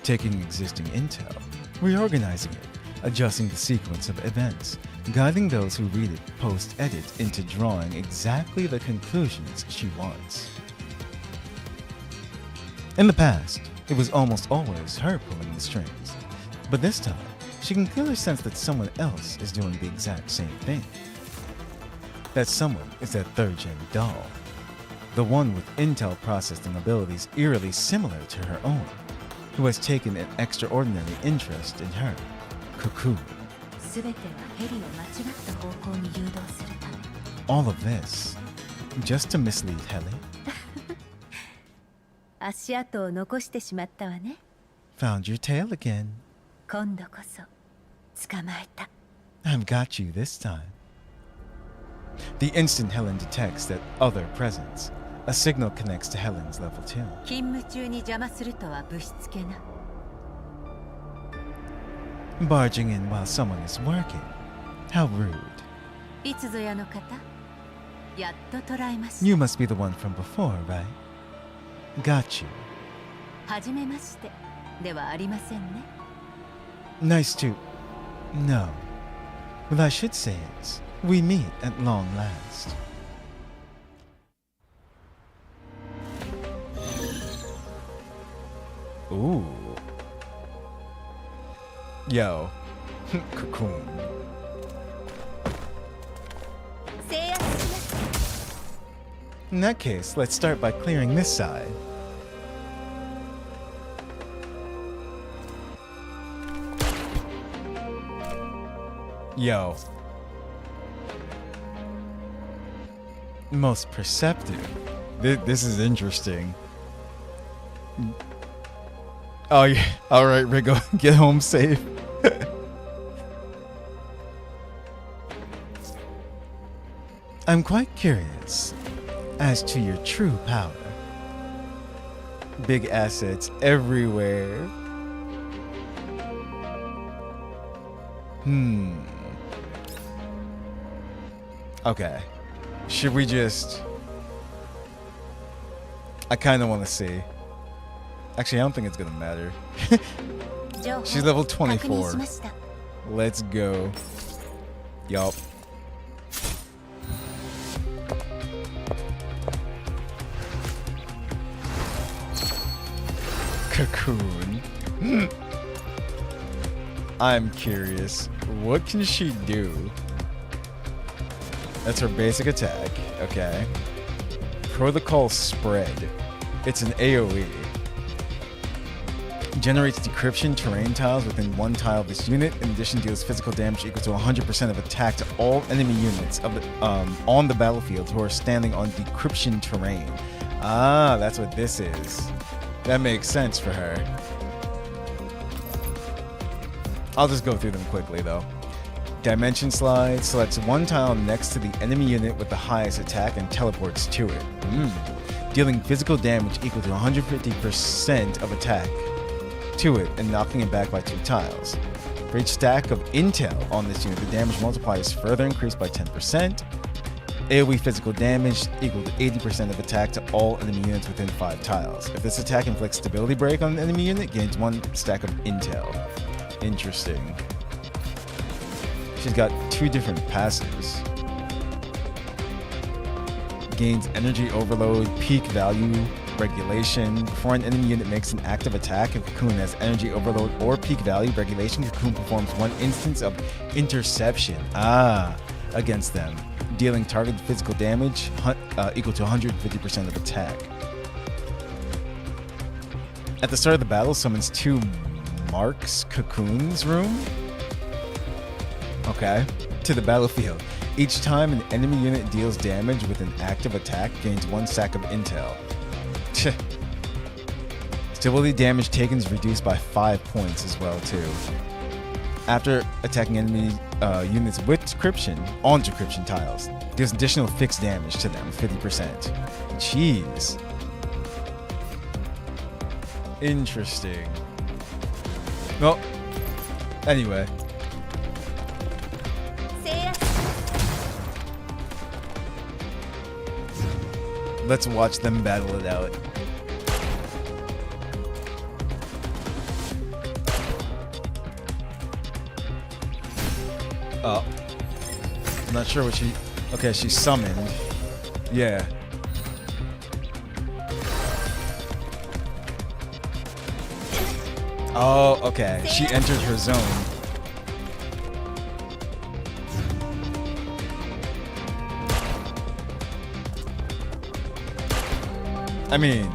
Taking existing intel, reorganizing it, adjusting the sequence of events, guiding those who read it post-edit into drawing exactly the conclusions she wants. In the past, it was almost always her pulling the strings, but this time, she can clearly sense that someone else is doing the exact same thing. That someone is that third-gen doll, the one with intel processing abilities eerily similar to her own, who has taken an extraordinary interest in her, Cocoon. 全てはヘリを間違った方向に誘導するため All of this, just to mislead Helen? 足跡を残してしまったわね Found your tail again. 今度こそ捕まえた I've got you this time. The instant Helen detects that other presence, a signal connects to Helen's level 2. 勤務中に邪魔するとはぶしつけな Barging in while someone is working. How rude. いつぞやの方やっと捕らえました You must be the one from before, right? Got you. はじめましてではありませんね Nice to... No. What I should say is, we meet at long last. Ooh. Yo. Cocoon. In that case, let's start by clearing this side. Yo. Most perceptive. This is interesting. Oh yeah. Alright, Rigo. Get home safe. I'm quite curious as to your true power. Big assets everywhere. Okay. Should we just... I kind of want to see. Actually, I don't think it's going to matter. She's level 24. Let's go. Yup. Cocoon. I'm curious. What can she do? That's her basic attack. Okay. Protocol Spread. It's an AoE. Generates decryption terrain tiles within one tile of this unit. In addition, deals physical damage equal to 100% of attack to all enemy units of the, on the battlefield who are standing on decryption terrain. Ah, that's what this is. That makes sense for her. I'll just go through them quickly though. Dimension Slide selects one tile next to the enemy unit with the highest attack and teleports to it. Dealing physical damage equal to 150% of attack to it and knocking it back by 2 tiles. For each stack of intel on this unit, the damage multiplier is further increased by 10%. AoE physical damage equal to 80% of attack to all enemy units within 5 tiles. If this attack inflicts stability break on an enemy unit, gains 1 stack of intel. Interesting. She's got 2 different passives. Gains energy overload, peak value regulation. Before an enemy unit makes an active attack, if Cocoon has energy overload or peak value regulation, Cocoon performs 1 instance of interception against them, dealing targeted physical damage equal to 150% of attack. At the start of the battle, summons 2 Marks Cocoon's room. Okay. To the battlefield. Each time an enemy unit deals damage with an active attack, gains 1 stack of intel. Stability damage taken is reduced by 5 points as well too. After attacking enemy units with decryption on decryption tiles, deals additional fixed damage to them, 50%. Jeez. Interesting. Well, anyway. Let's watch them battle it out. Oh. I'm not sure what she... Okay, she summoned. Yeah. Oh, okay. She entered her zone. I mean,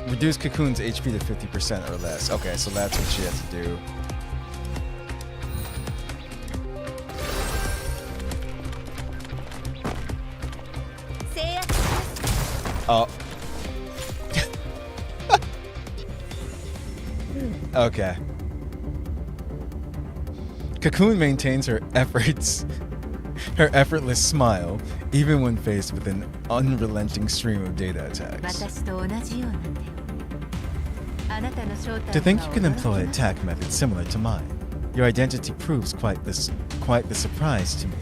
reduce Cocoon's HP to 50% or less. Okay, so that's what she has to do. Oh. Okay. Cocoon maintains her effortless smile, even when faced with an unrelenting stream of data attacks. To think you can employ attack methods similar to mine, your identity proves quite the surprise to me.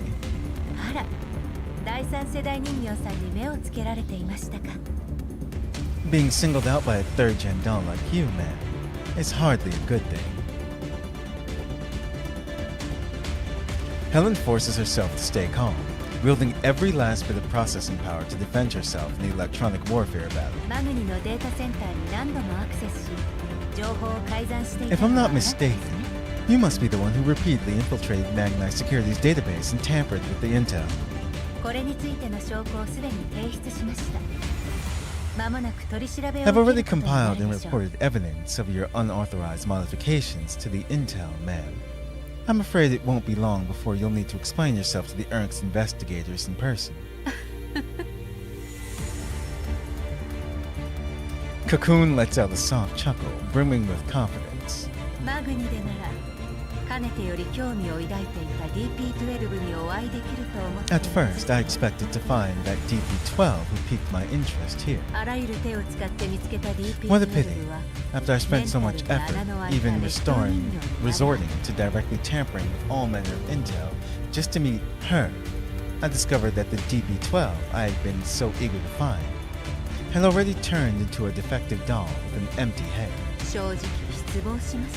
Being singled out by a 3rd-gen doll like you, man, is hardly a good thing. Helen forces herself to stay calm, wielding every last bit of processing power to defend herself in the electronic warfare battle. マグニのデータセンターに何度もアクセスし、情報を改ざんしていた If I'm not mistaken, you must be the one who repeatedly infiltrated Magnite Security's database and tampered with the intel. これについての証拠をすでに提出しました。間もなく取り調べを Have already 受けることにな compiled る and でしょう。 reported evidence of your unauthorized modifications to the intel, ma'am. I'm afraid it won't be long before you'll need to explain yourself to the Ernst investigators in person. Cocoon lets out a soft chuckle, brimming with confidence. マグニでなら、かねてより興味を抱いていた DP12 にお会いできると思ってい At ます。 first, I expected to find that DP12 who piqued my interest here. あらゆる手を使って見つけた What a pity. DP12 は After I spent so much effort, even resorting to directly tampering with all manner of intel, just to meet her, I discovered that the DP12 I had been so eager to find had already turned into a defective doll with an empty head. 正直失望しまし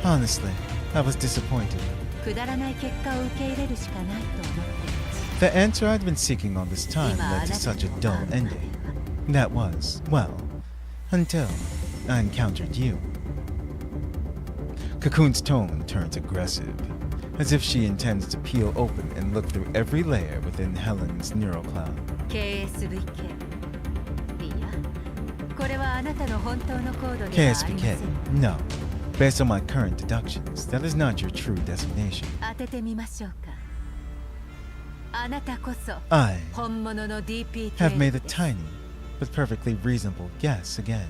Honestly, I was disappointed. た。くだらない結果を受け入れるしかないと思っています。 The answer I'd been seeking all this time led to such a dull ending. That was, well, until I encountered you. Cocoon's tone turns aggressive, as if she intends to peel open and look through every layer within Helen's neural cloud. KSVK。いや、これはあなたの本当のコードではありませ KSPK? ん。 No. Based on my current deductions, that is not your true designation. 当ててみましょうか。あなたこそ I 本物の DP12 have made a です。 tiny, but perfectly reasonable guess again.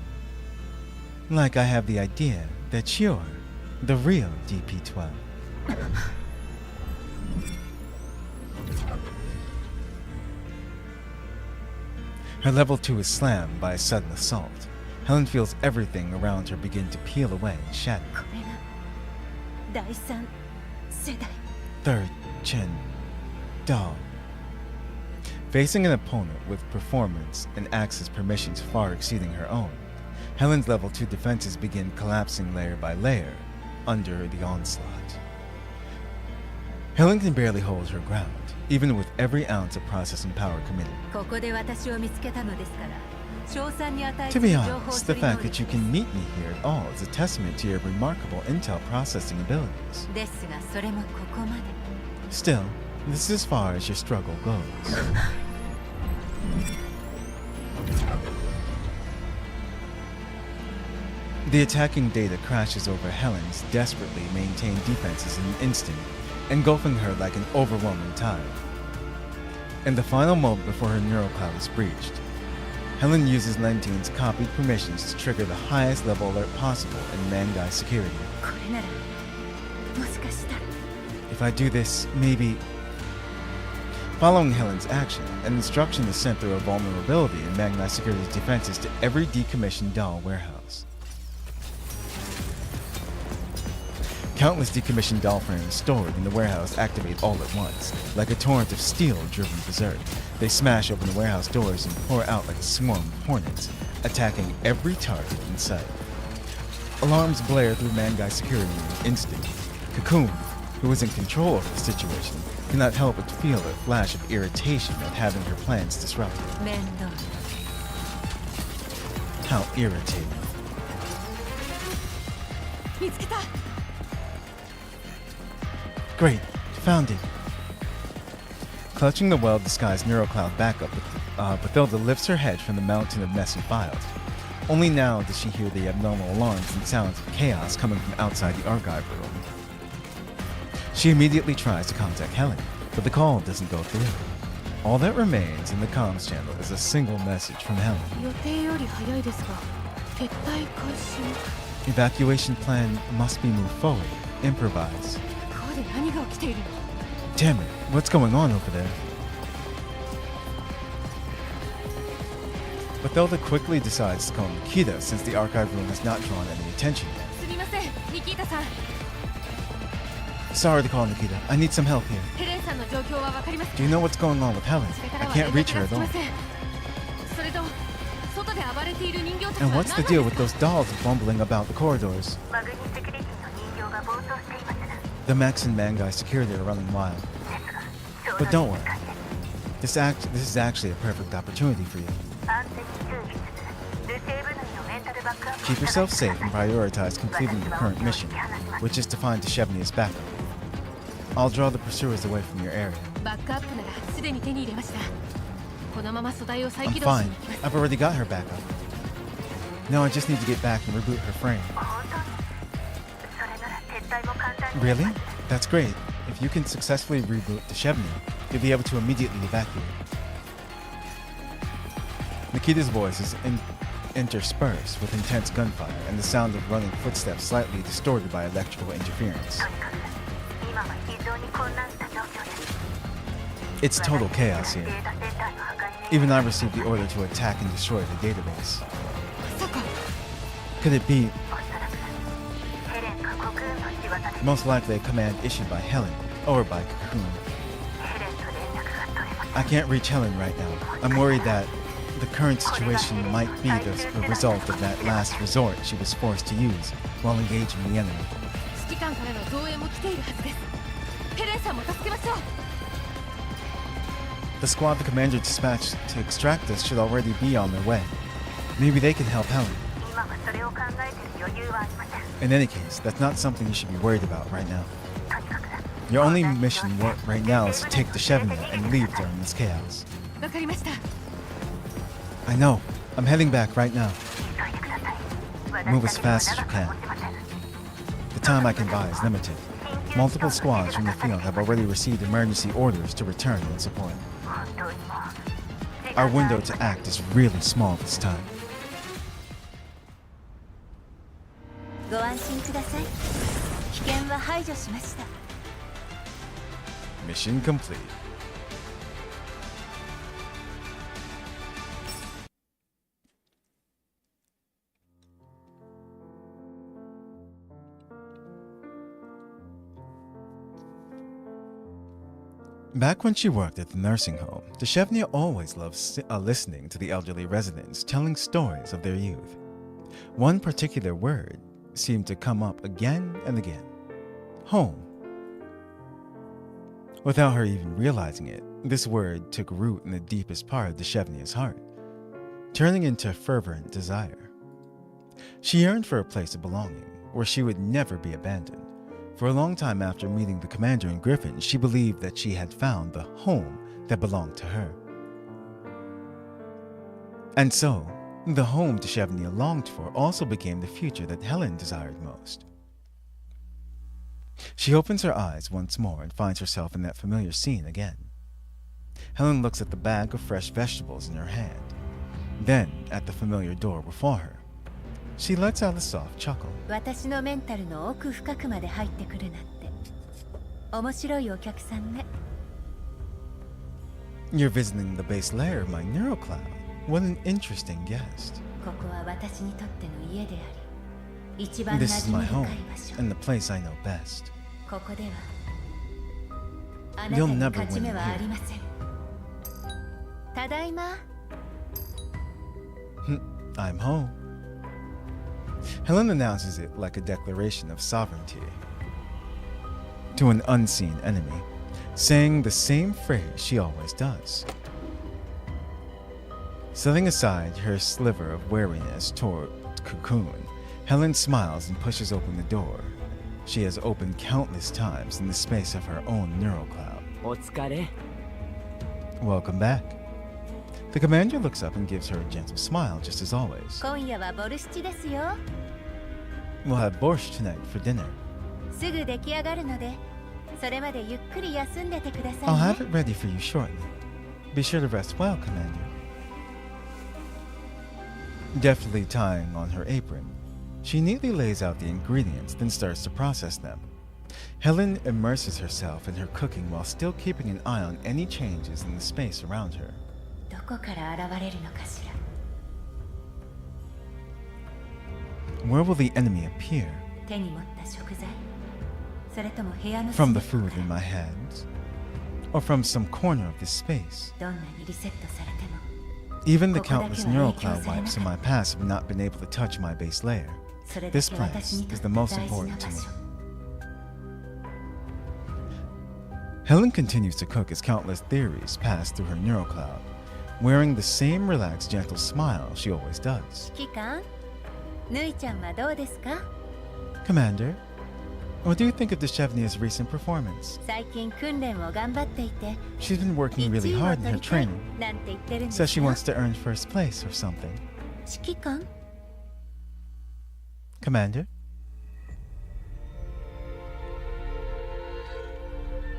Like I have the idea that you're the real DP12. Her level 2 is slammed by a sudden assault. Helen feels everything around her begin to peel away and shatter. これが第三世代。 Third gen doll. Facing an opponent with performance and access permissions far exceeding her own, Helen's level 2 defenses begin collapsing layer by layer under the onslaught. Helen can barely hold her ground, even with every ounce of processing power committed. ここで私を見つけたのですから、賞賛に値 To す be る情報 honest, 処 the 理能 fact 力 that you で can meet me here at all is a testament to your remarkable intel processing abilities. す。ですが、それもここまで。 Still, this is as far as your struggle goes. The attacking data crashes over Helen's desperately maintained defenses in an instant, engulfing her like an overwhelming tide. In the final moment before her neural cloud is breached, Helen uses Lentine's copied permissions to trigger the highest level alert possible in Mangai security. これなら、もしかしたら。 If I do this, maybe... Following Helen's action, an instruction is sent through a vulnerability in Mangai Security's defenses to every decommissioned doll warehouse. Countless decommissioned doll frames stored in the warehouse activate all at once, like a torrent of steel driven berserk. They smash open the warehouse doors and pour out like a swarm of hornets, attacking every target in sight. Alarms blare through Mangai Security in an instant. Cocoon, who is in control of the situation, cannot help but feel a flash of irritation at having her plans disrupted. 面倒。 How irritating. 見つけた。 Great, found it. Clutching the well-disguised neurocloud backup, Bathilda lifts her head from the mountain of messy files. Only now does she hear the abnormal alarms and sounds of chaos coming from outside the archive room. She immediately tries to contact Helen, but the call doesn't go through. All that remains in the comms channel is a single message from Helen. 予定より早いですが、撤退開始。 Evacuation plan must be moved forward. Improvise. ここで何が起きているの？ Damn it, what's going on over there? Bathilda quickly decides to call Nikita since the archive room has not drawn any attention yet. すみません、ニキータさん。 Sorry to call Nikita. I need some help here. ヘレンさんの状況はわかりますか？ Do you know what's going on with Helen? それか I らは can't reach her 連絡 at が all. つきません。それと外で暴れている人形たちは And 何 what's な the ん deal で with すか？ those dolls bumbling about the corridors? マグニセキュリティの人形が暴走しています。The mechs and Mangai security are running wild. But don't worry. This is actually a perfect opportunity for you. Keep yourself safe and prioritize completing your current mission, which is to find Deshevnia's backup. I'll draw the pursuers away from your area. I'm fine. I've already got her backup. Now I just need to get back and reboot her frame. Really? That's great. If you can successfully reboot Deshevnia, you'll be able to immediately evacuate. Nikita's voice is interspersed with intense gunfire and the sound of running footsteps slightly distorted by electrical interference. It's total chaos here. Even I received the order to attack and destroy the database. Could it be? Most likely a command issued by Helen or by Cocoon. I can't reach Helen right now. I'm worried that the current situation might be the result of that last resort she was forced to use while engaging the enemy. The squad the commander dispatched to extract us should already be on their way. Maybe they can help Helen. In any case, that's not something you should be worried about right now. Your only mission right now is to take Deshevnia and leave during this chaos. I know. I'm heading back right now. Move as fast as you can. The time I can buy is limited. Multiple squads from the field have already received emergency orders to return and support. Our window to act is really small this time. Mission complete. Back when she worked at the nursing home, Deshevnia always loved listening to the elderly residents telling stories of their youth. One particular word seemed to come up again and again. Home. Without her even realizing it, this word took root in the deepest part of Deshevnia's heart, turning into fervent desire. She yearned for a place of belonging, where she would never be abandoned. For a long time after meeting the commander in Griffin, she believed that she had found the home that belonged to her. And so, the home Deshevnia longed for also became the future that Helen desired most. She opens her eyes once more and finds herself in that familiar scene again. Helen looks at the bag of fresh vegetables in her hand, then at the familiar door before her. She lets out a soft chuckle. You're visiting the base layer of my neural cloud. What an interesting guest. This is my home, and the place I know best. You'll never win it here. I'm home. Helen announces it like a declaration of sovereignty to an unseen enemy, saying the same phrase she always does. Setting aside her sliver of wariness toward Cocoon, Helen smiles and pushes open the door. She has opened countless times in the space of her own neural cloud. Welcome back. The commander looks up and gives her a gentle smile, just as always. We'll have borscht tonight for dinner. I'll have it ready for you shortly. Be sure to rest well, Commander. Deftly tying on her apron, she neatly lays out the ingredients, then starts to process them. Helen immerses herself in her cooking while still keeping an eye on any changes in the space around her. Where will the enemy appear? From the food in my hands? Or from some corner of this space? Even the countless neural cloud wipes in my past have not been able to touch my base layer. This place is the most important to me. Helen continues to cook as countless theories pass through her neural cloud, wearing the same relaxed, gentle smile she always does. 指揮官、ぬいちゃんはどうですか？ Commander, what do you think of Deshevnia's recent performance? 最近訓練を頑張っていて、 She's been working really 1位を hard 取 in her りたい training. なんて言ってるんで Says す she よ。 wants to earn first place or something. 指揮官？ Commander?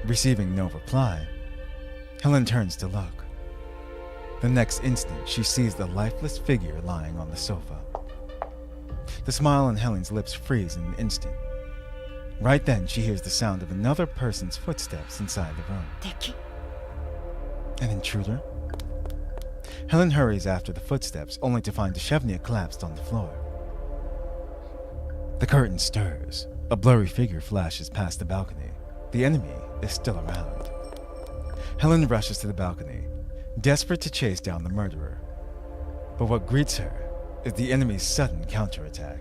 Receiving no reply, Helen turns to look. The next instant, she sees the lifeless figure lying on the sofa. The smile on Helen's lips freeze in an instant. Right then, she hears the sound of another person's footsteps inside the room. 敵。 An intruder? Helen hurries after the footsteps, only to find Deshevnia collapsed on the floor. The curtain stirs. A blurry figure flashes past the balcony. The enemy is still around. Helen rushes to the balcony, desperate to chase down the murderer. But what greets her is the enemy's sudden counterattack.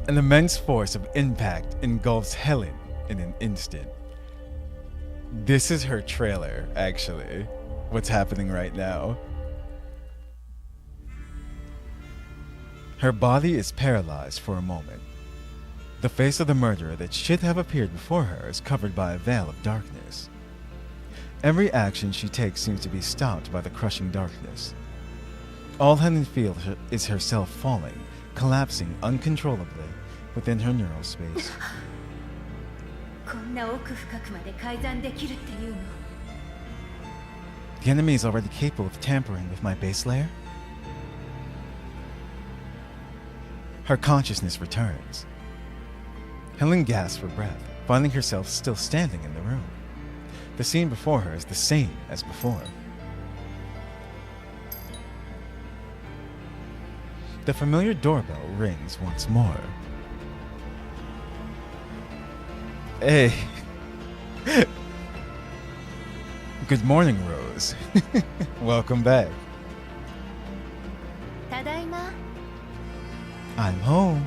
An immense force of impact engulfs Helen in an instant. This is her trailer, actually. What's happening right now. Her body is paralyzed for a moment. The face of the murderer that should have appeared before her is covered by a veil of darkness. Every action she takes seems to be stopped by the crushing darkness. All Helen feels is herself falling, collapsing uncontrollably within her neural space. こんな奥深くまで改ざんできるっていうの？ The enemy is already capable of tampering with my base layer? Her consciousness returns. Helen gasps for breath, finding herself still standing in the room. The scene before her is the same as before. The familiar doorbell rings once more. Hey. Good morning, Rose. Welcome back. ただいま。 I'm home.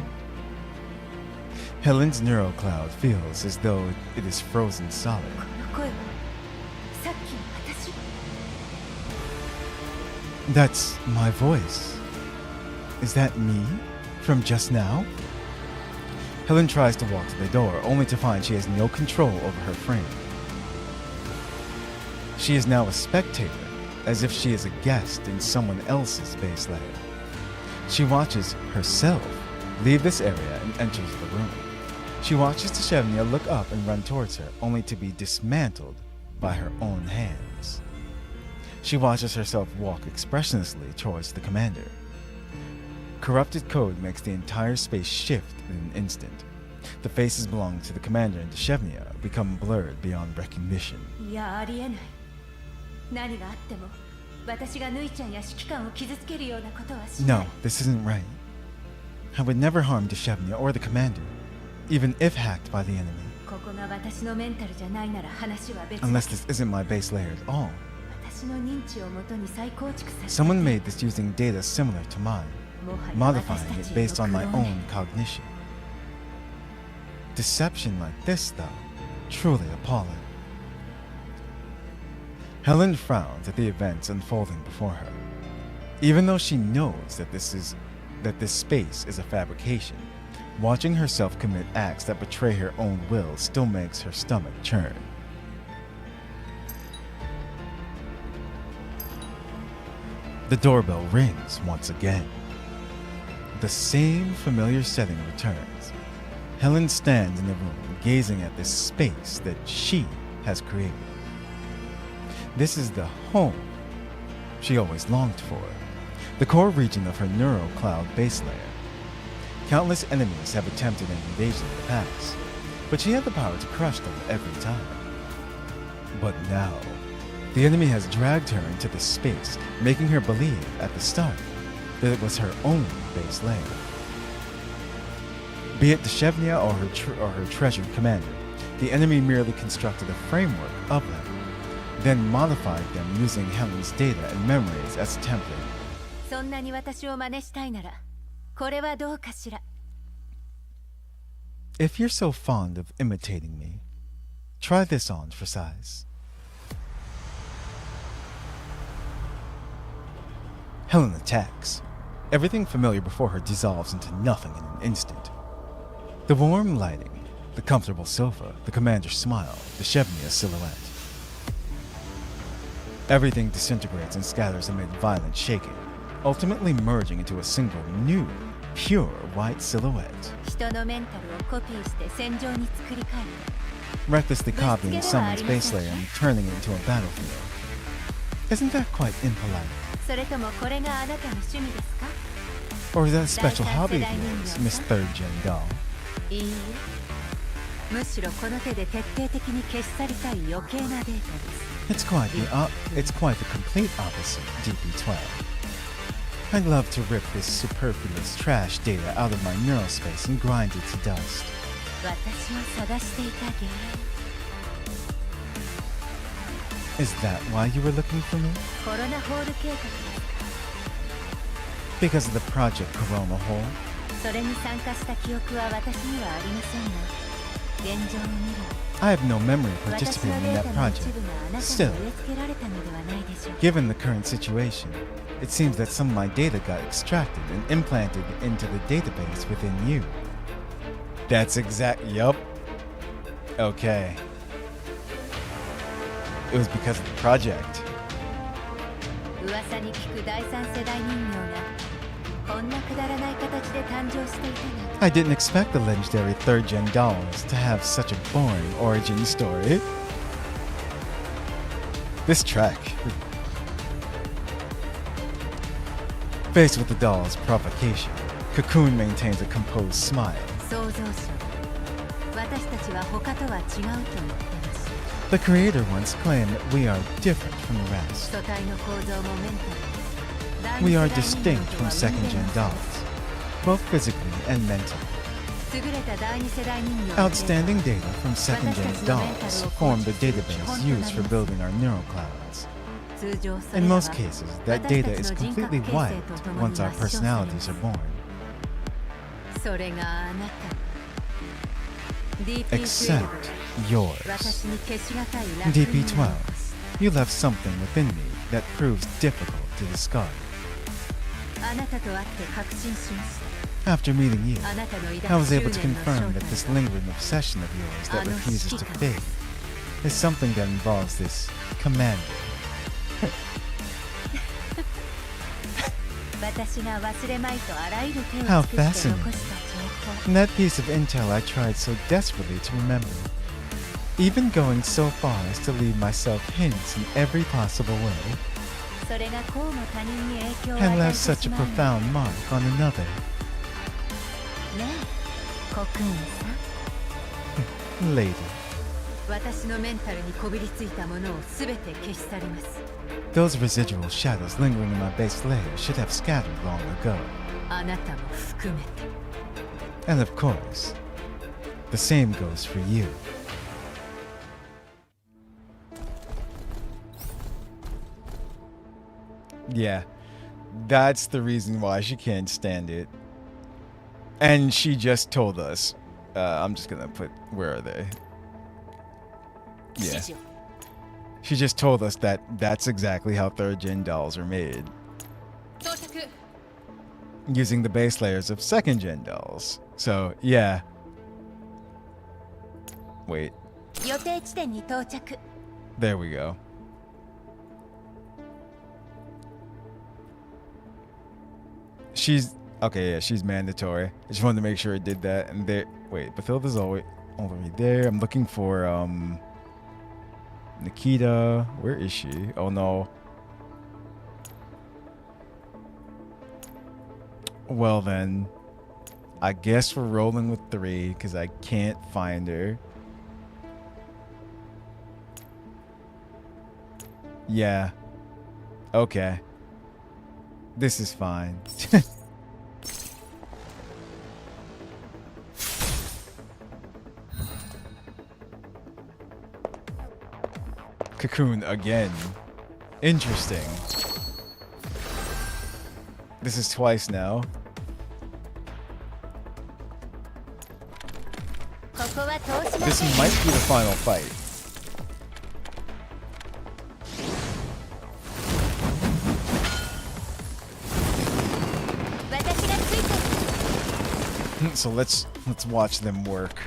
Helen's neural cloud feels as though it is frozen solid. この声はさっきの私。 That's my voice. Is that me? From just now? Helen tries to walk to the door, only to find she has no control over her frame. She is now a spectator, as if she is a guest in someone else's base layer. She watches herself leave this area and enters the room. She watches Deshevnia look up and run towards her, only to be dismantled by her own hands. She watches herself walk expressionlessly towards the commander. Corrupted code makes the entire space shift in an instant. The faces belonging to the commander and Deshevnia become blurred beyond recognition. いや、ありえない。何があっても、私がぬいちゃんや指揮官を傷つけるようなことはしない。 No, this isn't right. I would never harm Deshevnia or the commander, even if hacked by the enemy. ここが私のメンタルじゃないなら話は別だ。 Unless this isn't my base layer at all. 私の認知をもとに再構築させた。 Someone made this using data similar to mine, もはや modifying 私た it ちへ based on の my クローネ own cognition. Deception like this, though, truly appalling. Helen frowns at the events unfolding before her. Even though she knows that this space is a fabrication, watching herself commit acts that betray her own will still makes her stomach churn. The doorbell rings once again. The same familiar setting returns. Helen stands in the room, gazing at this space that she has created. This is the home she always longed for, the core region of her neural cloud base layer. Countless enemies have attempted an invasion in the past, but she had the power to crush them every time. But now, the enemy has dragged her into this space, making her believe at the start that it was her own base layer. Be it Deshevnia or her treasured commander, the enemy merely constructed a framework of them, then modified them using Helen's data and memories as a template. そんなに私を真似したいなら、これはどうかしら。If you're so fond of imitating me, try this on for size. Helen attacks. Everything familiar before her dissolves into nothing in an instant. The warm lighting, the comfortable sofa, the commander's smile, the Chevnier silhouette. Everything disintegrates and scatters amid violent shaking, ultimately merging into a single new, pure white silhouette. 人のメンタルをコピーして戦場に作り変える。 Recklessly copying someone's base layer and turning it into a battlefield. Isn't that quite impolite? それともこれがあなたの趣味ですか？ Or is that a special hobby of yours, Miss Third Gen Doll? いいえ。むしろこの手で徹底的に消し去りたい余計なデータです。 It's quite the complete opposite, DP12. I'd love to rip this superfluous trash data out of my neural space and grind it to dust. 私を探していた原因。 Is that why you were looking for me? コロナホール計画ですか？ Because of the Project Corona Hole? それに参加した記憶は私にはありませんが、現状を見る。 I have no memory of 私の participating デ in ー that タの一 project. 部があなたに Still, 植え付けられたのではないでしょうか。 given the current situation, it seems that some of my data got extracted and implanted into the database within you. That's yup. Okay. It was because of the project. 噂に聞く第三世代人形がこんなくだらない形で誕生していたなんて。 I didn't expect the legendary third gen dolls to have such a boring origin story. This track. Faced with the doll's provocation, Cocoon maintains a composed smile. 創造者、私たちは他とは違うと言ってます。 The creator once claimed that we are different from the rest. 素体の構造もメンタル。 We are distinct from second gen dolls, both physically and mentally. 優れた第二世代人形 Outstanding data from second gen dolls form the database used for building our neural clouds. 通常それ In らは most cases, that data is completely wiped once our personalities are born. それがあなた。Except yours. 私に消しがたい烙印を DP12, 残し you left something within me that proves difficult to discard. あなたと会って確信しました。 After meeting you, あなたの I 抱 was く able 執 to 念の confirm 正 that this 体は lingering obsession of yours that あの refuses 指揮 to 官 fade です。 is something that involves this commander. 私が忘れまいとあらゆる手を How 尽くして fascinating. 残した情報。 And that piece of intel I tried so desperately to remember, even going so far as to leave myself hints in every possible way, それがこうも他人に影響を had 与え left て such し a まうの。ね profound mark on another. え、コクーンさん。 Lady, 私のメンタルにこびりついたものをすべて消し去ります。 those residual shadows lingering in my base layer should have scattered long ago. あなたも含めて。 And of course, the same goes for you. Yeah, that's the reason why she can't stand it. And she just told us. I'm just gonna put, where are they? Yeah. She just told us that that's exactly how third gen dolls are made. Using the base layers of second gen dolls. So, yeah. Wait, 予定地点に到着。 there we go. She's okay, yeah, she's mandatory. I just wanted to make sure it did that. And there, wait, Bathilda's already there. I'm looking for Nikita. Where is she? Oh no. Well then, I guess we're rolling with 3 because I can't find her. Yeah. Okay. This is fine. Cocoon again. Interesting. This is twice now. This might be the final fight. So let's watch them work.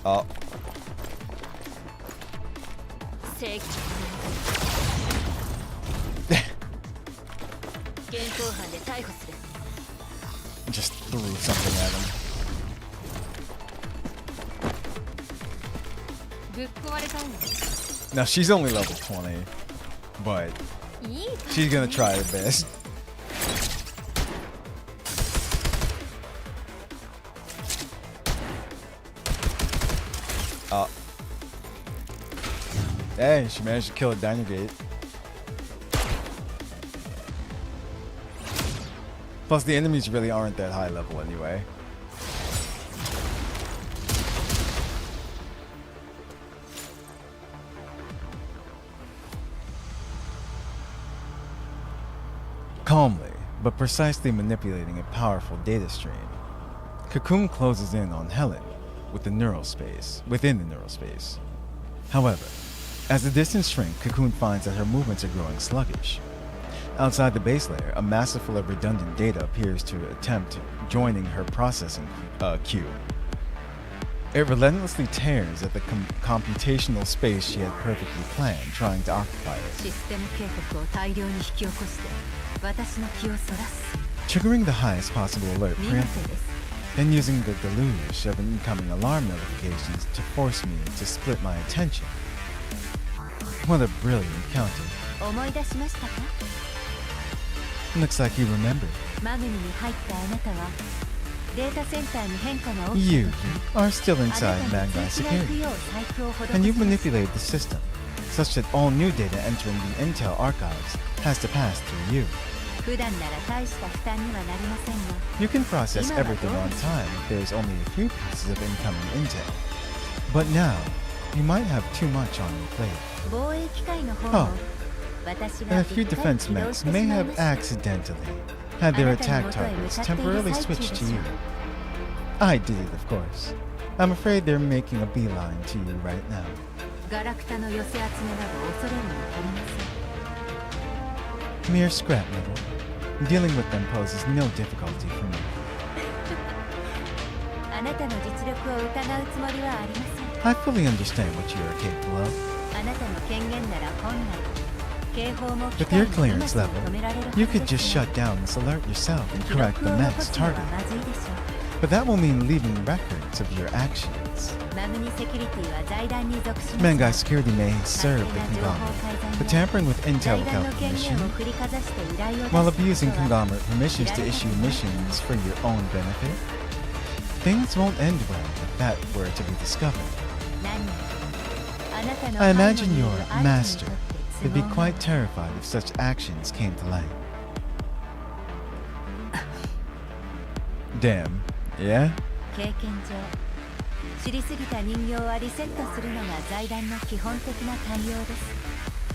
Oh. Just threw something at him. Now she's only level 20, but she's gonna try her best. Hey, she managed to kill a Dynagate. Plus, the enemies really aren't that high level anyway. Calmly, but precisely manipulating a powerful data stream, Cocoon closes in on Helen within the neural space. However, as the distance shrinks, Cocoon finds that her movements are growing sluggish. Outside the base layer, a massive full of redundant data appears to attempt joining her processing queue. It relentlessly tears at the computational space she had perfectly planned, trying to occupy it. Triggering the highest possible alert preemptively, then using the deluge of incoming alarm notifications to force me to split my attention. What a brilliant counter. Looks like you remembered. You are still inside Mangai Security, and you've manipulated the system such that all new data entering the Intel archives has to pass through you. You can process everything on time if there's only a few pieces of incoming intel. But now, you might have too much on your plate. Oh, and a few defense mechs may have accidentally had their attack targets temporarily switched to you. I did it, of course. I'm afraid they're making a beeline to you right now. Mere scrap metal. Dealing with them poses no difficulty for me. I fully understand what you are capable of. With your clearance level, you could just shut down this alert yourself and correct the mech's target. But that will mean leaving records of your actions. Mangai Security may serve the conglomerate, but tampering with intel without permission, while abusing conglomerate permissions to issue missions for your own benefit, things won't end well if that were to be discovered. I imagine your master would be quite terrified if such actions came to light. Damn, yeah?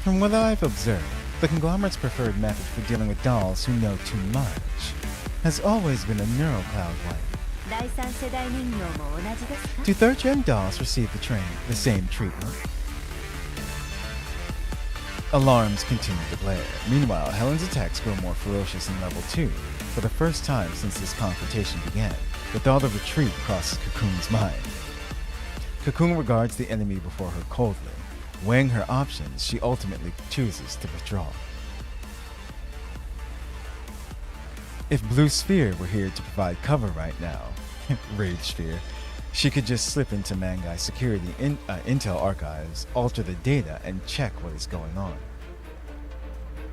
From what I've observed, the conglomerate's preferred method for dealing with dolls who know too much has always been a neural cloud wipe. Do third-gen dolls receive the same treatment? Alarms continue to blare. Meanwhile, Helen's attacks grow more ferocious in level 2 for the first time since this confrontation began. The thought of retreat crosses Cocoon's mind. Cocoon regards the enemy before her coldly. Weighing her options, she ultimately chooses to withdraw. If Blue Sphere were here to provide cover right now, Rage Sphere, she could just slip into Mangai Security Intel archives, alter the data, and check what is going on.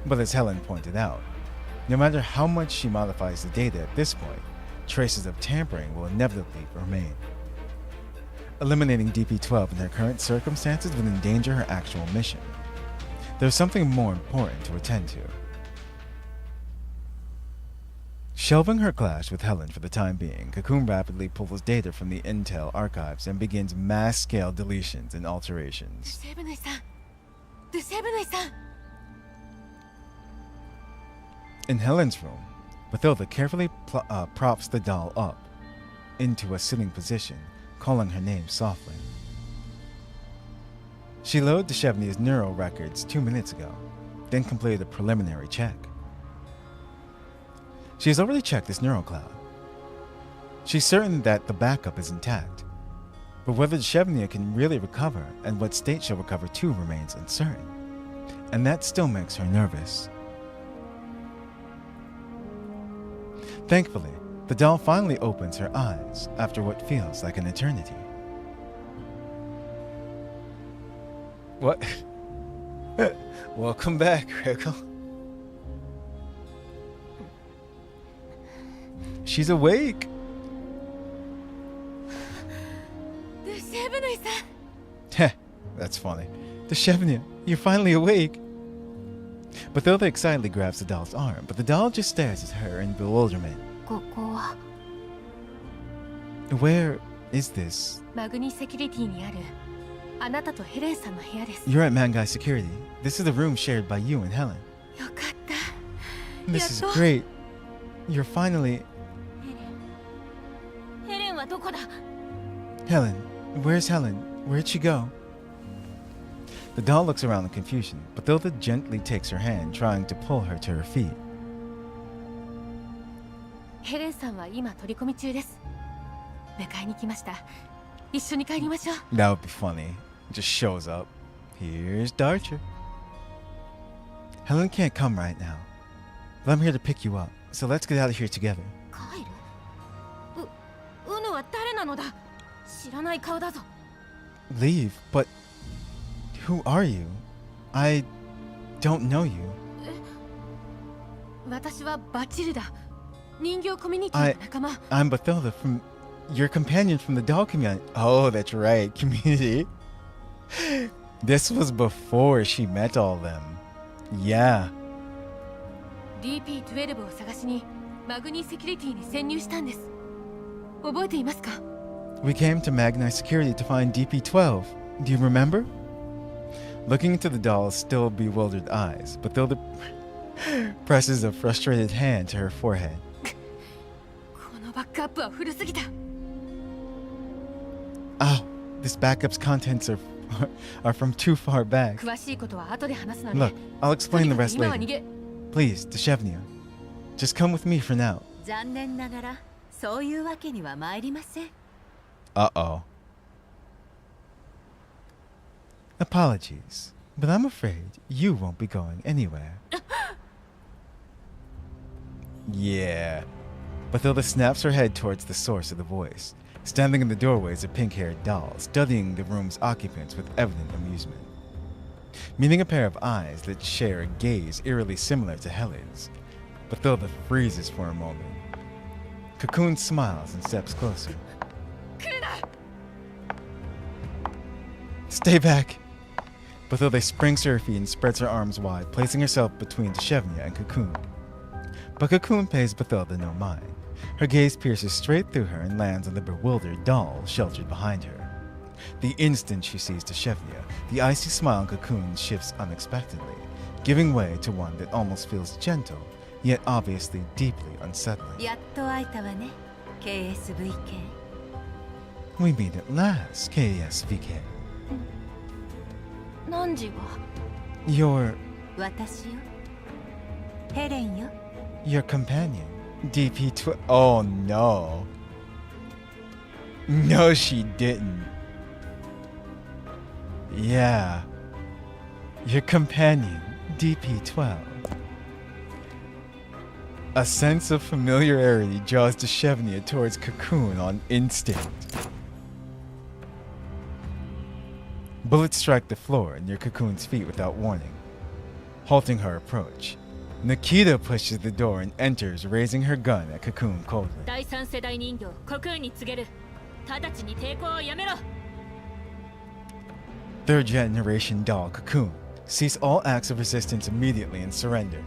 But as Helen pointed out, no matter how much she modifies the data at this point, traces of tampering will inevitably remain. Eliminating DP-12 in her current circumstances would endanger her actual mission. There's something more important to attend to. Shelving her clash with Helen for the time being, Cocoon rapidly pulls data from the Intel archives and begins mass-scale deletions and alterations. In Helen's room, Bathilda carefully props the doll up into a sitting position, calling her name softly. She loaded Deshevnia's neural records 2 minutes ago, then completed a preliminary check. She has already checked this neural cloud. She's certain that the backup is intact, but whether Deshevnia can really recover and what state she'll recover to remains uncertain, and that still makes her nervous. Thankfully, the doll finally opens her eyes after what feels like an eternity. What? Welcome back, Rickle. She's awake. Heh, that's funny. Deshevnia, you're finally awake. Bathilda excitedly grabs the doll's arm, but the doll just stares at her in bewilderment. Where is this? You're at Mangai Security. This is the room shared by you and Helen. This is great. You're finally... Helen, where's Helen? Where'd she go? The doll looks around in confusion, but Bathilda gently takes her hand, trying to pull her to her feet. That would be funny. Just shows up. Here's Darcher. Helen can't come right now, but I'm here to pick you up, so let's get out of here together. Leave? But who are you? I don't know you. I'm Bathilda, from your companion from the doll community. Oh, that's right, community. This was before she met all of them. Yeah. DP12 を探しにマグニセキュリティに潜入したんです。覚えていますか? We came to Magnite Security to find DP12. Do you remember? Looking into the doll's still bewildered eyes, Bathilda presses a frustrated hand to her forehead. Oh, this backup's contents are from too far back. Look, I'll explain the rest later. Please, Deshevnia, just come with me for now. Uh-oh. Apologies, but I'm afraid you won't be going anywhere. Yeah. Bathilda snaps her head towards the source of the voice. Standing in the doorway is a pink-haired doll, studying the room's occupants with evident amusement. Meeting a pair of eyes that share a gaze eerily similar to Helen's, Bathilda freezes for a moment. Cocoon smiles and steps closer. Stay back! Bathilda springs to her feet and spreads her arms wide, placing herself between Deshevnia and Cocoon. But Cocoon pays Bathilda no mind. Her gaze pierces straight through her and lands on the bewildered doll sheltered behind her. The instant she sees Deshevnia, the icy smile on Cocoon shifts unexpectedly, giving way to one that almost feels gentle, yet obviously deeply unsettling. We meet at last, KSVK. Your companion, DP12. Oh no. No, she didn't. Yeah. Your companion, DP12. A sense of familiarity draws Deshevnia towards Cocoon on instinct. Bullets strike the floor near Cocoon's feet without warning, halting her approach. Nikita pushes the door and enters, raising her gun at Cocoon coldly. Third generation doll Cocoon, cease all acts of resistance immediately and surrender.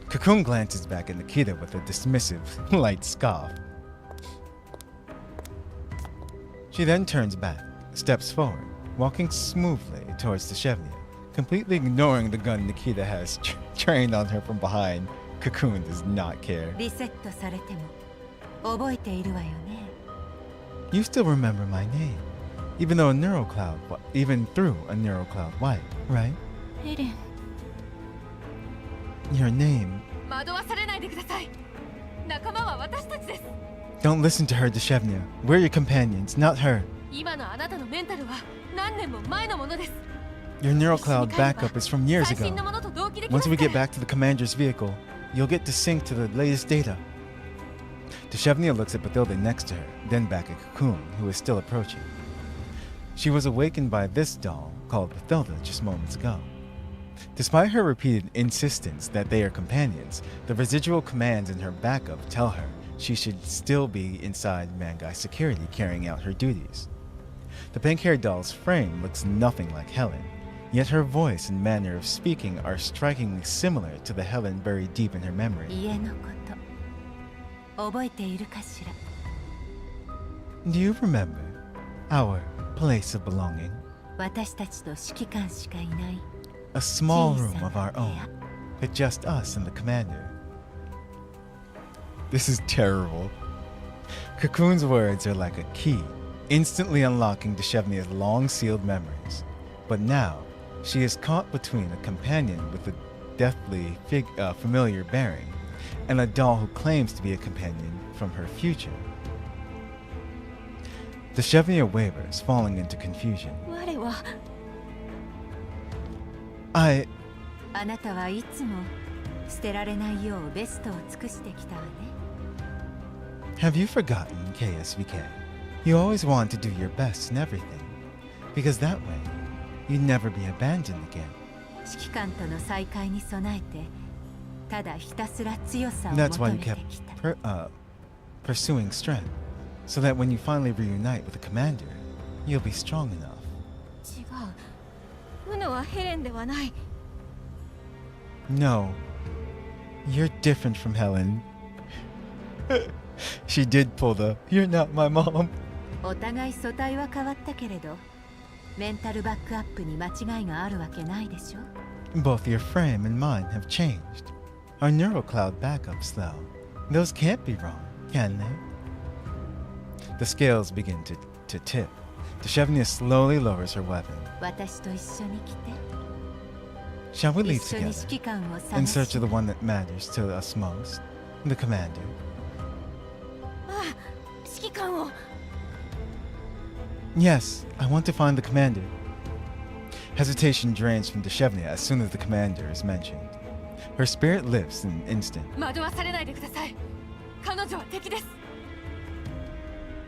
Cocoon glances back at Nikita with a dismissive, light scoff. She then turns back, steps forward, walking smoothly towards Deshevnia, Completely ignoring the gun Nikita has trained on her from behind, Cocoon does not care. リセットされても覚えているわよね。You still remember my name, even through a neural cloud wipe, right? ヘレン。 Your name. 惑わされないでください。仲間は私たちです。 Don't listen to her, Deshevnia. We're your companions, not her. 今のあなたのメンタルは何年も前のものです。 Your neural cloud backup is from years 最 ago. 新のものと同期できま Once す we か get back to the commander's vehicle, you'll get to sync to the latest data. Deshevnia looks at Bathilda next to her, then back at Cocoon, who is still approaching. She was awakened by this doll, called Bathilda, just moments ago. Despite her repeated insistence that they are companions, the residual commands in her backup tell her she should still be inside Mangai's security carrying out her duties. The pink-haired doll's frame looks nothing like Helen, yet her voice and manner of speaking are strikingly similar to the Helen buried deep in her memory. 家のこと覚えているかしら。 Do you remember our place of belonging? 私たちと指揮官しかいない A small room of our own, with just us and the commander. This is terrible. Cocoon's words are like a key, instantly unlocking Deshevnia's long-sealed memories. But now, she is caught between a companion with a deathly familiar bearing and a doll who claims to be a companion from her future. Deshevnia wavers, falling into confusion. 我は あなたはいつも捨てられないようベストを尽くしてきたわね。 Have you forgotten, KSVK? You always want to do your best in everything, because that way, you'd never be abandoned again. 指揮官との再会に備えて、ただひたすら強さを That's 求 why め you て kept きた。 pursuing strength, so that when you finally reunite with the commander, you'll be strong enough. 違う。ウノはヘレンではない。 No, you're different from Helen. She did pull the, you're not my mom. お互い素体は変わったけれど、メンタルバックアップに間違いがあるわけないでしょ。 Both your frame and mine have changed. Our neural cloud backups, though, those can't be wrong, can they? The scales begin to tip. Deshevnia slowly lowers her weapon. 私と一緒に来て。 Shall we leave 一緒に together 指揮官を in 探 search し of the one that matters to us most, the commander? ああ、指揮官を。 Yes, I want to find the commander. Hesitation drains from Deshevnia as soon as the commander is mentioned. Her spirit lifts in an instant. 惑わされないでください。彼女は敵です。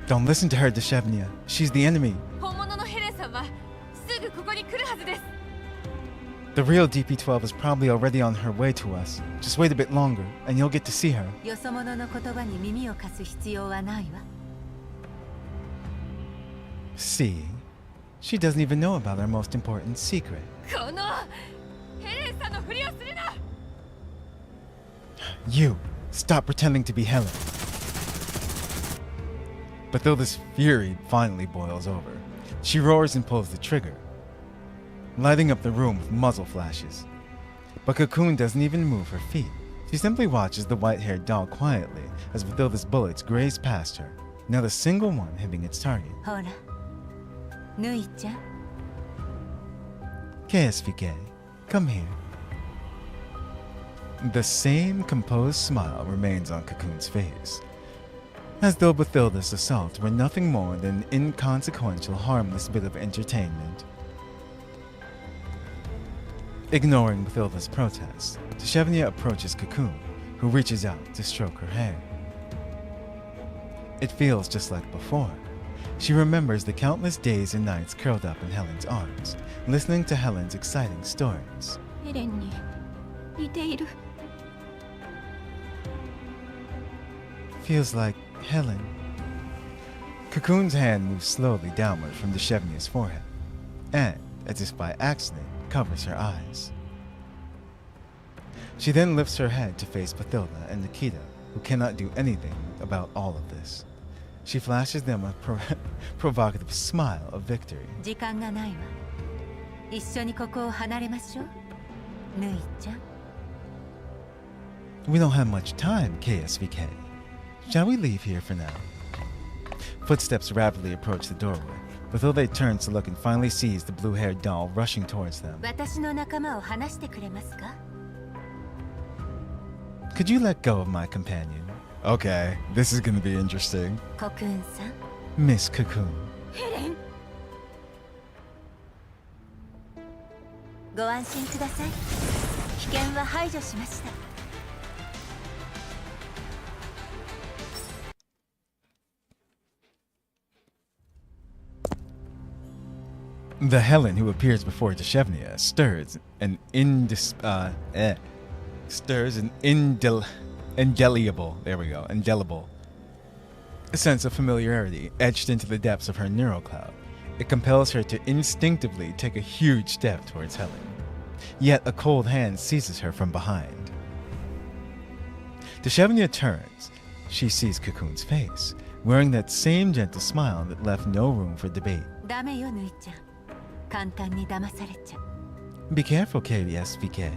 Don't listen to her, Deshevnia. She's the enemy. 本物のヘレンさんはすぐここに来るはずです。 The real DP-12 is probably already on her way to us. Just wait a bit longer, and you'll get to see her. よそ者の言葉に耳を貸す必要はないわ。 See? She doesn't even know about our most important secret. このヘレンさんのふりをするな。 You! Stop pretending to be Helen. But though this fury finally boils over, she roars and pulls the trigger, lighting up the room with muzzle flashes. But Cocoon doesn't even move her feet. She simply watches the white-haired doll quietly as Bathilda's bullets graze past her, not a single one hitting its target. ほら、ぬいちゃん。 KSVK, come here. The same composed smile remains on Cocoon's face, as though Bathilda's assault were nothing more than an inconsequential, harmless bit of entertainment. Ignoring Bathilda's protests, Deshevnia approaches Cocoon, who reaches out to stroke her hair. It feels just like before. She remembers the countless days and nights curled up in Helen's arms, listening to Helen's exciting stories. ヘレンに似ている。 Feels like Helen. Cocoon's hand moves slowly downward from Deshevnia's forehead, and, as if by accident, covers her eyes. She then lifts her head to face Bathilda and Nikita, who cannot do anything about all of this. She flashes them a provocative smile of victory. 時間がないわ。一緒にここを離れましょう、ぬいちゃん。 We don't have much time, KSVK. Shall we leave here for now? Footsteps rapidly approach the doorway, but though they turn to look and finally sees the blue-haired doll rushing towards them. 私の仲間を離してくれますか？ Could you let go of my companion? Okay, this is gonna be interesting. コクーンさん。 Miss Cocoon. ヘレン。ご安心ください。危険は排除しました。 The Helen who appears before Deshevnia stirs an indelible sense of familiarity etched into the depths of her neural cloud. It compels her to instinctively take a huge step towards Helen. Yet a cold hand seizes her from behind. Deshevnia turns. She sees Cocoon's face, wearing that same gentle smile that left no room for debate. ダメよ、ぬいちゃん。簡単に騙されちゃ。 Be careful, KSVK.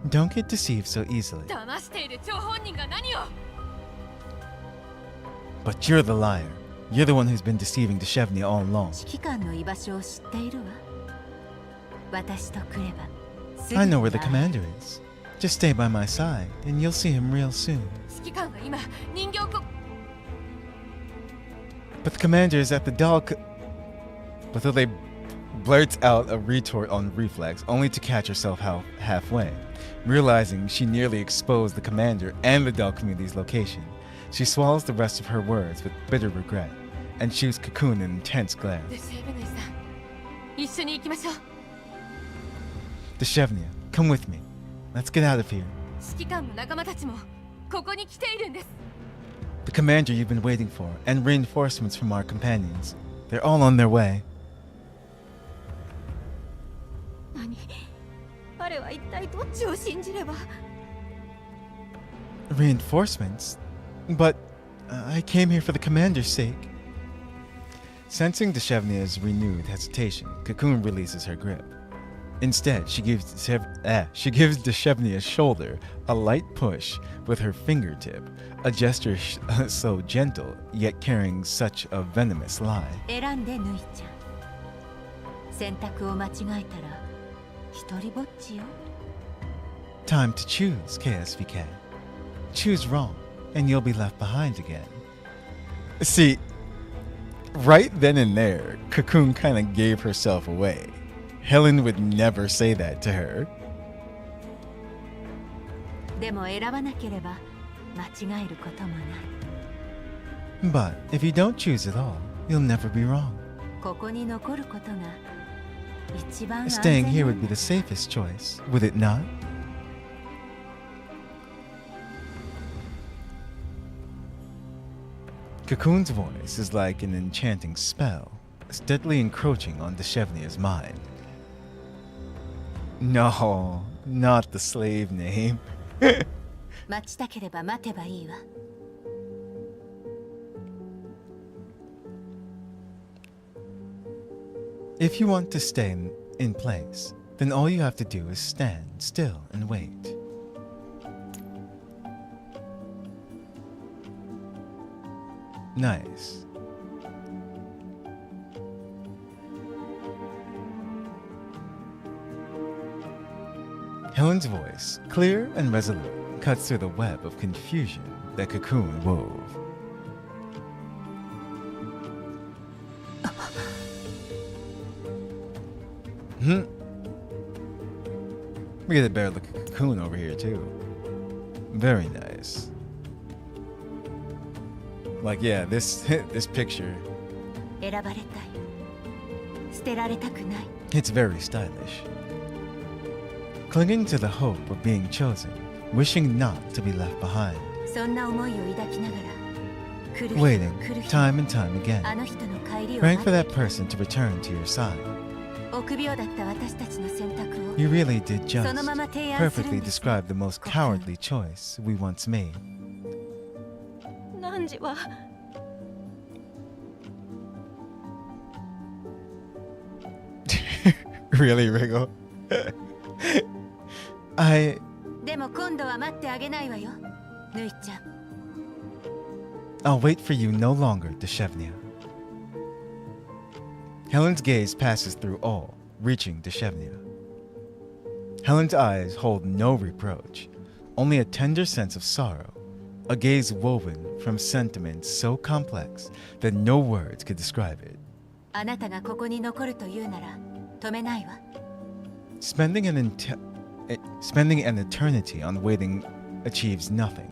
Don't get deceived so easily. 騙している張本人が何を。 But you're the liar. You're the one who's been deceiving Deshevnia all along. 指揮官の居場所を知っているわ。私と来ればすぐ I に know where the 会え commander is. Just stay by my side, and you'll see him real soon. 指揮官は今人形こ。 But the commander is at the doll. But though they blurts out a retort on reflex, only to catch herself halfway, realizing she nearly exposed the commander and the doll community's location. She swallows the rest of her words with bitter regret, and shoots Cocoon an intense glare. デシェブヌイさん、一緒に行きましょう。 Deshevnia, come with me. Let's get out of here. 指揮官の仲間たちもここに来ているんです。 The commander you've been waiting for, and reinforcements from our companions. They're all on their way. 何？彼は一体どっちを信じれば？ Reinforcements? But I came here for the commander's sake. Sensing Deshevnia's renewed hesitation, Cocoon releases her grip. Instead, she gives Deshevnia's shoulder a light push with her fingertip, a gesture so gentle, yet carrying such a venomous lie. 選んで、ぬいちゃん。選択を間違えたら一人ぼっちよ。 Time to choose, KSVK. Choose wrong, and you'll be left behind again. See, right then and there, Cocoon kind of gave herself away. Helen would never say that to her. でも選ばなければ間違えることもない。 But if you don't choose at all, you'll never be wrong. ここに残ることが一番安 Staying 全 here な would be the safest choice, would it not? Cocoon's voice is like an enchanting spell, steadily encroaching on Deshevnia's mind. No, not the slave name. 待ちたければ待てばいいわ。 If you want to stay in place, then all you have to do is stand still and wait. Nice. Helen's voice, clear and resolute, cuts through the web of confusion that Cocoon wove. We get a better look at Cocoon over here too. Very nice. Like, yeah, this picture, 選ばれたい。捨てられたくない。 it's very stylish. Clinging to the hope of being chosen, wishing not to be left behind. そんな思いを抱きながら来る日 Waiting, 来る日 time and time again. あの人の帰りを Praying 待 for っ that person to return to your side. 臆病だった私たちの選択を You really did just そのまま提案するん perfectly です。 describe the most cowardly choice we once made. 汝は Cocoon Really, Wriggle? でも今度は待ってあげないわよ、ぬいちゃん。 I'll wait for you no longer, Deshevnia. Helen's gaze passes through all, reaching Deshevnia. Helen's eyes hold no reproach, only a tender sense of sorrow, a gaze woven from sentiments so complex that no words could describe it. あなたがここに残るというなら止めないわ。 Spending an eternity on waiting achieves nothing.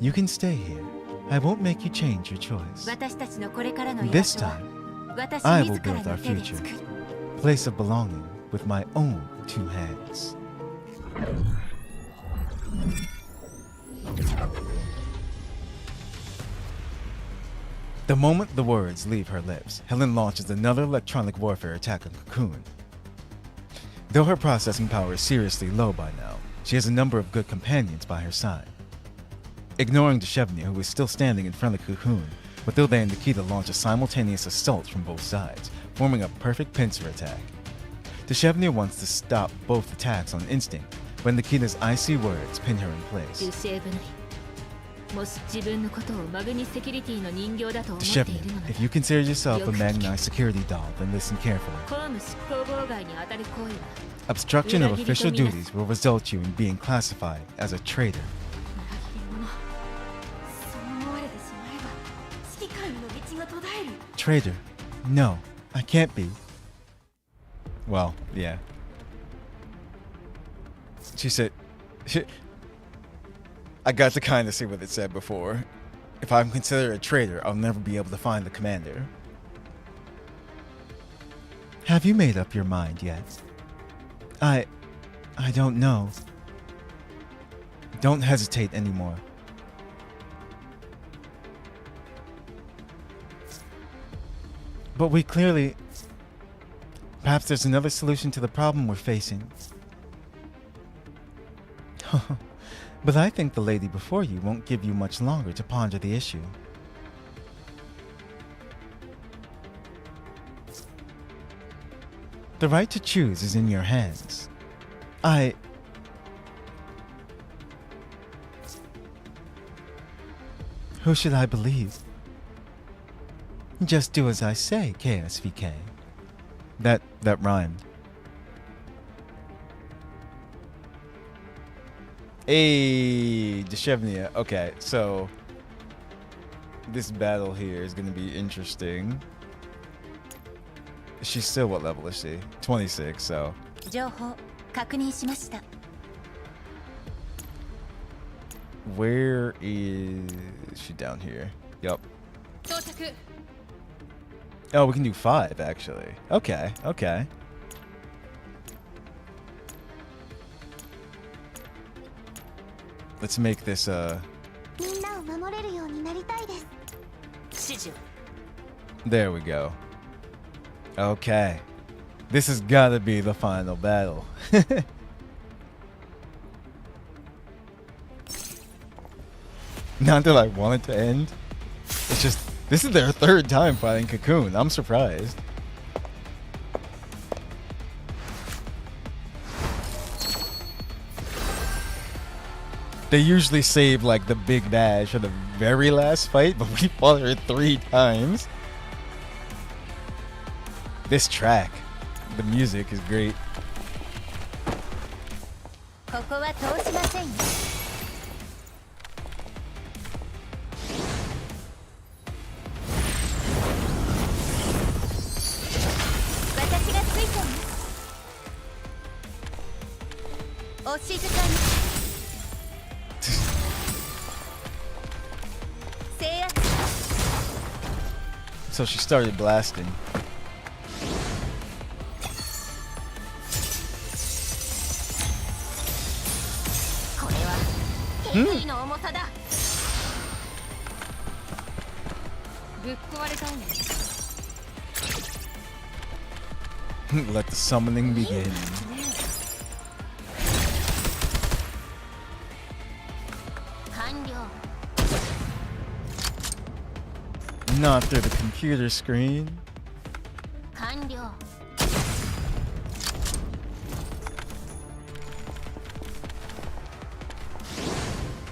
You can stay here. I won't make you change your choice. 私たちのこれからの居場 This 所は time, 私 I 自 will ら build の our 手で future, 作る。 place of belonging with my own two hands. The moment the words leave her lips, Helen launches another electronic warfare attack on Cocoon. Though her processing power is seriously low by now, she has a number of good companions by her side. Ignoring Deshevnia, who is still standing in front of Cocoon, Mathilde and Nikita launch a simultaneous assault from both sides, forming a perfect pincer attack. Deshevnia wants to stop both attacks on instinct, but Nikita's icy words pin her in place. もし自分のことをマグニセキュリティの人形だと思っている Deshevnia, のなら if you consider yourself a Magnite security doll, then listen carefully. 公務執行妨害に当たる行為は Obstruction of official duties will result you in being classified as a traitor. そう思われてしまえば指揮官の道が途絶える。 Traitor? No, I can't be. Well, yeah. She said... I got to kind of see what it said before. If I'm considered a traitor, I'll never be able to find the commander. Have you made up your mind yet? I don't know. Don't hesitate anymore. But we clearly... Perhaps there's another solution to the problem we're facing. But I think the lady before you won't give you much longer to ponder the issue. The right to choose is in your hands. Who should I believe? Just do as I say, KSVK. That rhymed. Hey, Deshevnia. Okay, so this battle here is gonna be interesting. She's still, what level is she? 26, so. 情報確認しました。 Where is she? Down here? Yup. 到着。 Oh, we can do 5 actually. Okay, okay. Let's make this みんなを守れるようになりたいです。指示を。 There we go. Okay. This has gotta be the final battle. Not that I want it to end. It's just, this is their 3rd time fighting Cocoon. I'm surprised. They usually save like the big bash for the very last fight, but we fought her 3 times. This track, the music is great. ここは通しませんよ。 私がついています。お静かに。制圧。 So she started blasting. これは決意の重さだ。ぶっ壊れたいね。 Let the summoning begin. 完了。 Not through the computer screen. 完了。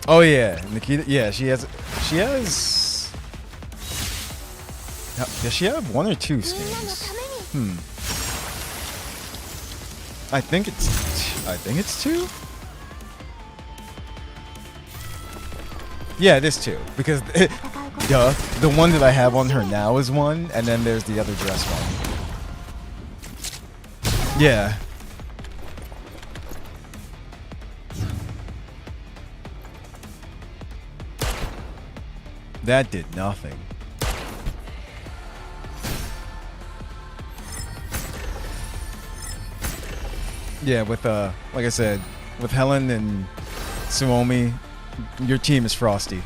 Oh yeah, Nikita. Yeah, she has. Does she have 1 or 2 skins? I think it's 2. Yeah, it is 2 because duh, the one that I have on her now is 1, and then there's the other dress one. Yeah. That did nothing. Yeah, with like I said, with Helen and Suomi, your team is frosty.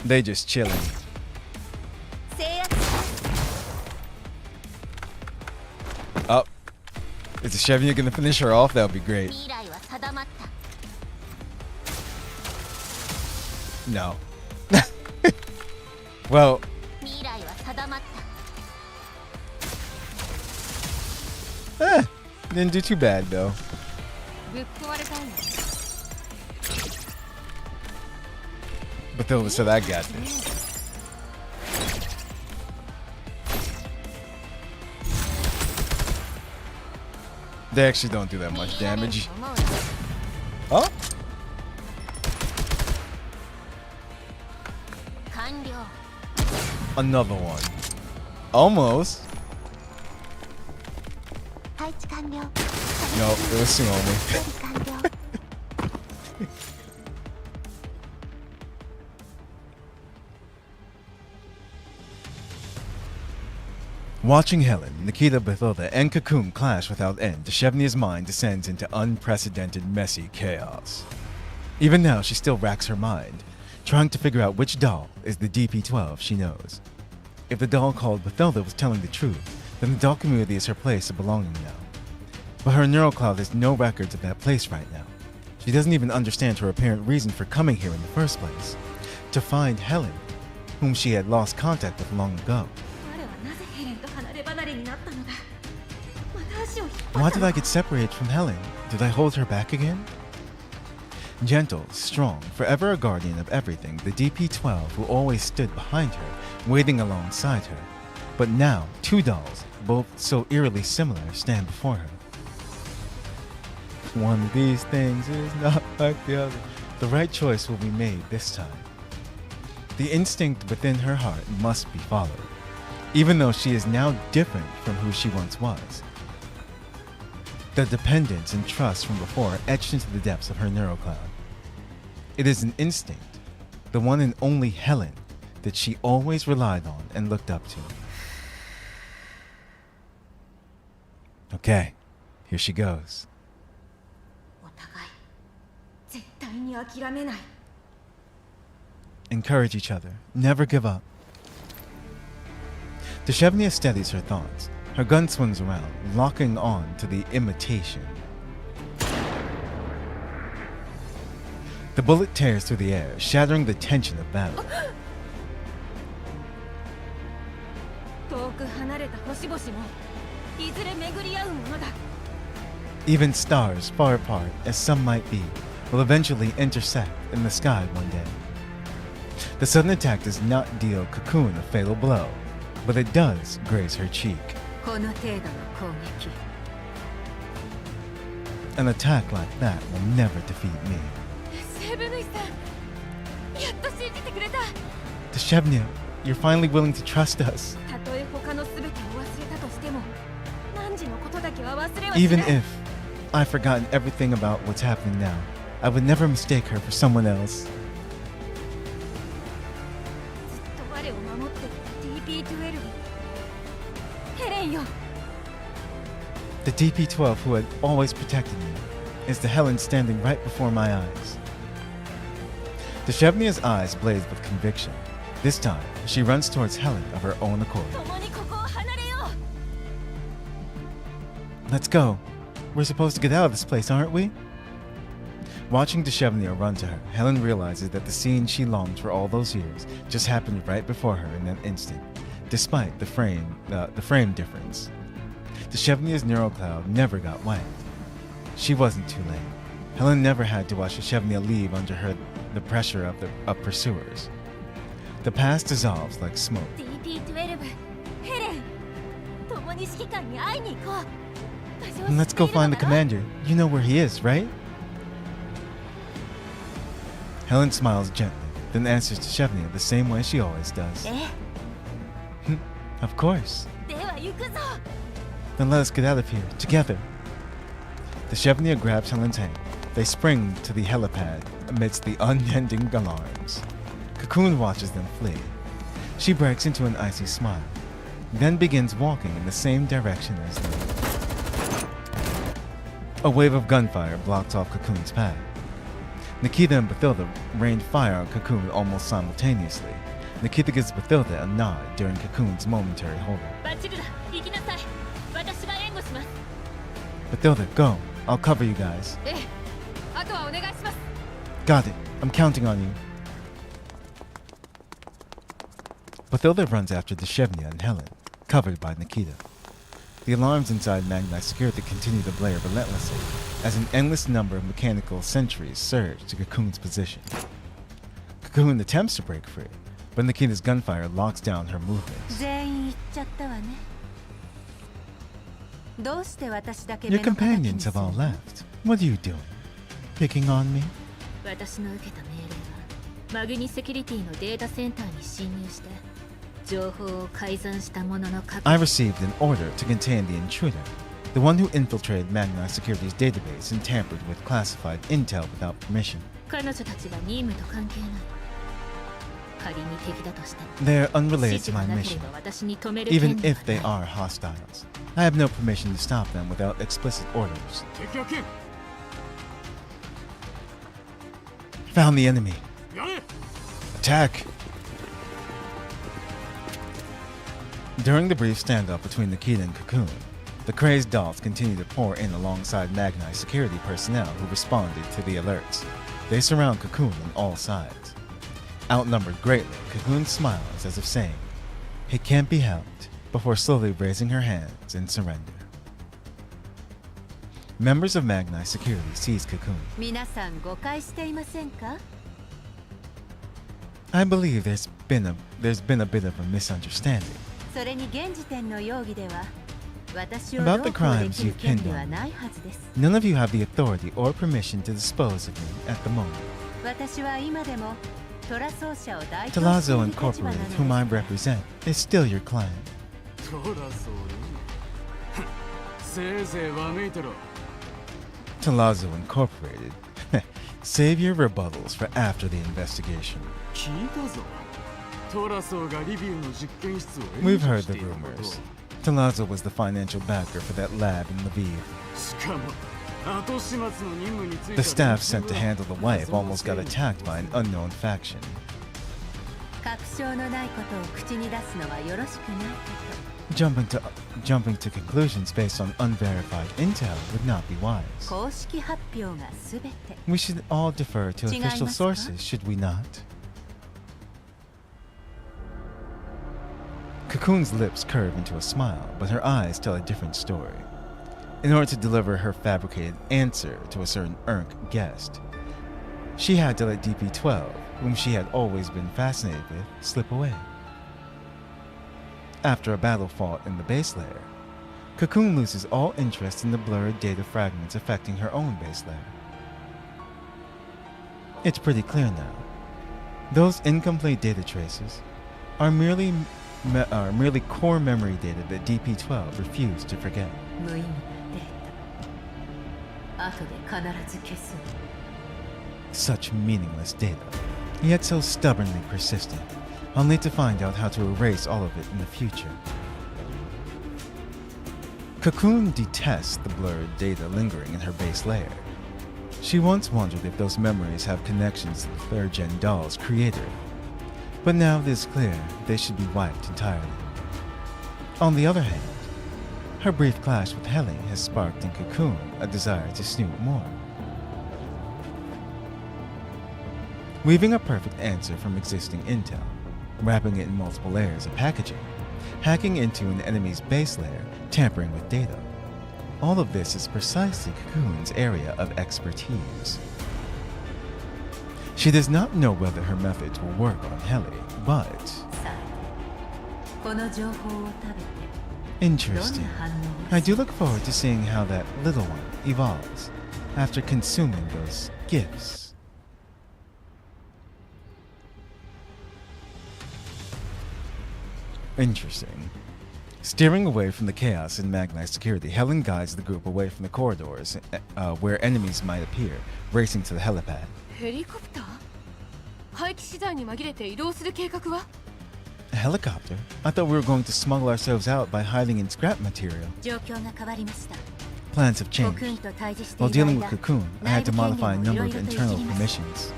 They just chilling. Oh, is the Chevy gonna finish her off? That would be great. No. Well. Didn't do too bad though. Bathilda said I got this. They actually don't do that much damage. Oh? Another one. Almost. No, it was Suomi. Watching Helen, Nikita, Bathilda, and Cocoon clash without end, Deshevnia's mind descends into unprecedented messy chaos. Even now, she still racks her mind, trying to figure out which doll is the DP-12 she knows. If the doll called Bathilda was telling the truth, then the doll community is her place of belonging now. But her neural cloud has no records of that place right now. She doesn't even understand her apparent reason for coming here in the first place. To find Helen, whom she had lost contact with long ago. Why did I get separated from Helen? Did I hold her back again? Gentle, strong, forever a guardian of everything, the DP-12 who always stood behind her, waiting alongside her. But now, 2 dolls, both so eerily similar, stand before her. One of these things is not like the other. The right choice will be made this time. The instinct within her heart must be followed, even though she is now different from who she once was. The dependence and trust from before are etched into the depths of her neural cloud. It is an instinct, the one and only Helen, that she always relied on and looked up to. Okay, here she goes. Encourage each other, never give up. Deshevnia steadies her thoughts. Her gun swings around, locking on to the imitation. The bullet tears through the air, shattering the tension of battle. Even stars, far apart as some might be, will eventually intersect in the sky one day. The sudden attack does not deal Cocoon a fatal blow, but it does graze her cheek. An attack like that will never defeat me. Deshevnia, you're finally willing to trust us. Even if I've forgotten everything about what's happening now, I would never mistake her for someone else. The DP-12 who had always protected me is the Helen standing right before my eyes. Deshevnia's eyes blaze with conviction. This time, she runs towards Helen of her own accord. Let's go. We're supposed to get out of this place, aren't we? Watching Deshevnia run to her, Helen realizes that the scene she longed for all those years just happened right before her in an instant, despite the frame difference. Deshevnia's neural cloud never got wiped. She wasn't too late. Helen never had to watch Shevnia leave under the pressure of pursuers. The past dissolves like smoke. DP12 ヘレン共に指揮官に会いに行こう。 Let's go find the commander. You know where he is, right? Helen smiles gently, then answers to Shevnia the same way she always does. Of course. では行くぞ。 Then let us get out of here, together. The Shevnia grabs Helen's hand. They spring to the helipad amidst the unending alarms. Cocoon watches them flee. She breaks into an icy smile, then begins walking in the same direction as them. A wave of gunfire blocks off Cocoon's path. Nikita and Bathilda rain fire on Cocoon almost simultaneously. Nikita gives Bathilda a nod during Cocoon's momentary holdup. バチルダ、行きなさい。私が援護します。 Bathilda, go. I'll cover you guys. ええ、あとはお願いします。 Got it. I'm counting on you. Bathilda runs after the Shevnia and Helen, covered by Nikita. The alarms inside Magnite Security continue to blare relentlessly as an endless number of mechanical sentries surge to Cocoon's position. Cocoon attempts to break free, but Nikita's gunfire locks down her movements. 全員行っちゃったわね。どうして私だけ Your companions have all left. What are you doing? Picking on me? 私の受けた命令はマグニセキュリティのデータセンターに侵入して情報を改ざんしたものの確保。 I received an order to contain the intruder, the one who infiltrated Magnite Security's database and tampered with classified intel without permission. 彼女たちは任務と関係ない。仮に敵だとしても They're unrelated 指 to 示が my なけれ mission, ば私に止める even 権利 if は they ない。 are hostiles. I have no permission to stop them without explicit orders. 敵発見。 Found the enemy. やれ。 Attack! During the brief standoff between Nikita and Cocoon, the crazed dolls continue to pour in alongside Magnite security personnel who responded to the alerts. They surround Cocoon on all sides. Outnumbered greatly, Cocoon smiles as if saying, "It can't be helped," before slowly raising her hands in surrender. Members of Magnite security seize Cocoon. 皆さん誤解していませんか？ I believe there's been a bit of a misunderstanding それに現時点の容疑では私を about ど the うこうで crimes きる you've 権 pinned 利は on ない me. はずです。 None of you have the authority or permission to dispose of me at the moment. 私は今でもトラ奏者を代表している Talazzo 立場な Incorporated, の whom I です。 represent, is still your client. トラソル。せいぜいわめいてろ。 Talazzo Incorporated. Save your rebuttals for after the investigation. 聞いたぞ。トラソーがリビウの実験室を We've heard the rumors. Talazzo was the financial backer for that lab in Lviv. しかも後始末の任務につい The て staff sent to handle the wife almost got attacked by an unknown faction. 確証のないことを口に出すのはよろしくないこ Jumping to conclusions based on unverified intel would not be wise. と。公式発表がすべて。 We should all defer to official 違いますか？ sources, should we not? Cocoon's lips curve into a smile, but her eyes tell a different story. In order to deliver her fabricated answer to a certain Ernk guest, she had to let DP-12, whom she had always been fascinated with, slip away. After a battle fought in the base layer, Cocoon loses all interest in the blurred data fragments affecting her own base layer. It's pretty clear now. Those incomplete data traces are merely core memory data that DP-12 refused to forget. 無意味なデータ。後で必ず消す。 Such meaningless data, yet so stubbornly persistent, only to find out how to erase all of it in the future. Cocoon detests the blurred data lingering in her base layer. She once wondered if those memories have connections to the third-gen doll's creator, but now it is clear they should be wiped entirely. On the other hand, her brief clash with Helen has sparked in Cocoon a desire to snoop more. Weaving a perfect answer from existing intel, wrapping it in multiple layers of packaging, hacking into an enemy's base layer, tampering with data. all of this is precisely Cocoon's area of expertise. She does not know whether her methods will work on Heli, but... この情報を食べて Interesting. I do look forward to seeing how that little one evolves after consuming those gifts. Interesting. Steering away from the chaos in Magnite security, Helen guides the group away from the corridors where enemies might appear, racing to the helipad. ヘリコプター？廃棄資材に紛れて移動する計画は？ A helicopter? I thought we were going to smuggle ourselves out by hiding in scrap material. 状況が変わりました。 Plans have changed. コクーンと対峙して While いる dealing 間 with Cocoon, I had to 内部権 modify a 限を number いろ of いろといじり internal ました。 permissions.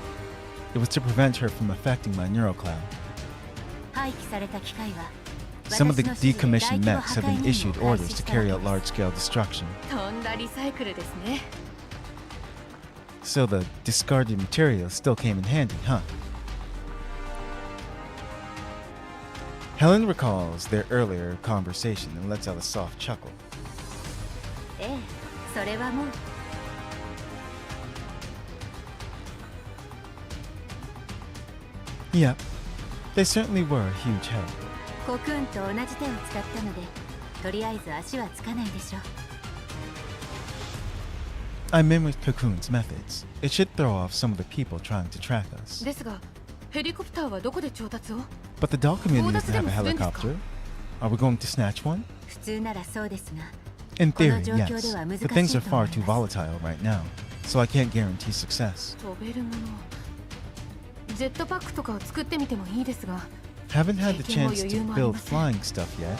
It was to prevent her from affecting my neural cloud. 廃棄された機械は Some of the 私の指示で decommissioned 大規模 mechs 破 have 壊 been 任務 issued を開 orders 始 to した carry の out です large-scale destruction. とんだリサイクルですね。 So the discarded material still came in handy, huh? Helen recalls their earlier conversation and lets out a soft chuckle. ええ、それはもう Yep, they certainly were a huge help. コクーンと同じ手を使ったのでとりあえず足はつかないでしょう。 I mimicked Cocoon's methods. It should throw off some of the people trying to track us. ですが、ヘリコプターはどこで調達を？ But the doll community doesn't have a helicopter. Are we going to snatch one? 普通ならそうですが In この theory, 状況 yes. では難し But things い are と思 far い too ます。 volatile right now, so I can't guarantee success. 飛べるもの。ジェットパックとかを作ってみてもいいですが。 Haven't had the chance to build flying stuff yet.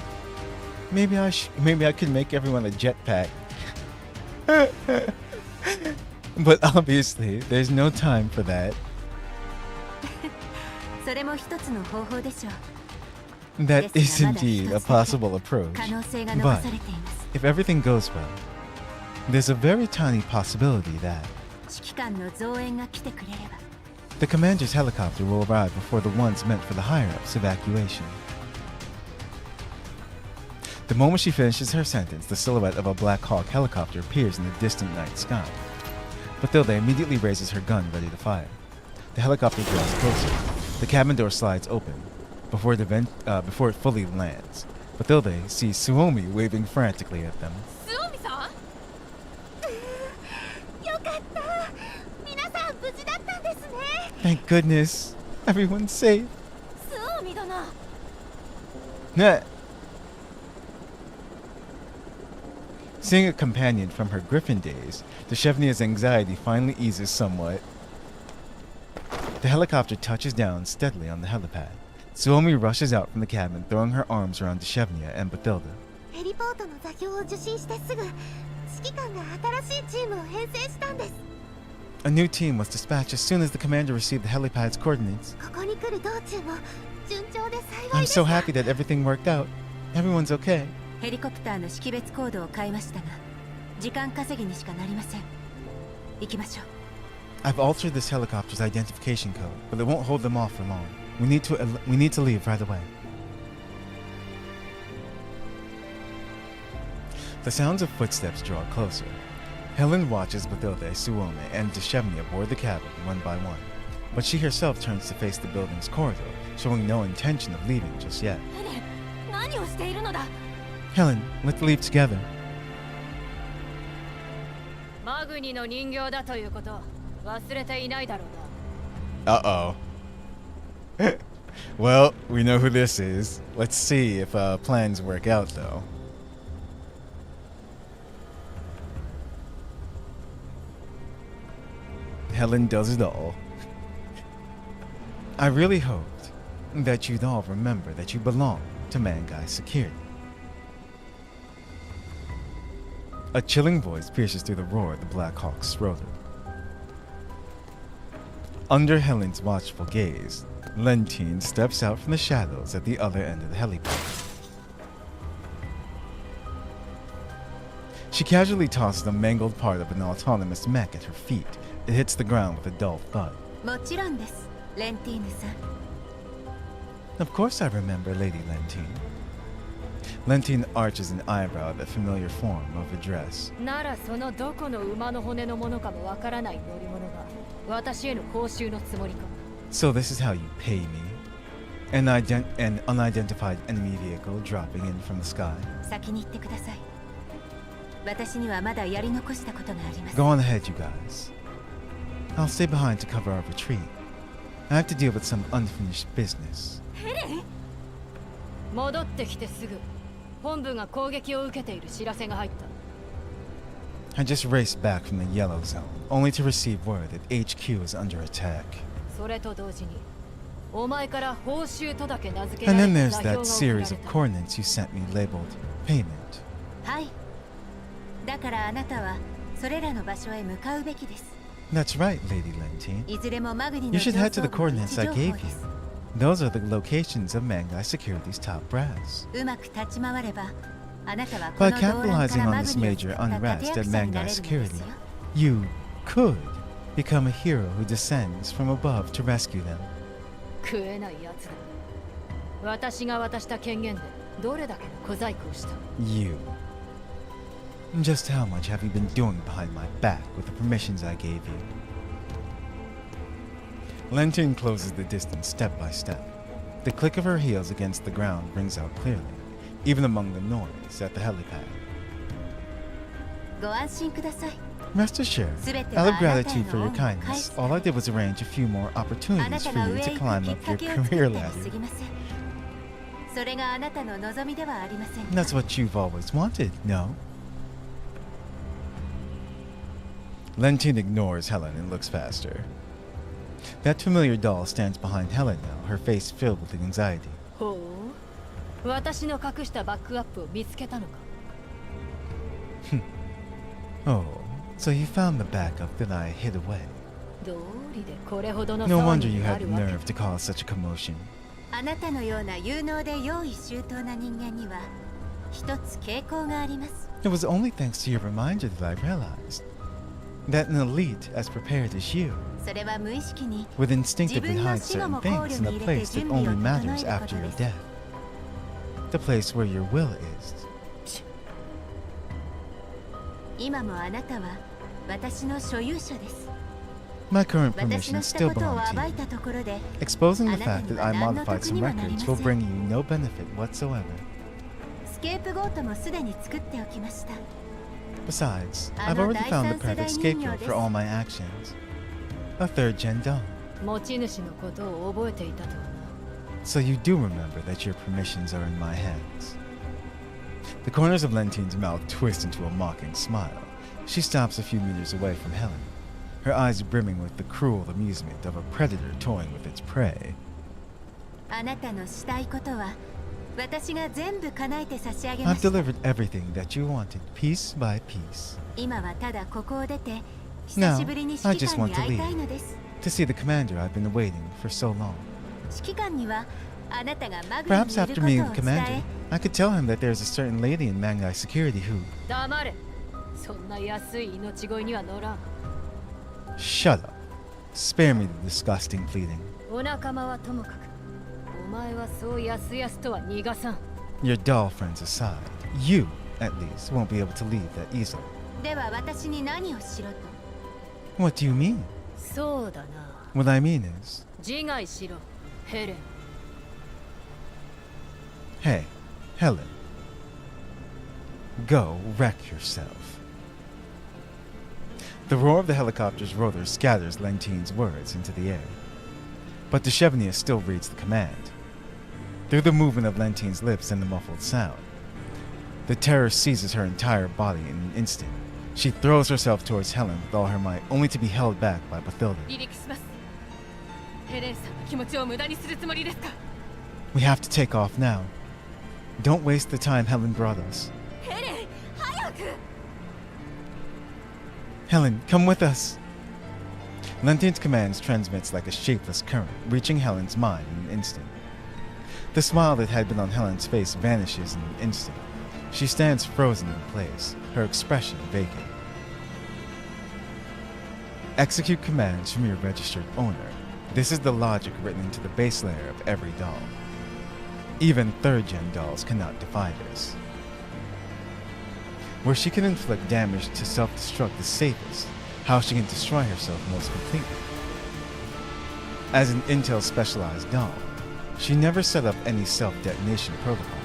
Maybe I could make everyone a jetpack. But obviously, there's no time for that. それも一つの方法でしょう。 That です is がまだ indeed 一 a つだけ possible approach. 可能性が残 But されています。 if everything goes well, there's a very tiny possibility that 指揮官の増援が来てくれれば the commander's helicopter will arrive before the ones meant for the higher-ups' evacuation. The moment she finishes her sentence, the silhouette of a Black Hawk helicopter appears in the distant night sky. Bathilde immediately raises her gun ready to fire. The helicopter draws closer. The cabin door slides open before it fully lands. Bathilde sees Suomi waving frantically at them. スオミさん？よかった皆さん無事だったんですね Thank goodness, everyone's safe. スオミ殿。 Nah. Seeing a companion from her Griffin days, Deshevnia's anxiety finally eases somewhat. The helicopter touches down steadily on the helipad. Suomi rushes out from the cabin, throwing her arms around Deshevnia and Bathilde. ヘリポートの座標を受信してすぐ指揮官が新しいチームを編成したんです A new team was dispatched as soon as the commander received the helipad's coordinates. ここに来る道中も順調で幸い I'm でした so happy that everything worked out. Everyone's okay. ヘリコプターの識別コードを変えましたが時間稼ぎにしかなりません。行きましょう。 I've altered this helicopter's identification code, but it won't hold them off for long. We need to leave right away. The sounds of footsteps draw closer. Helen watches Bathilde, Suomi, and Deshevnia board the cabin one by one, but she herself turns to face the building's corridor, showing no intention of leaving just yet. ヘレン、何をしているのだ？ Helen, let's leave together. マグニの人形だということ忘れていないだろうな。 Uh-oh. Well, we know who this is. Let's see if plans work out, though. Helen does it all. I really hoped that you'd all remember that you belong to Mangai Security. A chilling voice pierces through the roar of the Black Hawk's rotor. Under Helen's watchful gaze, Lentine steps out from the shadows at the other end of the helipad. She casually tosses a mangled part of an autonomous mech at her feet. It hits the ground with a dull thud. もちろんです、レンティーヌさん。 Of course I remember, Lady Lentine. Lentine arches an eyebrow at the familiar form of a dress. ならそのどこの馬の骨のものかもわからない乗り物が私への報酬のつもりか。 So this is how you pay me? An unidentified enemy vehicle dropping in from the sky. 先に行ってください。私にはまだやり残したことがあります。 Go on ahead, you guys. I'll stay behind to cover our retreat. I have to deal with some unfinished business. 戻ってきてすぐ本部が攻撃を受けている知らせが入った。 I just raced back from the yellow zone, only to receive word that HQ is under attack. それと同時にお前から報酬とだけ名付け And られ then た there's 座標 that が送られ series た of。coordinates you sent me labeled payment. はい。だからあなたはそれらの場所へ向かうべきです。 That's right, Lady Lentine. いずれもマグニの You should 上 head to 層 the 部の位 coordinates 置 I 情 gave 報で you. す。 Those are the locations of Mangai Security's top brass. うまく立ち回れば、あなたはこ By の動乱か capitalizing ら on マ this グニを major 使った unrest 立 at 役者にな Mangai れるのです Security, よ。 you could become a hero who descends from above to rescue them. 食えないやつだ。私が渡した権限でどれだけの小細工をした。 You. Just how much have you been doing behind my back with the permissions I gave you? Lentine closes the distance step by step. The click of her heels against the ground rings out clearly, even among the noise at the helipad. ご安心ください。 Rest assured, すべて out は of あなたへ gratitude for の your 恩を返 kindness, す。 all I did was arrange a few more あな opportunities た for が you 上へ to 行く climb きっ up か your けを作 career ったに過 ladder. ぎません。それがあなたの望みではありませんか。 That's what you've always wanted, no? Lentine ignores Helen and looks past her. That familiar doll stands behind Helen now, her face filled with anxiety. ほう。私の隠したバックアップを見つけたのか。 Oh, so you found the backup that I hid away. 道理でこれほどの No 騒 wonder ぎ you にな had the るわけ。 nerve to cause such a commotion. あなたのような有能で用意周到な人間には一つ傾向があります。 It was only thanks to your reminder that I realized that an elite as prepared as you それは無意識に would 自 instinctively 分の hide 死後 certain も考 things 慮 in に a 入れて place that 準備を only 整 matters えるこ after と your です。 death. The place where your will is. 今もあなたは私の所有者です。 My current 私 permission のした still ことを belong 暴 to い you. たところで Exposing the あなた fact に that は I 何の modified 得 some にもなり records ま will せ bring ん。 you no benefit whatsoever. スケープゴートもすでに作っておきました。 Besides, I'm I've a already found the 第三世代 perfect 人形 scapegoat です。 for all my actions. A third gen doll. 持ち主のことを覚えていたとはな。 So you do remember that your permissions are in my hands. The corners of Lentine's mouth twist into a mocking smile. She stops a few meters away from Helen, her eyes brimming with the cruel amusement of a predator toying with its prey. あなたのしたいことは私が全部叶えて差し上げ I've ました。 delivered everything that you wanted, piece by piece. 今はただここを出て久 Now, しぶりに I 指揮 just 官 want に to 会いたい leave のです。 to see the commander I've been awaiting for so long. 指揮官にはあなたがマグニに Perhaps いる after こと meeting を the 伝 commander, え I could tell him that there's a certain lady in Mangai Security who... 黙れ。そんな安い命乞いには乗らん。 Shut up. Spare me the disgusting pleading. お仲間はともかく、お前はそうやすやすとは逃がさん。 Your doll friends aside, you, at least, won't be able to leave that easily. では私に何をしろと。 What do you mean? そうだな。 What I mean is... 自害しろ、ヘレン。 Hey, Helen. Go wreck yourself. The roar of the helicopter's rotor scatters Lentine's words into the air. But Deshevnia still reads the command. Through the movement of Lentine's lips and the muffled sound, the terror seizes her entire body in an instant. She throws herself towards Helen with all her might, only to be held back by Bathilda. 離陸します。ヘレンさんの気持ちを無駄にするつもりですか。 We have to take off now. Don't waste the time Helen brought us. ヘレン、早く。 Helen, come with us. Lentine's commands transmits like a shapeless current, reaching Helen's mind in an instant. The smile that had been on Helen's face vanishes in an instant. She stands frozen in place, her expression vacant. Execute commands from your registered owner. This is the logic written into the base layer of every doll. Even third-gen dolls cannot defy this. Where she can inflict damage to self-destruct the safest, how she can destroy herself most completely. As an Intel specialized doll, she never set up any self-detonation protocol.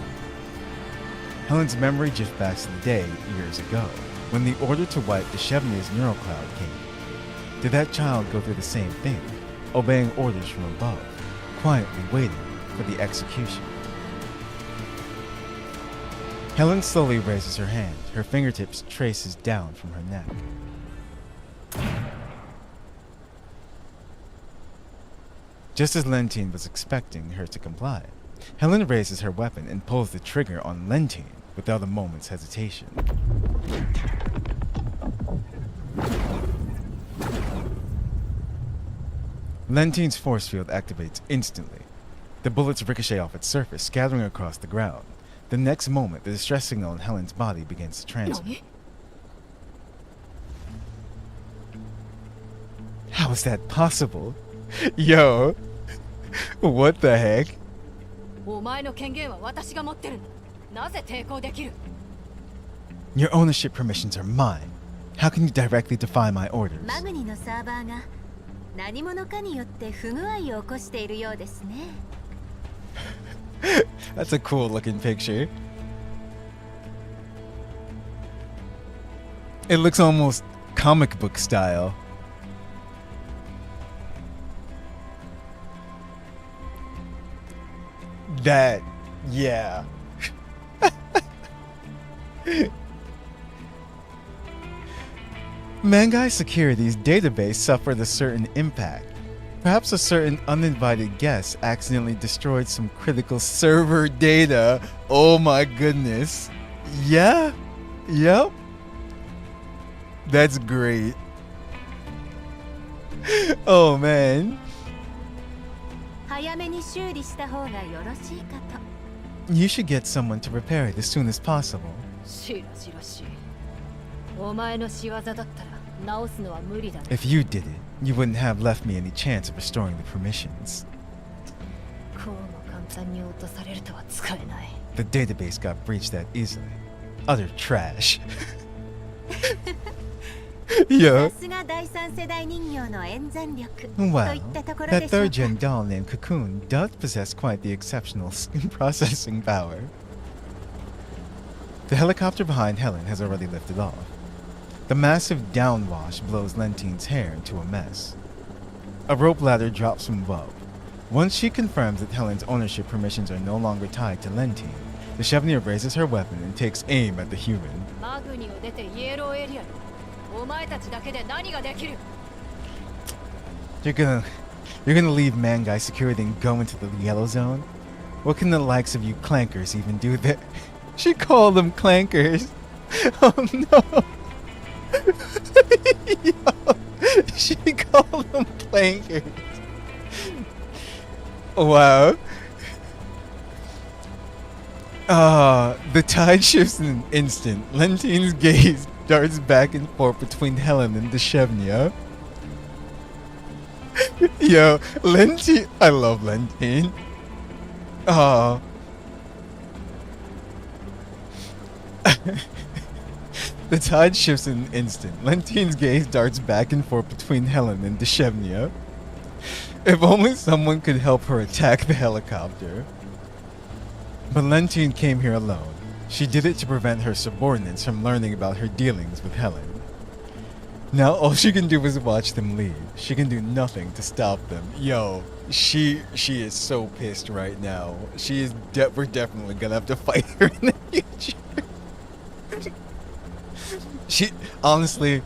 Helen's memory drifts back to the day years ago, when the order to wipe the Shevnia's neural cloud came. Did that child go through the same thing, obeying orders from above, quietly waiting for the execution? Helen slowly raises her hand, her fingertips traces down from her neck. Just as Lentine was expecting her to comply, Helen raises her weapon and pulls the trigger on Lentine without a moment's hesitation. Lentine's force field activates instantly. The bullets ricochet off its surface, scattering across the ground. The next moment, the distress signal in Helen's body begins to transmit. How is that possible? Yo, what the heck? Your ownership permissions are mine. How can you directly defy my orders? マグニのサーバーが何者かによって不具合を起こしているようですね。That's a cool looking picture. It looks almost comic book style. That, yeah. Mangai Security's database suffered a certain impact. Perhaps a certain uninvited guest accidentally destroyed some critical server data. Oh my goodness. Yeah? Yep. That's great. Oh man. 早めに修理した方がよろしいかと。You should get someone to repair it as soon as possible. しらじらしい。お前の仕業だったら直すのは無理だね。If you did it, you wouldn't have left me any chance of restoring the permissions. こうも簡単に落とされるとは使えない。The database got breached that easily. Utter trash. Yeah. さすが第三世代人形の演算力 Wow, といったところ that でしょう third か。 gen doll named Cocoon does possess quite the exceptional processing power. The helicopter behind Helen has already lifted off. The massive downwash blows Lentine's hair into a mess. A rope ladder drops from above. Once she confirms that Helen's ownership permissions are no longer tied to Lentine, the Chevnier raises her weapon and takes aim at the human. マグニを出てイエローエリアに。お前たちだけで何ができる？ You're gonna leave Mangai Security and go into the yellow zone? What can the likes of you clankers even do there? She called them clankers. Oh no. Yo, she called them clankers. Wow. The tide shifts in an instant. Lentine's gaze darts back and forth between Helen and Deshevnia. Yo, Lentine. I love Lentine. The tide shifts in an instant. Lentine's gaze darts back and forth between Helen and Deshevnia. If only someone could help her attack the helicopter. But Lentine came here alone. She did it to prevent her subordinates from learning about her dealings with Helen. Now all she can do is watch them leave. She can do nothing to stop them. Yo, she is so pissed right now. She is we're definitely gonna have to fight her in the future. She honestly,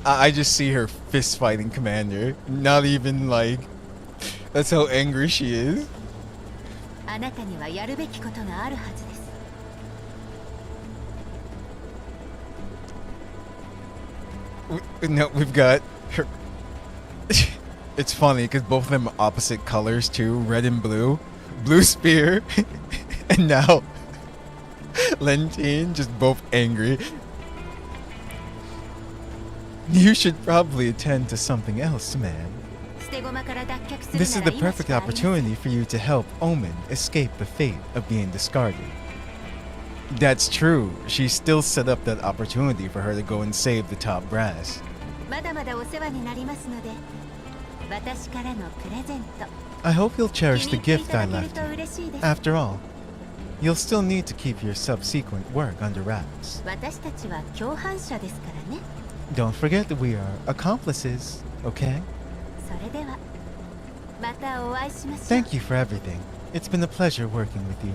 I just see her fist fighting Commander. Not even like, that's how angry she is. あなたにはやるべきことがあるはずです。 No, we've got her. It's funny because both of them are opposite colors too, red and blue. Blue spear, and now Lentine, just both angry. You should probably attend to something else, man. This is the perfect opportunity for you to help Omen escape the fate of being discarded. That's true. She still set up that opportunity for her to go and save the top brass. I hope you'll cherish the gift I left you. After all, you'll still need to keep your subsequent work under wraps. Don't forget that we are accomplices, okay? Thank you for everything. It's been a pleasure working with you.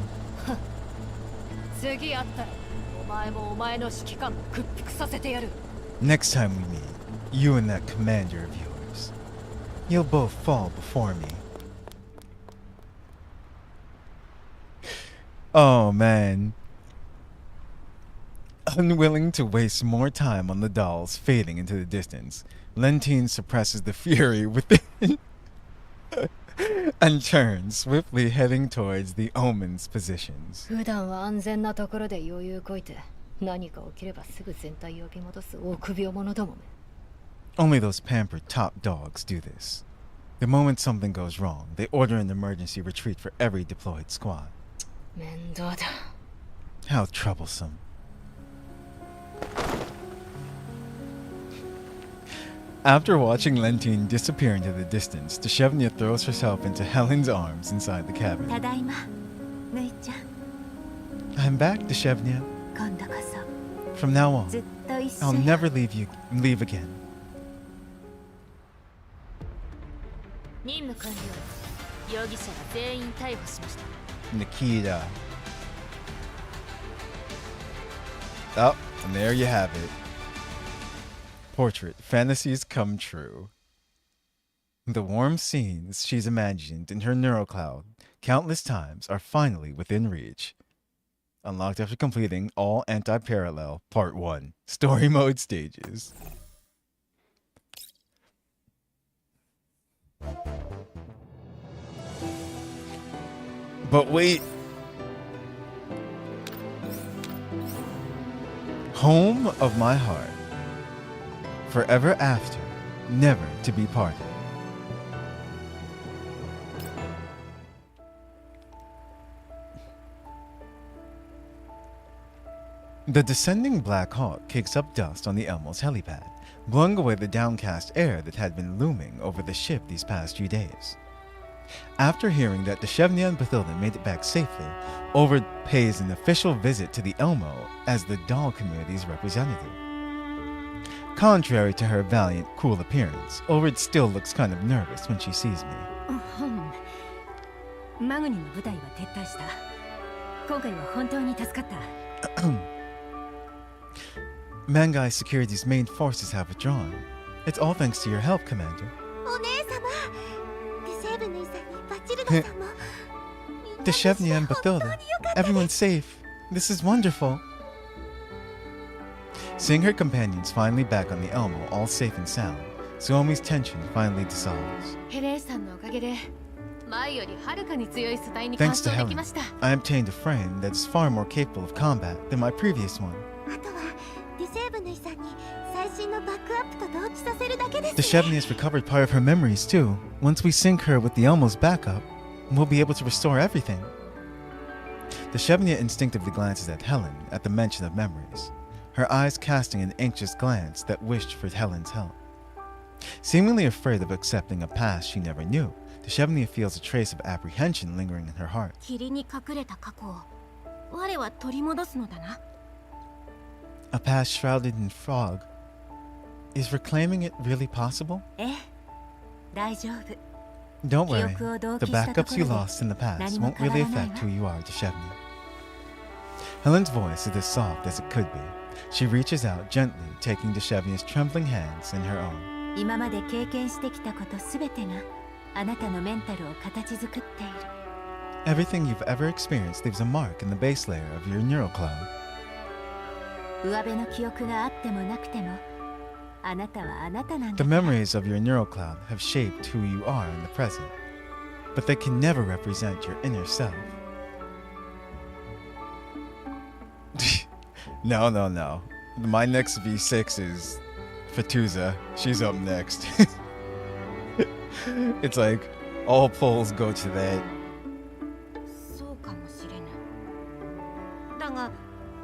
Next time we meet, you and that commander of yours, you'll both fall before me. Oh man. Unwilling to waste more time on the dolls fading into the distance, Lentine suppresses the fury within and turns, swiftly heading towards the Omen's positions. Only those pampered top dogs do this. The moment something goes wrong, they order an emergency retreat for every deployed squad. How troublesome. After watching Lentine disappear into the distance, Deshevnia throws herself into Helen's arms inside the cabin. I'm back, Deshevnia. From now on, I'll never leave again. Nikita. Oh, and there you have it. Portrait, fantasies come true. The warm scenes she's imagined in her neurocloud countless times are finally within reach. Unlocked after completing all Antiparallel Part 1 Story Mode stages. But wait. Home of my heart. Forever after, never to be parted. The descending Black Hawk kicks up dust on the Elmo's helipad, blowing away the downcast air that had been looming over the ship these past few days. After hearing that Deshevnia and Bathilda made it back safely, Ulrich pays an official visit to the Elmo as the doll community's representative. Contrary to her valiant, cool appearance, Ulrich still looks kind of nervous when she sees me. Mangai Security's main forces have withdrawn. It's all thanks to your help, Commander. Deshevnia and Bathilda, everyone's safe. This is wonderful. Seeing her companions finally back on the Elmo, all safe and sound, Suomi's tension finally dissolves. Thanks to Helen, I obtained a frame that is far more capable of combat than my previous one. Deshevnia has recovered part of her memories too. Once we sync her with the Elmo's backup, we'll be able to restore everything. Deshevnia instinctively glances at Helen at the mention of memories, her eyes casting an anxious glance that wished for Helen's help. Seemingly afraid of accepting a past she never knew, Deshevnia feels a trace of apprehension lingering in her heart. A past shrouded in fog. Is reclaiming it really possible? Don't worry, the backups you lost in the past won't really affect who you are, Deshevnia. Helen's voice is as soft as it could be. She reaches out gently, taking Deshevnia's trembling hands in her own. Everything you've ever experienced leaves a mark in the base layer of your neural cloud. The memories of your neural cloud have shaped who you are in the present, but they can never represent your inner self. No. My next V6 is Fatuza. She's up next. It's like all polls go to that. そうかもしれぬ。だが、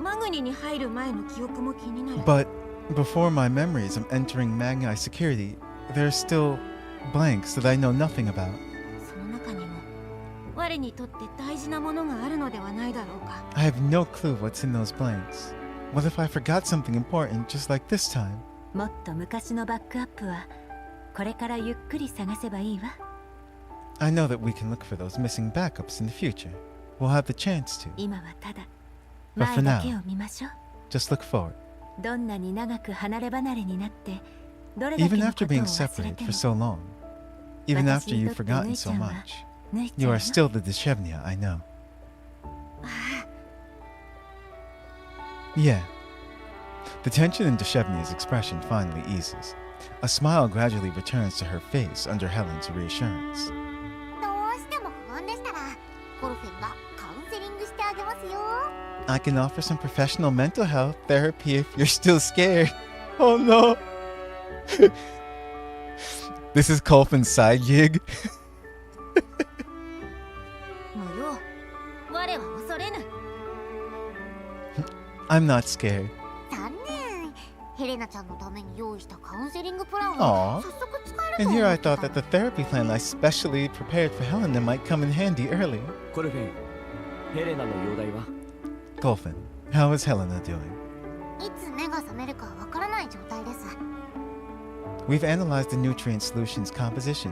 マグニに入る前の記憶も気になる。 But before my memories of entering Magni security, there are still blanks that I know nothing about. その中にも、我にとって大事なものがあるのではないだろうか。 I have no clue what's in those blanks. What if I forgot something important just like this time? もっと昔のバックアップはこれからゆっくり探せばいいわ。 I know that we can look for those missing backups in the future. We'll have the chance to. 今はただ But for 前だ now, けを見ましょう。 just look forward. どんなに長く離れ離れになってどれだけ Even のこ after とを being 忘れ separated て for も so long, even after you've forgotten so much, ぬいち you ゃん are は still the Deshevnia I know. Yeah. The tension in Deshevnia's expression finally eases. A smile gradually returns to her face under Helen's reassurance. どうしても不安でしたらコルフェンがカウンセリングしてあげますよ。 I can offer some professional mental health therapy if you're still scared. Oh no. This is Colfin's side gig. 無用。我は恐れぬ。 I'm not scared. 残念。ヘレナちゃんのために用意したカウンセリングプラン Aw. を早速使えると And 思 here I ってた thought that the therapy plan I specially prepared for Helen that might come in handy earlier. コルフェン、ヘレナの容体は Colfin, how is Helena doing? いつ目が覚めるかわからない状態です。 We've analyzed the nutrient solution's composition.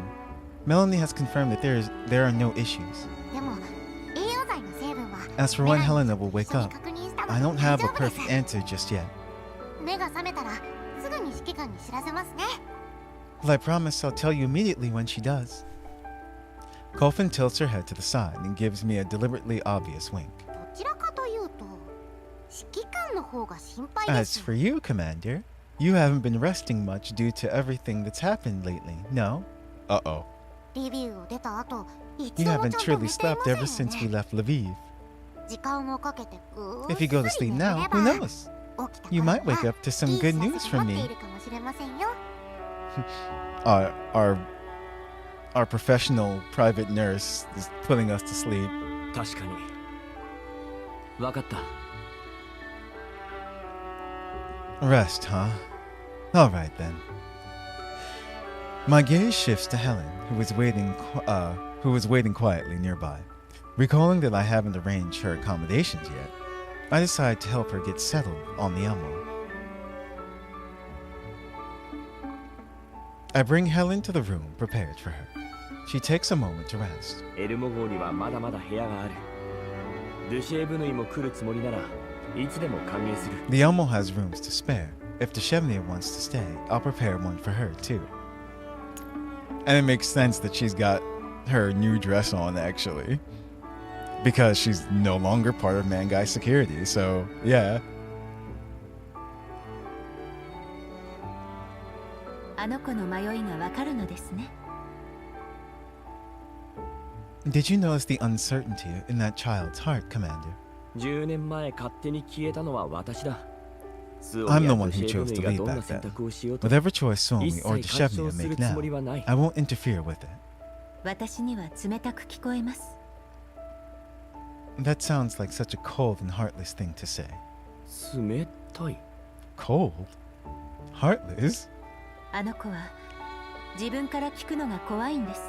Melanie has confirmed that there are no issues. でも栄養剤の成分は As for when Helena will wake 一緒に up, 確認したので I don't have 大 a 丈夫です perfect answer just yet. 目が覚めたらすぐに指揮官に知らせますね。 Well, I promise I'll tell you immediately when she does. Colfin tilts her head to the side and gives me a deliberately obvious wink. どちらかというと指揮官の方が心配で As す。 for you, Commander, you haven't been resting much due to everything that's happened lately, no? Uh-oh. リビューを出た後、一 You 度も haven't ちゃんと truly 寝ていま slept せん ever よ since we ね。 left Lviv. 時間をかけてぐ If you go to sleep now, who knows? You might wake up to some good news from いい me. 知らせが待っているかもしれませんよ。 Our professional private nurse is putting us to sleep. 確かに。わかった。 Rest, huh? All right then. My gaze shifts to Helen, who was waiting quietly nearby. Recalling that I haven't arranged her accommodations yet, I decide to help her get settled on the Elmo. I bring Helen to the room prepared for her. She takes a moment to rest. エルモ号にはまだまだ部屋がある。ドゥシェーブヌイも来るつもりならいつでも歓迎する。 The Elmo has rooms to spare. If Deshevnia wants to stay, I'll prepare one for her too. And it makes sense that she's got her new dress on actually. Because she's no longer part of Mangai security, so yeah. あの子の迷いがわかるのですね。 Did you notice the uncertainty in that child's heart, Commander? 10年前勝手に消えたのは私だ。 I'm the one who chose to leave back then. Whatever choice Suomi or Deshevnia make now, I won't interfere with it. 私には冷たく聞こえます。 That sounds like such a cold and heartless thing to say. 冷たい。 Cold? Heartless? あの子は自分から聞くのが怖いんです。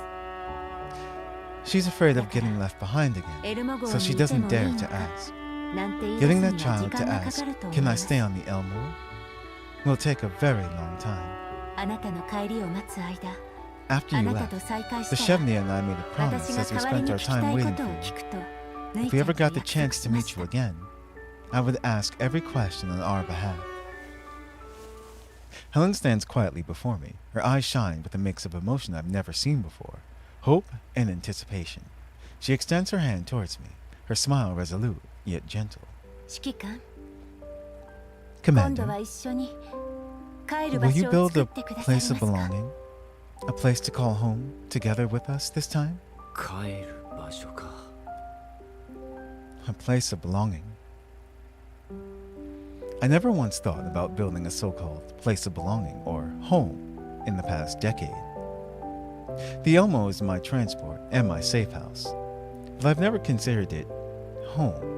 She's afraid of getting left behind again, so she doesn't dare to ask. なんて言い出 Getting すに that は時 child 間 to がか ask, かると思い can I ます。 stay on the Elmo? Will take a very long time. あなたの帰りを待つ間、 After あ you なたと left, 再会したら Deshevnia and I made a 私 promise が as we 代わり spent に our 聞きた time いこ waiting とを for you. 聞くと、ぬい If ち we ゃん ever と got the 約束 chance し to ま meet し you た。 again, I would ask every question on our behalf. Helen stands quietly before me. Her eyes shine with a mix of emotion I've never seen before, hope and anticipation. She extends her hand towards me, her smile resolute yet gentle. 指揮官、今度 Commander, は一緒に帰る場 will you 所を build 作 a ってくださいま place す of か。 belonging? A place to call home together with us this time? 帰る場所か。 A place of belonging. I never once thought about building a so-called place of belonging or home in the past decade. The Elmo is my transport and my safe house, but I've never considered it home.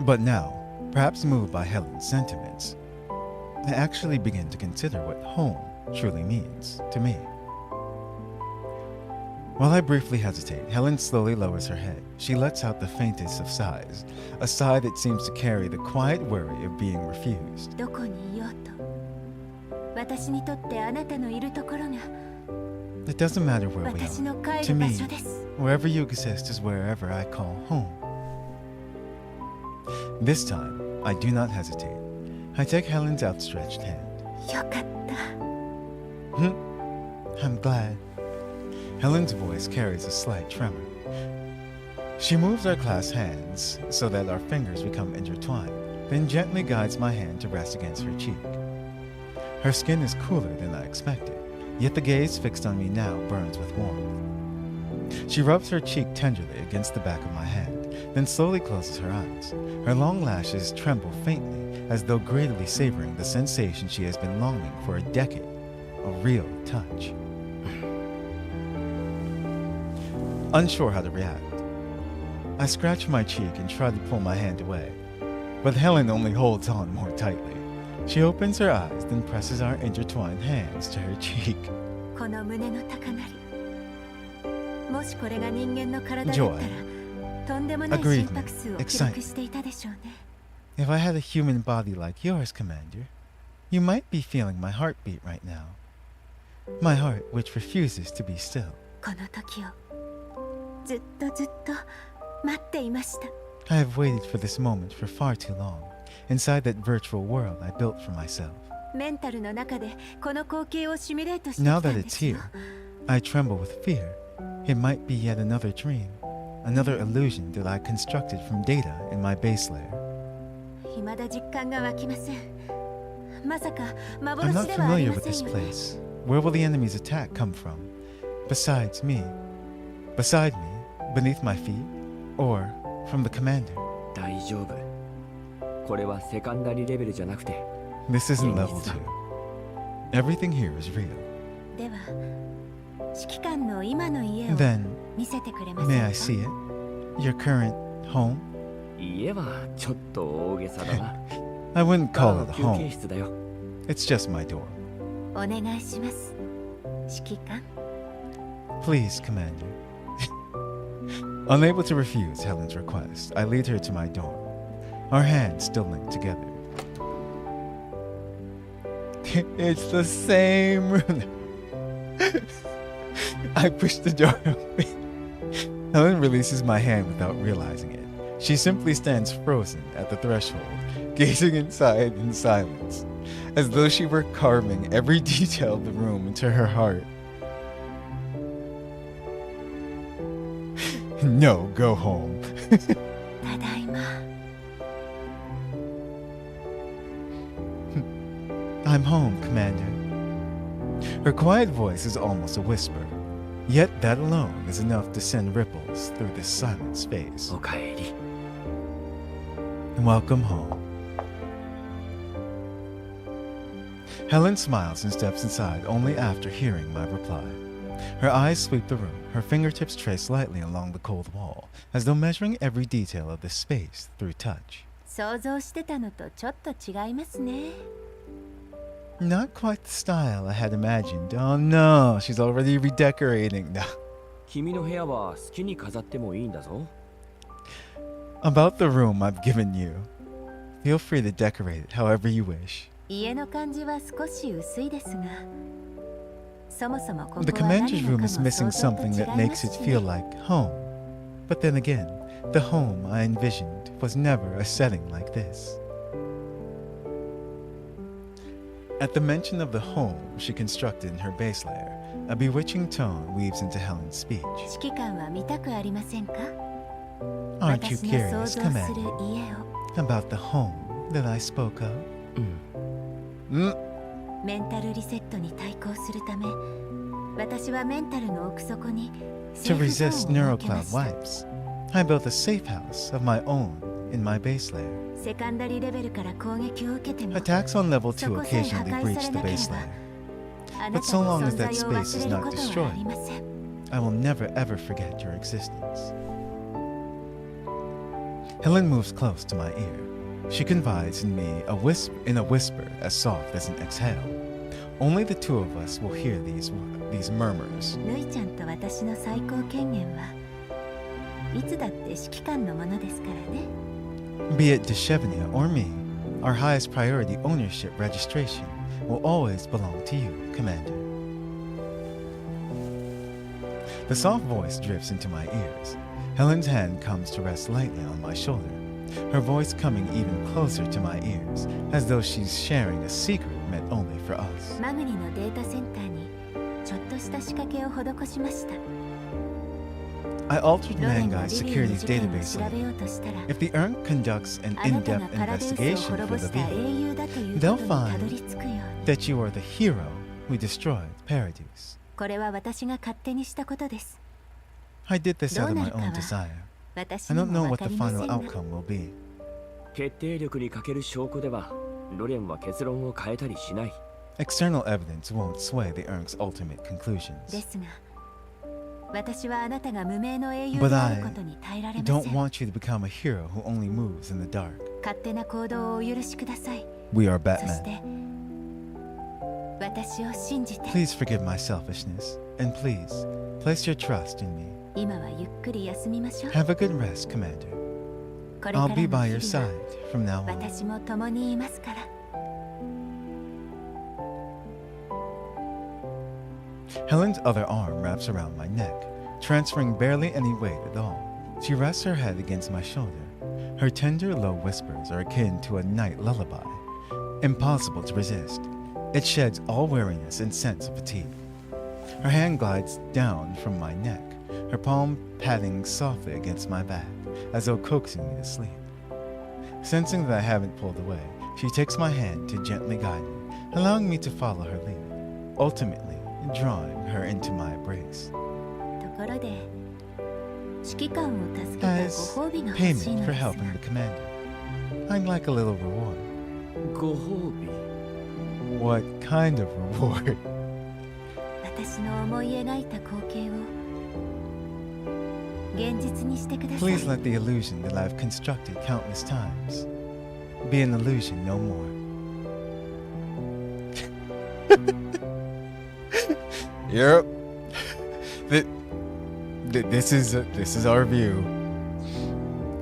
But now, perhaps moved by Helen's sentiments, I actually begin to consider what home truly means to me. While I briefly hesitate, Helen slowly lowers her head. She lets out the faintest of sighs, a sigh that seems to carry the quiet worry of being refused. どこにいようと、私にとってあなたのいるところが It doesn't matter where we 私の are. 帰 To る場 me, 所です。 wherever you exist is wherever I call home. This time, I do not hesitate. I take Helen's outstretched hand. よかった。 I'm glad. Helen's voice carries a slight tremor. She moves our clasped hands so that our fingers become intertwined, then gently guides my hand to rest against her cheek. Her skin is cooler than I expected, yet the gaze fixed on me now burns with warmth. She rubs her cheek tenderly against the back of my hand, then slowly closes her eyes. Her long lashes tremble faintly, as though greedily savoring the sensation she has been longing for a decade, a real touch. Unsure how to react, I scratch my cheek and try to pull my hand away, but Helen only holds on more tightly. She opens her eyes, then presses our intertwined hands to her cheek. この胸の高鳴り。もしこれが人間の体だったら、とんでもない心拍数を記録していたでしょうね。If I had a human body like yours, Commander, you might be feeling my heartbeat right now. My heart, which refuses to be still. この時をずっと待っていました。I have waited for this moment for far too long, inside that virtual world I built for myself. メンタルの中でこの光景をシミュレートしてき Now た that んで it's すよ。 here, I tremble with fear. It might be yet another dream, another illusion that I constructed from data in my base layer. 未だ実感が湧きません。まさか I'm 幻 not ではあり familiar ま with せ this んよね。 place. Where will the enemy's attack come from? Besides me? Beside me? Beneath my feet? Or from the commander? 大丈夫。これはセカンダリレベルじゃなくて、 This isn't level 2. Everything here is real. では、指揮官の今の家を Then, 見せてくれません may か I see it? Your current home? 家はちょっと大げさだな。 I wouldn't ただ call の it a 休憩 home. 室だよ。 It's just my door. お願いします。指揮官。 Please, Commander. Unable to refuse Helen's request, I lead her to my door, our hands still linked together. It's the same room. I push the door open. Helen releases my hand without realizing it. She simply stands frozen at the threshold, gazing inside in silence, as though she were carving every detail of the room into her heart. No, go home. ただいま。 I'm home, Commander. Her quiet voice is almost a whisper, yet that alone is enough to send ripples through this silent space. おかえり。 Welcome home. Helen smiles and steps inside only after hearing my reply. Her eyes sweep the room, her fingertips trace lightly along the cold wall, as though measuring every detail of this space through touch. 想像してたのとちょっと違いますね。 Not quite the style I had imagined. Oh no, she's already redecorating now. 君の部屋は好きに飾ってもいいんだぞ。 About the room I've given you. Feel free to decorate it however you wish. 家の感じは少し薄いですが、そもそもここは The 何 commander's も room かも is 想 missing 像と something 違い that ま makes す it し feel ね。 like home. But then again, the home I envisioned was never a setting like this. At the mention of the home she constructed in her base layer, a bewitching tone weaves into Helen's speech. 指揮官は見たくありませんか？ Aren't you 私の想 curious, 像する Commander, 家を。 about the home that I spoke of? メンタルリセットに対抗するため、私はメンタルの奥底にセ To ーフゾー resist ンを設けま neurocloud した。 wipes, I built a safe house of my own in my base layer. セカンダリレベルから攻撃を受けても Attacks on level そ 2 こさえ破 occasionally 壊 breach さ the れなけれ base ば layer. あな But た so の long 存 as 在 that を space 忘 is れる not ことは destroyed, ありません。 I will never ever forget your existence. Helen moves close to my ear. She confides in me in a whisper as soft as an exhale. Only the two of us will hear these murmurs. ぬいちゃんと私の最高権限はいつだって指揮官のものですからね。Be it Deshevnia or me, our highest priority ownership registration will always belong to you, Commander. The soft voice drifts into my ears. Helen's hand comes to rest lightly on my shoulder, her voice coming even closer to my ears, as though she's sharing a secret meant only for us. マグニのデータセンターにちょっとした仕掛けを施しました。 I altered ロレンが Mangai's リビウの securities 事件を database 調べ layer. ようとしたら If the ERN conducts an あなたが in-depth パラデウスを investigation 滅 for ぼ the した英 Vila, 雄だという they'll ことにたどり find 着くように。 that you are the hero who destroyed Paradise. これは私が勝手にしたことです。 I did this out of my どうな own るかは desire. 私 I に don't も know 分 what か the りませ final んが outcome will be. 決定力に欠ける証拠ではロレンは結論を変えたりしない。 External evidence won't sway the ERN's ultimate で conclusions. すが私はあなたが無名の英雄 But である I ことに耐えられま don't せん。 want you to become a hero who only moves in the dark. 勝手な行動をお許しください。 We are そし Batman. て私を信じて Please forgive my selfishness, and please place your trust in me. 今はゆっくり休みましょう。 Have a good rest, Commander. これから I'll の be 日 by 々 your side は from now on. 私も共にいますから。 Helen's other arm wraps around my neck, transferring barely any weight at all. She rests her head against my shoulder. Her tender, low whispers are akin to a night lullaby, impossible to resist. It sheds all weariness and sense of fatigue. Her hand glides down from my neck, her palm patting softly against my back, as though coaxing me to sleep. Sensing that I haven't pulled away, she takes my hand to gently guide me, allowing me to follow her lead, ultimately drawing her into my embrace. ところで指揮官を助けたご As 褒美が欲しい payment の for ですが helping the commander, I'd like a little reward. ご褒美。 What kind of reward? 私の思い描いた光景を現実にしてください。 Please let the illusion that I've constructed countless times be an illusion no more. Yep. This is our view.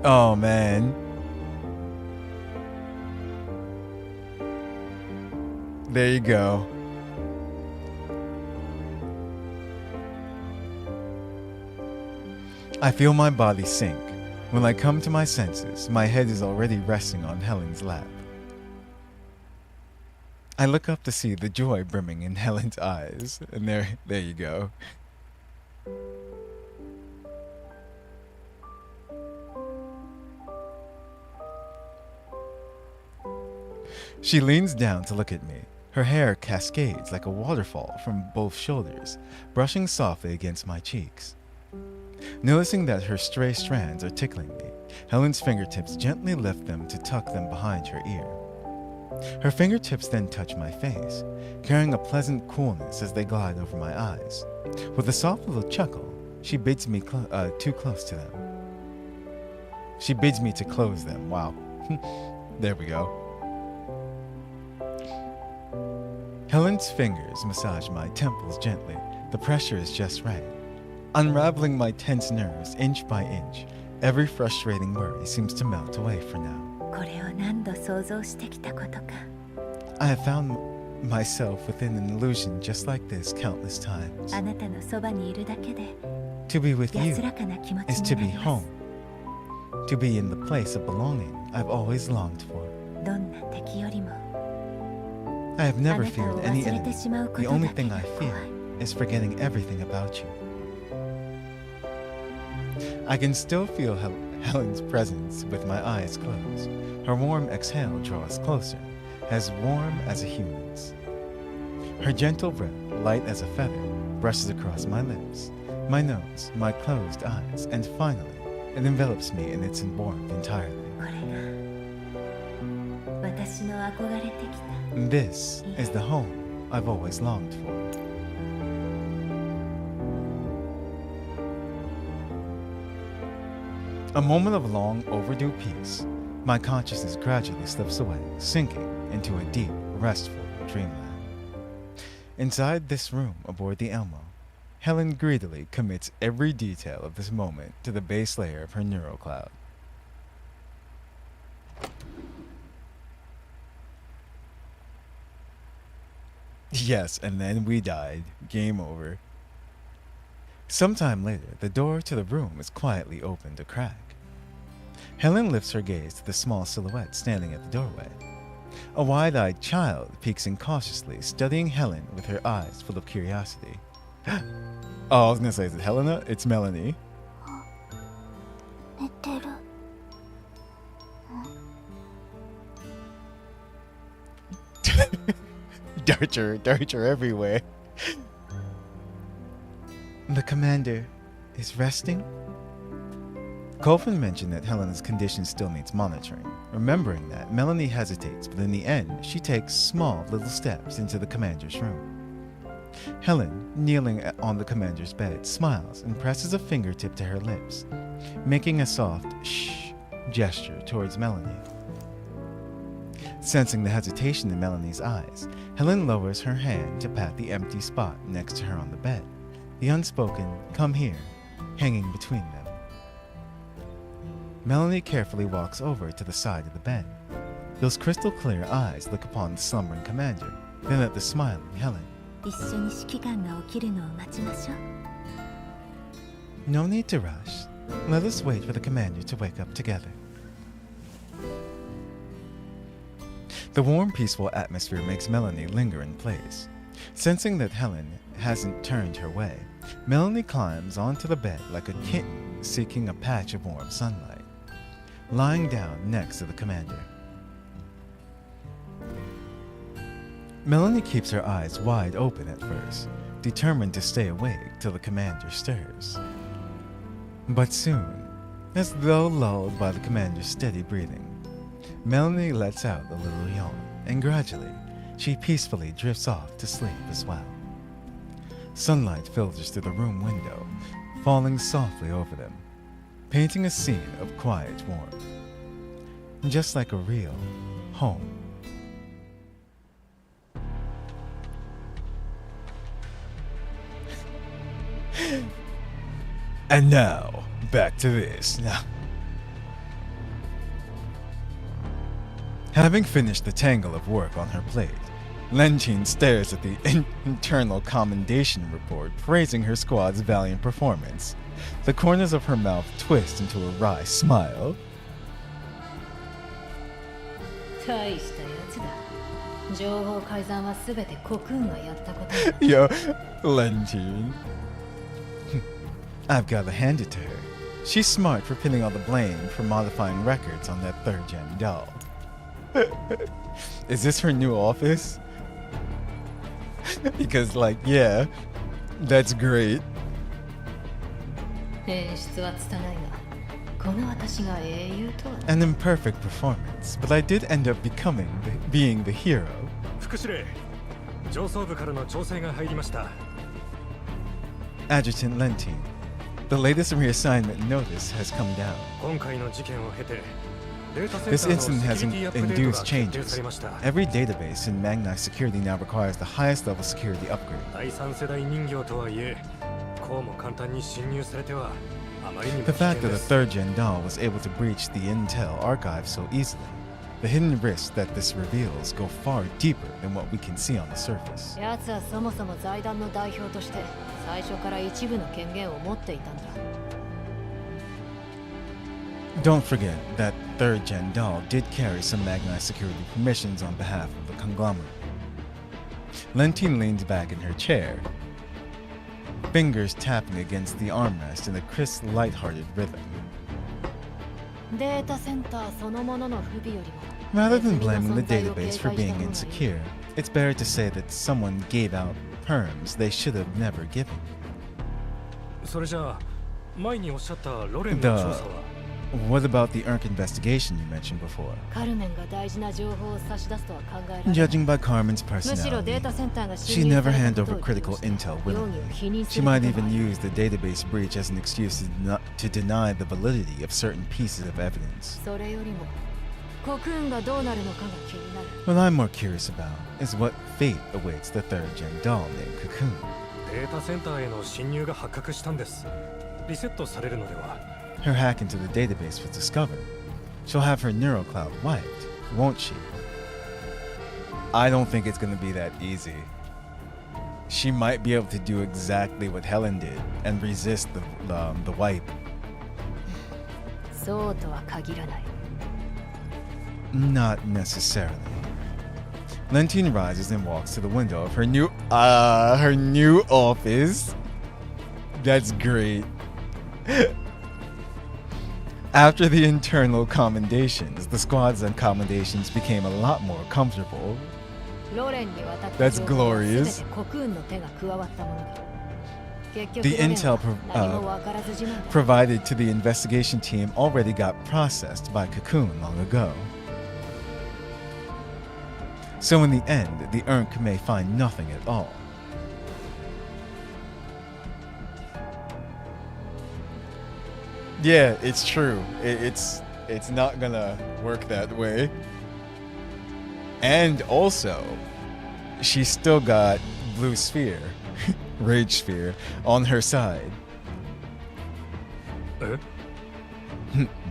Oh man. There you go. I feel my body sink. When I come to my senses, my head is already resting on Helen's lap. I look up to see the joy brimming in Helen's eyes, and there you go. She leans down to look at me. Her hair cascades like a waterfall from both shoulders, brushing softly against my cheeks. Noticing that her stray strands are tickling me, Helen's fingertips gently lift them to tuck them behind her ear. Her fingertips then touch my face, carrying a pleasant coolness as they glide over my eyes. With a soft little chuckle, she bids me too close to them. She bids me to close them. Wow. There we go. Helen's fingers massage my temples gently. The pressure is just right. Unraveling my tense nerves inch by inch, every frustrating worry seems to melt away for now. これを何度想像してきたことか。 I have found myself within an illusion just like this countless times. あなたのそばにいるだけで To be with you 安らかな気持 is ち to に be なりま home, す。 to be in the place of belonging I've always longed for. どんな敵よりも I have あ never なたを feared any 忘れ enemy. てしまうこ The と only だけ thing が I 怖い。 fear is forgetting everything about you. I can still feel Helen's presence with my eyes closed. Her warm exhale draws closer, as warm as a human's. Her gentle breath, light as a feather, brushes across my lips, my nose, my closed eyes, and finally, it envelops me in its warmth entirely. これ憧れてきた。 This is the home I've always longed for. A moment of long overdue peace, my consciousness gradually slips away, sinking into a deep, restful dreamland. Inside this room aboard the Elmo, Helen greedily commits every detail of this moment to the base layer of her neural cloud. Yes, and then we died. Game over. Sometime later, the door to the room is quietly opened a crack. Helen lifts her gaze to the small silhouette standing at the doorway. A wide-eyed child peeks in cautiously, studying Helen with her eyes full of curiosity. Oh, I was gonna say, is it Helena? It's Melanie. 寝てる。Darcher everywhere. The commander is resting? Colvin mentioned that Helena's condition still needs monitoring. Remembering that, Melanie hesitates, but in the end, she takes small little steps into the commander's room. Helen, kneeling on the commander's bed, smiles and presses a fingertip to her lips, making a soft shh gesture towards Melanie. Sensing the hesitation in Melanie's eyes, Helen lowers her hand to pat the empty spot next to her on the bed, the unspoken "come here" hanging between them. Melanie carefully walks over to the side of the bed. Those crystal clear eyes look upon the slumbering commander, then at the smiling Helen. 一緒に指揮官が起きるのを待ちましょう。 No need to rush. Let us wait for the commander to wake up together. The warm, peaceful atmosphere makes Melanie linger in place. Sensing that Helen hasn't turned her way, Melanie climbs onto the bed like a kitten seeking a patch of warm sunlight, lying down next to the commander. Melanie keeps her eyes wide open at first, determined to stay awake till the commander stirs. But soon, as though lulled by the commander's steady breathing, Melanie lets out a little yawn, and gradually, she peacefully drifts off to sleep as well. Sunlight filters through the room window, falling softly over them, painting a scene of quiet warmth, just like a real home. And now, back to this. Now, having finished the tangle of work on her plate, Lentine stares at the internal commendation report praising her squad's valiant performance. The corners of her mouth twist into a wry smile. 大したやつだ。情報改ざんはすべてコクーンがやったことだ。 Yo, Lentine. I've got to hand it to her. She's smart for pinning all the blame for modifying records on that third-gen doll. Is this her new office? Because, like, yeah, that's great. 演出は拙いが、この私が英雄とは。 An imperfect performance, but I did end up being the hero. 副司令、上層部からの調整が入りました。 Adjutant Lentine, the latest reassignment notice has come down. 今回の事件を経て、 This incident has induced changes. Every database in Magnite security now requires the highest level security upgrade. 第三世代人形とはいえ、こうも簡単に侵入されてはあまりにも The 危険 fact that で the す。 third gen doll was able to breach the Intel archive so easily, the hidden risks that this reveals go far deeper than what we can see on the surface. 奴はそもそも財団の代表として最初から一部の権限を持っていたんだ。 Don't forget that third gen doll did carry some Magnite security permissions on behalf of the conglomerate. Lentine leans back in her chair, fingers tapping against the armrest in a crisp, lighthearted rhythm. データセンターそのものの不備よりも Rather than blaming the database for being insecure, it's better to say that someone gave out perms they should have never given. それじゃあ、前におっしゃったロレンの調査は What about the Ernk investigation you mentioned before? カルメンが大事な情報を差し出すとは考えられない。 Judging by Carmen's むしろデー personality, タセンターが she 侵入 never され hand たこ over とを利 critical 用して intel 容疑を willingly. 否認す She るこ might ともあ even る。 use the database breach as an excuse to deny the validity of certain pieces of evidence. それよりもコクーンがどうなるのかが気になる。 What I'm more curious about is what fate awaits the third gen doll named Cocoon. データセンターへの侵入が発覚したんです。リセットされるのでは。 Her hack into the database was discovered. She'll have her neural cloud wiped, won't she? I don't think it's gonna be that easy. She might be able to do exactly what Helen did and resist the wipe. そうとは限らない。 Not necessarily. Lentine rises and walks to the window of her new office. That's great. After the internal commendations, the squad's accommodations became a lot more comfortable. ロレンに渡った That's 情報は glorious. 全てコクーンの手が加わったものだ。結局 The ロレン intel は何も分からずじまいだ。 provided to the investigation team already got processed by Cocoon long ago. So in the end, the Ernk may find nothing at all. Yeah, it's true. It's not gonna work that way. And also, she's still got Blue Sphere, Rage Sphere, on her side.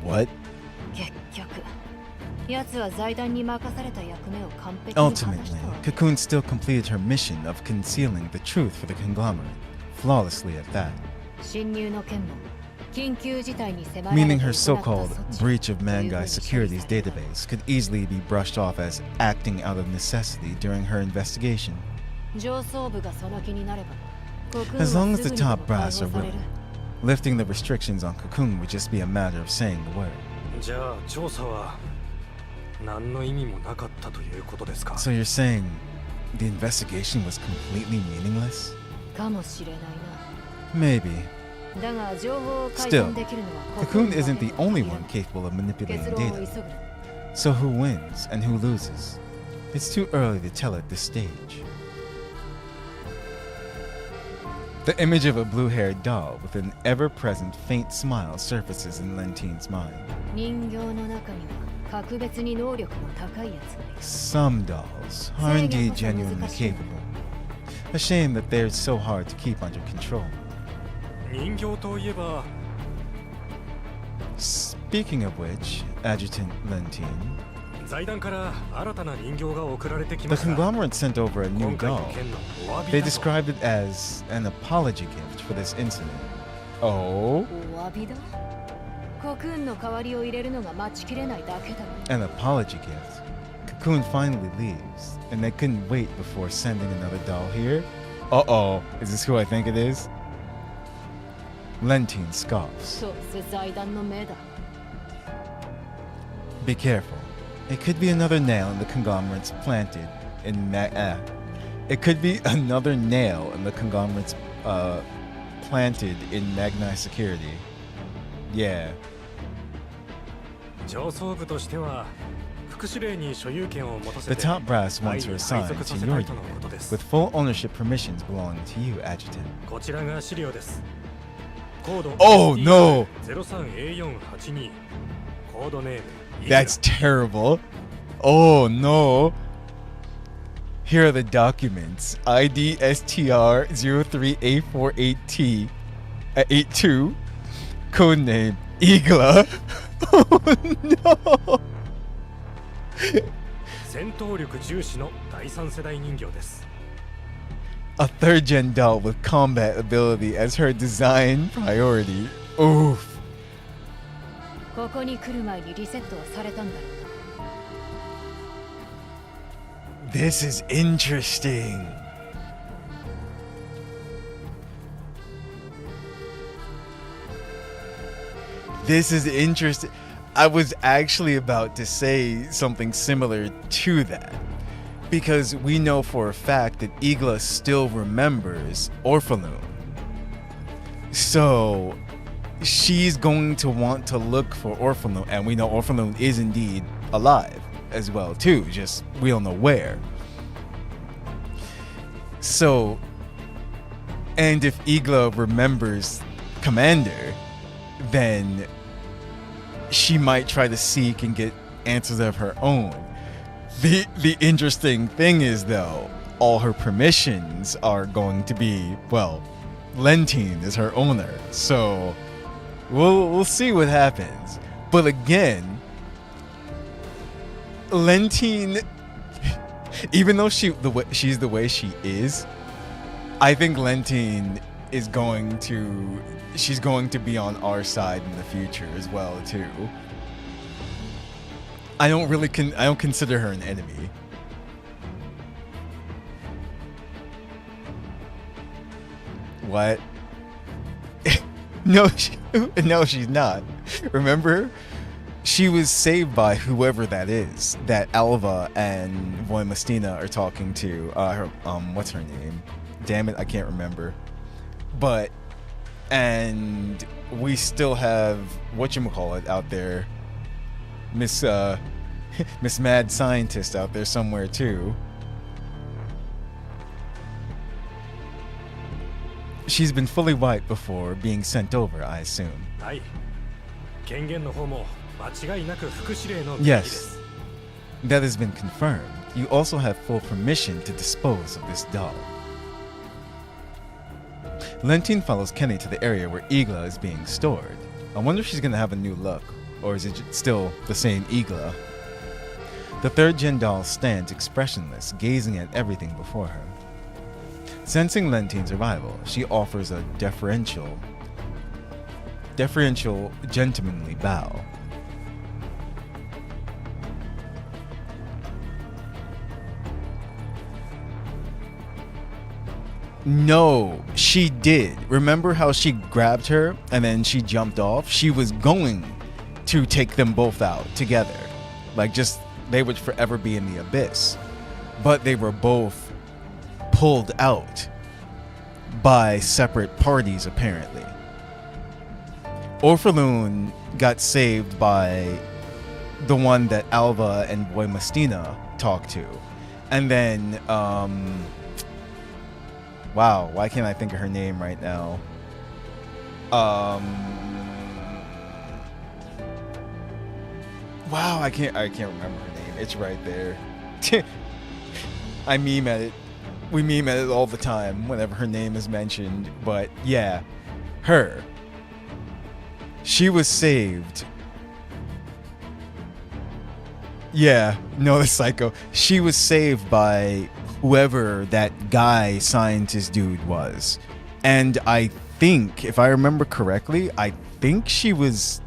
What? 結局、奴は財団に任された役目を完璧に果たした Ultimately, わ。 Cocoon still completed her mission of concealing the truth for the conglomerate, flawlessly at that. 侵入の件も緊急事態に迫られて Meaning 行 her った措 so-called 置 breach of というふうに Mangai 処理 Security's された。 database could easily be brushed off as acting out of necessity during her investigation. 上層部がその気になれば、コクーン As は long す as ぐ the にでも top 解 brass 放 are される。 willing, lifting the restrictions on Cocoon would just be a matter of saying the word. じゃあ調査は何の意味もなかったということですか。 So you're saying the investigation was completely meaningless? かもしれないな。 Maybe. だが情報を改 Still, ざんできるのはコクー Cocoon ンだけ isn't と the は only 限ら one ない capable of manipulating 結論を data. 急ぐな。 So who wins and who loses? It's too early to tell at this stage. The image of a blue-haired doll with an ever-present faint smile surfaces in Lentine's mind. 人形の中には格別に能力の高いやつがいる。 Some dolls are indeed genuinely capable. A shame that they're so hard to keep under control. 人形といえば Speaking of which, Adjutant Lentine, 財団から新たな人形が送られてき the ました。 conglomerate sent over a new 今回の doll. 件のお詫び They だと。 described it as an apology gift for this incident. Oh? お詫びだ。コクーンの代わりを入れるのが待ちきれないだけだろ。 An apology gift. Cocoon finally leaves, and they couldn't wait before sending another doll here. Uh-oh, is this who I think it is? Lentine scoffs. そうせ財団の目だ。 Be careful. It could be another nail in the conglomerate's planted in It could be another nail in the conglomerate's planted in Magnai Security. Yeah. 上層部としては副司令に所有権を持た The せて top brass wants to 配 assign 属さ to せ your たい unit とのことです。 with full ownership permissions belonging to you, Adjutant. こちらが資料です。コード Oh, no! 03A482 コードネーム That's terrible. Oh no. Here are the documents. ID STR 03A48T 82. Codename Igla. Oh no. 戦闘力重視の第3世代人形です。 A third gen doll with combat ability as her design priority. Oof. ここに来る前にリセットはされたんだろうな。 This is interesting. This is interesting. I was actually about to say something similar to that. Because we know for a fact that Igla still remembers Orphalum. So, she's going to want to look for Orphalune, and we know Orphalune is indeed alive as well too, just we don't know where. So, and if Igla remembers Commander, then she might try to seek and get answers of her own. The interesting thing is, though, all her permissions are going to be, well, Lentine is her owner, so we'll see what happens. But again, Lentine, even though she's the way she is, I think Lentine is she's going to be on our side in the future as well too. I don't consider her an enemy. What? No, she's not. Remember? She was saved by whoever that is that Alva and Voimastina are talking to. What's her name? Damn it, I can't remember. But, and we still have whatchamacallit out there. Miss Mad Scientist out there somewhere too. She's been fully wiped before being sent over, I assume. Yes, that has been confirmed. You also have full permission to dispose of this doll. Lentine follows Kenny to the area where Igla is being stored. I wonder if she's gonna have a new look, or is it still the same Igla? The third gen doll stands expressionless, gazing at everything before her. Sensing Lentine's arrival, she offers a deferential, gentlemanly bow. No, she did. Remember how she grabbed her and then she jumped off? She was going to take them both out together. Like, just, they would forever be in the abyss. But they were both pulled out by separate parties, apparently. Orphalune got saved by the one that Alva and Voimastina talked to. And then, wow, why can't I think of her name right now? Wow, I can't remember her name. It's right there. I meme at it. We meme at it all the time whenever her name is mentioned. But yeah, her. She was saved. Yeah, no, the psycho. She was saved by whoever that guy scientist dude was. And I think, if I remember correctly, I think she's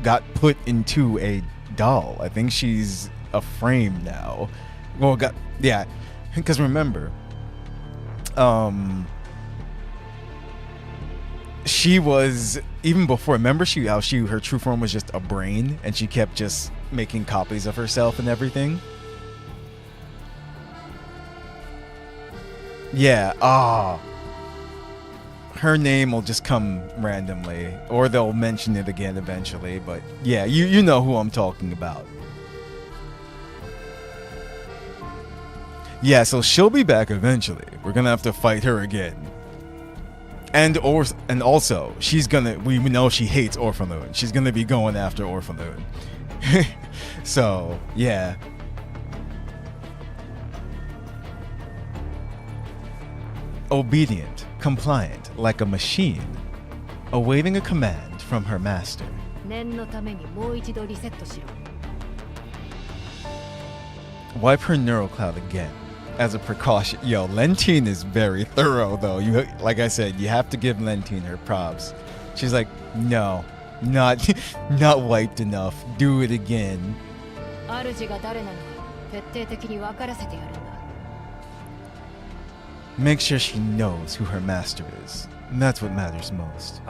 got put into a doll. I think she's a frame now. Well, yeah, because remember, she was, even before, remember her true form was just a brain and she kept just making copies of herself and everything? Yeah, her name will just come randomly, or they'll mention it again eventually, but yeah, you know who I'm talking about. Yeah, so she'll be back eventually. We're gonna have to fight her again. And also, we know she hates Orphalune. She's gonna be going after Orphalune. So, yeah. Obedient, compliant, like a machine, awaiting a command from her master. Wipe her neural cloud again, as a precaution. Yo, Lentine is very thorough, though. Like I said, you have to give Lentine her props. She's like, no, not wiped enough. Do it again. Make sure she knows who her master is. And that's what matters most.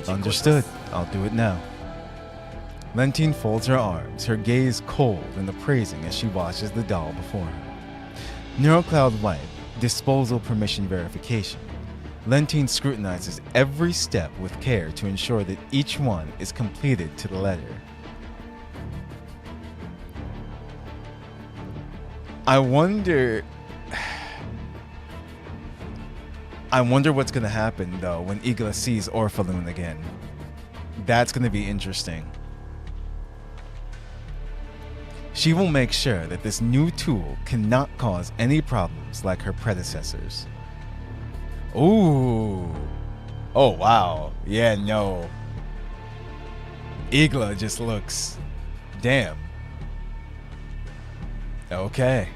Understood. I'll do it now. Lentine folds her arms, her gaze cold and appraising as she watches the doll before her. Neurocloud wipe, disposal permission verification. Lentine scrutinizes every step with care to ensure that each one is completed to the letter. I wonder what's going to happen, though, when Igla sees Orphalune again. That's going to be interesting. She will make sure that this new tool cannot cause any problems like her predecessors. Ooh. Oh, wow. Yeah, no. Igla just looks... Damn. Okay.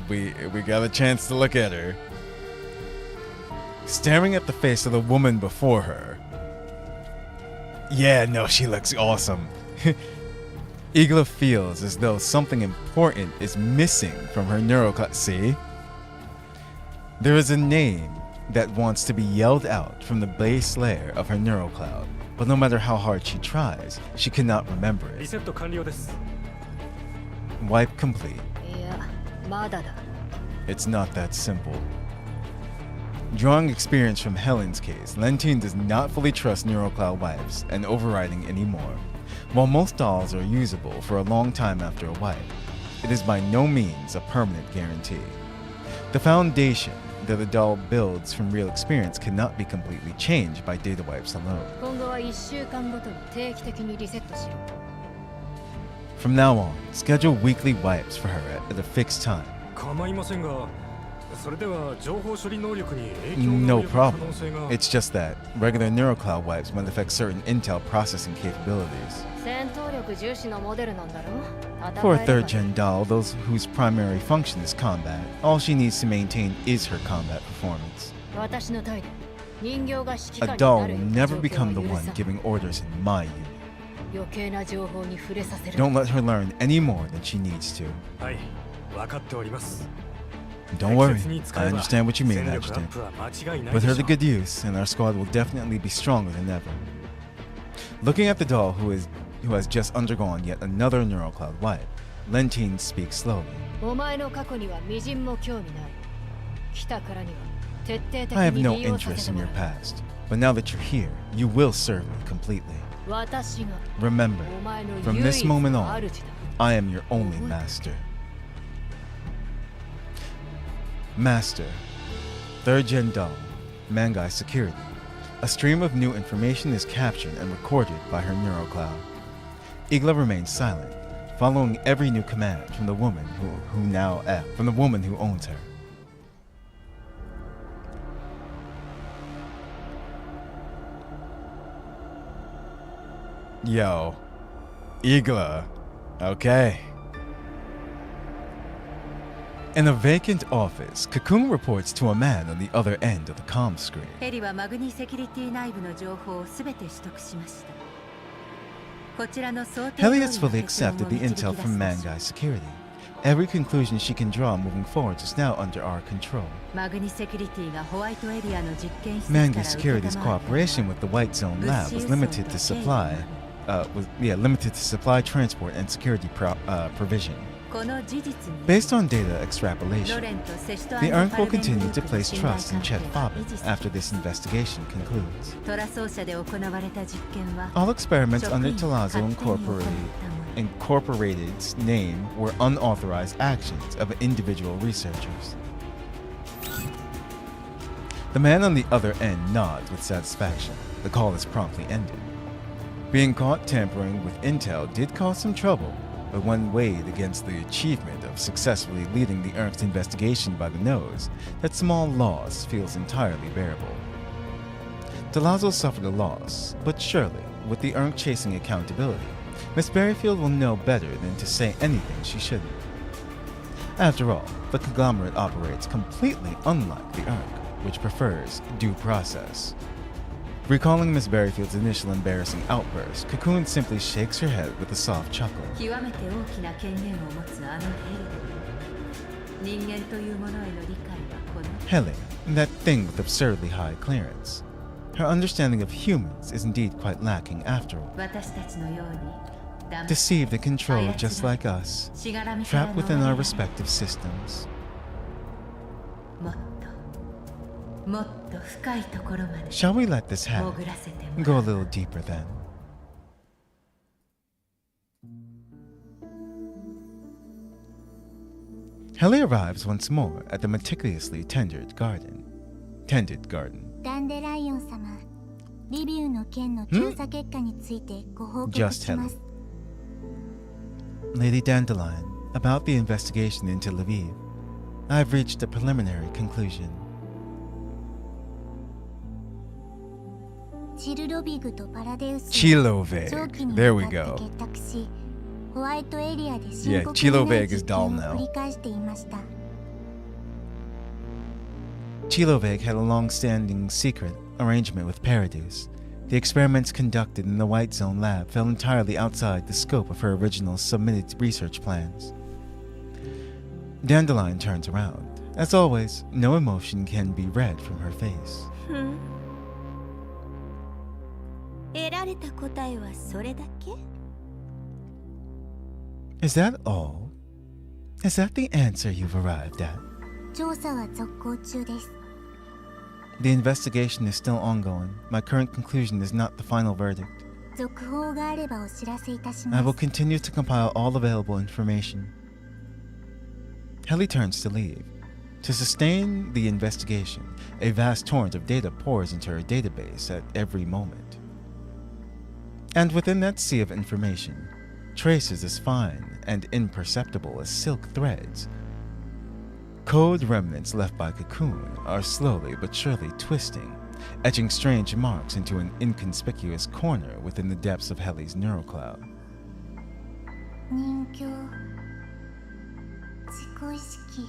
We got a chance to look at her. Staring at the face of the woman before her. Yeah, no, she looks awesome. Igla feels as though something important is missing from her neurocloud. See? There is a name that wants to be yelled out from the base layer of her neurocloud, but no matter how hard she tries, she cannot remember it. Wipe complete. It's not that simple. Drawing experience from Helen's case, Lentine does not fully trust neurocloud wipes and overriding anymore. While most dolls are usable for a long time after a wipe, it is by no means a permanent guarantee. The foundation that a doll builds from real experience cannot be completely changed by data wipes alone. From now on, schedule weekly wipes for her at a fixed time. No problem. It's just that regular neurocloud wipes might affect certain intel processing capabilities. For a third-gen doll, those whose primary function is combat, all she needs to maintain is her combat performance. A doll will never become the one giving orders in my unit. Don't let her learn any more than she needs to. Don't worry, I understand what you mean, Adjutant. Put her to good use, and our squad will definitely be stronger than ever. Looking at the doll who has just undergone yet another neurocloud wipe, Lentine speaks slowly. I have no interest in your past, but now that you're here, you will serve me completely. Remember, from this moment on, I am your only master. Master, 3rd Gen doll, Mangai Security. A stream of new information is captured and recorded by her neurocloud. Igla remains silent, following every new command from the woman who owns her. Yo, Igla, okay. In a vacant office, Cocoon reports to a man on the other end of the comm screen. Heli has fully accepted the intel from Mangai Security. Every conclusion she can draw moving forward is now under our control. Mangai Security's cooperation with the White Zone lab was limited to supply, transport, and security provision. Based on data extrapolation, the ERNC will continue to place trust in Chet Fabin after this investigation concludes. All experiments under Talazzo Incorporated's name were unauthorized actions of individual researchers. The man on the other end nods with satisfaction. The call is promptly ended. Being caught tampering with intel did cause some trouble, but when weighed against the achievement of successfully leading the ERNC's investigation by the nose, that small loss feels entirely bearable. Talazzo suffered a loss, but surely, with the ERNC chasing accountability, Miss Berryfield will know better than to say anything she shouldn't. After all, the conglomerate operates completely unlike the ERNC, which prefers due process. Recalling Miss Berryfield's initial embarrassing outburst, Cocoon simply shakes her head with a soft chuckle. Helen, that thing with absurdly high clearance. Her understanding of humans is indeed quite lacking after all. Deceived and controlled just like us, trapped within our respective systems. もっと深いところまで Shall we let this happen? 潜らせても Go ら a う little deeper then. Helen arrives once more at the meticulously tended garden. ダンデライオン様、リビウの件の調査結果についてご報告 Just しま Helen. す。 Lady Dandelion, about the investigation into Lviv, I've reached a preliminary conclusion. チルロビグとパラデウス Chiloveg. 長期に There わ we たって go. 結託し、ホワイトエリアで深 Yeah, 刻 Chiloveg な is 実 dull 験を now. 繰り返していました。 Chiloveg had a long-standing secret arrangement with Paradis. The experiments conducted in the White Zone lab fell entirely outside the scope of her original submitted research plans. Dandelion turns around. As always, no emotion can be read from her face. 得られた答えはそれだけ Is that all? Is that the answer you've arrived at? 調査は続行中です。 The investigation is still ongoing. My current conclusion is not the final verdict. 続報があればお知らせいたし I ま will す。 continue to compile all available information. Heli turns to leave. To sustain the investigation, a vast torrent of data pours into her database at every moment. And within that sea of information, traces as fine and imperceptible as silk threads. Code remnants left by Cocoon are slowly but surely twisting, etching strange marks into an inconspicuous corner within the depths of Heli's neural cloud. 人形、自己意識、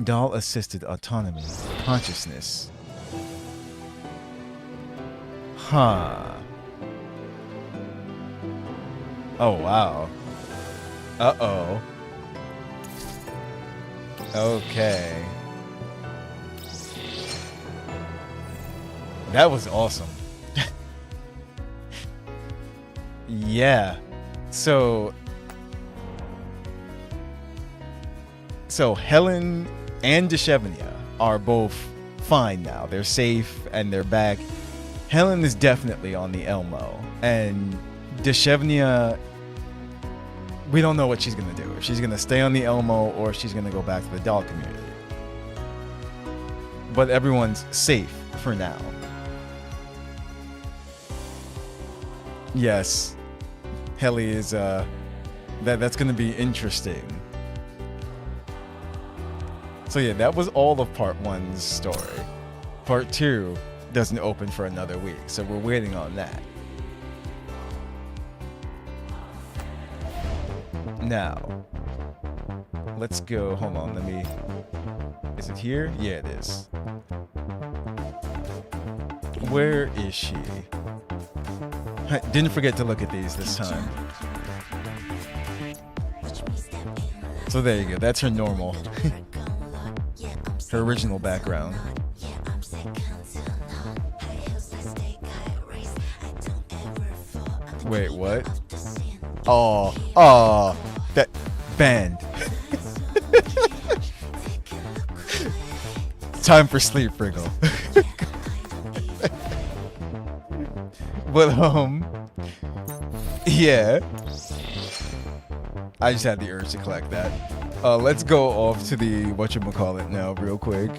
Doll-assisted autonomy, consciousness. Huh. Oh, wow. Uh-oh. Okay. That was awesome. Yeah. So Helen and Deshevnia are both fine now. They're safe and they're back. Helen is definitely on the Elmo, and Deshevnia, we don't know what she's gonna do. If she's gonna stay on the Elmo or if she's gonna go back to the doll community. But everyone's safe for now. Yes, Heli is that's gonna be interesting. So yeah, that was all of part 1's story. Part 2 doesn't open for another week, so we're waiting on that. Now, let's go. Hold on, let me. Is it here? Yeah, it is. Where is she? I didn't forget to look at these this time. So there you go. That's her normal. Her original background. Wait, what? Oh, that band. Time for sleep, Friggle. But yeah. I just had the urge to collect that. Let's go off to the whatchamacallit now real quick.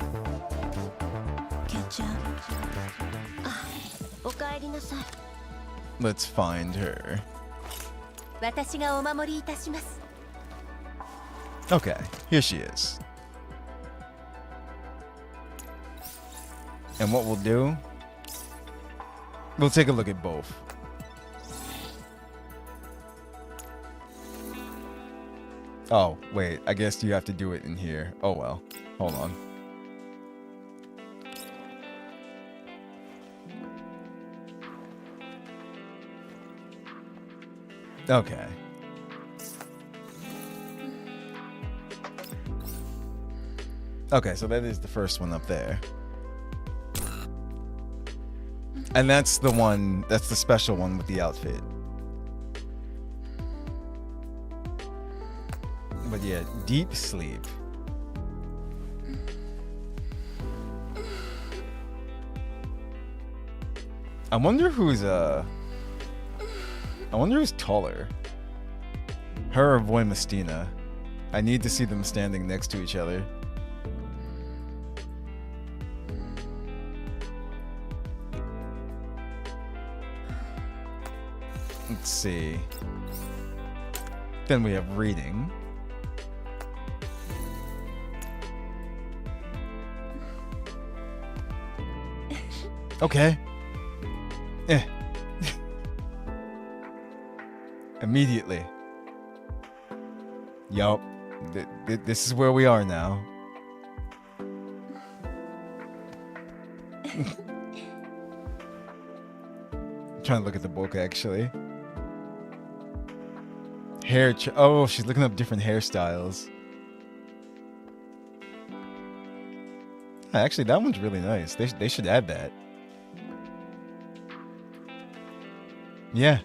Let's find her. 私がお守りいたします Okay, here she is. And what we'll do, we'll take a look at both. Oh, wait, I guess you have to do it in here. Oh well, hold on. Okay. Okay, so that is the first one up there. And that's the one, that's the special one with the outfit. But yeah, deep sleep. I wonder who's taller. Her or Voy Mestina. I need to see them standing next to each other. Let's see. Then we have reading. Okay. Immediately. Yup. This is where we are now. I'm trying to look at the book, actually. Oh, she's looking up different hairstyles. Actually, that one's really nice. They should add that. Yeah.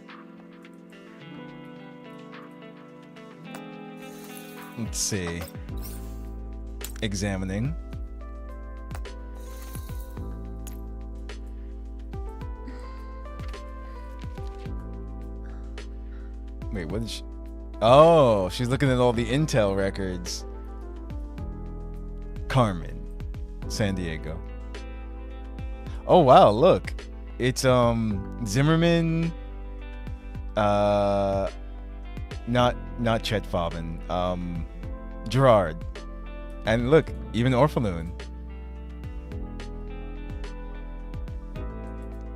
Let's see. Examining. Wait, what is she? Oh, she's looking at all the Intel records. Carmen, San Diego. Oh wow, look. It's Zimmerman, not Chet Fobin, Gerard. And look, even Orphalune.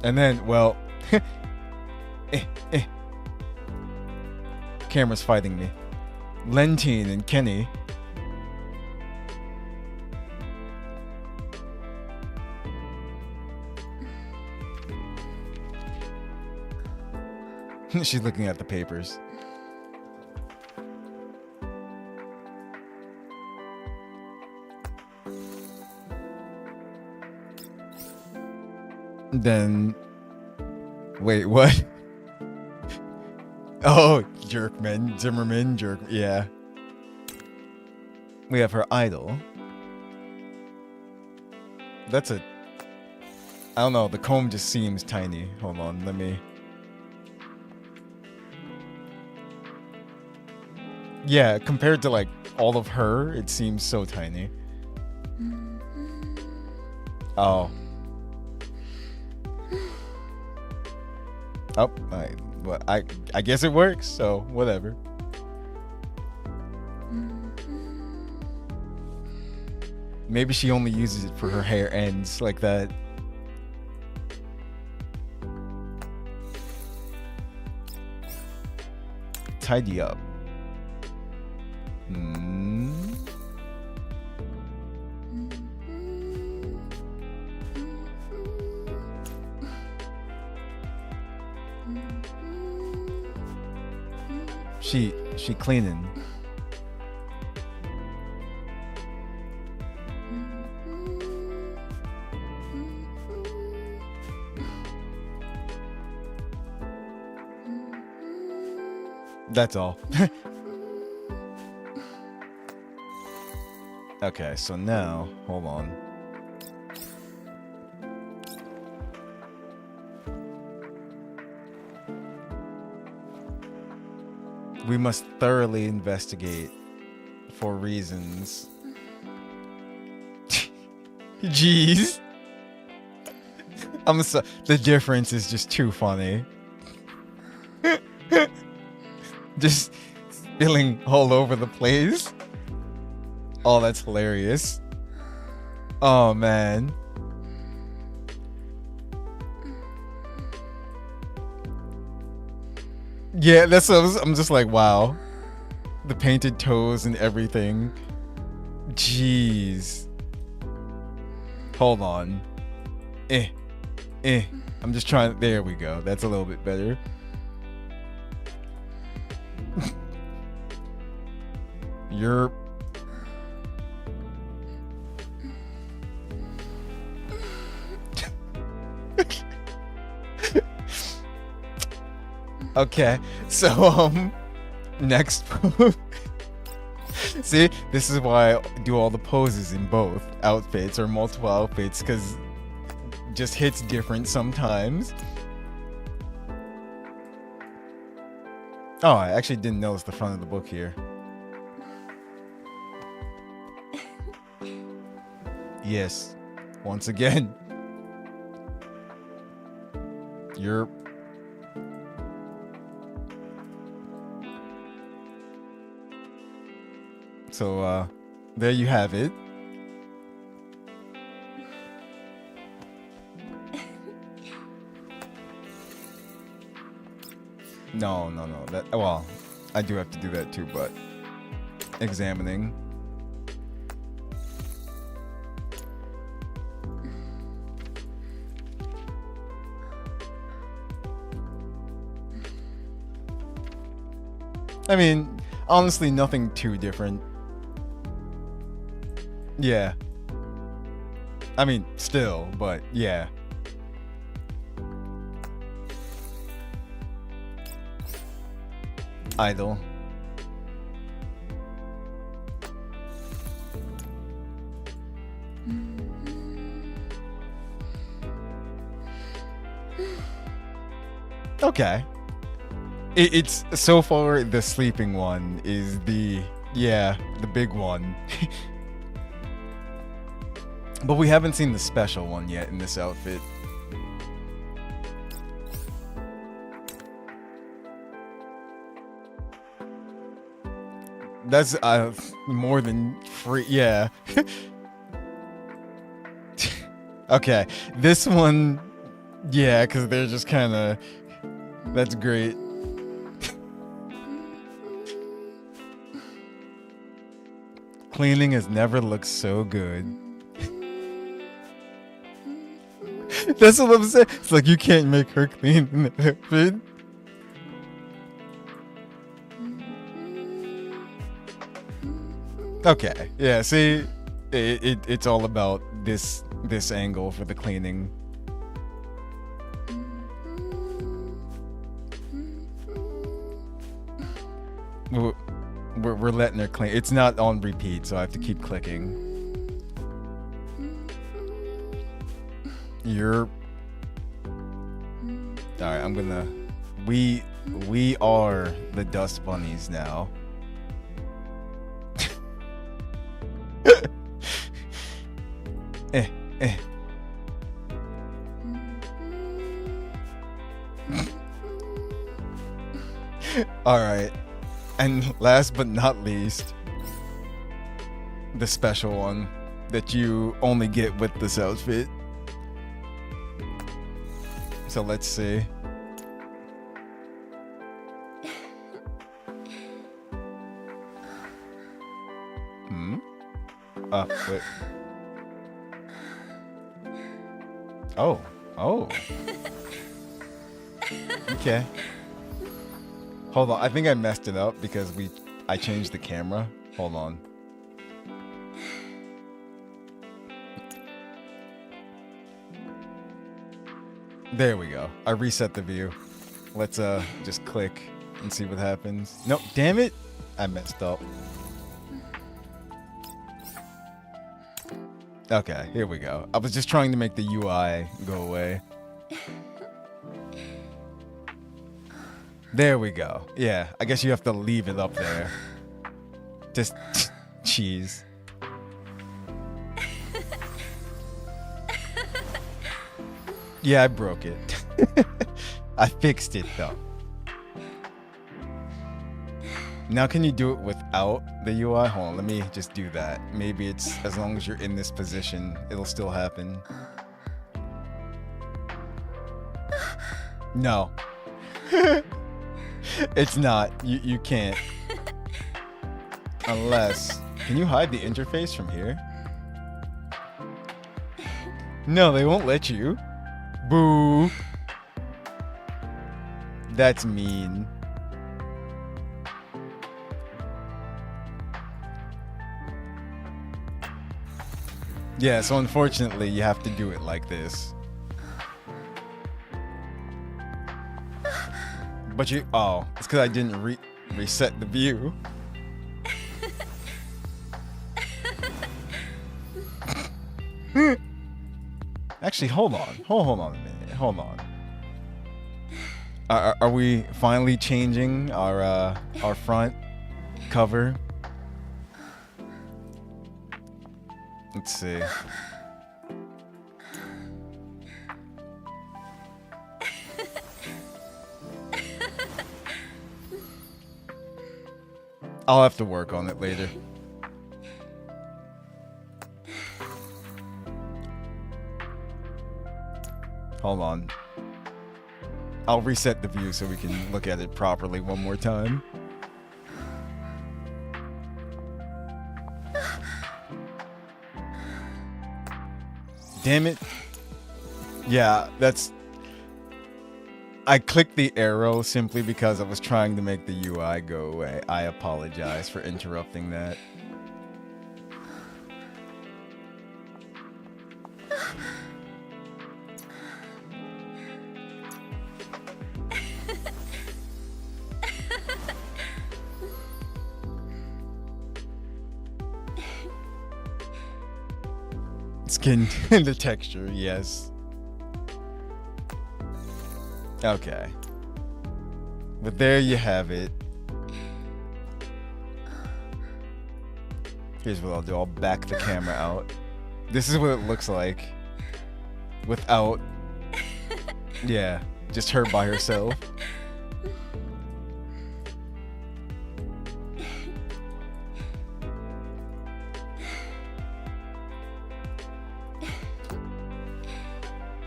And then, well, camera's fighting me. Lentine and Kenny. She's looking at the papers. Then, wait, what? Oh, Zimmerman, yeah. We have her idol. That's I don't know, the comb just seems tiny. Hold on, let me. Yeah, compared to like all of her, it seems so tiny. Oh. Oh, I guess it works, so whatever. Maybe she only uses it for her hair ends like that. Tidy up. She cleaning. That's all. Okay, so now, hold on. We must thoroughly investigate for reasons. Jeez. I'm so the difference is just too funny. Just spilling all over the place. Oh, that's hilarious. Oh man. Yeah, that's what I'm just like, wow. The painted toes and everything. Jeez. Hold on. I'm just trying. There we go. That's a little bit better. You're. Okay, so next see, this is why I do all the poses in both outfits or multiple outfits, because just hits different sometimes. Oh, I actually didn't notice the front of the book here. Yes. Once again. You're... So, there you have it. No. That, well, I do have to do that too, but examining. I mean, honestly, nothing too different. Yeah. I mean, still, but yeah. Idle. Okay. It's so far the sleeping one is the big one. But we haven't seen the special one yet in this outfit. That's more than free. Yeah. Okay, this one, yeah, because they're just kind of. That's great. Cleaning has never looked so good. That's what I'm saying. It's like you can't make her clean in the outfit. Okay, yeah, see, it's all about this angle for the cleaning. We're letting her clean. It's not on repeat, so I have to keep clicking. You're... Alright, I'm gonna... We are the dust bunnies now. Alright. And last but not least, the special one that you only get with this outfit. So let's see. Wait. Oh. Okay. Hold on, I think I messed it up because I changed the camera. Hold on. There we go. I reset the view. Let's just click and see what happens. No, damn it! I messed up. Okay, here we go. I was just trying to make the UI go away. There we go. Yeah, I guess you have to leave it up there. Just cheese. Yeah, I broke it. I fixed it though. Now can you do it without the UI? Hold on, let me just do that. Maybe it's as long as you're in this position, it'll still happen. No. It's not. You can't. Unless... Can you hide the interface from here? No, they won't let you. Boo. That's mean. Yeah, so unfortunately you have to do it like this. But you... Oh, it's because I didn't reset the view. Actually, hold on. Hold on a minute. Hold on. Are we finally changing our front cover? Let's see. I'll have to work on it later. Hold on. I'll reset the view so we can look at it properly one more time. Damn it. Yeah, that's... I clicked the arrow simply because I was trying to make the UI go away. I apologize for interrupting that. Skin the texture, yes. Okay. But there you have it. Here's what I'll do. I'll back the camera out. This is what it looks like. Without... Yeah, just her by herself.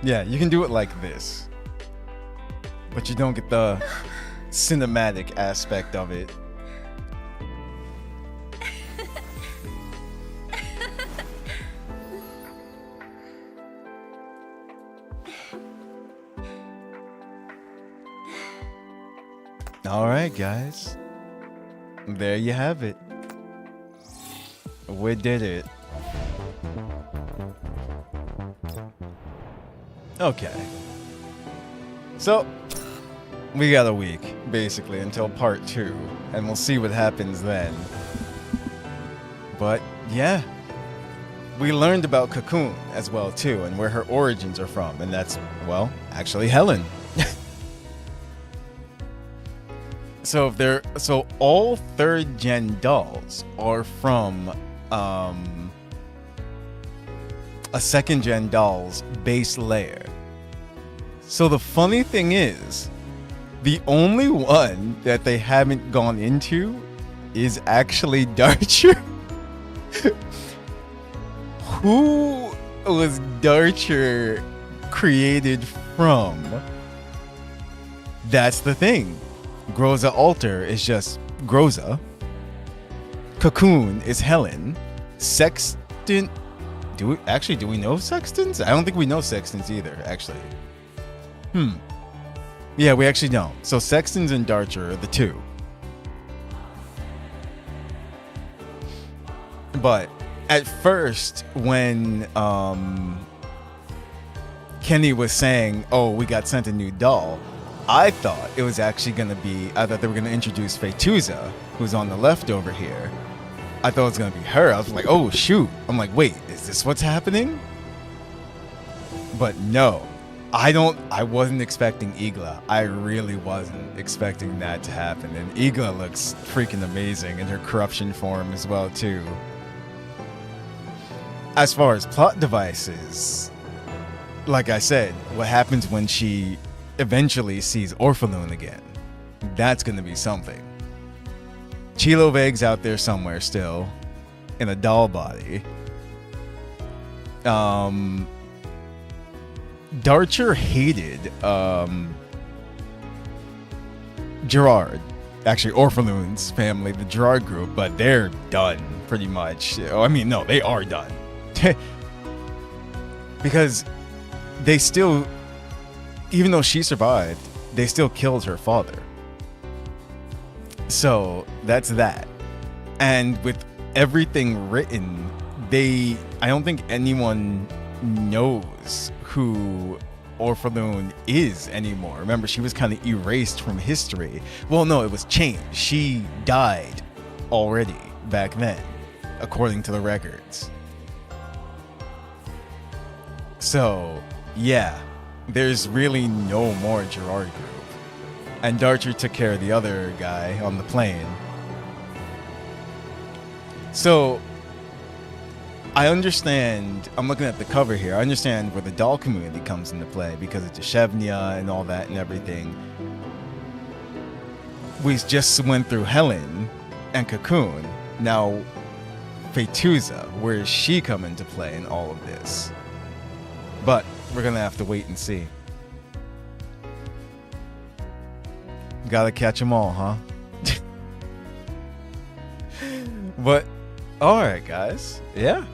Yeah, you can do it like this. But you don't get the cinematic aspect of it. Alright, guys. There you have it. We did it. Okay. So, we got a week, basically, until part 2, and we'll see what happens then. But, yeah. We learned about Cocoon as well, too, and where her origins are from, and that's, well, actually Helen. So all 3rd gen dolls are from, a 2nd gen doll's base layer. So the funny thing is, the only one that they haven't gone into is actually Darcher. Who was Darcher created from? That's the thing. Groza Alter is just Groza. Cocoon is Helen. Sexton... Do we know Sextons? I don't think we know Sextons either, actually. Yeah, we actually don't. So Sextons and Darcher are the 2. But at first, when Kenny was saying, oh, we got sent a new doll, I thought it was actually going to be... I thought they were going to introduce Fetuza, who's on the left over here. I thought it was going to be her. I was like, oh, shoot. I'm like, wait, is this what's happening? But no. I wasn't expecting Igla. I really wasn't expecting that to happen. And Igla looks freaking amazing in her corruption form as well, too. As far as plot devices, like I said, what happens when she eventually sees Orphalune again? That's going to be something. Chilo Veg's out there somewhere still, in a doll body. Darcher hated Gerard, actually Orphalune's family, the Gerard group, but they're done pretty much. I mean, no, they are done. Because they still, even though she survived, they still killed her father. So that's that. And with everything written, I don't think anyone knows who Orphalune is anymore. Remember, she was kind of erased from history. Well, no, it was changed. She died already back then, according to the records. So, yeah, there's really no more Gerard group. And Darcher took care of the other guy on the plane. So, I understand, I'm looking at the cover here, I understand where the doll community comes into play because of Deshevnia and all that and everything. We just went through Helen and Cocoon. Now, Fetuza, where does she come into play in all of this? But we're gonna have to wait and see. Gotta catch them all, huh? But, alright guys, yeah.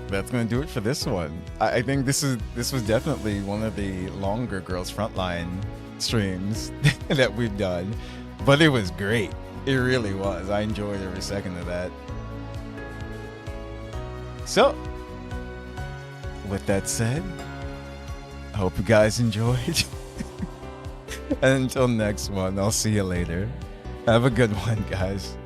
That's gonna do it for this one. I think this was definitely one of the longer Girls Frontline streams that we've done. But it was great. It really was. I enjoyed every second of that. So, with that said, I hope you guys enjoyed. And until next one, I'll see you later. Have a good one, guys.